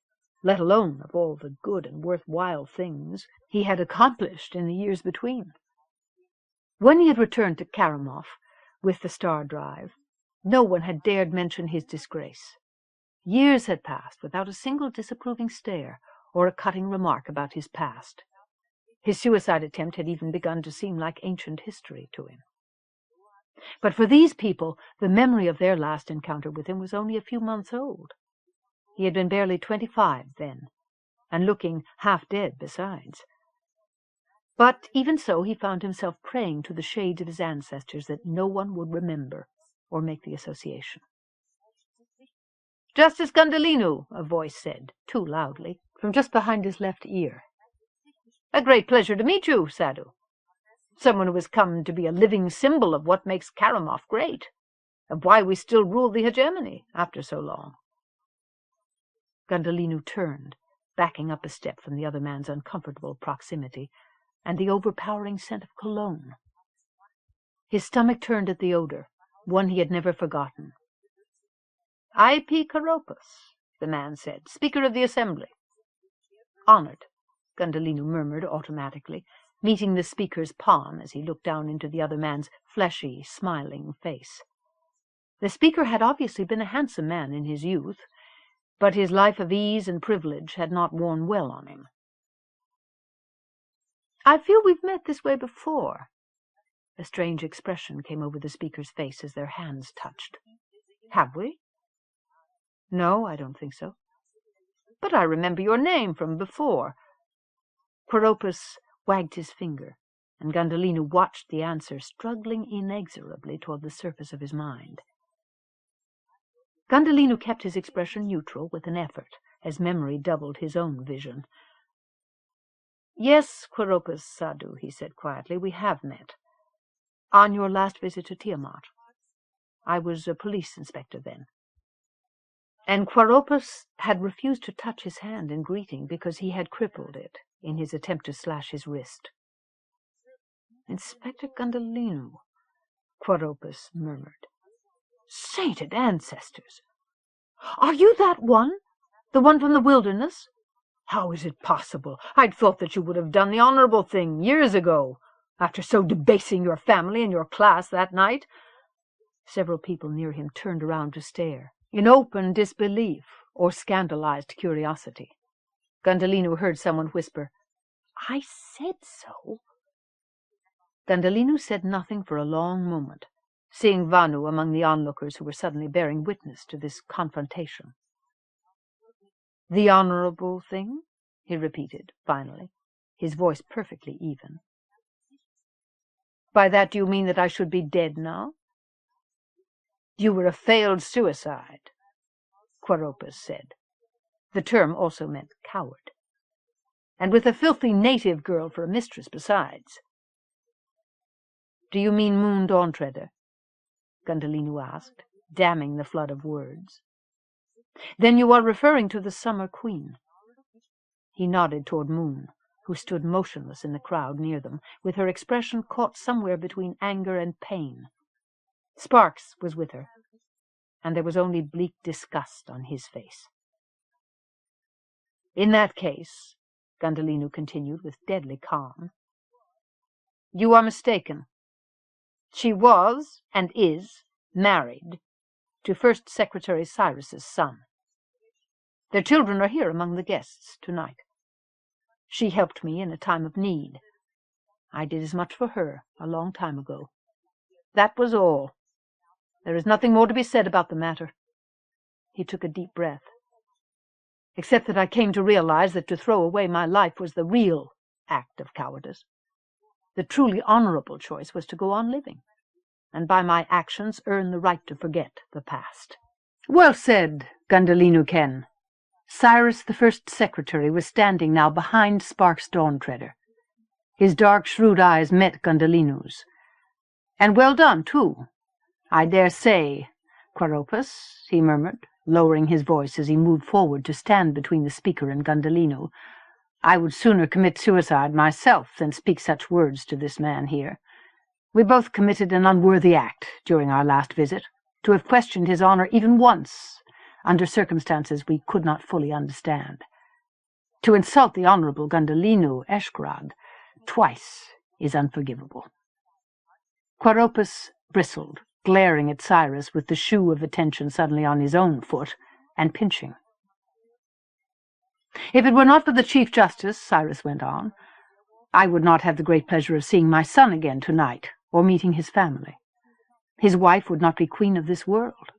[SPEAKER 1] let alone of all the good and worthwhile things he had accomplished in the years between? When he had returned to Kharemough with the star drive, no one had dared mention his disgrace. Years had passed without a single disapproving stare or a cutting remark about his past. His suicide attempt had even begun to seem like ancient history to him. But for these people, the memory of their last encounter with him was only a few months old. He had been barely 25 then, and looking half dead besides. But even so, he found himself praying to the shades of his ancestors that no one would remember or make the association. "Justice Gundhalinu," a voice said, too loudly, from just behind his left ear. "A great pleasure to meet you, Sadhu. Someone who has come to be a living symbol of what makes Kharemough great, of why we still rule the hegemony after so long." Gundhalinu turned, backing up a step from the other man's uncomfortable proximity and the overpowering scent of cologne. His stomach turned at the odor, one he had never forgotten. "I.P. Kharemough," the man said, "Speaker of the Assembly." "Honored," Gundhalinu murmured automatically, meeting the speaker's palm as he looked down into the other man's fleshy, smiling face. The speaker had obviously been a handsome man in his youth, but his life of ease and privilege had not worn well on him. "I feel we've met this way before." A strange expression came over the speaker's face as their hands touched. "Have we?" "No, I don't think so." "But I remember your name from before." Kharemough wagged his finger, and Gundhalinu watched the answer struggling inexorably toward the surface of his mind. Gundhalinu kept his expression neutral with an effort, as memory doubled his own vision. "Yes, Kharemough Sadhu," he said quietly, "we have met. On your last visit to Tiamat. I was a police inspector then." And Kharemough had refused to touch his hand in greeting because he had crippled it in his attempt to slash his wrist. "Inspector Gundhalinu," Kharemough murmured. "Sainted ancestors! Are you that one? The one from the wilderness? How is it possible? I'd thought that you would have done the honorable thing years ago, after so debasing your family and your class that night." Several people near him turned around to stare, in open disbelief or scandalized curiosity. Gundhalinu heard someone whisper, "I said so." Gundhalinu said nothing for a long moment, seeing Vanu among the onlookers who were suddenly bearing witness to this confrontation. "The honorable thing?" he repeated, finally, his voice perfectly even. "By that do you mean that I should be dead now?" You were a failed suicide, Quaropus said. The term also meant coward. And with a filthy native girl for a mistress besides. Do you mean Moon Dawntreader? Gundhalinu asked, damming the flood of words. Then you are referring to the Summer Queen. He nodded toward Moon, who stood motionless in the crowd near them, with her expression caught somewhere between anger and pain. Sparks was with her, and there was only bleak disgust on his face. In that case, Gundhalinu continued with deadly calm, you are mistaken. She was, and is, married to First Secretary Cyrus's son. Their children are here among the guests tonight. She helped me in a time of need. I did as much for her a long time ago. That was all. There is nothing more to be said about the matter. He took a deep breath. Except that I came to realize that to throw away my life was the real act of cowardice. The truly honorable choice was to go on living, and by my actions earn the right to forget the past. Well said, Gundhalinu Ken. Cyrus, the First Secretary, was standing now behind Sparks Dawntreader. His dark, shrewd eyes met Gundhalinu's. And well done, too. I dare say, Quaropus, he murmured, lowering his voice as he moved forward to stand between the speaker and Gundhalinu, I would sooner commit suicide myself than speak such words to this man here. We both committed an unworthy act during our last visit. To have questioned his honor even once, under circumstances we could not fully understand. To insult the Honorable Gundhalinu Eshgrad twice is unforgivable. Quaropus bristled, glaring at Cyrus with the shoe of attention suddenly on his own foot, and pinching. If it were not for the Chief Justice, Cyrus went on, I would not have the great pleasure of seeing my son again tonight, or meeting his family. His wife would not be queen of this world.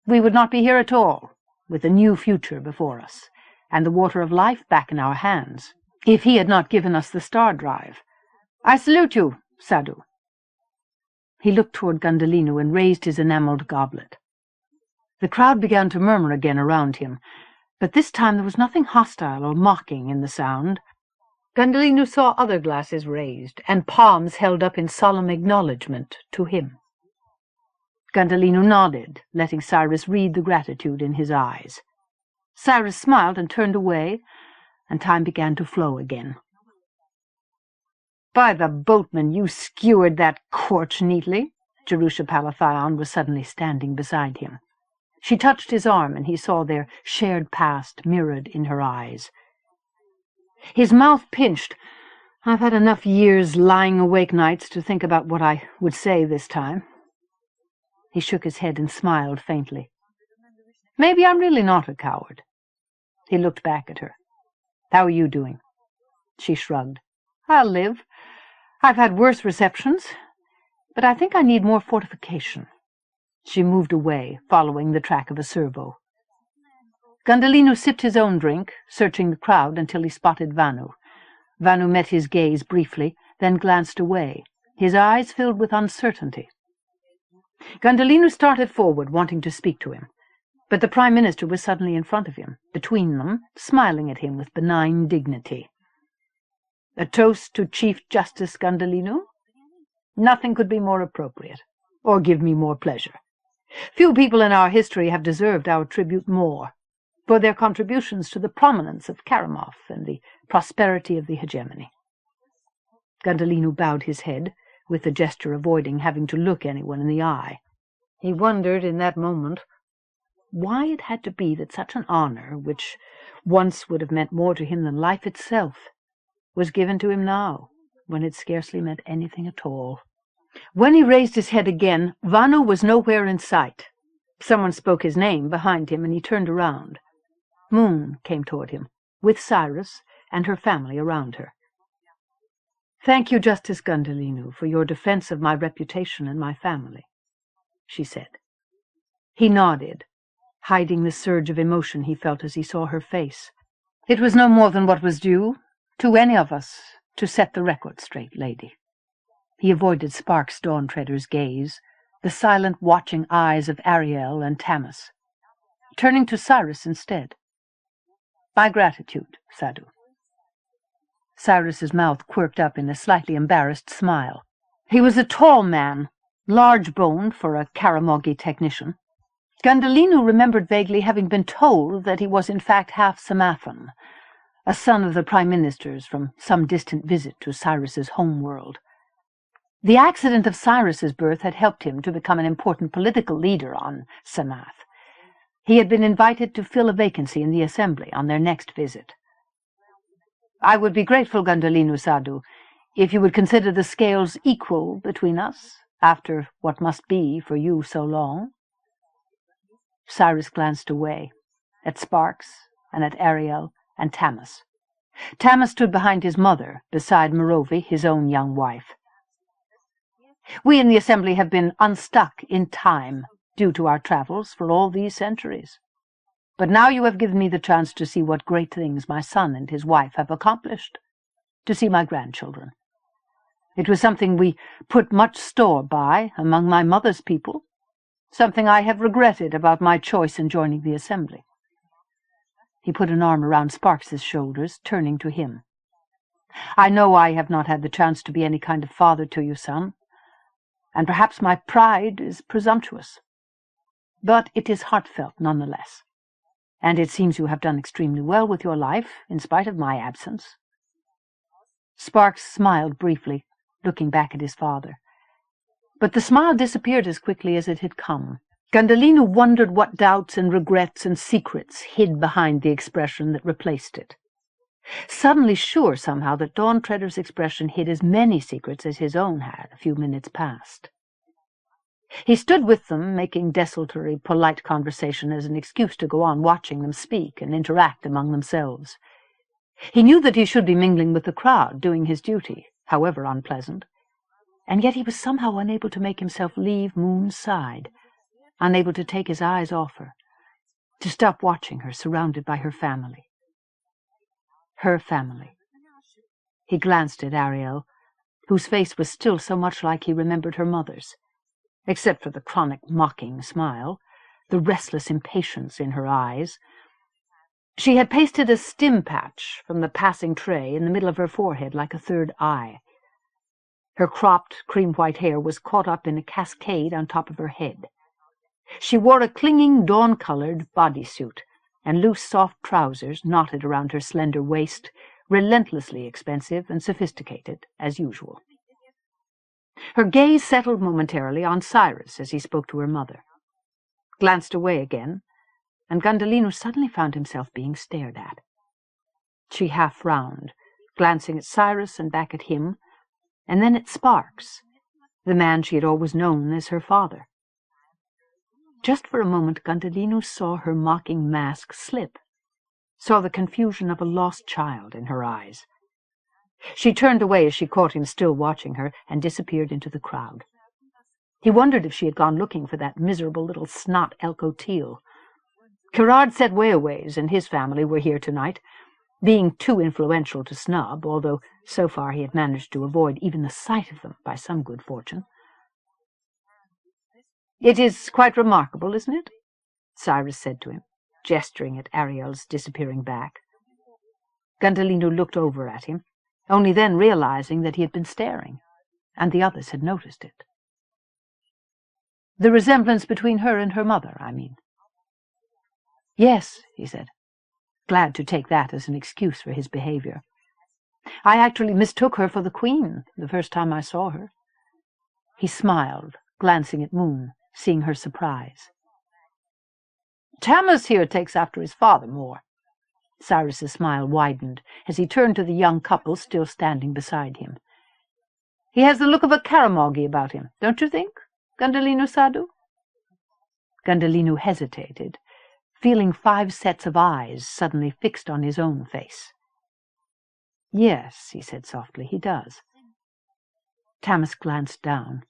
[SPEAKER 1] We would not be here at all, with a new future before us, and the water of life back in our hands, if he had not given us the star drive. I salute you, Sadhu. He looked toward Gundhalinu and raised his enameled goblet. The crowd began to murmur again around him, but this time there was nothing hostile or mocking in the sound. Gundhalinu saw other glasses raised, and palms held up in solemn acknowledgment to him. Gundhalinu nodded, letting Cyrus read the gratitude in his eyes. Cyrus smiled and turned away, and time began to flow again. By the boatman, you skewered that corch neatly. Jerusha Palathion was suddenly standing beside him. She touched his arm, and he saw their shared past mirrored in her eyes. His mouth pinched. I've had enough years lying awake nights to think about what I would say this time. He shook his head and smiled faintly. Maybe I'm really not a coward. He looked back at her. How are you doing? She shrugged. I'll live. I've had worse receptions, but I think I need more fortification. She moved away, following the track of a servo. Gundhalinu sipped his own drink, searching the crowd until he spotted Vanu. Vanu met his gaze briefly, then glanced away, his eyes filled with uncertainty. Gundhalinu started forward, wanting to speak to him, but the Prime Minister was suddenly in front of him, between them, smiling at him with benign dignity. A toast to Chief Justice Gundhalinu? Nothing could be more appropriate, or give me more pleasure. Few people in our history have deserved our tribute more, for their contributions to the prominence of Kharemough and the prosperity of the hegemony. Gundhalinu bowed his head, with the gesture avoiding having to look anyone in the eye. He wondered in that moment why it had to be that such an honor, which once would have meant more to him than life itself, was given to him now, when it scarcely meant anything at all. When he raised his head again, Vanu was nowhere in sight. Someone spoke his name behind him, and he turned around. Moon came toward him, with Cyrus and her family around her. Thank you, Justice Gundhalinu, for your defense of my reputation and my family, she said. He nodded, hiding the surge of emotion he felt as he saw her face. It was no more than what was due to any of us to set the record straight, lady. He avoided Sparks Dawntreader's gaze,
[SPEAKER 2] the silent watching eyes of Ariel and Tamas, turning to Cyrus instead. "My gratitude, Sadhu." Cyrus's mouth quirked up in a slightly embarrassed smile. He was a tall man, large-boned for a Kharemough technician. Gundhalinu remembered vaguely having been told that he was in fact half Samathan, a son of the prime minister's from some distant visit to Cyrus's home world. The accident of Cyrus's birth had helped him to become an important political leader on Samath. He had been invited to fill a vacancy in the assembly on their next visit. "I would be grateful, Gundhalinu Sadhu, if you would consider the scales equal between us, after what must be for you so long." Cyrus glanced away, at Sparks and at Ariel and Tamas. Tamas stood behind his mother, beside Merovi, his own young wife. "We in the assembly have been unstuck in time due to our travels for all these centuries. But now you have given me the chance to see what great things my son and his wife have accomplished, to see my grandchildren. It was something we put much store by among my mother's people, something I have regretted about my choice in joining the assembly." He put an arm around Sparks's shoulders, turning to him. "I know I have not had the chance to be any kind of father to you, son, and perhaps my pride is presumptuous. But it is heartfelt nonetheless, and it seems you have done extremely well with your life, in spite of my absence." Sparks smiled briefly, looking back at his father. But the smile disappeared as quickly as it had come. Gundhalinu wondered what doubts and regrets and secrets hid behind the expression that replaced it. Suddenly sure somehow that Dawn Treader's expression hid as many secrets as his own had a few minutes past. He stood with them, making desultory, polite conversation as an excuse to go on watching them speak and interact among themselves. He knew that he should be mingling with the crowd, doing his duty, however unpleasant, and yet he was somehow unable to make himself leave Moon's side, unable to take his eyes off her, to stop watching her surrounded by her family. Her family. He glanced at Ariel, whose face was still so much like he remembered her mother's, except for the chronic mocking smile, the restless impatience in her eyes. She had pasted a stim patch from the passing tray in the middle of her forehead like a third eye. Her cropped, cream-white hair was caught up in a cascade on top of her head. She wore a clinging, dawn-colored bodysuit, and loose, soft trousers knotted around her slender waist, relentlessly expensive and sophisticated, as usual. Her gaze settled momentarily on Cyrus as he spoke to her mother, glanced away again, and Gundhalinu suddenly found himself being stared at. She half frowned, glancing at Cyrus and back at him, and then at Sparks, the man she had always known as her father. Just for a moment Gundhalinu saw her mocking mask slip, saw the confusion of a lost child in her eyes. She turned away as she caught him still watching her and disappeared into the crowd. He wondered if she had gone looking for that miserable little snot Elko Teal. Gerard said Weaways and his family were here tonight, being too influential to snub, although so far he had managed to avoid even the sight of them by some good fortune. "It is quite remarkable, isn't it?" Cyrus said to him, gesturing at Ariel's disappearing back. Gundhalinu looked over at him, only then realizing that he had been staring, and the others had noticed it. "The resemblance between her and her mother, I mean." "Yes," he said, glad to take that as an excuse for his behavior. "I actually mistook her for the Queen the first time I saw her." He smiled, glancing at Moon, seeing her surprise. "Tamas here takes after his father more." Cyrus's smile widened as he turned to the young couple still standing beside him. "He has the look of a Kharemough about him, don't you think, Gundhalinu Sadhu?" Gundhalinu hesitated, feeling 5 sets of eyes suddenly fixed on his own face. "Yes," he said softly, "he does." Tamas glanced down.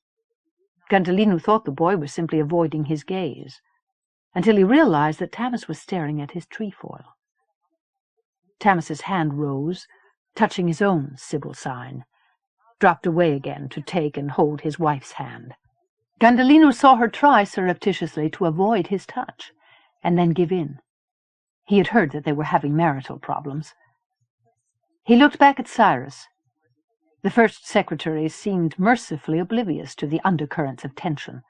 [SPEAKER 2] Gundhalinu thought the boy was simply avoiding his gaze, until he realized that Tamas was staring at his trefoil. Tamas's hand rose, touching his own Sibyl sign, dropped away again to take and hold his wife's hand. Gundhalinu saw her try surreptitiously to avoid his touch, and then give in. He had heard that they were having marital problems. He looked back at Cyrus. The first secretary seemed mercifully oblivious to the undercurrents of tension,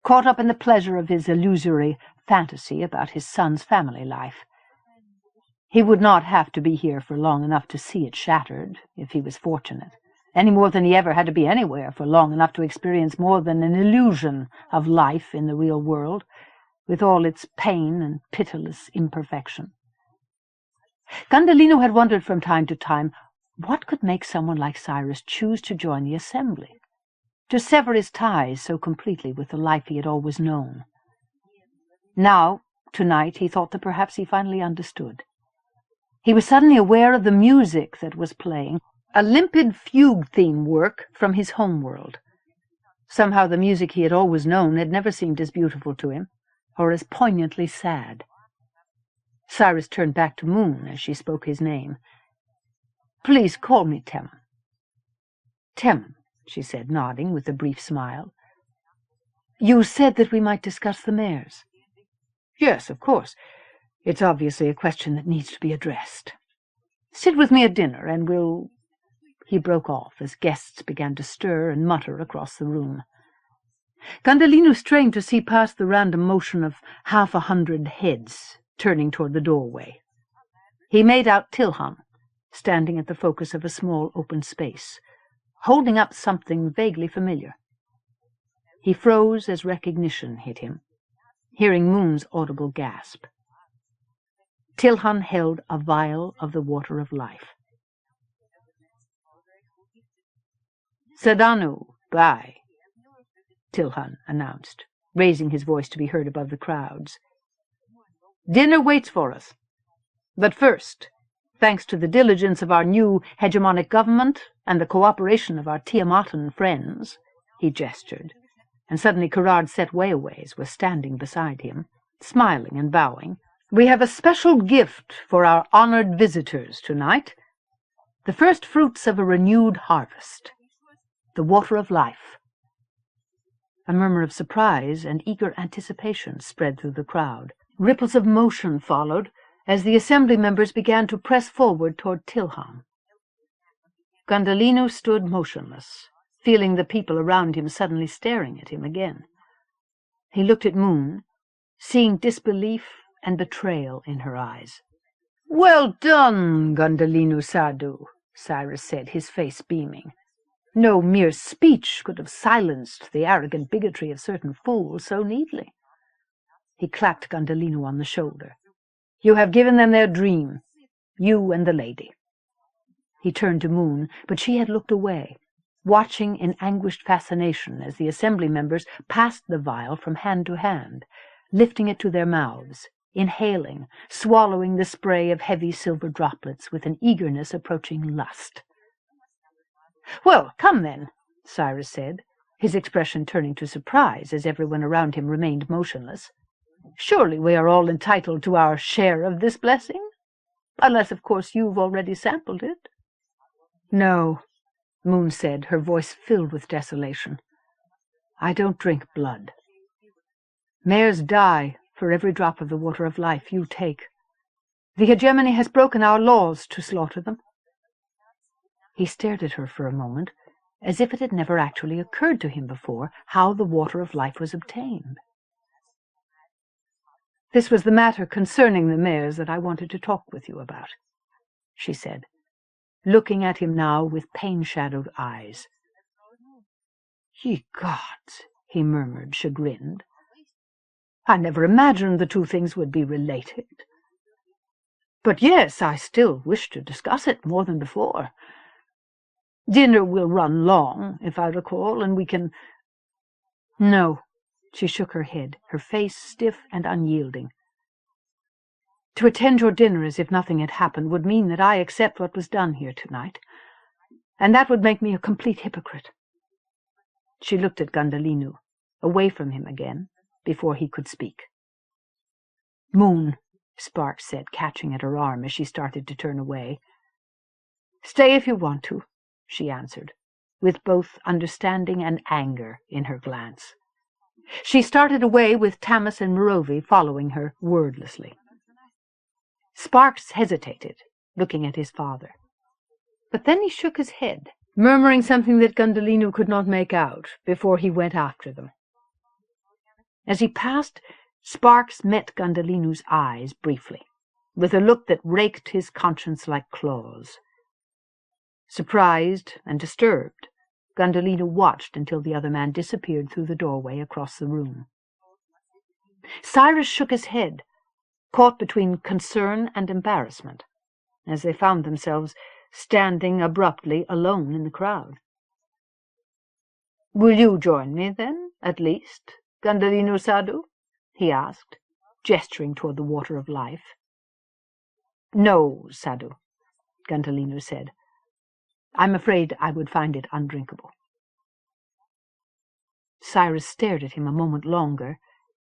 [SPEAKER 2] caught up in the pleasure of his illusory fantasy about his son's family life. He would not have to be here for long enough to see it shattered, if he was fortunate, any more than he ever had to be anywhere for long enough to experience more than an illusion of life in the real world, with all its pain and pitiless imperfection. Gundhalinu had wondered from time to time what could make someone like Cyrus choose to join the assembly, to sever his ties so completely with the life he had always known. Now, tonight, he thought that perhaps he finally understood. He was suddenly aware of the music that was playing, a limpid fugue theme work from his homeworld. Somehow the music he had always known had never seemed as beautiful to him, or as poignantly sad. Cyrus turned back to Moon as she spoke his name. "Please call me Tiamat." "Tiamat," she said, nodding with a brief smile. "You said that we might discuss the mares." "Yes, of course. It's obviously a question that needs to be addressed. Sit with me at dinner, and we'll—" He broke off as guests began to stir and mutter across the room. Gundhalinu strained to see past the random motion of 100 heads turning toward the doorway. He made out Tilhan, standing at the focus of a small open space, holding up something vaguely familiar. He froze as recognition hit him, hearing Moon's audible gasp. Tilhan held a vial of the water of life. "Sadanu, bye," Tilhan announced, raising his voice to be heard above the crowds. "Dinner waits for us. But first, thanks to the diligence of our new hegemonic government and the cooperation of our Tiamatan friends," he gestured, and suddenly Kharemough Setwayaways was standing beside him, smiling and bowing. "We have a special gift for our honored visitors tonight, the first fruits of a renewed harvest, the water of life." A murmur of surprise and eager anticipation spread through the crowd. Ripples of motion followed as the assembly members began to press forward toward Tilhan. Gundhalinu stood motionless, feeling the people around him suddenly staring at him again. He looked at Moon, seeing disbelief and betrayal in her eyes. "Well done, Gundhalinu Sadhu," Cyrus said, his face beaming. "No mere speech could have silenced the arrogant bigotry of certain fools so neatly." He clapped Gundhalinu on the shoulder. "You have given them their dream, you and the lady." He turned to Moon, but she had looked away, watching in anguished fascination as the assembly members passed the vial from hand to hand, lifting it to their mouths, inhaling, swallowing the spray of heavy silver droplets with an eagerness approaching lust. "Well, come then," Cyrus said, his expression turning to surprise as everyone around him remained motionless. "Surely we are all entitled to our share of this blessing? Unless, of course, you've already sampled it." "No," Moon said, her voice filled with desolation. "I don't drink blood. Mares die for every drop of the water of life you take. The hegemony has broken our laws to slaughter them." He stared at her for a moment, as if it had never actually occurred to him before how the water of life was obtained. "This was the matter concerning the mares that I wanted to talk with you about," she said, looking at him now with pain-shadowed eyes. "Ye gods," he murmured, chagrined. "I never imagined the two things would be related. But yes, I still wish to discuss it more than before. Dinner will run long, if I recall, and we can—" "No," she shook her head, her face stiff and unyielding. "To attend your dinner as if nothing had happened would mean that I accept what was done here tonight, and that would make me a complete hypocrite." She looked at Gundhalinu, away from him again, before he could speak. "Moon," Sparks said, catching at her arm as she started to turn away. "Stay if you want to," she answered, with both understanding and anger in her glance. She started away with Tamas and Merovi following her wordlessly. Sparks hesitated, looking at his father. But then he shook his head, murmuring something that Gundhalinu could not make out, before he went after them. As he passed, Sparks met Gundhalinu's eyes briefly, with a look that raked his conscience like claws. Surprised and disturbed, Gundhalinu watched until the other man disappeared through the doorway across the room. Cyrus shook his head, caught between concern and embarrassment, as they found themselves standing abruptly alone in the crowd. "Will you join me, then, at least, Gundhalinu Sadhu?" he asked, gesturing toward the water of life. "No, Sadhu," Gundhalinu said. "I'm afraid I would find it undrinkable." Cyrus stared at him a moment longer,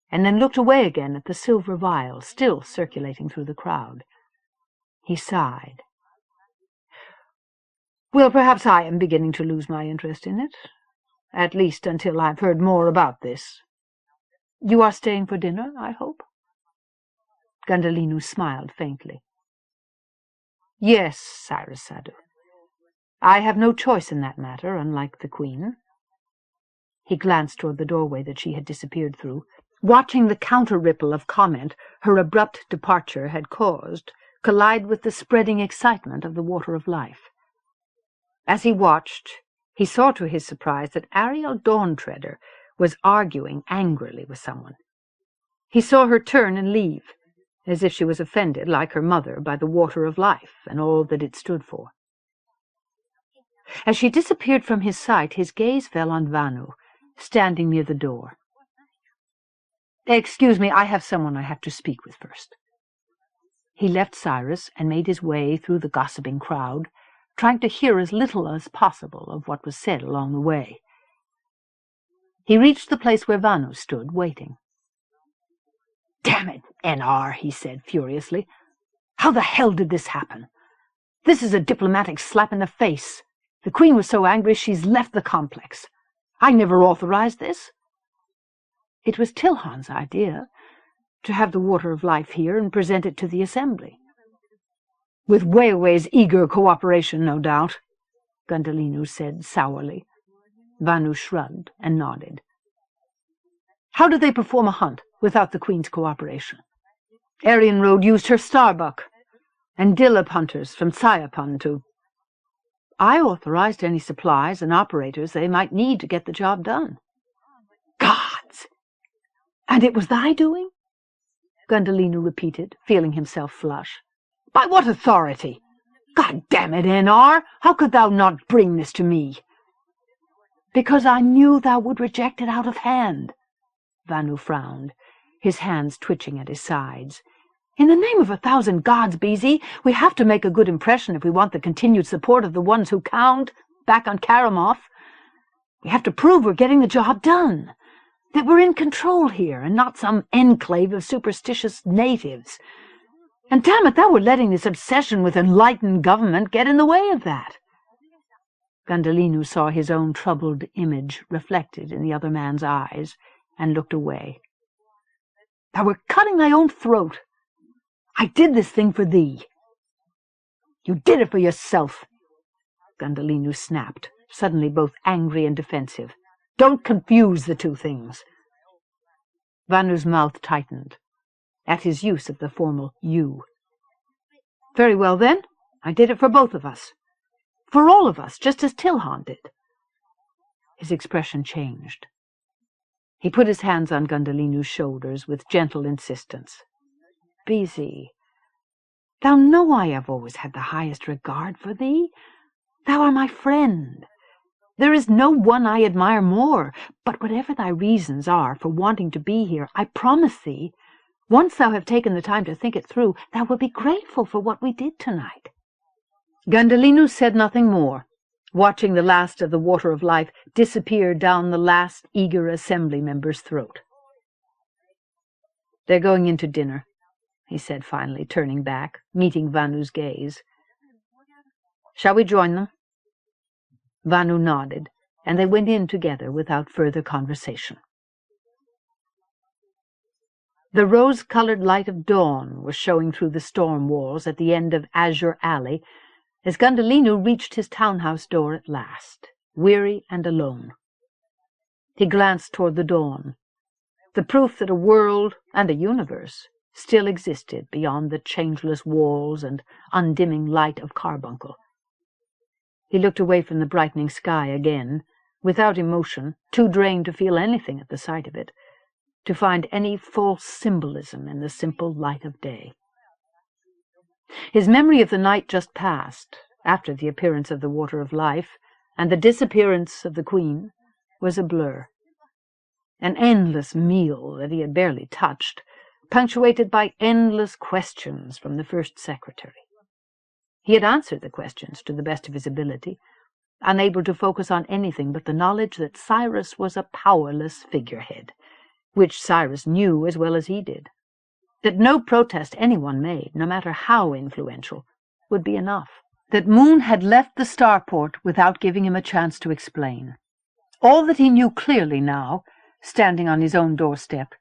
[SPEAKER 2] and then looked away again at the silver vial still circulating through the crowd. He sighed. "Well, perhaps I am beginning to lose my interest in it, at least until I've heard more about this. You are staying for dinner, I hope?" Gundhalinu smiled faintly. "Yes, Cyrus Sadhu. I have no choice in that matter, unlike the Queen." He glanced toward the doorway that she had disappeared through, watching the counter-ripple of comment her abrupt departure had caused collide with the spreading excitement of the water of life. As he watched, he saw to his surprise that Ariel Dawntreader was arguing angrily with someone. He saw her turn and leave, as if she was offended, like her mother, by the water of life and all that it stood for. As she disappeared from his sight, his gaze fell on Vanu, standing near the door. "Excuse me, I have someone I have to speak with first." He left Cyrus and made his way through the gossiping crowd, trying to hear as little as possible of what was said along the way. He reached the place where Vanu stood, waiting. "Damn it, NR," he said furiously. "How the hell did this happen? This is a diplomatic slap in the face. The Queen was so angry she's left the complex. I never authorized this." "It was Tilhan's idea, to have the water of life here and present it to the Assembly." "With Wayaway's eager cooperation, no doubt," Gundhalinu said sourly. Vanu shrugged and nodded. "How did they perform a hunt without the Queen's cooperation? Aryan Road used her Starbuck, and Dillip hunters from Sayapun to—" "I authorized any supplies and operators they might need to get the job done." "Gods! And it was thy doing?" Gundhalinu repeated, feeling himself flush. "By what authority? God damn it, NR! How could thou not bring this to me?" "Because I knew thou would reject it out of hand." Vanu frowned, his hands twitching at his sides. "In the name of 1,000 gods, BZ, we have to make a good impression if we want the continued support of the ones who count back on Kharemough. We have to prove we're getting the job done, that we're in control here and not some enclave of superstitious natives. And damn it, thou were letting this obsession with enlightened government get in the way of that." Gundhalinu saw his own troubled image reflected in the other man's eyes and looked away. "Thou were cutting thy own throat. I did this thing for thee." "You did it for yourself," Gundhalinu snapped, suddenly both angry and defensive. "Don't confuse the two things." Vanu's mouth tightened at his use of the formal you. "Very well, then. I did it for both of us. For all of us, just as Tilhan did." His expression changed. He put his hands on Gundhalinu's shoulders with gentle insistence. "BZ, thou know I have always had the highest regard for thee. Thou art my friend. There is no one I admire more, but whatever thy reasons are for wanting to be here, I promise thee, once thou have taken the time to think it through, thou will be grateful for what we did tonight." Gundhalinu said nothing more, watching the last of the water of life disappear down the last eager assembly member's throat. "They're going in to dinner," he said finally, turning back, meeting Vanu's gaze. "Shall we join them?" Vanu nodded, and they went in together without further conversation. The rose-colored light of dawn was showing through the storm walls at the end of Azure Alley as Gundhalinu reached his townhouse door at last, weary and alone. He glanced toward the dawn, the proof that a world and a universe still existed beyond the changeless walls and undimming light of Carbuncle. He looked away from the brightening sky again, without emotion, too drained to feel anything at the sight of it, to find any false symbolism in the simple light of day. His memory of the night just past, after the appearance of the Water of Life and the disappearance of the Queen, was a blur. An endless meal that he had barely touched, punctuated by endless questions from the First Secretary. He had answered the questions to the best of his ability, unable to focus on anything but the knowledge that Cyrus was a powerless figurehead, which Cyrus knew as well as he did, that no protest anyone made, no matter how influential, would be enough, that Moon had left the Starport without giving him a chance to explain. All that he knew clearly now, standing on his own doorstep,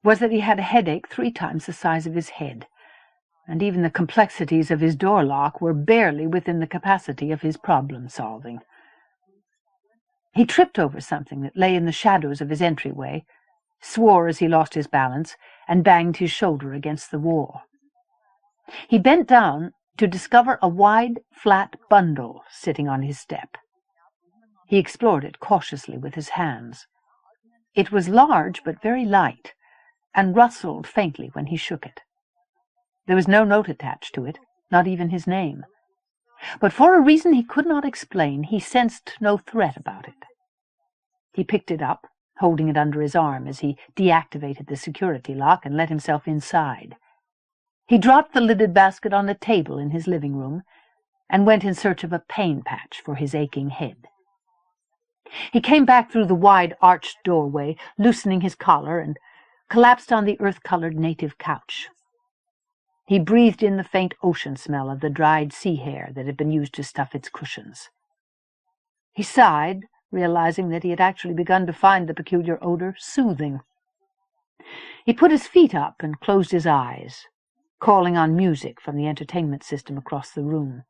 [SPEAKER 2] was that he had a headache 3 times the size of his head, and even the complexities of his door lock were barely within the capacity of his problem-solving. He tripped over something that lay in the shadows of his entryway, swore as he lost his balance, and banged his shoulder against the wall. He bent down to discover a wide, flat bundle sitting on his step. He explored it cautiously with his hands. It was large but very light, and rustled faintly when he shook it. There was no note attached to it, not even his name. But for a reason he could not explain, he sensed no threat about it. He picked it up, holding it under his arm as he deactivated the security lock and let himself inside. He dropped the lidded basket on a table in his living room and went in search of a pain patch for his aching head. He came back through the wide arched doorway, loosening his collar, and collapsed on the earth-colored native couch. He breathed in the faint ocean smell of the dried sea hair that had been used to stuff its cushions. He sighed, realizing that he had actually begun to find the peculiar odor soothing. He put his feet up and closed his eyes, calling on music from the entertainment system across the room.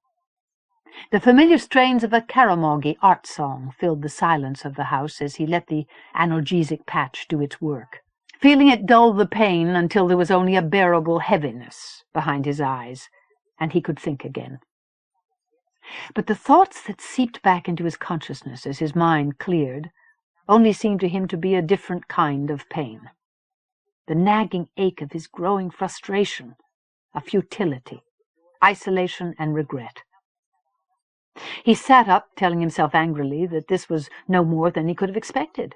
[SPEAKER 2] The familiar strains of a Kharemough art song filled the silence of the house as he let the analgesic patch do its work, feeling it dull the pain until there was only a bearable heaviness behind his eyes, and he could think again. But the thoughts that seeped back into his consciousness as his mind cleared only seemed to him to be a different kind of pain. The nagging ache of his growing frustration, of futility, isolation, and regret. He sat up, telling himself angrily that this was no more than he could have expected.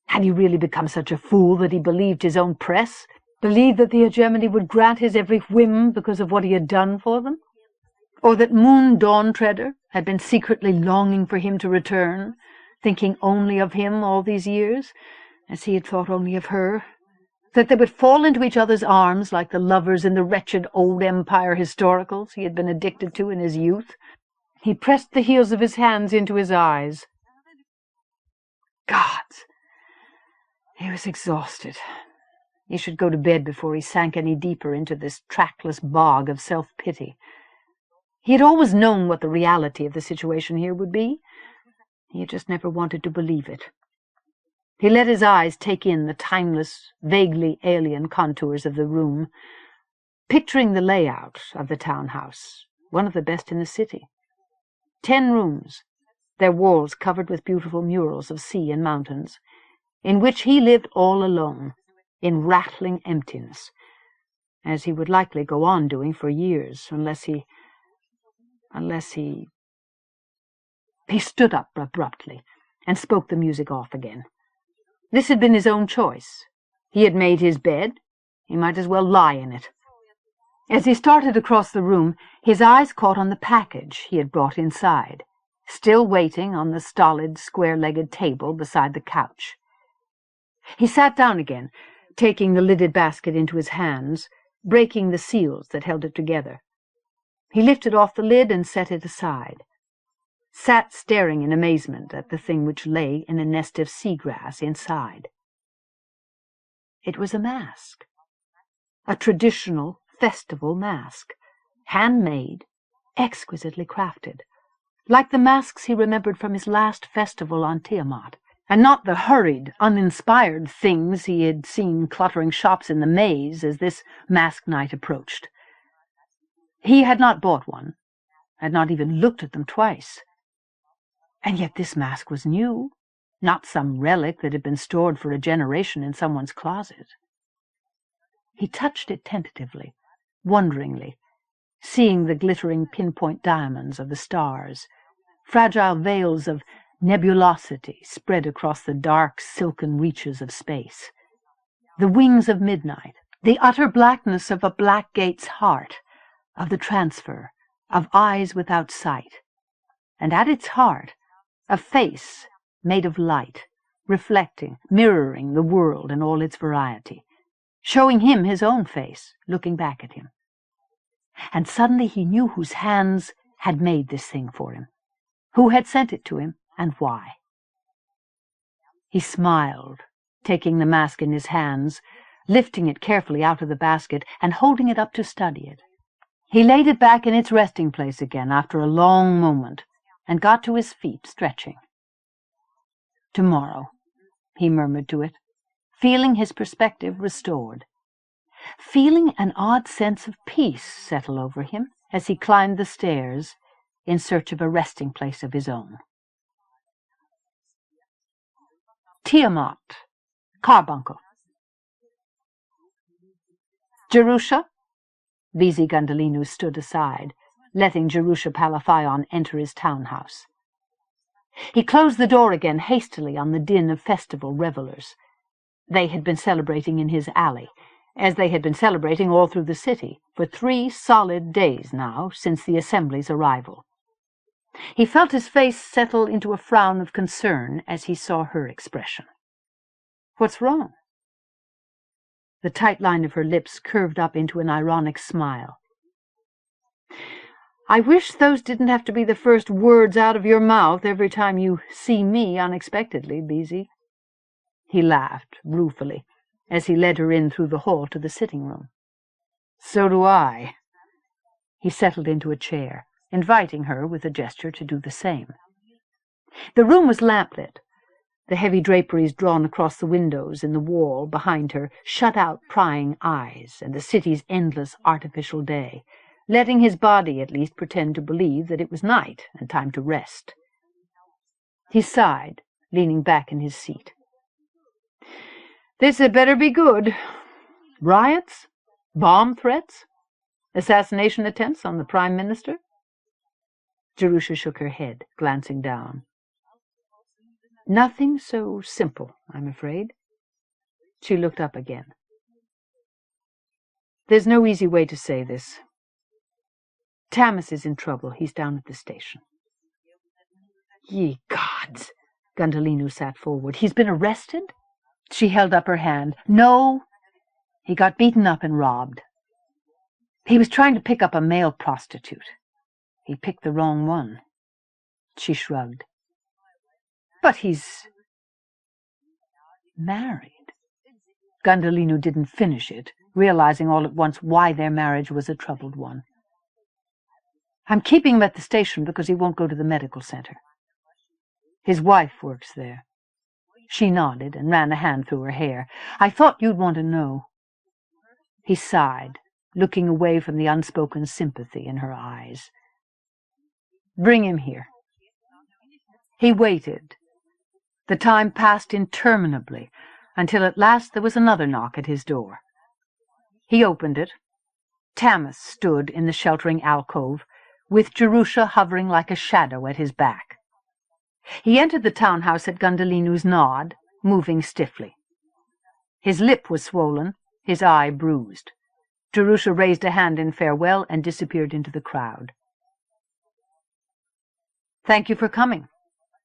[SPEAKER 2] Had he really become such a fool that he believed his own press, believed that the Hegemony would grant his every whim because of what he had done for them? Or that Moon Dawn-Treader had been secretly longing for him to return, thinking only of him all these years, as he had thought only of her? That they would fall into each other's arms like the lovers in the wretched old Empire historicals he had been addicted to in his youth? He pressed the heels of his hands into his eyes. Gods! He was exhausted. He should go to bed before he sank any deeper into this trackless bog of self-pity. He had always known what the reality of the situation here would be. He had just never wanted to believe it. He let his eyes take in the timeless, vaguely alien contours of the room, picturing the layout of the townhouse, one of the best in the city. 10 rooms, their walls covered with beautiful murals of sea and mountains, in which he lived all alone, in rattling emptiness, as he would likely go on doing for years, unless he... He stood up abruptly and spoke the music off again. This had been his own choice. He had made his bed. He might as well lie in it. As he started across the room, his eyes caught on the package he had brought inside, still waiting on the stolid, square-legged table beside the couch. He sat down again, taking the lidded basket into his hands, breaking the seals that held it together. He lifted off the lid and set it aside, sat staring in amazement at the thing which lay in a nest of seagrass inside. It was a mask.
[SPEAKER 1] a traditional festival mask, handmade, exquisitely crafted, like the masks he remembered from his last festival on Tiamat, and not the hurried, uninspired things he had seen cluttering shops in the maze as this mask night approached. He had not bought one, had not even looked at them twice. And yet this mask was new, not some relic that had been stored for a generation in someone's closet. He touched it tentatively, wonderingly, seeing the glittering pinpoint diamonds of the stars, fragile veils of nebulosity spread across the dark, silken reaches of space, the wings of midnight, the utter blackness of a black gate's heart, of the transfer, of eyes without sight, and at its heart a face made of light, reflecting, mirroring the world in all its variety, showing him his own face, looking back at him. And suddenly he knew whose hands had made this thing for him, who had sent it to him, and why. He smiled, taking the mask in his hands, lifting it carefully out of the basket, and holding it up to study it. He laid it back in its resting place again after a long moment, and got to his feet, stretching. "Tomorrow," he murmured to it, feeling his perspective restored, feeling an odd sense of peace settle over him as he climbed the stairs in search of a resting place of his own. Tiamat, Carbuncle. Jerusha? Vinge Gundhalinu stood aside, letting Jerusha Palathion enter his townhouse. He closed the door again hastily on the din of festival revelers. They had been celebrating in his alley, as they had been celebrating all through the city, for 3 solid days now since the Assembly's arrival. He felt his face settle into a frown of concern as he saw her expression. "What's wrong?" The tight line of her lips curved up into an ironic smile. "I wish those didn't have to be the first words out of your mouth every time you see me unexpectedly, Vinge." He laughed ruefully as he led her in through the hall to the sitting room. "So do I." He settled into a chair, inviting her with a gesture to do the same. The room was lamplit. The heavy draperies drawn across the windows in the wall behind her shut out prying eyes and the city's endless artificial day, letting his body at least pretend to believe that it was night and time to rest. He sighed, leaning back in his seat. "This had better be good. Riots? Bomb threats? Assassination attempts on the Prime Minister?" Jerusha shook her head, glancing down. "Nothing so simple, I'm afraid." She looked up again. "There's no easy way to say this. Tamas is in trouble. He's down at the station." "Ye gods!" Gundhalinu sat forward. "He's been arrested?" She held up her hand. "No. He got beaten up and robbed. He was trying to pick up a male prostitute. He picked the wrong one." She shrugged. "But he's married." Gundhalinu didn't finish it, realizing all at once why their marriage was a troubled one. "I'm keeping him at the station because he won't go to the medical center. His wife works there." She nodded and ran a hand through her hair. "I thought you'd want to know." He sighed, looking away from the unspoken sympathy in her eyes. "Bring him here." He waited. The time passed interminably, until at last there was another knock at his door. He opened it. Tamas stood in the sheltering alcove, with Jerusha hovering like a shadow at his back. He entered the townhouse at Gundhalinu's nod, moving stiffly. His lip was swollen, his eye bruised. Jerusha raised a hand in farewell and disappeared into the crowd. "Thank you for coming,"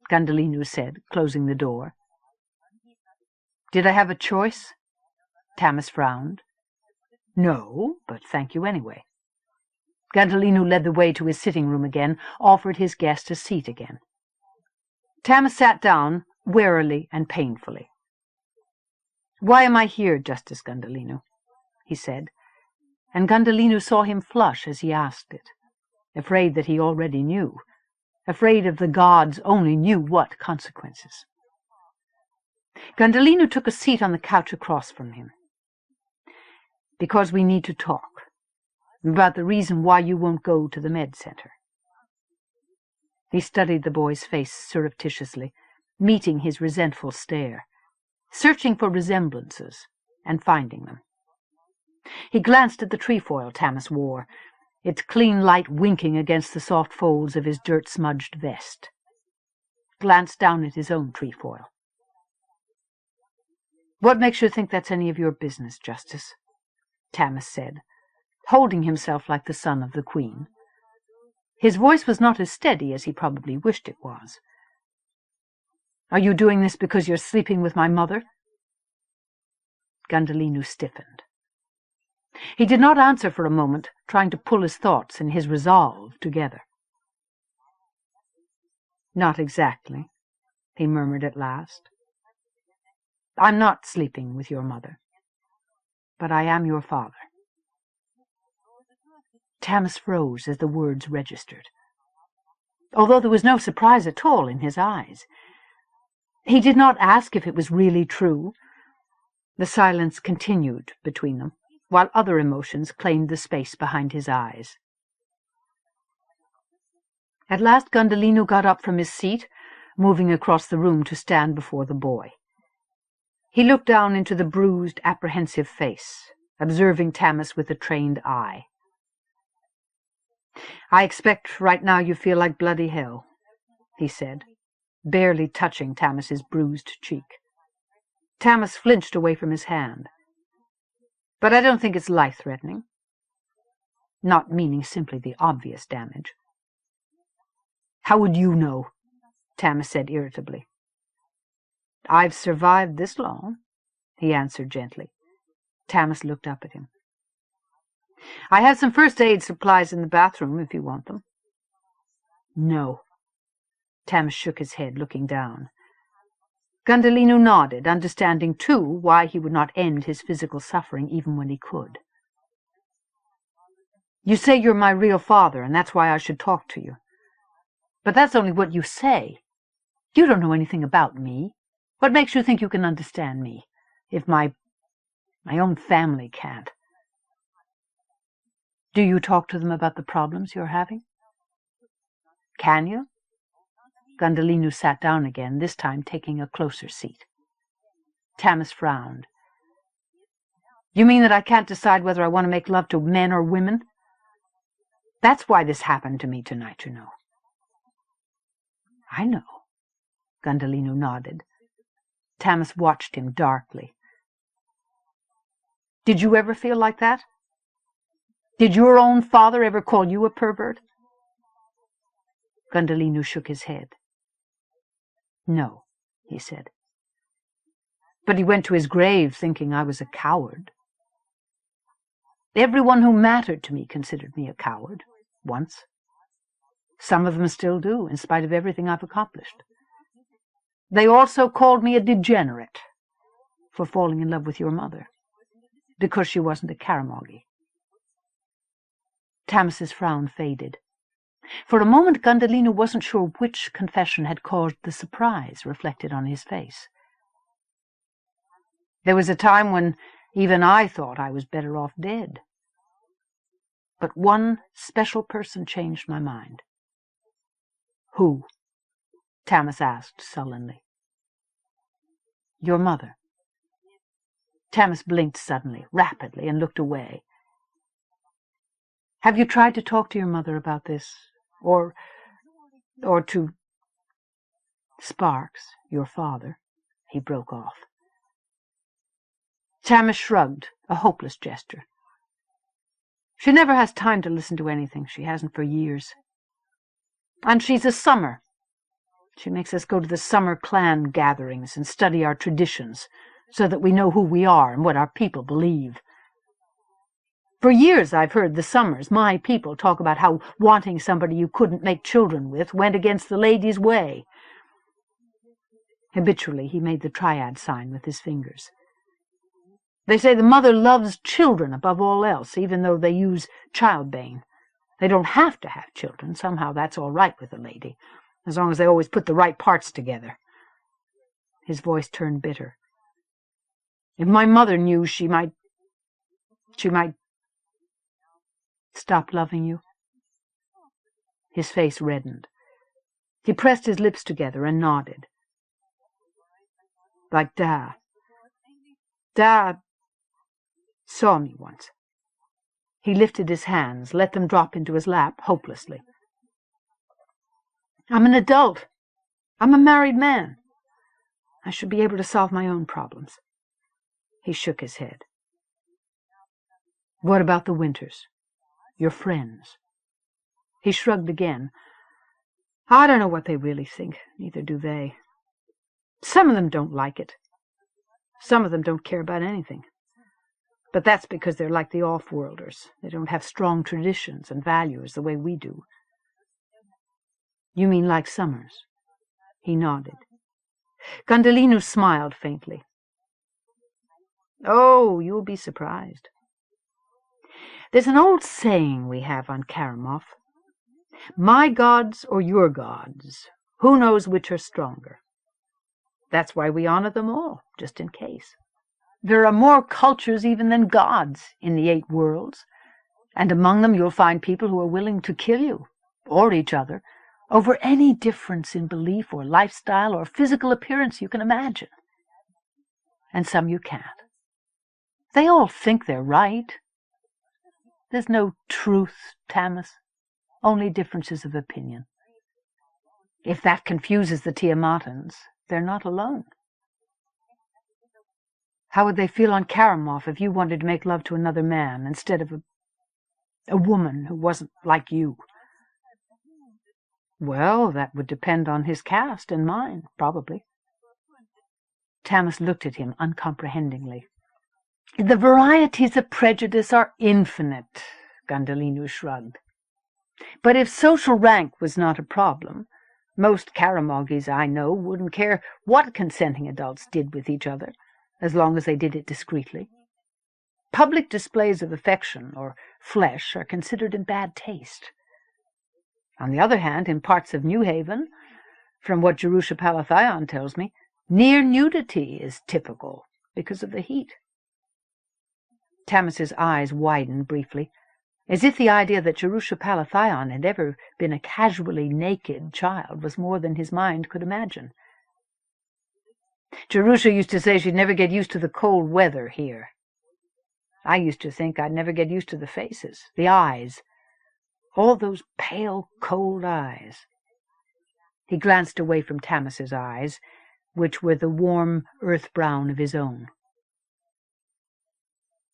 [SPEAKER 1] Gundhalinu said, closing the door. "Did I have a choice?" Tamas frowned. "No, but thank you anyway." Gundhalinu led the way to his sitting room again, offered his guest a seat again. Tamas sat down, warily and painfully. "Why am I here, Justice Gundhalinu?" he said.
[SPEAKER 2] and Gundhalinu saw him flush as he asked it, afraid that he already knew, afraid of the gods only knew what consequences. Gundhalinu took a seat on the couch across from him. "Because we need to talk about the reason why you won't go to the med center." He studied the boy's face surreptitiously, meeting his resentful stare, searching for resemblances and finding them. He glanced at the trefoil Tamas wore, its clean light winking against the soft folds of his dirt-smudged vest. Glanced down at his own trefoil. "What makes you think that's any of your business, Justice?" Tamas said, holding himself like the son of the Queen. His voice was not as steady as he probably wished it was. "Are you doing this because you're sleeping with my mother?" Gundhalinu stiffened. He did not answer for a moment, trying to pull his thoughts and his resolve together. "Not exactly," he murmured at last. "I'm not sleeping with your mother, but I am your father." Tamas froze as the words registered, although there was no surprise at all in his eyes. He did not ask if it was really true. The silence continued between them, while other emotions claimed the space behind his eyes. At last Gundhalinu got up from his seat, moving across the room to stand before the boy. He looked down into the bruised, apprehensive face, observing Tamas with a trained eye. "I expect right now you feel like bloody hell," he said, barely touching Tamas's bruised cheek. Tamas flinched away from his hand. "But I don't think it's life-threatening." Not meaning simply the obvious damage. "How would you know?" Tamas said irritably. "I've survived this long," he answered gently. Tamas looked up at him. "I have some first aid supplies in the bathroom if you want them." "No." Tamas shook his head, looking down. Gundhalinu nodded, understanding, too, why he would not end his physical suffering even when he could. "You say you're my real father, and that's why I should talk to you. But that's only what you say. You don't know anything about me. What makes you think you can understand me, if my own family can't?" "Do you talk to them about the problems you're having?" "Can you?" Gundhalinu sat down again, this time taking a closer seat. Tamas frowned. "You mean that I can't decide whether I want to make love to men or women? That's why this happened to me tonight, you know." "I know." Gundhalinu nodded. Tamas watched him darkly. "Did you ever feel like that? Did your own father ever call you a pervert?" Gundhalinu shook his head. "No," he said. "But he went to his grave thinking I was a coward. Everyone who mattered to me considered me a coward, once. Some of them still do, in spite of everything I've accomplished. They also called me a degenerate for falling in love with your mother, because she wasn't a Kharemough." Tamas's frown faded. For a moment Gundhalinu wasn't sure which confession had caused the surprise reflected on his face. "There was a time when even I thought I was better off dead. But one special person changed my mind." "Who?" Tamas asked sullenly. "Your mother." Tamas blinked suddenly, rapidly, and looked away. "Have you tried to talk to your mother about this? Or to Sparks, your father?" he broke off. Tamas shrugged, a hopeless gesture. "She never has time to listen to anything. She hasn't for years. And she's a summer. She makes us go to the summer clan gatherings and study our traditions so that we know who we are and what our people believe. For years I've heard the Summers, my people, talk about how wanting somebody you couldn't make children with went against the lady's way." Habitually he made the triad sign with his fingers.
[SPEAKER 1] They say the mother loves children above all else, even though they use childbane. They don't have to have children. Somehow that's all right with a lady, as long as they always put the right parts together. His voice turned bitter. If my mother knew, she might stop loving you. His face reddened. He pressed his lips together and nodded. Like Da. Da saw me once. He lifted his hands, let them drop into his lap hopelessly. I'm an adult. I'm a married man. I should be able to solve my own problems. He shook his head. What about the Winters? Your friends? He shrugged again. I don't know what they really think. Neither do they. Some of them don't like it. Some of them don't care about anything. But that's because they're like the off-worlders. They don't have strong traditions and values the way we do. You mean like Summers? He nodded. Gundhalinu smiled faintly. Oh, you'll be surprised. There's an old saying we have on Kharemough. My gods or your gods, who knows which are stronger? That's why we honor them all, just in case. There are more cultures even than gods in the 8 worlds, and among them you'll find people who are willing to kill you, or each other, over any difference in belief or lifestyle or physical appearance you can imagine. And some you can't. They all think they're right. There's no truth, Tamas, only differences of opinion. If that confuses the Tiamatans, they're not alone. How would they feel on Kharemough if you wanted to make love to another man instead of a woman who wasn't like you? Well, that would depend on his caste and mine, probably. Tamas looked at him uncomprehendingly. The varieties of prejudice are infinite, Gundhalinu shrugged. But if social rank was not a problem, most Kharemoughies I know wouldn't care what consenting adults did with each other, as long as they did it discreetly. Public displays of affection or flesh are considered in bad taste. On the other hand, in parts of New Haven, from what Jerusha Palathion tells me, near nudity is typical because of the heat. Tamas's eyes widened briefly, as if the idea that Jerusha Palathion had ever been a casually naked child was more than his mind could imagine. Jerusha used to say she'd never get used to the cold weather here. I used to think I'd never get used to the faces, the eyes, all those pale, cold eyes. He glanced away from Tamas's eyes, which were the warm earth-brown of his own.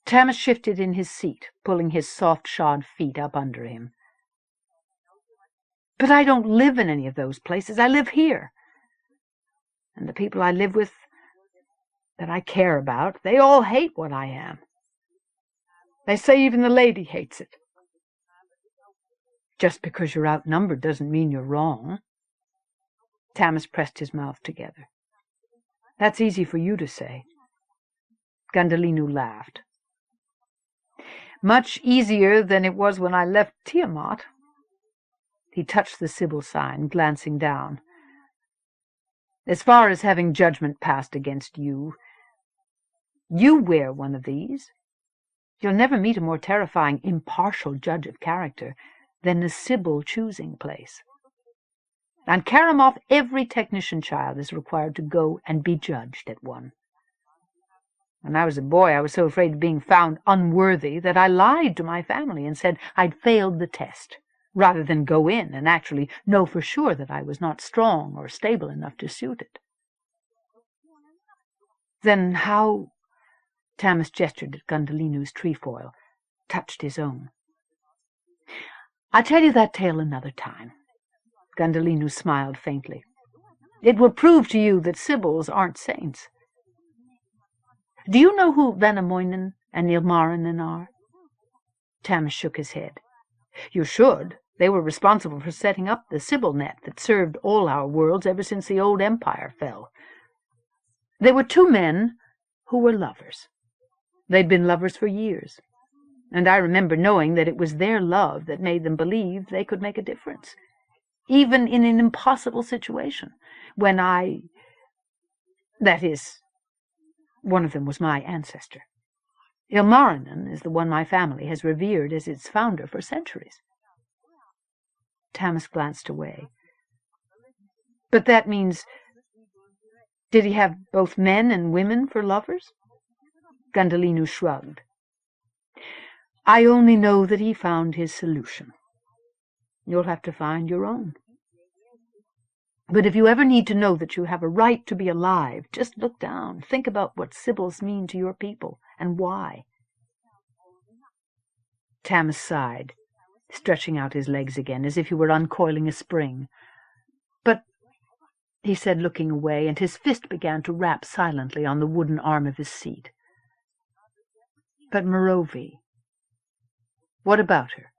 [SPEAKER 1] Tamas shifted in his seat, pulling his soft-shod feet up under him. But I don't live in any of those places. I live here. And the people I live with, that I care about, they all hate what I am. They say even the lady hates it. Just because you're outnumbered doesn't mean you're wrong. Tamas pressed his mouth together. That's easy for you to say. Gundhalinu laughed. Much easier than it was when I left Tiamat. He touched the Sibyl sign, glancing down. As far as having judgment passed against you, you wear one of these. You'll never meet a more terrifying, impartial judge of character than the Sibyl choosing place. On Kharemough, every technician child is required to go and be judged at one. When I was a boy, I was so afraid of being found unworthy that I lied to my family and said I'd failed the test, rather than go in and actually know for sure that I was not strong or stable enough to suit it. Then how... Tamas gestured at Gundhalinu's trefoil, touched his own. I'll tell you that tale another time. Gundhalinu smiled faintly. It will prove to you that Sibyls aren't saints. Do you know who Hegemonic and Ilmarinen are? Tamas shook his head. You should. They were responsible for setting up the Sibyl net that served all our worlds ever since the old empire fell. They were 2 men who were lovers. They'd been lovers for years, and I remember knowing that it was their love that made them believe they could make a difference, even in an impossible situation, when that is, one of them was my ancestor. Ilmarinen is the one my family has revered as its founder for centuries. Tamas glanced away. But that means, did he have both men and women for lovers? Gundhalinu shrugged. I only know that he found his solution. You'll have to find your own. But if you ever need to know that you have a right to be alive, just look down. Think about what Sibyls mean to your people, and why. Tamas sighed, stretching out his legs again, as if he were uncoiling a spring. But, he said, looking away, and his fist began to rap silently on the wooden arm of his seat. But Merovi. What about her?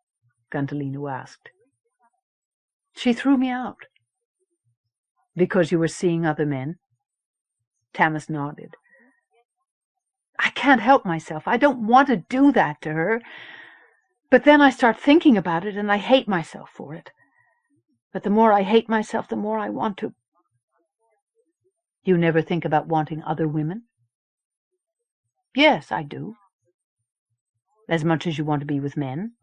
[SPEAKER 1] Gundhalinu asked. She threw me out. Because you were seeing other men? Tamas nodded. I can't help myself. I don't want to do that to her. But then I start thinking about it, and I hate myself for it. But the more I hate myself, the more I want to. You never think about wanting other women? Yes, I do. As much as you want to be with men?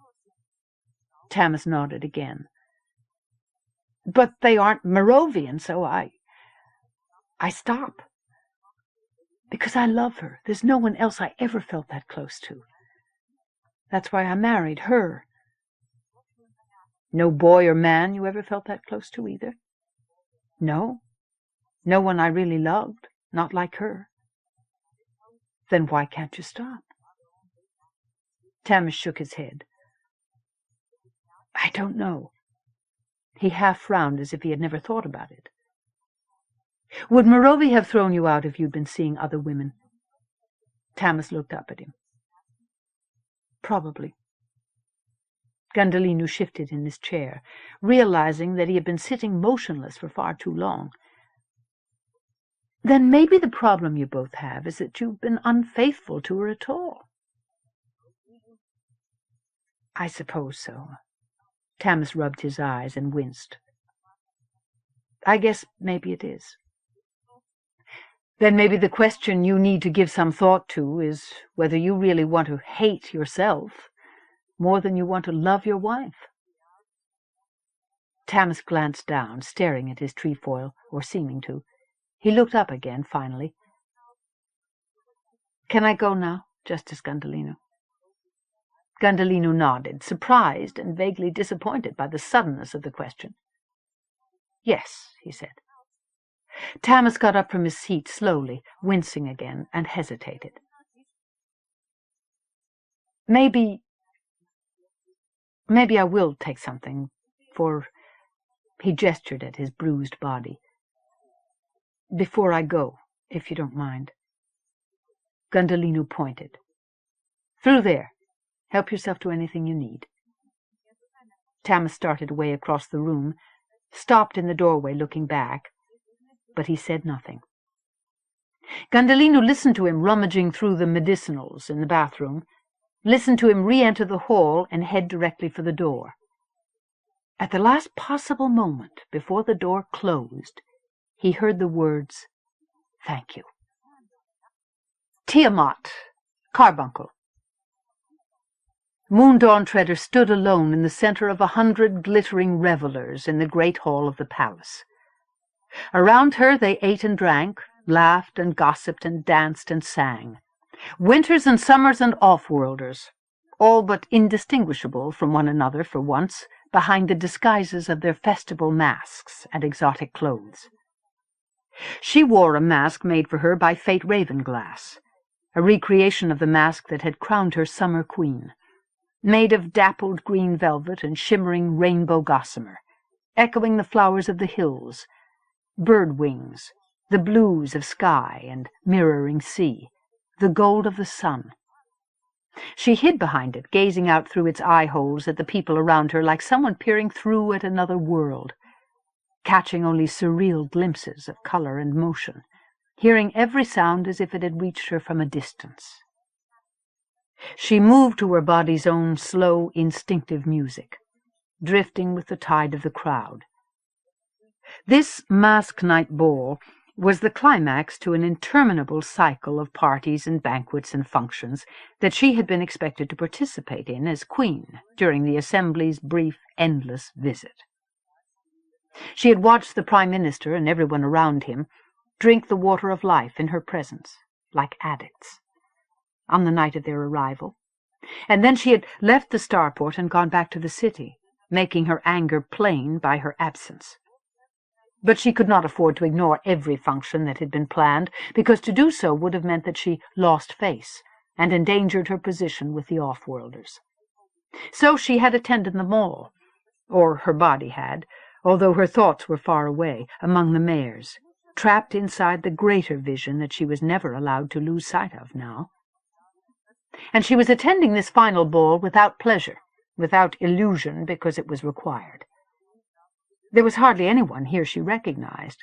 [SPEAKER 1] Tamas nodded again. But they aren't Merovian, so I stop. Because I love her. There's no one else I ever felt that close to. That's why I married her. No boy or man you ever felt that close to either? No. No one I really loved, not like her. Then why can't you stop? Tamas shook his head. I don't know. He half frowned as if he had never thought about it. Would Merovi have thrown you out if you'd been seeing other women? Tamas looked up at him. Probably. Gundhalinu shifted in his chair, realizing that he had been sitting motionless for far too long. Then maybe the problem you both have is that you've been unfaithful to her at all. I suppose so. Tamas rubbed his eyes and winced. I guess maybe it is. Then maybe the question you need to give some thought to is whether you really want to hate yourself more than you want to love your wife. Tamas glanced down, staring at his trefoil, or seeming to. He looked up again, finally. Can I go now, Justice Gundhalinu? Gundhalinu nodded, surprised and vaguely disappointed by the suddenness of the question. Yes, he said. Tamas got up from his seat slowly, wincing again, and hesitated. Maybe I will take something for... He gestured at his bruised body. Before I go, if you don't mind. Gundhalinu pointed. Through there. Help yourself to anything you need. Tamas started away across the room, stopped in the doorway looking back, but he said nothing. Gundhalinu listened to him rummaging through the medicinals in the bathroom, listened to him re-enter the hall and head directly for the door. At the last possible moment, before the door closed, he heard the words, "Thank you." Tiamat, Carbuncle. Moondawn Treader stood alone in the center of 100 glittering revelers in the great hall of the palace. Around her they ate and drank, laughed and gossiped and danced and sang. Winters and summers and off-worlders, all but indistinguishable from one another for once, behind the disguises of their festival masks and exotic clothes. She wore a mask made for her by Fate Ravenglass, a recreation of the mask that had crowned her summer queen, made of dappled green velvet and shimmering rainbow gossamer, echoing the flowers of the hills, bird wings, the blues of sky and mirroring sea, the gold of the sun. She hid behind it, gazing out through its eye-holes at the people around her like someone peering through at another world, catching only surreal glimpses of color and motion, hearing every sound as if it had reached her from a distance.
[SPEAKER 2] She moved to her body's own slow, instinctive music, drifting with the tide of the crowd. This mask night ball was the climax to an interminable cycle of parties and banquets and functions that she had been expected to participate in as queen during the Assembly's brief, endless visit. She had watched the Prime Minister and everyone around him drink the water of life in her presence, like addicts, on the night of their arrival, and then she had left the Starport and gone back to the city, making her anger plain by her absence. But she could not afford to ignore every function that had been planned, because to do so would have meant that she lost face and endangered her position with the off-worlders. So she had attended them all, or her body had, although her thoughts were far away, among the mayors, trapped inside the greater vision that she was never allowed to lose sight of now. And she was attending this final ball without pleasure, without illusion, because it was required. There was hardly anyone here she recognized,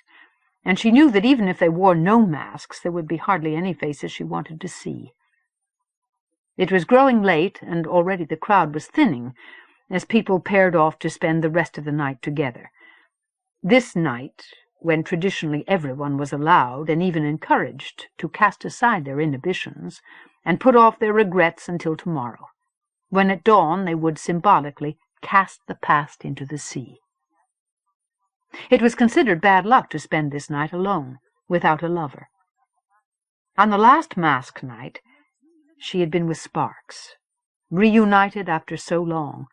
[SPEAKER 2] and she knew that even if they wore no masks, there would be hardly any faces she wanted to see. It was growing late, and already the crowd was thinning, as people paired off to spend the rest of the night together. This night, when traditionally everyone was allowed, and even encouraged, to cast aside their inhibitions, and put off their regrets until tomorrow, when at dawn they would symbolically cast the past into the sea. It was considered bad luck to spend this night alone, without a lover. On the last mask night, she had been with Sparks, reunited after so long,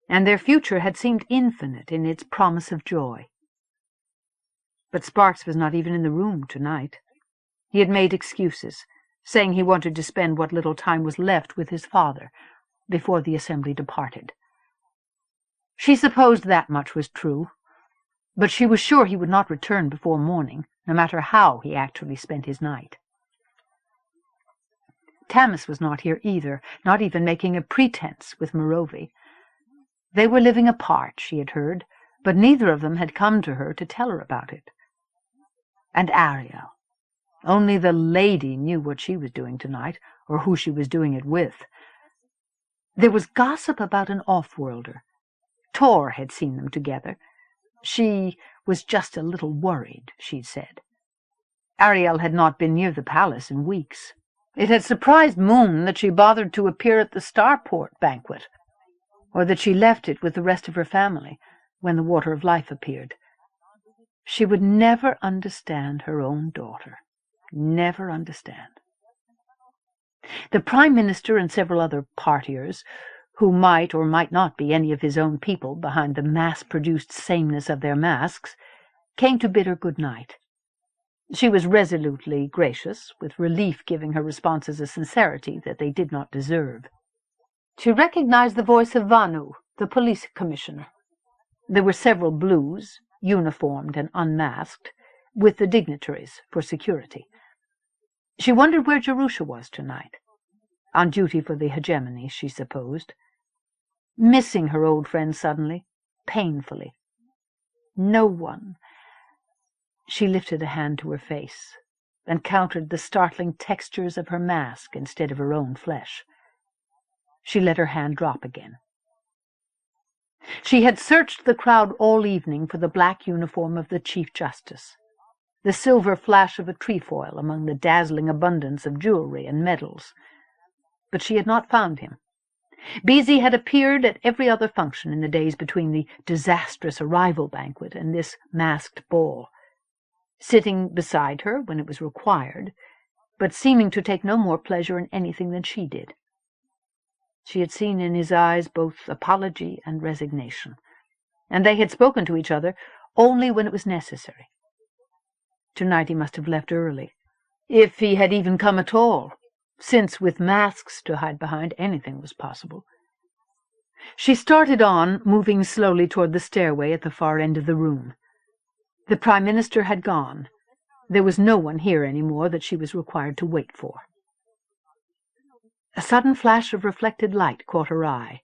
[SPEAKER 2] and their future had seemed infinite in its promise of joy. But Sparks was not even in the room tonight. He had made excuses, saying he wanted to spend what little time was left with his father before the Assembly departed. She supposed that much was true, but she was sure he would not return before morning, no matter how he actually spent his night. Tamis was not here either, not even making a pretense with Merovi. They were living apart, she had heard, but neither of them had come to her to tell her about it. And Ariel. Only the lady knew what she was doing tonight, or who she was doing it with. There was gossip about an off-worlder. Tor had seen them together. She was just a little worried, she'd said. Ariel had not been near the palace in weeks. It had surprised Moon that she bothered to appear at the Starport banquet, or that she left it with the rest of her family when the Water of Life appeared. She would never understand her own daughter. Never understand. The Prime Minister and several other partiers, who might or might not be any of his own people behind the mass-produced sameness of their masks, came to bid her good night. She was resolutely gracious, with relief giving her responses a sincerity that they did not deserve. She recognized the voice of Vanu, the police commissioner. There were several blues, uniformed and unmasked, with the dignitaries for security. She wondered where Jerusha was tonight. On duty for the Hegemony, she supposed. Missing her old friend suddenly, painfully. No one. She lifted a hand to her face and counted the startling textures of her mask instead of her own flesh. She let her hand drop again. She had searched the crowd all evening for the black uniform of the Chief Justice, the silver flash of a trefoil among the dazzling abundance of jewelry and medals, but she had not found him. Beezy had appeared at every other function in the days between the disastrous arrival banquet and this masked ball, sitting beside her when it was required, but seeming to take no more pleasure in anything than she did. She had seen in his eyes both apology and resignation, and they had spoken to each other only when it was necessary. Tonight he must have left early, if he had even come at all, since with masks to hide behind anything was possible. She started on, moving slowly toward the stairway at the far end of the room. The Prime Minister had gone. There was no one here any more that she was required to wait for. A sudden flash of reflected light caught her eye.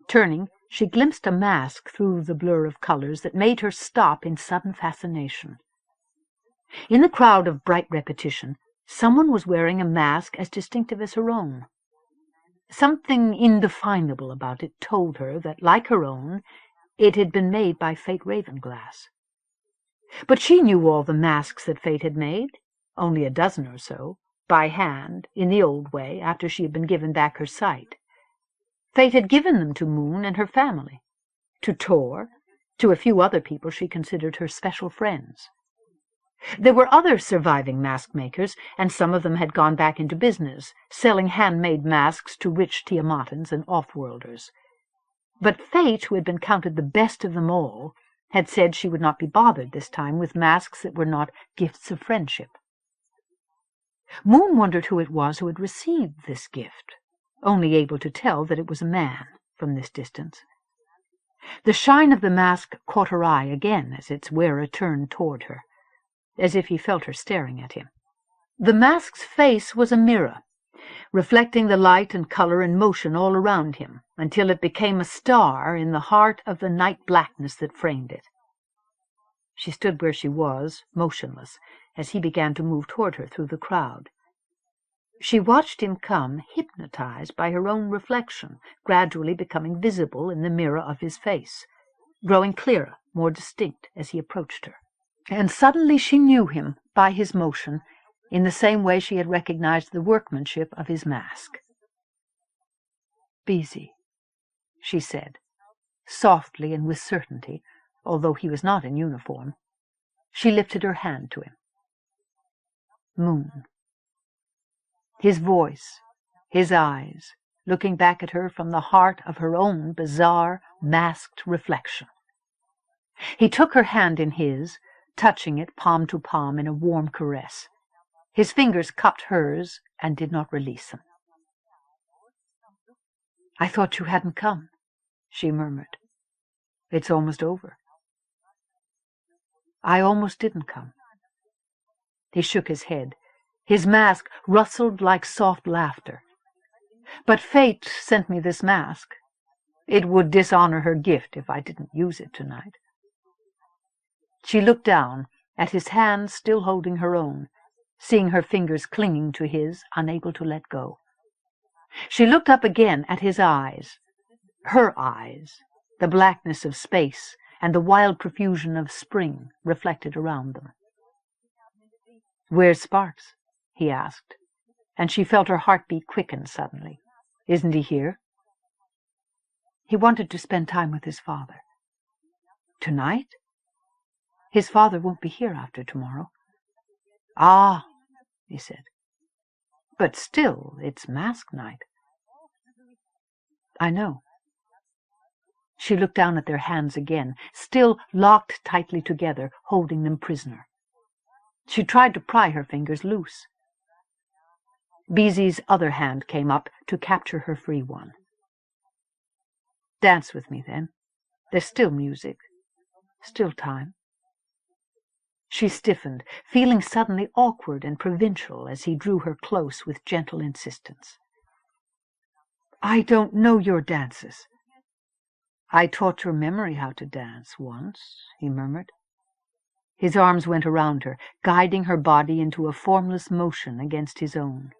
[SPEAKER 2] Turning, she glimpsed a mask through the blur of colors that made her stop in sudden fascination. In the crowd of bright repetition, someone was wearing a mask as distinctive as her own.
[SPEAKER 1] Something indefinable about it told her that, like her own, it had been made by Fate Ravenglass. But she knew all the masks that Fate had made, only a dozen or so, by hand, in the old way, after she had been given back her sight. Fate had given them to Moon and her family, to Tor, to a few other people she considered her special friends. There were other surviving mask-makers, and some of them had gone back into business, selling handmade masks to rich Tiamatans and off-worlders. But Fate, who had been counted the best of them all, had said she would not be bothered this time with masks that were not gifts of friendship. Moon wondered who it was who had received this gift, only able to tell that it was a man from this distance. The shine of the mask caught her eye again as its wearer turned toward her, as if he felt her staring at him. The mask's face was a mirror, reflecting the light and color and motion all around him, until it became a star in the heart of the night blackness that framed it. She stood where she was, motionless, as he began to move toward her through the crowd. She watched him come, hypnotized by her own reflection, gradually becoming visible in the mirror of his face, growing clearer, more distinct as he approached her. And suddenly she knew him by his motion, in the same way she had recognized the workmanship of his mask. "Beezy," she said, softly and with certainty, although he was not in uniform. She lifted her hand to him. Moon. His voice, his eyes, looking back at her from the heart of her own bizarre, masked reflection. He took her hand in his, touching it palm to palm in a warm caress. His fingers cupped hers and did not release them. "I thought you hadn't come," she murmured. "It's almost over." "I almost didn't come." He shook his head. His mask rustled like soft laughter. "But Fate sent me this mask. It would dishonor her gift if I didn't use it tonight." She looked down at his hand still holding her own, seeing her fingers clinging to his, unable to let go. She looked up again at his eyes, her eyes, the blackness of space and the wild profusion of spring reflected around them. "Where's Sparks?" he asked, and she felt her heartbeat quicken suddenly. "Isn't he here?" "He wanted to spend time with his father." "Tonight?" "His father won't be here after tomorrow." "Ah," he said. "But still, it's mask night." "I know." She looked down at their hands again, still locked tightly together, holding them prisoner. She tried to pry her fingers loose. Beezy's other hand came up to capture her free one. "Dance with me, then. There's still music, still time." She stiffened, feeling suddenly awkward and provincial as he drew her close with gentle insistence. "I don't know your dances." "I taught your memory how to dance once," he murmured. His arms went around her, guiding her body into a formless motion against his own.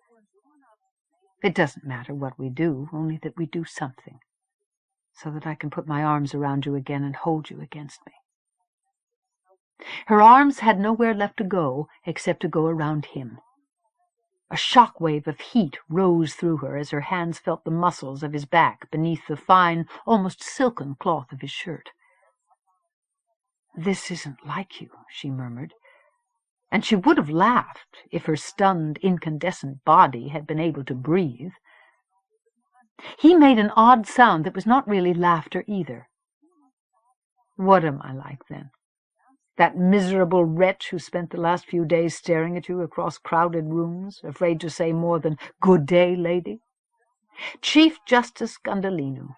[SPEAKER 1] "It doesn't matter what we do, only that we do something, so that I can put my arms around you again and hold you against me." Her arms had nowhere left to go except to go around him. A shock wave of heat rose through her as her hands felt the muscles of his back beneath the fine, almost silken cloth of his shirt. "This isn't like you," she murmured, and she would have laughed if her stunned, incandescent body had been able to breathe. He made an odd sound that was not really laughter either. "What am I like, then? That miserable wretch who spent the last few days staring at you across crowded rooms, afraid to say more than 'Good day, lady'? Chief Justice Gundhalinu.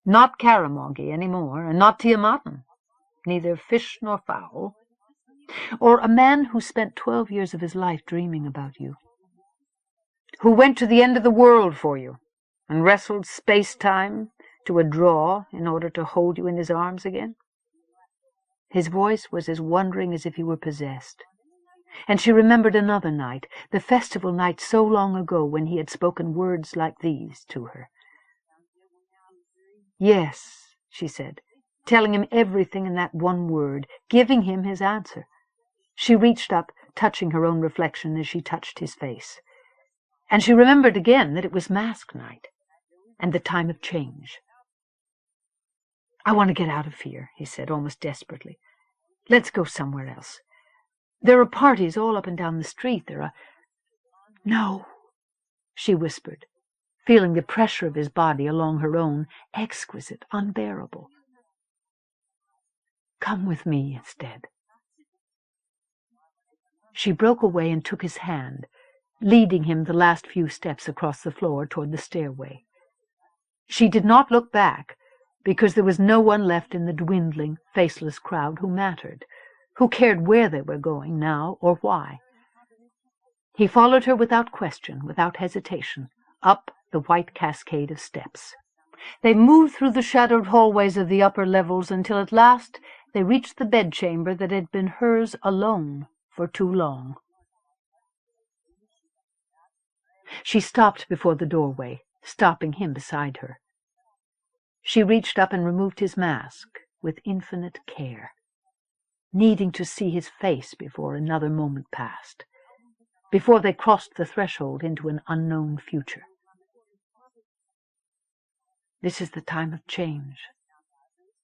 [SPEAKER 1] Not Kharemough any more, and not Tiamatan. Neither fish nor fowl. Or a man who spent 12 years of his life dreaming about you. Who went to the end of the world for you, and wrestled space-time to a draw in order to hold you in his arms again." His voice was as wondering as if he were possessed.
[SPEAKER 2] And she remembered another night, the festival night so long ago when he had spoken words like these to her. "Yes," she said, telling him everything in that one word, giving him his answer. She reached up, touching her own reflection as she touched his face. And she remembered again that it was mask night, and the time of change. "I want to get out of here," he said, almost desperately. "Let's go somewhere else. There are parties all up and down the street. There are—" "No," she whispered, feeling the pressure of his body along her own, exquisite, unbearable. "Come with me instead." She broke away and took his hand, leading him the last few steps across the floor toward the stairway. She did not look back, because there was no one left in the dwindling, faceless crowd who mattered, who cared where they were going now or why. He followed her without question, without hesitation, up the white cascade of steps. They moved through the shadowed hallways of the upper levels until at last they reached the bedchamber that had been hers alone for too long. She stopped before the doorway, stopping him beside her. She reached up and removed his mask with infinite care, needing to see his face before another moment passed, before they crossed the threshold into an unknown future. "This is the time of change,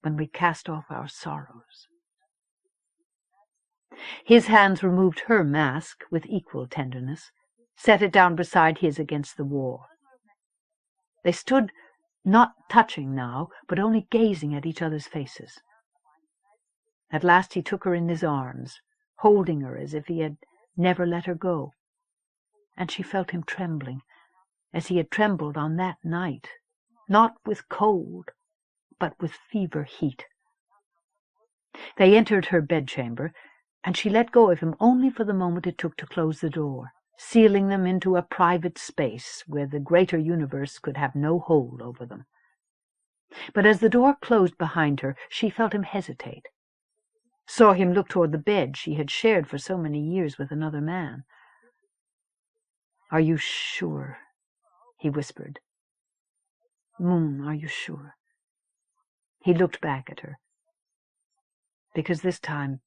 [SPEAKER 2] when we cast off our sorrows." His hands removed her mask with equal tenderness, set it down beside his against the wall. They stood not touching now, but only gazing at each other's faces. At last he took her in his arms, holding her as if he had never let her go, and she felt him trembling, as he had trembled on that night, not with cold, but with fever heat. They entered her bedchamber, and she let go of him only for the moment it took to close the door, sealing them into a private space where the greater universe could have no hold over them. But as the door closed behind her, she felt him hesitate, saw him look toward the bed she had shared for so many years with another man. "Are you sure?" he whispered. "Moon, are you sure?" He looked back at her. "Because this time,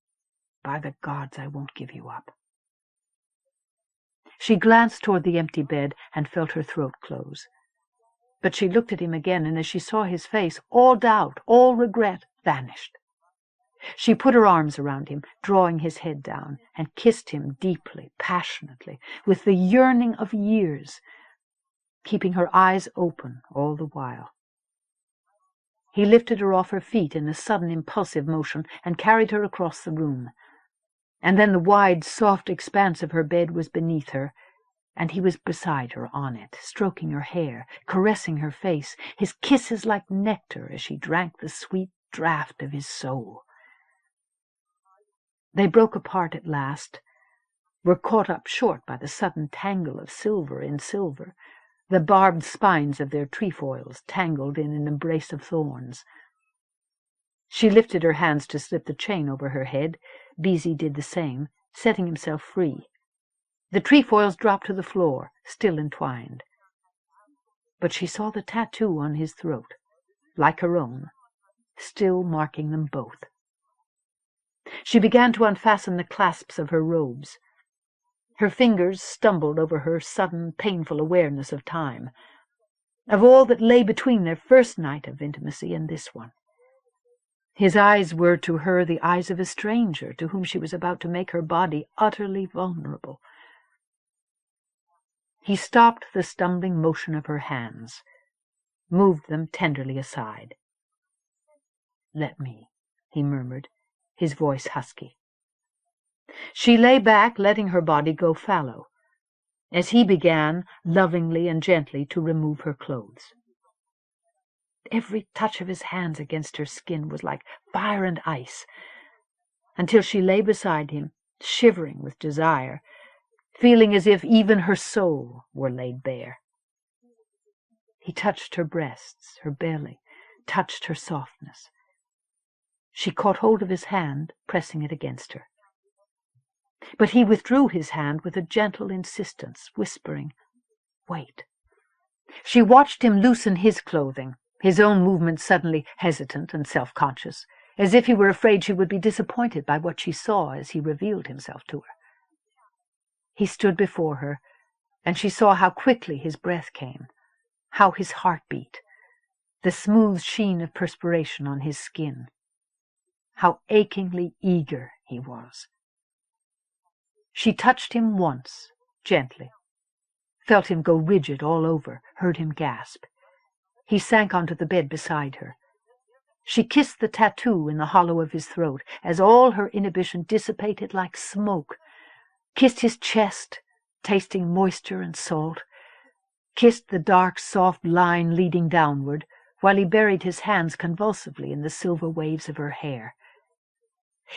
[SPEAKER 2] by the gods, I won't give you up." She glanced toward the empty bed and felt her throat close. But she looked at him again, and as she saw his face, all doubt, all regret vanished. She put her arms around him, drawing his head down, and kissed him deeply, passionately, with the yearning of years, keeping her eyes open all the while. He lifted her off her feet in a sudden impulsive motion and carried her across the room. And then the wide, soft expanse of her bed was beneath her, and he was beside her on it, stroking her hair, caressing her face, his kisses like nectar as she drank the sweet draught of his soul. They broke apart at last, were caught up short by the sudden tangle of silver in silver, the barbed spines of their trefoils tangled in an embrace of thorns. She lifted her hands to slip the chain over her head. Beezy did the same, setting himself free. The trefoils dropped to the floor, still entwined. But she saw the tattoo on his throat, like her own, still marking them both. She began to unfasten the clasps of her robes. Her fingers stumbled over her sudden, painful awareness of time, of all that lay between their first night of intimacy and this one. His eyes were to her the eyes of a stranger to whom she was about to make her body utterly vulnerable. He stopped the stumbling motion of her hands, moved them tenderly aside. "Let me," he murmured, his voice husky. She lay back, letting her body go fallow, as he began, lovingly and gently, to remove her clothes. Every touch of his hands against her skin was like fire and ice, until she lay beside him, shivering with desire, feeling as if even her soul were laid bare. He touched her breasts, her belly, touched her softness. She caught hold of his hand, pressing it against her. But he withdrew his hand with a gentle insistence, whispering, "Wait." She watched him loosen his clothing, his own movements suddenly hesitant and self-conscious, as if he were afraid she would be disappointed by what she saw as he revealed himself to her. He stood before her, and she saw how quickly his breath came, how his heart beat, the smooth sheen of perspiration on his skin, how achingly eager he was. She touched him once, gently, felt him go rigid all over, heard him gasp. He sank onto the bed beside her. She kissed the tattoo in the hollow of his throat as all her inhibition dissipated like smoke, kissed his chest, tasting moisture and salt, kissed the dark, soft line leading downward, while he buried his hands convulsively in the silver waves of her hair.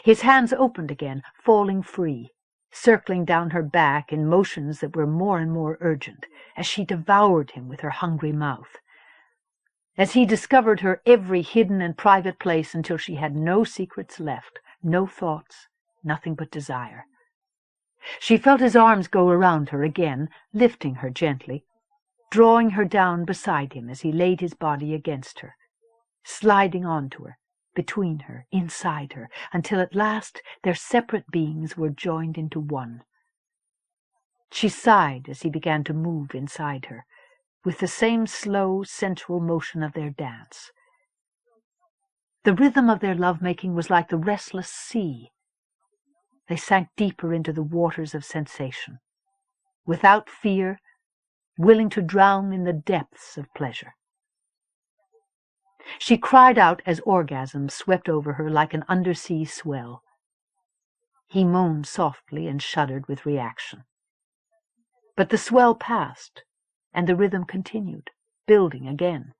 [SPEAKER 2] His hands opened again, falling free, circling down her back in motions that were more and more urgent, as she devoured him with her hungry mouth, as he discovered her every hidden and private place until she had no secrets left, no thoughts, nothing but desire. She felt his arms go around her again, lifting her gently, drawing her down beside him as he laid his body against her, sliding onto her, between her, inside her, until at last their separate beings were joined into one. She sighed as he began to move inside her, with the same slow, sensual motion of their dance. The rhythm of their love-making was like the restless sea. They sank deeper into the waters of sensation, without fear, willing to drown in the depths of pleasure. She cried out as orgasm swept over her like an undersea swell. He moaned softly and shuddered with reaction. But the swell passed, and the rhythm continued, building again.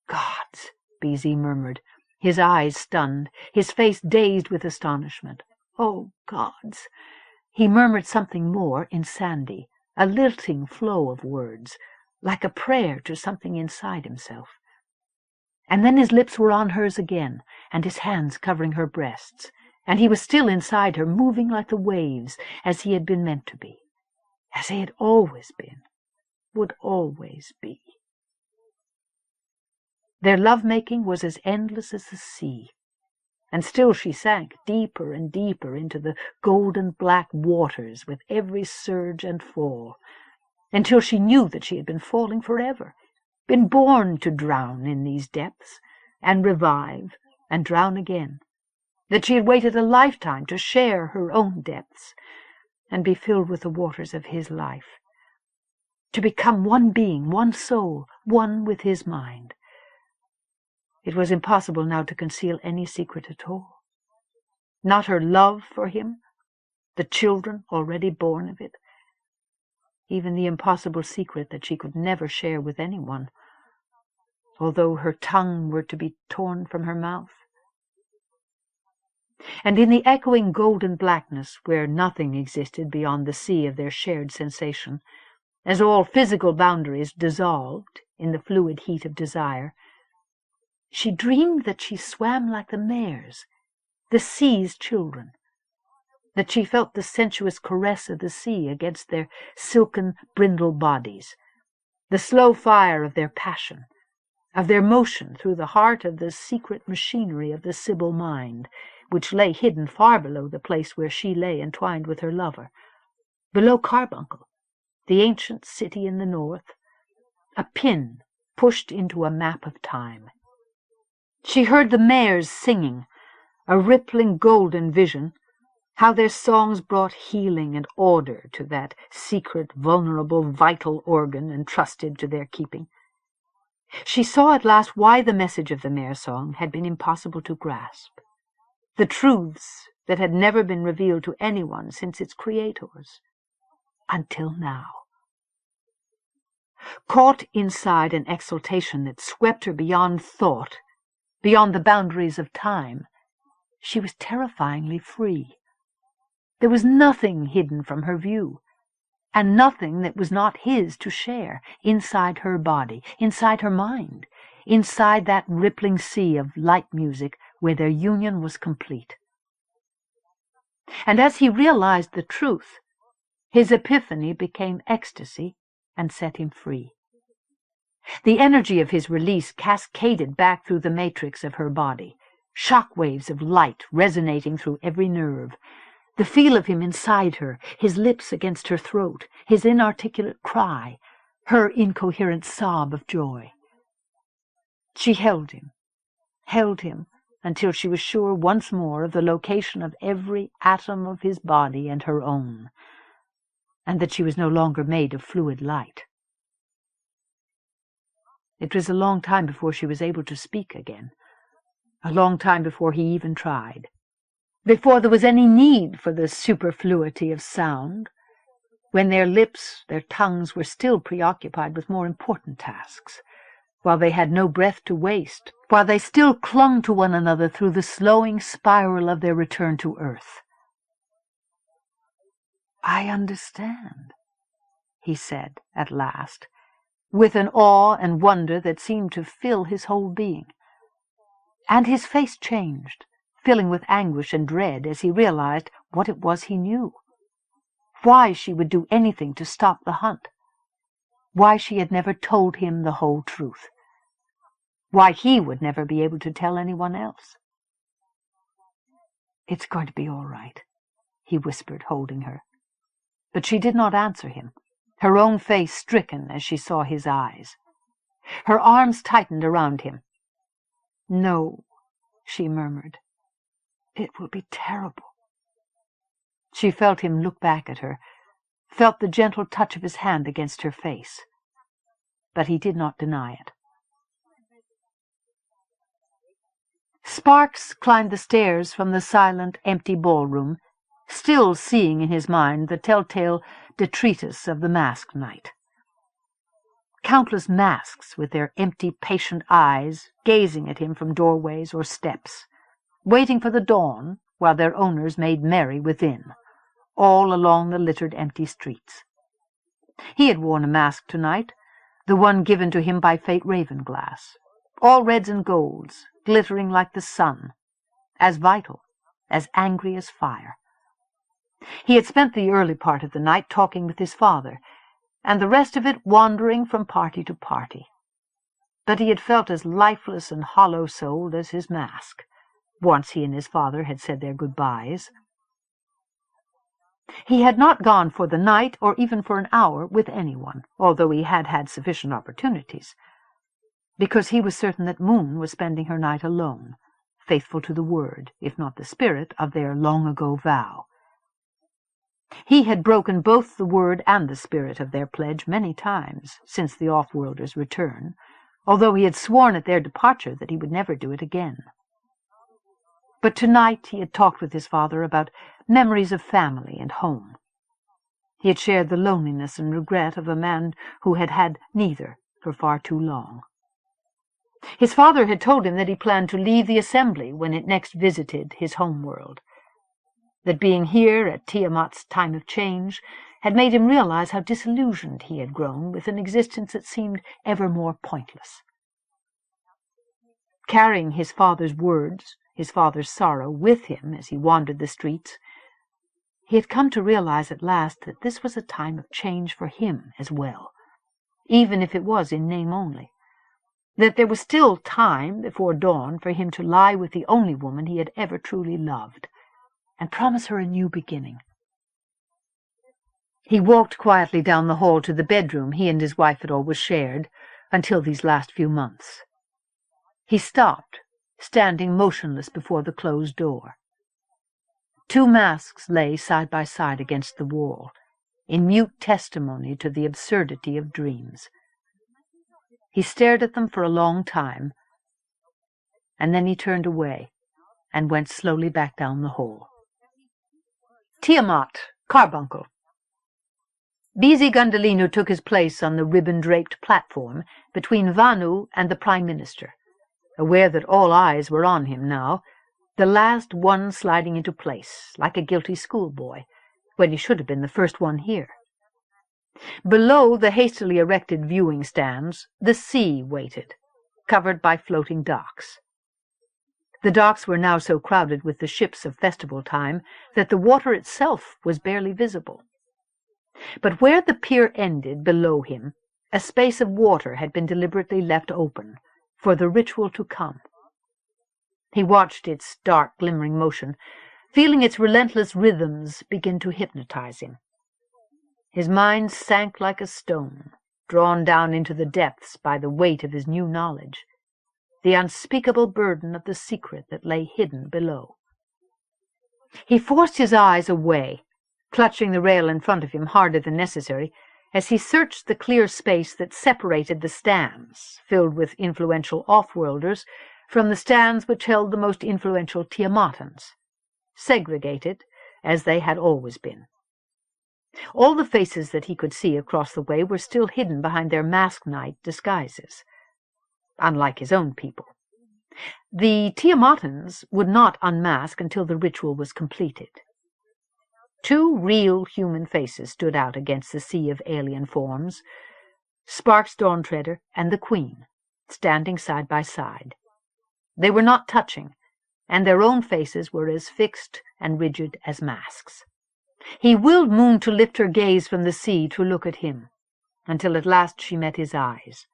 [SPEAKER 2] "Gods," BZ murmured, his eyes stunned, his face dazed with astonishment. "Oh, gods." He murmured something more in Sandy, a lilting flow of words, like a prayer to something inside himself. And then his lips were on hers again, and his hands covering her breasts, and he was still inside her, moving like the waves, as he had been meant to be, as he had always been, would always be. Their love-making was as endless as the sea, and still she sank deeper and deeper into the golden-black waters with every surge and fall, until she knew that she had been falling forever, been born to drown in these depths, and revive, and drown again, that she had waited a lifetime to share her own depths, and be filled with the waters of his life, to become one being, one soul, one with his mind. It was impossible now to conceal any secret at all. Not her love for him, the children already born of it, even the impossible secret that she could never share with anyone, although her tongue were to be torn from her mouth. And in the echoing golden blackness, where nothing existed beyond the sea of their shared sensation, as all physical boundaries dissolved in the fluid heat of desire, she dreamed that she swam like the mares, the sea's children, that she felt the sensuous caress of the sea against their silken, brindle bodies, the slow fire of their passion, of their motion through the heart of the secret machinery of the Sibyl mind, which lay hidden far below the place where she lay entwined with her lover, below Carbuncle, the ancient city in the north, a pin pushed into a map of time. She heard the mares singing, a rippling golden vision, how their songs brought healing and order to that secret, vulnerable, vital organ entrusted to their keeping. She saw at last why the message of the mare song had been impossible to grasp, the truths that had never been revealed to anyone since its creators, until now. Caught inside an exultation that swept her beyond thought, beyond the boundaries of time, she was terrifyingly free. There was nothing hidden from her view, and nothing that was not his to share, inside her body, inside her mind, inside that rippling sea of light music where their union was complete. And as he realized the truth, his epiphany became ecstasy and set him free. The energy of his release cascaded back through the matrix of her body, shock waves of light resonating through every nerve. The feel of him inside her, his lips against her throat, his inarticulate cry, her incoherent sob of joy. She held him until she was sure once more of the location of every atom of his body and her own, and that she was no longer made of fluid light. It was a long time before she was able to speak again, a long time before he even tried, before there was any need for the superfluity of sound, when their lips, their tongues were still preoccupied with more important tasks, while they had no breath to waste, while they still clung to one another through the slowing spiral of their return to earth. "I understand," he said at last, with an awe and wonder that seemed to fill his whole being. And his face changed, filling with anguish and dread as he realized what it was he knew. Why she would do anything to stop the hunt. Why she had never told him the whole truth. Why he would never be able to tell anyone else. "It's going to be all right," he whispered, holding her. But she did not answer him, her own face stricken as she saw his eyes. Her arms tightened around him. "No," she murmured. "It will be terrible." She felt him look back at her, felt the gentle touch of his hand against her face. But he did not deny it. Sparks climbed the stairs from the silent, empty ballroom, still seeing in his mind the telltale detritus of the masked night. Countless masks with their empty, patient eyes gazing at him from doorways or steps, waiting for the dawn while their owners made merry within, all along the littered empty streets. He had worn a mask tonight, the one given to him by Fate Ravenglass, all reds and golds, glittering like the sun, as vital, as angry as fire. He had spent the early part of the night talking with his father, and the rest of it wandering from party to party. But he had felt as lifeless and hollow-souled as his mask, once he and his father had said their goodbyes. He had not gone for the night, or even for an hour, with anyone, although he had had sufficient opportunities, because he was certain that Moon was spending her night alone, faithful to the word, if not the spirit, of their long-ago vow. He had broken both the word and the spirit of their pledge many times since the off-worlders' return, although he had sworn at their departure that he would never do it again. But tonight he had talked with his father about memories of family and home. He had shared the loneliness and regret of a man who had had neither for far too long. His father had told him that he planned to leave the assembly when it next visited his home world, that being here at Tiamat's time of change had made him realize how disillusioned he had grown with an existence that seemed ever more pointless. Carrying his father's words, his father's sorrow, with him as he wandered the streets, he had come to realize at last that this was a time of change for him as well, even if it was in name only, that there was still time before dawn for him to lie with the only woman he had ever truly loved, and promise her a new beginning. He walked quietly down the hall to the bedroom he and his wife had always shared until these last few months. He stopped, standing motionless before the closed door. 2 masks lay side by side against the wall, in mute testimony to the absurdity of dreams. He stared at them for a long time, and then he turned away and went slowly back down the hall. Tiamat, Carbuncle. Busy Gundhalinu took his place on the ribbon-draped platform between Vanu and the Prime Minister, aware that all eyes were on him now, the last one sliding into place, like a guilty schoolboy, when he should have been the first one here. Below the hastily erected viewing stands, the sea waited, covered by floating docks. The docks were now so crowded with the ships of festival time that the water itself was barely visible. But where the pier ended below him, a space of water had been deliberately left open for the ritual to come. He watched its dark, glimmering motion, feeling its relentless rhythms begin to hypnotize him. His mind sank like a stone, drawn down into the depths by the weight of his new knowledge, the unspeakable burden of the secret that lay hidden below. He forced his eyes away, clutching the rail in front of him harder than necessary, as he searched the clear space that separated the stands, filled with influential off-worlders, from the stands which held the most influential Tiamatans, segregated as they had always been. All the faces that he could see across the way were still hidden behind their mask-night disguises, unlike his own people. The Tiamatans would not unmask until the ritual was completed. 2 real human faces stood out against the sea of alien forms, Sparks Dawntreader and the Queen, standing side by side. They were not touching, and their own faces were as fixed and rigid as masks. He willed Moon to lift her gaze from the sea to look at him, until at last she met his eyes.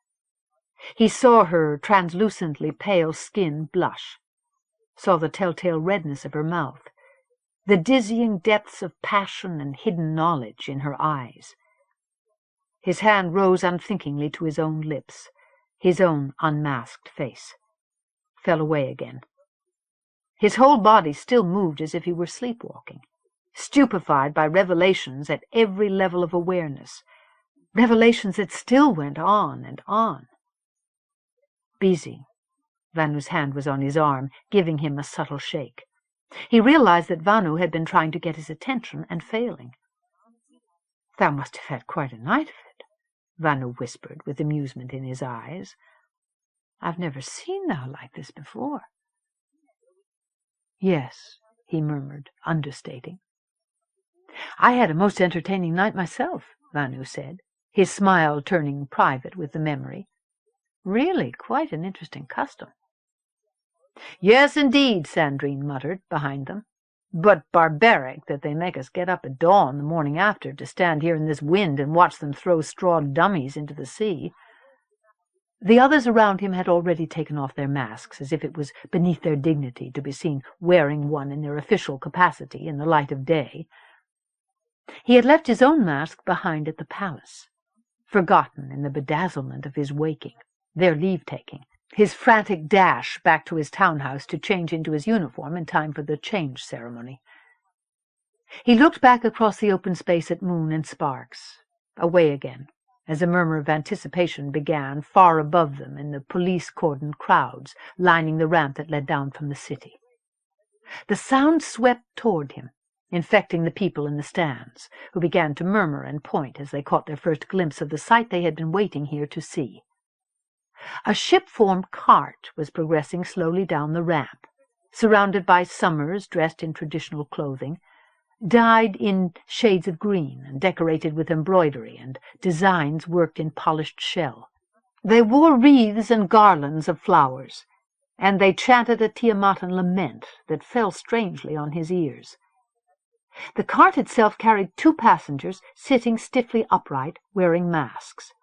[SPEAKER 2] He saw her translucently pale skin blush, saw the telltale redness of her mouth, the dizzying depths of passion and hidden knowledge in her eyes. His hand rose unthinkingly to his own lips, his own unmasked face, fell away again. His whole body still moved as if he were sleepwalking, stupefied by revelations at every level of awareness, revelations that still went on and on. Busy. Vanu's hand was on his arm, giving him a subtle shake. He realized that Vanu had been trying to get his attention and failing. "Thou must have had quite a night of it," Vanu whispered, with amusement in his eyes. "I've never seen thou like this before." "Yes," he murmured, understating. "I had a most entertaining night myself," Vanu said, his smile turning private with the memory. "Really quite an interesting custom." "Yes, indeed," Sandrine muttered behind them. "But barbaric that they make us get up at dawn the morning after to stand here in this wind and watch them throw straw dummies into the sea." The others around him had already taken off their masks, as if it was beneath their dignity to be seen wearing one in their official capacity in the light of day. He had left his own mask behind at the palace, forgotten in the bedazzlement of his waking, their leave-taking, his frantic dash back to his townhouse to change into his uniform in time for the change ceremony. He looked back across the open space at Moon and Sparks, away again, as a murmur of anticipation began far above them in the police-cordoned crowds lining the ramp that led down from the city. The sound swept toward him, infecting the people in the stands, who began to murmur and point as they caught their first glimpse of the sight they had been waiting here to see. A ship-formed cart was progressing slowly down the ramp, surrounded by summers dressed in traditional clothing, dyed in shades of green and decorated with embroidery and designs worked in polished shell. They wore wreaths and garlands of flowers, and they chanted a Tiamatan lament that fell strangely on his ears. The cart itself carried 2 passengers sitting stiffly upright, wearing masks.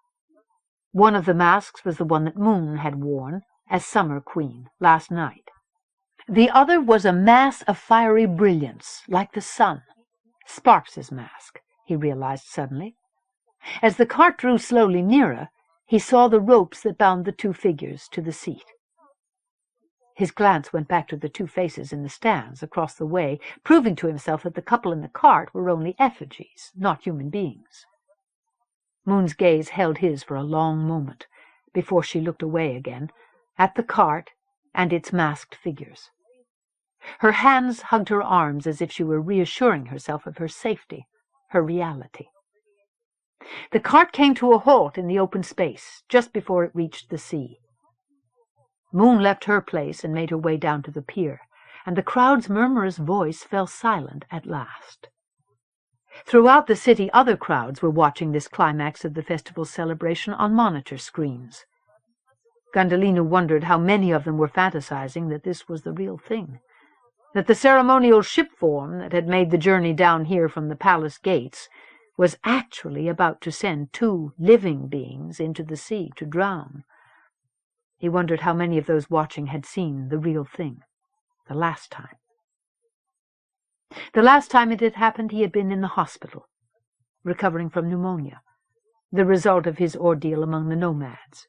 [SPEAKER 2] One of the masks was the one that Moon had worn as Summer Queen last night. The other was a mass of fiery brilliance, like the sun. Sparks's mask, he realized suddenly. As the cart drew slowly nearer, he saw the ropes that bound the 2 figures to the seat. His glance went back to the 2 faces in the stands across the way, proving to himself that the couple in the cart were only effigies, not human beings. Moon's gaze held his for a long moment, before she looked away again, at the cart and its masked figures. Her hands hugged her arms as if she were reassuring herself of her safety, her reality. The cart came to a halt in the open space, just before it reached the sea. Moon left her place and made her way down to the pier, and the crowd's murmurous voice fell silent at last. Throughout the city, other crowds were watching this climax of the festival's celebration on monitor screens.
[SPEAKER 1] Gundhalinu wondered how many of them were fantasizing that this was the real thing, that the ceremonial ship form that had made the journey down here from the palace gates was actually about to send 2 living beings into the sea to drown. He wondered how many of those watching had seen the real thing, the last time. The last time it had happened, he had been in the hospital, recovering from pneumonia, the result of his ordeal among the nomads.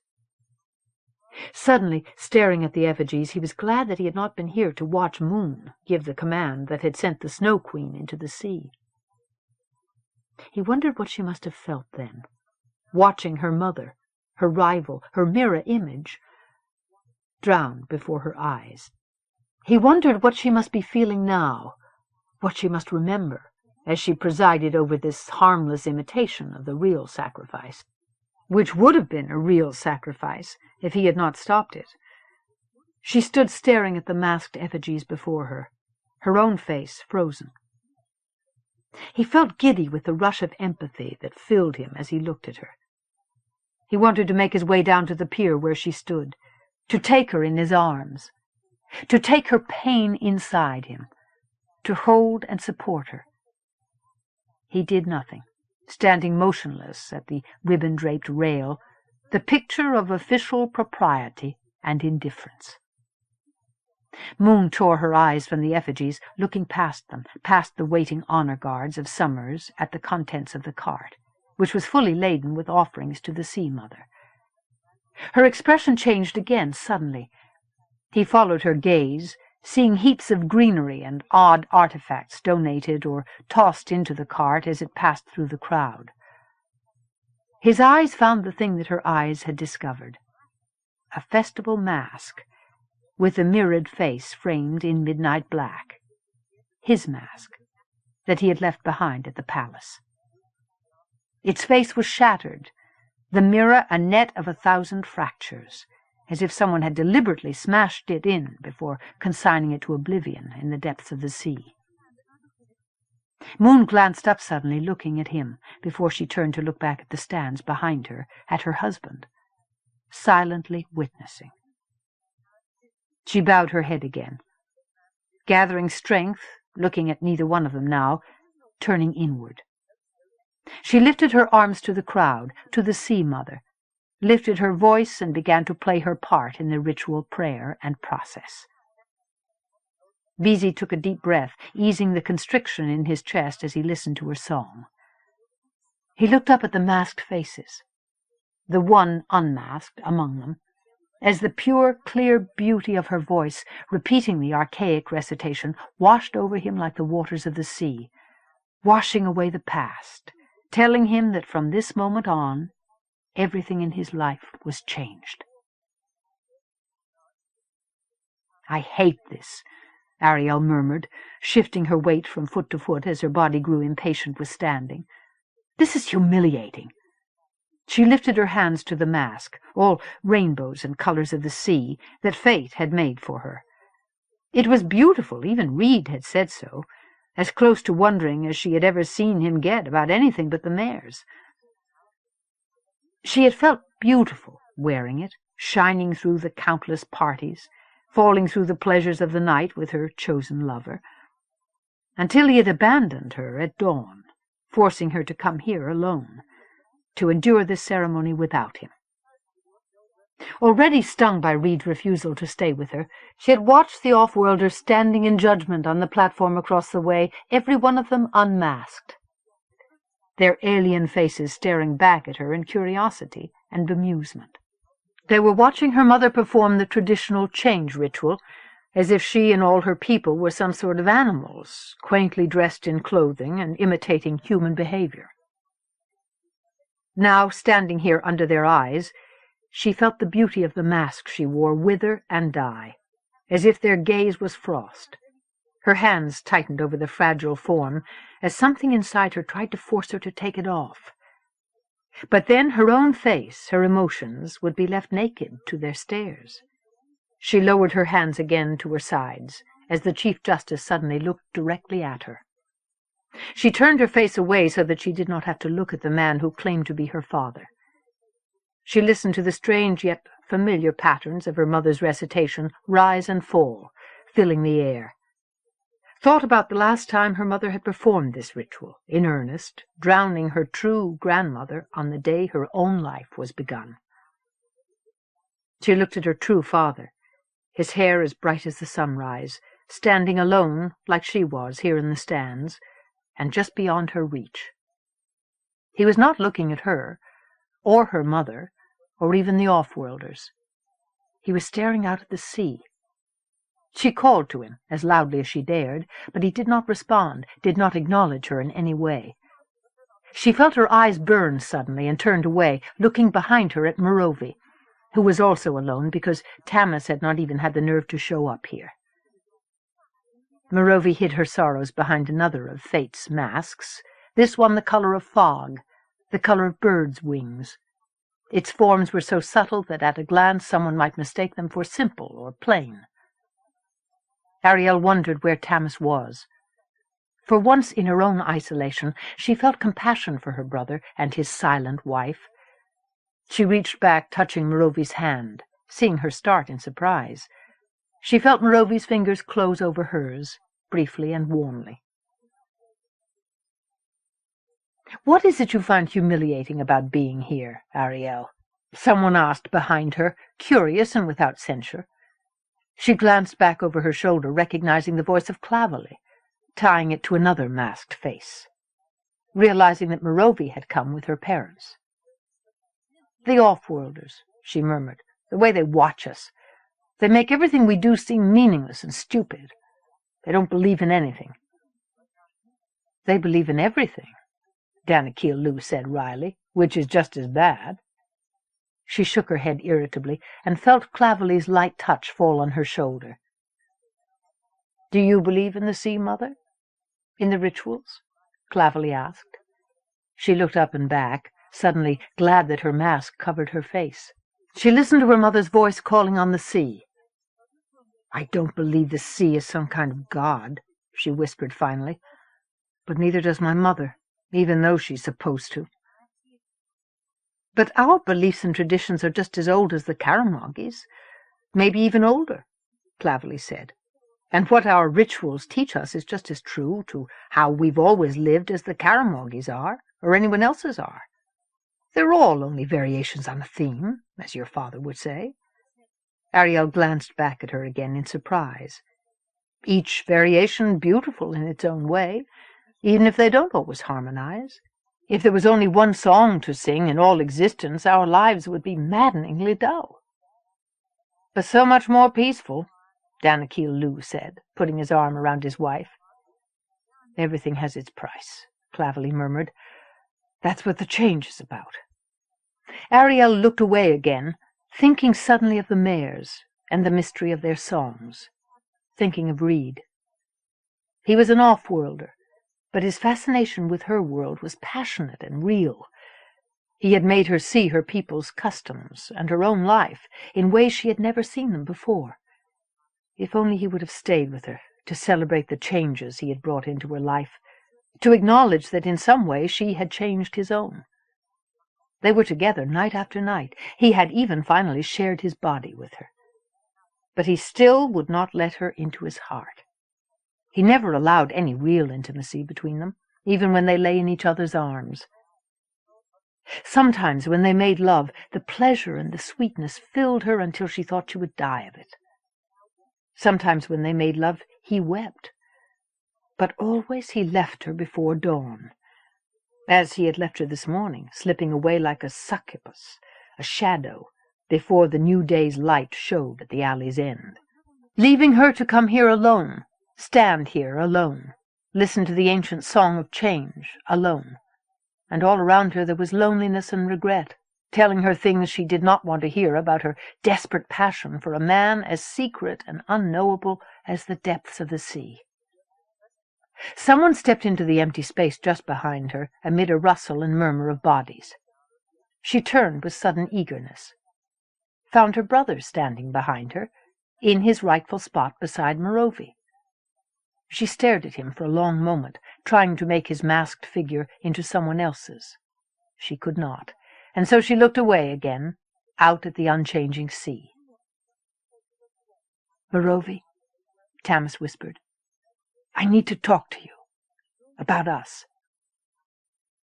[SPEAKER 1] Suddenly, staring at the effigies, he was glad that he had not been here to watch Moon give the command that had sent the Snow Queen into the sea. He wondered what she must have felt then, watching her mother, her rival, her mirror image, drown before her eyes. He wondered what she must be feeling now, what she must remember, as she presided over this harmless imitation of the real sacrifice, which would have been a real sacrifice if he had not stopped it. She stood staring at the masked effigies before her, her own face frozen. He felt giddy with the rush of empathy that filled him as he looked at her. He wanted to make his way down to the pier where she stood, to take her in his arms, to take her pain inside him, to hold and support her. He did nothing, standing motionless at the ribbon-draped rail, the picture of official propriety and indifference. Moon tore her eyes from the effigies, looking past them, past the waiting honor guards of Summers at the contents of the cart, which was fully laden with offerings to the Sea Mother. Her expression changed again suddenly. He followed her gaze, seeing heaps of greenery and odd artifacts donated or tossed into the cart as it passed through the crowd. His eyes found the thing that her eyes had discovered, a festival mask, with a mirrored face framed in midnight black, his mask, that he had left behind at the palace. Its face was shattered, the mirror a net of 1,000 fractures, as if someone had deliberately smashed it in before consigning it to oblivion in the depths of the sea. Moon glanced up suddenly, looking at him, before she turned to look back at the stands behind her, at her husband, silently witnessing. She bowed her head again, gathering strength, looking at neither one of them now, turning inward. She lifted her arms to the crowd, to the Sea Mother, lifted her voice and began to play her part in the ritual prayer and process. Vinge took a deep breath, easing the constriction in his chest as he listened to her song. He looked up at the masked faces, the one unmasked among them, as the pure, clear beauty of her voice, repeating the archaic recitation, washed over him like the waters of the sea, washing away the past, telling him that from this moment on, everything in his life was changed. "I hate this," Ariel murmured, shifting her weight from foot to foot as her body grew impatient with standing. "This is humiliating." She lifted her hands to the mask, all rainbows and colors of the sea, that fate had made for her. It was beautiful, even Reed had said so, as close to wondering as she had ever seen him get about anything but the mares. She had felt beautiful wearing it, shining through the countless parties, falling through the pleasures of the night with her chosen lover, until he had abandoned her at dawn, forcing her to come here alone, to endure this ceremony without him. Already stung by Reed's refusal to stay with her, she had watched the off-worlders standing in judgment on the platform across the way, every one of them unmasked, their alien faces staring back at her in curiosity and bemusement. They were watching her mother perform the traditional change ritual, as if she and all her people were some sort of animals, quaintly dressed in clothing and imitating human behavior. Now, standing here under their eyes, she felt the beauty of the mask she wore wither and die, as if their gaze was frost. Her hands tightened over the fragile form, as something inside her tried to force her to take it off. But then her own face, her emotions, would be left naked to their stares. She lowered her hands again to her sides, as the Chief Justice suddenly looked directly at her. She turned her face away so that she did not have to look at the man who claimed to be her father. She listened to the strange yet familiar patterns of her mother's recitation rise and fall, filling the air. Thought about the last time her mother had performed this ritual, in earnest, drowning her true grandmother on the day her own life was begun. She looked at her true father, his hair as bright as the sunrise, standing alone like she was here in the stands, and just beyond her reach. He was not looking at her, or her mother, or even the off-worlders. He was staring out at the sea. She called to him as loudly as she dared, but he did not respond, did not acknowledge her in any way. She felt her eyes burn suddenly and turned away, looking behind her at Merovi, who was also alone because Tamas had not even had the nerve to show up here. Merovi hid her sorrows behind another of Fate's masks, this one the color of fog, the color of birds' wings. Its forms were so subtle that at a glance someone might mistake them for simple or plain. Ariel wondered where Tamas was. For once in her own isolation, she felt compassion for her brother and his silent wife. She reached back, touching Merovi's hand, seeing her start in surprise. She felt Merovi's fingers close over hers, briefly and warmly. "What is it you find humiliating about being here, Ariel?" someone asked behind her, curious and without censure. She glanced back over her shoulder, recognizing the voice of Clavely, tying it to another masked face, realizing that Merovi had come with her parents. "The off-worlders," she murmured, "the way they watch us. They make everything we do seem meaningless and stupid. They don't believe in anything." "They believe in everything," Gundhalinu said wryly, "which is just as bad." She shook her head irritably and felt Clavely's light touch fall on her shoulder. "Do you believe in the sea, Mother? In the rituals?" Clavely asked. She looked up and back, suddenly glad that her mask covered her face. She listened to her mother's voice calling on the sea. "I don't believe the sea is some kind of god," she whispered finally. "But neither does my mother, even though she's supposed to." "But our beliefs and traditions are just as old as the Kharemoughi's, maybe even older," Clavely said. "And what our rituals teach us is just as true to how we've always lived as the Kharemoughi's are, or anyone else's are. They're all only variations on a theme, as your father would say." Ariel glanced back at her again in surprise. "Each variation beautiful in its own way, even if they don't always harmonize. If there was only one song to sing in all existence, our lives would be maddeningly dull." "But so much more peaceful," Gundhalinu said, putting his arm around his wife. "Everything has its price," Clavely murmured. "That's what the change is about." Ariel looked away again, thinking suddenly of the mares and the mystery of their songs, thinking of Reed. He was an off-worlder, but his fascination with her world was passionate and real. He had made her see her people's customs and her own life in ways she had never seen them before. If only he would have stayed with her to celebrate the changes he had brought into her life, to acknowledge that in some way she had changed his own. They were together night after night. He had even finally shared his body with her. But he still would not let her into his heart. He never allowed any real intimacy between them, even when they lay in each other's arms. Sometimes when they made love, the pleasure and the sweetness filled her until she thought she would die of it. Sometimes when they made love, he wept. But always he left her before dawn, as he had left her this morning, slipping away like a succubus, a shadow, before the new day's light showed at the alley's end. Leaving her to come here alone, stand here alone, listen to the ancient song of change alone. And all around her there was loneliness and regret, telling her things she did not want to hear about her desperate passion for a man as secret and unknowable as the depths of the sea. Someone stepped into the empty space just behind her, amid a rustle and murmur of bodies. She turned with sudden eagerness, found her brother standing behind her, in his rightful spot beside Merovi. She stared at him for a long moment, trying to make his masked figure into someone else's. She could not, and so she looked away again,
[SPEAKER 2] out at the unchanging sea. "Merovi," Tamas whispered, "I need to talk to you. About us."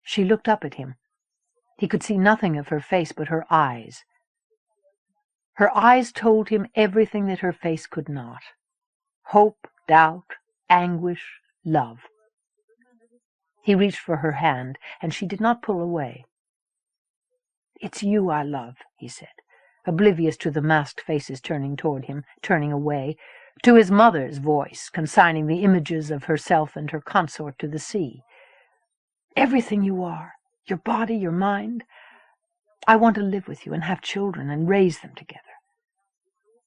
[SPEAKER 2] She looked up at him. He could see nothing of her face but her eyes. Her eyes told him everything that her face could not. Hope, doubt, anguish, love. He reached for her hand, and she did not pull away. "It's you I love," he said, oblivious to the masked faces turning toward him, turning away, to his mother's voice consigning the images of herself and her consort to the sea. "Everything you are, your body, your mind. I want to live with you and have children and raise them together."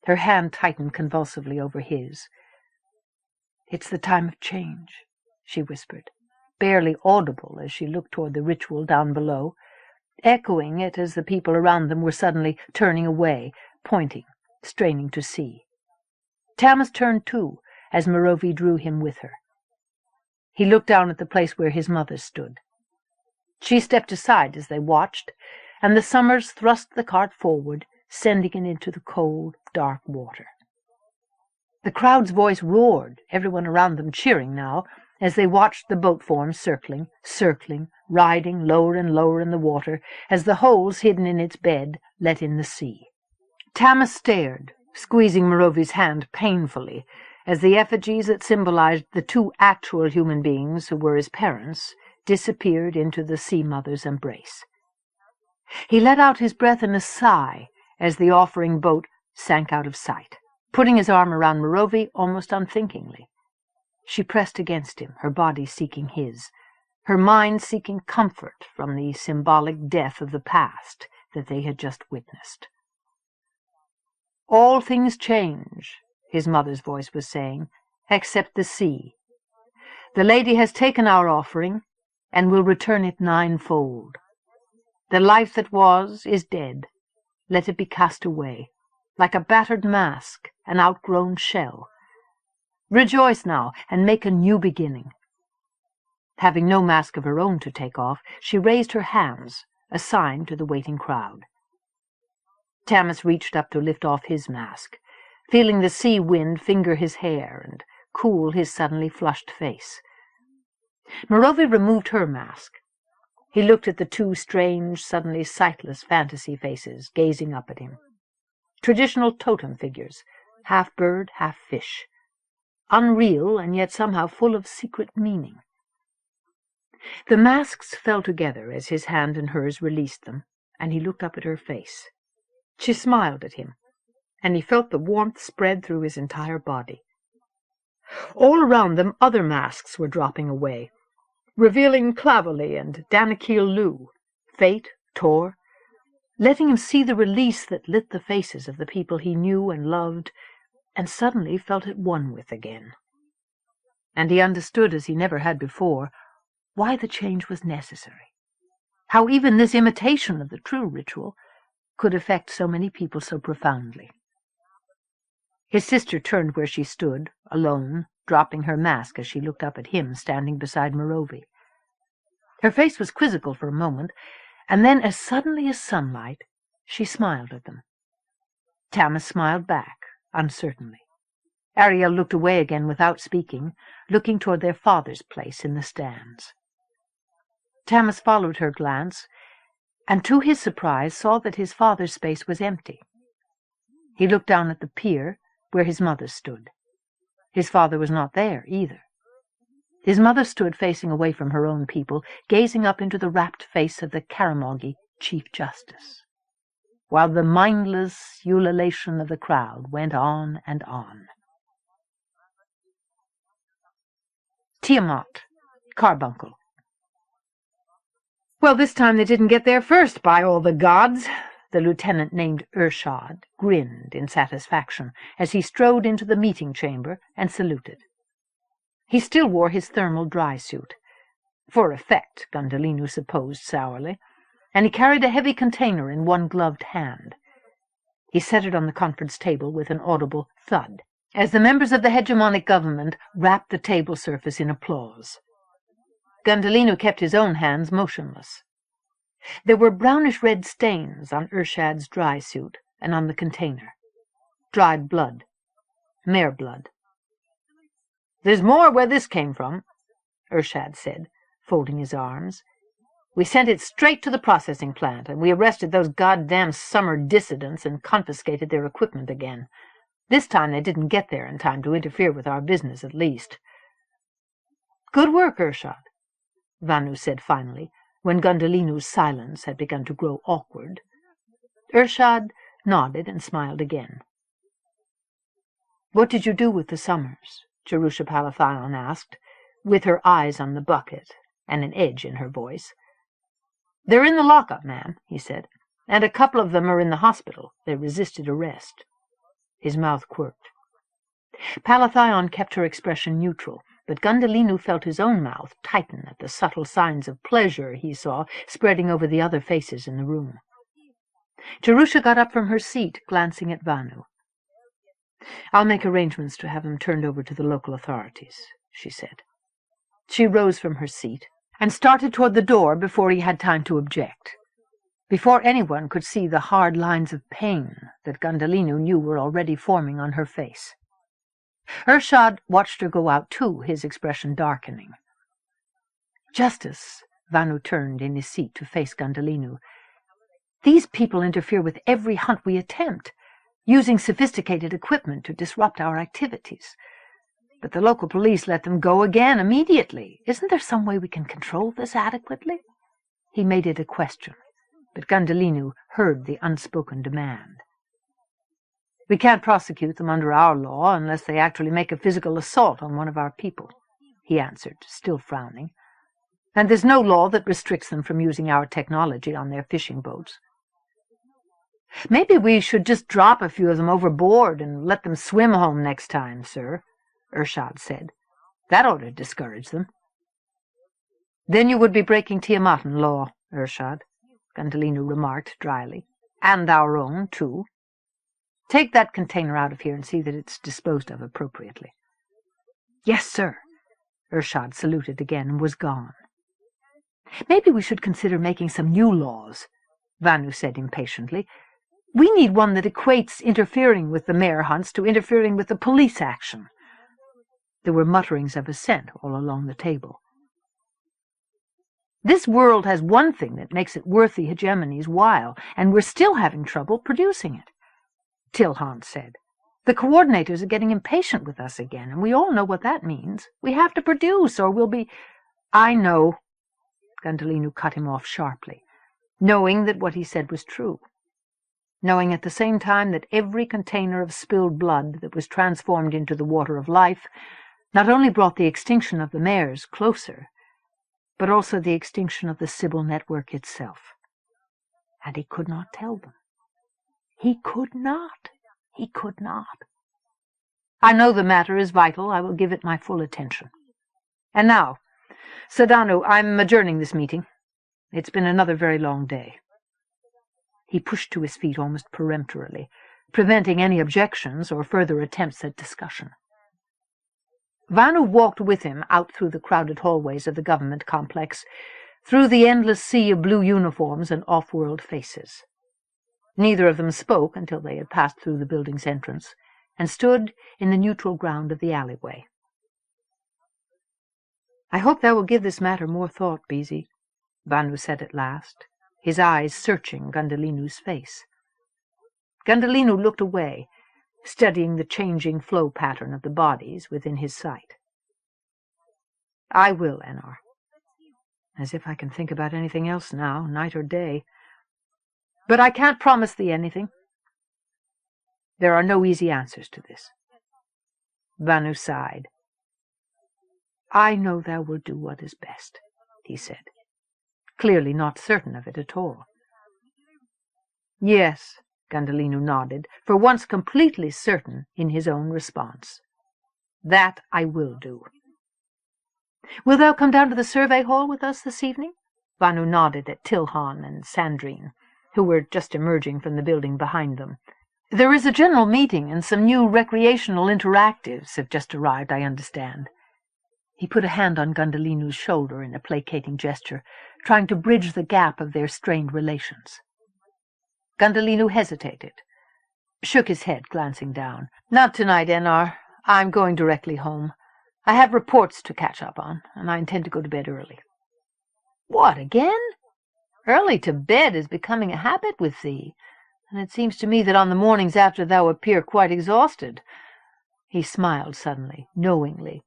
[SPEAKER 2] Her hand tightened convulsively over his. "It's the time of change," she whispered, barely audible as she looked toward the ritual down below, echoing it as the people around them were suddenly turning away, pointing, straining to see. Tamas turned too, as Merovi drew him with her. He looked down at the place where his mother stood. She stepped aside as they watched, and the Summers thrust the cart forward, sending it into the cold, dark water. The crowd's voice roared, everyone around them cheering now, as they watched the boat form circling, riding lower and lower in the water, as the holes hidden in its bed let in the sea. Tamas stared, squeezing Merovi's hand painfully, as the effigies that symbolized the two actual human beings who were his parents disappeared into the sea-mother's embrace. He let out his breath in a sigh as the offering boat sank out of sight, putting his arm around Merovi almost unthinkingly. She pressed against him, her body seeking his, her mind seeking comfort from the symbolic death of the past that they had just witnessed. "All things change," his mother's voice was saying, "except the sea. The lady has taken our offering, and will return it ninefold. The life that was is dead. Let it be cast away, like a battered mask, an outgrown shell. Rejoice now, and make a new beginning." Having no mask of her own to take off, she raised her hands, a sign to the waiting crowd. Tamas reached up to lift off his mask, feeling the sea wind finger his hair and cool his suddenly flushed face. Merovi removed her mask. He looked at the two strange, suddenly sightless fantasy faces gazing up at him. Traditional totem figures, half bird, half fish. Unreal, and yet somehow full of secret meaning. The masks fell together as his hand and hers released them, and he looked up at her face. She smiled at him, and he felt the warmth spread through his entire body. All around them other masks were dropping away, revealing Clavely and Danakil Lu, Fate, Tor, letting him see the release that lit the faces of the people he knew and loved, and suddenly felt at one with again. And he understood, as he never had before, why the change was necessary, how even this imitation of the true ritual could affect so many people so profoundly. His sister turned where she stood, alone, dropping her mask as she looked up at him standing beside Merovi. Her face was quizzical for a moment, and then, as suddenly as sunlight, she smiled at them. Tamas smiled back, uncertainly. Ariel looked away again without speaking, looking toward their father's place in the stands. Tamas followed her glance, and to his surprise saw that his father's space was empty. He looked down at the pier, where his mother stood. His father was not there, either. His mother stood facing away from her own people, gazing up into the rapt face of the Kharemough Chief Justice, while the mindless ululation of the crowd went on and on. Tiamat, Carbuncle. "Well, this time they didn't get there first, by all the gods!" The lieutenant named Urshad grinned in satisfaction as he strode into the meeting chamber and saluted. He still wore his thermal dry suit, for effect, Gundhalinu supposed sourly, and he carried a heavy container in one gloved hand. He set it on the conference table with an audible thud, as the members of the Hegemonic government rapped the table surface in applause. Gundhalinu kept his own hands motionless.
[SPEAKER 1] There were brownish-red stains on Urshad's dry suit and on the container. Dried blood. Mare blood. "There's more where this came from," Urshad said, folding his arms. "We sent it straight to the processing plant, and we arrested those goddamn summer dissidents and confiscated their equipment again. This time they didn't get there in time to interfere with our business, at least." "Good work, Urshad," Vanu said finally, when Gundhalinu's silence had begun to grow awkward. Urshad nodded and smiled again. "What did you do with the Summers?" Jerusha Palathion asked, with her eyes on the bucket and an edge in her voice. "They're in the lockup, ma'am," he said, "and a couple of them are in the hospital. They resisted arrest." His mouth quirked. Palathion kept her expression neutral, but Gundhalinu felt his own mouth tighten at the subtle signs of pleasure he saw spreading over the other faces in the room. Jerusha got up from her seat, glancing at Vanu. "I'll make arrangements to have them turned over to the local authorities," she said. She rose from her seat and started toward the door before he had time to object, before anyone could see the hard lines of pain that Gundhalinu knew were already forming on her face. Urshad watched her go out too, his expression darkening. "Justice," Vanu turned in his seat to face Gundhalinu. "These people interfere with every hunt we attempt, using sophisticated equipment to disrupt our activities. But the local police let them go again immediately. Isn't there some way we can control this adequately?" He made it a question, but Gundhalinu heard the unspoken demand. "We can't prosecute them under our law unless they actually make a physical assault on one of our people," he answered, still frowning. "And there's no law that restricts them from using our technology on their fishing boats." "Maybe we should just drop a few of them overboard and let them swim home next time, sir," Urshad said. "That ought to discourage them." "Then you would be breaking Tiamatan law, Urshad," Gundhalinu remarked dryly. "And our own, too. Take that container out of here and see that it's disposed of appropriately." "Yes, sir." Urshad saluted again and was gone. "Maybe we should consider making some new laws," Vanu said impatiently. "We need one that equates interfering with the mare hunts to interfering with the police action." There were mutterings of assent all along the table. "This world has one thing that makes it worth the hegemony's while, and we're still having trouble producing it," Tilhan said. "The coordinators are getting impatient with us again, and we all know what that means. We have to produce, or we'll be—" "I know," Gundhalinu cut him off sharply, knowing that what he said was true, knowing at the same time that every container of spilled blood that was transformed into the water of life not only brought the extinction of the mares closer, but also the extinction of the Sybil network itself. And he could not tell them. He could not. He could not. "I know the matter is vital. I will give it my full attention. And now, Sadanu, I'm adjourning this meeting. It's been another very long day." He pushed to his feet almost peremptorily, preventing any objections or further attempts at discussion. Vanu walked with him out through the crowded hallways of the government complex, through the endless sea of blue uniforms and off-world faces. Neither of them spoke until they had passed through the building's entrance and stood in the neutral ground of the alleyway. "I hope that will give this matter more thought, Beezy," Vanu said at last, his eyes searching Gundhalinu's face. Gundhalinu looked away, studying the changing flow pattern of the bodies within his sight. "I will, Enar. As if I can think about anything else now, night or day. But I can't promise thee anything. There are no easy answers to this." Vanu sighed. "I know thou wilt do what is best," he said, clearly not certain of it at all. "Yes," Gundhalinu nodded, for once completely certain in his own response. "That I will do." "Wilt thou come down to the survey hall with us this evening?" Vanu nodded at Tilhan and Sandrine, who were just emerging from the building behind them. "There is a general meeting, and some new recreational interactives have just arrived, I understand."
[SPEAKER 2] He put a hand on Gundhalinu's shoulder in a placating gesture, trying to bridge the gap of their strained relations. Gundhalinu hesitated, shook his head, glancing down. "Not tonight, Enar. I'm going directly home. I have reports to catch up on, and I intend to go to bed early." "What, again? Early to bed is becoming a habit with thee, and it seems to me that on the mornings after thou appear quite exhausted." He smiled suddenly, knowingly.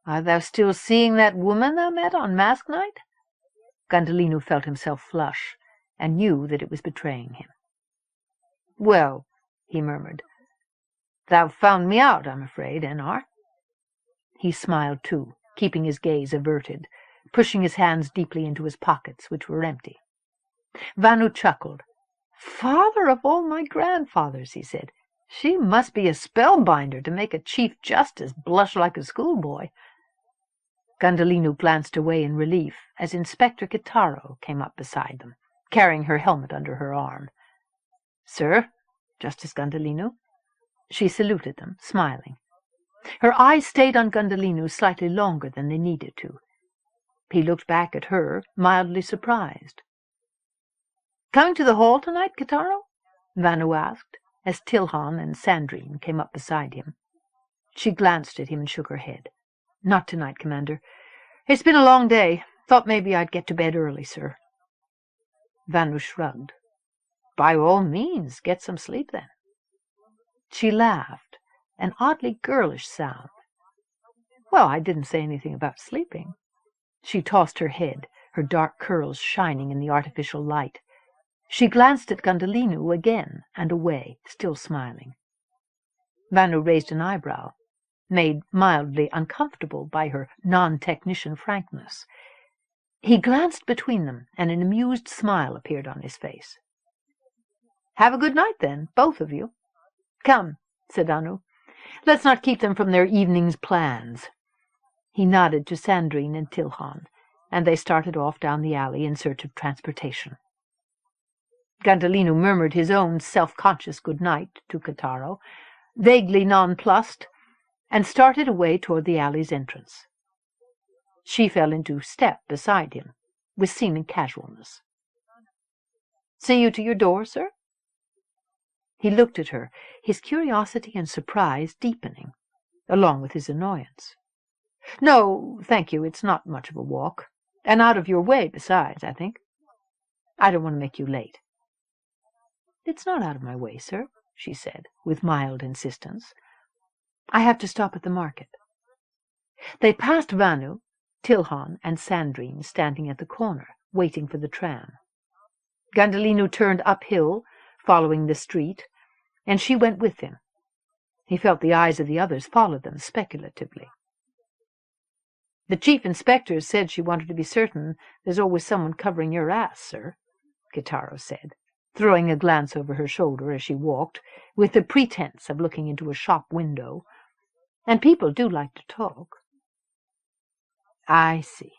[SPEAKER 2] "Art thou still seeing that woman thou met on mask night?" Gundhalinu felt himself flush, and knew that it was betraying him. "Well," he murmured, "thou found me out, I'm afraid, Enar." He smiled too, keeping his gaze averted, pushing his hands deeply into his pockets, which were empty. Vanu chuckled. "Father of all my grandfathers," he said, "she must be a spellbinder to make a Chief Justice blush like a schoolboy." Gundhalinu glanced away in relief as Inspector Kitaro came up beside them, carrying her helmet under her arm. "Sir, Justice Gundhalinu." She saluted them, smiling. Her eyes stayed on Gundhalinu slightly longer than they needed to. He looked back at her, mildly surprised. "Coming to the hall tonight, Kitaro?" Vanu asked, as Tilhan and Sandrine came up beside him. She glanced at him and shook her head. "Not tonight, Commander. It's been a long day. Thought maybe I'd get to bed early, sir." Vanu shrugged. "By all means, get some sleep, then." She laughed, an oddly girlish sound. "Well, I didn't say anything about sleeping." She tossed her head, her dark curls shining in the artificial light. She glanced at Gundhalinu again and away, still smiling. Vanu raised an eyebrow, made mildly uncomfortable by her non-technician frankness. He glanced between them, and an amused smile appeared on his face. "Have a good night, then, both of you." "Come," said Anu. "Let's not keep them from their evening's plans." He nodded to Sandrine and Tilhan, and they started off down the alley in search of transportation. Gundhalinu murmured his own self-conscious good night to Kitaro, vaguely nonplussed, and started away toward the alley's entrance. She fell into step beside him, with seeming casualness. "See you to your door, sir?" He looked at her, his curiosity and surprise deepening, along with his annoyance. "No, thank you, it's not much of a walk, and out of your way, besides, I think. I don't want to make you late." "It's not out of my way, sir," she said, with mild insistence. "I have to stop at the market." They passed Vanu, Tilhan, and Sandrine standing at the corner, waiting for the tram. Gundhalinu turned uphill, following the street, and she went with him. He felt the eyes of the others follow them speculatively. "The chief inspector said she wanted to be certain there's always someone covering your ass, sir," Kitaro said, throwing a glance over her shoulder as she walked, with the pretense of looking into a shop window. "And people do like to talk." "I see,"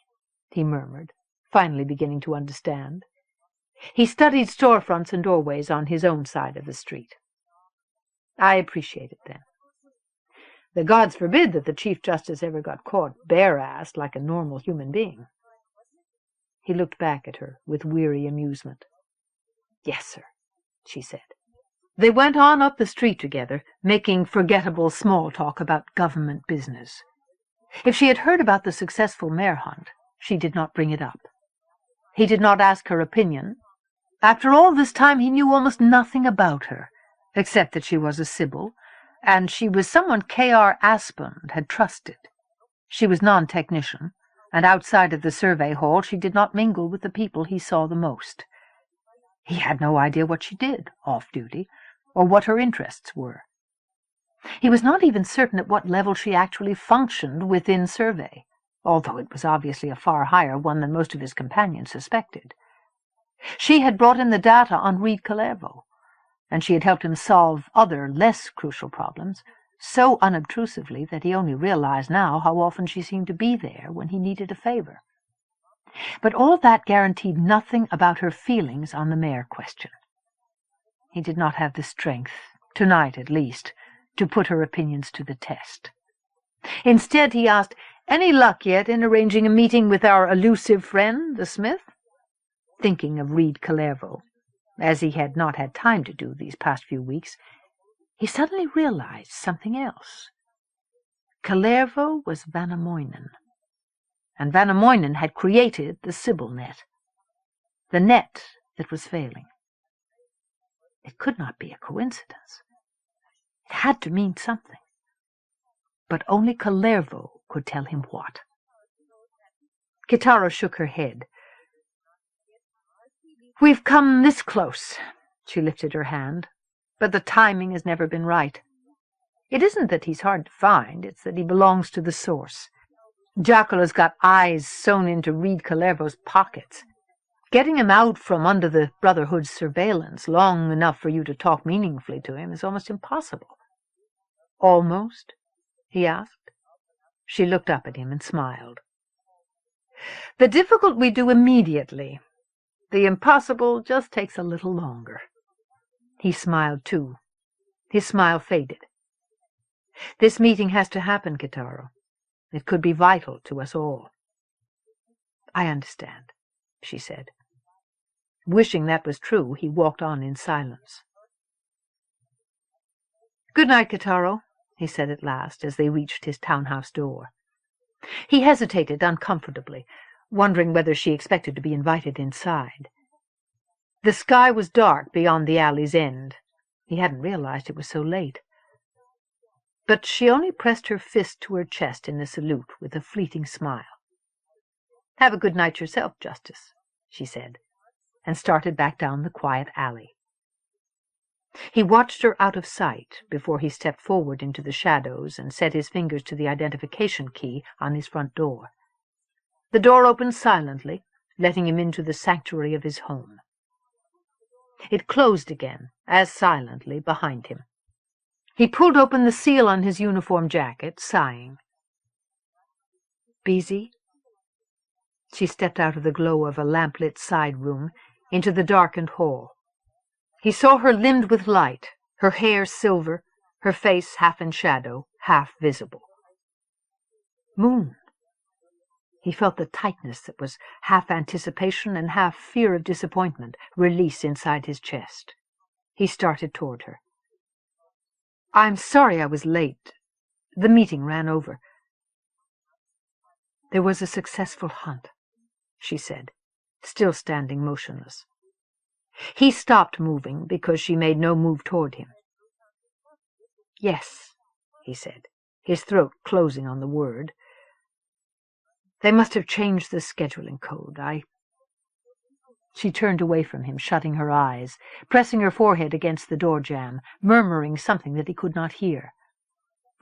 [SPEAKER 2] he murmured, finally beginning to understand. He studied storefronts and doorways on his own side of the street. "I appreciate it, then. The gods forbid that the Chief Justice ever got caught bare-assed like a normal human being." He looked back at her with weary amusement. "Yes, sir," she said. They went on up the street together, making forgettable small talk about government business. If she had heard about the successful mare hunt, she did not bring it up. He did not ask her opinion. After all this time he knew almost nothing about her, except that she was a Sibyl, and she was someone K.R. Aspund had trusted. She was non-technician, and outside of the survey hall she did not mingle with the people he saw the most. He had no idea what she did, off-duty, or what her interests were. He was not even certain at what level she actually functioned within survey, although it was obviously a far higher one than most of his companions suspected. She had brought in the data on Reed Kalervo, and she had helped him solve other, less crucial problems, so unobtrusively that he only realized now how often she seemed to be there when he needed a favor. But all that guaranteed nothing about her feelings on the mare question. He did not have the strength, tonight at least, to put her opinions to the test. Instead, he asked,
[SPEAKER 1] Any luck yet in arranging a meeting with our elusive friend, the smith? Thinking of Reed Kharemough, as he had not had time to do these past few weeks, he suddenly realized something else. Kharemough was Vanamoinen, and Vanamoinen had created the Sybil net, the net that was failing. It could not be a coincidence. It had to mean something. But only Kharemough could tell him what. Kitara shook her head. "We've come this close," she lifted her hand, "but the timing has never been right. It isn't that he's hard to find, it's that he belongs to the source. Jacula's got eyes sewn into Reed Kharerough's pockets. Getting him out from under the Brotherhood's surveillance long enough for you to talk meaningfully to him is almost impossible." "Almost?" he asked. She looked up at him and smiled. "The difficult we do immediately. The impossible just takes a little longer." He smiled too. His smile faded. "This meeting has to happen, Kitara. It could be vital to us all." "I understand," she said. Wishing that was true, he walked on in silence. "Good night, Kitara," he said at last, as they reached his townhouse door. He hesitated uncomfortably, wondering whether she expected to be invited inside. The sky was dark beyond the alley's end. He hadn't realized it was so late. But she only pressed her fist to her chest in the salute with a fleeting smile. "Have a good night yourself, Justice," she said, and started back down the quiet alley. He watched her out of sight before he stepped forward into the shadows and set his fingers to the identification key on his front door. The door opened silently, letting him into the sanctuary of his home. It closed again, as silently, behind him. He pulled open the seal on his uniform jacket, sighing. "Busy?" She stepped out of the glow of a lamp-lit side room into the darkened hall. He saw her limned with light, her hair silver, her face half in shadow, half visible. Moon. He felt the tightness that was half anticipation and half fear of disappointment release inside his chest. He started toward her. "I'm sorry I was late. The meeting ran over." "There was a successful hunt," she said, still standing motionless. He stopped moving because she made no move toward him. "Yes," he said, his throat closing on the word. "They must have changed the scheduling code. She turned away from him, shutting her eyes, pressing her forehead against the door jamb, murmuring something that he could not hear.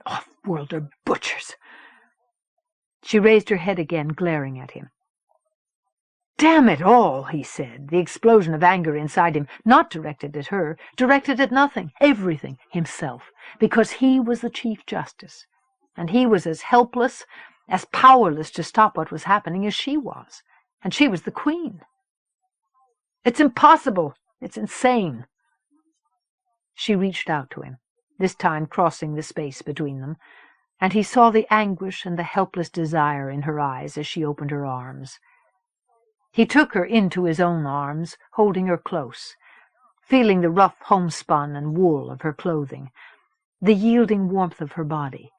[SPEAKER 1] "Off-worlder butchers!" She raised her head again, glaring at him. "Damn it all," he said, the explosion of anger inside him, not directed at her, directed at nothing, everything, himself, because he was the Chief Justice, and he was as helpless, as powerless to stop what was happening as she was, and she was the Queen. "It's impossible. It's insane." She reached out to him, this time crossing the space between them, and he saw the anguish and the helpless desire in her eyes as she opened her arms. He took her into his own arms, holding her close, feeling the rough homespun and wool of her clothing, the yielding warmth of her body,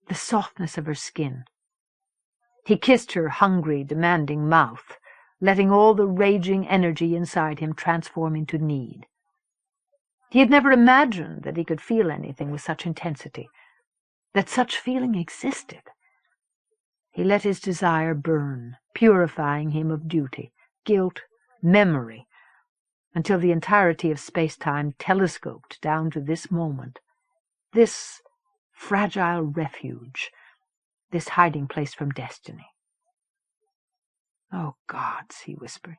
[SPEAKER 1] the softness of her skin. He kissed her hungry, demanding mouth, letting all the raging energy inside him transform into need. He had never imagined that he could feel anything with such intensity, that such feeling existed. He let his desire burn, purifying him of duty, guilt, memory, until the entirety of space-time telescoped down to this moment, this fragile refuge, this hiding place from destiny. "Oh, gods," he whispered,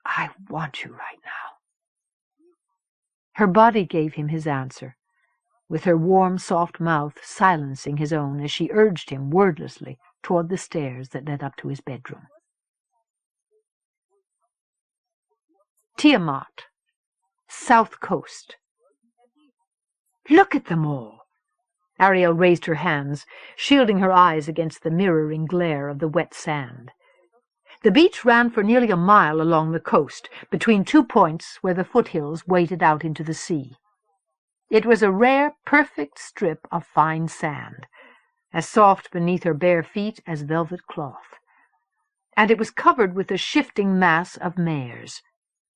[SPEAKER 1] "I want you right now." Her body gave him his answer, with her warm, soft mouth silencing his own as she urged him wordlessly toward the stairs that led up to his bedroom. Tiamat, South Coast. "Look at them all. Ariel raised her hands, shielding her eyes against the mirroring glare of the wet sand. The beach ran for nearly a mile along the coast, between 2 points where the foothills waded out into the sea. It was a rare, perfect strip of fine sand, as soft beneath her bare feet as velvet cloth. And it was covered with a shifting mass of mares.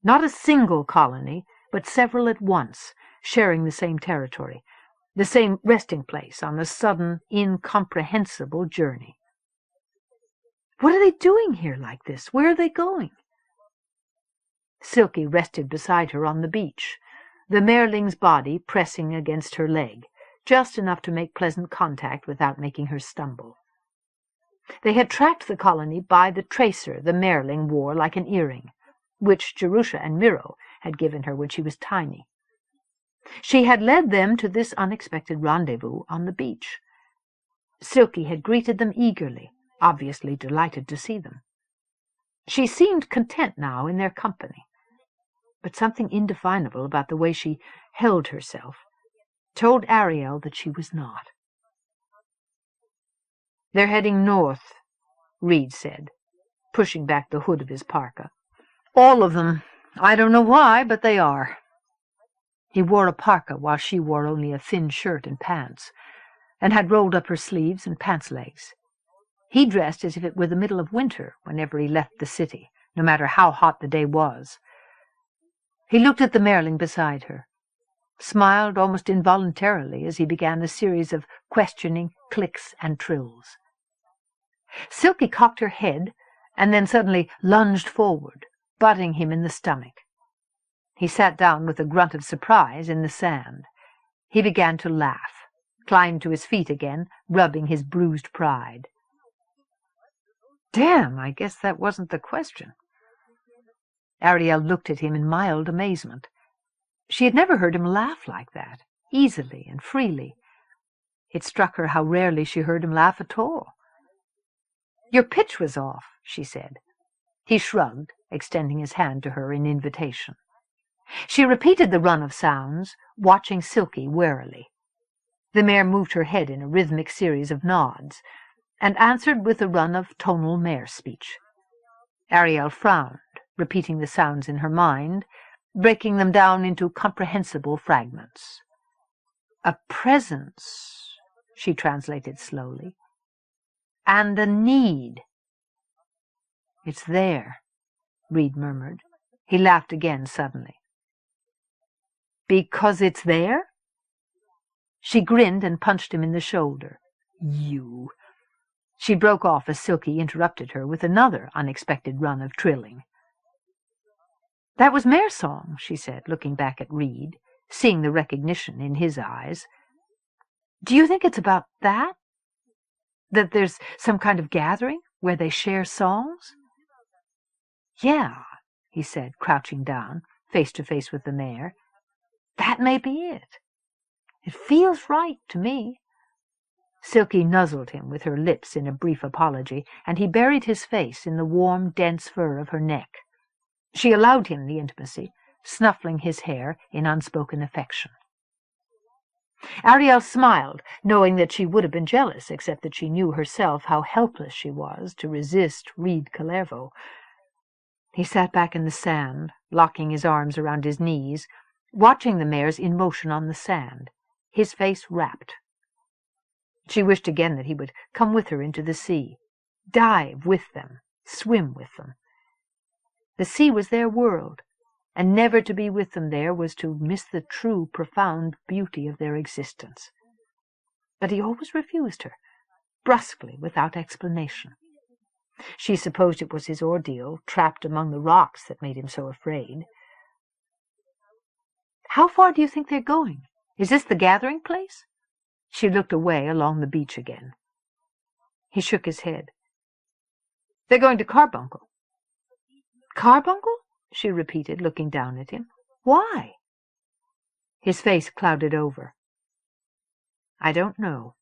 [SPEAKER 1] Not a single colony, but several at once, sharing the same territory, the same resting place on the sudden, incomprehensible journey. What are they doing here like this? Where are they going? Silky rested beside her on the beach, the mareling's body pressing against her leg, just enough to make pleasant contact without making her stumble. They had tracked the colony by the tracer the mareling wore like an earring, which Jerusha and Miro had given her when she was tiny. She had led them to this unexpected rendezvous on the beach. Silky had greeted them eagerly, obviously delighted to see them. She seemed content now in their company, but something indefinable about the way she held herself told Ariel that she was not. "They're heading north," Reed said, pushing back the hood of his parka. "All of them. I don't know why, but they are." He wore a parka while she wore only a thin shirt and pants, and had rolled up her sleeves and pants legs. He dressed as if it were the middle of winter whenever he left the city, no matter how hot the day was. He looked at the mareling beside her, smiled almost involuntarily as he began a series of questioning clicks and trills. Silky cocked her head and then suddenly lunged forward, butting him in the stomach. He sat down with a grunt of surprise in the sand. He began to laugh, climbed to his feet again, rubbing his bruised pride. "Damn, I guess that wasn't the question." Ariel looked at him in mild amazement. She had never heard him laugh like that, easily and freely. It struck her how rarely she heard him laugh at all. "Your pitch was off," she said. He shrugged, extending his hand to her in invitation. She repeated the run of sounds, watching Silky warily. The mare moved her head in a rhythmic series of nods, and answered with a run of tonal mare speech. Ariel frowned, repeating the sounds in her mind, breaking them down into comprehensible fragments. "A presence," she translated slowly, "and a need." "It's there," Reed murmured. He laughed again suddenly. "Because it's there?" She grinned and punched him in the shoulder. "You!" She broke off as Silky interrupted her with another unexpected run of trilling. "That was mare song," she said, looking back at Reed, seeing the recognition in his eyes. "Do you think it's about that? That there's some kind of gathering where they share songs?" "Yeah," he said, crouching down, face to face with the mare. "That may be it. It feels right to me." Silky nuzzled him with her lips in a brief apology, and he buried his face in the warm, dense fur of her neck. She allowed him the intimacy, snuffling his hair in unspoken affection. Ariel smiled, knowing that she would have been jealous, except that she knew herself how helpless she was to resist Reed Kharemough. He sat back in the sand, locking his arms around his knees, watching the mares in motion on the sand, his face rapt. She wished again that he would come with her into the sea, dive with them, swim with them. The sea was their world, and never to be with them there was to miss the true, profound beauty of their existence. But he always refused her, brusquely, without explanation. She supposed it was his ordeal, trapped among the rocks, that made him so afraid. "How far do you think they're going? Is this the gathering place?" She looked away along the beach again. He shook his head. "They're going to Carbuncle." "Carbuncle?" she repeated, looking down at him. "Why?" His face clouded over. "I don't know."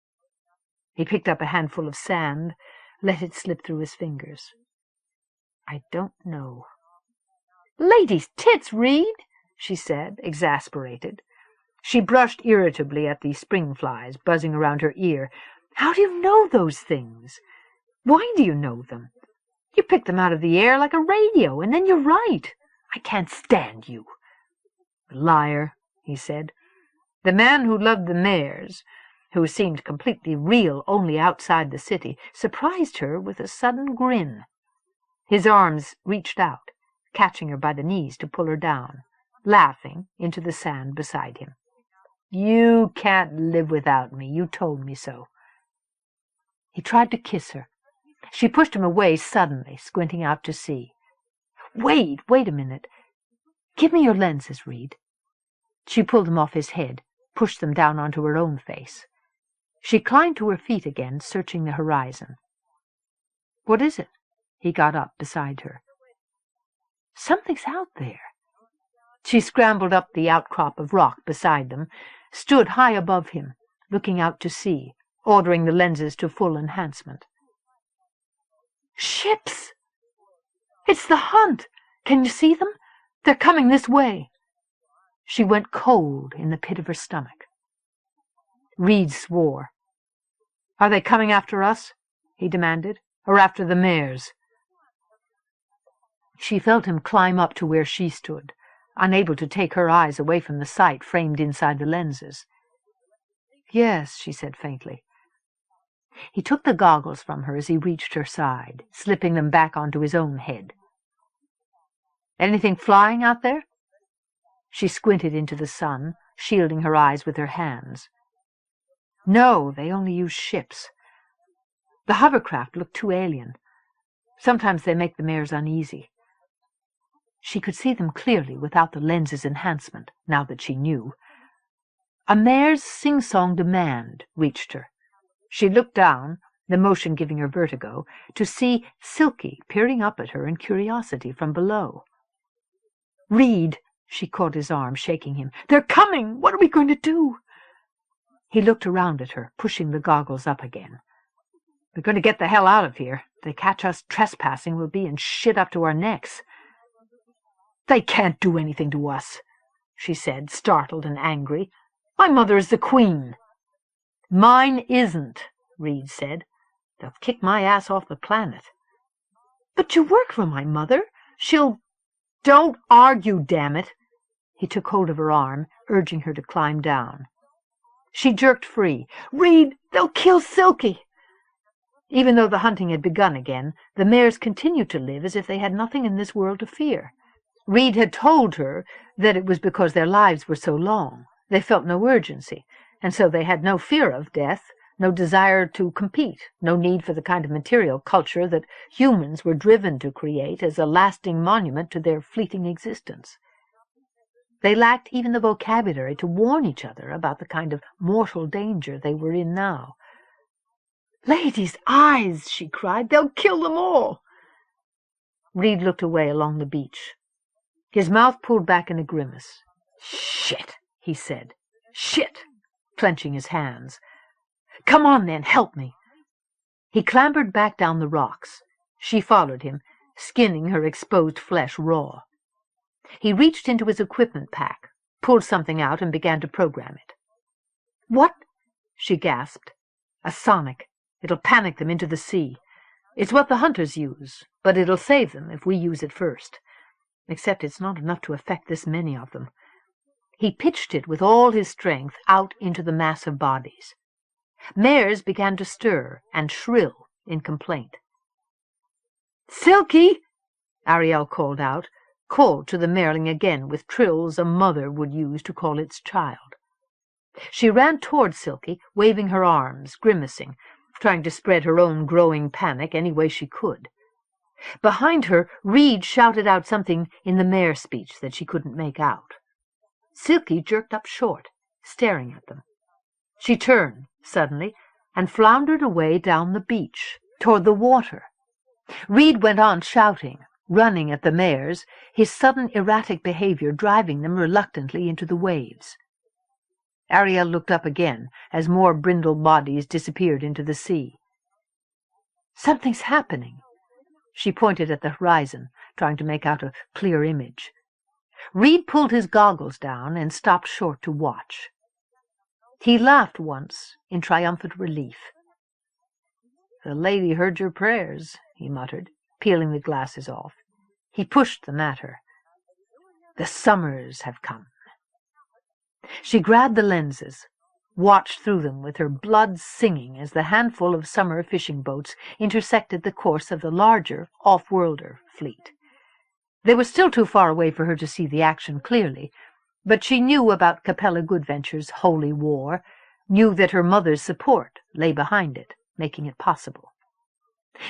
[SPEAKER 1] He picked up a handful of sand, let it slip through his fingers. "I don't know." "Ladies' tits, Reed!" she said, exasperated. She brushed irritably at the spring flies buzzing around her ear. "How do you know those things? Why do you know them? You pick them out of the air like a radio, and then you're right. I can't stand you." "Liar," he said. The man who loved the mares, who seemed completely real only outside the city, surprised her with a sudden grin. His arms reached out, catching her by the knees to pull her down, laughing into the sand beside him. "You can't live without me. You told me so." He tried to kiss her. She pushed him away suddenly, squinting out to sea. Wait a minute. Give me your lenses, Reed." She pulled them off his head, pushed them down onto her own face. She climbed to her feet again, searching the horizon. "What is it?" He got up beside her. "Something's out there." She scrambled up the outcrop of rock beside them, stood high above him, looking out to sea, ordering the lenses to full enhancement. "Ships! It's the hunt! Can you see them? They're coming this way." She went cold in the pit of her stomach. Reed swore. "Are they coming after us?" he demanded, "or after the mares?" She felt him climb up to where she stood, unable to take her eyes away from the sight framed inside the lenses. "Yes," she said faintly. He took the goggles from her as he reached her side, slipping them back onto his own head. "Anything flying out there?" She squinted into the sun, shielding her eyes with her hands. "No, they only use ships. The hovercraft look too alien. Sometimes they make the mares uneasy." She could see them clearly without the lens's enhancement, now that she knew. A mare's sing-song demand reached her. She looked down, the motion giving her vertigo, to see Silky peering up at her in curiosity from below. "Reed!" She caught his arm, shaking him. "They're coming! What are we going to do?" He looked around at her, pushing the goggles up again. "We're going to get the hell out of here. If they catch us trespassing, we'll be in shit up to our necks." "They can't do anything to us," she said, startled and angry. "My mother is the queen." "Mine isn't," Reed said. "They'll kick my ass off the planet." "But you work for my mother. She'll—" "Don't argue, damn it!" He took hold of her arm, urging her to climb down. She jerked free. "Reed, they'll kill Silky!" Even though the hunting had begun again, the mares continued to live as if they had nothing in this world to fear. Reed had told her that it was because their lives were so long. They felt no urgency, and so they had no fear of death, no desire to compete, no need for the kind of material culture that humans were driven to create as a lasting monument to their fleeting existence. They lacked even the vocabulary to warn each other about the kind of mortal danger they were in now. "Ladies' eyes!" she cried. "They'll kill them all!" Reed looked away along the beach. His mouth pulled back in a grimace. "Shit," he said. "Shit," clenching his hands. "Come on, then, help me." He clambered back down the rocks. She followed him, skinning her exposed flesh raw. He reached into his equipment pack, pulled something out, and began to program it. "What?" she gasped. "A sonic. It'll panic them into the sea. It's what the hunters use, but it'll save them if we use it first. Except it's not enough to affect this many of them." He pitched it with all his strength out into the mass of bodies. Mares began to stir and shrill in complaint. "Silky!" Ariel called out, called to the mareling again with trills a mother would use to call its child. She ran toward Silky, waving her arms, grimacing, trying to spread her own growing panic any way she could. Behind her, Reed shouted out something in the mare speech that she couldn't make out. Silky jerked up short, staring at them. She turned, suddenly, and floundered away down the beach, toward the water. Reed went on shouting, running at the mares, his sudden erratic behavior driving them reluctantly into the waves. Ariel looked up again as more brindled bodies disappeared into the sea. "Something's happening." She pointed at the horizon, trying to make out a clear image.
[SPEAKER 2] Reed pulled his goggles down and stopped short to watch. He laughed once in triumphant relief. "The lady heard your prayers," he muttered, peeling the glasses off. He pushed them at her. "The summers have come." She grabbed the lenses, watched through them with her blood singing as the handful of summer fishing boats intersected the course of the larger off-worlder fleet. They were still too far away for her to see the action clearly, but she knew about Capella Goodventure's holy war, knew that her mother's support lay behind it, making it possible.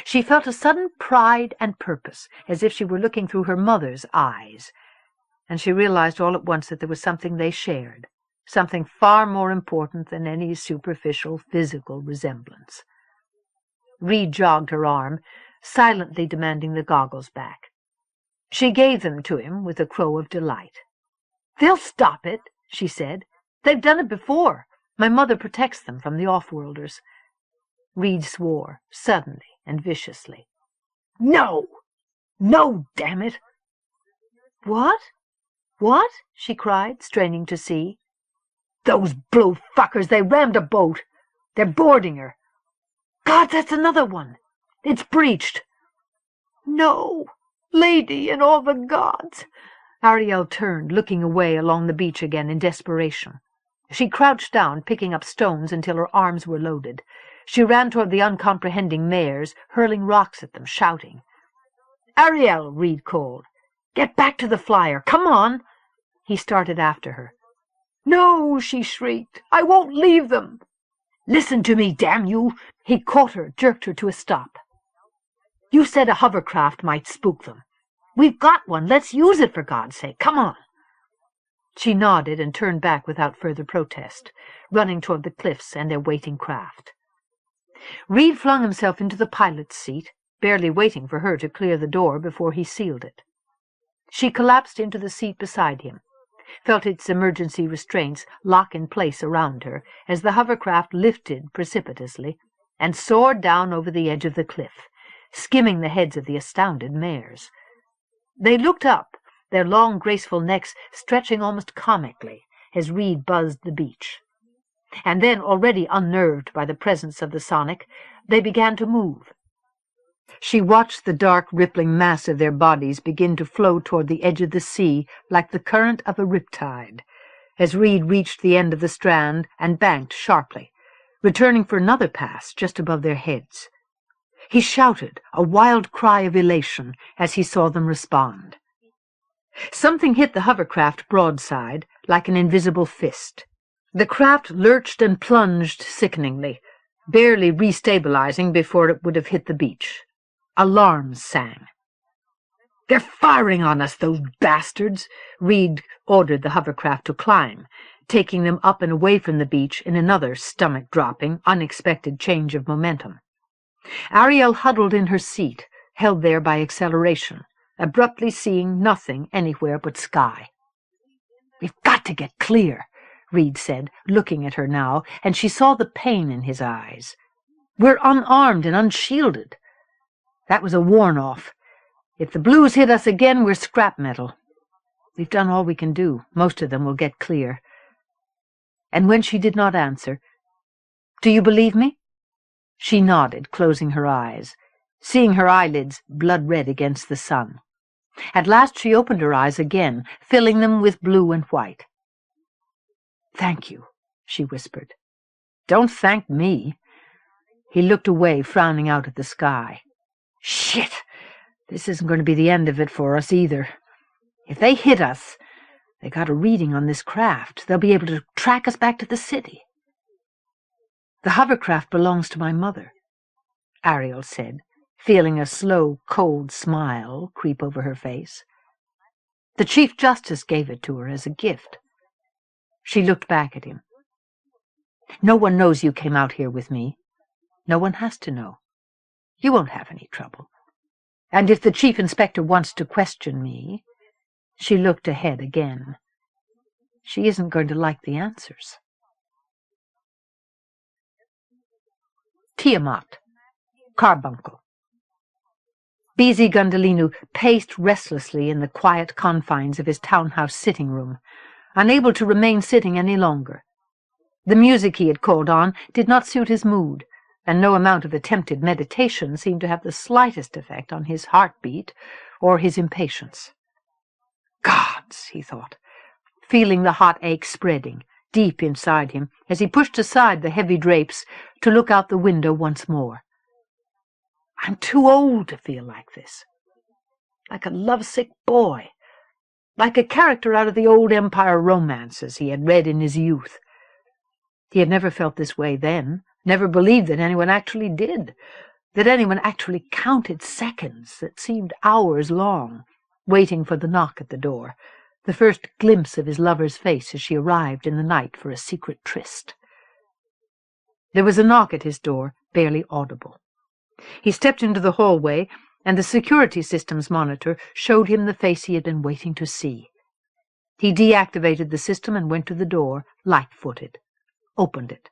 [SPEAKER 2] She felt a sudden pride and purpose, as if she were looking through her mother's eyes, and she realized all at once that there was something they shared, something far more important than any superficial physical resemblance. Reed jogged her arm, silently demanding the goggles back. She gave them to him with a crow of delight. "They'll stop it," she said. "They've done it before. My mother protects them from the off-worlders." Reed swore, suddenly and viciously. "No! No, damn it!" "What? What?" she cried, straining to see. "Those blue fuckers, they rammed a boat. They're boarding her. God, that's another one. It's breached." "No, lady and all the gods." Ariel turned, looking away along the beach again in desperation. She crouched down, picking up stones until her arms were loaded. She ran toward the uncomprehending mares, hurling rocks at them, shouting. "Ariel," Reed called. "Get back to the flyer. Come on." He started after her. "No," she shrieked. "I won't leave them." "Listen to me, damn you!" He caught her, jerked her to a stop. "You said a hovercraft might spook them. We've got one. Let's use it, for God's sake. Come on." She nodded and turned back without further protest, running toward the cliffs and their waiting craft. Reed flung himself into the pilot's seat, barely waiting for her to clear the door before he sealed it. She collapsed into the seat beside him, felt its emergency restraints lock in place around her as the hovercraft lifted precipitously and soared down over the edge of the cliff, skimming the heads of the astounded mares. They looked up, their long, graceful necks stretching almost comically as Reed buzzed the beach. And then, already unnerved by the presence of the sonic, they began to move. She watched the dark, rippling mass of their bodies begin to flow toward the edge of the sea like the current of a riptide, as Reed reached the end of the strand and banked sharply, returning for another pass just above their heads. He shouted, a wild cry of elation, as he saw them respond. Something hit the hovercraft broadside, like an invisible fist. The craft lurched and plunged sickeningly, barely restabilizing before it would have hit the beach. Alarms sang. "They're firing on us, those bastards!" Reed ordered the hovercraft to climb, taking them up and away from the beach in another stomach-dropping, unexpected change of momentum. Ariel huddled in her seat, held there by acceleration, abruptly seeing nothing anywhere but sky. "We've got to get clear," Reed said, looking at her now, and she saw the pain in his eyes. "We're unarmed and unshielded. That was a warn-off. If the blues hit us again, we're scrap metal. We've done all we can do. Most of them will get clear." And when she did not answer, "Do you believe me?" She nodded, closing her eyes, seeing her eyelids blood-red against the sun. At last she opened her eyes again, filling them with blue and white. "Thank you," she whispered. "Don't thank me." He looked away, frowning out at the sky. "Shit! This isn't going to be the end of it for us, either. If they hit us, they got a reading on this craft. They'll be able to track us back to the city." "The hovercraft belongs to my mother," Ariel said, feeling a slow, cold smile creep over her face. "The Chief Justice gave it to her as a gift." She looked back at him. "No one knows you came out here with me. No one has to know. You won't have any trouble. And if the Chief Inspector wants to question me—" She looked ahead again. "She isn't going to like the answers." Tiamat, Carbuncle. Beezy Gundhalinu paced restlessly in the quiet confines of his townhouse sitting room, unable to remain sitting any longer. The music he had called on did not suit his mood, and no amount of attempted meditation seemed to have the slightest effect on his heartbeat or his impatience. Gods, he thought, feeling the hot ache spreading deep inside him as he pushed aside the heavy drapes to look out the window once more. I'm too old to feel like this. Like a lovesick boy. Like a character out of the old Empire romances he had read in his youth. He had never felt this way then, never believed that anyone actually did, that anyone actually counted seconds that seemed hours long, waiting for the knock at the door, the first glimpse of his lover's face as she arrived in the night for a secret tryst. There was a knock at his door, barely audible. He stepped into the hallway, and the security system's monitor showed him the face he had been waiting to see. He deactivated the system and went to the door, light-footed. Opened it.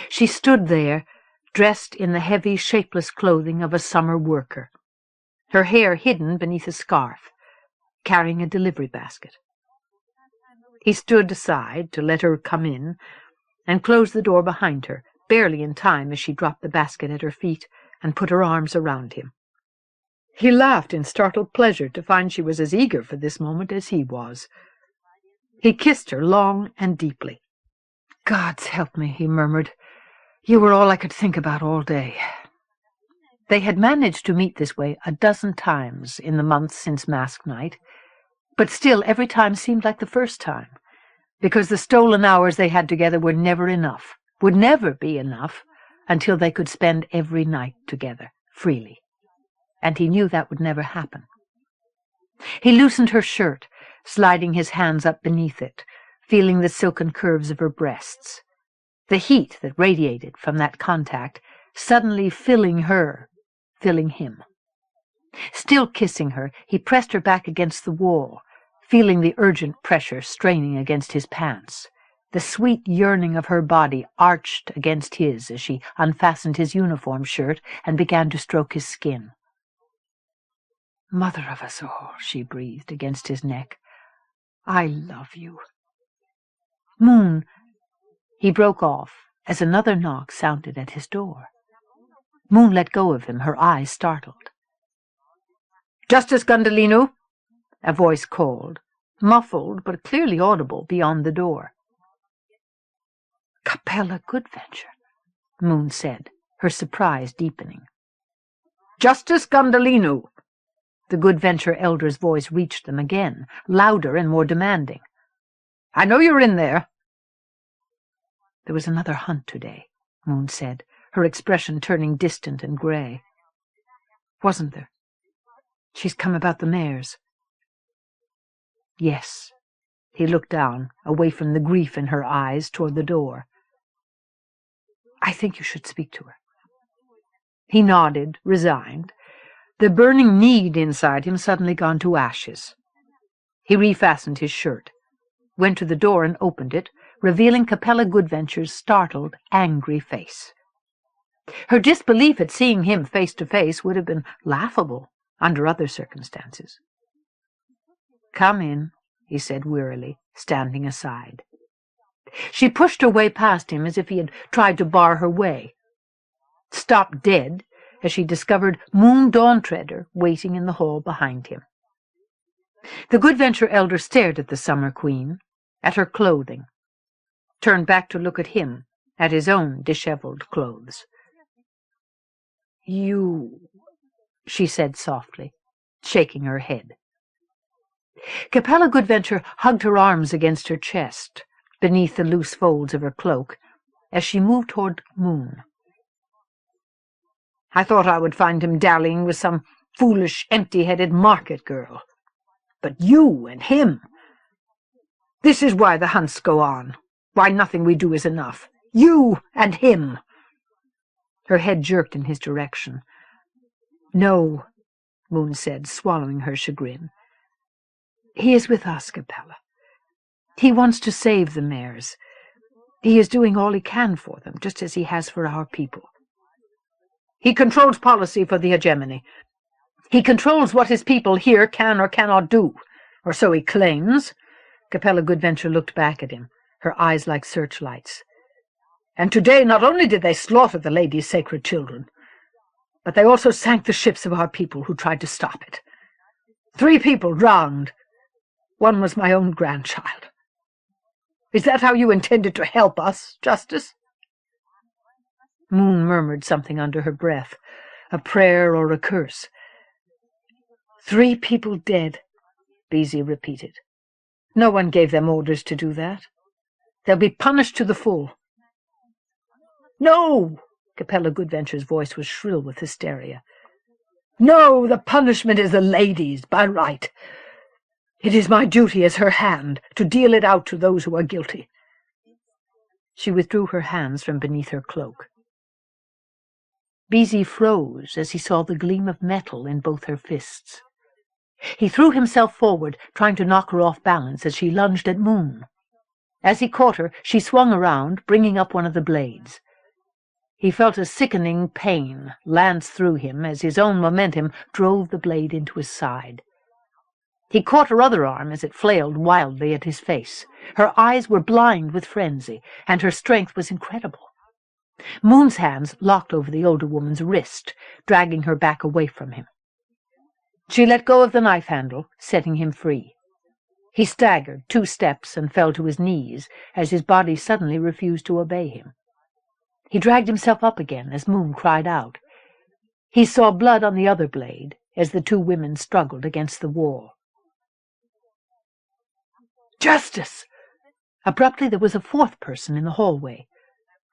[SPEAKER 2] She stood there, dressed in the heavy, shapeless clothing of a summer worker, her hair hidden beneath a scarf, carrying a delivery basket. He stood aside to let her come in, and closed the door behind her, barely in time as she dropped the basket at her feet and put her arms around him. He laughed in startled pleasure to find she was as eager for this moment as he was. He kissed her long and deeply. "Gods help me," he murmured. "You were all I could think about all day." They had managed to meet this way a dozen times in the months since Mask Night, but still every time seemed like the first time, because the stolen hours they had together were never enough, would never be enough, until they could spend every night together, freely. And he knew that would never happen. He loosened her shirt, sliding his hands up beneath it, feeling the silken curves of her breasts, the heat that radiated from that contact suddenly filling her, filling him. Still kissing her, he pressed her back against the wall, feeling the urgent pressure straining against his pants, the sweet yearning of her body arched against his as she unfastened his uniform shirt and began to stroke his skin. "Mother of us all," she breathed against his neck, "I love you." "Moon," he broke off as another knock sounded at his door. Moon let go of him, her eyes startled. "Justice Gundhalinu," a voice called, muffled but clearly audible beyond the door. "Capella Goodventure," Moon said, her surprise deepening. "Justice Gundhalinu." The Goodventure elder's voice reached them again, louder and more demanding. "I know you're in there." "There was another hunt today," Moon said, her expression turning distant and grey. "Wasn't there? She's come about the mares." "Yes." He looked down, away from the grief in her eyes, toward the door. "I think you should speak to her." He nodded, resigned, the burning need inside him suddenly gone to ashes. He refastened his shirt, went to the door and opened it, revealing Capella Goodventure's startled, angry face. Her disbelief at seeing him face to face would have been laughable under other circumstances. "Come in," he said wearily, standing aside. She pushed her way past him as if he had tried to bar her way, stopped dead as she discovered Moon Dawntreader waiting in the hall behind him. The Goodventure elder stared at the Summer Queen, at her clothing, turned back to look at him, at his own disheveled clothes. "You," she said softly, shaking her head. Capella Goodventure hugged her arms against her chest, beneath the loose folds of her cloak, as she moved toward Moon. "I thought I would find him dallying with some foolish, empty-headed market girl. But you and him! This is why the hunts go on, why nothing we do is enough. You and him!" Her head jerked in his direction. "No," Moon said, swallowing her chagrin. "He is with us, Capella. He wants to save the mares. He is doing all he can for them, just as he has for our people."
[SPEAKER 1] He controls policy for the Hegemony. He controls what his people here can or cannot do, or so he claims." Capella Goodventure looked back at him, her eyes like searchlights. "And today not only did they slaughter the lady's sacred children, but they also sank the ships of our people who tried to stop it. 3 people drowned. One was my own grandchild. Is that how you intended to help us, Justice?" Moon murmured something under her breath, a prayer or a curse. 3 people dead," Beezy repeated. "No one gave them orders to do that. They'll be punished to the full." "No!" Capella Goodventure's voice was shrill with hysteria. "No, the punishment is the lady's, by right. It is my duty as her hand to deal it out to those who are guilty." She withdrew her hands from beneath her cloak. Beezy froze as he saw the gleam of metal in both her fists. He threw himself forward, trying to knock her off balance as she lunged at Moon. As he caught her, she swung around, bringing up one of the blades. He felt a sickening pain lance through him as his own momentum drove the blade into his side. He caught her other arm as it flailed wildly at his face. Her eyes were blind with frenzy, and her strength was incredible. Moon's hands locked over the older woman's wrist, dragging her back away from him. She let go of the knife handle, setting him free. He staggered 2 steps and fell to his knees as his body suddenly refused to obey him. He dragged himself up again as Moon cried out. He saw blood on the other blade as the 2 women struggled against the wall. "Justice!" Abruptly there was a 4th person in the hallway.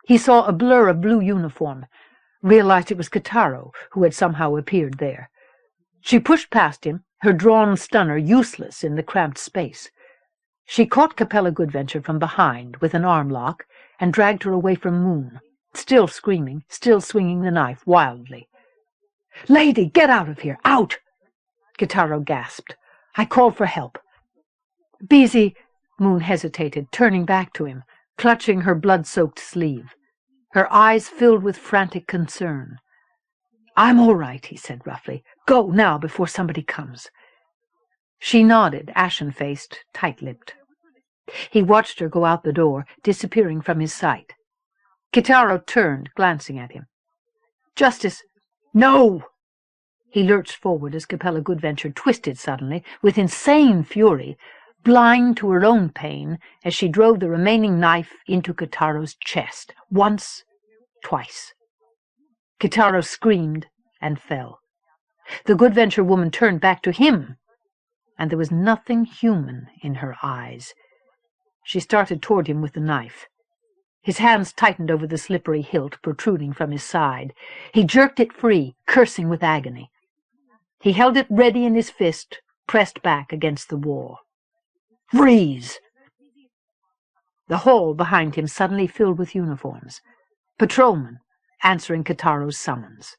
[SPEAKER 1] He saw a blur of blue uniform, realized it was Kitaro, who had somehow appeared there. She pushed past him, her drawn stunner useless in the cramped space. She caught Capella Goodventure from behind with an arm lock and dragged her away from Moon, still screaming, still swinging the knife wildly. "Lady, get out of here! Out!" Kitaro gasped. "I called for help." "Beezy," Moon hesitated, turning back to him, clutching her blood-soaked sleeve. Her eyes filled with frantic concern. "I'm all right," he said roughly. "Go now before somebody comes." She nodded, ashen-faced, tight-lipped. He watched her go out the door, disappearing from his sight. Kitaro turned, glancing at him. "Justice!" "No!" He lurched forward as Capella Goodventure twisted suddenly, with insane fury, blind to her own pain, as she drove the remaining knife into Kitaro's chest, once, twice. Kitaro screamed and fell. The Goodventure woman turned back to him, and there was nothing human in her eyes. She started toward him with the knife. His hands tightened over the slippery hilt protruding from his side. He jerked it free, cursing with agony. He held it ready in his fist, pressed back against the wall. "Freeze!" The hall behind him suddenly filled with uniforms. Patrolmen, answering Kitaro's summons.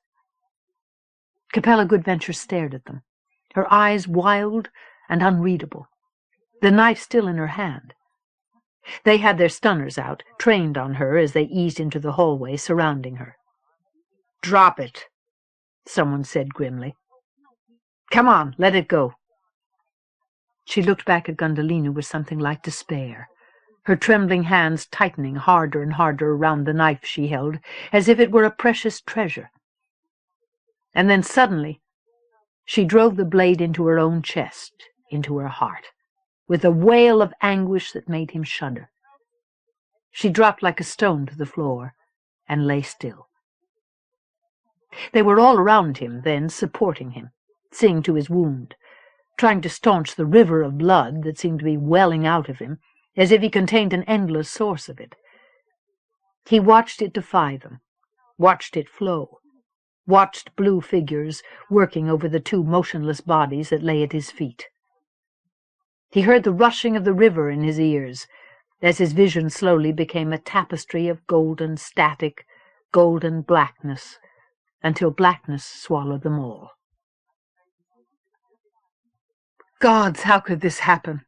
[SPEAKER 1] Capella Goodventure stared at them, her eyes wild and unreadable, the knife still in her hand. They had their stunners out, trained on her as they eased into the hallway surrounding her. "Drop it," someone said grimly. "Come on, let it go." She looked back at Gundhalinu with something like despair, her trembling hands tightening harder and harder around the knife she held, as if it were a precious treasure. And then suddenly she drove the blade into her own chest, into her heart, with a wail of anguish that made him shudder. She dropped like a stone to the floor and lay still. They were all around him then, supporting him, seeing to his wound, trying to staunch the river of blood that seemed to be welling out of him, as if he contained an endless source of it. He watched it defy them, watched it flow, watched blue figures working over the 2 motionless bodies that lay at his feet. He heard the rushing of the river in his ears, as his vision slowly became a tapestry of golden static, golden blackness, until blackness swallowed them all. Gods, how could this happen?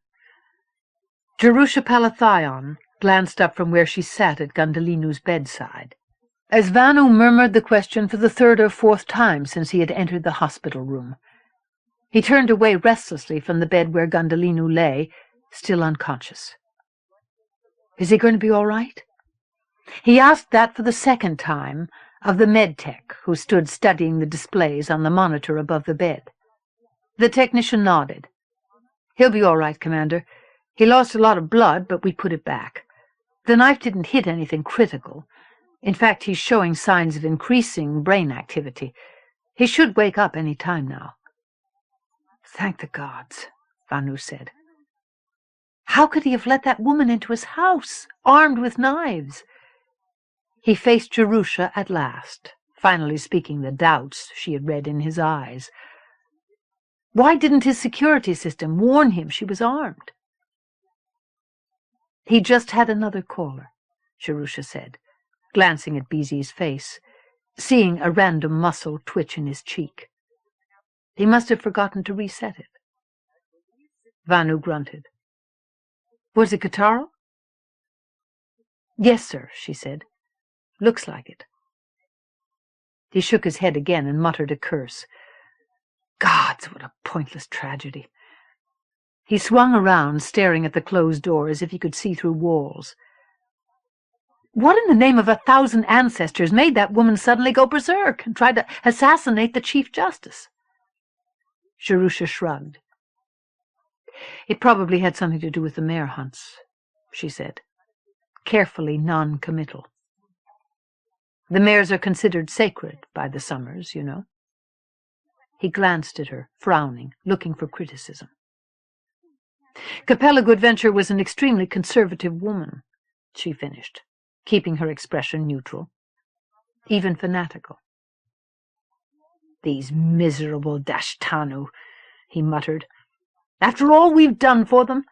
[SPEAKER 1] Jerusha Palathion glanced up from where she sat at Gundhalinu's bedside.
[SPEAKER 2] As Vanu murmured the question for the third or fourth time since he had entered the hospital room, he turned away restlessly from the bed where Gundhalinu lay, still unconscious. Is he going to be all right? He asked that for the second time of the med-tech who stood studying the displays on the monitor above the bed. The technician nodded. He'll be all right, Commander. He lost a lot of blood, but we put it back. The knife didn't hit anything critical. In fact, he's showing signs of increasing brain activity. He should wake up any time now. Thank the gods, Vanu said. How could he have let that woman into his house, armed with knives? He faced Jerusha at last, finally speaking the doubts she had read in his eyes. Why didn't his security system warn him she was armed? He just had another caller, Jerusha said, glancing at Beezy's face, seeing a random muscle twitch in his cheek. He must have forgotten to reset it. Vanu grunted. Was it Kataro? Yes, sir, she said. Looks like it. He shook his head again and muttered a curse. Gods, what a pointless tragedy. He swung around, staring at the closed door as if he could see through walls. What in the name of 1,000 ancestors made that woman suddenly go berserk and try to assassinate the Chief Justice? Jerusha shrugged. It probably had something to do with the mare hunts, she said, carefully non-committal. The mares are considered sacred by the Summers, you know. He glanced at her, frowning, looking for criticism. Capella Goodventure was an extremely conservative woman, she finished, keeping her expression neutral, even fanatical. These miserable Dashtanu, he muttered. After all we've done for them?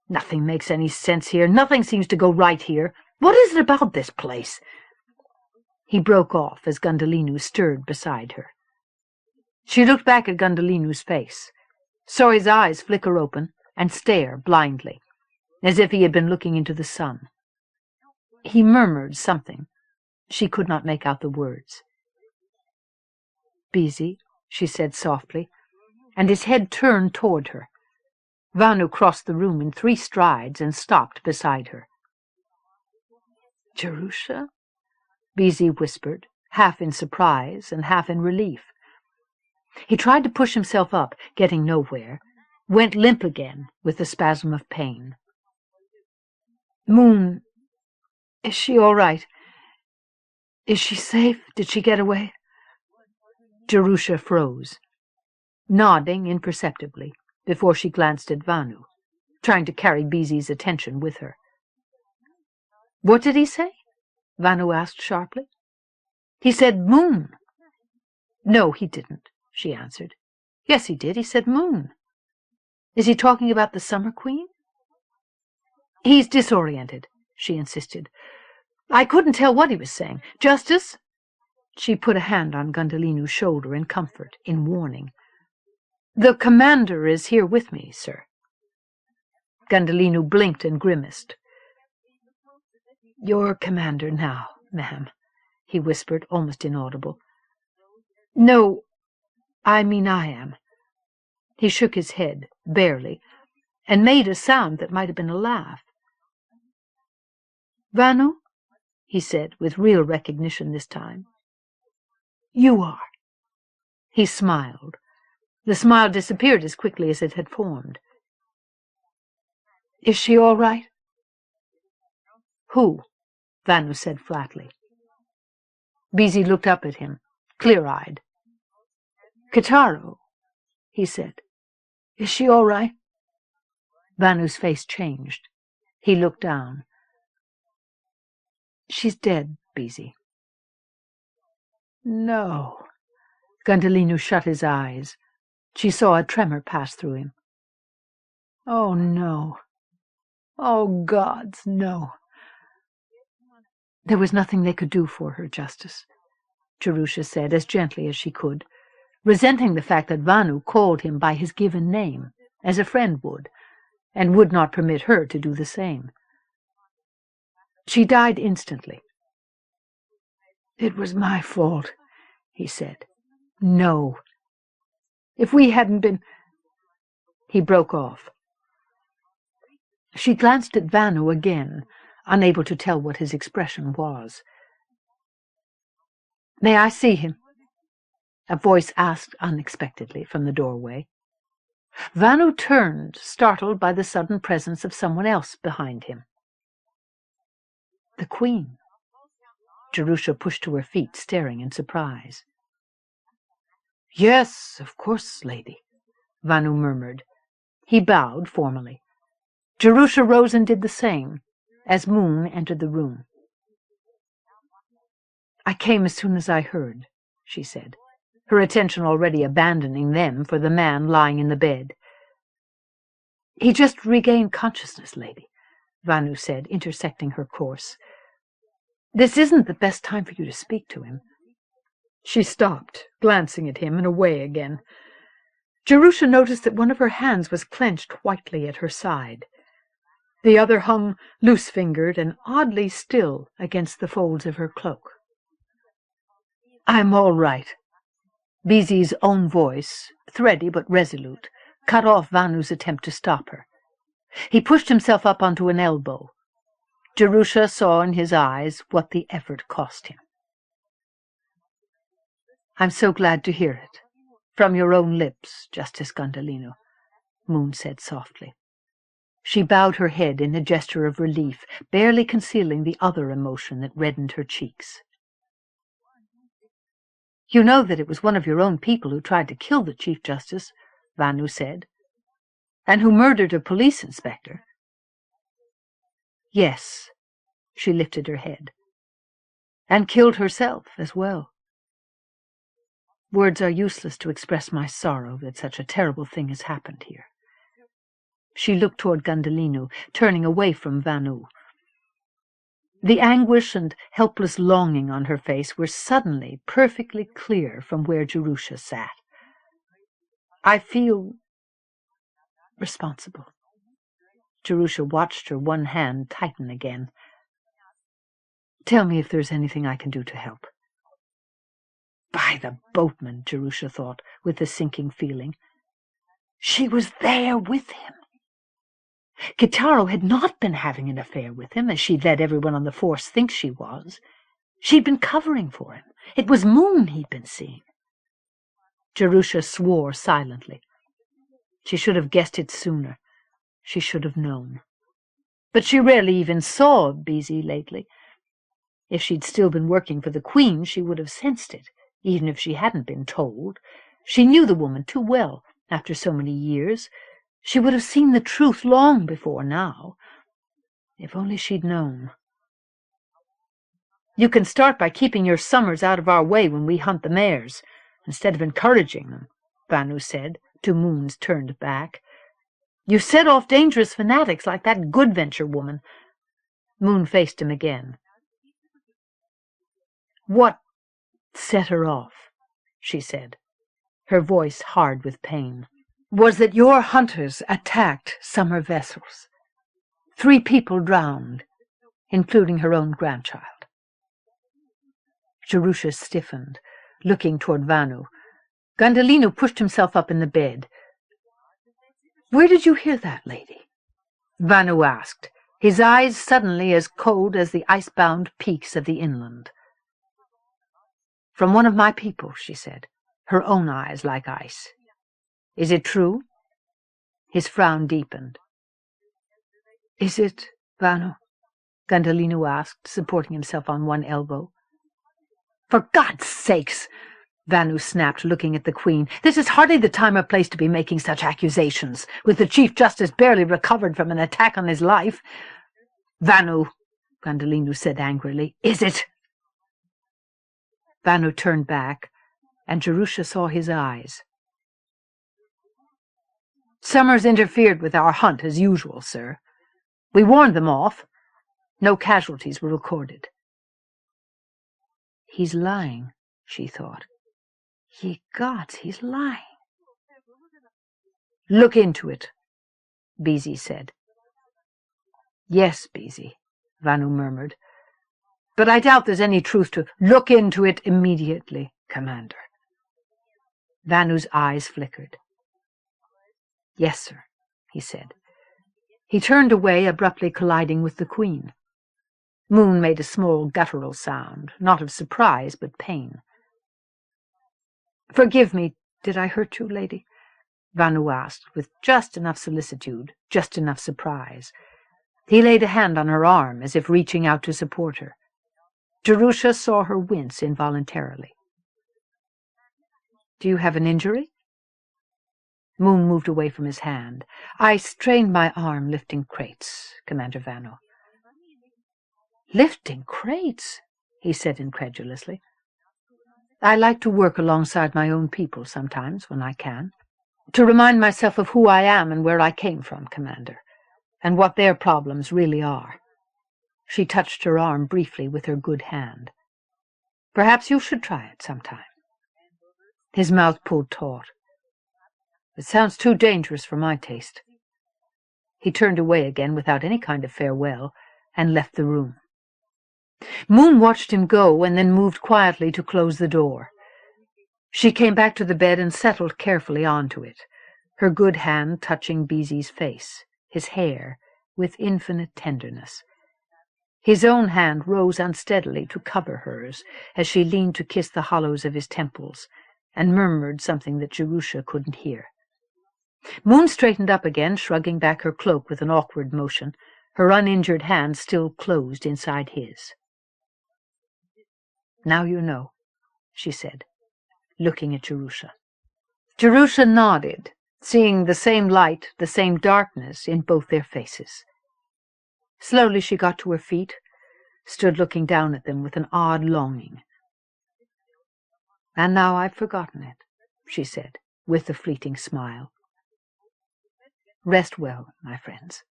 [SPEAKER 2] Nothing makes any sense here. Nothing seems to go right here. What is it about this place? He broke off as Gundhalinu stirred beside her. She looked back at Gundhalinu's face, saw his eyes flicker open and stare blindly, as if he had been looking into the sun. He murmured something. She could not make out the words. Beezy, she said softly, and his head turned toward her. Vanu crossed the room in 3 strides and stopped beside her. Jerusha? Beezy whispered, half in surprise and half in relief. He tried to push himself up, getting nowhere, went limp again with a spasm of pain. Moon, is she all right? Is she safe? Did she get away? Jerusha froze, nodding imperceptibly before she glanced at Vanu, trying to carry Beezy's attention with her. What did he say? Vanu asked sharply. He said moon. No, he didn't, she answered. Yes, he did. He said moon. Is he talking about the Summer Queen? He's disoriented, she insisted. I couldn't tell what he was saying. Justice? She put a hand on Gundhalinu's shoulder in comfort, in warning. The commander is here with me, sir. Gundhalinu blinked and grimaced. Your commander now, ma'am, he whispered, almost inaudible. No, I mean I am. He shook his head, barely, and made a sound that might have been a laugh. Vanu, he said, with real recognition this time. You are. He smiled. The smile disappeared as quickly as it had formed. Is she all right? Who? Vanu said flatly. Beezy looked up at him, clear-eyed. Kataro, he said. Is she all right? Vanu's face changed. He looked down. She's dead, Beezy. No. Gundhalinu shut his eyes. She saw a tremor pass through him. Oh, no. Oh, gods, no. There was nothing they could do for her, Justice, Jerusha said as gently as she could, resenting the fact that Vanu called him by his given name, as a friend would, and would not permit her to do the same. She died instantly.
[SPEAKER 1] "It was my fault," he said. "No. If we hadn't been—" He broke off. She glanced at Vanu again, unable to tell what his expression was. "May I see him?" a voice asked unexpectedly from the doorway. Vanu turned, startled by the sudden presence of someone else behind him. The Queen. Jerusha pushed to her feet, staring in surprise. "Yes, of course, lady," Vanu murmured. He bowed formally. Jerusha rose and did the same, as Moon entered the room. "I came as soon as I heard," she said, her attention already abandoning them for the man lying in the bed. "He just regained consciousness, lady," Vanu said, intersecting her course. "This isn't the best time for you to speak to him." She stopped, glancing at him and away again. Jerusha noticed that one of her hands was clenched whitely at her side. The other hung loose-fingered and oddly still against the folds of her cloak. "I'm all right." Bizi's own voice, thready but resolute, cut off Vanu's attempt to stop her. He pushed himself up onto an elbow. Jerusha saw in his eyes what the effort cost him. "I'm so glad to hear it. From your own lips, Justice Gundhalinu," Moon said softly. She bowed her head in a gesture of relief, barely concealing the other emotion that reddened her cheeks. "You know that it was one of your own people who tried to kill the Chief Justice," Vanu said, "and who murdered a police inspector." "Yes," she lifted her head, "and killed herself as well. Words are useless to express my sorrow that such a terrible thing has happened here." She looked toward Gundhalinu, turning away from Vanu. The anguish and helpless longing on her face were suddenly perfectly clear from where Jerusha sat. "I feel responsible." Jerusha watched her one hand tighten again. "Tell me if there's anything I can do to help." By the boatman, Jerusha thought, with a sinking feeling. She was there with him. Kitaro had not been having an affair with him, as she'd let everyone on the force think she was. She'd been covering for him. It was Moon he'd been seeing. Jerusha swore silently. She should have guessed it sooner. She should have known. But she rarely even saw Bizi lately. If she'd still been working for the Queen, she would have sensed it, even if she hadn't been told. She knew the woman too well, after so many years. She would have seen the truth long before now. If only she'd known. "You can start by keeping your summers out of our way when we hunt the mares, instead of encouraging them," Vanu said, to Moon's turned back. "You set off dangerous fanatics like that Good Venture woman." Moon faced him again. "What set her off," she said, her voice hard with pain, "was that your hunters attacked summer vessels. 3 people drowned, including her own grandchild." Jerusha stiffened, looking toward Vanu. Gundhalinu pushed himself up in the bed. "Where did you hear that, lady?" Vanu asked, his eyes suddenly as cold as the ice-bound peaks of the inland. "From one of my people," she said, her own eyes like ice. "Is it true?" His frown deepened. "Is it, Vanu?" Gundhalinu asked, supporting himself on one elbow. "For God's sakes!" Vanu snapped, looking at the Queen. "This is hardly the time or place to be making such accusations, with the Chief Justice barely recovered from an attack on his life." "Vanu," Gundhalinu said angrily, "is it?" Vanu turned back, and Jerusha saw his eyes. "Summers interfered with our hunt as usual, sir. We warned them off. No casualties were recorded." He's lying, she thought. Ye gods, he's lying. "Look into it," Bizi said. "Yes, Bizi," Vanu murmured. but I doubt there's any truth to look into it immediately, Commander. Vanu's eyes flickered. Yes, sir, he said. He turned away, abruptly colliding with the Queen. Moon made a small guttural sound, not of surprise, but pain. Forgive me, did I hurt you, lady? Vanu asked, with just enough solicitude, just enough surprise. He laid a hand on her arm, as if reaching out to support her. Jerusha saw her wince involuntarily. Do you have an injury? Moon moved away from his hand. I strained my arm lifting crates, Commander Vanu. Lifting crates? He said incredulously. I like to work alongside my own people sometimes, when I can, to remind myself of who I am and where I came from, Commander, and what their problems really are. She touched her arm briefly with her good hand. Perhaps you should try it sometime. His mouth pulled taut. It sounds too dangerous for my taste. He turned away again without any kind of farewell and left the room. Moon watched him go and then moved quietly to close the door. She came back to the bed and settled carefully onto it, her good hand touching Beezy's face, his hair, with infinite tenderness. His own hand rose unsteadily to cover hers as she leaned to kiss the hollows of his temples and murmured something that Jerusha couldn't hear. Moon straightened up again, shrugging back her cloak with an awkward motion, her uninjured hand still closed inside his. Now you know, she said, looking at Jerusha. Jerusha nodded, seeing the same light, the same darkness in both their faces. Slowly she got to her feet, stood looking down at them with an odd longing. And now I've forgotten it, she said, with a fleeting smile. Rest well, my friends.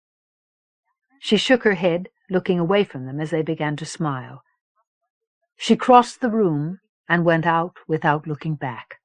[SPEAKER 1] She shook her head, looking away from them as they began to smile. She crossed the room and went out without looking back.